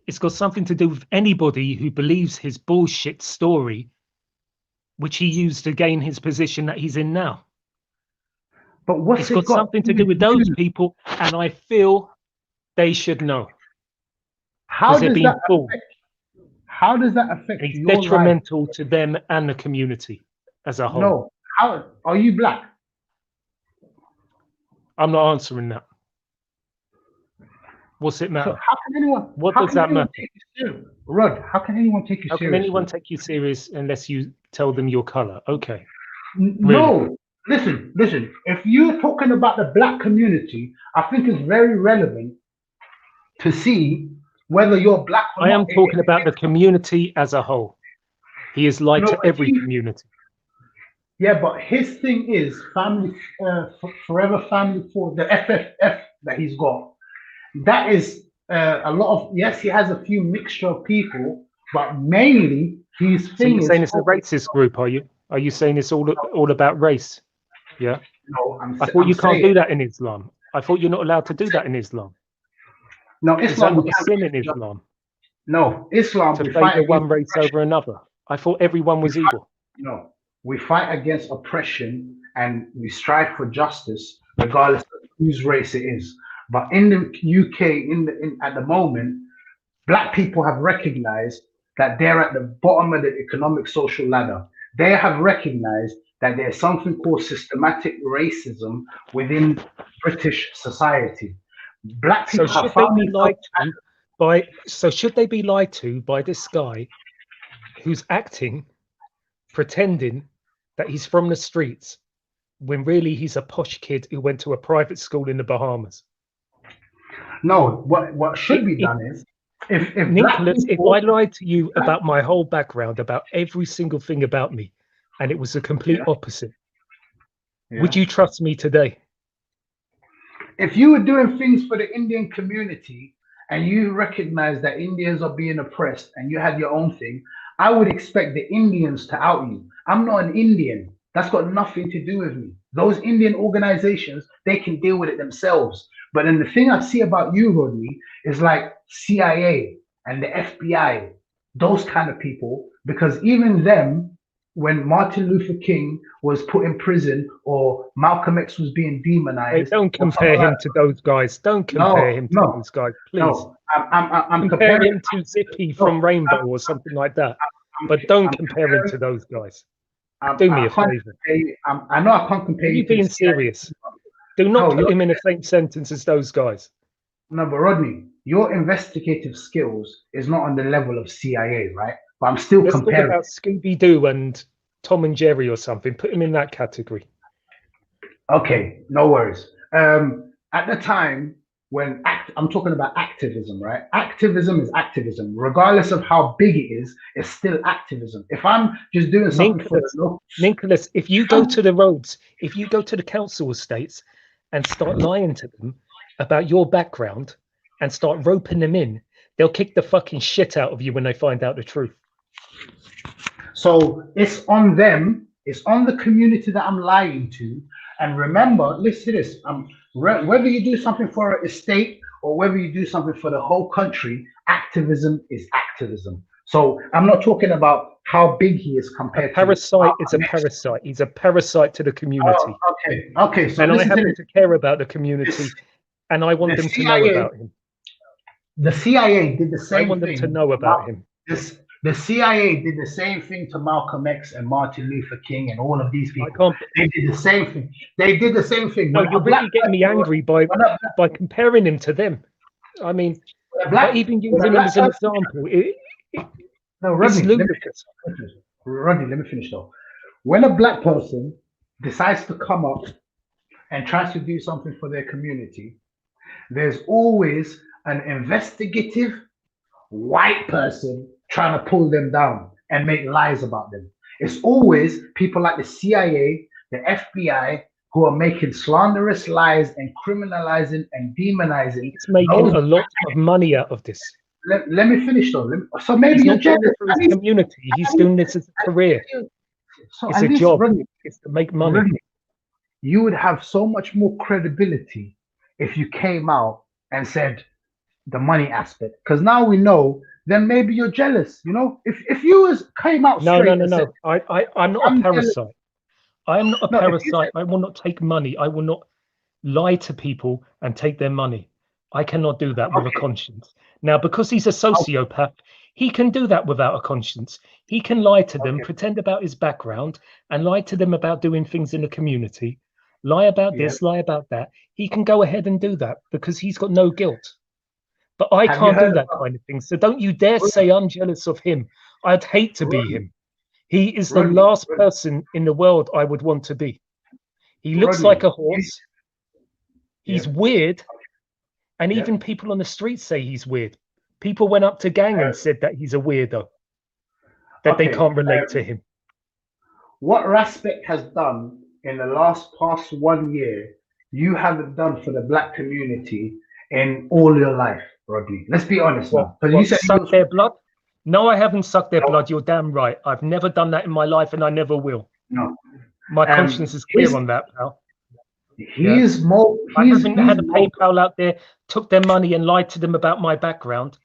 Speaker 2: It's got something to do with anybody who believes his bullshit story, which he used to gain his position that he's in now.
Speaker 19: But what's
Speaker 2: it's got something to do with those people, and I feel they should know.
Speaker 19: How does that affect? How does that affect
Speaker 2: it's
Speaker 19: your
Speaker 2: detrimental
Speaker 19: life?
Speaker 2: to them and the community as a whole.
Speaker 19: No. How are you black?
Speaker 2: I'm not answering that. What's it matter?
Speaker 19: So how can anyone?
Speaker 2: What does that matter?
Speaker 19: Rod, how can anyone take you
Speaker 2: How
Speaker 19: serious?
Speaker 2: can anyone take you serious unless you tell them your color? Okay.
Speaker 19: No. Listen. If you're talking about the black community, I think it's very relevant to see whether you're black or
Speaker 2: I
Speaker 19: not.
Speaker 2: am talking about the community as a whole. He is like to every community.
Speaker 19: Yeah, but his thing is family, forever family for the FFF that he's got. That is a lot of, yes, he has a few mixture of people, but mainly his thing
Speaker 2: So you're
Speaker 19: is
Speaker 2: saying it's a racist group, are you? Are you saying it's all about race? Yeah.
Speaker 19: No,
Speaker 2: I thought you can't do that in Islam. I thought you're not allowed to do that in Islam.
Speaker 19: No,
Speaker 2: Is that
Speaker 19: Islam.
Speaker 2: not a sin in Islam?
Speaker 19: No, Islam.
Speaker 2: To
Speaker 19: We fight
Speaker 2: favor one
Speaker 19: against
Speaker 2: race over another. I thought everyone was equal.
Speaker 19: No, we fight against oppression and we strive for justice, regardless of whose race it is. But in the UK, at the moment, black people have recognized that they're at the bottom of the economic social ladder. They have recognized that there's something called systematic racism within British society. Black people
Speaker 2: So
Speaker 19: have
Speaker 2: should they
Speaker 19: found
Speaker 2: be lied to by? So should they be lied to by this guy who's acting, pretending that he's from the streets, when really he's a posh kid who went to a private school in the Bahamas?
Speaker 19: No, what should be done is if
Speaker 2: Nicholas,
Speaker 19: people,
Speaker 2: if I lied to you about my whole background, about every single thing about me, and it was the complete opposite, would you trust me today?
Speaker 19: if you were doing things for the Indian community and you recognize that Indians are being oppressed and you had your own thing, I would expect the Indians to out you. I'm not an Indian. That's got nothing to do with me. Those Indian organizations, they can deal with it themselves. But then the thing I see about you, Rodney, is like CIA and the FBI, those kind of people, because even them, when Martin Luther King was put in prison or Malcolm X was being demonized.
Speaker 2: Hey, don't compare him to those guys. Don't compare him to those guys, please.
Speaker 19: No, I'm
Speaker 2: compare
Speaker 19: comparing
Speaker 2: him to Zippy from Rainbow or something like that. But don't compare him to those guys. Do me a favor.
Speaker 19: I know I can't compare
Speaker 2: Are
Speaker 19: you
Speaker 2: you being serious? Do not put him in the same sentence as those guys.
Speaker 19: No, but Rodney, your investigative skills is not on the level of CIA, right? But I'm still
Speaker 2: Let's
Speaker 19: comparing.
Speaker 2: talk about Scooby-Doo and Tom and Jerry or something. Put him in that category.
Speaker 19: Okay, no worries. At the time when I'm talking about activism, right? Activism is activism, regardless of how big it is. It's still activism. If I'm just doing something for the
Speaker 2: Nicholas, if you go to the roads, if you go to the council estates and start lying to them about your background and start roping them in, they'll kick the fucking shit out of you when they find out the truth.
Speaker 19: So it's on them. It's on the community that I'm lying to. And remember, listen to this. Whether you do something for an estate or whether you do something for the whole country, activism is activism. So I'm not talking about how big he is compared
Speaker 2: to. Parasite is a parasite. He's a parasite to the community.
Speaker 19: Oh, okay. So
Speaker 2: and I happen to care about the community, and I want them to know about him.
Speaker 19: The CIA did the same thing.
Speaker 2: I want them to know about him.
Speaker 19: The CIA did the same thing to Malcolm X and Martin Luther King and all of these people. They did the same thing. They did the same thing.
Speaker 2: No, you're really getting me angry by comparing him to them. I mean, But even using him as an example, it's ludicrous.
Speaker 19: Rodney, let me finish though. When a black person decides to come up and tries to do something for their community, there's always an investigative white person trying to pull them down and make lies about them. It's always people like the CIA, the FBI, who are making slanderous lies and criminalizing and demonizing.
Speaker 2: It's making a lot of money out of this.
Speaker 19: Let me finish though. So maybe
Speaker 2: he's
Speaker 19: you're
Speaker 2: not doing
Speaker 19: jealous.
Speaker 2: it for his community. He's doing this as a career.
Speaker 19: So
Speaker 2: it's
Speaker 19: at
Speaker 2: a
Speaker 19: least,
Speaker 2: job.
Speaker 19: Rodney,
Speaker 2: It's to make money.
Speaker 19: Rodney, you would have so much more credibility if you came out and said the money aspect. Because now we know. Then maybe you're jealous. You know, if you came out straight.
Speaker 2: No. I'm not a parasite. I am not a parasite. I will not take money. I will not lie to people and take their money. I cannot do that with a conscience. Now, because he's a sociopath, he can do that without a conscience. He can lie to them, pretend about his background, and lie to them about doing things in the community. Lie about this, lie about that. He can go ahead and do that because he's got no guilt. But I can't do that kind of thing. So don't you dare say I'm jealous of him. I'd hate to be him. He is the last person in the world I would want to be. He looks like a horse. He's weird. And even people on the street say he's weird. People went up to Gang and said that he's a weirdo. That they can't relate to him.
Speaker 19: What Raspek has done in the past 1 year, you haven't done for the black community in all your life, Rodney. Let's be honest now.
Speaker 2: What, you said suck their blood? No, I haven't sucked their blood. You're damn right. I've never done that in my life, and I never will.
Speaker 19: No.
Speaker 2: My conscience is clear on that, pal.
Speaker 19: He's more.
Speaker 2: I haven't had a PayPal out there, took their money and lied to them about my background.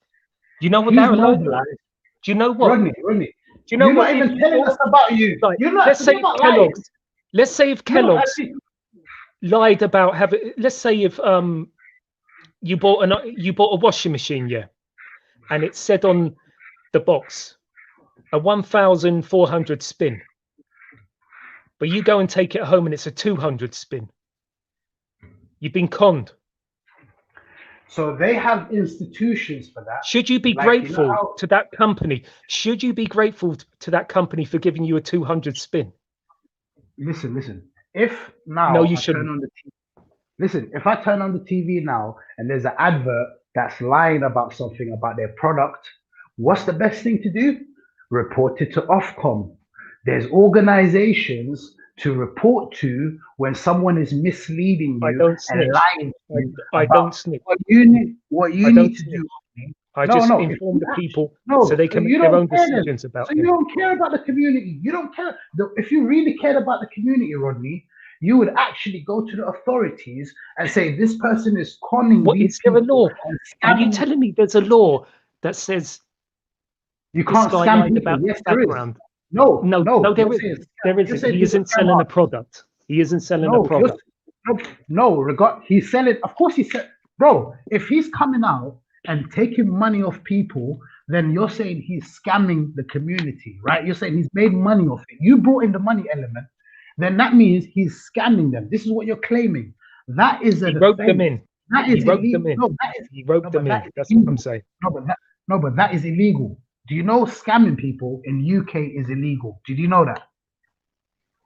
Speaker 2: Do you know what that like? Do you know what?
Speaker 19: Rodney.
Speaker 2: Do you know
Speaker 19: You're
Speaker 2: what?
Speaker 19: not even telling us about you.
Speaker 2: Like,
Speaker 19: You're not.
Speaker 2: Let's say if Kellogg's lied about having. Let's say if you bought a washing machine, and it said on the box a 1,400 spin, but you go and take it home and it's a 200 spin. You've been conned.
Speaker 19: So they have institutions for that.
Speaker 2: Should you be grateful to that company? Should you be grateful to that company for giving you a 200 spin?
Speaker 19: Listen. If now
Speaker 2: no, you shouldn't.
Speaker 19: Listen, if I turn on the TV now and there's an advert that's lying about something about their product, what's the best thing to do? Report it to Ofcom. There's organizations to report to when someone is misleading you and lying to you.
Speaker 2: I don't snitch.
Speaker 19: What you need to do.
Speaker 2: I just inform the people so they can make their own decisions about it.
Speaker 19: So you don't care about the community. You don't care. If you really cared about the community, Rodney, you would actually go to the authorities and say this person is conning.
Speaker 2: What is there a law? Are you telling me there's a law that says
Speaker 19: you can't scam people?
Speaker 2: About
Speaker 19: yes, there
Speaker 2: background?
Speaker 19: Is. No,
Speaker 2: there isn't. There isn't. He isn't selling a product. He isn't selling a product.
Speaker 19: He's selling. Of course, he said, bro. If he's coming out and taking money off people, then you're saying he's scamming the community, right? You're saying he's made money off it. You brought in the money element. Then that means he's scamming them. This is what you're claiming. That is a.
Speaker 2: He wrote them in.
Speaker 19: That is
Speaker 2: he wrote them in.
Speaker 19: No,
Speaker 2: he wrote them in. That's what I'm saying.
Speaker 19: But that is illegal. Do you know scamming people in UK is illegal? Did you know that?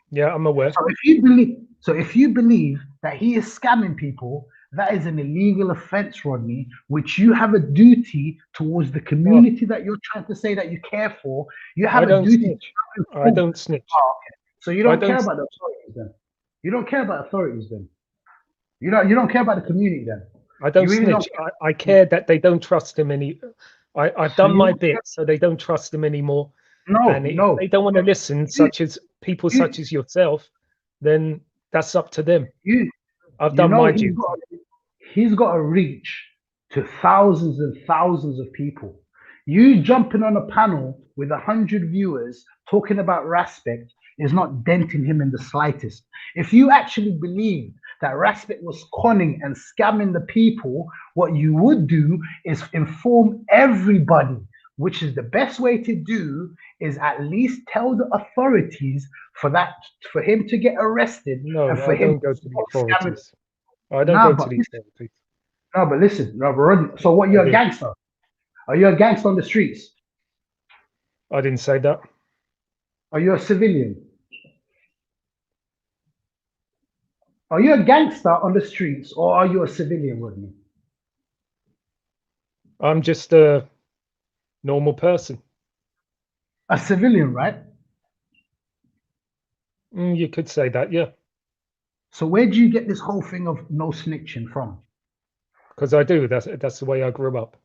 Speaker 2: Yeah, I'm aware.
Speaker 19: So if you believe that he is scamming people, that is an illegal offense, Rodney, which you have a duty towards the community that you're trying to say that you care for. You have a duty.
Speaker 2: I don't snitch.
Speaker 19: Oh, okay. So you don't care about the authorities then. You don't care about authorities then. You don't care about the community then.
Speaker 2: I don't snitch. I care that they don't trust him any. I've done my bit, so they don't trust him anymore. And if they don't want to listen, such as people such as yourself, then that's up to them. I've done my duty.
Speaker 19: He's got a reach to thousands and thousands of people. You jumping on a panel with 100 viewers talking about Raspek is not denting him in the slightest. If you actually believe that Raspek was conning and scamming the people, what you would do is inform everybody, which is the best way to do, is at least tell the authorities for him to get arrested.
Speaker 2: No,
Speaker 19: and for
Speaker 2: I don't go to the authorities. I don't go to the authorities.
Speaker 19: No, but listen, no, but Rodney, so what? You're a gangster? Are you a gangster on the streets?
Speaker 2: I didn't say that.
Speaker 19: Are you a civilian? Are you a gangster on the streets, or are you a civilian, Rodney?
Speaker 2: I'm just a normal person.
Speaker 19: A civilian, right?
Speaker 2: You could say that, yeah.
Speaker 19: So where do you get this whole thing of no snitching from?
Speaker 2: Because I do. That's the way I grew up.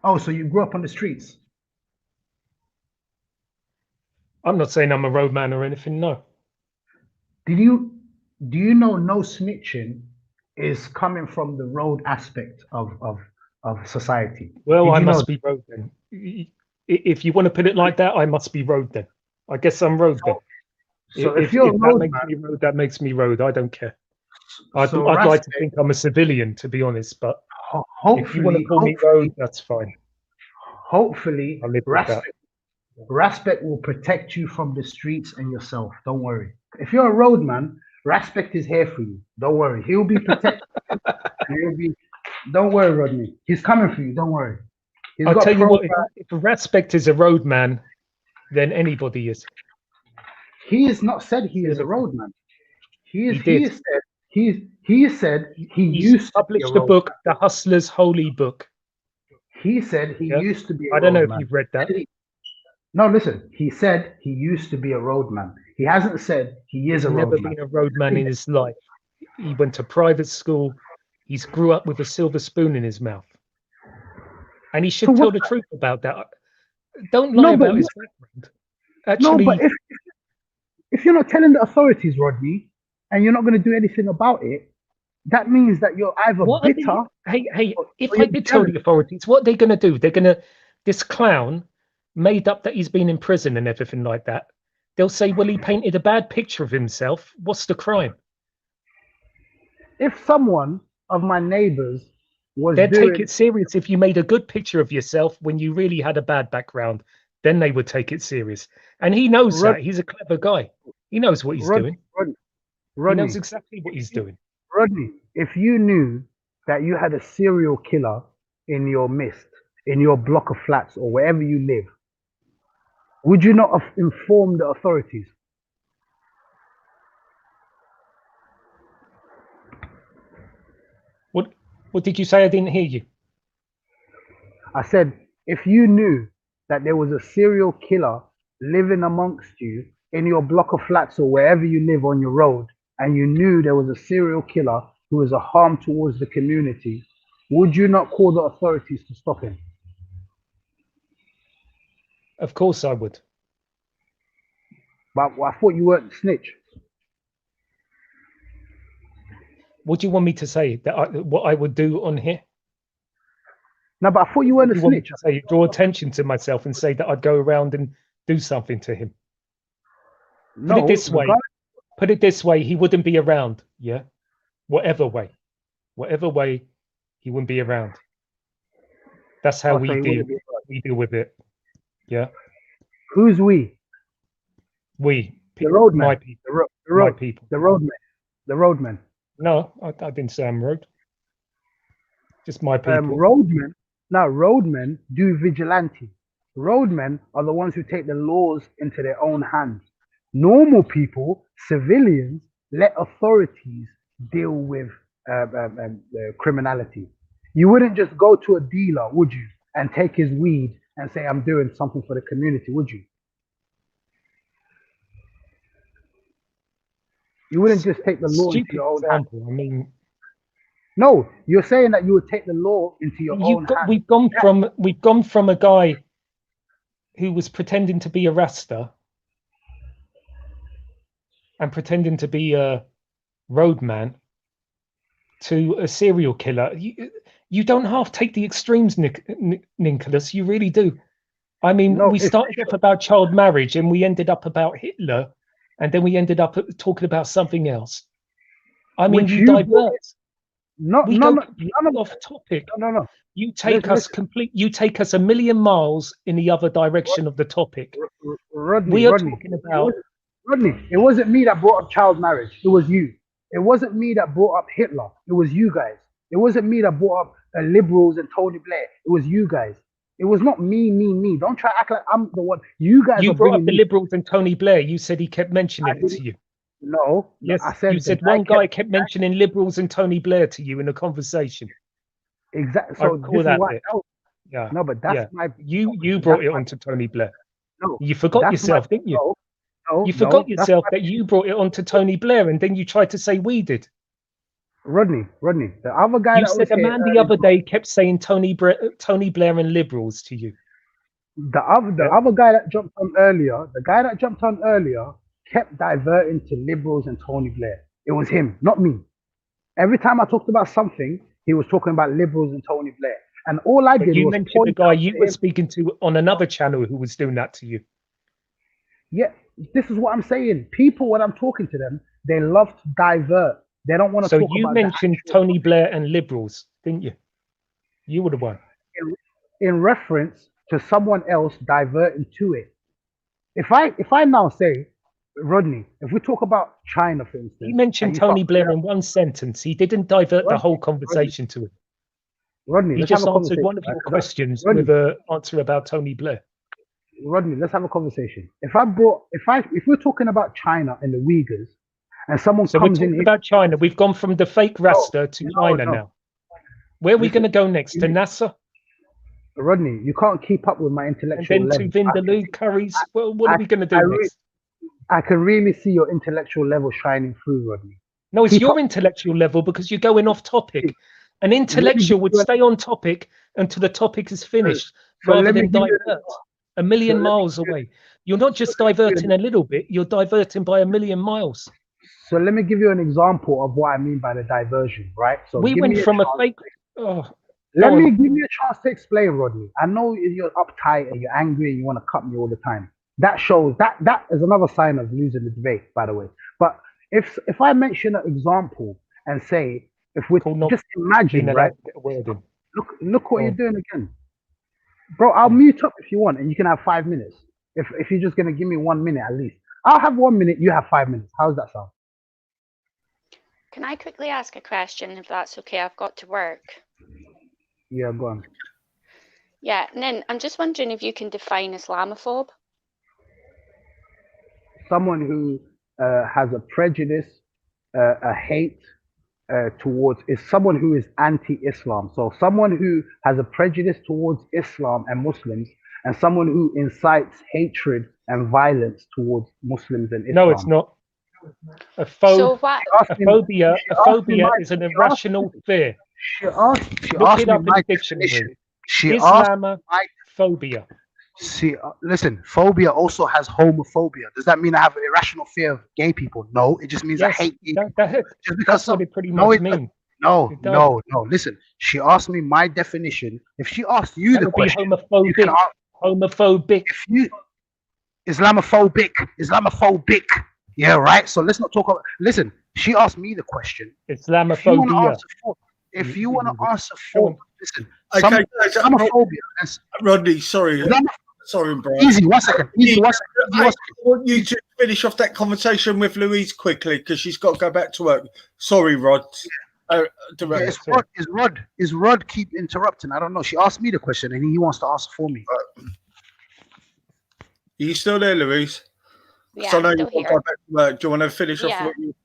Speaker 19: Oh, so you grew up on the streets?
Speaker 2: I'm not saying I'm a roadman or anything, no.
Speaker 19: Do you know no snitching is coming from the road aspect of society?
Speaker 2: Well, I must be road then. If you want to put it like that, I must be road then. I guess I'm road then.
Speaker 19: So if you're a
Speaker 2: that
Speaker 19: road
Speaker 2: makes
Speaker 19: man,
Speaker 2: me road, that makes me road. I don't care. I'd
Speaker 19: so
Speaker 2: like to
Speaker 19: Raspek,
Speaker 2: think I'm a civilian, to be honest, but if you want to
Speaker 19: hopefully,
Speaker 2: call me road, that's fine.
Speaker 19: hopefully,
Speaker 2: I'll live with that.
Speaker 19: Raspek will protect you from the streets and yourself. Don't worry. If you're a roadman, Raspek is here for you. Don't worry. He'll be protected. Don't worry, Rodney. He's coming for you. Don't worry.
Speaker 2: I'll tell you what, if Respect is a roadman, then anybody is.
Speaker 19: He has not said he is a roadman. He said he used to
Speaker 2: published a book, The Hustler's Holy Book.
Speaker 19: He said he used to be a
Speaker 2: I don't know if
Speaker 19: roadman.
Speaker 2: you've read that.
Speaker 19: No, listen. He said he used to be a roadman. He hasn't said he is a
Speaker 2: Never
Speaker 19: roadman.
Speaker 2: been a roadman in his life. He went to private school. He's grew up with a silver spoon in his mouth. And he should tell the truth about that. Don't lie about his background. Actually,
Speaker 19: no, but if you're not telling the authorities, Rodney, and you're not going to do anything about it, that means that you're either bitter.
Speaker 2: Hey, if I did tell the authorities, what are they going to do? They're going to, this clown made up that he's been in prison and everything like that. They'll say, well, he painted a bad picture of himself. What's the crime?
Speaker 19: If someone of my neighbors was
Speaker 2: They'd take it serious if you made a good picture of yourself when you really had a bad background. Then they would take it serious. And he knows that. He's a clever guy. He knows what he's doing. He knows exactly what he's doing.
Speaker 19: Rodney, if you knew that you had a serial killer in your midst, in your block of flats or wherever you live, would you not have informed the authorities?
Speaker 2: What did you say? I didn't hear you.
Speaker 19: I said, if you knew that there was a serial killer living amongst you in your block of flats or wherever you live on your road, and you knew there was a serial killer who was a harm towards the community, would you not call the authorities to stop him?
Speaker 2: Of course I would.
Speaker 19: But I thought you weren't snitch.
Speaker 2: What do you want me to say? What I would do on here?
Speaker 19: No, but I thought you weren't a snitch.
Speaker 2: Say, draw attention to myself and say that I'd go around and do something to him.
Speaker 19: No,
Speaker 2: put it this way, he wouldn't be around. Yeah, whatever way, he wouldn't be around. That's how we deal with it. Yeah.
Speaker 19: Who's we?
Speaker 2: We.
Speaker 19: The roadmen.
Speaker 2: My people.
Speaker 19: My people. The roadmen. The roadmen.
Speaker 2: No, I didn't say I'm road. Just my people.
Speaker 19: Roadmen do vigilante. Roadmen are the ones who take the laws into their own hands. Normal people, civilians, let authorities deal with criminality. You wouldn't just go to a dealer, would you, and take his weed and say, I'm doing something for the community, would you? You wouldn't just take the law into your own hands.
Speaker 2: I mean,
Speaker 19: no, you're saying that you would take the law into your own hands.
Speaker 2: We've gone from a guy who was pretending to be a Rasta and pretending to be a roadman to a serial killer. You don't half take the extremes, Nicholas. You really do. I mean, we started off about child marriage and we ended up about Hitler, and then we ended up talking about something else. I mean, you divert. We go off topic.
Speaker 19: No.
Speaker 2: You take us a million miles in the other direction of the topic.
Speaker 19: Rodney, it wasn't me that brought up child marriage. It was you. It wasn't me that brought up Hitler. It was you guys. It wasn't me that brought up liberals and Tony Blair. It was you guys. It was not me. Don't try to act like I'm the one. You guys
Speaker 2: You
Speaker 19: are
Speaker 2: brought up
Speaker 19: bringing
Speaker 2: the
Speaker 19: me.
Speaker 2: Liberals and Tony Blair. You said he kept mentioning it to you.
Speaker 19: No,
Speaker 2: Yes,
Speaker 19: I said
Speaker 2: you said one guy kept mentioning Liberals and Tony Blair to you in a conversation.
Speaker 19: Exactly.
Speaker 2: I
Speaker 19: So
Speaker 2: recall
Speaker 19: this is
Speaker 2: that
Speaker 19: why.
Speaker 2: bit. Yeah.
Speaker 19: No, but that's
Speaker 2: yeah.
Speaker 19: my.
Speaker 2: You brought it on to Tony Blair.
Speaker 19: No,
Speaker 2: you forgot
Speaker 19: that's
Speaker 2: yourself,
Speaker 19: my,
Speaker 2: didn't you?
Speaker 19: No,
Speaker 2: you forgot
Speaker 19: that's
Speaker 2: yourself
Speaker 19: my,
Speaker 2: that you brought it on to Tony Blair, and then you tried to say we did.
Speaker 19: Rodney, the other guy
Speaker 2: You
Speaker 19: that
Speaker 2: said
Speaker 19: was
Speaker 2: the
Speaker 19: here
Speaker 2: man the other day kept saying Tony Blair and Liberals to you.
Speaker 19: The other guy that jumped on earlier, kept diverting to Liberals and Tony Blair. It was him, not me. Every time I talked about something, he was talking about Liberals and Tony Blair. And all I did
Speaker 2: you
Speaker 19: was
Speaker 2: mentioned the
Speaker 19: point
Speaker 2: guy
Speaker 19: out
Speaker 2: you
Speaker 19: to
Speaker 2: were
Speaker 19: him.
Speaker 2: speaking to on another channel who was doing that to you.
Speaker 19: Yeah, this is what I'm saying. People, when I'm talking to them, they love to divert. They don't want to
Speaker 2: So
Speaker 19: talk
Speaker 2: you
Speaker 19: about
Speaker 2: mentioned Tony Blair and Liberals, didn't you? You were the one.
Speaker 19: in reference to someone else diverting to it. If I now say, Rodney, if we talk about China, for instance,
Speaker 2: He mentioned Tony Blair in one sentence. He didn't divert the whole conversation to it.
Speaker 19: Rodney,
Speaker 2: He
Speaker 19: let's
Speaker 2: just
Speaker 19: have a
Speaker 2: answered
Speaker 19: conversation.
Speaker 2: one of your
Speaker 19: right?
Speaker 2: questions
Speaker 19: Rodney,
Speaker 2: with an answer about Tony Blair.
Speaker 19: Rodney, let's have a conversation. If we're talking about China and the Uyghurs, and someone
Speaker 2: So we're
Speaker 19: comes in
Speaker 2: talking
Speaker 19: here,
Speaker 2: about China. We've gone from the fake Rasta to China now. Where are we going to go next? To NASA?
Speaker 19: Rodney, you can't keep up with my
Speaker 2: And
Speaker 19: intellectual
Speaker 2: then
Speaker 19: level.
Speaker 2: to Vindaloo Curries? Well, what are we going to do next?
Speaker 19: I can really see your intellectual level shining through, Rodney.
Speaker 2: No, it's
Speaker 19: Keep
Speaker 2: your
Speaker 19: up.
Speaker 2: intellectual level because you're going off topic. An intellectual would stay on topic until the topic is finished rather than divert a million miles away. You're not just diverting a little bit, you're diverting by a million miles.
Speaker 19: So let me give you an example of what I mean by the diversion, right? So
Speaker 2: we went from a fake...
Speaker 19: Let me give you a chance to explain, Rodney. I know you're uptight and you're angry and you want to cut me all the time. That shows that is another sign of losing the debate, by the way. But if I mention an example and say, if we just imagine, right? Look what you're doing again, bro. I'll mute up if you want, and you can have 5 minutes. If you're just gonna give me 1 minute at least, I'll have 1 minute. You have 5 minutes. How does that sound?
Speaker 21: Can I quickly ask a question, if that's okay? I've got to work.
Speaker 19: Yeah, go on.
Speaker 21: Yeah, Nin, I'm just wondering if you can define Islamophobe.
Speaker 19: Someone who has a prejudice, a hate towards, is someone who is anti-Islam. So someone who has a prejudice towards Islam and Muslims, and someone who incites hatred and violence towards Muslims and Islam.
Speaker 2: No, it's not. A phobia is an irrational fear. Look it up in the dictionary. Islamophobia.
Speaker 19: See, listen, phobia also has homophobia. Does that mean I have an irrational fear of gay people? No, it just means I hate gay people. Just because
Speaker 2: that's what it pretty much means.
Speaker 19: No. Listen, she asked me my definition. If she asked you the question, you can ask,
Speaker 2: homophobic.
Speaker 19: If you Islamophobic. Yeah, right. So let's not talk about. Listen, she asked me the question.
Speaker 2: Islamophobia.
Speaker 19: If you want to answer for, listen.
Speaker 1: Okay,
Speaker 19: Islamophobia.
Speaker 1: Rodney, sorry, Brian.
Speaker 19: Easy, 1 second.
Speaker 1: I want you to finish off that conversation with Louise quickly because she's got to go back to work. Sorry, Rod.
Speaker 19: Is Rod keep interrupting? I don't know. She asked me the question and he wants to answer for me.
Speaker 1: Are you still there, Louise?
Speaker 21: Yeah,
Speaker 1: so I know
Speaker 21: I'm
Speaker 1: you've
Speaker 21: still
Speaker 1: got to go
Speaker 21: here.
Speaker 1: back to work. Do you want to finish off?
Speaker 21: Yeah.
Speaker 1: What you...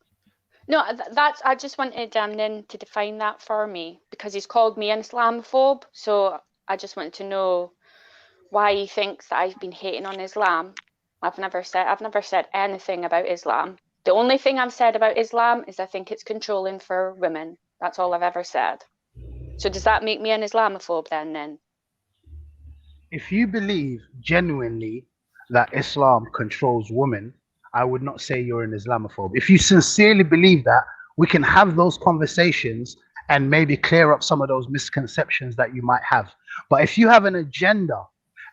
Speaker 21: No, that's. I just wanted Nin to define that for me because he's called me an Islamophobe. So I just wanted to know why he thinks that I've been hating on Islam. I've never said anything about Islam. The only thing I've said about Islam is I think it's controlling for women. That's all I've ever said. So does that make me an Islamophobe then, Nin?
Speaker 19: If you believe genuinely that Islam controls women, I would not say you're an Islamophobe. If you sincerely believe that, we can have those conversations and maybe clear up some of those misconceptions that you might have. But if you have an agenda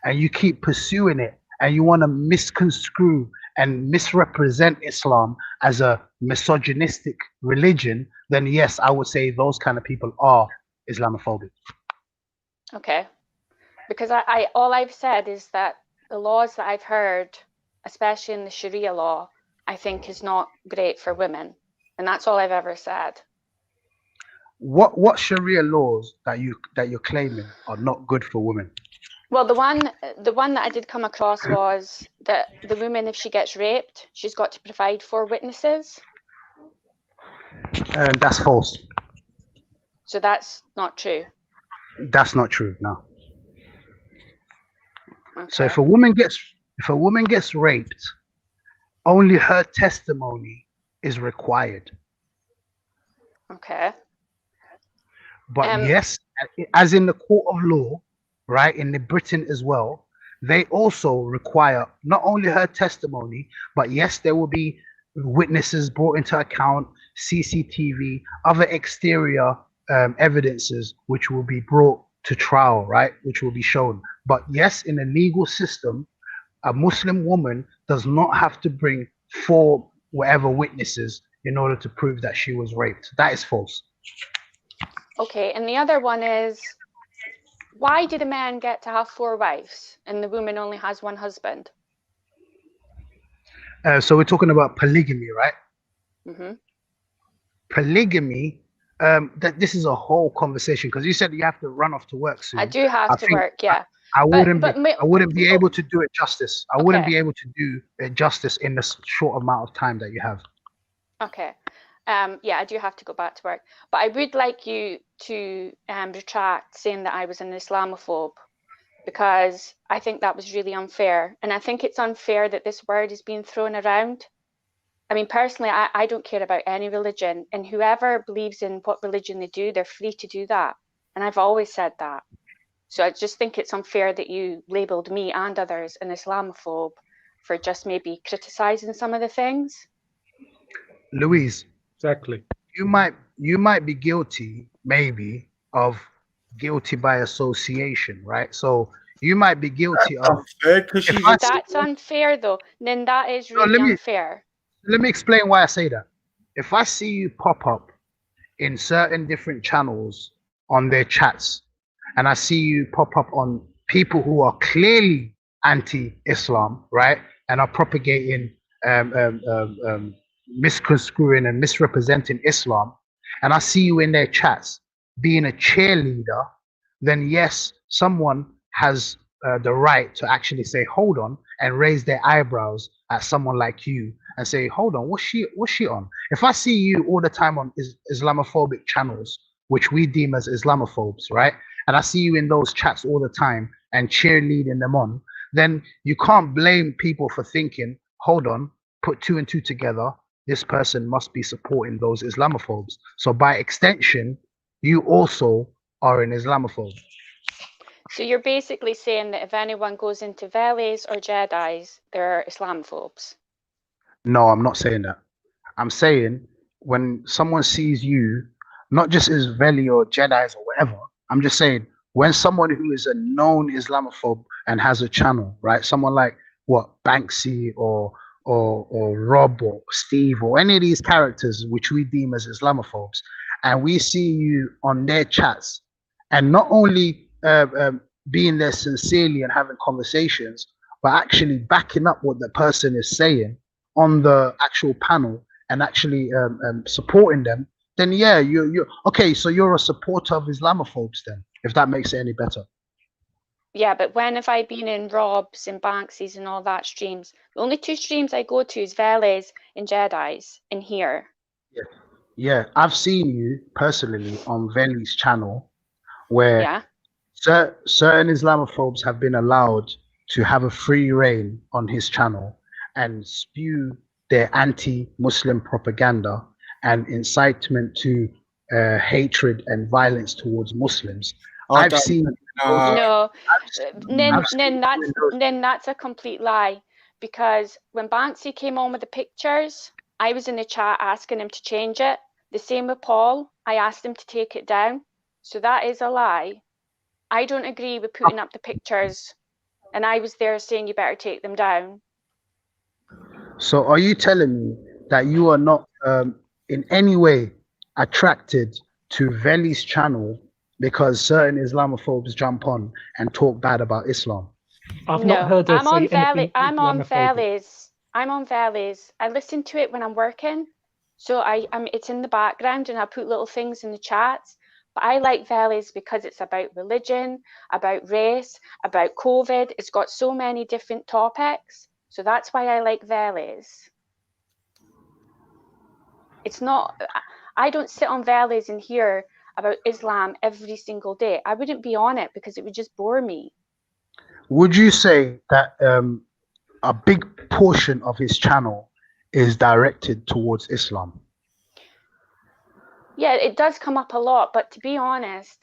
Speaker 19: and you keep pursuing it and you want to misconstrue and misrepresent Islam as a misogynistic religion, then yes, I would say those kind of people are Islamophobic.
Speaker 21: Okay. Because I all I've said is that the laws that I've heard, especially in the Sharia law, I think is not great for women. And that's all I've ever said.
Speaker 19: what Sharia laws that you're claiming are not good for women?
Speaker 21: Well, the one that I did come across was that the woman, if she gets raped, she's got to provide 4 witnesses.
Speaker 19: And that's false.
Speaker 21: So that's not true.
Speaker 19: That's not true. No.
Speaker 21: Okay.
Speaker 19: So if a woman gets raped, only her testimony is required.
Speaker 21: Okay.
Speaker 19: But yes, as in the court of law, right, in the Britain as well, they also require not only her testimony, but yes, there will be witnesses brought into account, CCTV, other exterior evidences which will be brought to trial, right, which will be shown. But yes, in a legal system, a Muslim woman does not have to bring 4 whatever witnesses in order to prove that she was raped. That is false.
Speaker 21: Okay, and the other one is, why did a man get to have 4 wives and the woman only has 1 husband?
Speaker 19: So we're talking about polygamy, right?
Speaker 21: Mm-hmm.
Speaker 19: Polygamy, that this is a whole conversation because you said you have to run off to work soon.
Speaker 21: I do have to work, yeah.
Speaker 19: I wouldn't be able to do it justice. I wouldn't
Speaker 21: Okay.
Speaker 19: be able to do it justice in the short amount of time that you have.
Speaker 21: Okay. Yeah, I do have to go back to work. But I would like you to retract saying that I was an Islamophobe, because I think that was really unfair. And I think it's unfair that this word is being thrown around. I mean, personally, I don't care about any religion, and whoever believes in what religion they do, they're free to do that. And I've always said that. So I just think it's unfair that you labelled me and others an Islamophobe for just maybe criticising some of the things.
Speaker 19: Louise,
Speaker 2: exactly.
Speaker 19: You might be guilty, maybe, of guilty by association, right? So you might be guilty of.
Speaker 21: That's unfair, though. Then that is really unfair.
Speaker 19: Let me explain why I say that. If I see you pop up in certain different channels on their chats, and I see you pop up on people who are clearly anti-Islam, right, and are propagating, misconstruing and misrepresenting Islam, and I see you in their chats being a cheerleader, then yes, someone has the right to actually say, hold on, and raise their eyebrows at someone like you and say, hold on, what's she on? If I see you all the time on Islamophobic channels, which we deem as Islamophobes, right, and I see you in those chats all the time and cheerleading them on, then you can't blame people for thinking, hold on, put 2 and 2 together, this person must be supporting those Islamophobes. So by extension, you also are an Islamophobe.
Speaker 21: So you're basically saying that if anyone goes into vellies or Jedis, they're Islamophobes?
Speaker 19: No, I'm not saying that. I'm saying when someone sees you, not just as vellie or Jedis or whatever, I'm just saying when someone who is a known Islamophobe and has a channel, right? Someone like what, Banksy or Rob or Steve or any of these characters which we deem as Islamophobes, and we see you on their chats, and not only being there sincerely and having conversations, but actually backing up what the person is saying on the actual panel and actually supporting them, then yeah, you're okay. So you're a supporter of Islamophobes then, if that makes it any better.
Speaker 21: Yeah, but when have I been in Rob's and Banksy's and all that streams? The only 2 streams I go to is vellies and Jedis in here.
Speaker 19: Yeah, I've seen you personally on Vellie's channel where certain Islamophobes have been allowed to have a free reign on his channel and spew their anti-Muslim propaganda and incitement to hatred and violence towards Muslims. I've seen
Speaker 21: no, then that's a complete lie, because when Banksy came on with the pictures, I was in the chat asking him to change it. The same with Paul, I asked him to take it down. So that is a lie. I don't agree with putting up the pictures, and I was there saying you better take them down.
Speaker 19: So are you telling me that you are not in any way attracted to Vellie's channel because certain Islamophobes jump on and talk bad about Islam?
Speaker 2: I've not heard her say anything.
Speaker 21: I'm on vellies. I listen to it when I'm working. So it's in the background and I put little things in the chats. But I like vellies because it's about religion, about race, about COVID. It's got so many different topics. So that's why I like vellies. It's not, I don't sit on vellies and hear about Islam every single day. I wouldn't be on it because it would just bore me.
Speaker 19: Would you say that a big portion of his channel is directed towards Islam?
Speaker 21: Yeah, it does come up a lot, but to be honest,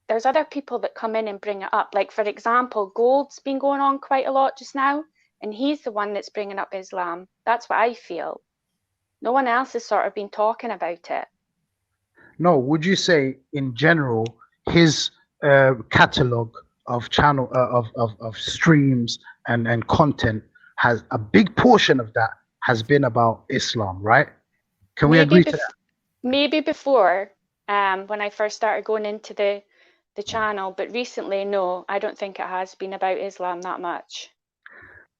Speaker 21: there's other people that come in and bring it up. Like, for example, Gold's been going on quite a lot just now, and he's the one that's bringing up Islam. That's what I feel. No one else has sort of been talking about it.
Speaker 19: No, would you say in general his catalog of channel of streams and content has a big portion of that has been about Islam, right? Can we agree to that?
Speaker 21: Maybe before, when I first started going into the channel, but recently, no, I don't think it has been about Islam that much.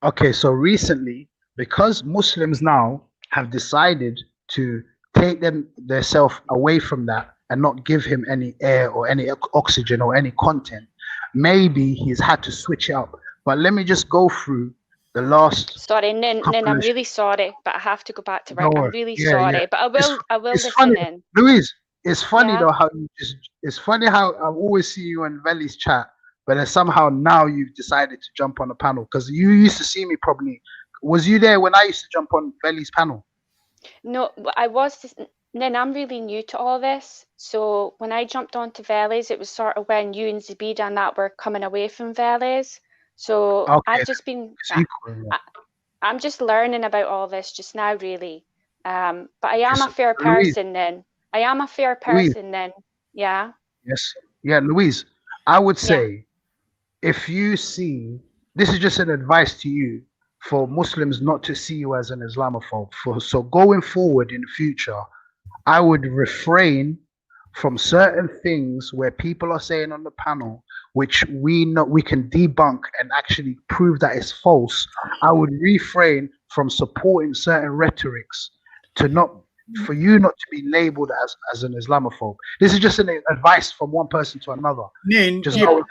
Speaker 19: Okay, so recently, because Muslims now have decided to take themselves away from that and not give him any air or any oxygen or any content, maybe he's had to switch it up. But let me just go through the last.
Speaker 21: Sorry, Nin, I'm really sorry, but I have to go back to work. I'm really sorry,
Speaker 19: yeah.
Speaker 21: but I will listen
Speaker 19: funny,
Speaker 21: in.
Speaker 19: Louise, it's funny though how it's funny how I always see you in Valley's chat, but then somehow now you've decided to jump on the panel because you used to see me probably. Was you there when I used to jump on Valley's panel?
Speaker 21: No, I was. Nin, I'm really new to all this, so when I jumped onto Vellies, it was sort of when you and Zabida and that were coming away from Vellies. So okay, I've just been. I'm just learning about all this just now, really. But I am a fair person, then. I am a fair person, then. Yeah.
Speaker 19: Yes. Yeah, Louise. I would say, if you see, this is just an advice to you for Muslims not to see you as an Islamophobe. So going forward in the future, I would refrain from certain things where people are saying on the panel, which we can debunk and actually prove that it's false. I would refrain from supporting certain rhetorics for you not to be labeled as an Islamophobe. This is just an advice from one person to another.
Speaker 1: Nin,
Speaker 19: just
Speaker 21: No,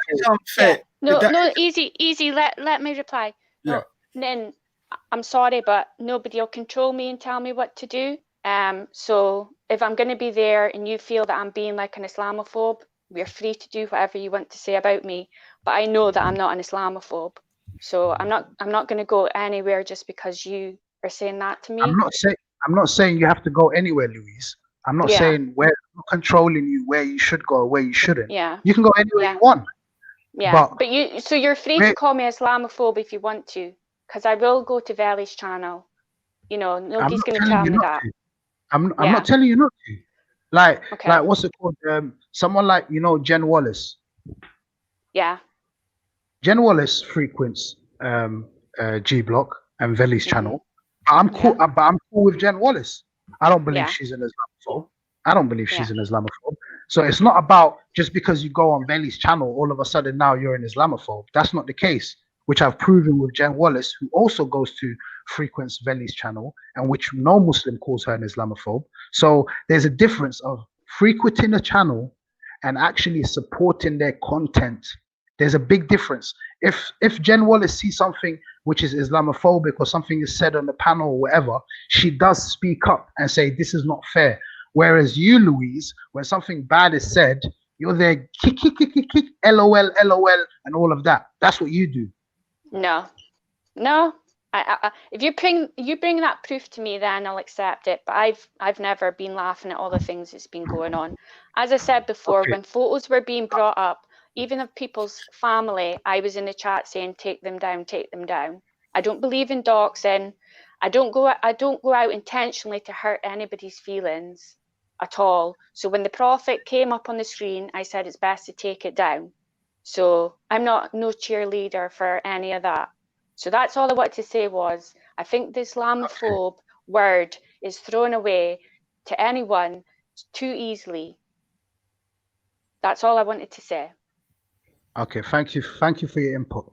Speaker 21: easy. Let me reply. No, Nin, I'm sorry, but nobody will control me and tell me what to do. So if I'm going to be there and you feel that I'm being like an Islamophobe, we're free to do whatever you want to say about me. But I know that I'm not an Islamophobe, so I'm not going to go anywhere just because you are saying that to me.
Speaker 19: I'm not saying you have to go anywhere, Louise. I'm not saying I'm not controlling you where you should go or where you shouldn't.
Speaker 21: Yeah.
Speaker 19: You can go anywhere you want.
Speaker 21: Yeah. But you're free to call me Islamophobe if you want to, because I will go to Velli's channel. You know, nobody's going to tell me that.
Speaker 19: I'm not telling you not to. Like what's it called? Someone like Jen Wallace.
Speaker 21: Yeah.
Speaker 19: Jen Wallace frequents G Block and Velli's channel. I'm cool, but I'm cool with Jen Wallace. I don't believe she's an Islamophobe. I don't believe she's an Islamophobe. So it's not about just because you go on Velli's channel, all of a sudden now you're an Islamophobe. That's not the case, which I've proven with Jen Wallace, who also goes to frequents Velli's channel, and which no Muslim calls her an Islamophobe. So there's a difference of frequenting a channel and actually supporting their content. There's a big difference. If Jen Wallace sees something which is Islamophobic or something is said on the panel or whatever, she does speak up and say, this is not fair. Whereas you, Louise, when something bad is said, you're there, kick, LOL, and all of that. That's what you do.
Speaker 21: No. If you bring that proof to me, then I'll accept it. But I've never been laughing at all the things that's been going on. As I said before, when photos were being brought up, even of people's family, I was in the chat saying, take them down. I don't believe in doxing. I don't go out intentionally to hurt anybody's feelings at all. So when the Prophet came up on the screen, I said it's best to take it down. So I'm no cheerleader for any of that. So that's all I wanted to say was, I think the Islamophobe word is thrown away to anyone too easily. That's all I wanted to say.
Speaker 19: Okay, thank you for your input.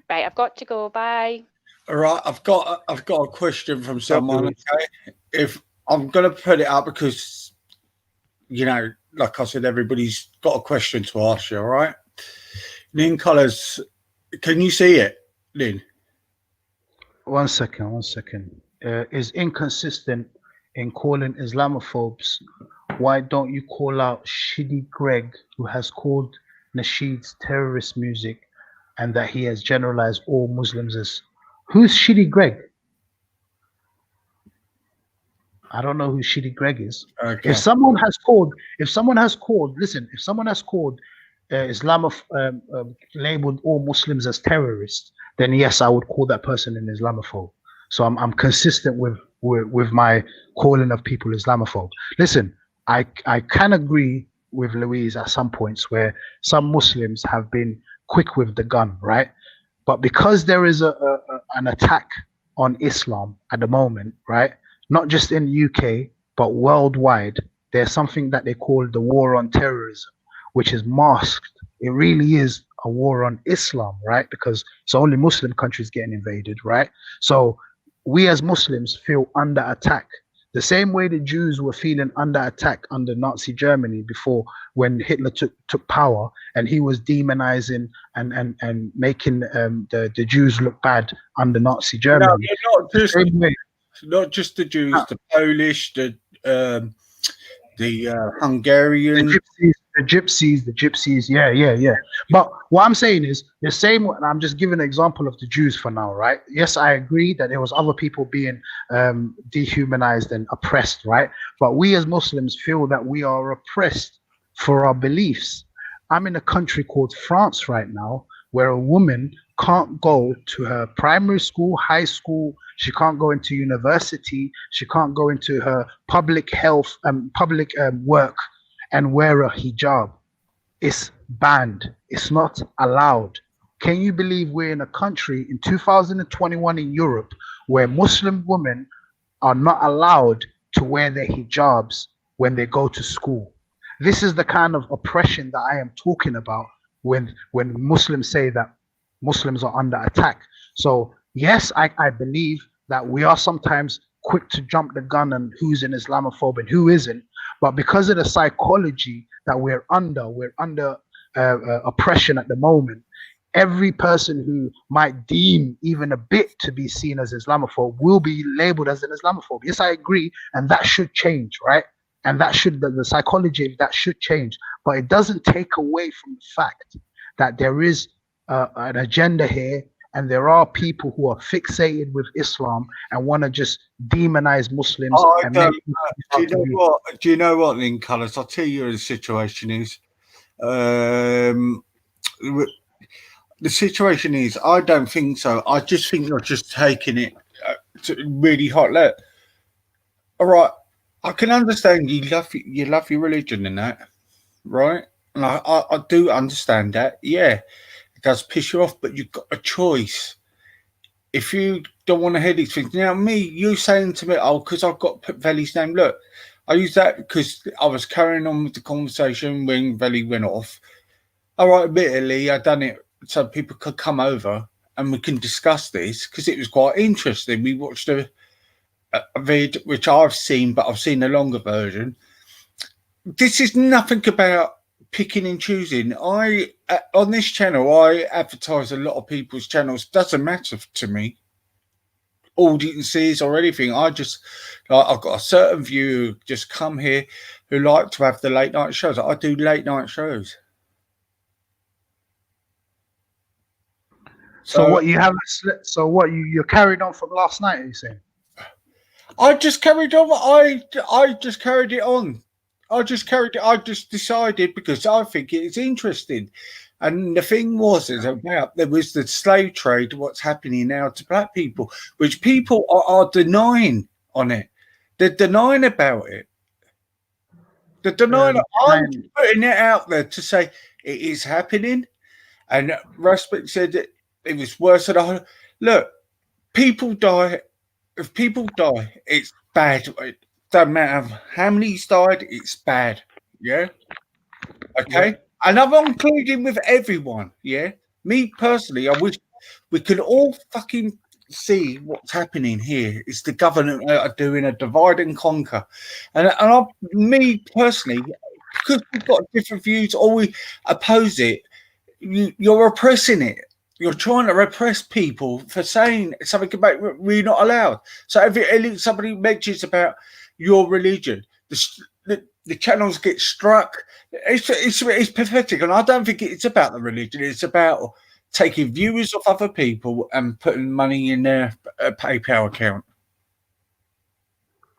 Speaker 21: Right, I've got to go. Bye.
Speaker 1: All right, I've got a question from someone. Okay, I'm going to put it up because, you know, like I said, everybody's got a question to ask you, all right? Lynn Colours, can you see it, Lynn?
Speaker 19: 1 second, 1 second. Is inconsistent in calling Islamophobes. Why don't you call out Shidi Greg, who has called Nasheed's terrorist music, and that he has generalized all Muslims as? Who's Shidi Greg? I don't know who Shidi Greg is.
Speaker 1: Okay.
Speaker 19: If someone has called, listen, if someone has called labeled all Muslims as terrorists, then yes, I would call that person an Islamophobe. So I'm consistent with my calling of people Islamophobe. Listen, I can agree with Louise at some points where some Muslims have been quick with the gun, right? But because there is an attack on Islam at the moment, right? Not just in the UK, but worldwide, there's something that they call the war on terrorism, which is masked. It really is a war on Islam, right? Because it's only Muslim countries getting invaded, right? So we as Muslims feel under attack. The same way the Jews were feeling under attack under Nazi Germany before, when Hitler took power, and he was demonizing and making the Jews look bad under Nazi Germany.
Speaker 1: No, not just the Jews, the Polish, the Hungarian,
Speaker 19: the gypsies, yeah. But what I'm saying is the same. I'm just giving an example of the Jews for now, right? Yes, I agree that there was other people being dehumanized and oppressed, right? But we as Muslims feel that we are oppressed for our beliefs. I'm in a country called France right now, where a woman can't go to her primary school, high school. She can't go into university. She can't go into her public health and public work and wear a hijab. It's banned. It's not allowed. Can you believe we're in a country in 2021 in Europe where Muslim women are not allowed to wear their hijabs when they go to school? This is the kind of oppression that I am talking about when Muslims say that Muslims are under attack. So yes, I believe that we are sometimes quick to jump the gun on who's an Islamophobe and who isn't. But because of the psychology that we're under oppression at the moment, every person who might deem even a bit to be seen as Islamophobe will be labeled as an Islamophobe. Yes, I agree, and that should change, right? And that should, the psychology, that should change. But it doesn't take away from the fact that there is an agenda here, and there are people who are fixated with Islam and want to just demonize Muslims.
Speaker 1: Do you know what, Lynn Colours? I'll tell you what the situation is. The situation is, I don't think so. I just think you're just taking it to really hot. Look, all right, I can understand you love your religion and that, right? And I do understand that. Yeah, it does piss you off, but you've got a choice. If you don't want to hear these things, now you saying to me, oh, because I've got Vellie's name. Look, I use that because I was carrying on with the conversation when Vellie went off. All right, admittedly, I done it so people could come over and we can discuss this because it was quite interesting. We watched a vid which I've seen, but I've seen the longer version. This is nothing about picking and choosing. On this channel, I advertise a lot of people's channels. Doesn't matter to me, audiences or anything. I've got a certain view. Just come here who like to have the late night shows. I do late night shows.
Speaker 19: So what you haven't? So what you're carried on from last night? Are you saying?
Speaker 1: I just carried on. I just carried it on. I just decided because I think it's interesting. And the thing was, there was the slave trade, what's happening now to black people, which people are denying on it. They're denying about it. They're denying. I'm putting it out there to say it is happening. And Respect said that it was worse than I. Look, people die. If people die, it's bad. It doesn't matter how many's died, it's bad. Yeah. Okay. Yeah. And I'm including with everyone. Yeah. Me personally, I wish we could all fucking see what's happening here is the government are doing a divide and conquer, me personally, because we've got different views or we oppose it, you're oppressing it. You're trying to repress people for saying something about we're not allowed. So if somebody mentions about your religion, the channels get struck. It's pathetic, and I don't think it's about the religion. It's about taking viewers off other people and putting money in their PayPal account.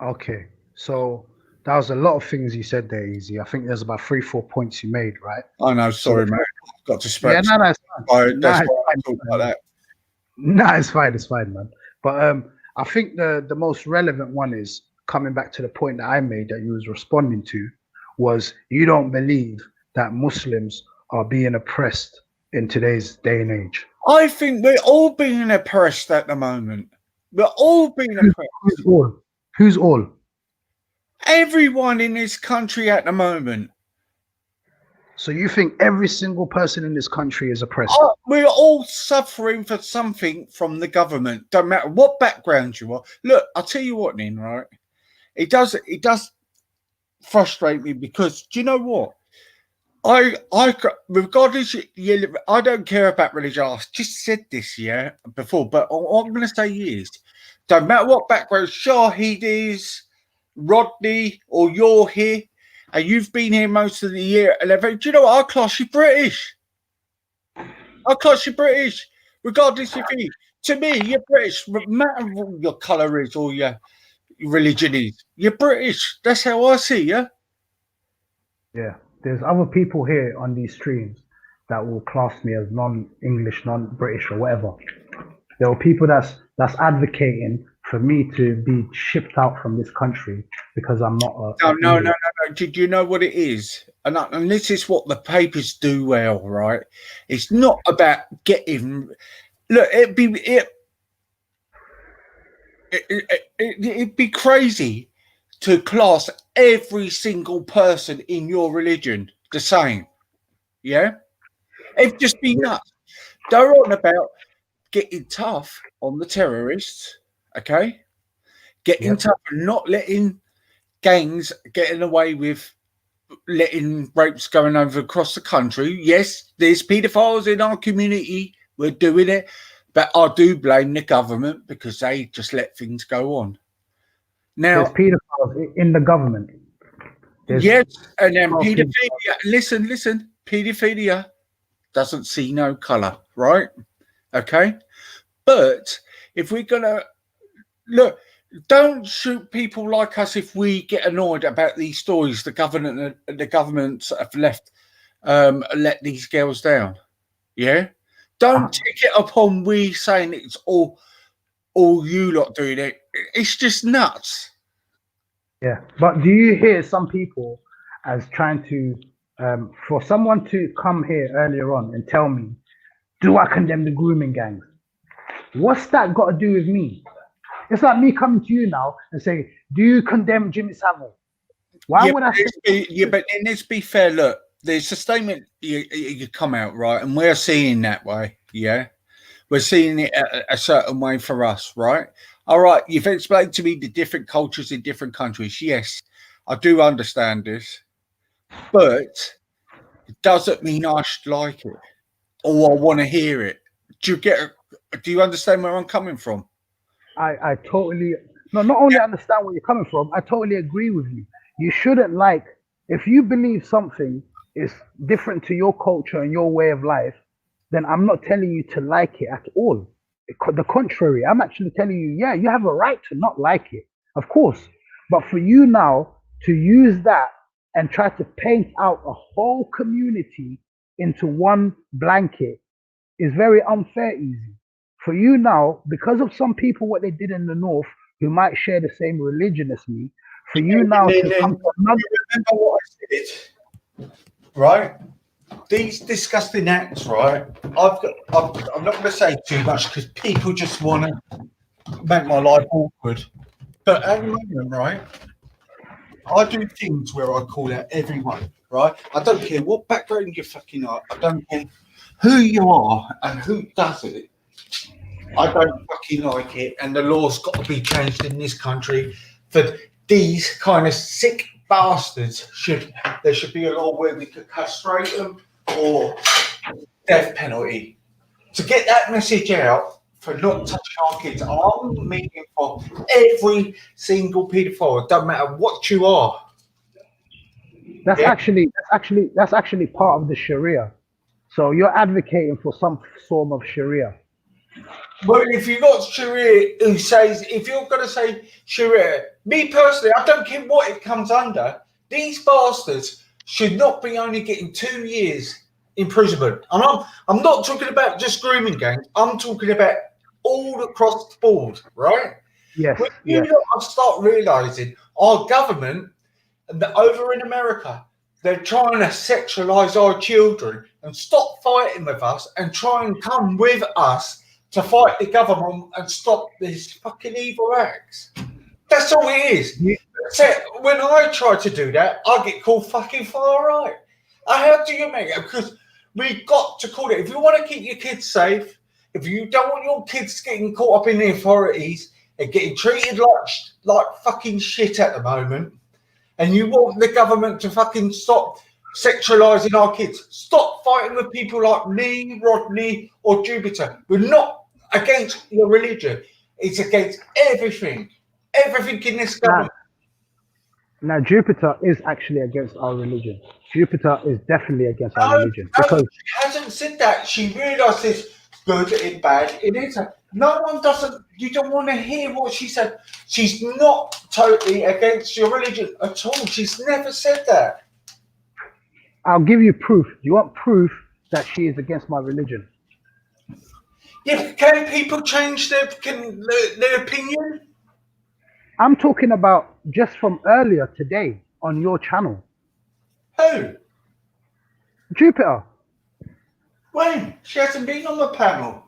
Speaker 19: Okay, so that was a lot of things you said there, Easy. I think there's about 3-4 points you made, right?
Speaker 1: I know, sorry,
Speaker 19: So,
Speaker 1: mate. I've got to spread.
Speaker 19: Yeah, no, it's fine.
Speaker 1: That's
Speaker 19: No,
Speaker 1: why I talk like that.
Speaker 19: No, it's fine, man. But I think the most relevant one is coming back to the point that I made that you was responding to, was you don't believe that Muslims are being oppressed in today's day and age.
Speaker 1: I think we're all being oppressed at the moment. We're all being oppressed.
Speaker 19: Who's all? Who's all?
Speaker 1: Everyone in this country at the moment.
Speaker 19: So you think every single person in this country is oppressed?
Speaker 1: We're all suffering for something from the government. Don't matter what background you are. Look, I'll tell you what, Nin, right? It does frustrate me because do you know what? Regardless, I don't care about religion. I just said this, before, but what I'm going to say is, don't matter what background Shahid is, Rodney, or you're here, and you've been here most of the year. Do you know what? I'll class you British. Regardless if you. To me, you're British. No matter what your colour is or your religion is, you're British. That's how I see you.
Speaker 19: Yeah, there's other people here on these streams that will class me as non-English, non-British, or whatever. There are people that's advocating for me to be shipped out from this country because I'm not a...
Speaker 1: No. Do you know what it is? And this is what the papers do well, right? It's not about getting... Look, it'd be crazy to class every single person in your religion the same. Yeah? It'd just be nuts. They're on about getting tough on the terrorists, okay? Getting tough and not letting gangs getting away with letting rapes going over across the country. Yes, there's paedophiles in our community. We're doing it. But I do blame the government because they just let things go on. Now,
Speaker 19: there's paedophiles in the government.
Speaker 1: Yes, and then paedophilia. Listen. Paedophilia doesn't see no colour, right? Okay, but if we're gonna look, don't shoot people like us if we get annoyed about these stories. The governments have let these girls down. Yeah, don't take it upon we saying it's all you lot doing it. It's just nuts.
Speaker 19: Yeah, but do you hear some people as trying to, for someone to come here earlier on and tell me, do I condemn the grooming gangs? What's that got to do with me? It's like me coming to you now and saying, do you condemn Jimmy Savile? Why would I say?
Speaker 1: But let's be fair, look, there's a statement you come out, right? And we're seeing that way, yeah? We're seeing it a certain way for us, right? All right, you've explained to me the different cultures in different countries. Yes, I do understand this. But it doesn't mean I should like it or I want to hear it. Do you understand where I'm coming from?
Speaker 19: I totally, not only understand where you're coming from, I totally agree with you. You shouldn't like, if you believe something is different to your culture and your way of life, then I'm not telling you to like it at all. The contrary, I'm actually telling you, yeah, you have a right to not like it, of course. But for you now to use that and try to paint out a whole community into one blanket is very unfair, Easy. For you now, because of some people, what they did in the North, who might share the same religion as me, for you now to come to another...
Speaker 1: Remember what I said, right? These disgusting acts, right? I'm not going to say too much because people just want to make my life awkward. But at the moment, right, I do things where I call out everyone, right? I don't care what background you fucking are. I don't care who you are and who does it. I don't fucking like it, and the law's got to be changed in this country for these kind of sick bastards. There should be a law where we could castrate them or death penalty. To get that message out for not touching our kids, I'm meeting for every single paedophile. It doesn't matter what you are.
Speaker 19: That's actually part of the Sharia. So you're advocating for some form of Sharia.
Speaker 1: Well, if you got Sharia who says, if you're going to say Sharia, me personally, I don't care what it comes under. These bastards should not be only getting 2 years imprisonment. And I'm not talking about just grooming gangs. I'm talking about all across the board, right?
Speaker 19: Yes.
Speaker 1: When you start realising our government, and over in America, they're trying to sexualise our children and stop fighting with us and try and come with us to fight the government and stop these fucking evil acts. That's all it is. So when I try to do that, I get called fucking far right. How do you make it? Because we've got to call it. If you want to keep your kids safe, if you don't want your kids getting caught up in the authorities and getting treated like fucking shit at the moment, and you want the government to fucking stop sexualising our kids, stop fighting with people like me, Rodney, or Jupiter. We're not against your religion. It's against everything. Everything in this government.
Speaker 19: Now, Jupiter is actually against our religion. Jupiter is definitely against our religion. Because
Speaker 1: she hasn't said that. She realises good and bad. It is. No one doesn't. You don't want to hear what she said. She's not totally against your religion at all. She's never said that.
Speaker 19: I'll give you proof. You want proof that she is against my religion?
Speaker 1: Yeah, can people change their opinion?
Speaker 19: I'm talking about just from earlier today on your channel.
Speaker 1: Who?
Speaker 19: Jupiter.
Speaker 1: When? She hasn't been on the panel.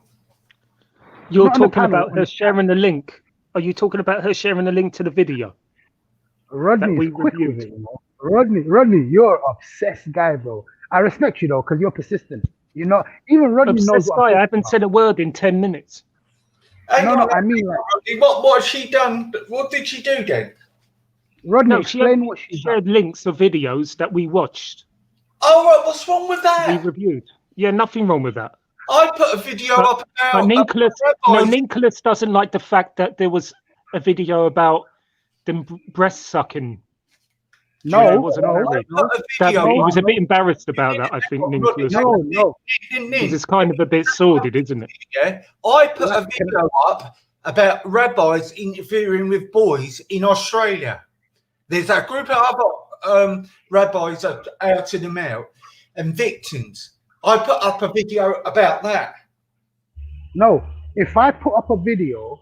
Speaker 2: You're talking about her sharing the link. Are you talking about her sharing the link to the video?
Speaker 19: Rodney's quick with it, you know. Rodney, you're an obsessed guy, bro. I respect you though, because you're persistent. You know, even Rodney knows what
Speaker 2: I haven't said a word in 10 minutes.
Speaker 19: No, I mean, like,
Speaker 1: what has she done? What did she do then?
Speaker 19: Rodney,
Speaker 2: explain what she shared links of videos that we watched.
Speaker 1: Oh, right, what's wrong with that?
Speaker 2: We reviewed. Yeah, nothing wrong with that.
Speaker 1: I put a video up about.
Speaker 2: But Nicholas doesn't like the fact that there was a video about them breast sucking.
Speaker 19: No,
Speaker 2: he was a bit embarrassed about that. I think Nicholas.
Speaker 19: No.
Speaker 2: It's kind of a bit sordid, isn't it?
Speaker 1: Yeah, I put a video up about rabbis interfering with boys in Australia. There's a group of other rabbis outing them out and victims. I put up a video about that.
Speaker 19: No, if I put up a video,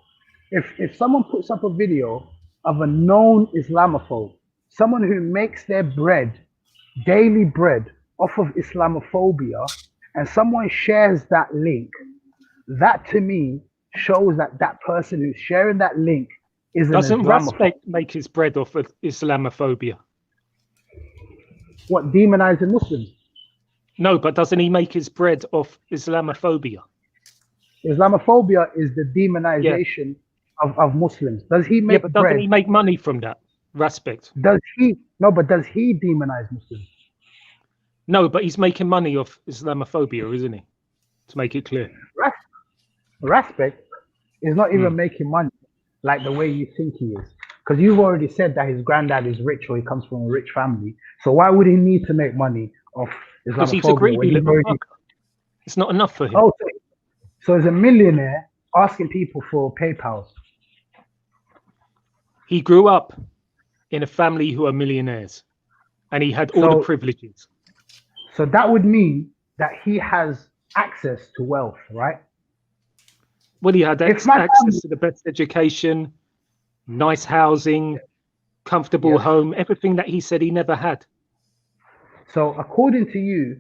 Speaker 19: if someone puts up a video of a known Islamophobe, someone who makes their daily bread off of Islamophobia, and someone shares that link, that to me shows that that person who's sharing that link is an
Speaker 2: Doesn't
Speaker 19: Islamophobe.
Speaker 2: Respect make his bread off of Islamophobia?
Speaker 19: What, demonizing Muslims?
Speaker 2: No, but doesn't he make his bread off Islamophobia?
Speaker 19: Islamophobia is the demonization of Muslims. Does he make
Speaker 2: but doesn't
Speaker 19: bread?
Speaker 2: he make money from that? Respect.
Speaker 19: Does he? No, but does he demonize Muslims?
Speaker 2: No, but he's making money off Islamophobia, isn't he? To make it clear.
Speaker 19: Respect is not even making money like the way you think he is. Because you've already said that his granddad is rich or he comes from a rich family. So why would he need to make money off Islamophobia?
Speaker 2: Because he's a greedy little fucker. It's not enough for him.
Speaker 19: Oh, so he's a millionaire asking people for PayPals.
Speaker 2: He grew up in a family who are millionaires, and he had all the privileges.
Speaker 19: So that would mean that he has access to wealth, right?
Speaker 2: Well, he had access to the best education, nice housing, comfortable home, everything that he said he never had.
Speaker 19: So according to you,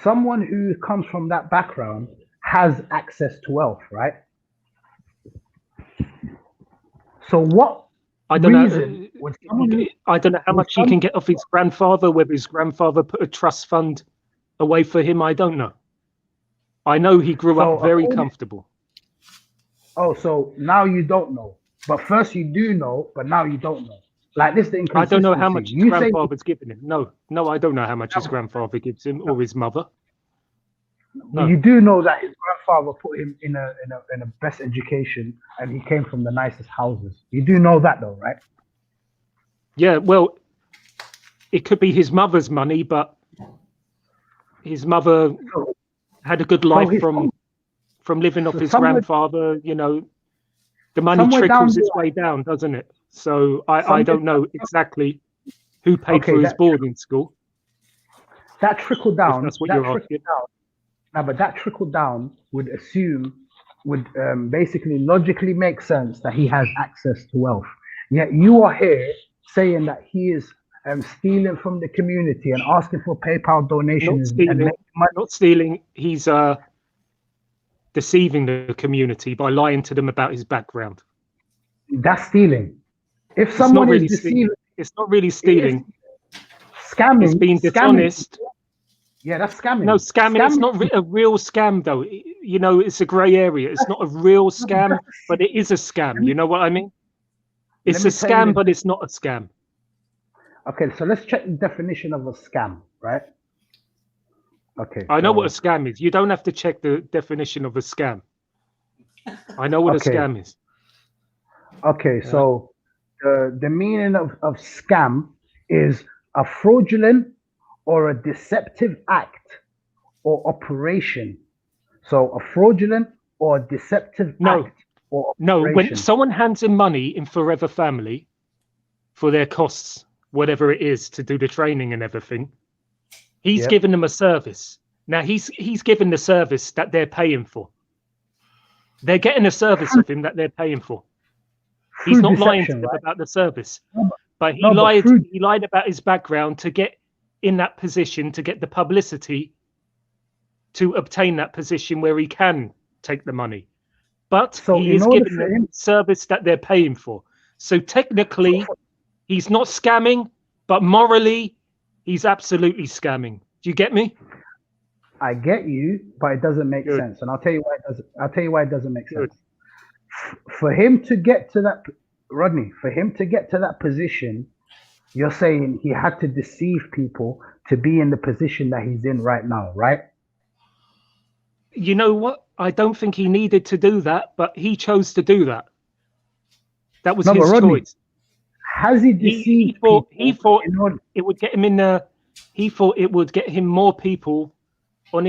Speaker 19: someone who comes from that background has access to wealth, right? So what?
Speaker 2: I don't know. I don't know how much he can get off his grandfather, whether his grandfather put a trust fund away for him. I don't know. I know he grew up very comfortable.
Speaker 19: Oh, so now you don't know, but first you do know, but now you don't know. Like this, the
Speaker 2: I
Speaker 19: inconsistency.
Speaker 2: don't know how much his
Speaker 19: You say
Speaker 2: grandfather's given him. No, I don't know how much his grandfather gives him or his mother.
Speaker 19: well, you do know that his grandfather put him in a best education, and he came from the nicest houses. You do know that, though, right?
Speaker 2: Yeah, well, it could be his mother's money, but his mother had a good life
Speaker 19: his-
Speaker 2: from living off
Speaker 19: so
Speaker 2: his
Speaker 19: somewhere-
Speaker 2: grandfather. You know, the money
Speaker 19: somewhere down
Speaker 2: trickles
Speaker 19: the
Speaker 2: its way down, doesn't it? So I
Speaker 19: Somewhere-
Speaker 2: don't know exactly who paid
Speaker 19: Okay,
Speaker 2: for his
Speaker 19: that-
Speaker 2: boarding school.
Speaker 19: That trickle down.
Speaker 2: That's what
Speaker 19: that
Speaker 2: you're
Speaker 19: trickle
Speaker 2: asking.
Speaker 19: down. No, but that trickle down would basically logically make sense that he has access to wealth. Yet you are here saying that he is stealing from the community and asking for PayPal
Speaker 2: Not
Speaker 19: donations and
Speaker 2: stealing.
Speaker 19: making money.
Speaker 2: Not stealing. He's deceiving the community by lying to them about his background.
Speaker 19: That's stealing. If
Speaker 2: It's
Speaker 19: someone
Speaker 2: not really
Speaker 19: is
Speaker 2: stealing.
Speaker 19: deceiving,
Speaker 2: It's not really stealing.
Speaker 19: scamming.
Speaker 2: It's being
Speaker 19: scamming.
Speaker 2: dishonest.
Speaker 19: Yeah, that's scamming.
Speaker 2: No, scamming. It's not a real scam, though. You know, it's a grey area. It's not a real scam, but it is a scam. You know what I mean? It's a
Speaker 19: Let me tell you
Speaker 2: scam,
Speaker 19: the-
Speaker 2: but it's not a scam.
Speaker 19: Okay, so let's check the definition of a scam, right? Okay.
Speaker 2: I know
Speaker 19: so-
Speaker 2: what a scam is. You don't have to check the definition of a scam. I know what
Speaker 19: Okay.
Speaker 2: a scam is.
Speaker 19: Okay, so the meaning of scam is a fraudulent or a deceptive act or operation. So a fraudulent or deceptive act or
Speaker 2: No,
Speaker 19: operation.
Speaker 2: when someone hands him money in Forever Family for their costs, whatever it is, to do the training and everything, he's
Speaker 19: Yep.
Speaker 2: giving them a service. Now he's given the service that they're paying for. They're getting a service of him that they're paying for. He's
Speaker 19: Through
Speaker 2: not lying to
Speaker 19: deception,
Speaker 2: them
Speaker 19: right?
Speaker 2: about the service, but he
Speaker 19: no, but
Speaker 2: lied.
Speaker 19: through-
Speaker 2: He lied about his background to get in that position, to get the publicity, to obtain that position where he can take the money. But
Speaker 19: So
Speaker 2: he
Speaker 19: in
Speaker 2: is
Speaker 19: order
Speaker 2: giving
Speaker 19: for
Speaker 2: them
Speaker 19: him-
Speaker 2: service that they're paying for. So technically, he's not scamming, but morally, he's absolutely scamming. Do you get me?
Speaker 19: I get you, but it doesn't make
Speaker 2: Good.
Speaker 19: sense, and I'll tell you why it doesn't. I'll tell you why it doesn't make
Speaker 2: Good.
Speaker 19: sense. For him to get to that, Rodney, for him to get to that position, you're saying he had to deceive people to be in the position that he's in right now, right?
Speaker 2: You know what? I don't think he needed to do that, but he chose to do that. That was
Speaker 19: No, but
Speaker 2: his
Speaker 19: Rodney,
Speaker 2: choice.
Speaker 19: Has he deceived people?
Speaker 2: He thought
Speaker 19: in order-
Speaker 2: it would get him in the. He thought it would get him more people on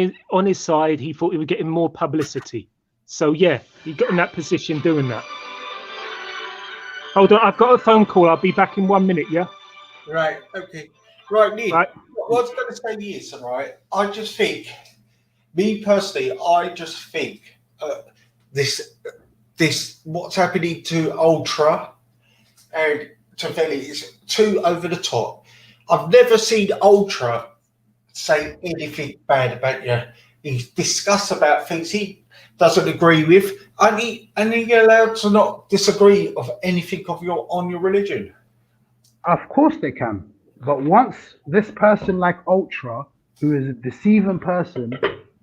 Speaker 2: his side. He thought it would get him more publicity. So yeah, he got in that position doing that. Hold on, I've got a phone call. I'll be back in 1 minute. Yeah.
Speaker 1: Right, okay. Right, Nick,
Speaker 2: Right.
Speaker 1: what I was going to say is, right, I just think, me personally, I just think this what's happening to Ultra and to Vellie is too over the top. I've never seen Ultra say anything bad about you. He's discussed about things he doesn't agree with, and you're allowed to not disagree of anything of on your religion.
Speaker 19: Of course they can. But once this person like Ultra, who is a deceiving person,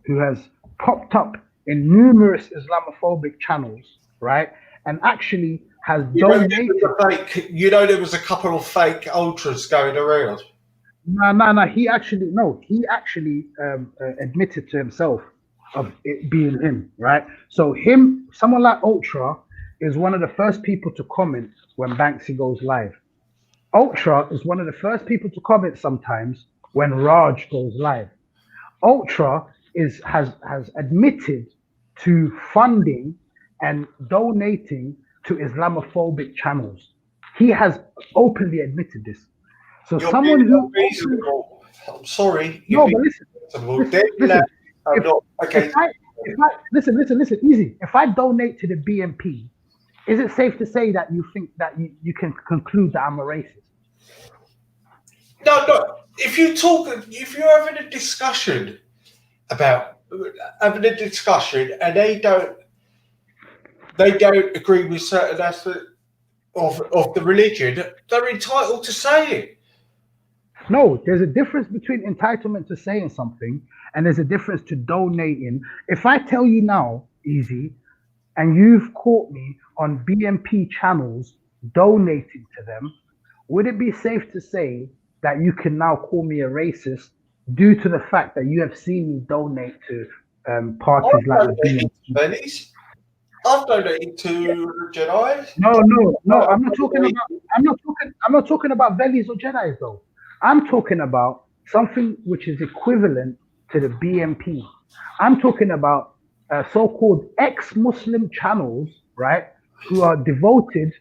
Speaker 19: who has popped up in numerous Islamophobic channels, right, and actually has donated.
Speaker 1: There was a couple of fake ultras going around.
Speaker 19: No. He actually admitted to himself of it being him, right? So someone like Ultra is one of the first people to comment when Banksy goes live. Ultra is one of the first people to comment sometimes when Raj goes live. Ultra has admitted to funding and donating to Islamophobic channels. He has openly admitted this. So
Speaker 1: You're
Speaker 19: someone
Speaker 1: being
Speaker 19: who
Speaker 1: unreasonable. I'm sorry.
Speaker 19: no, but listen.
Speaker 1: Okay.
Speaker 19: Listen, easy. If I donate to the BNP, is it safe to say that you think that you can conclude that I'm a racist?
Speaker 1: No. If you're having a discussion and they don't agree with certain aspects of the religion, they're entitled to say it.
Speaker 19: No, there's a difference between entitlement to saying something and there's a difference to donating. If I tell you now, Easy, and you've caught me on BMP channels donating to them, would it be safe to say that you can now call me a racist due to the fact that you have seen me donate to parties like the BMP?
Speaker 1: Benny's. I've donated to Jedi.
Speaker 19: No. I'm not talking about vellies or Jedi's though. I'm talking about something which is equivalent to the BMP. I'm talking about so-called ex-Muslim channels, right, who are devoted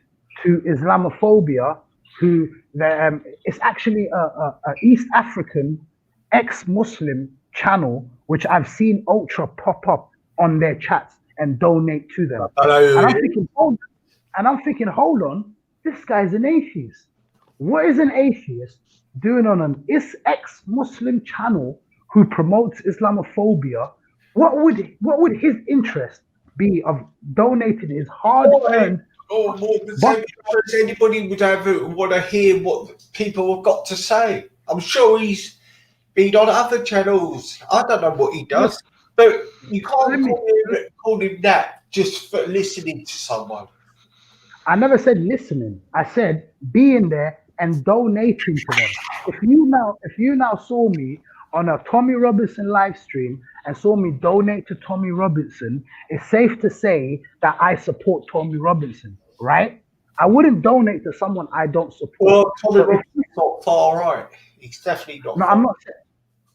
Speaker 19: to Islamophobia. It's actually a East African ex-Muslim channel which I've seen Ultra pop up on their chats and donate to them. And I'm thinking, hold on, this guy's an atheist. What is an atheist doing on an ex-Muslim channel who promotes Islamophobia? What would his interest be of donating his hard-earned?
Speaker 1: Anybody would want to hear what people have got to say. I'm sure he's been on other channels. I don't know what he does, but you can't call him that just for listening to someone.
Speaker 19: I never said listening. I said being there and donating to them. If you now saw me on a Tommy Robinson live stream and saw me donate to Tommy Robinson, it's safe to say that I support Tommy Robinson, right? I wouldn't donate to someone I don't support.
Speaker 1: Well, Tommy Robinson's not far right. He's definitely not.
Speaker 19: No,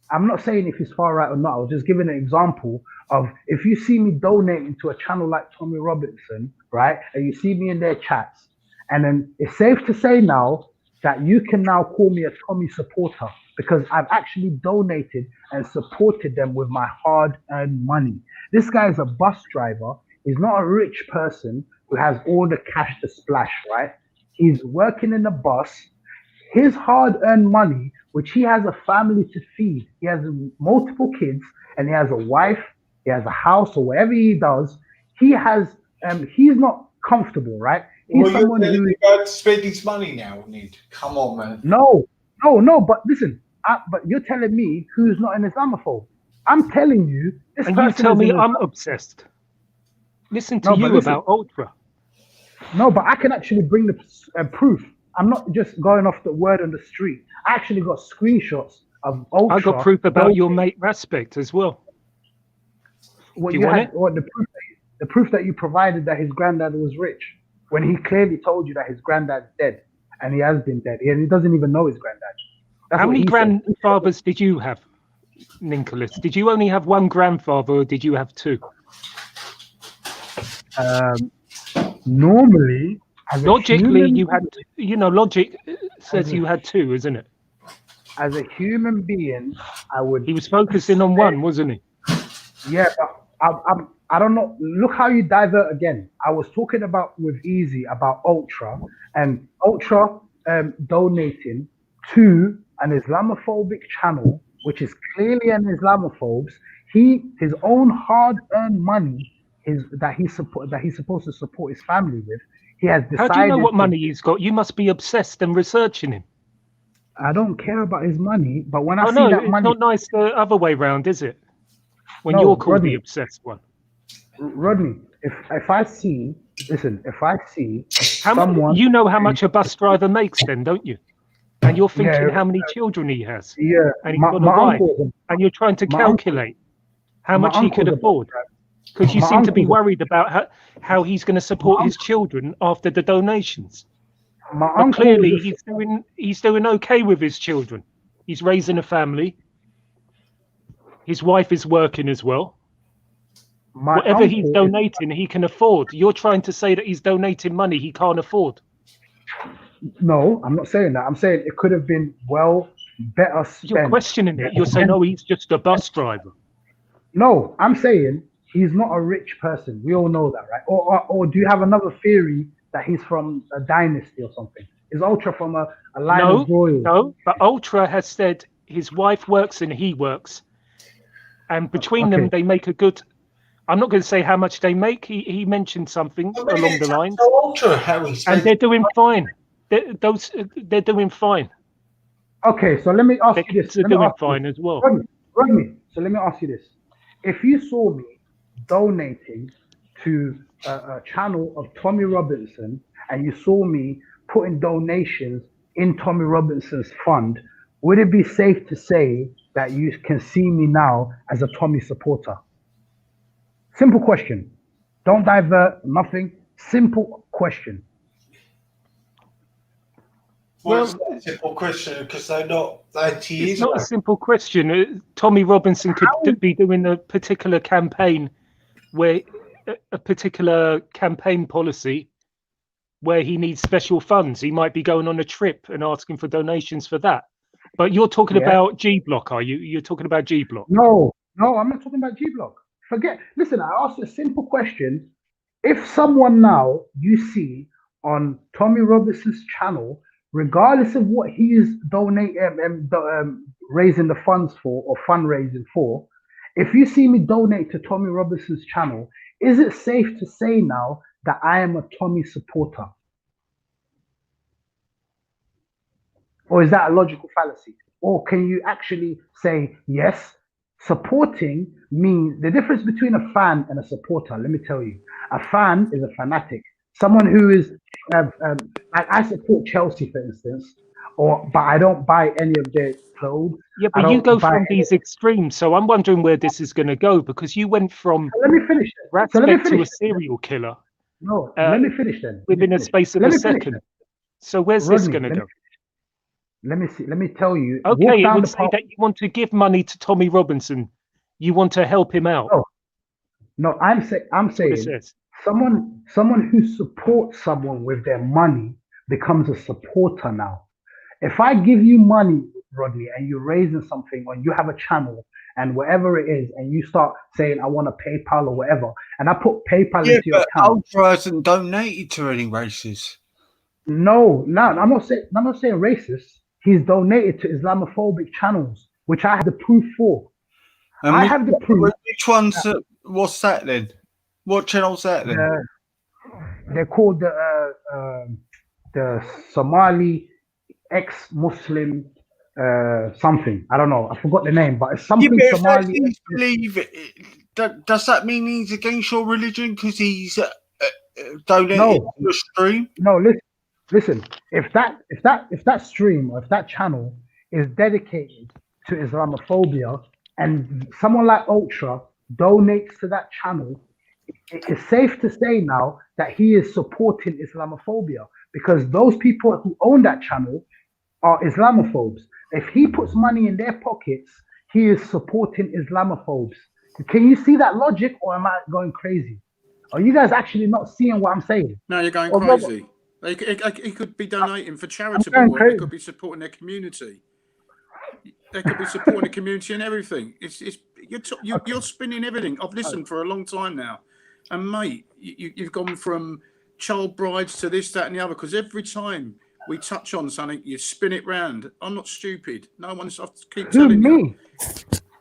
Speaker 19: I'm not saying if he's far right or not. I was just giving an example of if you see me donating to a channel like Tommy Robinson, right, and you see me in their chats, and then it's safe to say now that you can now call me a Tommy supporter because I've actually donated and supported them with my hard-earned money. This guy is a bus driver. He's not a rich person who has all the cash to splash, right? He's working in a bus. His hard-earned money, which he has a family to feed. He has multiple kids, and he has a wife. He has a house, or whatever he does. He has. He's not comfortable, right? He's
Speaker 1: someone who about to spend his money now. Need come on, man.
Speaker 19: No. But listen. But you're telling me who's not an Islamophobe. I'm telling you.
Speaker 2: And you tell me I'm obsessed. Listen to you about Ultra.
Speaker 19: No, but I can actually bring the proof. I'm not just going off the word on the street. I actually got screenshots of Ultra.
Speaker 2: I got proof about your mate Respect as well.
Speaker 19: What
Speaker 2: Do you want it?
Speaker 19: What the proof that you provided that his granddad was rich, when he clearly told you that his granddad's dead, and he has been dead, and he doesn't even know his granddad. That's
Speaker 2: How many grandfathers did you have, Nicholas? Did you only have one grandfather, or did you have two?
Speaker 19: Normally,
Speaker 2: logically, you had. Logic says you had two, isn't it?
Speaker 19: As a human being, I would.
Speaker 2: He was focusing on one, wasn't he?
Speaker 19: Yeah, but I don't know. Look how you divert again. I was talking about with Easy about Ultra and Ultra donating to an Islamophobic channel, which is clearly an Islamophobe's. His own hard-earned money that he's supposed to support his family with. He has decided.
Speaker 2: How do you know what money he's got? You must be obsessed and researching him.
Speaker 19: I don't care about his money, but when I see that
Speaker 2: it's
Speaker 19: money,
Speaker 2: not nice the other way round, is it? When you're called the obsessed one.
Speaker 19: Rodney, if I see
Speaker 2: someone, you know how much a bus driver makes, then, don't you? And you're thinking how many children he has.
Speaker 19: Yeah,
Speaker 2: and he's got a wife, and you're trying to calculate how much he could afford. Because you seem to be worried about how he's going to support his children after the donations. But clearly, he's doing okay with his children. He's raising a family. His wife is working as well. Whatever he's donating, he can afford. You're trying to say that he's donating money he can't afford.
Speaker 19: No, I'm not saying that. I'm saying it could have been better spent.
Speaker 2: You're questioning it. You're saying, no, he's just a bus driver.
Speaker 19: No, I'm saying he's not a rich person. We all know that, right? Or do you have another theory that he's from a dynasty or something? Is Ultra from a line of royals? No,
Speaker 2: but Ultra has said his wife works and he works. And between them, they make a good... I'm not going to say how much they make. He mentioned something along the lines.
Speaker 1: Ultra,
Speaker 2: and they're doing fine. They're doing fine.
Speaker 19: Okay, so let me ask you this.
Speaker 2: They're doing fine as well.
Speaker 19: Rodney, so let me ask you this. If you saw me donating to a channel of Tommy Robinson and you saw me putting donations in Tommy Robinson's fund, would it be safe to say that you can see me now as a Tommy supporter? Simple question. Don't divert, nothing. Simple question.
Speaker 1: Well, it's not a simple question because they're not anti-Israel.
Speaker 2: It's not a simple question. Tommy Robinson could be doing a particular campaign where a particular campaign policy where he needs special funds. He might be going on a trip and asking for donations for that. But you're talking about G Block, are you? You're talking about G Block.
Speaker 19: No, I'm not talking about G Block. Listen, I asked a simple question. If someone now you see on Tommy Robinson's channel, regardless of what he is raising the funds for or fundraising for, if you see me donate to Tommy Robinson's channel, is it safe to say now that I am a Tommy supporter? Or is that a logical fallacy? Or can you actually say, yes, supporting means the difference between a fan and a supporter? Let me tell you, a fan is a fanatic. Someone who is, like I support Chelsea, for instance, but I don't buy any of their clothes.
Speaker 2: Yeah, but you go from these extremes. So I'm wondering where this is going to go because you went from Ratspect to a serial killer.
Speaker 19: No, let me finish then.
Speaker 2: Within a space of a second. So where's this going to go?
Speaker 19: Let me see. Let me tell you.
Speaker 2: Okay, it would say that you want to give money to Tommy Robinson. You want to help him out.
Speaker 19: No, I'm saying someone who supports someone with their money becomes a supporter now. If I give you money, Rodney, and you're raising something, or you have a channel and whatever it is, and you start saying I want a PayPal or whatever, and I put PayPal into your account.
Speaker 1: Ultra hasn't donated to any races.
Speaker 19: No, I'm not saying racist. He's donated to Islamophobic channels, which I have the proof for. I have the proof.
Speaker 1: Which one's? What's that then? What channel's that then?
Speaker 19: They're called the Somali ex-Muslim something. I don't know. I forgot the name, but it's something Somali.
Speaker 1: Does that mean he's against your religion because he's donated to the stream?
Speaker 19: No, listen. If that stream or if that channel is dedicated to Islamophobia and someone like Ultra donates to that channel, it is safe to say now that he is supporting Islamophobia because those people who own that channel are Islamophobes. If he puts money in their pockets, he is supporting Islamophobes. Can you see that logic, or am I going crazy? Are you guys actually not seeing what I'm saying?
Speaker 17: No, you're going crazy. He could be donating for charitable work. They could be supporting their community. They could be supporting the community and everything. You're spinning everything. I've listened for a long time now, and mate, you've gone from child brides to this, that, and the other. Because every time we touch on something, you spin it round. I'm not stupid. No one's. I keep telling you.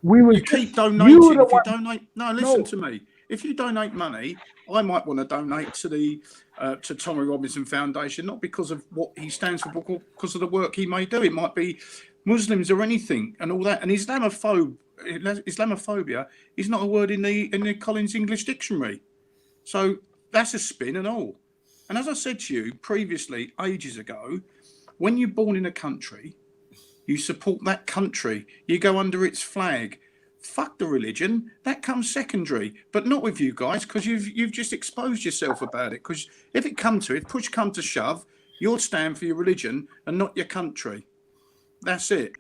Speaker 17: You keep donating. If you donate, listen to me. If you donate money, I might want to donate to the to Tommy Robinson Foundation, not because of what he stands for, but because of the work he may do. It might be Muslims or anything and all that. And Islamophobia is not a word in the Collins English Dictionary. So that's a spin and all. And as I said to you previously, ages ago, when you're born in a country, you support that country. You go under its flag. Fuck the religion. That comes secondary, but not with you guys because you've just exposed yourself about it. Because if it come to it, push come to shove, you'll stand for your religion and not your country. That's it.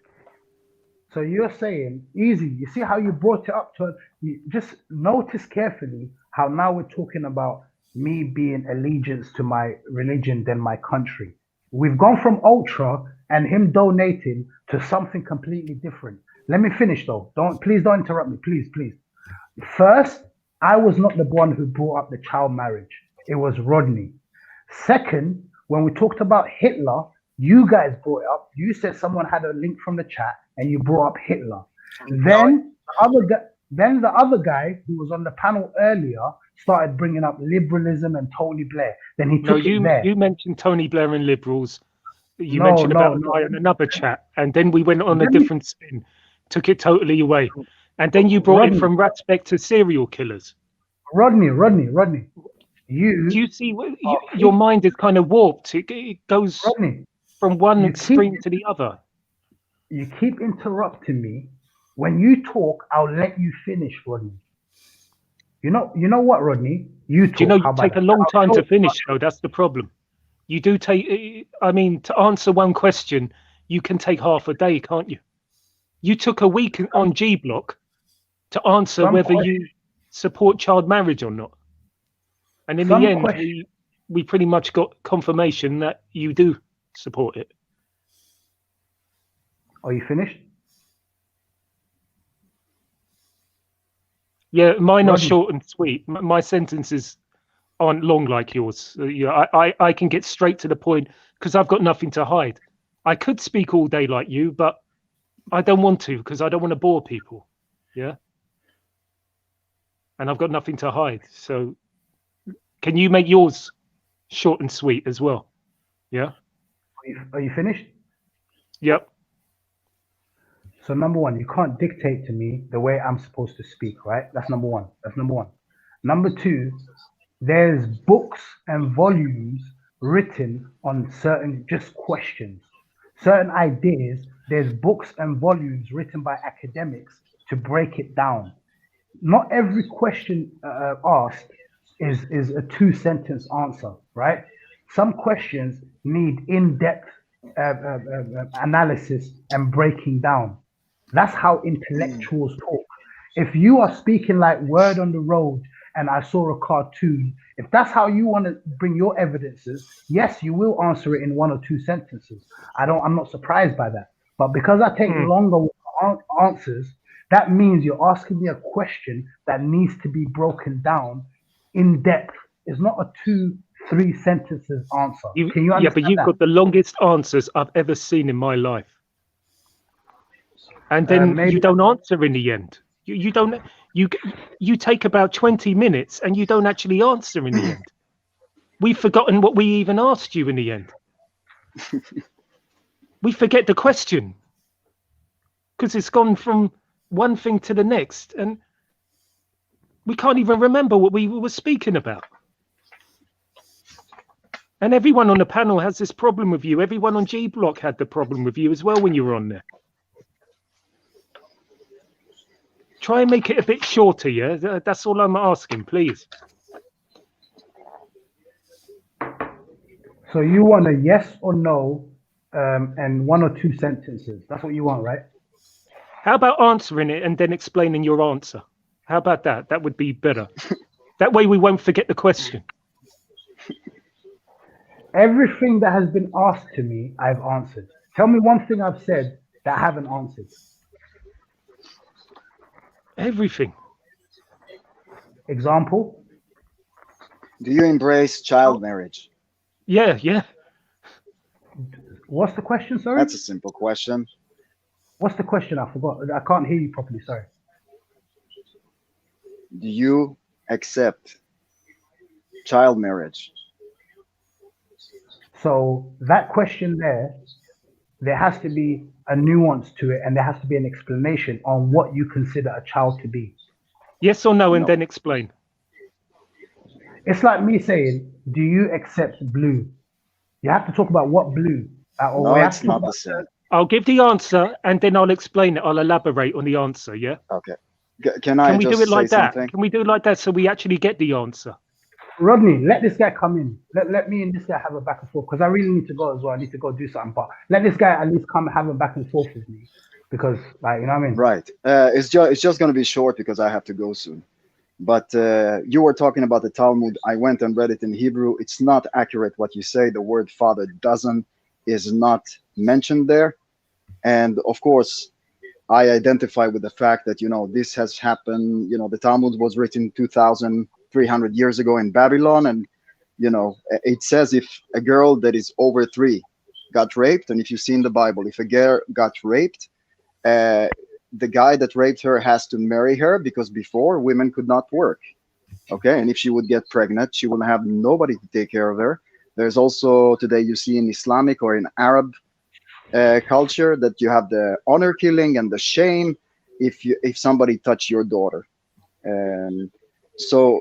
Speaker 19: So you're saying easy. You see how you brought it up to you just notice carefully how now we're talking about me being allegiance to my religion than my country. We've gone from Ultra and him donating to something completely different. Let me finish though. Please don't interrupt me. Please. First, I was not the one who brought up the child marriage. It was Rodney. Second, when we talked about Hitler, you guys brought it up. You said someone had a link from the chat and you brought up Hitler. Then the other guy who was on the panel earlier started bringing up liberalism and Tony Blair. Then he took it there.
Speaker 2: You mentioned Tony Blair and liberals. You mentioned about a guy on another chat, and then we went on a different spin, took it totally away, and then you brought it from Ratspect to serial killers.
Speaker 19: Rodney.
Speaker 2: Do you see your mind is kind of warped? It goes from one extreme to the other.
Speaker 19: You keep interrupting me. When you talk, I'll let you finish, Rodney. You know what, Rodney? You talk.
Speaker 2: Do you know
Speaker 19: How
Speaker 2: you
Speaker 19: about
Speaker 2: take
Speaker 19: that?
Speaker 2: a long time to
Speaker 19: I'll-
Speaker 2: finish, though? That's the problem. You do take. I mean, to answer one question, you can take half a day, can't you? You took a week on G Block to answer
Speaker 19: Some
Speaker 2: whether
Speaker 19: question-
Speaker 2: you support child marriage or not, and in
Speaker 19: Some
Speaker 2: the end,
Speaker 19: question-
Speaker 2: we pretty much got confirmation that you do support it.
Speaker 19: Are you finished?
Speaker 2: Yeah, mine are
Speaker 19: Rodney.
Speaker 2: short and sweet. My sentences aren't long like yours. I can get straight to the point because I've got nothing to hide. I could speak all day like you, but I don't want to because I don't want to bore people. Yeah. And I've got nothing to hide. So can you make yours short and sweet as well? Yeah.
Speaker 19: Are you finished?
Speaker 2: Yep.
Speaker 19: So number one, you can't dictate to me the way I'm supposed to speak, right? That's number one. Number two, there's books and volumes written on certain just questions, certain ideas. There's books and volumes written by academics to break it down. Not every question asked is a 2-sentence answer, right? Some questions need in-depth analysis and breaking down. That's how intellectuals talk. If you are speaking like word on the road and I saw a cartoon, if that's how you want to bring your evidences, yes, you will answer it in 1 or 2 sentences. I'm not surprised by that. But because I take longer with answers, that means you're asking me a question that needs to be broken down in depth. It's not a 2-3 sentences answer. Can you understand
Speaker 2: yeah, but you've
Speaker 19: that?
Speaker 2: got the longest answers I've ever seen in my life. And then you don't answer in the end. You don't. You take about 20 minutes and you don't actually answer in the end. We've forgotten what we even asked you in the end. We forget the question because it's gone from one thing to the next, and we can't even remember what we were speaking about. And everyone on the panel has this problem with you. Everyone on G Block had the problem with you as well when you were on there. Try and make it a bit shorter, yeah? That's all I'm asking, please.
Speaker 19: So you want a yes or no and 1 or 2 sentences. That's what you want, right?
Speaker 2: How about answering it and then explaining your answer? How about that? That would be better. That way we won't forget the question.
Speaker 19: Everything that has been asked to me, I've answered. Tell me one thing I've said that I haven't answered.
Speaker 2: Everything.
Speaker 19: Example?
Speaker 4: Do you embrace child marriage?
Speaker 2: Yeah.
Speaker 19: What's the question, sorry?
Speaker 4: That's a simple question.
Speaker 19: What's the question? I forgot. I can't hear you properly, sorry.
Speaker 4: Do you accept child marriage?
Speaker 19: So that question there has to be a nuance to it, and there has to be an explanation on what you consider a child to be.
Speaker 2: Yes or no, and then explain.
Speaker 19: It's like me saying, do you accept blue? You have to talk about what blue.
Speaker 4: No, it's not the same.
Speaker 2: I'll give the answer and then I'll explain it. I'll elaborate on the answer, yeah?
Speaker 4: Okay. Can we
Speaker 2: do it like that?
Speaker 4: something?
Speaker 2: Can we do it like that so we actually get the answer?
Speaker 19: Rodney, let this guy come in. Let me and this guy have a back and forth because I really need to go as well. I need to go do something. But let this guy at least come have a back and forth with me because, like, you know what I mean?
Speaker 4: Right. It's just going to be short because I have to go soon. But you were talking about the Talmud. I went and read it in Hebrew. It's not accurate what you say. The word father is not mentioned there. And of course, I identify with the fact that, this has happened. The Talmud was written 2,300 years ago in Babylon. And, it says if a girl that is over 3 got raped, and if you see in the Bible, if a girl got raped, the guy that raped her has to marry her because before women could not work. Okay. And if she would get pregnant, she will have nobody to take care of her. There's also today you see in Islamic or in Arab culture that you have the honor killing and the shame if somebody touch your daughter. So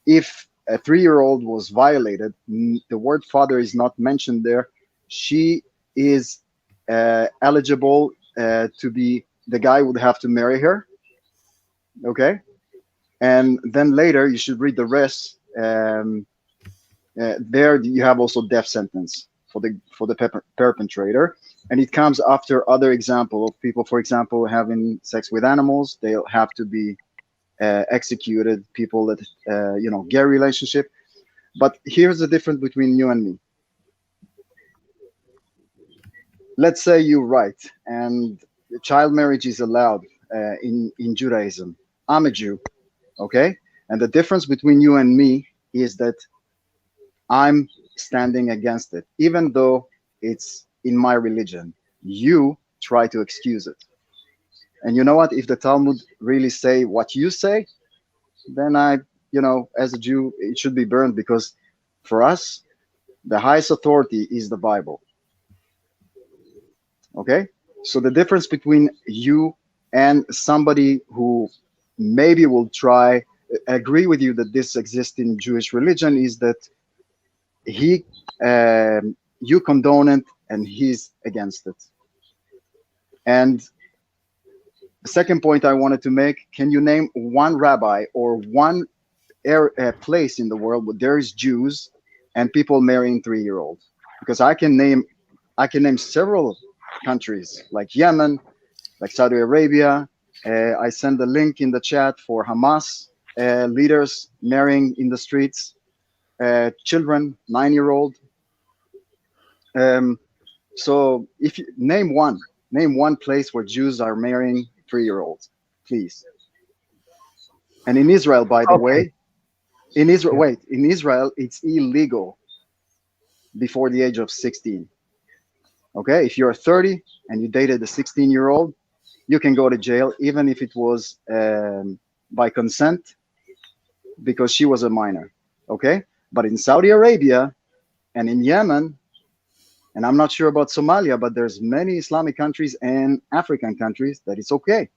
Speaker 4: if a 3-year-old was violated, the word father is not mentioned there. She is eligible to be, the guy would have to marry her. Okay. And then later you should read the rest. There you have also death sentence for the perpetrator, and it comes after other example of people, for example, having sex with animals. They'll have to be executed. People that gay relationship. But here's the difference between you and me. Let's say you're right, and child marriage is allowed in Judaism. I'm a Jew, okay, and the difference between you and me is that I'm standing against it, even though it's in my religion. You try to excuse it. And you know what? If the Talmud really say what you say, then as a Jew, it should be burned, because for us, the highest authority is the Bible. Okay? So the difference between you and somebody who maybe will try agree with you that this exists in Jewish religion is that you condone it and he's against it. And the second point I wanted to make, can you name one rabbi or one place in the world where there is Jews and people marrying 3-year-olds? Because I can name several countries like Yemen, like Saudi Arabia. I send the link in the chat for Hamas leaders marrying in the streets, children, 9-year-old. So if you name one place where Jews are marrying 3-year-olds, please. And in Israel, by the way, in Israel, it's illegal before the age of 16. Okay, if you're 30 and you dated a 16-year-old, you can go to jail, even if it was by consent, because she was a minor. Okay, but in Saudi Arabia and in Yemen, and I'm not sure about Somalia, but there's many Islamic countries and African countries that it's okay.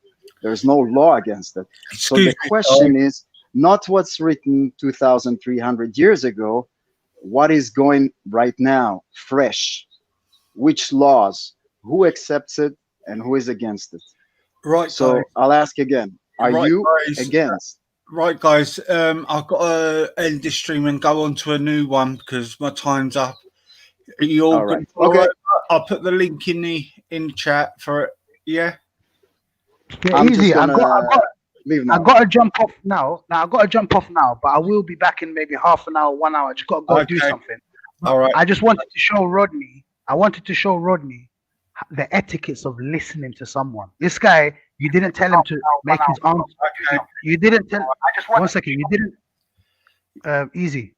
Speaker 4: There's no law against it. So the question is not what's written 2,300 years ago, what is going right now, fresh? Which laws? Who accepts it and who is against it?
Speaker 1: Right.
Speaker 4: So
Speaker 1: guys.
Speaker 4: I'll ask again. Are you against?
Speaker 1: Right, guys. I've got to end this stream and go on to a new one because my time's up. Are you all good?
Speaker 4: Okay.
Speaker 1: I'll put the link in the chat for it. Yeah.
Speaker 19: Yeah,
Speaker 4: I'm
Speaker 19: easy.
Speaker 4: just
Speaker 19: I
Speaker 4: gonna leave now.
Speaker 19: I got to jump off now. I got to jump off now, but I will be back in maybe half an hour, 1 hour. I just got to go do something.
Speaker 1: All right.
Speaker 19: I just wanted to show Rodney. The etiquettes of listening to someone. This guy, you didn't tell him to make his answer. You didn't tell. One second. You didn't. Easy.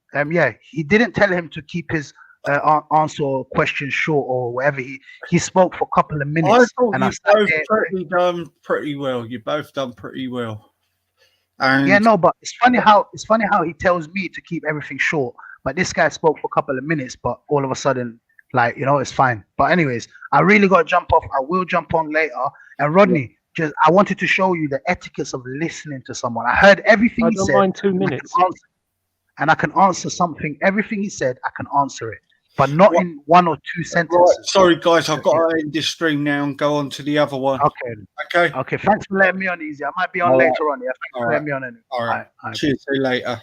Speaker 19: He didn't tell him to keep his answer or question short or whatever. He spoke for a couple of minutes.
Speaker 1: I thought you both done pretty well. You both done pretty well. And
Speaker 19: yeah, no, but it's funny how he tells me to keep everything short. But this guy spoke for a couple of minutes, but all of a sudden, it's fine. But anyways, I really got to jump off. I will jump on later. And Rodney, I wanted to show you the etiquettes of listening to someone. I heard everything he said. I don't mind 2 minutes. And I can answer something. Everything he said, I can answer it. But not in 1 or 2 sentences.
Speaker 1: Right. Sorry, guys. I've got to end this stream now and go on to the other one.
Speaker 19: Okay. Thanks for letting me on, Easy. I might be on later on. Yeah. Thanks for letting me on.
Speaker 1: All right. Cheers. See you later.